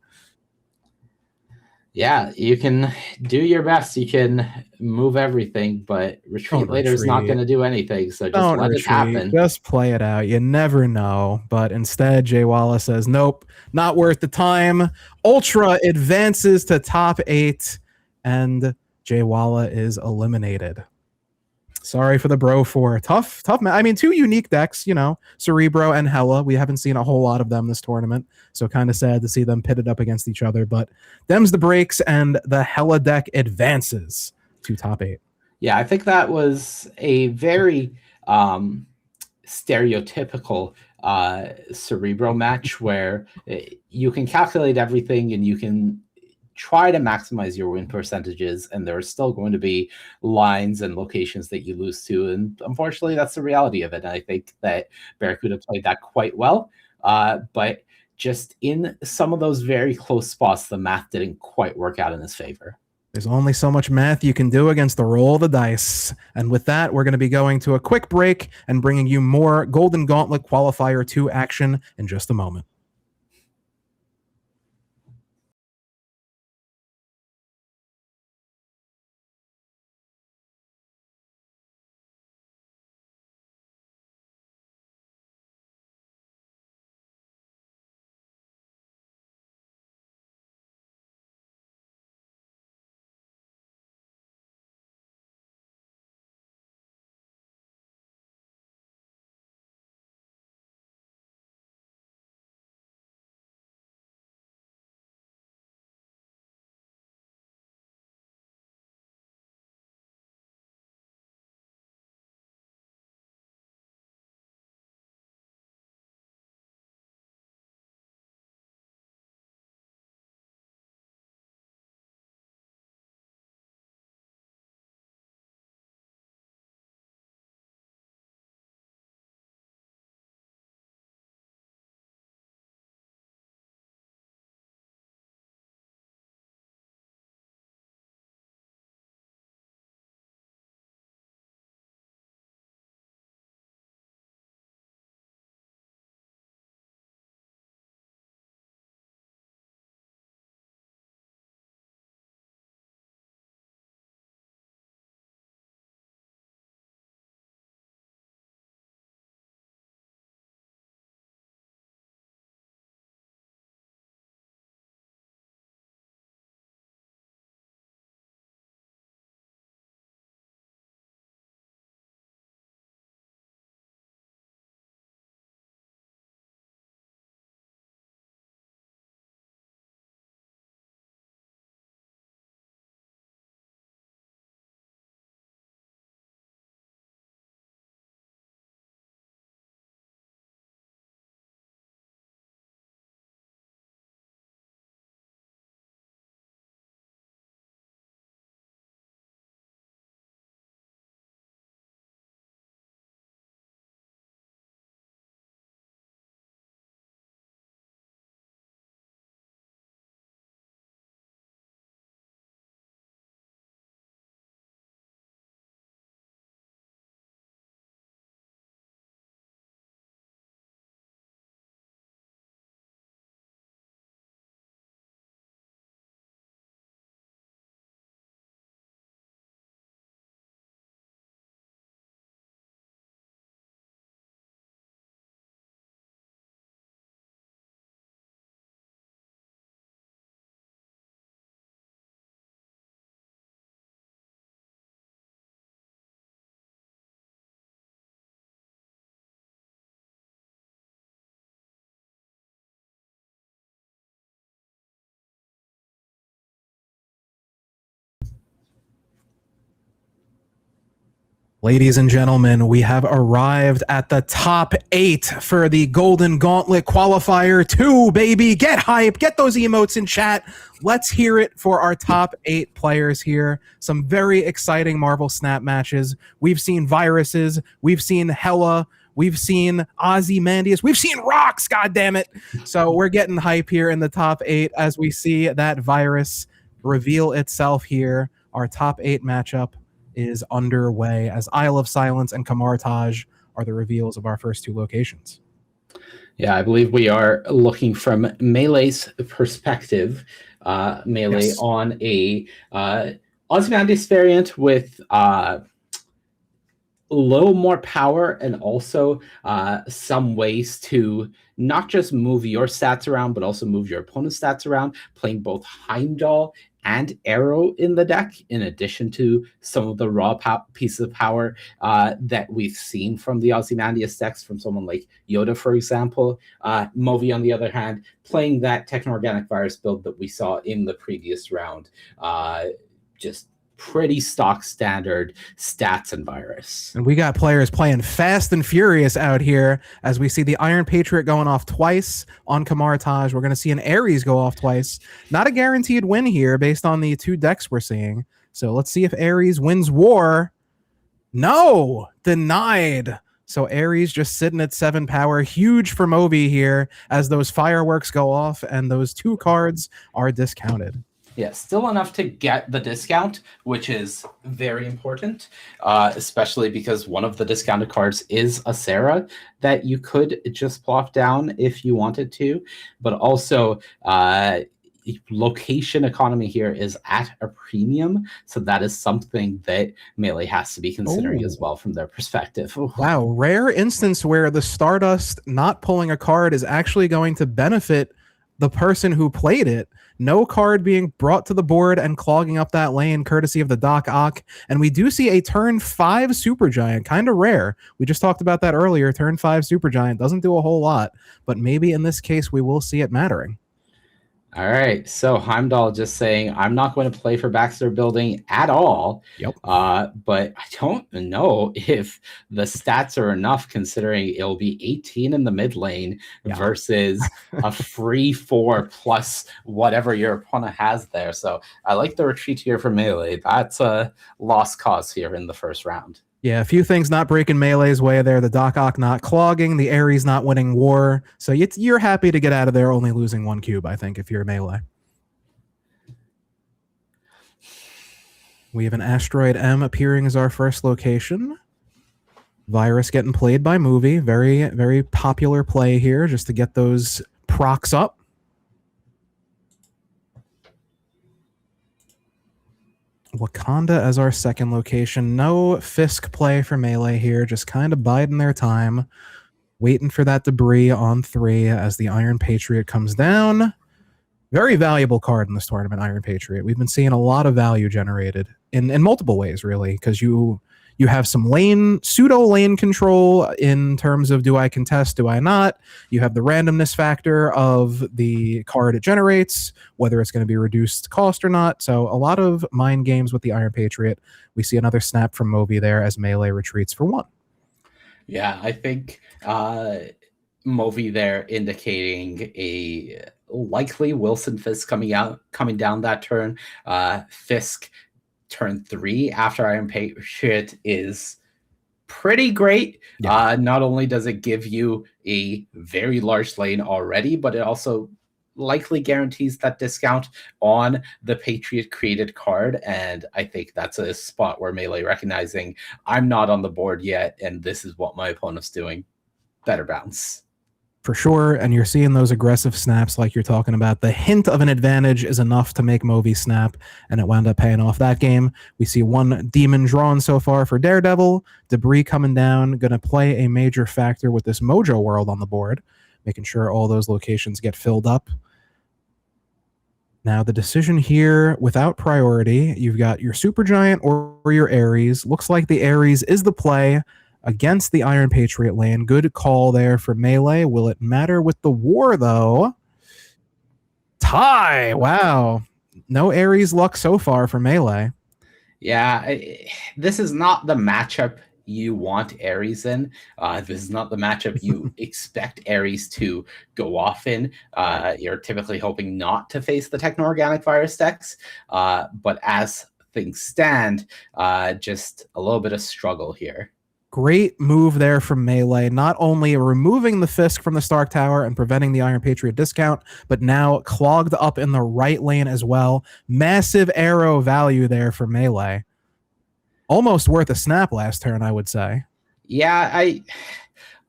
Yeah, you can do your best. You can move everything, but retreat later is not going to do anything. So just let it happen. Just play it out. You never know. But instead, Jay Walla says, nope, not worth the time. Ultra advances to top 8, and Jay Walla is eliminated. Sorry for the Bro 4. Tough. I mean, 2 unique decks, Cerebro and Hella. We haven't seen a whole lot of them this tournament, so kind of sad to see them pitted up against each other. But them's the breaks, and the Hella deck advances to top 8. Yeah, I think that was a very stereotypical Cerebro match where you can calculate everything and you can try to maximize your win percentages, and there are still going to be lines and locations that you lose to, and unfortunately that's the reality of it. And I think that Barracuda played that quite well, but just in some of those very close spots, the math didn't quite work out in his favor. There's only so much math you can do against the roll of the dice. And with that, we're going to be going to a quick break and bringing you more Golden Gauntlet Qualifier 2 action in just a moment. Ladies and gentlemen, we have arrived at the top 8 for the Golden Gauntlet Qualifier 2, baby. Get hype. Get those emotes in chat. Let's hear it for our top 8 players here. Some very exciting MarvelSnap matches. We've seen Viruses. We've seen Hella. We've seen Ozymandias. We've seen Rocks, goddammit. So we're getting hype here in the top 8 as we see that Virus reveal itself here. Our top 8 matchup is underway as Isle of Silence and Kamartaj are the reveals of our first 2 locations. Yeah, I believe we are looking from Melee's perspective. Melee Yes. on a Ozymandias variant with a little more power and also some ways to not just move your stats around, but also move your opponent's stats around, playing both Heimdall and Arrow in the deck, in addition to some of the raw pieces of power that we've seen from the Ozymandias decks, from someone like Yoda, for example. Movi, on the other hand, playing that Techno-Organic Virus build that we saw in the previous round. Just pretty stock standard stats and virus. And we got players playing fast and furious out here as we see the Iron Patriot going off twice on Kamar-Taj. We're going to see an Ares go off twice. Not a guaranteed win here based on the two decks we're seeing. So let's see if Ares wins war. No, denied. So Ares just sitting at 7 power. Huge for Moby here as those fireworks go off and those 2 cards are discounted. Yeah, still enough to get the discount, which is very important, especially because one of the discounted cards is a Sarah that you could just plop down if you wanted to. But also, location economy here is at a premium, so that is something that Melee has to be considering as well from their perspective. Wow, rare instance where the Stardust not pulling a card is actually going to benefit the person who played it. No card being brought to the board and clogging up that lane courtesy of the Doc Ock. And we do see a turn 5 Supergiant, kind of rare. We just talked about that earlier. Turn 5 Supergiant doesn't do a whole lot, but maybe in this case we will see it mattering. All right, so Heimdall just saying, I'm not going to play for Baxter Building at all. Yep. But I don't know if the stats are enough, considering it'll be 18 in the mid lane versus a free 4 plus whatever your opponent has there. So I like the retreat here for Melee. That's a lost cause here in the first round. Yeah, a few things not breaking Melee's way there. The Doc Ock not clogging, the Ares not winning war. So you're happy to get out of there only losing 1 cube, I think, if you're Melee. We have an Asteroid M appearing as our first location. Virus getting played by Movie. Very, very popular play here just to get those procs up. Wakanda as our second location. No Fisk play for Melee here, just kind of biding their time, waiting for that debris on 3 as the Iron Patriot comes down. Very valuable card in this tournament, Iron Patriot. We've been seeing a lot of value generated in multiple ways, really, because you have some pseudo lane control in terms of, do I contest, do I not? You have the randomness factor of the card it generates, whether it's going to be reduced cost or not. So a lot of mind games with the Iron Patriot. We see another snap from Moby there as Melee retreats for 1. Yeah, I think Moby there indicating a likely Wilson Fisk coming down that turn. Fisk turn 3 after Iron Patriot is pretty great. Yeah. Not only does it give you a very large lane already, but it also likely guarantees that discount on the Patriot created card. And I think that's a spot where Melee recognizing, I'm not on the board yet, and this is what my opponent's doing. Better bounce. For sure, and you're seeing those aggressive snaps like you're talking about. The hint of an advantage is enough to make Movi snap, and it wound up paying off that game. We see 1 demon drawn so far for Daredevil. Debris coming down, going to play a major factor with this Mojo World on the board, making sure all those locations get filled up. Now, the decision here, without priority, you've got your Supergiant or your Ares. Looks like the Ares is the play against the Iron Patriot lane. Good call there for Melee. Will it matter with the war, though? Tie! Wow. No Ares luck so far for Melee. Yeah, this is not the matchup you want Ares in. This is not the matchup you expect Ares to go off in. You're typically hoping not to face the Techno-Organic Virus decks. But as things stand, just a little bit of struggle here. Great move there from Melee, not only removing the Fisk from the Stark Tower and preventing the Iron Patriot discount, but now clogged up in the right lane as well. Massive arrow value there for Melee. Almost worth a snap last turn, I would say. Yeah,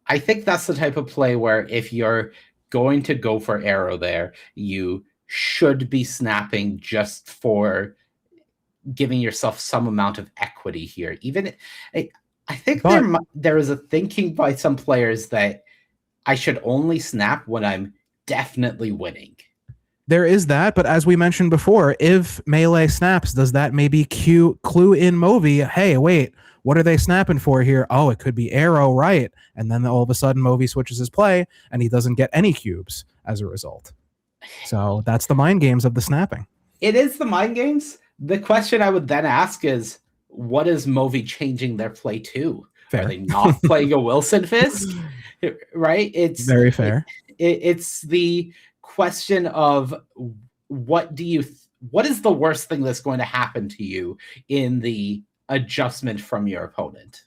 I think that's the type of play where if you're going to go for arrow there, you should be snapping just for giving yourself some amount of equity here. Even I think there is a thinking by some players that I should only snap when I'm definitely winning. There is that, but as we mentioned before, if melee snaps, does that maybe clue in Movi, hey, wait, what are they snapping for here? Oh, it could be arrow, right? And then all of a sudden Movi switches his play and he doesn't get any cubes as a result. So that's the mind games of the snapping. It is the mind games. The question I would then ask is, what is Movi changing their play to? Fair. Are they not playing a Wilson Fisk? Right? It's very fair. It's the question of what is the worst thing that's going to happen to you in the adjustment from your opponent?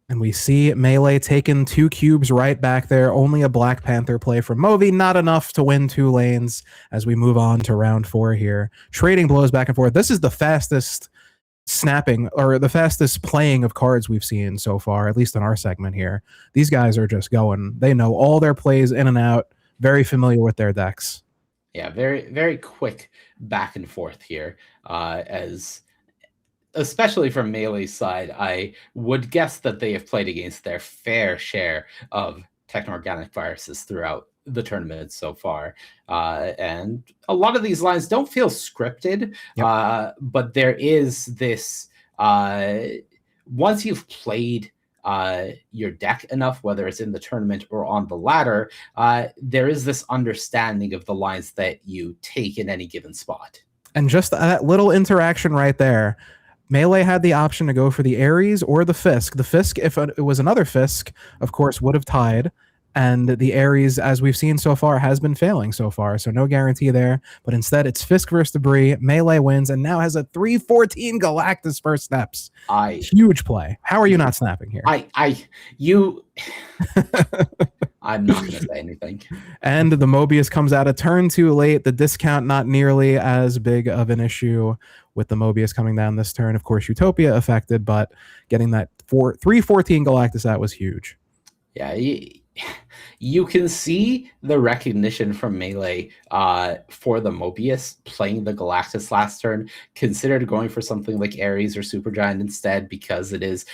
And we see Melee taking 2 cubes right back there. Only a Black Panther play from Movi. Not enough to win 2 lanes as we move on to round 4 here. Trading blows back and forth. This is the fastest snapping or the fastest playing of cards we've seen so far, at least in our segment here. These guys are just going. They know all their plays in and out. Very familiar with their decks. Yeah, very, very quick back and forth here. Especially from Melee's side, I would guess that they have played against their fair share of techno-organic viruses throughout the tournament so far. And a lot of these lines don't feel scripted, but there is this, once you've played your deck enough, whether it's in the tournament or on the ladder, there is this understanding of the lines that you take in any given spot. And just that little interaction right there, Melee had the option to go for the Ares or the Fisk. The Fisk, if it was another Fisk, of course, would have tied. And the Ares, as we've seen so far, has been failing so far. So no guarantee there. But instead, it's Fisk versus Debris. Melee wins and now has a 314 Galactus first steps. Huge play. How are you not snapping here? I'm not going to say anything. And the Mobius comes out a turn too late. The discount not nearly as big of an issue with the Mobius coming down this turn. Of course, Utopia affected, but getting that 314 Galactus out was huge. Yeah, you can see the recognition from Melee for the Mobius playing the Galactus last turn. Considered going for something like Ares or Supergiant instead because it is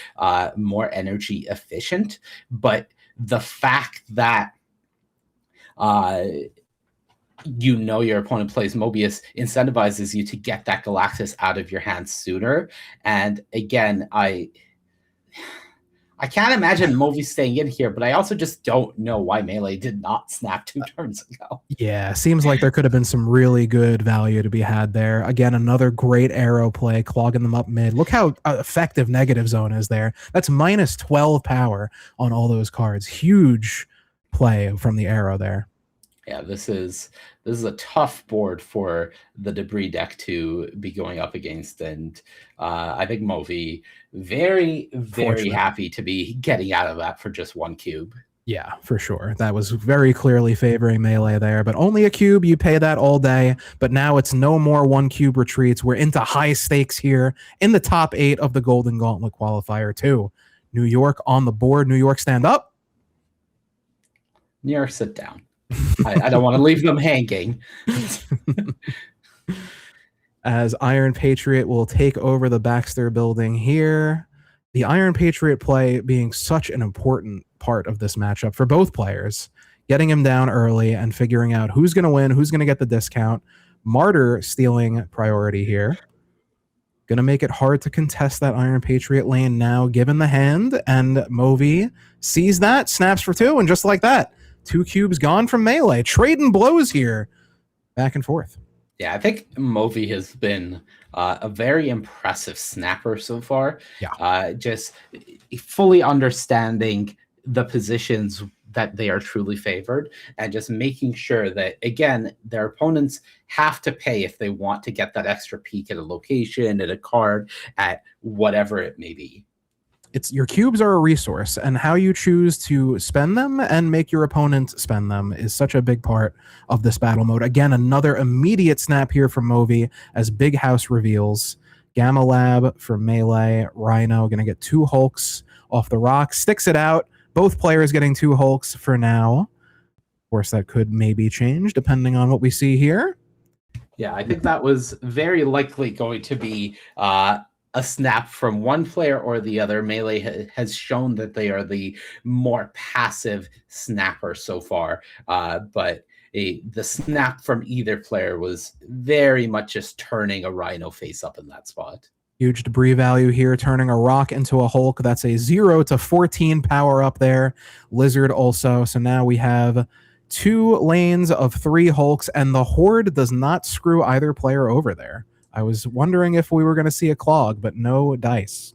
more energy efficient. But the fact that your opponent plays Mobius incentivizes you to get that Galactus out of your hands sooner. And again, I can't imagine Movi staying in here, but I also just don't know why Melee did not snap 2 turns ago. Yeah, seems like there could have been some really good value to be had there. Again, another great arrow play, clogging them up mid. Look how effective negative zone is there. That's minus 12 power on all those cards. Huge play from the arrow there. Yeah, this is a tough board for the Debris deck to be going up against, and I think Movi very, very happy to be getting out of that for just 1 cube. Yeah, for sure. That was very clearly favoring Melee there, but only a cube. You pay that all day, but now it's no more 1 cube retreats. We're into high stakes here in the top 8 of the Golden Gauntlet qualifier too. New York on the board. New York stand up. New York sit down. I don't want to leave them hanging. As Iron Patriot will take over the Baxter building here. The Iron Patriot play being such an important part of this matchup for both players. Getting him down early and figuring out who's going to win, who's going to get the discount. Martyr stealing priority here. Going to make it hard to contest that Iron Patriot lane now, given the hand. And Movi sees that, snaps for 2, and just like that, 2 cubes gone from Melee. Trading blows here. Back and forth. Yeah, I think Movi has been a very impressive snapper so far. Yeah. Just fully understanding the positions that they are truly favored and just making sure that, again, their opponents have to pay if they want to get that extra peek at a location, at a card, at whatever it may be. It's your cubes are a resource, and how you choose to spend them and make your opponent spend them is such a big part of this battle mode. Again, another immediate snap here from Movi as Big House reveals. Gamma Lab for Melee. Rhino going to get 2 Hulks off the rock, sticks it out, both players getting 2 Hulks for now. Of course, that could maybe change depending on what we see here. Yeah, I think that was very likely going to be a snap from one player or the other. Melee has shown that they are the more passive snapper so far, but the snap from either player was very much just turning a Rhino face up in that spot. Huge debris value here, turning a rock into a Hulk. That's a 0 to 14 power up there. Lizard also. So now we have 2 lanes of 3 Hulks, and the Horde does not screw either player over there. I was wondering if we were going to see a clog, but no dice.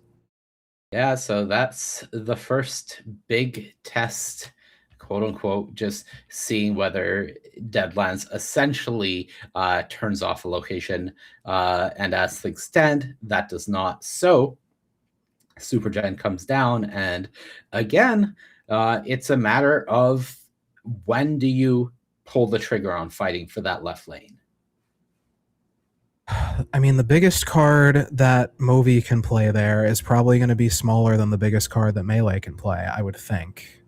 Yeah, so that's the first big test, quote unquote, just seeing whether Deadlands essentially turns off a location. And as things stand, that does not. So Supergiant comes down, and again, it's a matter of when do you pull the trigger on fighting for that left lane? I mean, the biggest card that Movi can play there is probably going to be smaller than the biggest card that Melee can play, I would think.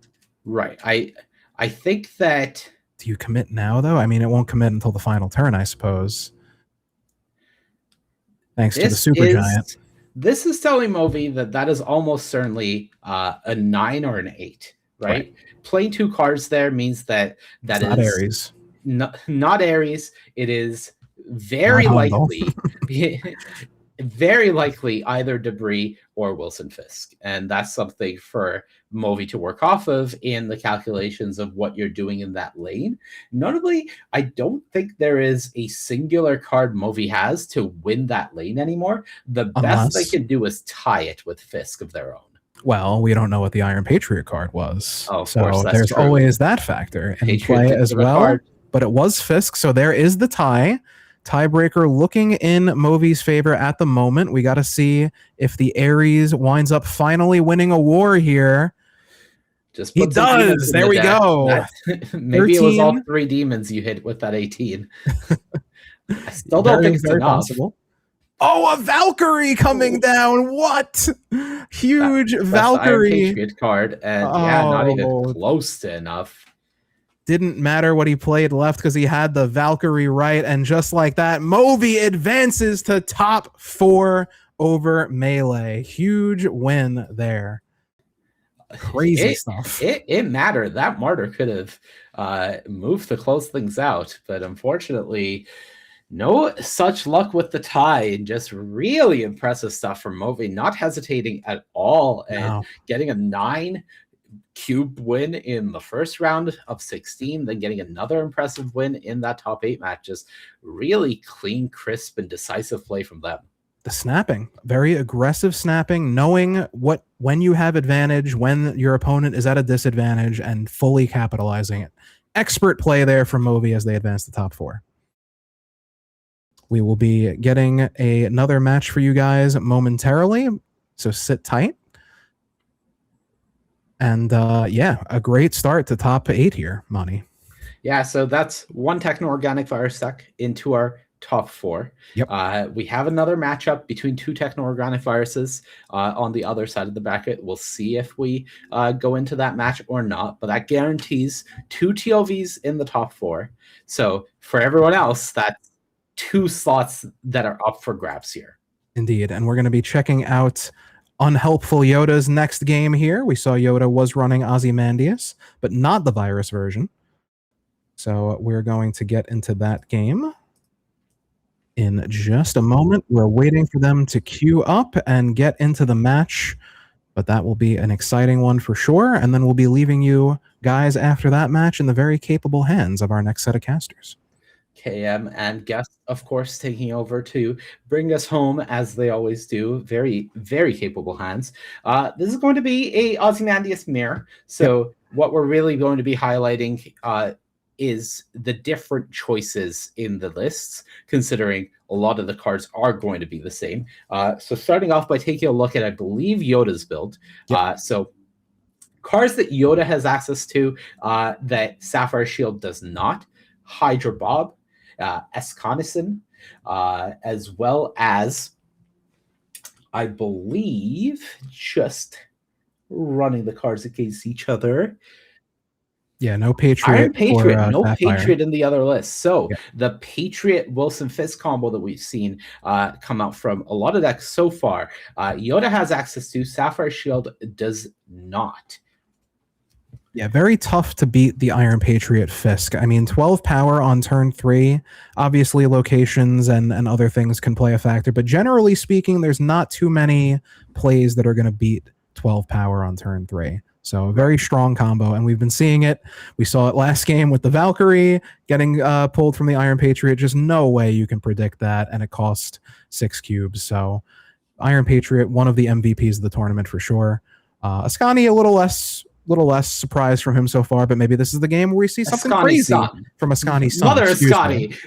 Right. I think that... Do you commit now, though? I mean, it won't commit until the final turn, I suppose. Thanks to the Supergiant. This is telling Movi that is almost certainly a 9 or an 8. Right? Playing 2 cards there means that is not Ares. Not Ares. It is very likely, very likely either Debris or Wilson Fisk, and that's something for Movi to work off of in the calculations of what you're doing in that lane. Notably, I don't think there is a singular card Movi has to win that lane anymore. The best they can do is tie it with Fisk of their own. Well, we don't know what the Iron Patriot card was. Oh, of so course, that's there's true. always that factor in play as well. But it was Fisk, so there is the tie. Tiebreaker looking in Movi's favor at the moment. We got to see if the Ares winds up finally winning a war here. Just he does. There we go. Maybe 13. It was all 3 demons you hit with that 18. I still don't think it's enough. Possible. Oh, a Valkyrie coming down. What? Huge that's Valkyrie. The Iron Patriot card. And yeah, not even close to enough. Didn't matter what he played left because he had the Valkyrie right. And just like that, Movi advances to top 4 over Melee. Huge win there. Crazy stuff. It mattered. That Martyr could have moved to close things out. But unfortunately... no such luck with the tie, and just really impressive stuff from Movi, not hesitating at all and getting a 9 cube win in the first round of 16, then getting another impressive win in that top 8 match. Just really clean, crisp, and decisive play from them. The snapping, very aggressive snapping, knowing when you have advantage, when your opponent is at a disadvantage, and fully capitalizing it. Expert play there from Movi as they advance the top 4. We will be getting another match for you guys momentarily, so sit tight. And yeah, a great start to top 8 here, Monty. Yeah, so that's 1 Techno-Organic Virus deck into our top 4. Yep. We have another matchup between 2 Techno-Organic Viruses on the other side of the bracket. We'll see if we go into that match or not, but that guarantees 2 TLVs in the top 4. So for everyone else, that's 2 slots that are up for grabs here. Indeed, and we're going to be checking out Unhelpful Yoda's next game here. We saw Yoda was running Ozymandias, but not the virus version. So we're going to get into that game in just a moment. We're waiting for them to queue up and get into the match, but that will be an exciting one for sure. And then we'll be leaving you guys after that match in the very capable hands of our next set of casters. KM and guests, of course, taking over to bring us home as they always do. Very, very capable hands. This is going to be a Ozymandias mirror. So what we're really going to be highlighting is the different choices in the lists, considering a lot of the cards are going to be the same. So starting off by taking a look at, I believe, Yoda's build. So cards that Yoda has access to that Sapphire Shield does not. Hydra Bob, Esconison, as well as, I believe, just running the cards against each other. Yeah, no Patriot. Iron Patriot, no Sapphire. Patriot in the other list. So Yeah. the Patriot Wilson Fisk combo that we've seen come out from a lot of decks so far, Yoda has access to, Sapphire Shield does not. Yeah, very tough to beat the Iron Patriot Fisk. I mean, 12 power on turn 3. Obviously, locations and other things can play a factor, but generally speaking, there's not too many plays that are going to beat 12 power on turn 3. So a very strong combo, and we've been seeing it. We saw it last game with the Valkyrie getting pulled from the Iron Patriot. Just no way you can predict that, and it cost 6 cubes. So Iron Patriot, one of the MVPs of the tournament for sure. Ascani, a little less surprise from him so far, but maybe this is the game where we see something crazy from Ascani's son. Mother Ascani.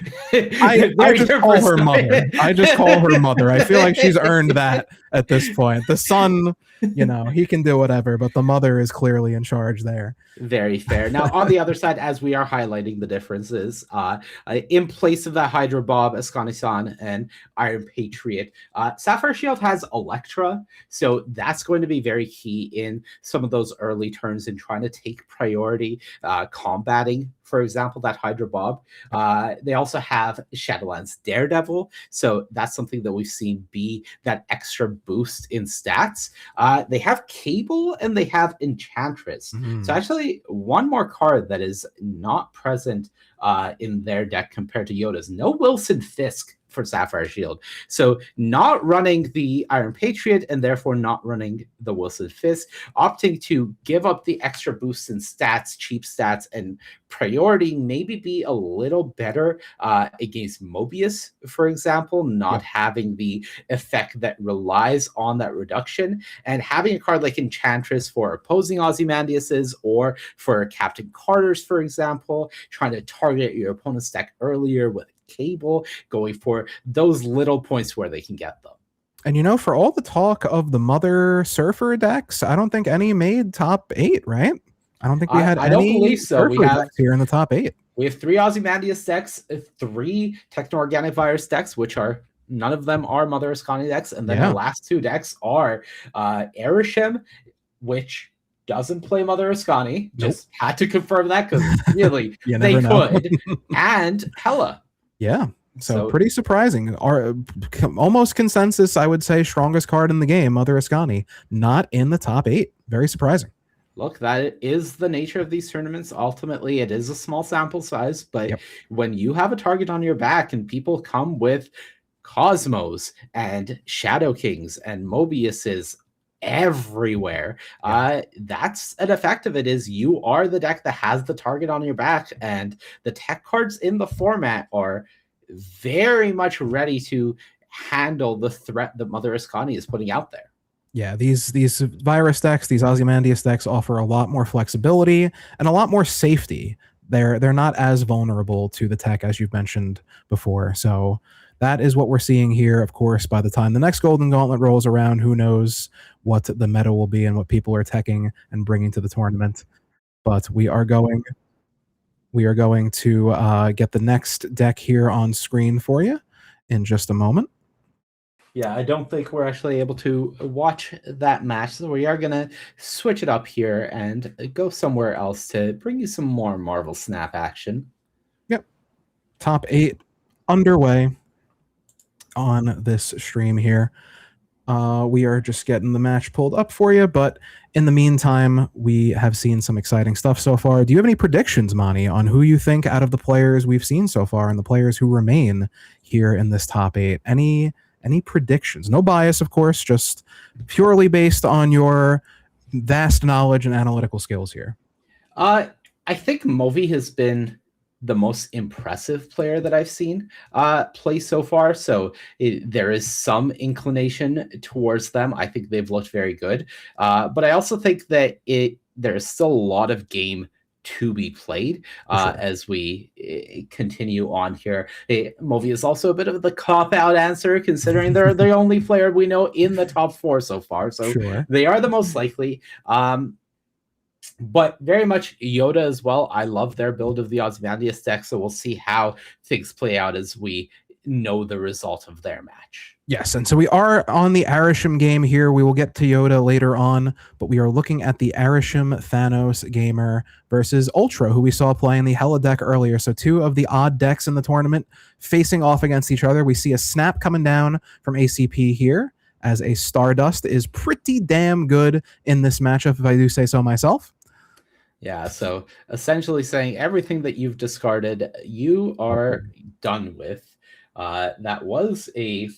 I just call her mother. I just call her mother. I feel like she's earned that at this point. The son, he can do whatever, but the mother is clearly in charge there. Very fair. Now, on the other side, as we are highlighting the differences, in place of that Hydra Bob, Ascani-san, and Iron Patriot, Sapphire Shield has Electra, so that's going to be very key in some of those early turns in trying to take priority, combating, for example, that Hydra Bob. They also have Shadowlands Daredevil, so that's something that we've seen be that extra boost in stats. They have Cable and they have Enchantress. So actually, one more card that is not present in their deck compared to Yoda's. No Wilson Fisk for Sapphire Shield. So not running the Iron Patriot and therefore not running the Wilson Fisk, opting to give up the extra boosts in stats, cheap stats, and priority maybe be a little better against Mobius, for example, not having the effect that relies on that reduction, and having a card like Enchantress for opposing Ozymandias's or for Captain Carter's, for example, trying to target your opponent's deck earlier with Cable, going for those little points where they can get them. And for all the talk of the Mother Surfer decks, I don't think any made top 8, right? I don't think we had I any don't believe so. Surfer decks here in the top 8. We have 3 Ozymandias decks, 3 Techno-Organic Virus decks, which are none of them are Mother Ascani decks, and then the last 2 decks are Erisham, which doesn't play Mother Ascani. Just had to confirm that because really they could. And Hela. Yeah. So pretty surprising. Almost consensus, I would say, strongest card in the game, Mother Ascani, not in the top 8. Very surprising. Look, that is the nature of these tournaments. Ultimately, it is a small sample size, but when you have a target on your back and people come with Cosmos and Shadow Kings and Mobiuses everywhere, that's an effect of it, is you are the deck that has the target on your back, and the tech cards in the format are very much ready to handle the threat that Mother Ascani is putting out there. Yeah, these virus decks, these Ozymandias decks offer a lot more flexibility and a lot more safety. They're not as vulnerable to the tech as you've mentioned before. So that is what we're seeing here. Of course, by the time the next Golden Gauntlet rolls around, who knows what the meta will be and what people are teching and bringing to the tournament. But we are going to get the next deck here on screen for you in just a moment. Yeah, I don't think we're actually able to watch that match, so we are going to switch it up here and go somewhere else to bring you some more MarvelSnap action. Yep. Top 8 underway on this stream here. We are just getting the match pulled up for you, but in the meantime, we have seen some exciting stuff so far. Do you have any predictions, Monty, on who you think out of the players we've seen so far and the players who remain here in this top 8? Any predictions? No bias, of course, just purely based on your vast knowledge and analytical skills here. I think Movi has been the most impressive player that I've seen play so far. So there is some inclination towards them. I think they've looked very good. But I also think that there is still a lot of game to be played as we continue on here. Movi is also a bit of the cop-out answer, considering they're the only player we know in the top 4 so far. So they are the most likely. But very much Yoda as well. I love their build of the Ozymandias deck, so we'll see how things play out as we know the result of their match. Yes, and so we are on the Arisham game here. We will get to Yoda later on, but we are looking at the Arisham Thanos gamer versus Ultra, who we saw playing the Hela deck earlier. So two of the odd decks in the tournament facing off against each other. We see a snap coming down from ACP here, as a Stardust is pretty damn good in this matchup, if I do say so myself. Yeah, so essentially saying everything that you've discarded, you are done with. That was a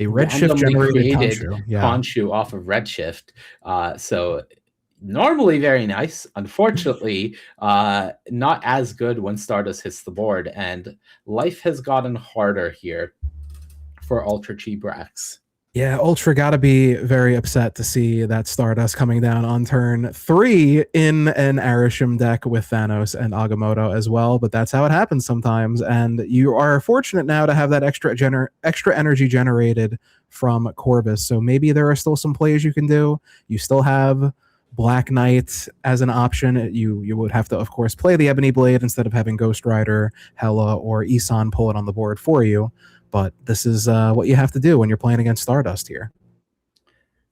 Redshift randomly generated created Khonshu. Yeah. Khonshu off of Redshift. So normally very nice. Unfortunately, not as good when Stardust hits the board, and life has gotten harder here for Ultra Chi-Brax. Yeah, Ultra got to be very upset to see that Stardust coming down on turn 3 in an Arisham deck with Thanos and Agamotto as well, but that's how it happens sometimes, and you are fortunate now to have that extra energy generated from Corvus, so maybe there are still some plays you can do. You still have Black Knight as an option. You would have to, of course, play the Ebony Blade instead of having Ghost Rider, Hela, or Isan pull it on the board for you. But this is what you have to do when you're playing against Stardust here.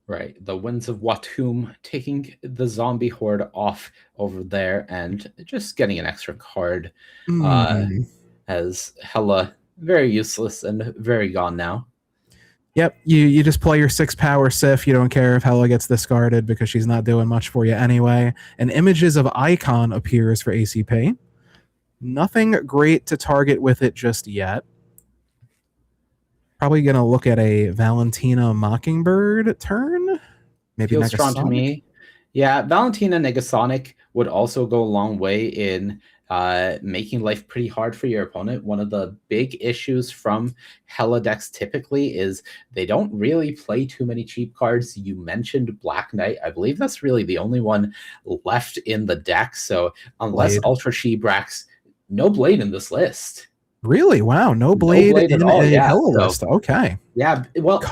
Right. The Winds of Watum taking the zombie horde off over there and just getting an extra card. As Hela, very useless and very gone now. Yep, you just play your 6-power Sif. You don't care if Hela gets discarded because she's not doing much for you anyway. And Images of Icon appears for ACP. Nothing great to target with it just yet. Probably going to look at a Valentina Mockingbird turn. Maybe Feels strong Negasonic? to me. Yeah, Valentina Negasonic would also go a long way in making life pretty hard for your opponent. One of the big issues from Hela decks typically is they don't really play too many cheap cards. You mentioned Black Knight. I believe that's really the only one left in the deck. So unless Blade. Ultra Chi-Brax, no Blade in this list. Really? Wow, no Blade in at all. a Yeah, Hela so- list. Okay. Yeah, well, Cut.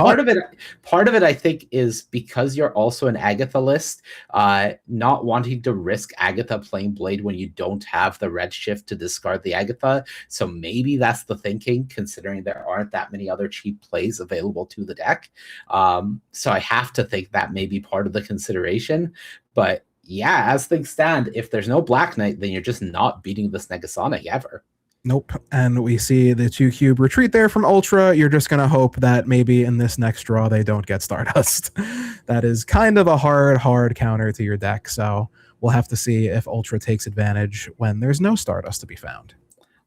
part of it, I think, is because you're also an Agatha list, not wanting to risk Agatha playing Blade when you don't have the Redshift to discard the Agatha. So maybe that's the thinking, considering there aren't that many other cheap plays available to the deck. So I have to think that may be part of the consideration. But yeah, as things stand, if there's no Black Knight, then you're just not beating this Negasonic ever. Nope. And we see the 2-cube retreat there from Ultra. You're just going to hope that maybe in this next draw they don't get Stardust. That is kind of a hard counter to your deck. So we'll have to see if Ultra takes advantage when there's no Stardust to be found.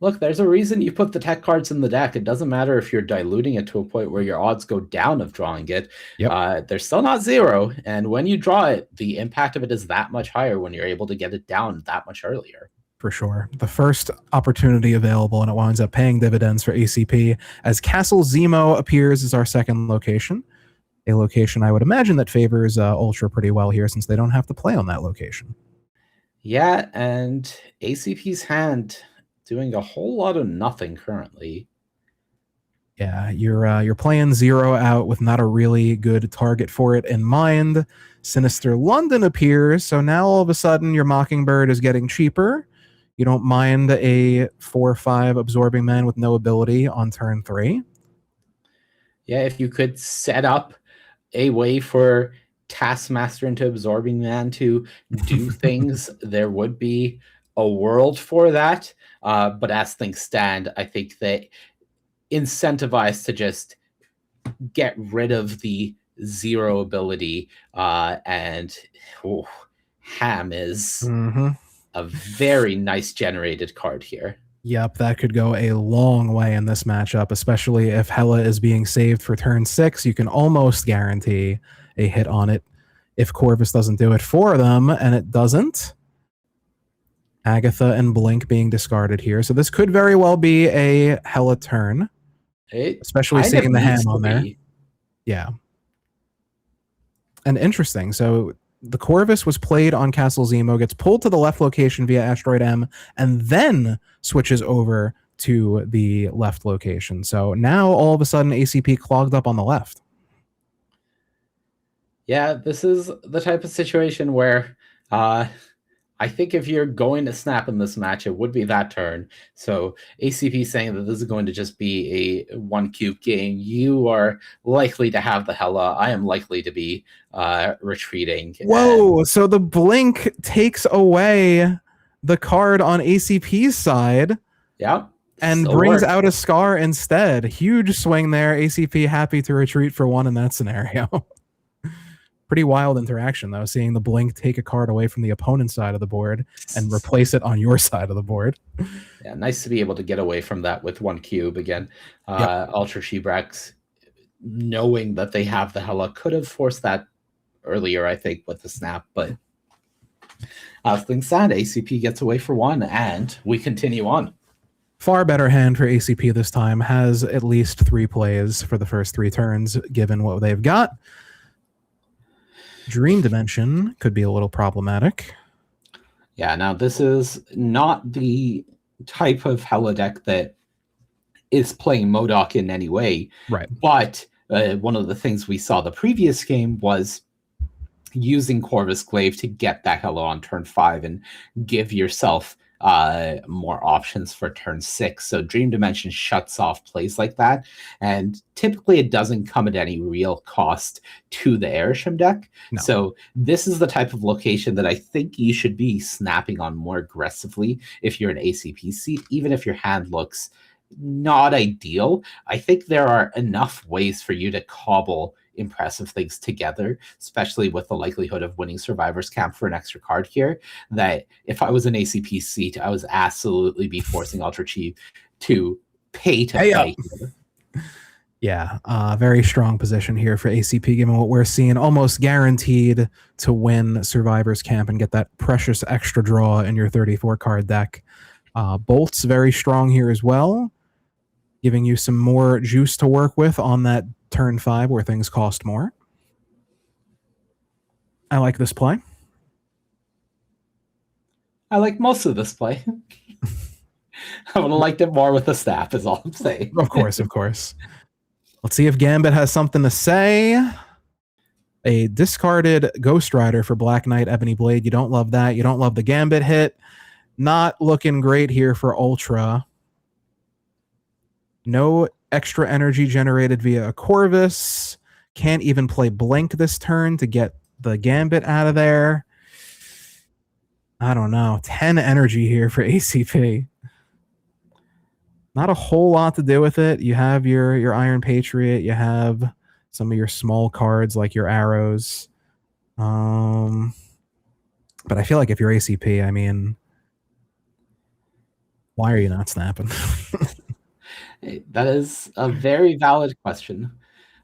Look, there's a reason you put the tech cards in the deck. It doesn't matter if you're diluting it to a point where your odds go down of drawing it. Yep. They're still not zero. And when you draw it, the impact of it is that much higher when you're able to get it down that much earlier. For sure. The first opportunity available, and it winds up paying dividends for ACP, as Castle Zemo appears as our second location. A location I would imagine that favors Ultra pretty well here, since they don't have to play on that location. Yeah, and ACP's hand doing a whole lot of nothing currently. Yeah, you're playing Zero out with not a really good target for it in mind. Sinister London appears, so now all of a sudden your Mockingbird is getting cheaper. You don't mind a 4/5 Absorbing Man with no ability on turn 3. Yeah, if you could set up a way for Taskmaster into Absorbing Man to do things, there would be a world for that. But as things stand, I think that incentivized to just get rid of the zero ability and Ham is a very nice generated card here. Yep, that could go a long way in this matchup, especially if Hela is being saved for turn 6. You can almost guarantee a hit on it if Corvus doesn't do it for them, and it doesn't. Agatha and Blink being discarded here. So this could very well be a Hela turn, especially seeing the Ham on there. Yeah. And interesting. So the Corvus was played on Castle Zemo, gets pulled to the left location via Asteroid M, and then switches over to the left location. So now all of a sudden ACP clogged up on the left. Yeah, this is the type of situation where I think if you're going to snap in this match, it would be that turn. So ACP saying that this is going to just be a 1-cube game. You are likely to have the Hela. I am likely to be retreating. Whoa! So the blink takes away the card on ACP's side. Yeah. And brings out a Scar instead. Huge swing there. ACP happy to retreat for 1 in that scenario. Pretty wild interaction, though, seeing the blink take a card away from the opponent's side of the board and replace it on your side of the board. Yeah, nice to be able to get away from that with 1 cube again. Ultra Shebrax, knowing that they have the Hela, could have forced that earlier, I think, with the snap, but as things stand, ACP gets away for 1, and we continue on. Far better hand for ACP this time. Has at least 3 plays for the first 3 turns, given what they've got. Dream Dimension could be a little problematic. Yeah, now this is not the type of Hela deck that is playing MODOK in any way. Right. But one of the things we saw the previous game was using Corvus Glaive to get that Hela on turn 5 and give yourself more options for turn 6. So Dream Dimension shuts off plays like that, and typically it doesn't come at any real cost to the Airshim deck. No. So this is the type of location that I think you should be snapping on more aggressively if you're an ACP seat, even if your hand looks not ideal. I think there are enough ways for you to cobble impressive things together, especially with the likelihood of winning Survivor's Camp for an extra card here, that if I was an ACP seat, I was absolutely be forcing Ultra Chi to pay to play here. Yeah, very strong position here for ACP, given what we're seeing. Almost guaranteed to win Survivor's Camp and get that precious extra draw in your 34-card deck. Bolt's very strong here as well, giving you some more juice to work with on that turn 5 where things cost more. I like this play. I like most of this play. I would have liked it more with the staff, is all I'm saying. Of course, of course. Let's see if Gambit has something to say. A discarded Ghost Rider for Black Knight Ebony Blade. You don't love that. You don't love the Gambit hit. Not looking great here for Ultra. No extra energy generated via a Corvus. Can't even play Blink this turn to get the Gambit out of there. I don't know. 10 energy here for ACP. Not a whole lot to do with it. You have your Iron Patriot. You have some of your small cards like your arrows. But I feel like if you're ACP, I mean, why are you not snapping? That is a very valid question.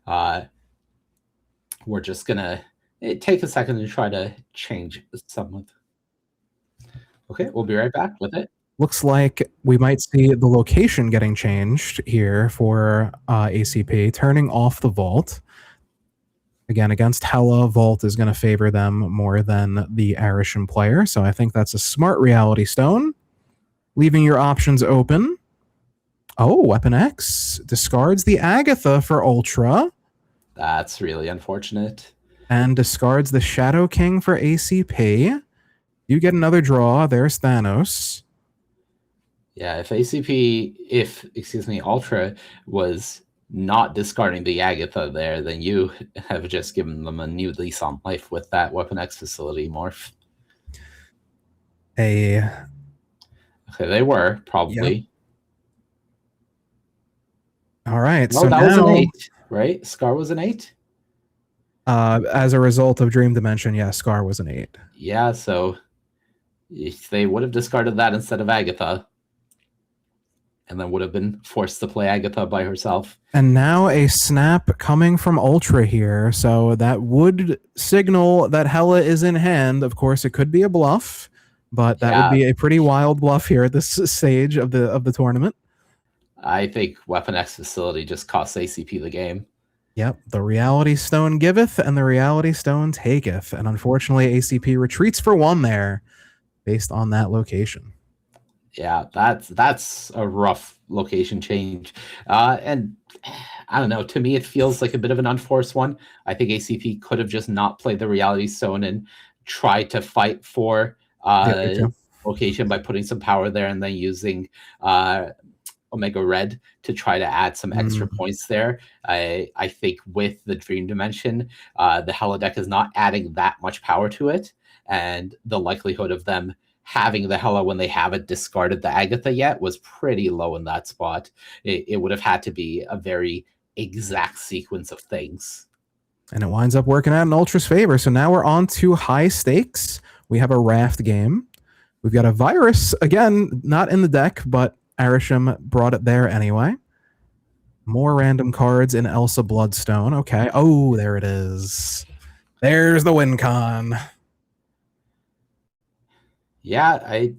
We're just gonna take a second and try to change some of. Okay, we'll be right back with it. Looks like we might see the location getting changed here for ACP, turning off the Vault. Again, against Hela, Vault is going to favor them more than the Arishan player, so I think that's a smart Reality Stone. Leaving your options open. Oh, Weapon X discards the Agatha for Ultra. That's really unfortunate. And discards the Shadow King for ACP. You get another draw. There's Thanos. Yeah, if Ultra was not discarding the Agatha there, then you have just given them a new lease on life with that Weapon X facility morph. Okay, they were, probably. Yep. All right. No, so that was an 8, right? Scar was an 8? As a result of Dream Dimension, yeah, Scar was an 8. Yeah, so if they would have discarded that instead of Agatha, and then would have been forced to play Agatha by herself. And now a snap coming from Ultra here, so that would signal that Hela is in hand. Of course, it could be a bluff, but that would be a pretty wild bluff here at this stage of the tournament. I think Weapon X facility just costs ACP the game. Yep, the Reality Stone giveth and the Reality Stone taketh. And unfortunately, ACP retreats for 1 there based on that location. Yeah, that's a rough location change. And I don't know, to me, it feels like a bit of an unforced one. I think ACP could have just not played the Reality Stone and tried to fight for me too. location by putting some power there and then using Omega Red to try to add some extra points there. I think with the Dream Dimension, the holodeck is not adding that much power to it, and the likelihood of them having the Hela when they haven't discarded the Agatha yet was pretty low in that spot. It would have had to be a very exact sequence of things. And it winds up working out in Ultra's favor. So now we're on to high stakes. We have a raft game. We've got a virus, again, not in the deck, but Arisham brought it there anyway. More random cards in Elsa Bloodstone. Okay. Oh, there it is. There's the win con. Yeah, I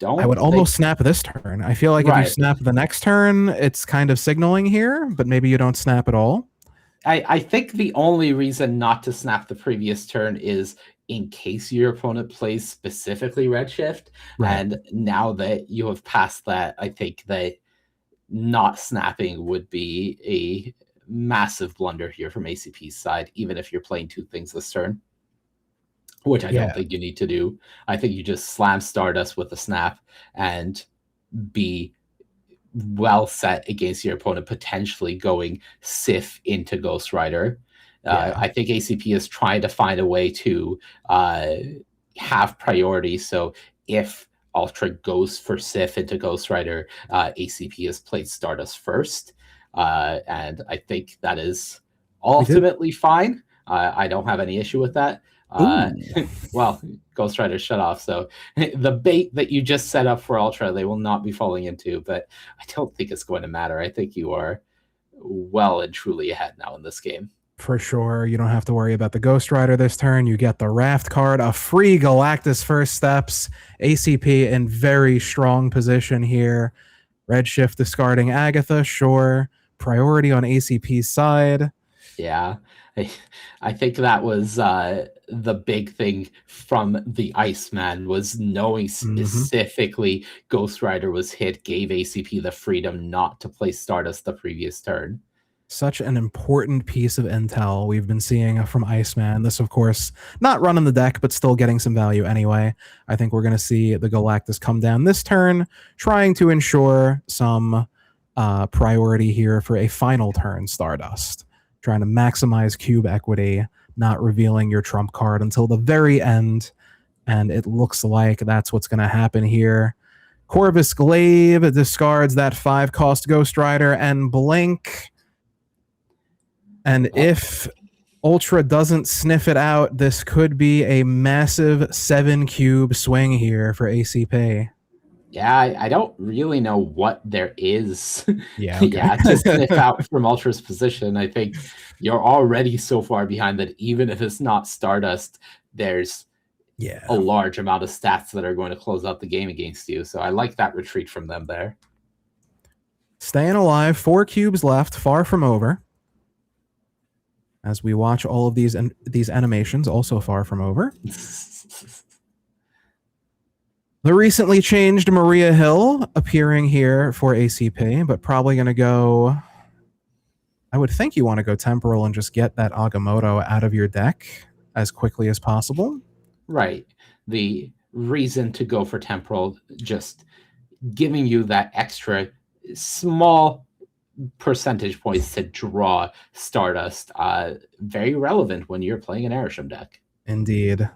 would almost snap this turn. I feel like if you snap the next turn, it's kind of signaling here, but maybe you don't snap at all. I think the only reason not to snap the previous turn is in case your opponent plays specifically Redshift. Right. And now that you have passed that, I think that not snapping would be a massive blunder here from ACP's side, even if you're playing two things this turn. Which I don't think you need to do. I think you just slam Stardust with a snap and be well set against your opponent, potentially going Sif into Ghost Rider. I think ACP is trying to find a way to have priority. So if Ultra goes for Sif into Ghost Rider, ACP has played Stardust first. And I think that is ultimately fine. I don't have any issue with that. Well, Ghost Rider shut off, so the bait that you just set up for Ultra, they will not be falling into, but I don't think it's going to matter. I think you are well and truly ahead now in this game. For sure. You don't have to worry about the Ghost Rider this turn. You get the Raft card, a free Galactus First Steps. ACP in very strong position here. Redshift discarding Agatha, sure. Priority on ACP's side. Yeah, I think that was the big thing from the Iceman, was knowing specifically Ghost Rider was hit, gave ACP the freedom not to play Stardust the previous turn. Such an important piece of intel we've been seeing from Iceman. This, of course, not running the deck, but still getting some value anyway. I think we're going to see the Galactus come down this turn, trying to ensure some priority here for a final turn Stardust. Trying to maximize cube equity, not revealing your trump card until the very end. And it looks like that's what's going to happen here. Corvus Glaive discards that 5-cost Ghost Rider and Blink. And if Ultra doesn't sniff it out, this could be a massive 7-cube swing here for ACP. Yeah, I don't really know what there is to sniff out from Ultra's position. I think you're already so far behind that even if it's not Stardust, there's a large amount of stats that are going to close out the game against you. So I like that retreat from them there. Staying alive, 4 cubes left, far from over. As we watch all of these animations, also far from over. The recently changed Maria Hill appearing here for ACP, but probably going to go... I would think you want to go Temporal and just get that Agamotto out of your deck as quickly as possible. Right. The reason to go for Temporal, just giving you that extra small percentage points to draw Stardust. Very relevant when you're playing an Arisham deck. Indeed.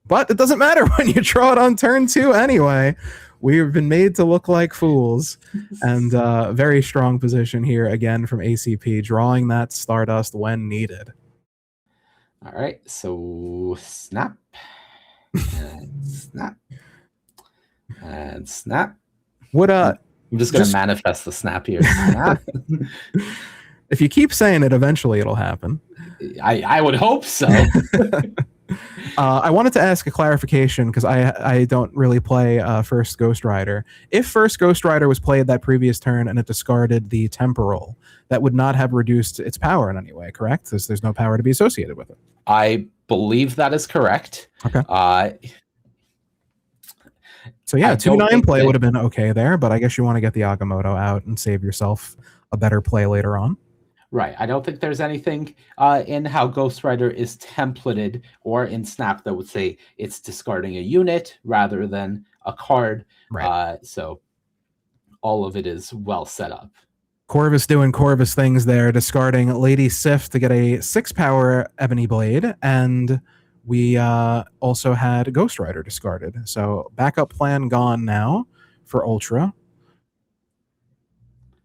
But it doesn't matter when you draw it on turn 2 anyway. We've been made to look like fools. And very strong position here again from ACP, drawing that Stardust when needed. All right, so snap. And snap. And snap. What I'm just going to manifest the snap here. Snap. If you keep saying it, eventually it'll happen. I would hope so. I wanted to ask a clarification because I don't really play First Ghost Rider. If First Ghost Rider was played that previous turn and it discarded the Temporal, that would not have reduced its power in any way, correct? There's no power to be associated with it. I believe that is correct. Okay. So yeah, 2-9 play would have been okay there, but I guess you want to get the Agamotto out and save yourself a better play later on. Right. I don't think there's anything in how Ghost Rider is templated or in Snap that would say it's discarding a unit rather than a card. Right. So all of it is well set up. Corvus doing Corvus things there, discarding Lady Sif to get a 6-power Ebony Blade, and we also had Ghost Rider discarded. So backup plan gone now for Ultra.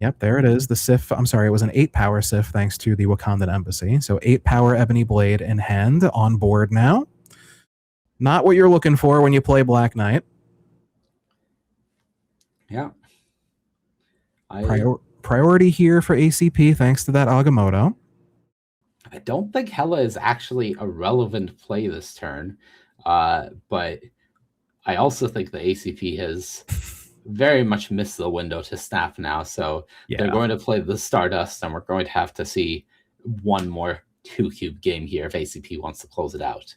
Yep, there it is. The Sif, I'm sorry, it was an 8-power Sif thanks to the Wakandan Embassy. So 8-power Ebony Blade in hand, on board now. Not what you're looking for when you play Black Knight. Yeah. Priority here for ACP thanks to that Agamotto. I don't think Hela is actually a relevant play this turn, but I also think the ACP has very much missed the window to Snap now, so they're going to play the Stardust, and we're going to have to see one more 2-cube game here if ACP wants to close it out.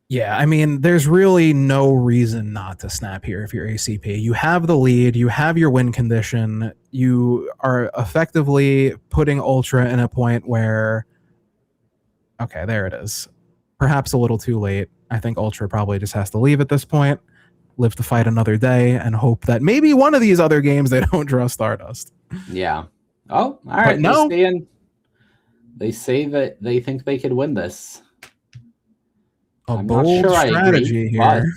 Yeah, I mean, there's really no reason not to snap here if you're ACP. You have the lead, you have your win condition, you are effectively putting Ultra in a point where, okay, there it is. Perhaps a little too late. I think Ultra probably just has to leave at this point, live to fight another day, and hope that maybe one of these other games they don't draw Stardust. Yeah. Oh, all right. No. They say that they think they could win this. I'm not sure strategy I agree, here.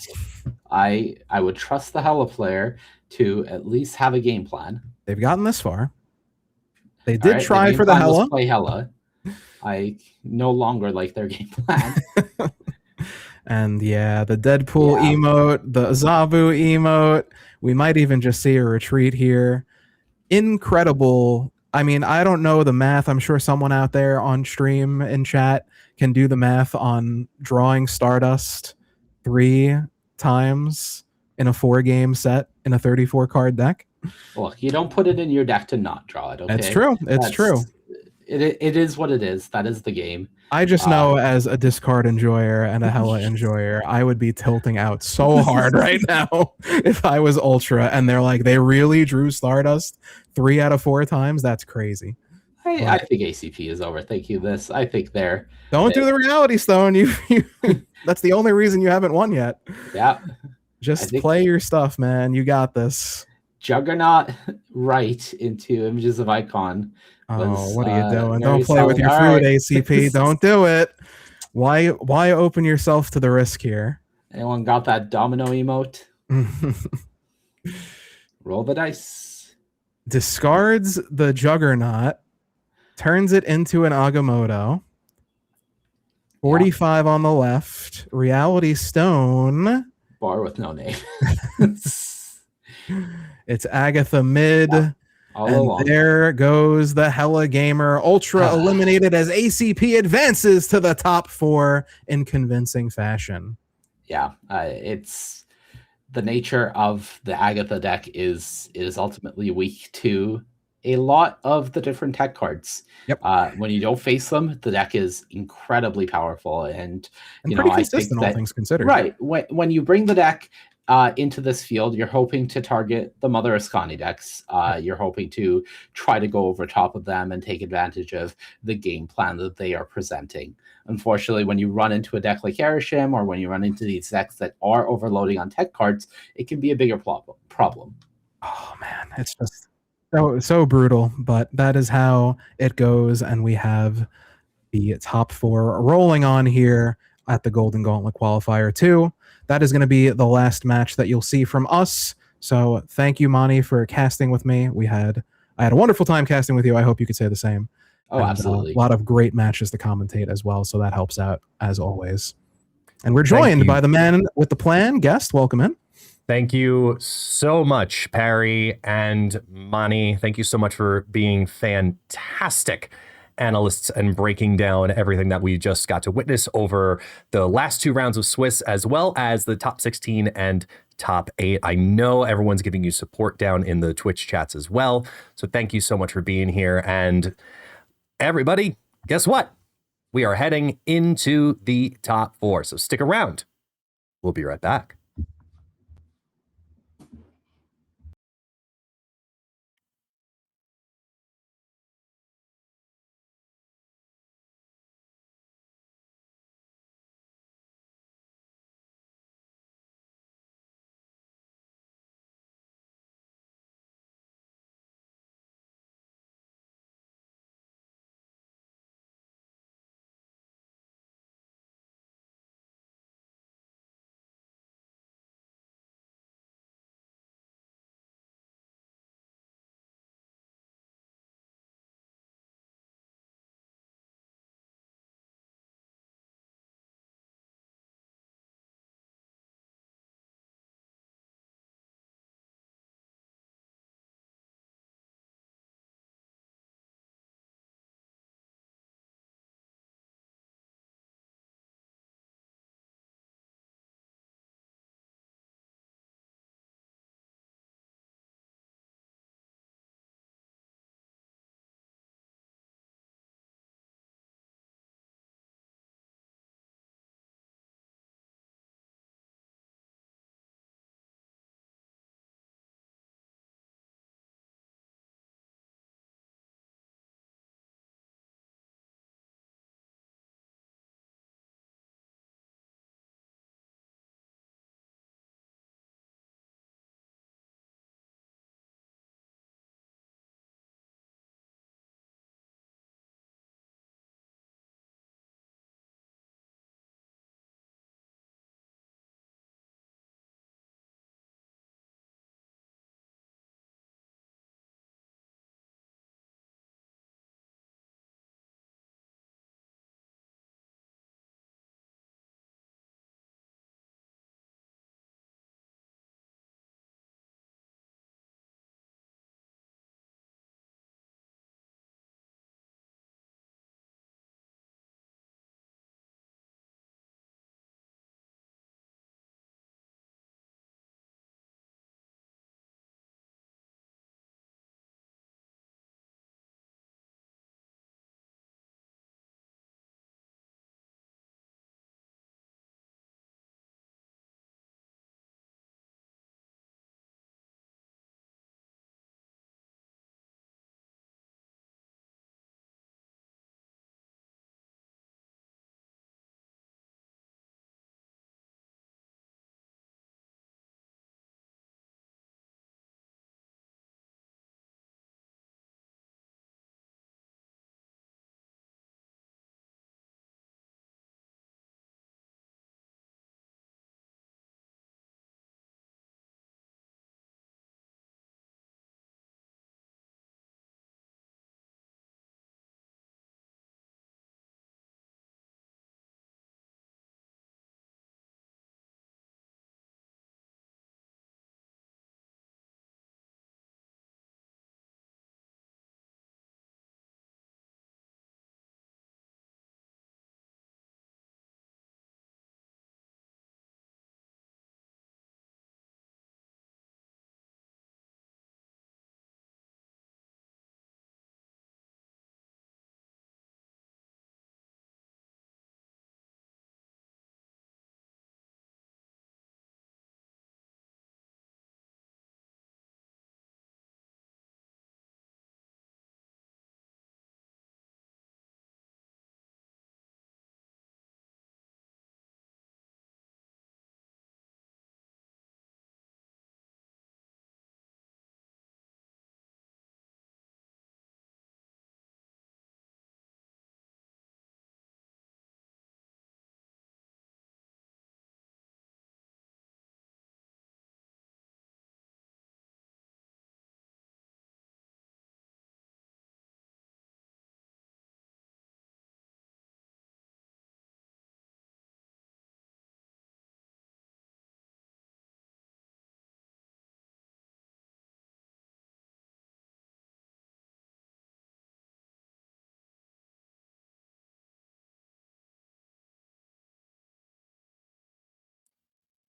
But I would trust the Hela player to at least have a game plan. They've gotten this far. They did try for the Hela. Play Hela. I no longer like their game plan. And yeah, the Deadpool emote, the Zabu emote. We might even just see a retreat here. Incredible. I mean, I don't know the math. I'm sure someone out there on stream in chat can do the math on drawing Stardust 3 times in a 4-game set in a 34-card deck. Look, you don't put it in your deck to not draw it, okay? That's true. It's true. It is what it is. That is the game. I just know as a discard enjoyer and a Hela enjoyer, I would be tilting out so hard right now if I was Ultra and they're like, they really drew Stardust 3 out of 4 times. That's crazy. I think ACP is overthinking this. I think they're... Don't do the Reality Stone. You that's the only reason you haven't won yet. Yeah. Just play your stuff, man. You got this. Juggernaut right into Images of Icon. What are you doing? Don't play with your food, ACP. Don't do it. Why open yourself to the risk here? Anyone got that domino emote? Roll the dice. Discards the Juggernaut, turns it into an Agamotto. 45 on the left. Reality Stone. Bar with no name. It's Agatha mid. Yeah. And there goes the Hela Gamer. Ultra eliminated as ACP advances to the top 4 in convincing fashion. Yeah, it's the nature of the Agatha deck is ultimately weak to a lot of the different tech cards. Yep. When you don't face them, the deck is incredibly powerful, and you pretty know, consistent, all things considered. Right. When you bring the deck into this field, you're hoping to target the Mother Ascani decks. You're hoping to try to go over top of them and take advantage of the game plan that they are presenting. Unfortunately, when you run into a deck like Erishim, or when you run into these decks that are overloading on tech cards, it can be a bigger problem. Oh man, it's just so brutal, but that is how it goes, and we have the top 4 rolling on here at the Golden Gauntlet Qualifier 2. That is going to be the last match that you'll see from us. So thank you, Monty, for casting with me. I had a wonderful time casting with you. I hope you could say the same. Oh, absolutely. A lot of great matches to commentate as well, so that helps out as always. And we're joined by the man with the plan. Guest, welcome in. Thank you so much, Parry and Monty. Thank you so much for being fantastic analysts and breaking down everything that we just got to witness over the last 2 rounds of Swiss, as well as the top 16 and top 8. I know everyone's giving you support down in the Twitch chats as well. So thank you so much for being here. And everybody, guess what? We are heading into the top 4. So stick around. We'll be right back.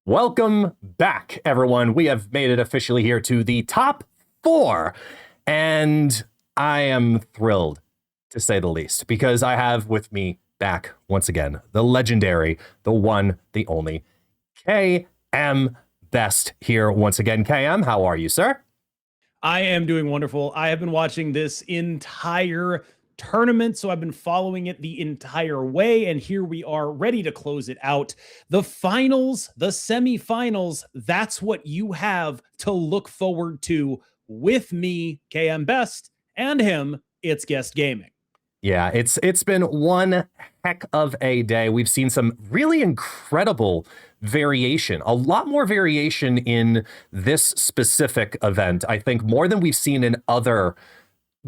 Welcome back, everyone. We have made it officially here to the top 4, and I am thrilled, to say the least, because I have with me back once again the legendary, the one, the only, KM Best here once again. KM, how are you, sir? I am doing wonderful. I have been watching this entire tournament, so I've been following it the entire way, and here we are ready to close it out. The finals, the semifinals, that's what you have to look forward to with me, KM Best, and him, It's Guest Gaming. Yeah, it's been one heck of a day. We've seen some really incredible variation, a lot more variation in this specific event, I think, more than we've seen in other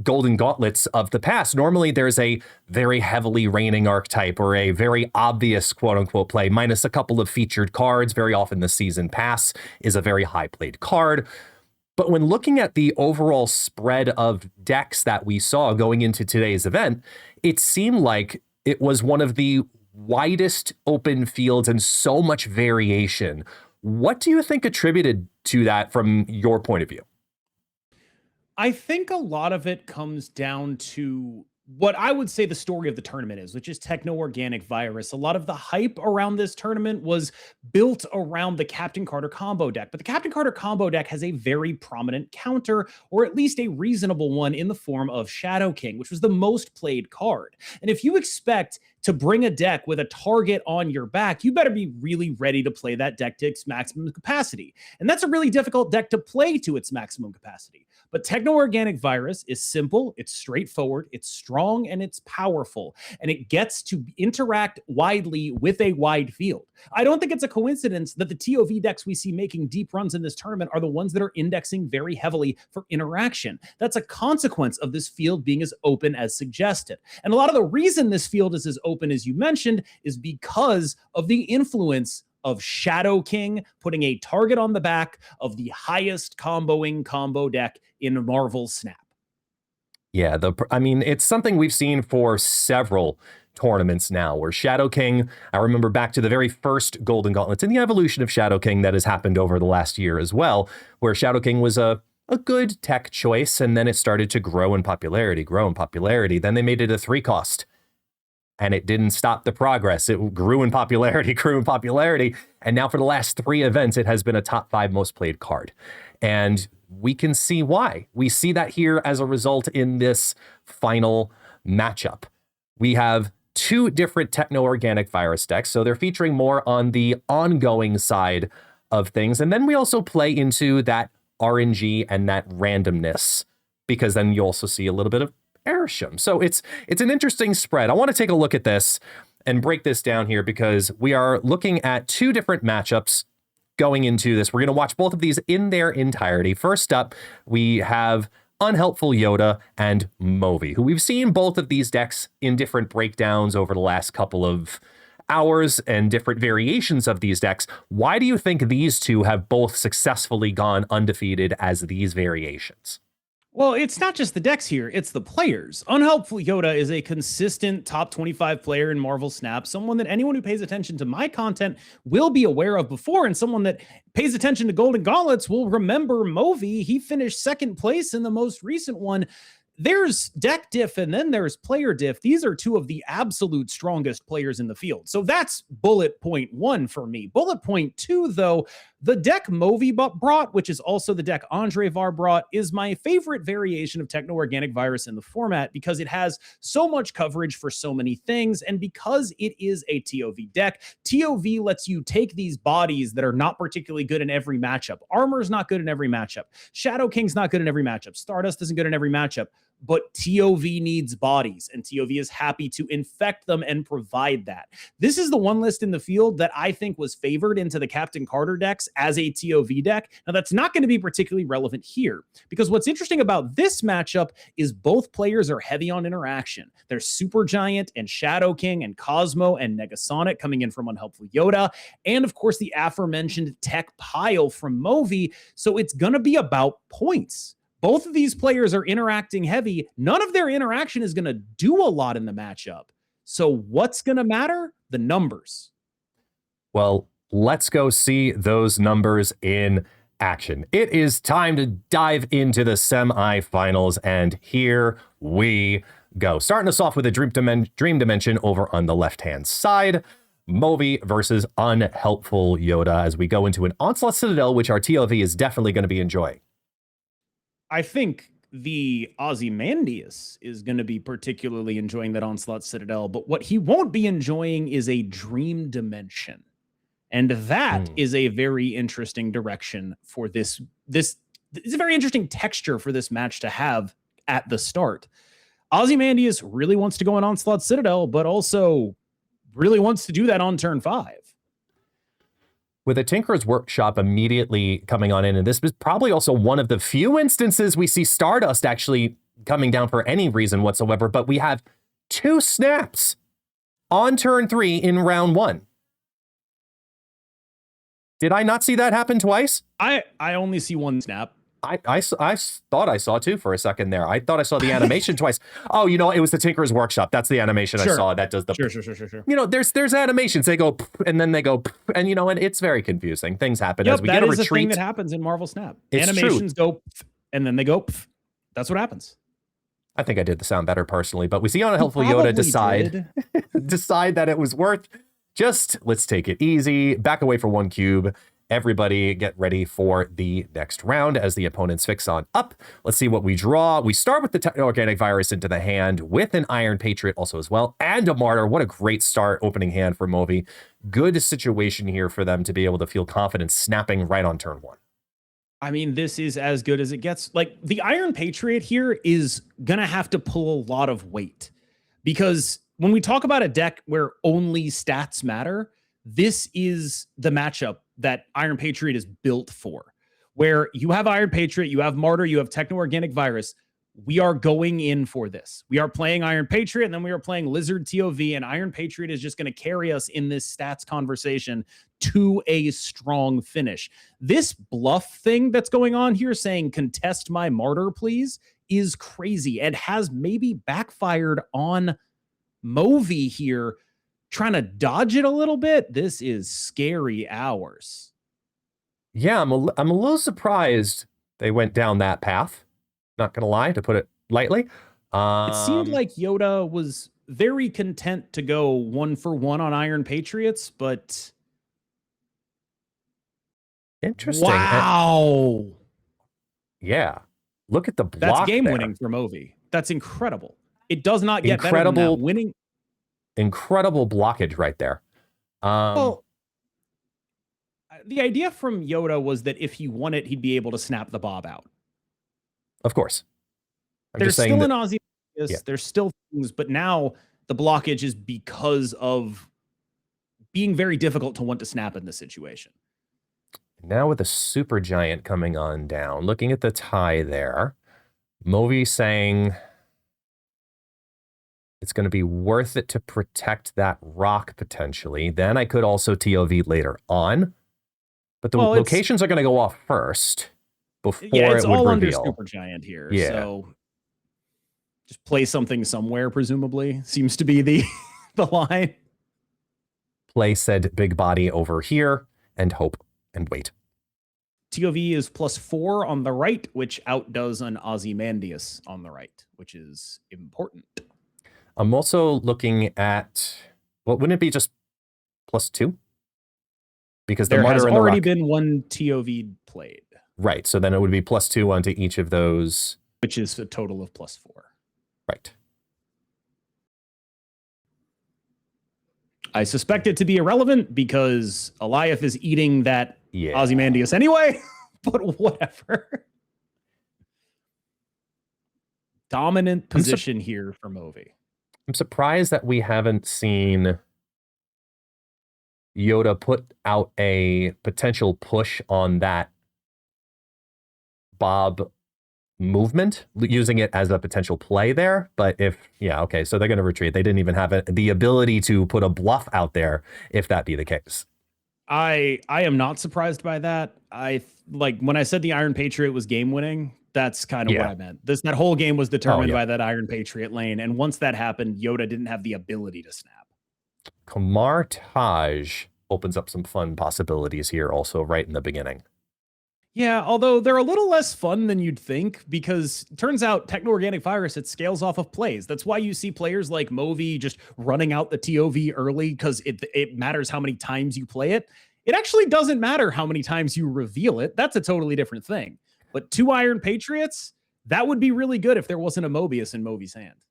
Golden Gauntlets of the past. Normally, there's a very heavily raining archetype or a very obvious quote-unquote play, minus a couple of featured cards. Very often the Season Pass is a very high-played card. But when looking at the overall spread of decks that we saw going into today's event, it seemed like it was one of the widest open fields and so much variation. What do you think attributed to that from your point of view? I think a lot of it comes down to what I would say the story of the tournament is, which is techno-organic virus. A lot of the hype around this tournament was built around the Captain Carter combo deck, but the Captain Carter combo deck has a very prominent counter, or at least a reasonable one, in the form of Shadow King, which was the most played card. And if you expect to bring a deck with a target on your back, you better be really ready to play that deck to its maximum capacity. And that's a really difficult deck to play to its maximum capacity. But Techno-Organic Virus is simple, it's straightforward, it's strong, and it's powerful. And it gets to interact widely with a wide field. I don't think it's a coincidence that the TOV decks we see making deep runs in this tournament are the ones that are indexing very heavily for interaction. That's a consequence of this field being as open as suggested. And a lot of the reason this field is as open as you mentioned is because of the influence of Shadow King putting a target on the back of the highest comboing combo deck in MarvelSnap. Yeah, I mean, it's something we've seen for several tournaments now, where Shadow King, I remember back to the very first Golden Gauntlets and the evolution of Shadow King that has happened over the last year as well, where Shadow King was a good tech choice, and then it started to grow in popularity. Then they made it a 3-cost. And it didn't stop the progress. It grew in popularity, and now for the last 3 events, it has been a top 5 most played card. And we can see why. We see that here as a result in this final matchup. We have 2 different techno-organic virus decks, so they're featuring more on the ongoing side of things. And then we also play into that RNG and that randomness, because then you also see a little bit of Airsham. So it's an interesting spread. I want to take a look at this and break this down here, because we are looking at 2 different matchups going into this. We're going to watch both of these in their entirety. First up, we have Unhelpful Yoda and Movi, who we've seen both of these decks in different breakdowns over the last couple of hours and different variations of these decks. Why do you think these 2 have both successfully gone undefeated as these variations? Well, it's not just the decks here, it's the players. Unhelpful Yoda is a consistent top 25 player in MarvelSnap, someone that anyone who pays attention to my content will be aware of before, and someone that pays attention to Golden Gauntlets will remember Movi. He finished 2nd place in the most recent one. There's deck diff and then there's player diff. These are 2 of the absolute strongest players in the field. So that's bullet point 1 for me. Bullet point 2, though, the deck Movi brought, which is also the deck Andre Var brought, is my favorite variation of Techno-Organic Virus in the format, because it has so much coverage for so many things, and because it is a TOV deck. TOV lets you take these bodies that are not particularly good in every matchup. Armor's not good in every matchup. Shadow King's not good in every matchup. Stardust isn't good in every matchup. But TOV needs bodies, and TOV is happy to infect them and provide that. This is the one list in the field that I think was favored into the Captain Carter decks as a TOV deck. Now, that's not going to be particularly relevant here, because what's interesting about this matchup is both players are heavy on interaction. There's Supergiant and Shadow King and Cosmo and Negasonic coming in from Unhelpful Yoda, and of course the aforementioned tech pile from Movi. So it's going to be about points. Both of these players are interacting heavy. None of their interaction is going to do a lot in the matchup. So what's going to matter? The numbers. Well, let's go see those numbers in action. It is time to dive into the semifinals, and here we go. Starting us off with a Dream Dimension over on the left-hand side. Movi versus Unhelpful Yoda as we go into an Onslaught Citadel, which our TLV is definitely going to be enjoying. I think the Ozymandias is going to be particularly enjoying that Onslaught Citadel, but what he won't be enjoying is a Dream Dimension. And that is a very interesting direction for this. It's a very interesting texture for this match to have at the start. Ozymandias really wants to go on Onslaught Citadel, but also really wants to do that on turn 5. With a Tinker's Workshop immediately coming on in, and this is probably also one of the few instances we see Stardust actually coming down for any reason whatsoever, but we have 2 snaps on turn 3 in round 1. Did I not see that happen twice? I only see 1 snap. I thought I saw 2 for a second there. I thought I saw the animation twice. Oh, you know, it was the Tinker's Workshop. That's the animation I saw. That does the sure. You know, there's animations. They go and then they go and you know, and it's very confusing. Things happen as we get a retreat. That is a thing that happens in MarvelSnap. It's Animations go and then they go. That's what happens. I think I did the sound better personally, but we see Unhelpful Yoda decide that it was worth just let's take it easy, back away for 1 cube. Everybody get ready for the next round as the opponents fix on up. Let's see what we draw. We start with the Techno-Organic Virus into the hand with an Iron Patriot also as well, and a Martyr. What a great start opening hand for Movi. Good situation here for them to be able to feel confident snapping right on turn 1. I mean, this is as good as it gets. Like, the Iron Patriot here is going to have to pull a lot of weight because when we talk about a deck where only stats matter, this is the matchup that Iron Patriot is built for, where you have Iron Patriot, you have Martyr, you have Techno-Organic Virus. We are going in for this. We are playing Iron Patriot, and then we are playing Lizard TOV, and Iron Patriot is just going to carry us in this stats conversation to a strong finish. This bluff thing that's going on here, saying contest my Martyr, please, is crazy and has maybe backfired on Movi here, trying to dodge it a little bit. This is scary hours. Yeah, I'm a little surprised they went down that path. Not gonna lie, to put it lightly. It seemed like Yoda was very content to go 1-for-1 on Iron Patriots, but interesting. Wow. Yeah. Look at the block. That's game there. winning for Movi. That's incredible. It does not get better than that. Winning. Incredible blockage right there. Well, the idea from Yoda was that if he won it, he'd be able to snap the Bob out. Of course. There's still an Aussie. There's still things, but now the blockage is because of being very difficult to want to snap in this situation. Now with the Super Giant coming on down, looking at the tie there, Movi saying it's going to be worth it to protect that rock potentially. Then I could also TOV later on. But the locations are going to go off first before it's it would all reveal. under Super Giant here. Yeah. So just play something somewhere, presumably, seems to be the line. Play said big body over here and hope and wait. TOV is +4 on the right, which outdoes an Ozymandias on the right, which is important. I'm also looking at, well, wouldn't it be just +2? Because there has already rock, been 1 TOV played. Right, so then it would be +2 onto each of those. Which is a total of +4. Right. I suspect it to be irrelevant because Eliath is eating that Ozymandias anyway, but whatever. Dominant position here for Movi. I'm surprised that we haven't seen Yoda put out a potential push on that Bob movement, using it as a potential play there. But okay, so they're going to retreat. They didn't even have the ability to put a bluff out there if that be the case. I am not surprised by that. When I said the Iron Patriot was game winning, that's kind of what I meant. That whole game was determined by that Iron Patriot lane. And once that happened, Yoda didn't have the ability to snap. Kamar Taj opens up some fun possibilities here also right in the beginning. Yeah, although they're a little less fun than you'd think, because it turns out techno-organic virus, it scales off of plays. That's why you see players like Movi just running out the TOV early, because it matters how many times you play it. It actually doesn't matter how many times you reveal it. That's a totally different thing. But 2 Iron Patriots, that would be really good if there wasn't a Mobius in Movi's hand.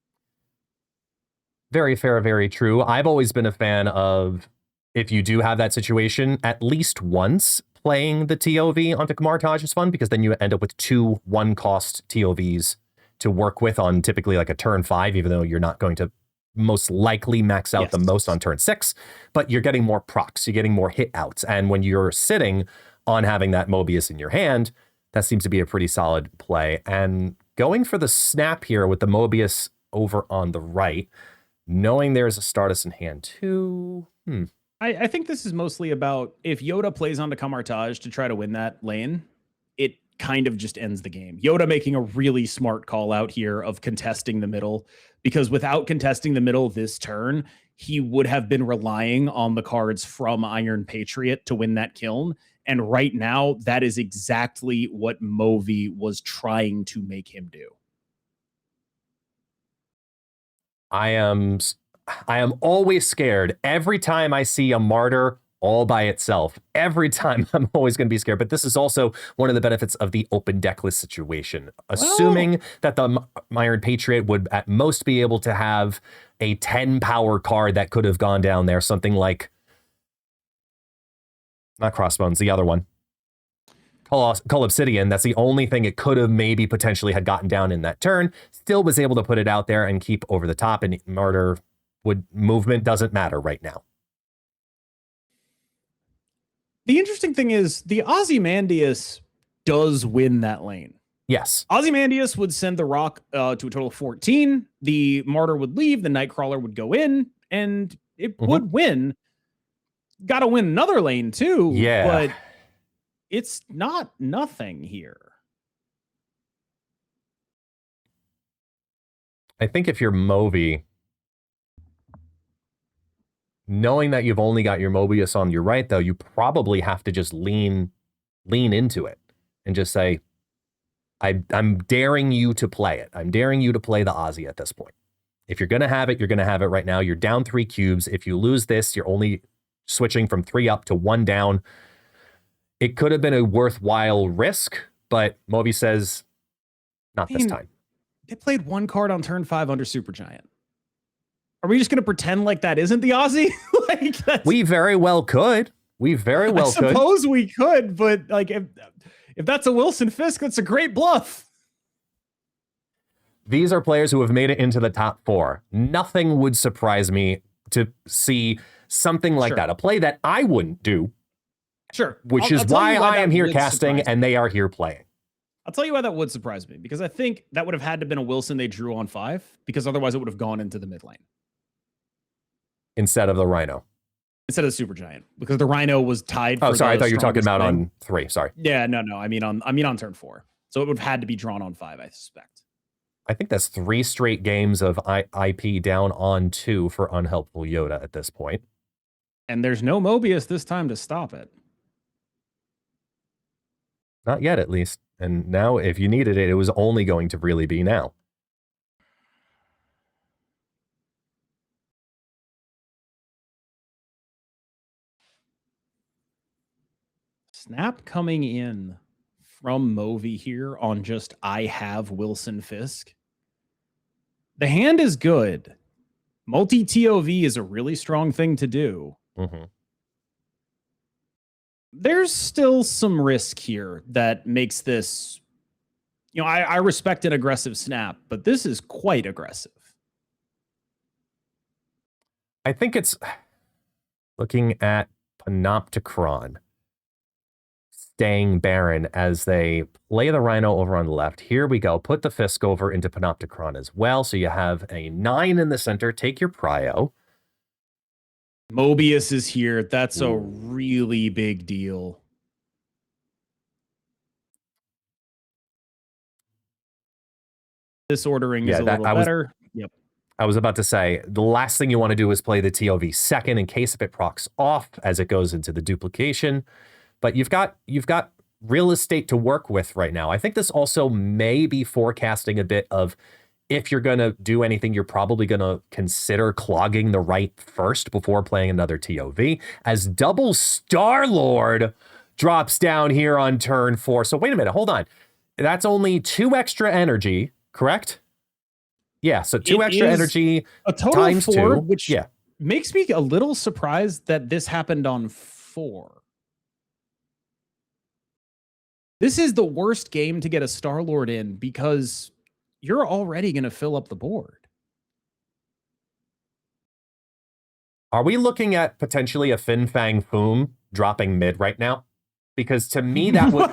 Very fair, very true. I've always been a fan of, if you do have that situation, at least once playing the TOV onto Kamartaj is fun, because then you end up with 2 1-cost TOVs to work with on typically like a turn 5, even though you're not going to most likely max out the most on turn 6, but you're getting more procs, you're getting more hit outs. And when you're sitting on having that Mobius in your hand, that seems to be a pretty solid play. And going for the snap here with the Mobius over on the right, knowing there's a Stardust in hand too. I think this is mostly about, if Yoda plays onto Kamartaj to try to win that lane, it kind of just ends the game. Yoda making a really smart call out here of contesting the middle, because without contesting the middle this turn, he would have been relying on the cards from Iron Patriot to win that kiln. And right now, that is exactly what Movi was trying to make him do. I am always scared every time I see a martyr all by itself. Every time I'm always going to be scared. But this is also one of the benefits of the open decklist situation. Assuming that the Iron Patriot would at most be able to have a 10 power card that could have gone down there. Something like, not Crossbones, the other one. Cull Obsidian, that's the only thing it could have maybe potentially had gotten down in that turn. Still was able to put it out there and keep over the top, and Martyr movement doesn't matter right now. The interesting thing is the Ozymandias does win that lane. Yes. Ozymandias would send the rock to a total of 14. The Martyr would leave. The Nightcrawler would go in, and it would win. Got to win another lane too. Yeah. But it's not nothing here. I think if you're Movi, knowing that you've only got your Mobius on your right, though, you probably have to just lean into it and just say, I'm daring you to play it. I'm daring you to play the Ozzy at this point. If you're going to have it, you're going to have it right now. You're down 3 cubes. If you lose this, you're only switching from 3 up to 1 down. It could have been a worthwhile risk, but Moby says, not this time. They played 1 card on turn 5 under Supergiant. Are we just going to pretend like that isn't the Aussie? We very well could. We very well could. I suppose we could, but like if that's a Wilson Fisk, that's a great bluff. These are players who have made it into the top 4. Nothing would surprise me to see something like that. A play that I wouldn't do. Sure. Which is why I am here casting and they are here playing. I'll tell you why that would surprise me, because I think that would have had to have been a Wilson they drew on 5, because otherwise it would have gone into the mid lane. Instead of the Rhino. Instead of the Supergiant, because the Rhino was tied. Oh, sorry. I thought you were talking about on 3. Sorry. Yeah, no. I mean on turn 4. So it would have had to be drawn on 5, I suspect. I think that's 3 straight games of IP down on 2 for unhelpful Yoda at this point. And there's no Mobius this time to stop it. Not yet, at least. And now, if you needed it, it was only going to really be now. Snap coming in from Movi here on just I have Wilson Fisk. The hand is good. Multi-TOV is a really strong thing to do. There's still some risk here that makes this, I respect an aggressive snap, but this is quite aggressive. I think it's looking at Panopticron staying Baron as they play the Rhino over on the left. Here we go. Put the Fisk over into Panopticron as well. So you have a 9 in the center. Take your Prio. Mobius is here. That's a really big deal. This ordering is a little better. Yep. I was about to say, the last thing you want to do is play the TOV second in case if it procs off as it goes into the duplication. But you've got real estate to work with right now. I think this also may be forecasting a bit of, if you're going to do anything, you're probably going to consider clogging the right first before playing another TOV, as double Star-Lord drops down here on turn 4. So wait a minute, hold on. That's only 2 extra energy, correct? Yeah, so 2 extra energy a total times 4, 2, which makes me a little surprised that this happened on 4. This is the worst game to get a Star-Lord in because you're already going to fill up the board. Are we looking at potentially a Fin Fang Foom dropping mid right now? Because to me, that would...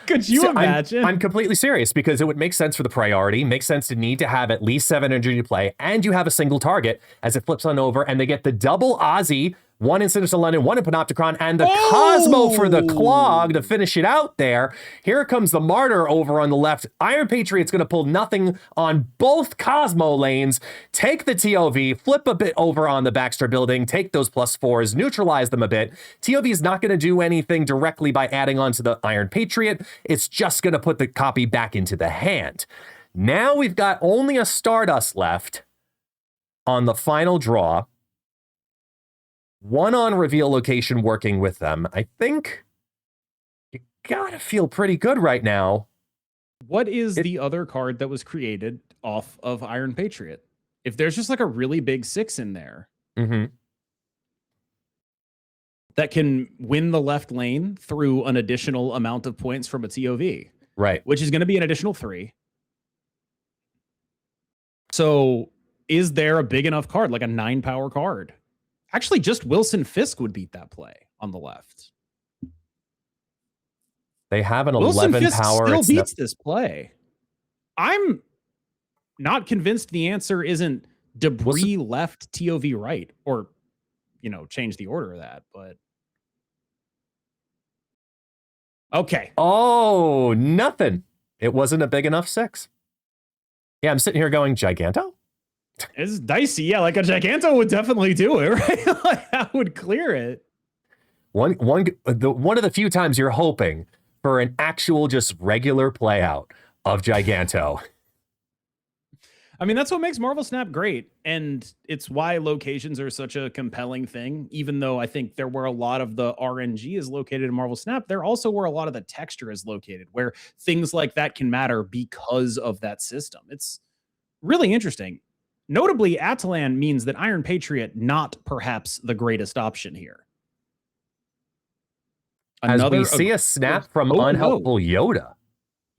Could you imagine? I'm completely serious, because it would make sense for the priority, makes sense to need to have at least 7 energy to play, and you have a single target as it flips on over, and they get the double Aussie, 1 in Sinister London, 1 in Panopticon, and the Cosmo for the clog to finish it out there. Here comes the Martyr over on the left. Iron Patriot's going to pull nothing on both Cosmo lanes, take the TOV, flip a bit over on the Baxter building, take those +4s, neutralize them a bit. TOV is not going to do anything directly by adding on to the Iron Patriot. It's just going to put the copy back into the hand. Now we've got only a Stardust left on the final draw. 1 on reveal location working with them. I think you gotta feel pretty good right now. What is the other card that was created off of Iron Patriot? If there's just like a really big 6 in there that can win the left lane through an additional amount of points from a TOV, right? Which is going to be an additional 3. So is there a big enough card, like a 9 power card? Actually, just Wilson Fisk would beat that play on the left. They have an Wilson 11 Fisk power. Still beats this play. I'm not convinced the answer isn't Debris left, TOV right, or change the order of that. But okay. Oh, nothing. It wasn't a big enough 6. Yeah, I'm sitting here going, Giganto? It's dicey. Yeah, like a Giganto would definitely do it, right? Like that would clear it. One of the few times you're hoping for an actual just regular play out of Giganto. I mean, that's what makes MarvelSnap great. And it's why locations are such a compelling thing. Even though I think there where a lot of the RNG is located in MarvelSnap, there also where a lot of the texture is located, where things like that can matter because of that system. It's really interesting. Notably, Atalan means that Iron Patriot not perhaps the greatest option here. As we see a snap from Unhelpful Yoda.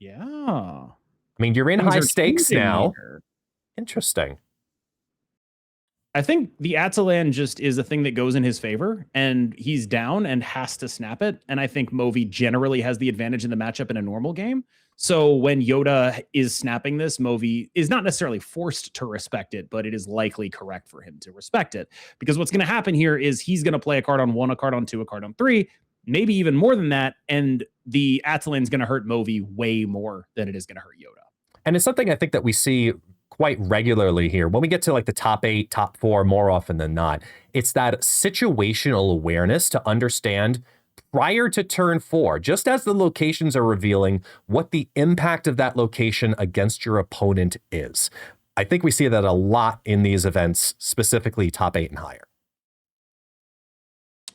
Yeah. I mean, you're in high stakes now. Interesting. I think the Atalan just is a thing that goes in his favor, and he's down and has to snap it. And I think Movi generally has the advantage in the matchup in a normal game. So when Yoda is snapping this, Movi is not necessarily forced to respect it, but it is likely correct for him to respect it. Because what's going to happen here is he's going to play a card on 1, a card on 2, a card on 3, maybe even more than that. And the Atalan's going to hurt Movi way more than it is going to hurt Yoda. And it's something I think that we see quite regularly here. When we get to like the top 8, top 4, more often than not, it's that situational awareness to understand prior to turn 4, just as the locations are revealing what the impact of that location against your opponent is. I think we see that a lot in these events, specifically top 8 and higher.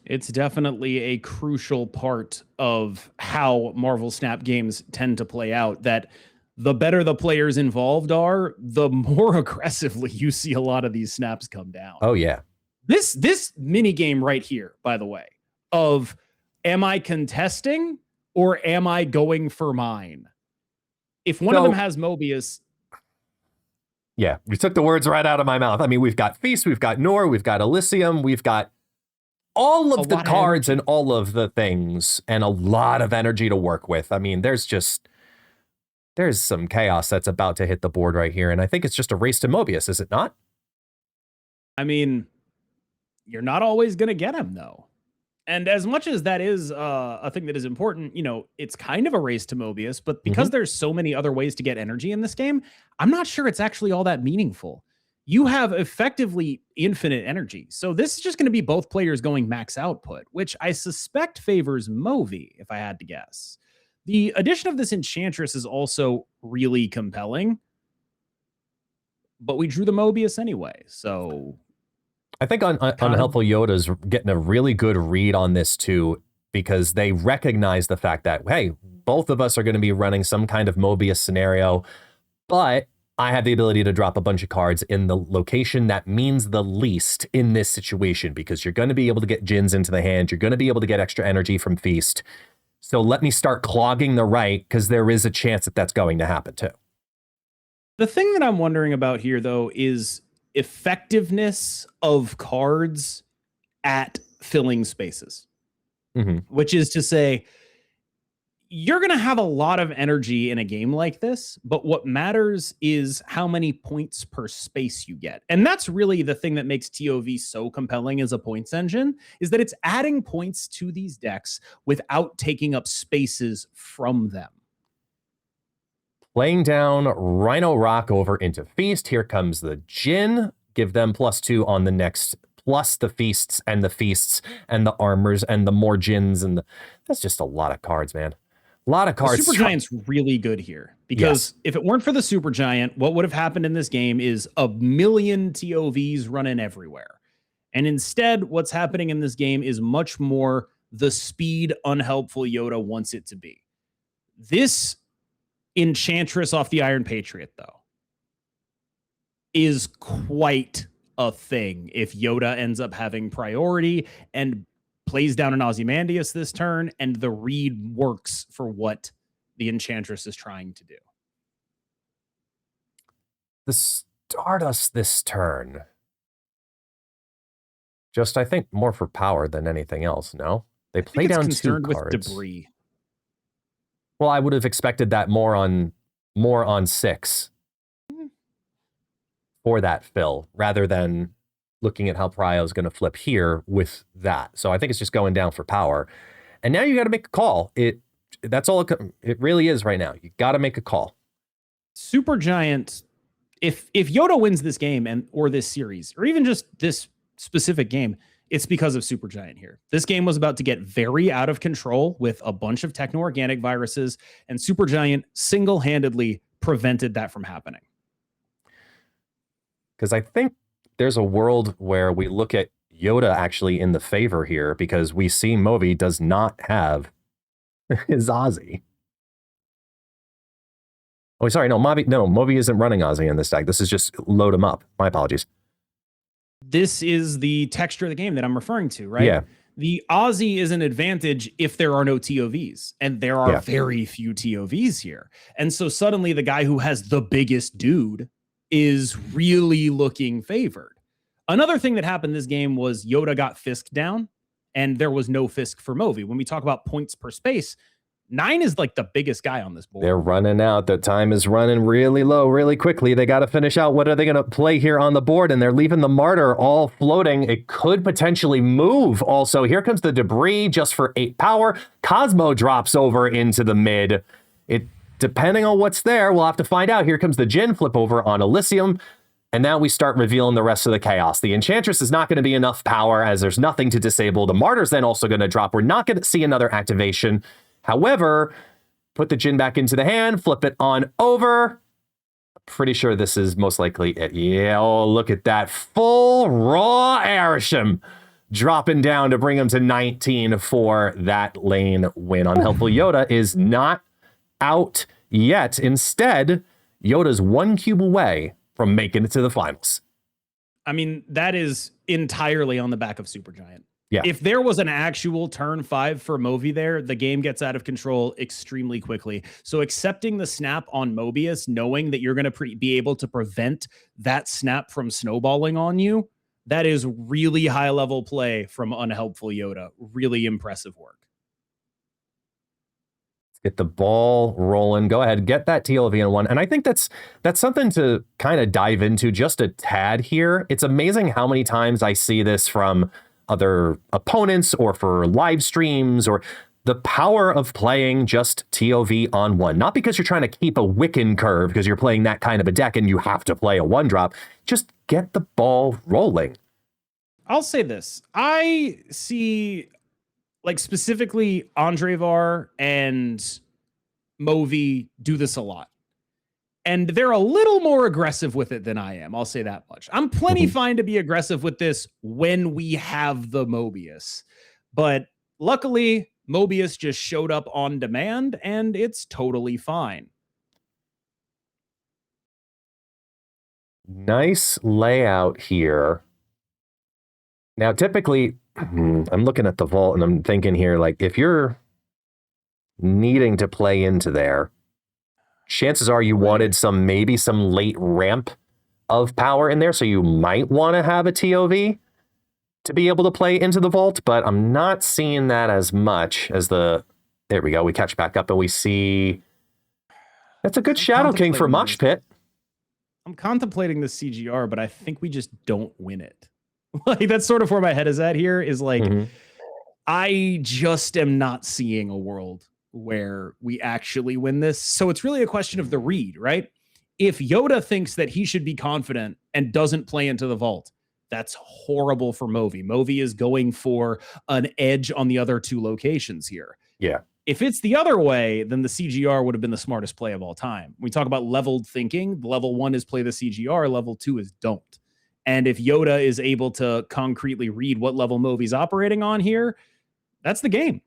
It's definitely a crucial part of how MarvelSnap games tend to play out, that the better the players involved are, the more aggressively you see a lot of these snaps come down. Oh, yeah. This mini game right here, by the way, of am I contesting or am I going for mine? If one of them has Mobius. Yeah, you took the words right out of my mouth. I mean, we've got Feast, we've got Nor, we've got Elysium, we've got all of the cards and all of the things and a lot of energy to work with. I mean, there's some chaos that's about to hit the board right here. And I think it's just a race to Mobius, is it not? I mean, you're not always going to get him, though. And as much as that is a thing that is important, it's kind of a race to Mobius. But because there's so many other ways to get energy in this game, I'm not sure it's actually all that meaningful. you have effectively infinite energy. So this is just going to be both players going max output, which I suspect favors Movi, if I had to guess. The addition of this Enchantress is also really compelling, but we drew the Mobius anyway, so... I think Unhelpful Yoda's getting a really good read on this too, because they recognize the fact that, hey, both of us are going to be running some kind of Mobius scenario, but I have the ability to drop a bunch of cards in the location that means the least in this situation, because you're going to be able to get Djinns into the hand. You're going to be able to get extra energy from Feast. So let me start clogging the right, because there is a chance that that's going to happen too. The thing that I'm wondering about here, though, is effectiveness of cards at filling spaces, which is to say, you're going to have a lot of energy in a game like this, but what matters is how many points per space you get. And that's really the thing that makes TOV so compelling as a points engine, is that it's adding points to these decks without taking up spaces from them. Laying down Rhino Rock over into Feast. Here comes the Djinn. Give them +2 on the next, plus the Feasts and the Armors and the more Djinns. That's just a lot of cards, man. A lot of cards. The Supergiant's really good here, because if it weren't for the Supergiant, what would have happened in this game is a million TOVs running everywhere. And instead, what's happening in this game is much more the speed Unhelpful Yoda wants it to be. This Enchantress off the Iron Patriot, though, is quite a thing if Yoda ends up having priority and plays down an Ozymandias this turn, and the read works for what the Enchantress is trying to do. The Stardust this turn. Just, I think, more for power than anything else, no? They play down 2 cards. With debris. Well, I would have expected that more on 6 for that fill, rather than looking at how Prio is going to flip here with that. So I think it's just going down for power. And now you got to make a call. That's all it really is right now. You got to make a call. Supergiant, if Yoda wins this game or this series, or even just this specific game, it's because of Supergiant here. This game was about to get very out of control with a bunch of techno-organic viruses, and Supergiant single-handedly prevented that from happening. Because I think there's a world where we look at Yoda actually in the favor here, because we see Movi does not have his Ozzy. Oh, sorry, Movi isn't running Ozzy in this deck. This is just load him up. My apologies. This is the texture of the game that I'm referring to, right? Yeah. The Ozzy is an advantage if there are no TOVs, and there are very few TOVs here. And so suddenly the guy who has the biggest dude is really looking favored. Another thing that happened this game was Yoda got Fisk down, and there was no Fisk for Movi. When we talk about points per space, 9 is like the biggest guy on this board. They're running out. The time is running really low, really quickly. They got to finish out. What are they going to play here on the board? And they're leaving the Martyr all floating. It could potentially move. Also, here comes the debris just for 8 power. Cosmo drops over into the mid. Depending on what's there, we'll have to find out. Here comes the Djinn flip over on Elysium. And now we start revealing the rest of the chaos. The Enchantress is not going to be enough power, as there's nothing to disable. The Martyr's then also going to drop. We're not going to see another activation. However, put the Djinn back into the hand, flip it on over. Pretty sure this is most likely it. Yeah, oh, look at that. Full raw Arishem dropping down to bring him to 19 for that lane win. Unhelpful Yoda is not out yet. Instead, Yoda's 1 cube away from making it to the finals. I mean, that is entirely on the back of Supergiant. Yeah. If there was an actual turn 5 for Movi there, the game gets out of control extremely quickly. So accepting the snap on Mobius, knowing that you're going to be able to prevent that snap from snowballing on you, that is really high level play from Unhelpful Yoda. Really impressive work. Get the ball rolling. Go ahead, get that TLV in 1. And I think that's something to kind of dive into just a tad here. It's amazing how many times I see this from other opponents or for live streams, or the power of playing just TOV on one. Not because you're trying to keep a Wiccan curve because you're playing that kind of a deck and you have to play a 1-drop. Just get the ball rolling. I'll say this. I see, like, specifically Andrevar and Movi do this a lot. And they're a little more aggressive with it than I am. I'll say that much. I'm plenty fine to be aggressive with this when we have the Mobius. But luckily, Mobius just showed up on demand, and it's totally fine. Nice layout here. Now, typically, I'm looking at the vault and I'm thinking here, like, if you're needing to play into there, chances are you wanted maybe some late ramp of power in there, so you might want to have a TOV to be able to play into the vault, but I'm not seeing that as much as there we go, we catch back up and we see that's a good Shadow King for Mosh Pit. I'm contemplating the CGR, but I think we just don't win it. Like, that's sort of where my head is at here, is like, I just am not seeing a world where we actually win this. So it's really a question of the read, right? If Yoda thinks that he should be confident and doesn't play into the vault, that's horrible for Movi. Movi is going for an edge on the other two locations here. Yeah. If it's the other way, then the CGR would have been the smartest play of all time. We talk about leveled thinking. Level 1 is play the CGR. Level 2 is don't. And if Yoda is able to concretely read what level Movi's operating on here, that's the game.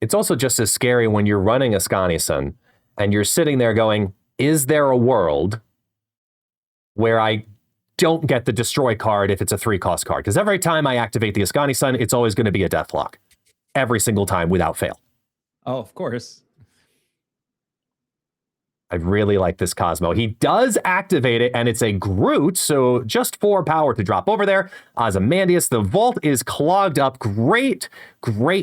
It's also just as scary when you're running a Ascanius and you're sitting there going, is there a world where I don't get the destroy card if it's a 3-cost card? Because every time I activate the Ascanius, it's always going to be a deathlock. Every single time without fail. Oh, of course. I really like this Cosmo. He does activate it, and it's a Groot, so just 4 power to drop over there. Ozymandias, the vault is clogged up. Great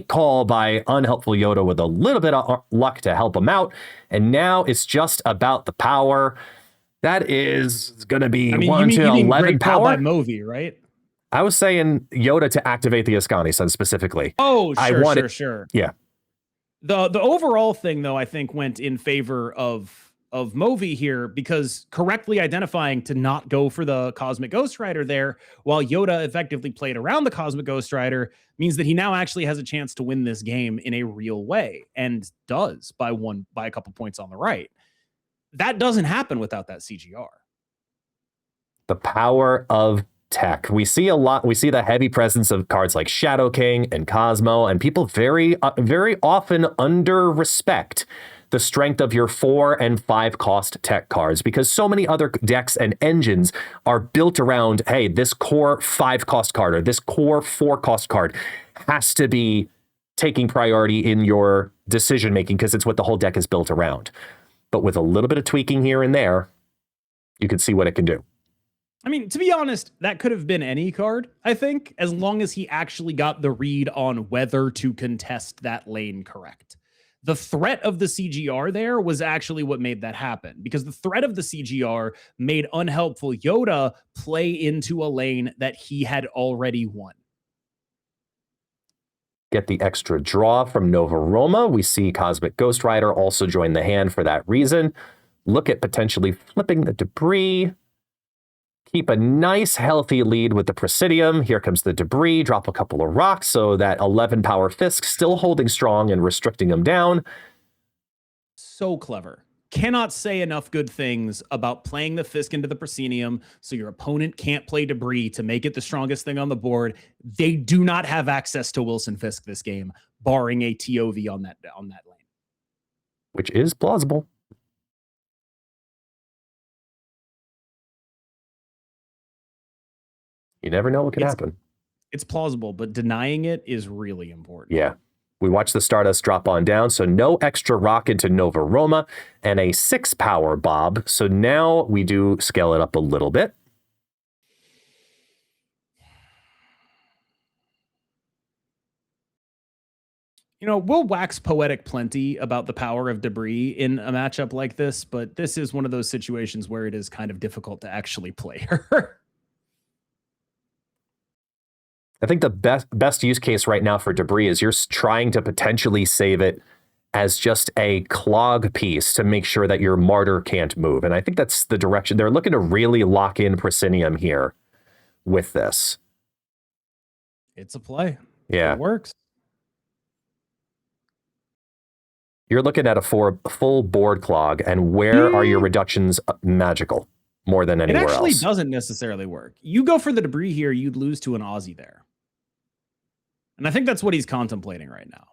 call by Unhelpful Yoda with a little bit of luck to help him out. And now it's just about the power. That is going to be 1 to 11 power. By Movi, right? I was saying Yoda to activate the Ascanius specifically. Oh, sure. Yeah. The overall thing, though, I think went in favor of Movi here, because correctly identifying to not go for the Cosmic Ghost Rider there, while Yoda effectively played around the Cosmic Ghost Rider, means that he now actually has a chance to win this game in a real way, and does by a couple points on the right. That doesn't happen without that CGR. The power of tech. We see a lot. We see the heavy presence of cards like Shadow King and Cosmo, and people very often under respect the strength of your 4 and 5 cost tech cards, because so many other decks and engines are built around, hey, this core 5 cost card or this core 4 cost card has to be taking priority in your decision making because it's what the whole deck is built around. But with a little bit of tweaking here and there, you can see what it can do. I mean, to be honest, that could have been any card, I think, as long as he actually got the read on whether to contest that lane correct. The threat of the CGR there was actually what made that happen, because the threat of the CGR made Unhelpful Yoda play into a lane that he had already won. Get the extra draw from Nova Roma. We see Cosmic Ghost Rider also join the hand for that reason. Look at potentially flipping the debris. Keep a nice healthy lead with the Presidium. Here comes the debris. Drop a couple of rocks so that 11 power Fisk still holding strong and restricting them down. So clever. Cannot say enough good things about playing the Fisk into the Proscenium so your opponent can't play debris to make it the strongest thing on the board. They do not have access to Wilson Fisk this game, barring a TOV on that lane. Which is plausible. You never know what can happen. It's plausible, but denying it is really important. Yeah. We watch the Stardust drop on down, so no extra rock into Nova Roma and a 6 power Bob. So now we do scale it up a little bit. You know, we'll wax poetic plenty about the power of debris in a matchup like this, but this is one of those situations where it is kind of difficult to actually play her. I think the best use case right now for debris is you're trying to potentially save it as just a clog piece to make sure that your martyr can't move. And I think that's the direction. They're looking to really lock in Proscenium here with this. It's a play. Yeah. It works. You're looking at a full board clog, and where are your reductions magical more than anywhere else? It actually doesn't necessarily work. You go for the debris here, you'd lose to an Aussie there. And I think that's what he's contemplating right now.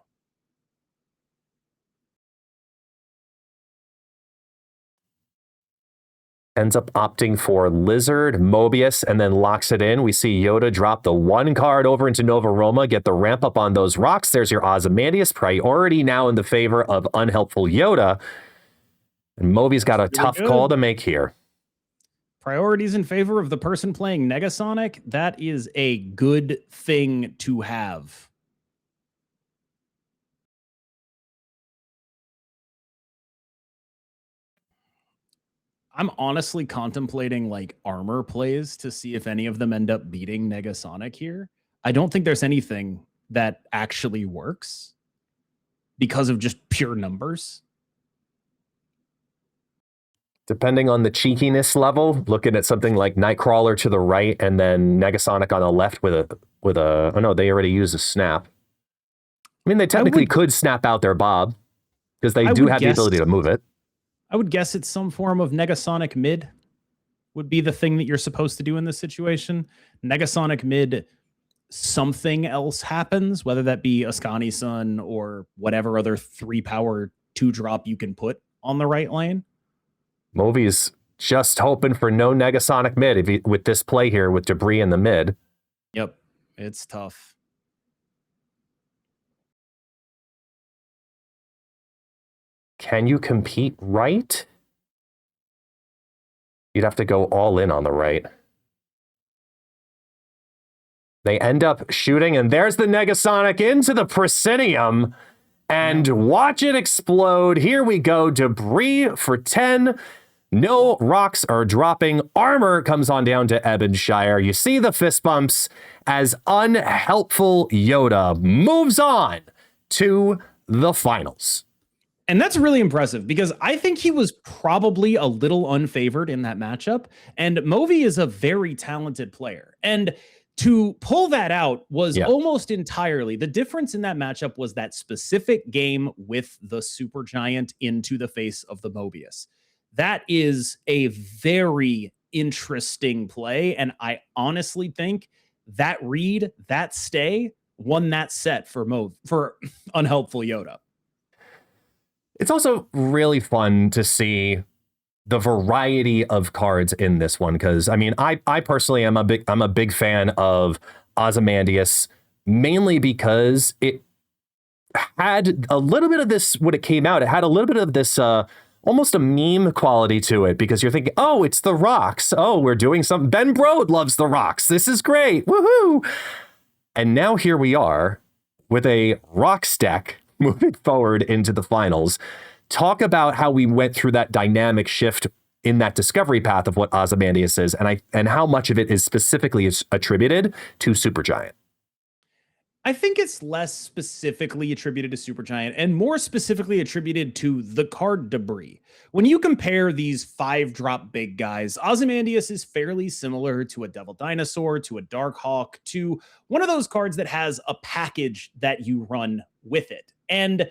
Ends up opting for Lizard, Mobius, and then locks it in. We see Yoda drop the 1 card over into Nova Roma, get the ramp up on those rocks. There's your Ozymandias. Priority now in the favor of unhelpful Yoda. And Moby's got a tough call to make here. Priorities in favor of the person playing Negasonic. That is a good thing to have. I'm honestly contemplating like armor plays to see if any of them end up beating Negasonic here. I don't think there's anything that actually works because of just pure numbers. Depending on the cheekiness level, looking at something like Nightcrawler to the right and then Negasonic on the left with a oh no, they already use a snap. I mean, they technically could snap out their Bob because they do have the ability to move it. I would guess it's some form of Negasonic mid would be the thing that you're supposed to do in this situation. Negasonic mid, something else happens, whether that be Ascani Sun or whatever other 3-power 2-drop you can put on the right lane. Movy's just hoping for no Negasonic mid with this play here with debris in the mid. Yep, it's tough. Can you compete right? You'd have to go all in on the right. They end up shooting, and there's the Negasonic into the Proscenium. And watch it explode. Here we go. Debris for 10. No rocks are dropping. Armor comes on down to Ebonshire. You see the fist bumps as unhelpful Yoda moves on to the finals. And that's really impressive because I think he was probably a little unfavored in that matchup. And Movi is a very talented player. And to pull that out was almost entirely, the difference in that matchup was that specific game with the Supergiant into the face of the Mobius. That is a very interesting play. And I honestly think that read, that stay, won that set for unhelpful Yoda. It's also really fun to see the variety of cards in this one, because I mean, I personally am I'm a big fan of Ozymandias, mainly because it had a little bit of this when it came out. It had a little bit of this almost a meme quality to it, because you're thinking, oh, it's the rocks. Oh, we're doing something. Ben Brode loves the rocks. This is great. Woohoo! And now here we are with a rocks deck moving forward into the finals. Talk about how we went through that dynamic shift in that discovery path of what Ozymandias is, and how much of it is specifically attributed to Supergiant. I think it's less specifically attributed to Supergiant and more specifically attributed to the card debris. When you compare these 5-drop big guys, Ozymandias is fairly similar to a Devil Dinosaur, to a Dark Hawk, to one of those cards that has a package that you run with it. And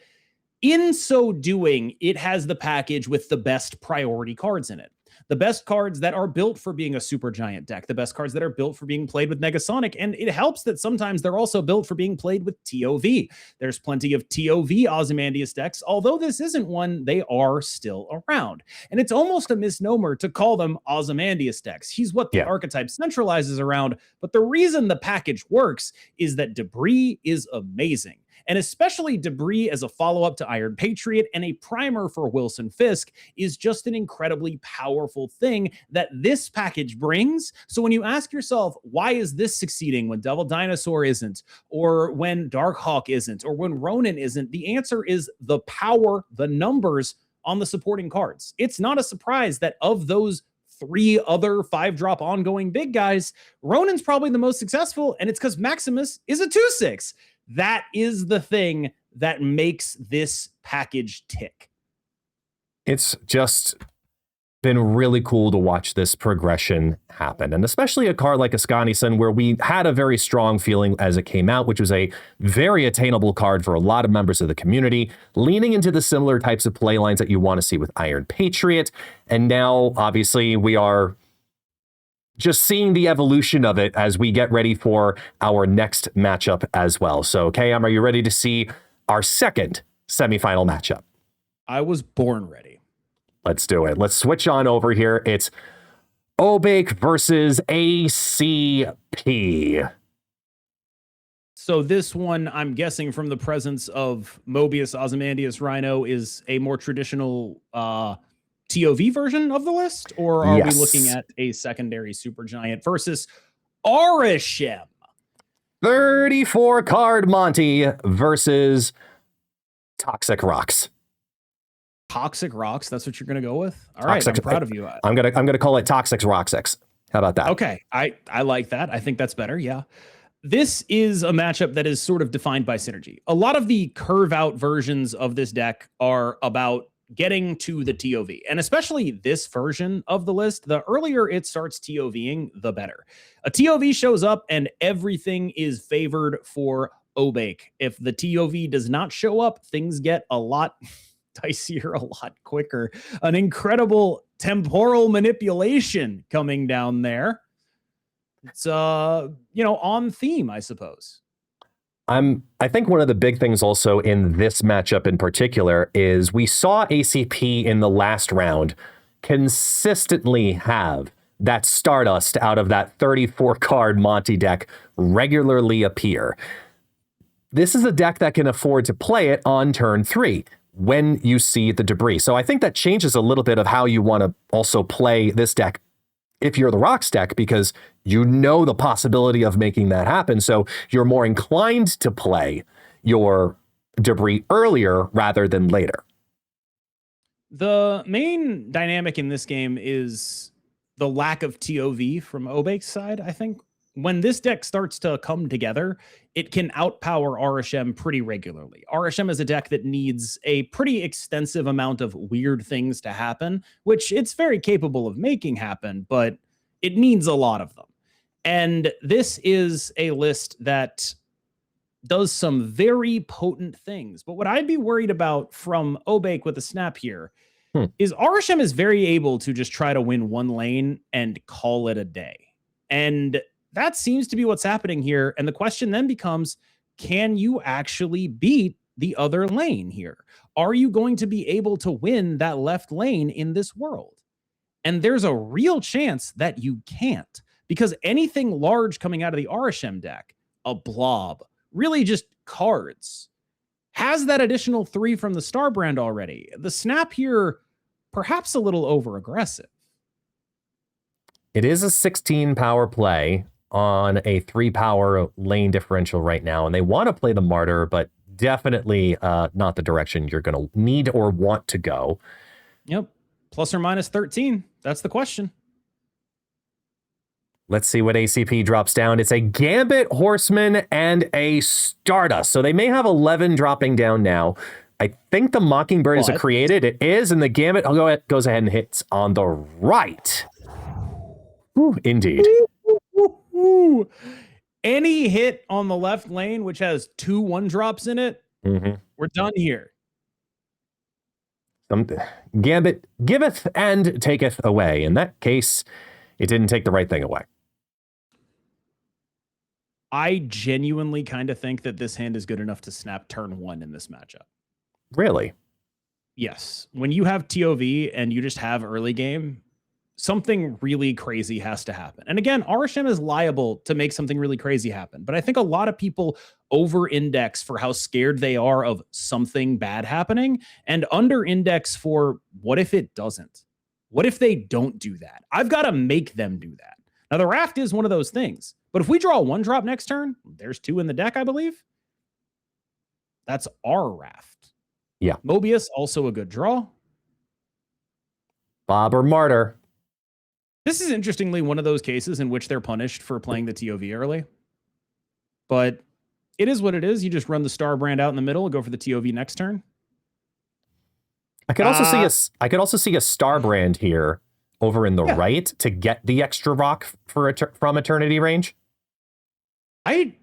in so doing, it has the package with the best priority cards in it. The best cards that are built for being a Supergiant deck, the best cards that are built for being played with Negasonic, and it helps that sometimes they're also built for being played with TOV. There's plenty of TOV Ozymandias decks, although this isn't one, they are still around. And it's almost a misnomer to call them Ozymandias decks. He's what the archetype centralizes around, but the reason the package works is that debris is amazing. And especially debris as a follow-up to Iron Patriot and a primer for Wilson Fisk is just an incredibly powerful thing that this package brings. So when you ask yourself, why is this succeeding when Devil Dinosaur isn't, or when Dark Hawk isn't, or when Ronin isn't, the answer is the power, the numbers on the supporting cards. It's not a surprise that of those 3 other 5-drop ongoing big guys, Ronin's probably the most successful, and it's because Maximus is a 2/6. That is the thing that makes this package tick. It's just been really cool to watch this progression happen, and especially a card like Ascani-san, where we had a very strong feeling as it came out, which was a very attainable card for a lot of members of the community, leaning into the similar types of play lines that you want to see with Iron Patriot. And now, obviously, we are just seeing the evolution of it as we get ready for our next matchup as well. So, KM, are you ready to see our second semifinal matchup? I was born ready. Let's do it. Let's switch on over here. It's Obake versus ACP. So this one, I'm guessing from the presence of Mobius, Ozymandias, Rhino, is a more traditional TOV version of the list? Or are we looking at a secondary Supergiant versus Arishem? 34 card Monty versus Toxic Rocks. Toxic Rocks, that's what you're going to go with? All right, I'm proud of you. I'm gonna call it Toxic Roxix. How about that? Okay, I like that. I think that's better, yeah. This is a matchup that is sort of defined by synergy. A lot of the curve-out versions of this deck are about getting to the TOV, and especially this version of the list, the earlier it starts TOVing, the better. A TOV shows up, and everything is favored for Obake. If the TOV does not show up, things get a lot dicier a lot quicker. An incredible temporal manipulation coming down there. It's on theme, I suppose. I think one of the big things also in this matchup in particular is we saw ACP in the last round consistently have that Stardust out of that 34 card Monty deck regularly appear. This is a deck that can afford to play it on turn 3. When you see the debris. So I think that changes a little bit of how you want to also play this deck if you're the Rocks deck, because you know the possibility of making that happen. So you're more inclined to play your debris earlier rather than later. The main dynamic in this game is the lack of TOV from Obake's side, I think. When this deck starts to come together, it can outpower Arishem pretty regularly. Arishem is a deck that needs a pretty extensive amount of weird things to happen, which it's very capable of making happen, but it needs a lot of them. And this is a list that does some very potent things. But what I'd be worried about from Obake with a snap here is Arishem is very able to just try to win one lane and call it a day. And that seems to be what's happening here. And the question then becomes, can you actually beat the other lane here? Are you going to be able to win that left lane in this world? And there's a real chance that you can't, because anything large coming out of the Arishem deck, a blob, really just cards, has that additional 3 from the Star brand already. The snap here, perhaps a little over aggressive. It is a 16 power play on a 3 power lane differential right now, and they want to play the Martyr, but definitely not the direction you're going to need or want to go. Yep. Plus or minus 13. That's the question. Let's see what ACP drops down. It's a Gambit, Horseman, and a Stardust. So they may have 11 dropping down now. I think the Mockingbird is a created. It is, and the Gambit goes ahead and hits on the right. Ooh, indeed. Ooh. Any hit on the left lane, which has 2 1-drops in it, we're done here. Gambit giveth and taketh away. In that case, it didn't take the right thing away. I genuinely kind of think that this hand is good enough to snap turn 1 in this matchup. Really? Yes. When you have TOV and you just have early game, something really crazy has to happen. And again, Arishem is liable to make something really crazy happen. But I think a lot of people over-index for how scared they are of something bad happening and under-index for what if it doesn't? What if they don't do that? I've got to make them do that. Now, the Raft is one of those things. But if we draw a 1-drop next turn, there's 2 in the deck, I believe. That's our Raft. Yeah. Mobius, also a good draw. Bob or Martyr. This is interestingly one of those cases in which they're punished for playing the TOV early. But it is what it is. You just run the star brand out in the middle and go for the TOV next turn. I could also see a star brand here over in the right to get the extra rock for from eternity range. I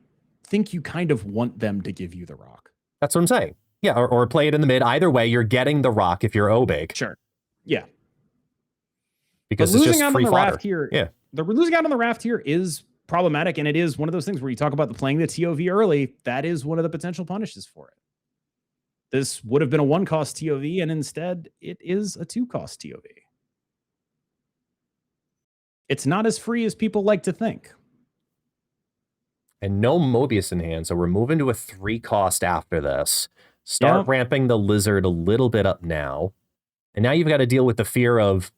think you kind of want them to give you the rock. That's what I'm saying. Yeah, or play it in the mid. Either way, you're getting the rock if you're Obake. Sure. Yeah. Because it's just free fodder. Yeah. The losing out on the raft here is problematic, and it is one of those things where you talk about playing the TOV early. That is one of the potential punishes for it. This would have been a 1-cost TOV, and instead it is a 2-cost TOV. It's not as free as people like to think. And no Mobius in hand, so we're moving to a 3-cost after this. Start ramping the lizard a little bit up now. And now you've got to deal with the fear of,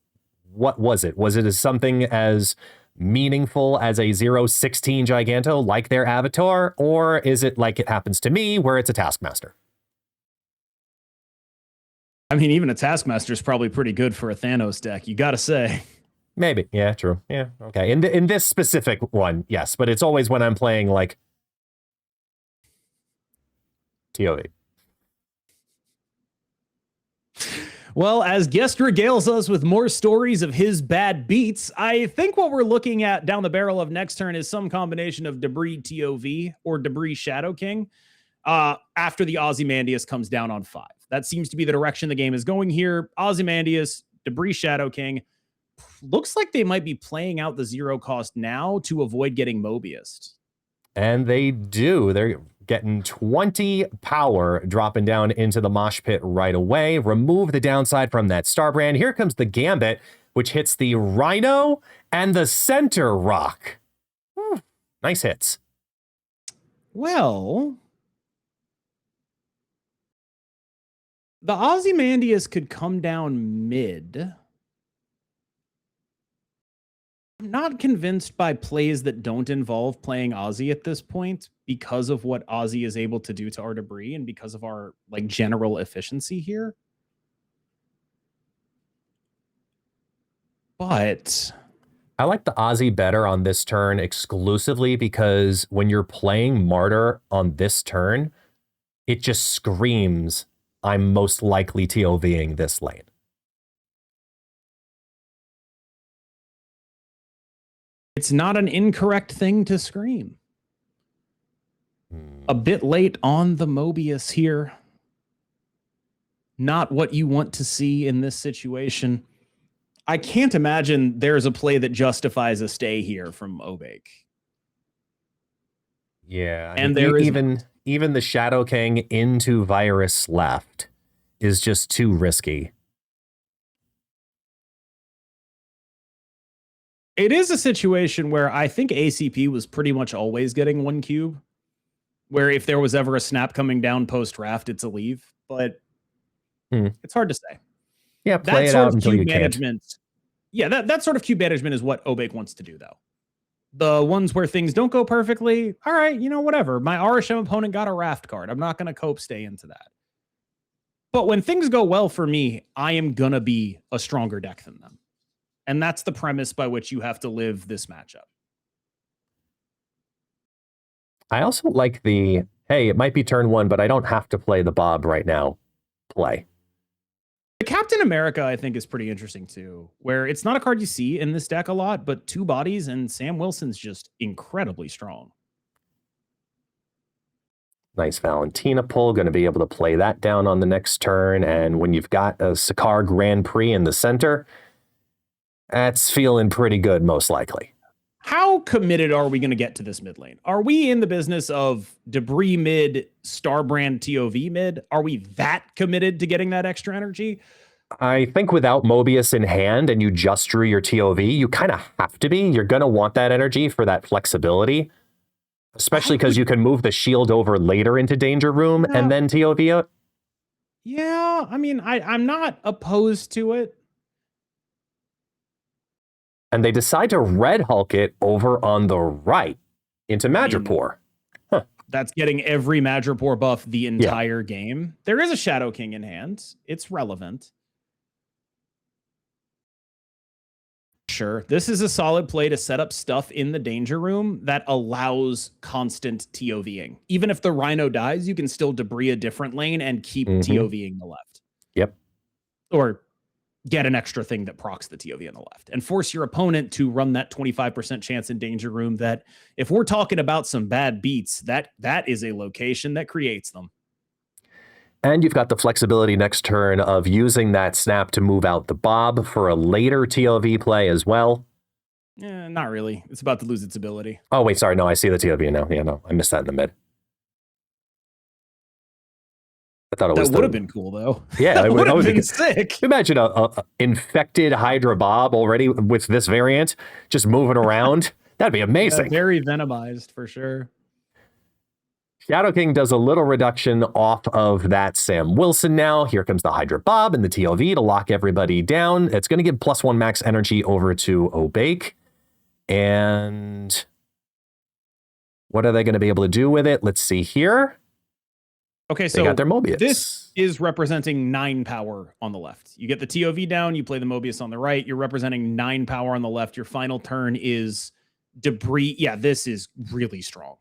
what was it? Was it as something as meaningful as a 0-16 Giganto like their Avatar? Or is it like it happens to me where it's a Taskmaster? I mean, even a Taskmaster is probably pretty good for a Thanos deck, you got to say. Maybe. Yeah, true. Yeah, okay. In this specific one, yes. But it's always when I'm playing like TOV. Well, as Guest regales us with more stories of his bad beats, I think what we're looking at down the barrel of next turn is some combination of Debris TOV or Debris Shadow King after the Ozymandias comes down on 5. That seems to be the direction the game is going here. Ozymandias, Debris Shadow King. Looks like they might be playing out the 0 cost now to avoid getting Mobius. And they do. They're getting 20 power dropping down into the mosh pit right away. Remove the downside from that star brand. Here comes the Gambit, which hits the Rhino and the center rock. Nice hits. Well, the Ozymandias could come down mid. I'm not convinced by plays that don't involve playing Ozzy at this point because of what Ozzy is able to do to our debris and because of our like general efficiency here. But I like the Ozzy better on this turn exclusively because when you're playing Martyr on this turn, it just screams, I'm most likely TOVing this lane. It's not an incorrect thing to scream. A bit late on the Mobius here. Not what you want to see in this situation. I can't imagine there's a play that justifies a stay here from Obake. Yeah. And there is even the Shadow King into Virus left is just too risky. It is a situation where I think ACP was pretty much always getting 1 cube, where if there was ever a snap coming down post-draft, it's a leave, but it's hard to say. Yeah, play it out until you management, can't. Yeah, that sort of cube management is what Obake wants to do, though. The ones where things don't go perfectly, all right, whatever. My RSM opponent got a raft card. I'm not going to cope stay into that. But when things go well for me, I am going to be a stronger deck than them. And that's the premise by which you have to live this matchup. I also like the, hey, it might be turn 1, but I don't have to play the Bob right now play. The Captain America, I think, is pretty interesting, too, where it's not a card you see in this deck a lot, but 2 bodies, and Sam Wilson's just incredibly strong. Nice Valentina pull, going to be able to play that down on the next turn, and when you've got a Sakar Grand Prix in the center, that's feeling pretty good, most likely. How committed are we going to get to this mid lane? Are we in the business of debris mid, Starbrand TOV mid? Are we that committed to getting that extra energy? I think without Mobius in hand and you just drew your TOV, you kind of have to be. You're going to want that energy for that flexibility, especially because you can move the shield over later into Danger Room and then TOV it. Yeah, I mean, I'm not opposed to it. And they decide to Red Hulk it over on the right into Madripoor. That's getting every Madripoor buff the entire game. There is a Shadow King in hand. It's relevant. Sure. This is a solid play to set up stuff in the danger room that allows constant TOVing. Even if the Rhino dies, you can still debris a different lane and keep TOVing the left. Yep. Or get an extra thing that procs the TOV on the left and force your opponent to run that 25% chance in danger room that if we're talking about some bad beats, that is a location that creates them. And you've got the flexibility next turn of using that snap to move out the Bob for a later TOV play as well. Not really. It's about to lose its ability. Oh, wait, sorry. No, I see the TOV now. Yeah, no, I missed that in the mid. I thought it was that would have been cool, though. Yeah, that would have been good. sick. Imagine a infected Hydra Bob already with this variant just moving around. That'd be amazing. Very venomized for sure. Shadow King does a little reduction off of that Sam Wilson now. Here comes the Hydra Bob and the TOV to lock everybody down. It's going to give +1 max energy over to Obake. And what are they going to be able to do with it? Let's see here. Okay, so they got their Mobius. This is representing 9 power on the left. You get the TOV down, you play the Mobius on the right. You're representing 9 power on the left. Your final turn is debris. Yeah, this is really strong.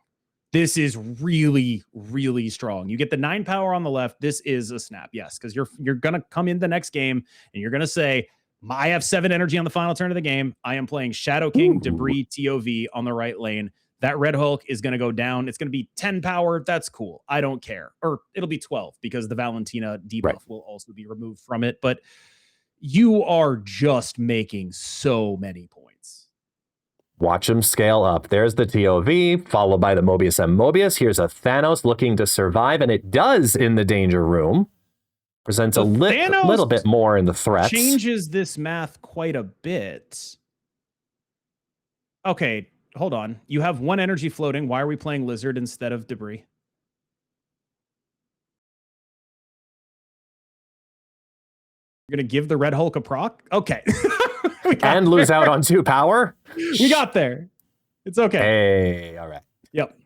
This is really, really strong. You get the 9 power on the left. This is a snap, yes, because you're going to come in the next game and you're going to say, I have 7 energy on the final turn of the game. I am playing Shadow King, Debris, TOV on the right lane. That Red Hulk is going to go down. It's going to be 10 power. That's cool. I don't care. Or it'll be 12 because the Valentina debuff will also be removed from it. But you are just making so many points. Watch him scale up. There's the TOV, followed by the Mobius M. Mobius. Here's a Thanos looking to survive, and it does in the danger room. Presents a little bit more in the threats. Changes this math quite a bit. Okay, hold on. You have 1 energy floating. Why are we playing Lizard instead of Debris? You're going to give the Red Hulk a proc? Okay. And lose out on 2 power? We got there. It's okay. Hey, all right. Yep.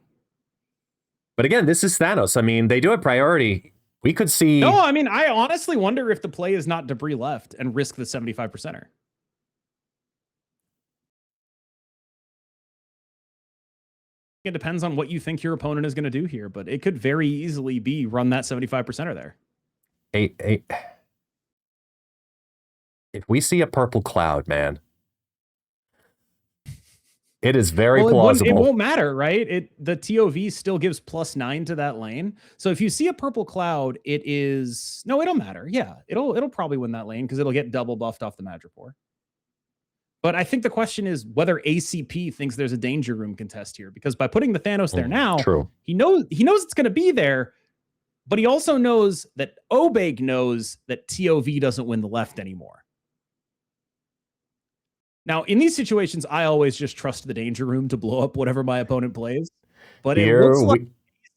But again, this is Thanos. I mean, they do have priority. We could see... No, I mean, I honestly wonder if the play is not Debris left and risk the 75%er. It depends on what you think your opponent is going to do here, but it could very easily be run that 75%er there. If we see a purple cloud, man, it is very plausible. It won't matter, right? The TOV still gives +9 to that lane. So if you see a purple cloud, it'll matter. Yeah, it'll probably win that lane because it'll get double buffed off the Madripoor. But I think the question is whether ACP thinks there's a danger room contest here, because by putting the Thanos there now, he knows it's going to be there, but he also knows that Obake knows that TOV doesn't win the left anymore. Now, in these situations, I always just trust the danger room to blow up whatever my opponent plays. But it looks like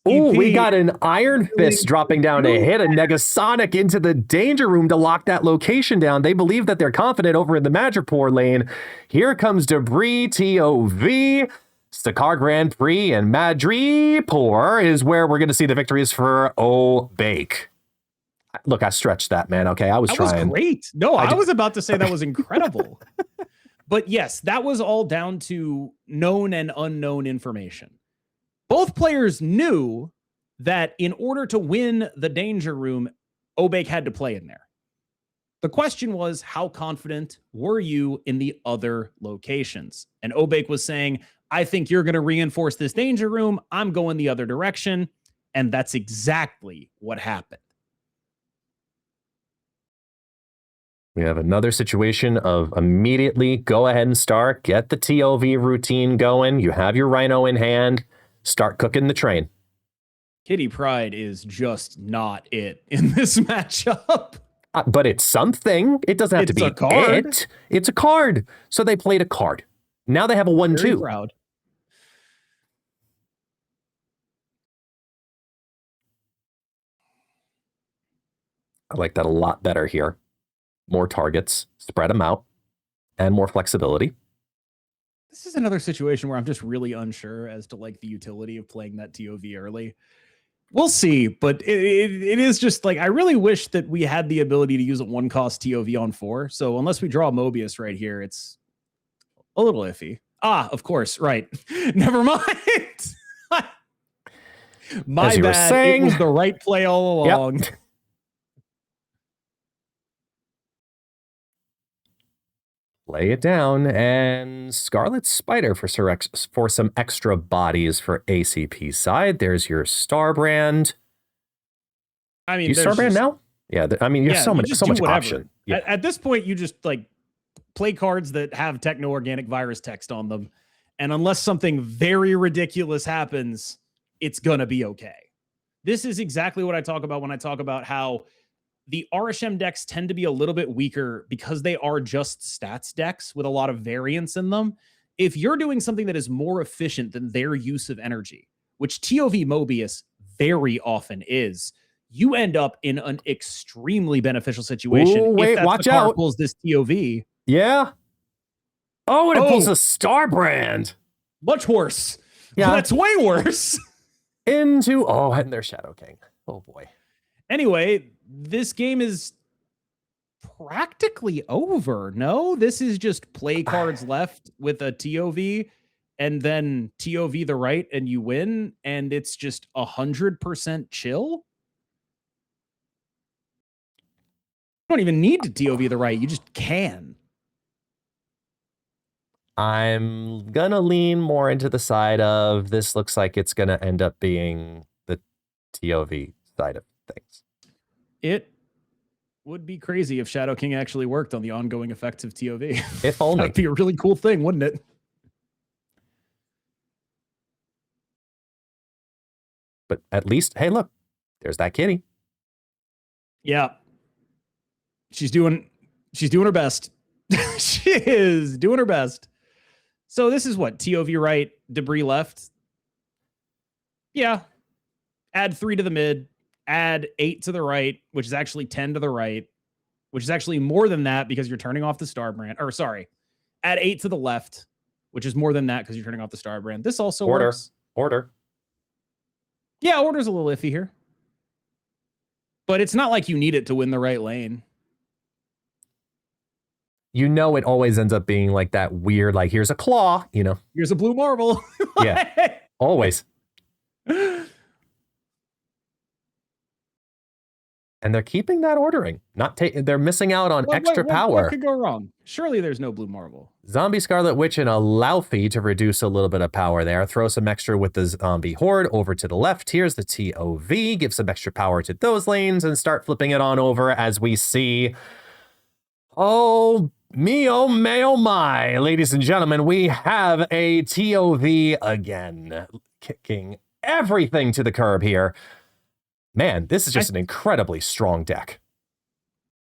we got an Iron Fist dropping down to hit a Negasonic into the danger room to lock that location down. They believe that they're confident over in the Madripoor lane. Here comes Debris, TOV, Stakar Grand Prix, and Madripoor is where we're going to see the victories for Obake. Look, I stretched that, man. Okay, I was trying. That was great. No, I was about to say that was incredible. But yes, that was all down to known and unknown information. Both players knew that in order to win the danger room, Obake had to play in there. The question was, how confident were you in the other locations? And Obake was saying, I think you're going to reinforce this danger room. I'm going the other direction. And that's exactly what happened. We have another situation of immediately go ahead and start, get the TOV routine going. You have your Rhino in hand, start cooking the train. Kitty Pryde is just not it in this matchup. But it's something. It doesn't have to be it. It's a card. So they played a card. Now they have a 1-2. Very proud. I like that a lot better here. More targets, spread them out, and more flexibility. This is another situation where I'm just really unsure as to like the utility of playing that TOV early. We'll see, but it is just like, I really wish that we had the ability to use a 1-cost TOV on 4. So unless we draw Mobius right here, it's A little iffy. Ah, of course. Right. Never mind. My As you were bad. saying. It was the right play all along. Yep. Lay it down, and Scarlet Spider for some extra bodies for ACP side. There's your Star Brand. I mean, you Star Brand now? Yeah, I mean, you have so much option. Yeah. At this point, you just like play cards that have techno-organic virus text on them, and unless something very ridiculous happens, it's gonna be okay. This is exactly what I talk about when I talk about how the RSM decks tend to be a little bit weaker because they are just stats decks with a lot of variance in them. If you're doing something that is more efficient than their use of energy, which TOV Mobius very often is, you end up in an extremely beneficial situation. Ooh, wait, if that's watch the card out. Pulls this TOV. Yeah. Oh, and it pulls a Star Brand. Much worse. Yeah. That's way worse. And there's Shadow King. Oh boy. Anyway, this game is practically over. No, this is just play cards left with a TOV and then TOV the right and you win. And it's just 100% chill. You don't even need to TOV the right. You just can. I'm going to lean more into the side of this looks like it's going to end up being the TOV side of things. It would be crazy if Shadow King actually worked on the ongoing effects of TOV. If only. That'd be a really cool thing, wouldn't it? But at least, hey, look, there's that kitty. Yeah. She's doing her best. She is doing her best. So this is what? TOV right, debris left. Yeah. Add 3 to the mid, add 8 to the right, which is actually 10 to the right, which is actually more than that because you're turning off the Star Brand. Or sorry, add 8 to the left, which is more than that because you're turning off the Star Brand. This also works. Order. Yeah, order's a little iffy here. But it's not like you need it to win the right lane. You know, it always ends up being like that weird, like, here's a claw, you know. Here's a blue marble. Yeah, always. And they're keeping that ordering. They're missing out on extra power. What could go wrong? Surely there's no blue marble. Zombie Scarlet Witch and a Laufey to reduce a little bit of power there. Throw some extra with the Zombie Horde over to the left. Here's the TOV. Give some extra power to those lanes and start flipping it on over as we see... Oh my, ladies and gentlemen, we have a TOV again, kicking everything to the curb here. Man, this is just an incredibly strong deck.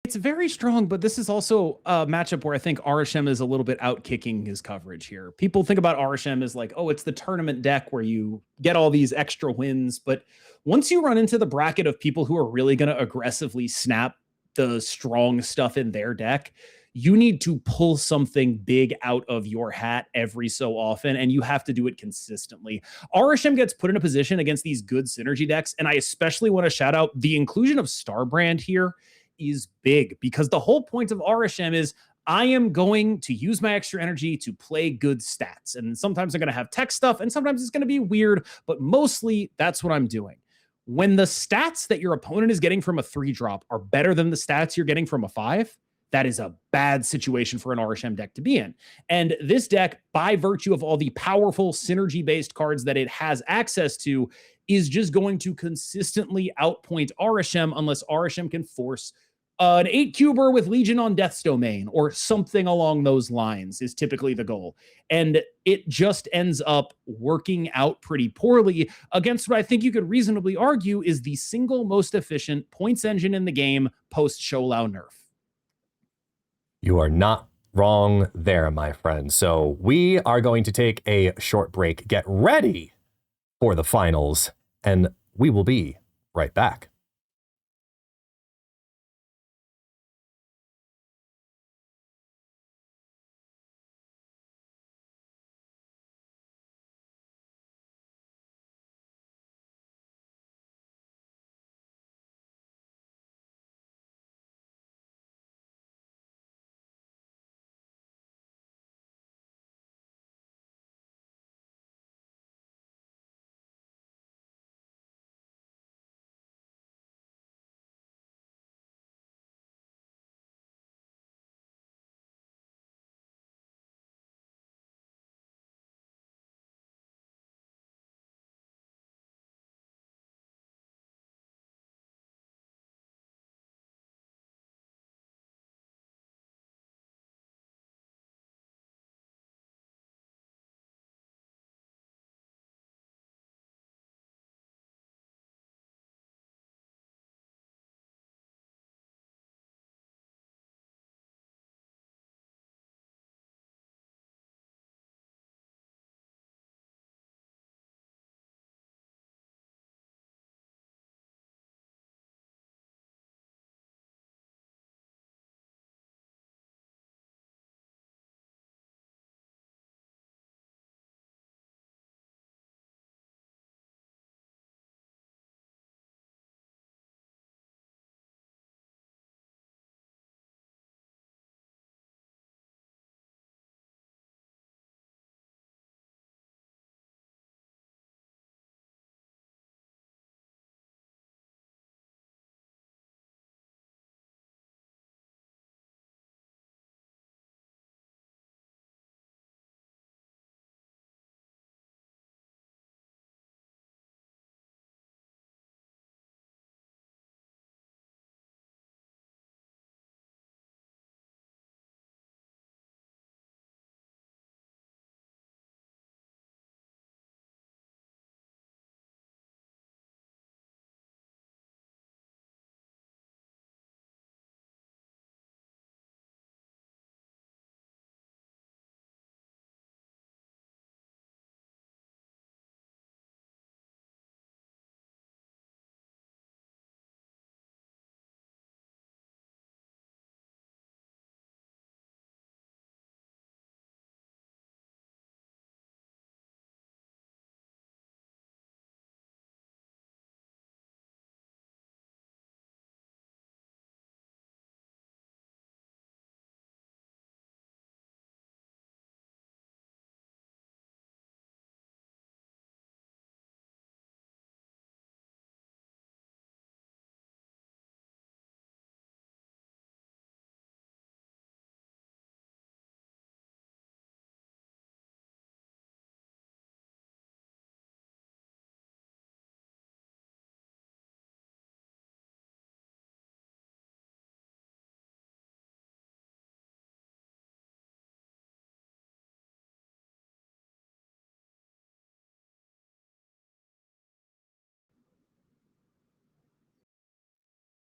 It's very strong, but this is also a matchup where I think RSM is a little bit out kicking his coverage here. People think about RSM as like, oh, it's the tournament deck where you get all these extra wins. But once you run into the bracket of people who are really going to aggressively snap the strong stuff in their deck, you need to pull something big out of your hat every so often, and you have to do it consistently. RSM gets put in a position against these good synergy decks, and I especially want to shout out the inclusion of Star Brand here is big, because the whole point of RSM is I am going to use my extra energy to play good stats, and sometimes I'm going to have tech stuff, and sometimes it's going to be weird, but mostly that's what I'm doing. When the stats that your opponent is getting from a 3-drop are better than the stats you're getting from a 5, that is a bad situation for an RSM deck to be in. And this deck, by virtue of all the powerful synergy-based cards that it has access to, is just going to consistently outpoint RSM unless RSM can force an 8-cuber with Legion on Death's Domain or something along those lines is typically the goal. And it just ends up working out pretty poorly against what I think you could reasonably argue is the single most efficient points engine in the game post-Sholau nerf. You are not wrong there, my friend. So we are going to take a short break, get ready for the finals, and we will be right back.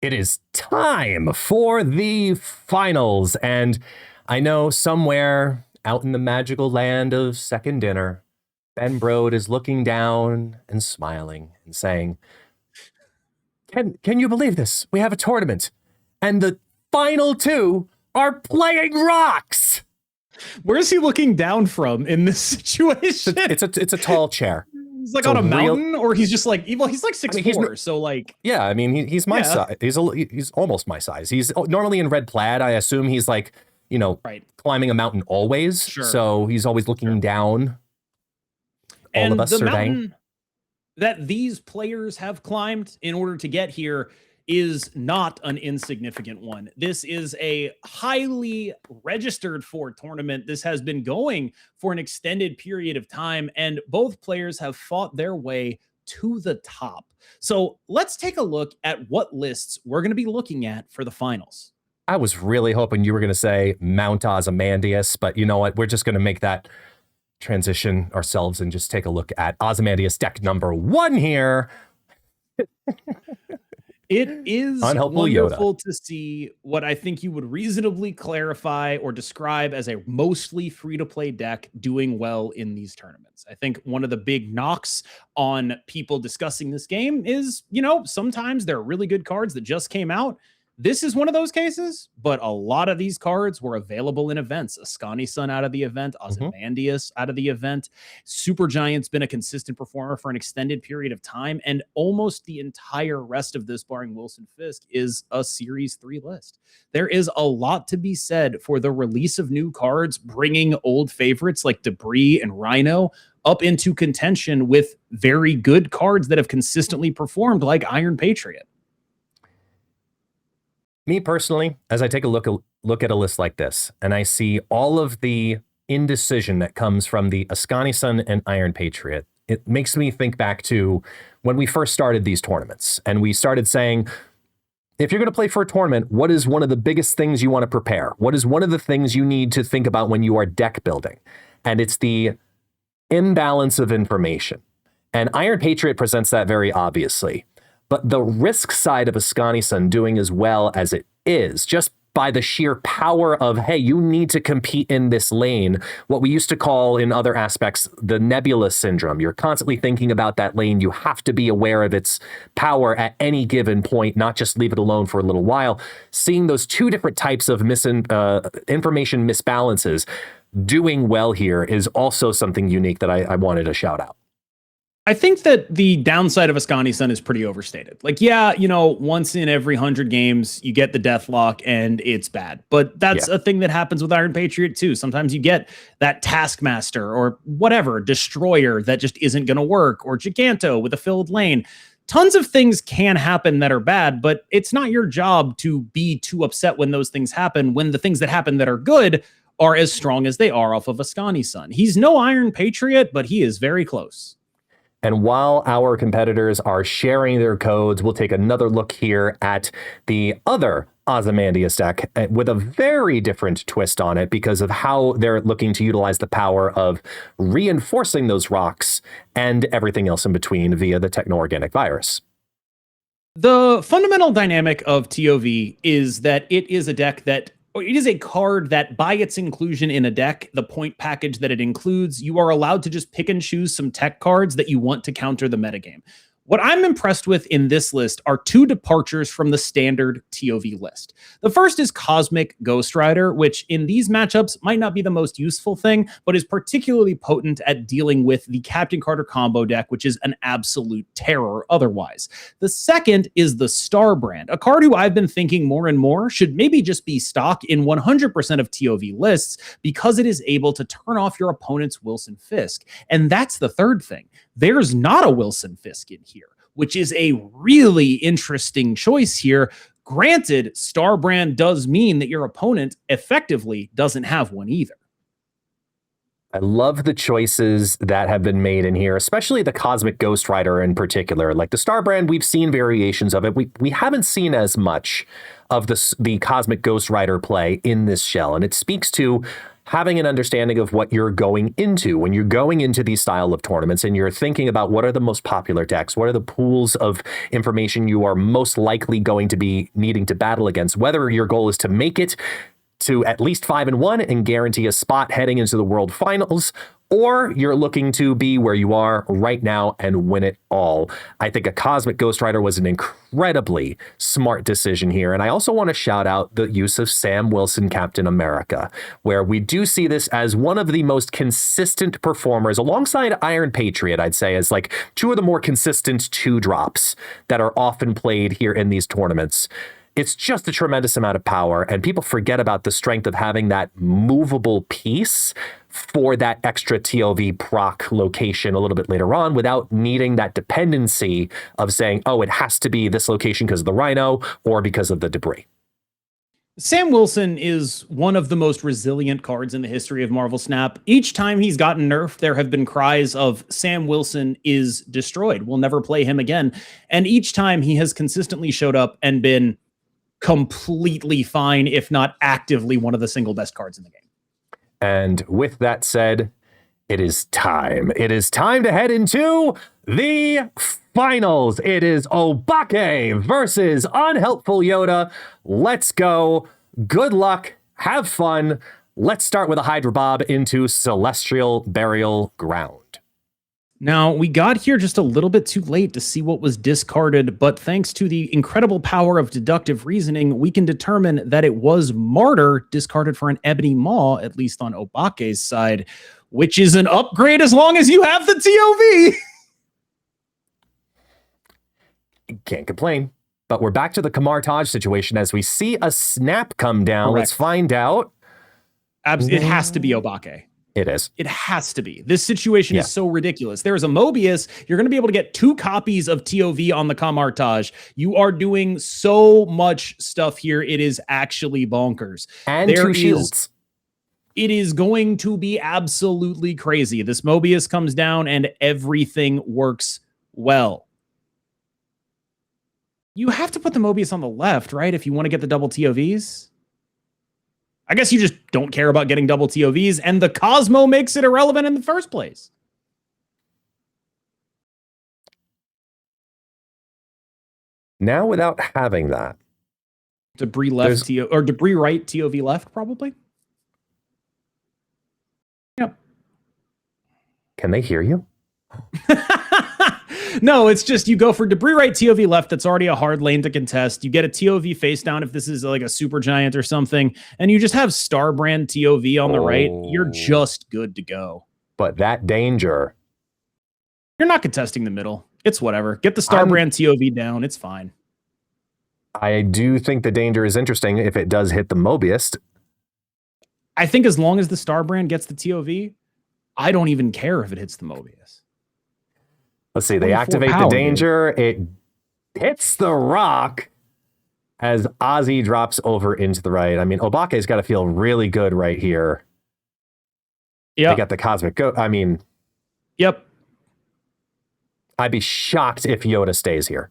It is time for the finals. And I know somewhere out in the magical land of second dinner, Ben Brode is looking down and smiling and saying, Can you believe this? We have a tournament and the final two are playing rocks. Where's he looking down from in this situation? It's a tall chair. He's like on a mountain, or he's just like, well, he's like 6'4", so like. Yeah, I mean, he's my size. He's almost my size. He's normally in red plaid. I assume he's like, climbing a mountain always. Sure. So he's always looking down. All of us the surveying. Mountain that these players have climbed in order to get here is not an insignificant one. This is a highly registered for tournament. This has been going for an extended period of time, and both players have fought their way to the top. So let's take a look at what lists we're going to be looking at for the finals. I was really hoping you were going to say Mount Ozymandias, but you know what? We're just going to make that transition ourselves and just take a look at Ozymandias deck number 1 here. It is Unhelpful wonderful Yoda. to see what I think you would reasonably clarify or describe as a mostly free-to-play deck doing well in these tournaments. I think one of the big knocks on people discussing this game is, sometimes there are really good cards that just came out. This is one of those cases, but a lot of these cards were available in events. Ascani Sun out of the event, Ozymandias out of the event. Supergiant's been a consistent performer for an extended period of time, and almost the entire rest of this, barring Wilson Fisk, is a Series 3 list. There is a lot to be said for the release of new cards, bringing old favorites like Debris and Rhino up into contention with very good cards that have consistently performed, like Iron Patriot. Me personally, as I take a look at a list like this, and I see all of the indecision that comes from the Ascani Sun and Iron Patriot, it makes me think back to when we first started these tournaments, and we started saying, if you're going to play for a tournament, what is one of the biggest things you want to prepare? What is one of the things you need to think about when you are deck building? And it's the imbalance of information. And Iron Patriot presents that very obviously. But the risk side of Ascani Sun doing as well as it is, just by the sheer power of, hey, you need to compete in this lane, what we used to call in other aspects the nebula syndrome. You're constantly thinking about that lane. You have to be aware of its power at any given point, not just leave it alone for a little while. Seeing those two different types of information misbalances doing well here is also something unique that I wanted to shout out. I think that the downside of Ascani Sun is pretty overstated. Like, yeah, once in every 100 games, you get the Deathlock and it's bad. But that's a thing that happens with Iron Patriot too. Sometimes you get that Taskmaster or whatever, Destroyer that just isn't going to work, or Giganto with a filled lane. Tons of things can happen that are bad, but it's not your job to be too upset when those things happen, when the things that happen that are good are as strong as they are off of Ascani Sun. He's no Iron Patriot, but he is very close. And while our competitors are sharing their codes, we'll take another look here at the other Ozymandias deck with a very different twist on it because of how they're looking to utilize the power of reinforcing those rocks and everything else in between via the techno-organic virus. The fundamental dynamic of TOV is that it is a deck it is a card that by its inclusion in a deck, the point package that it includes, you are allowed to just pick and choose some tech cards that you want to counter the metagame. What I'm impressed with in this list are two departures from the standard TOV list. The first is Cosmic Ghost Rider, which in these matchups might not be the most useful thing, but is particularly potent at dealing with the Captain Carter combo deck, which is an absolute terror otherwise. The second is the Starbrand, a card who I've been thinking more and more should maybe just be stock in 100% of TOV lists because it is able to turn off your opponent's Wilson Fisk. And that's the third thing. There's not a Wilson Fisk in here, which is a really interesting choice here. Granted, Starbrand does mean that your opponent effectively doesn't have one either. I love the choices that have been made in here, especially the Cosmic Ghost Rider in particular. Like the Starbrand, we've seen variations of it. We haven't seen as much of the Cosmic Ghost Rider play in this shell, and it speaks to having an understanding of what you're going into when you're going into these style of tournaments and you're thinking about what are the most popular decks, what are the pools of information you are most likely going to be needing to battle against, whether your goal is to make it to at least 5-1 and guarantee a spot heading into the World Finals, or you're looking to be where you are right now and win it all. I think a Cosmic Ghost Rider was an incredibly smart decision here. And I also want to shout out the use of Sam Wilson, Captain America, where we do see this as one of the most consistent performers alongside Iron Patriot, I'd say, as like two of the more consistent 2-drops that are often played here in these tournaments. It's just a tremendous amount of power, and people forget about the strength of having that movable piece for that extra TOV proc location a little bit later on without needing that dependency of saying, oh, it has to be this location because of the Rhino or because of the debris. Sam Wilson is one of the most resilient cards in the history of MarvelSnap. Each time he's gotten nerfed, there have been cries of Sam Wilson is destroyed. We'll never play him again. And each time he has consistently showed up and been completely fine, if not actively one of the single best cards in the game. And with that said, it is time. It is time to head into the finals. It is Obake versus Unhelpful Yoda. Let's go. Good luck. Have fun. Let's start with a Hydra Bob into Celestial Burial Ground. Now, we got here just a little bit too late to see what was discarded, but thanks to the incredible power of deductive reasoning, we can determine that it was Martyr discarded for an Ebony Maw, at least on Obake's side, which is an upgrade as long as you have the TOV. Can't complain. But we're back to the Kamartaj situation as we see a snap come down. Correct. Let's find out. It has to be Obake. It is. It has to be. This situation is so ridiculous. There is a Mobius. You're going to be able to get 2 copies of TOV on the Kamartaj. You are doing so much stuff here. It is actually bonkers. And there 2 shields. It is going to be absolutely crazy. This Mobius comes down and everything works well. You have to put the Mobius on the left, right? If you want to get the double TOVs. I guess you just don't care about getting double TOVs, and the Cosmo makes it irrelevant in the first place. Now, without having that, debris left or debris right TOV left, probably. Yep. Can they hear you? No, it's just you go for debris right TOV left. That's already a hard lane to contest. You get a TOV face down if this is like a super giant or something, and you just have Starbrand TOV on the right. You're just good to go. But that danger. You're not contesting the middle. It's whatever. Get the Starbrand TOV down. It's fine. I do think the danger is interesting if it does hit the Mobius. I think as long as the Starbrand gets the TOV, I don't even care if it hits the Mobius. Let's see, they activate the danger. It hits the rock as Ozzy drops over into the right. I mean, Obake's got to feel really good right here. Yeah. They got the Cosmic Go. I mean, yep. I'd be shocked if Yoda stays here.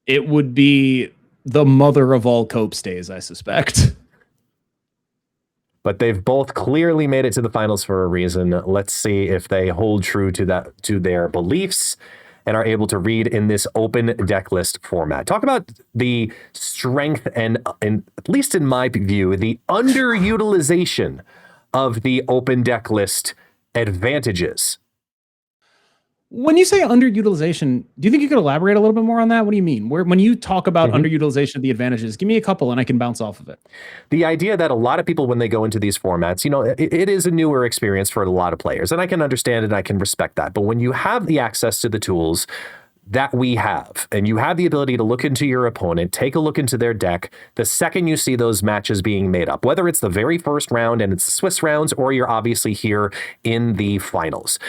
It would be the mother of all cope stays, I suspect. But they've both clearly made it to the finals for a reason. Let's see if they hold true to their beliefs and are able to read in this open deck list format. Talk about the strength and at least in my view, the underutilization of the open deck list advantages. When you say underutilization, do you think you could elaborate a little bit more on that? What do you mean? When you talk about underutilization of the advantages, give me a couple and I can bounce off of it. The idea that a lot of people, when they go into these formats, you know, it is a newer experience for a lot of players, and I can understand it and I can respect that. But when you have the access to the tools that we have, and you have the ability to look into your opponent, take a look into their deck, the second you see those matches being made up, whether it's the very first round and it's the Swiss rounds, or you're obviously here in the finals,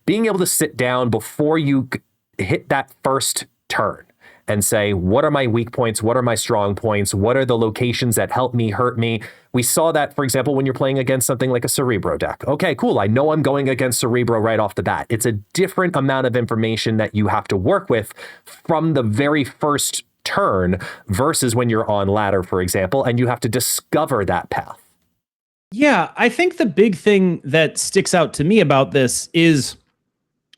being able to sit down before you hit that first turn and say, what are my weak points? What are my strong points? What are the locations that help me, hurt me? We saw that, for example, when you're playing against something like a Cerebro deck. Okay, cool. I know I'm going against Cerebro right off the bat. It's a different amount of information that you have to work with from the very first turn versus when you're on ladder, for example, and you have to discover that path. Yeah, I think the big thing that sticks out to me about this is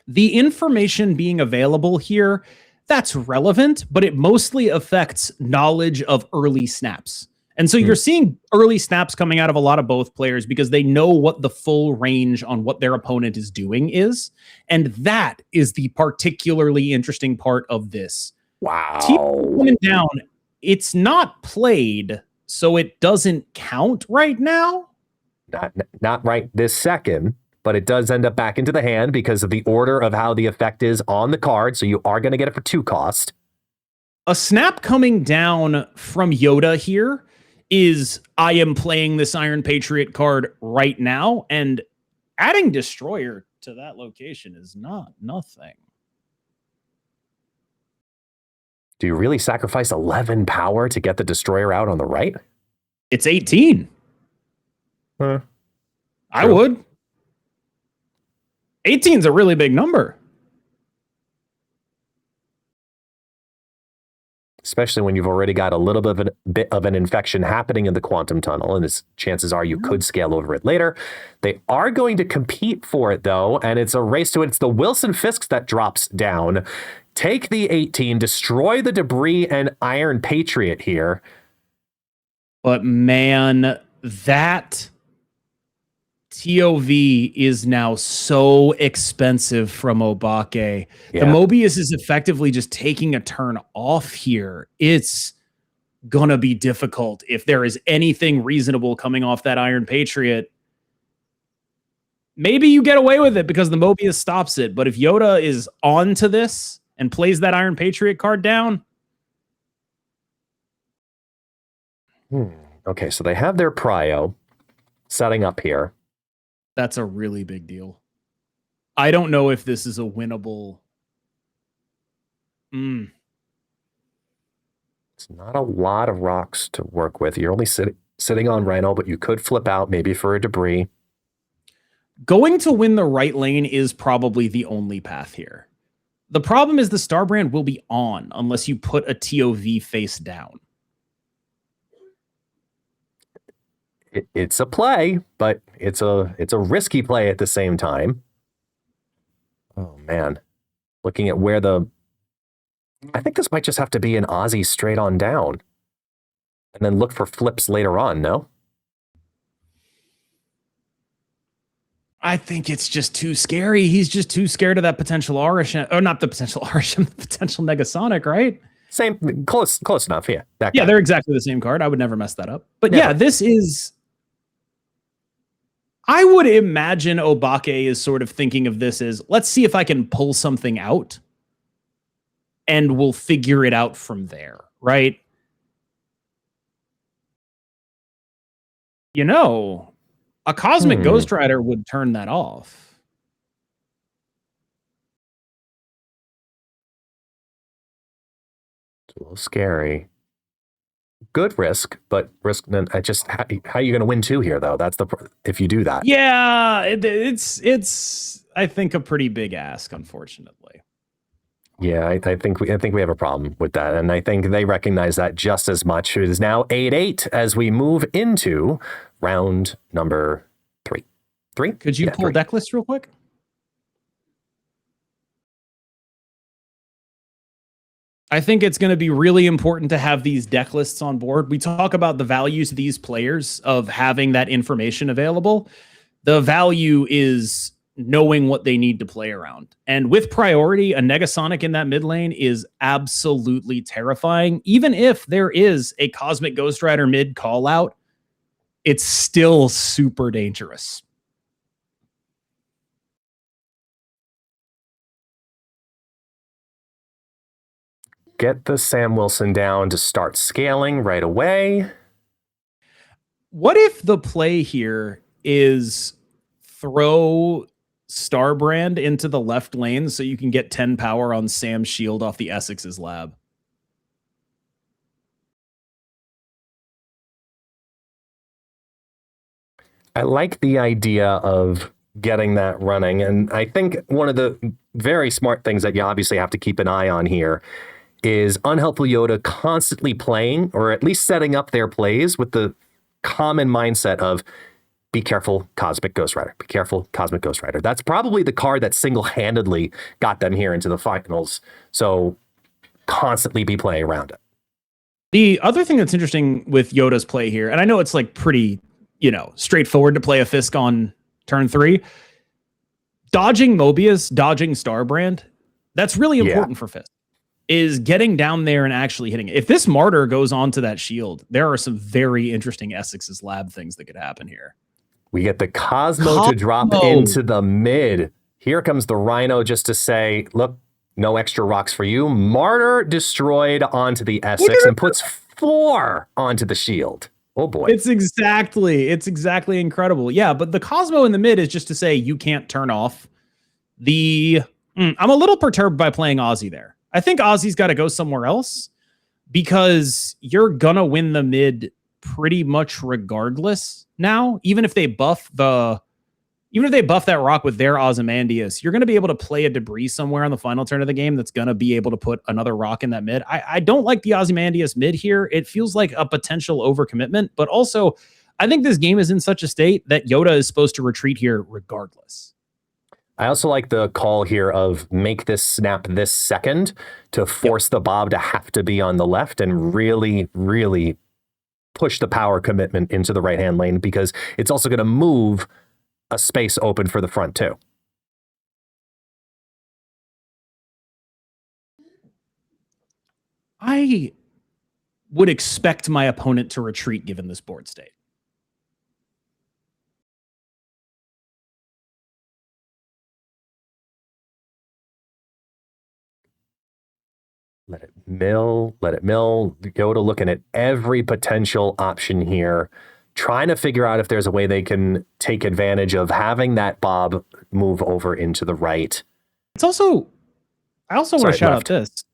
the information being available here. That's relevant, but it mostly affects knowledge of early snaps. And so you're seeing early snaps coming out of a lot of both players because they know what the full range on what their opponent is doing is. And that is the particularly interesting part of this. Wow. Team coming down, it's not played, so it doesn't count right now. Not right this second, but it does end up back into the hand because of the order of how the effect is on the card. So you are going to get it for 2 cost. A snap coming down from Yoda here is I am playing this Iron Patriot card right now, and adding Destroyer to that location is not nothing. Do you really sacrifice 11 power to get the Destroyer out on the right? It's 18. Huh. I would. 18 is a really big number. Especially when you've already got a little bit of an infection happening in the quantum tunnel, and chances are you could scale over it later. They are going to compete for it, though, and it's a race to it. It's the Wilson Fisk that drops down. Take the 18, destroy the debris and Iron Patriot here. But man, that TOV is now so expensive from Obake. Yeah. The Mobius is effectively just taking a turn off here. It's gonna be difficult if there is anything reasonable coming off that Iron Patriot. Maybe you get away with it because the Mobius stops it, but if Yoda is on to this and plays that Iron Patriot card down. Okay, so they have their prio setting up here. That's a really big deal. I don't know if this is a winnable. It's not a lot of rocks to work with. You're only sitting on Rhino, but you could flip out maybe for a debris. Going to win the right lane is probably the only path here. The problem is the Starbrand will be on unless you put a TOV face down. It's a play, but it's a risky play at the same time. Oh man, looking at where I think this might just have to be an Aussie straight on down, and then look for flips later on. No, I think it's just too scary. He's just too scared of that potential Arishem, or not the potential Arishem, the potential Negasonic, right? Same, close enough. Yeah, yeah, they're exactly the same card. I would never mess that up. But yeah, this is. I would imagine Obake is sort of thinking of this as, let's see if I can pull something out and we'll figure it out from there, right? You know, a Cosmic Ghost Rider would turn that off. It's a little scary. Good risk, but risk. I just how are you going to win 2 here though? That's if you do that. Yeah, it's I think a pretty big ask, unfortunately. Yeah, I think we have a problem with that, and I think they recognize that just as much. It is now 8-8 as we move into round number 3. Could you pull deck list real quick? I think it's going to be really important to have these deck lists on board. We talk about the values of these players of having that information available. The value is knowing what they need to play around. And with priority, a Negasonic in that mid lane is absolutely terrifying. Even if there is a Cosmic Ghost Rider mid call out, it's still super dangerous. Get the Sam Wilson down to start scaling right away. What if the play here is throw Starbrand into the left lane so you can get 10 power on Sam's shield off the Essex's lab? I like the idea of getting that running. And I think one of the very smart things that you obviously have to keep an eye on here is Unhelpful Yoda constantly playing, or at least setting up their plays with the common mindset of, be careful, Cosmic Ghost Rider. Be careful, Cosmic Ghost Rider. That's probably the card that single-handedly got them here into the finals. So constantly be playing around it. The other thing that's interesting with Yoda's play here, and I know it's like pretty, straightforward to play a Fisk on turn 3. Dodging Mobius, dodging Starbrand, that's really important for Fisk, is getting down there and actually hitting it. If this Martyr goes onto that shield, there are some very interesting Essex's Lab things that could happen here. We get the Cosmo to drop into the mid. Here comes the Rhino just to say, look, no extra rocks for you. Martyr destroyed onto the Essex and puts 4 onto the shield. Oh boy. It's exactly incredible. Yeah, but the Cosmo in the mid is just to say you can't turn off the... I'm a little perturbed by playing Ozzy there. I think Ozzy's got to go somewhere else because you're going to win the mid pretty much regardless now. Even if they buff that rock with their Ozymandias, you're going to be able to play a debris somewhere on the final turn of the game that's going to be able to put another rock in that mid. I don't like the Ozymandias mid here. It feels like a potential overcommitment, but also I think this game is in such a state that Yoda is supposed to retreat here regardless. I also like the call here of make this snap this second to force the Bob to have to be on the left and really, really push the power commitment into the right-hand lane, because it's also going to move a space open for the front too. I would expect my opponent to retreat given this board state. Let it mill, let it mill. Yoda looking at every potential option here, trying to figure out if there's a way they can take advantage of having that Bob move over into the right. It's also, I also want to shout out this.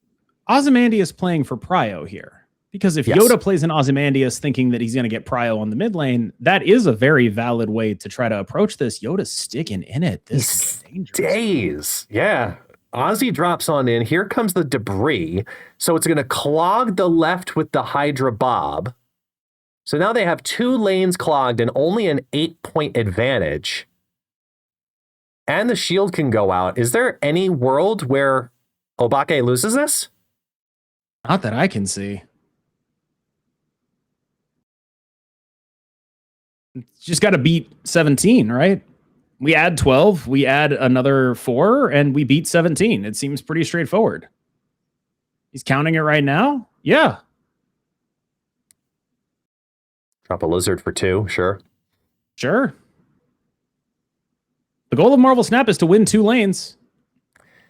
Ozymandias playing for Prio here. Because if Yoda plays an Ozymandias thinking that he's going to get Prio on the mid lane, that is a very valid way to try to approach this. Yoda's sticking in it. This is dangerous. Days. Yeah. Ozzy drops on in. Here comes the debris. So it's going to clog the left with the Hydra Bob. So now they have 2 lanes clogged and only an 8-point advantage. And the shield can go out. Is there any world where Obake loses this? Not that I can see. It's just got to beat 17, right? We add 12, we add another 4, and we beat 17. It seems pretty straightforward. He's counting it right now? Yeah. Drop a lizard for 2, sure. Sure. The goal of MarvelSnap is to win 2 lanes.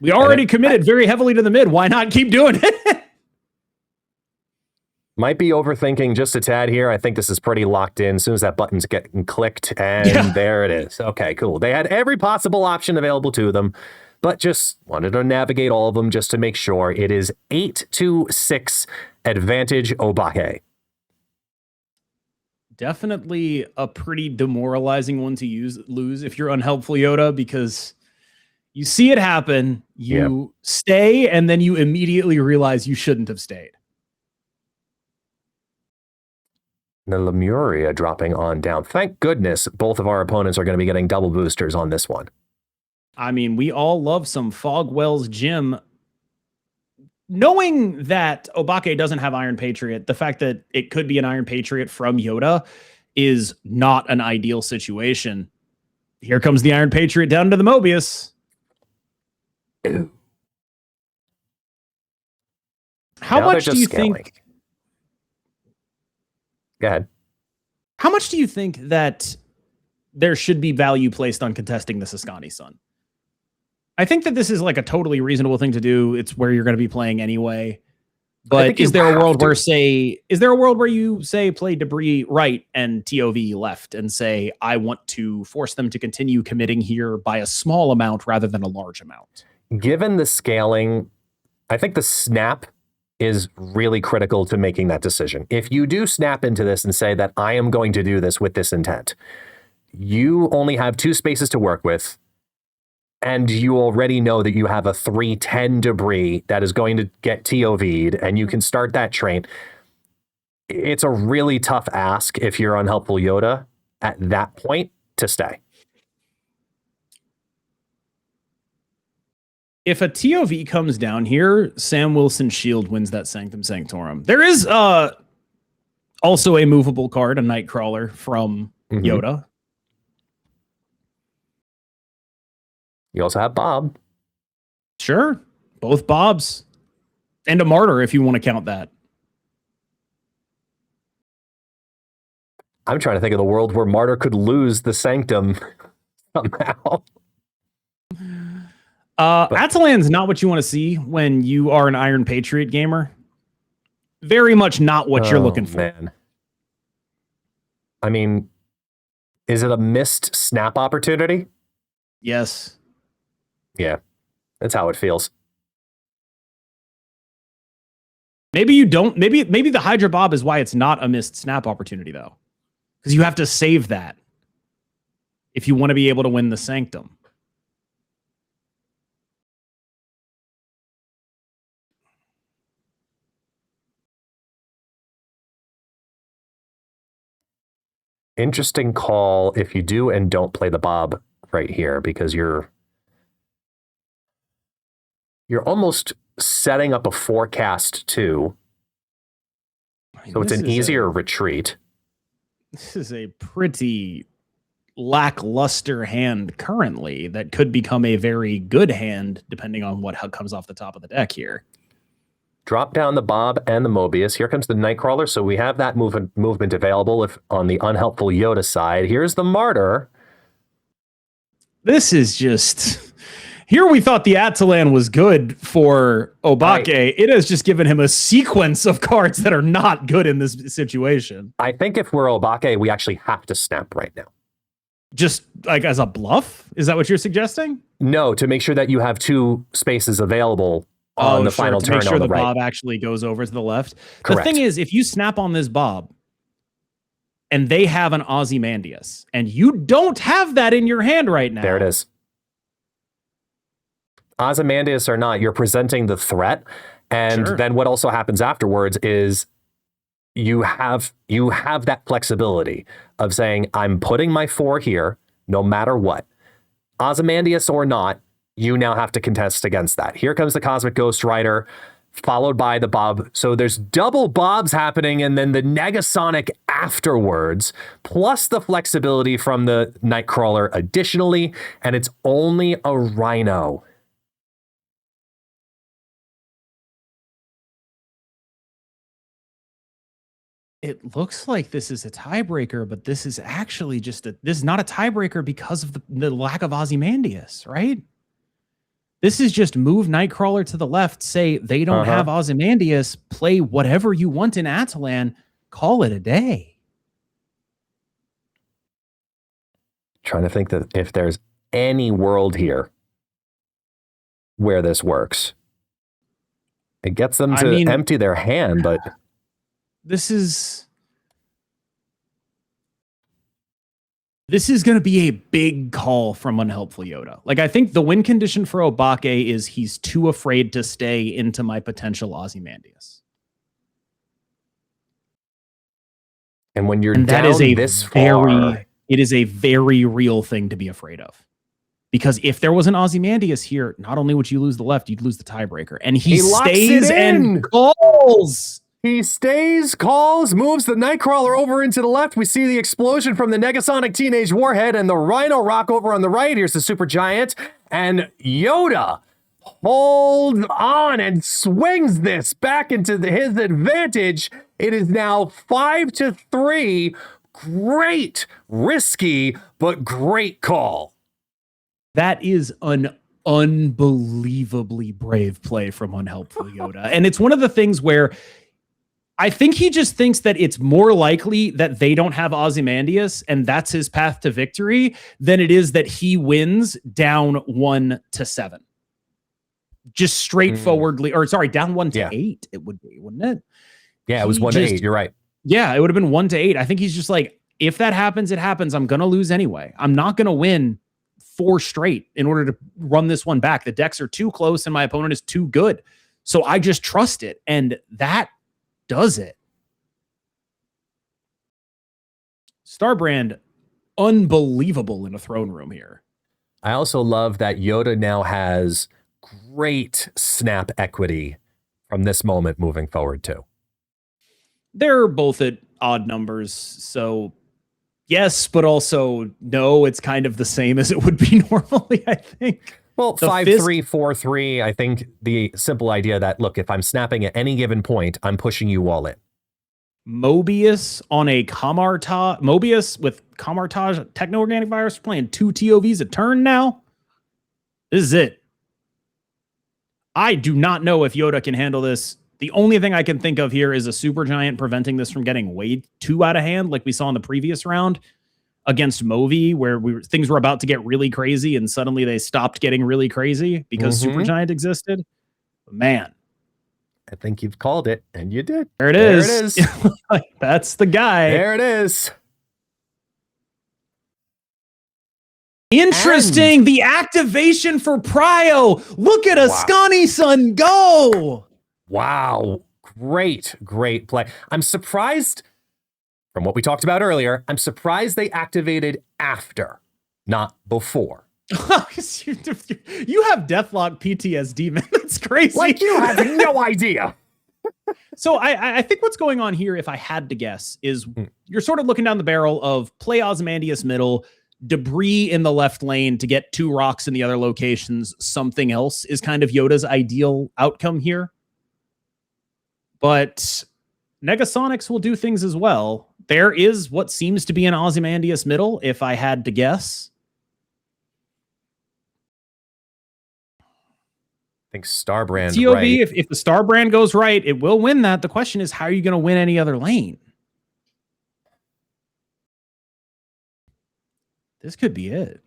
We already committed very heavily to the mid. Why not keep doing it? Might be overthinking just a tad here. I think this is pretty locked in. As soon as that button's getting clicked, and there it is. Okay, cool. They had every possible option available to them, but just wanted to navigate all of them just to make sure. It is 8-6 advantage Obake. Definitely a pretty demoralizing one to lose if you're unhelpful Yoda, because you see it happen, you stay, and then you immediately realize you shouldn't have stayed. The Lemuria dropping on down. Thank goodness both of our opponents are going to be getting double boosters on this one. I mean, we all love some Fogwell's Gym. Knowing that Obake doesn't have Iron Patriot, the fact that it could be an Iron Patriot from Yoda is not an ideal situation. Here comes the Iron Patriot down to the Mobius. Ew. How much do you think... Go ahead. How much do you think that there should be value placed on contesting the Saskani Sun? I think that this is like a totally reasonable thing to do. It's where you're going to be playing anyway. But is there a world where you say play debris right and TOV left and say, I want to force them to continue committing here by a small amount rather than a large amount? Given the scaling, I think the snap is really critical to making that decision. If you do snap into this and say that I am going to do this with this intent, you only have 2 spaces to work with, and you already know that you have a 3-10 debris that is going to get TOV'd, and you can start that train. It's a really tough ask if you're unhelpful Yoda at that point, to stay. If a TOV comes down here, Sam Wilson's shield wins that Sanctum Sanctorum. There is also a movable card, a Nightcrawler from Yoda. You also have Bob. Sure. Both Bobs. And a Martyr, if you want to count that. I'm trying to think of the world where Martyr could lose the Sanctum somehow. Atalan's not what you want to see when you are an Iron Patriot gamer. Very much not what you're looking for. Man. I mean, is it a missed snap opportunity? Yes. Yeah, that's how it feels. Maybe you don't. Maybe the Hydra Bob is why it's not a missed snap opportunity, though. Because you have to save that if you want to be able to win the Sanctum. Interesting call if you do and don't play the Bob right here, because you're almost setting up a forecast too. So it's an easier retreat. This is a pretty lackluster hand currently that could become a very good hand depending on what comes off the top of the deck here. Drop down the Bob and the Mobius. Here comes the Nightcrawler. So we have that movement available if on the unhelpful Yoda side. Here's the Martyr. This is just... Here we thought the Atalan was good for Obake. It has just given him a sequence of cards that are not good in this situation. I think if we're Obake, we actually have to snap right now. Just like as a bluff? Is that what you're suggesting? No, to make sure that you have two spaces available on the final turn make sure on the the right. Bob actually goes over to the left. Correct. The thing is, if you snap on this Bob and they have an Ozymandias and you don't have that in your hand right now. There it is. Ozymandias or not, you're presenting the threat. And then what also happens afterwards is you have that flexibility of saying, I'm putting my 4 here no matter what. Ozymandias or not, you now have to contest against that. Here comes the Cosmic Ghost Rider, followed by the Bob. So there's double Bobs happening, and then the Negasonic afterwards, plus the flexibility from the Nightcrawler additionally, and it's only a Rhino. It looks like this is a tiebreaker, but this is actually just this is not a tiebreaker because of the lack of Ozymandias, right? This is just move Nightcrawler to the left, say they don't have Ozymandias, play whatever you want in Atalan, call it a day. Trying to think that if there's any world here where this works. It gets them to empty their hand, but this is going to be a big call from Unhelpful Yoda. Like, I think the win condition for Obake is he's too afraid to stay into my potential Ozymandias. And when you're and that down is a this far, it is a very real thing to be afraid of. Because if there was an Ozymandias here, not only would you lose the left, you'd lose the tiebreaker. And he stays and calls. He stays, calls, moves the Nightcrawler over into the left. We see the explosion from the Negasonic Teenage Warhead and the Rhino Rock over on the right. Here's the Super Giant. And Yoda holds on and swings this back into his advantage. It is now 5-3. Great, risky, but great call. That is an unbelievably brave play from Unhelpful Yoda. And it's one of the things where I think he just thinks that it's more likely that they don't have Ozymandias and that's his path to victory than it is that he wins down 1-7. Just straightforwardly, or sorry, down 1-8 it would be, wouldn't it? Yeah, it was 1-8. You're right. Yeah, it would have been 1-8. I think he's just like, if that happens, it happens. I'm going to lose anyway. I'm not going to win 4 straight in order to run this one back. The decks are too close and my opponent is too good. So I just trust it. And that does it. Starbrand unbelievable in a throne room here. I also love that Yoda now has great snap equity from this moment moving forward too. They're both at odd numbers, so yes, but also no, it's kind of the same as it would be normally, I think. Well, The 5-3, 4-3, I think the simple idea that, look, if I'm snapping at any given point, I'm pushing you all in. Mobius on a Mobius with Camartage techno-organic virus playing 2 TOVs a turn now. This is it. I do not know if Yoda can handle this. The only thing I can think of here is a Supergiant preventing this from getting way too out of hand, like we saw in the previous round against Movi, where things were about to get really crazy and suddenly they stopped getting really crazy because Supergiant existed. But man, I think you've called it, and you did. there it is. That's the guy. There it is. Interesting. The activation for Prio. Look at Ascani-san go. Wow. Great play. I'm surprised, from what we talked about earlier, I'm surprised they activated after, not before. You have Deathlock PTSD, man. That's crazy. Like you have no idea. So I think what's going on here, if I had to guess, is you're sort of looking down the barrel of play Ozymandias middle, debris in the left lane to get 2 rocks in the other locations. Something else is kind of Yoda's ideal outcome here. But Negasonics will do things as well. There is what seems to be an Ozymandias middle, if I had to guess. I think Starbrand, TOV, right. if the Starbrand goes right, it will win that. The question is, how are you going to win any other lane? This could be it.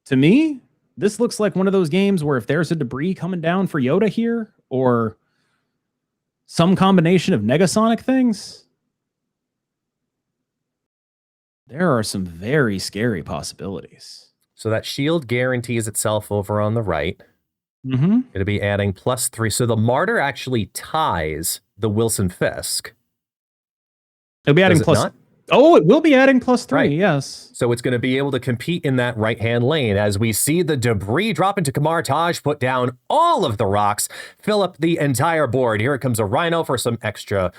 To me, this looks like one of those games where if there's a debris coming down for Yoda here, or some combination of Negasonic things, there are some very scary possibilities. So that shield guarantees itself over on the right. It'll be adding +3. So the Martyr actually ties the Wilson Fisk. It'll be adding plus. Oh, it will be adding +3. Right. Yes. So it's going to be able to compete in that right-hand lane as we see the debris drop into Camartage, put down all of the rocks, fill up the entire board. Here comes a Rhino for some extra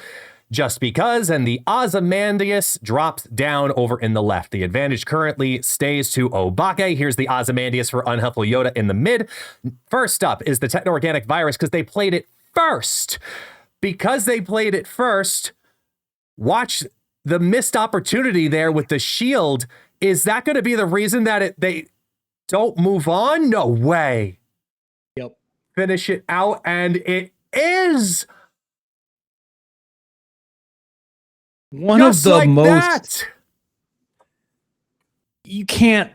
just because, and the Ozymandias drops down over in the left. The advantage currently stays to Obake. Here's the Ozymandias for Unhelpful Yoda in the mid. First up is the Techno-Organic Virus because they played it first. Because they played it first, watch the missed opportunity there with the shield. Is that going to be the reason that they don't move on? No way. Yep. Finish it out, and it is one just of the like most. That. You can't.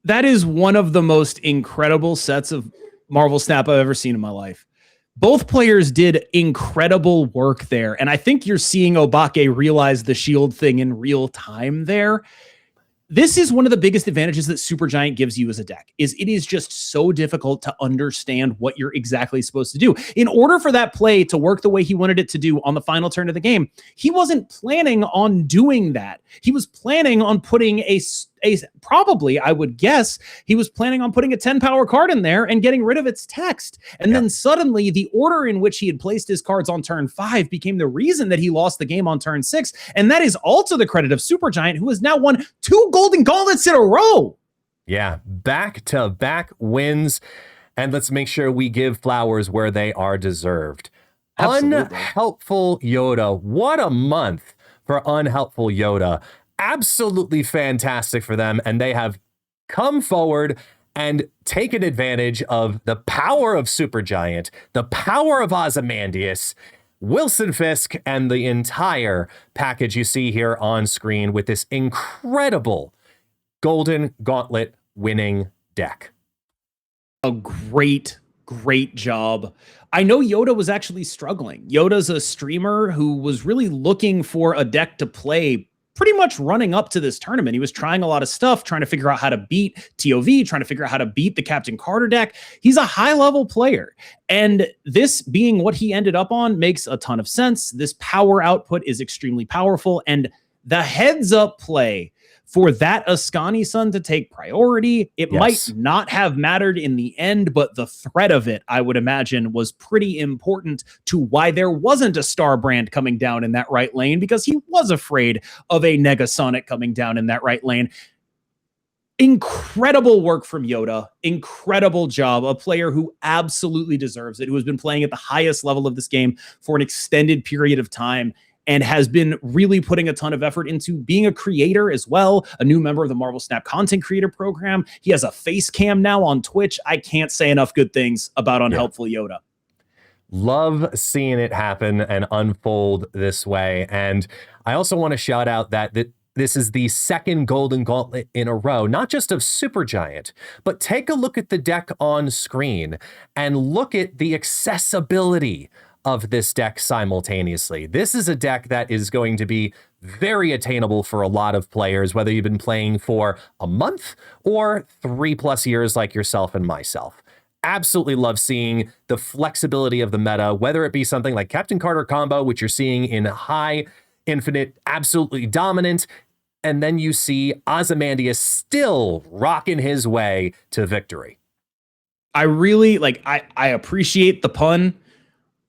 That is one of the most incredible sets of MarvelSnap I've ever seen in my life. Both players did incredible work there. And I think you're seeing Obake realize the shield thing in real time there. This is one of the biggest advantages that Supergiant gives you as a deck, is it is just so difficult to understand what you're exactly supposed to do. In order for that play to work the way he wanted it to do on the final turn of the game, he wasn't planning on doing that. He was planning on putting probably, I would guess, he was planning on putting a 10 power card in there and getting rid of its text. And then suddenly the order in which he had placed his cards on turn 5 became the reason that he lost the game on turn 6. And that is all to the credit of Supergiant, who has now won 2 Golden Gauntlets in a row. Yeah, back-to-back wins. And let's make sure we give flowers where they are deserved. Absolutely. Unhelpful Yoda. What a month for Unhelpful Yoda. Absolutely fantastic for them. And they have come forward and taken advantage of the power of Supergiant, the power of Ozymandias, Wilson Fisk, and the entire package you see here on screen with this incredible Golden Gauntlet winning deck. A great job. I know Yoda was actually struggling. Yoda's a streamer who was really looking for a deck to play pretty much running up to this tournament. He was trying a lot of stuff, trying to figure out how to beat TOV, trying to figure out how to beat the Captain Carter deck. He's a high-level player. And this being what he ended up on makes a ton of sense. This power output is extremely powerful. And the heads-up play for that Ascani Sun to take priority. It might not have mattered in the end, but the threat of it, I would imagine, was pretty important to why there wasn't a Star Brand coming down in that right lane, because he was afraid of a Negasonic coming down in that right lane. Incredible work from Yoda. Incredible job. A player who absolutely deserves it, who has been playing at the highest level of this game for an extended period of time and has been really putting a ton of effort into being a creator as well, a new member of the MarvelSnap content creator program. He has a face cam now on Twitch. I can't say enough good things about Unhelpful Yoda. Love seeing it happen and unfold this way. And I also want to shout out that this is the second Golden Gauntlet in a row, not just of Supergiant, but take a look at the deck on screen and look at the accessibility of this deck simultaneously. This is a deck that is going to be very attainable for a lot of players, whether you've been playing for a month or 3+ years like yourself and myself. Absolutely love seeing the flexibility of the meta, whether it be something like Captain Carter combo, which you're seeing in high, infinite, absolutely dominant, and then you see Ozymandias still rocking his way to victory. I really I appreciate the pun,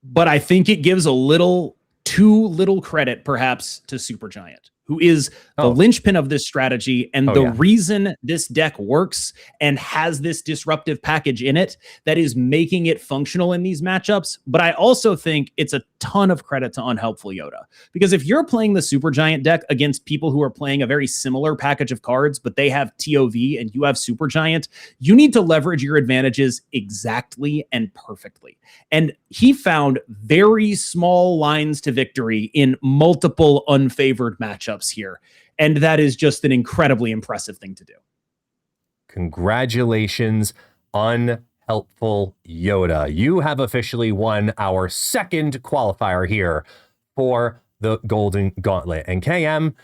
but I think it gives too little credit perhaps to Supergiant, who is the linchpin of this strategy and the reason this deck works and has this disruptive package in it that is making it functional in these matchups. But I also think it's a ton of credit to Unhelpful Yoda, because if you're playing the Supergiant deck against people who are playing a very similar package of cards, but they have TOV and you have Supergiant, you need to leverage your advantages exactly and perfectly. And he found very small lines to victory in multiple unfavored matchups here. And that is just an incredibly impressive thing to do. Congratulations, Unhelpful Yoda. You have officially won our second qualifier here for the Golden Gauntlet. And KM,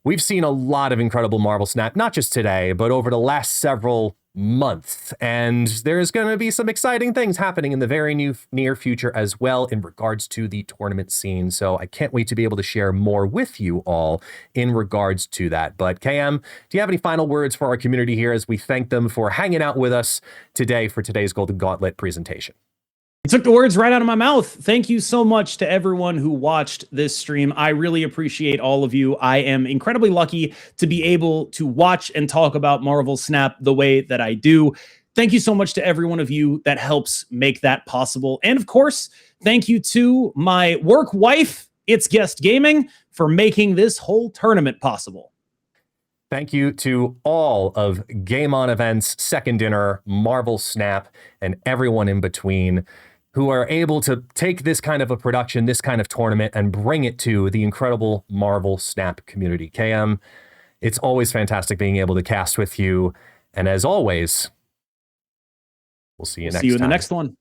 we've seen a lot of incredible MarvelSnap, not just today, but over the last several months. And there's going to be some exciting things happening in the very near future as well in regards to the tournament scene. So I can't wait to be able to share more with you all in regards to that. But KM, do you have any final words for our community here as we thank them for hanging out with us today for today's Golden Gauntlet presentation? You took the words right out of my mouth. Thank you so much to everyone who watched this stream. I really appreciate all of you. I am incredibly lucky to be able to watch and talk about MarvelSnap the way that I do. Thank you so much to every one of you that helps make that possible. And of course, thank you to my work wife, It's Guest Gaming, for making this whole tournament possible. Thank you to all of Game On Events, Second Dinner, MarvelSnap, and everyone in between who are able to take this kind of a production, this kind of tournament, and bring it to the incredible MarvelSnap community. KM, it's always fantastic being able to cast with you. And as always, we'll see you next time. See you in the next one.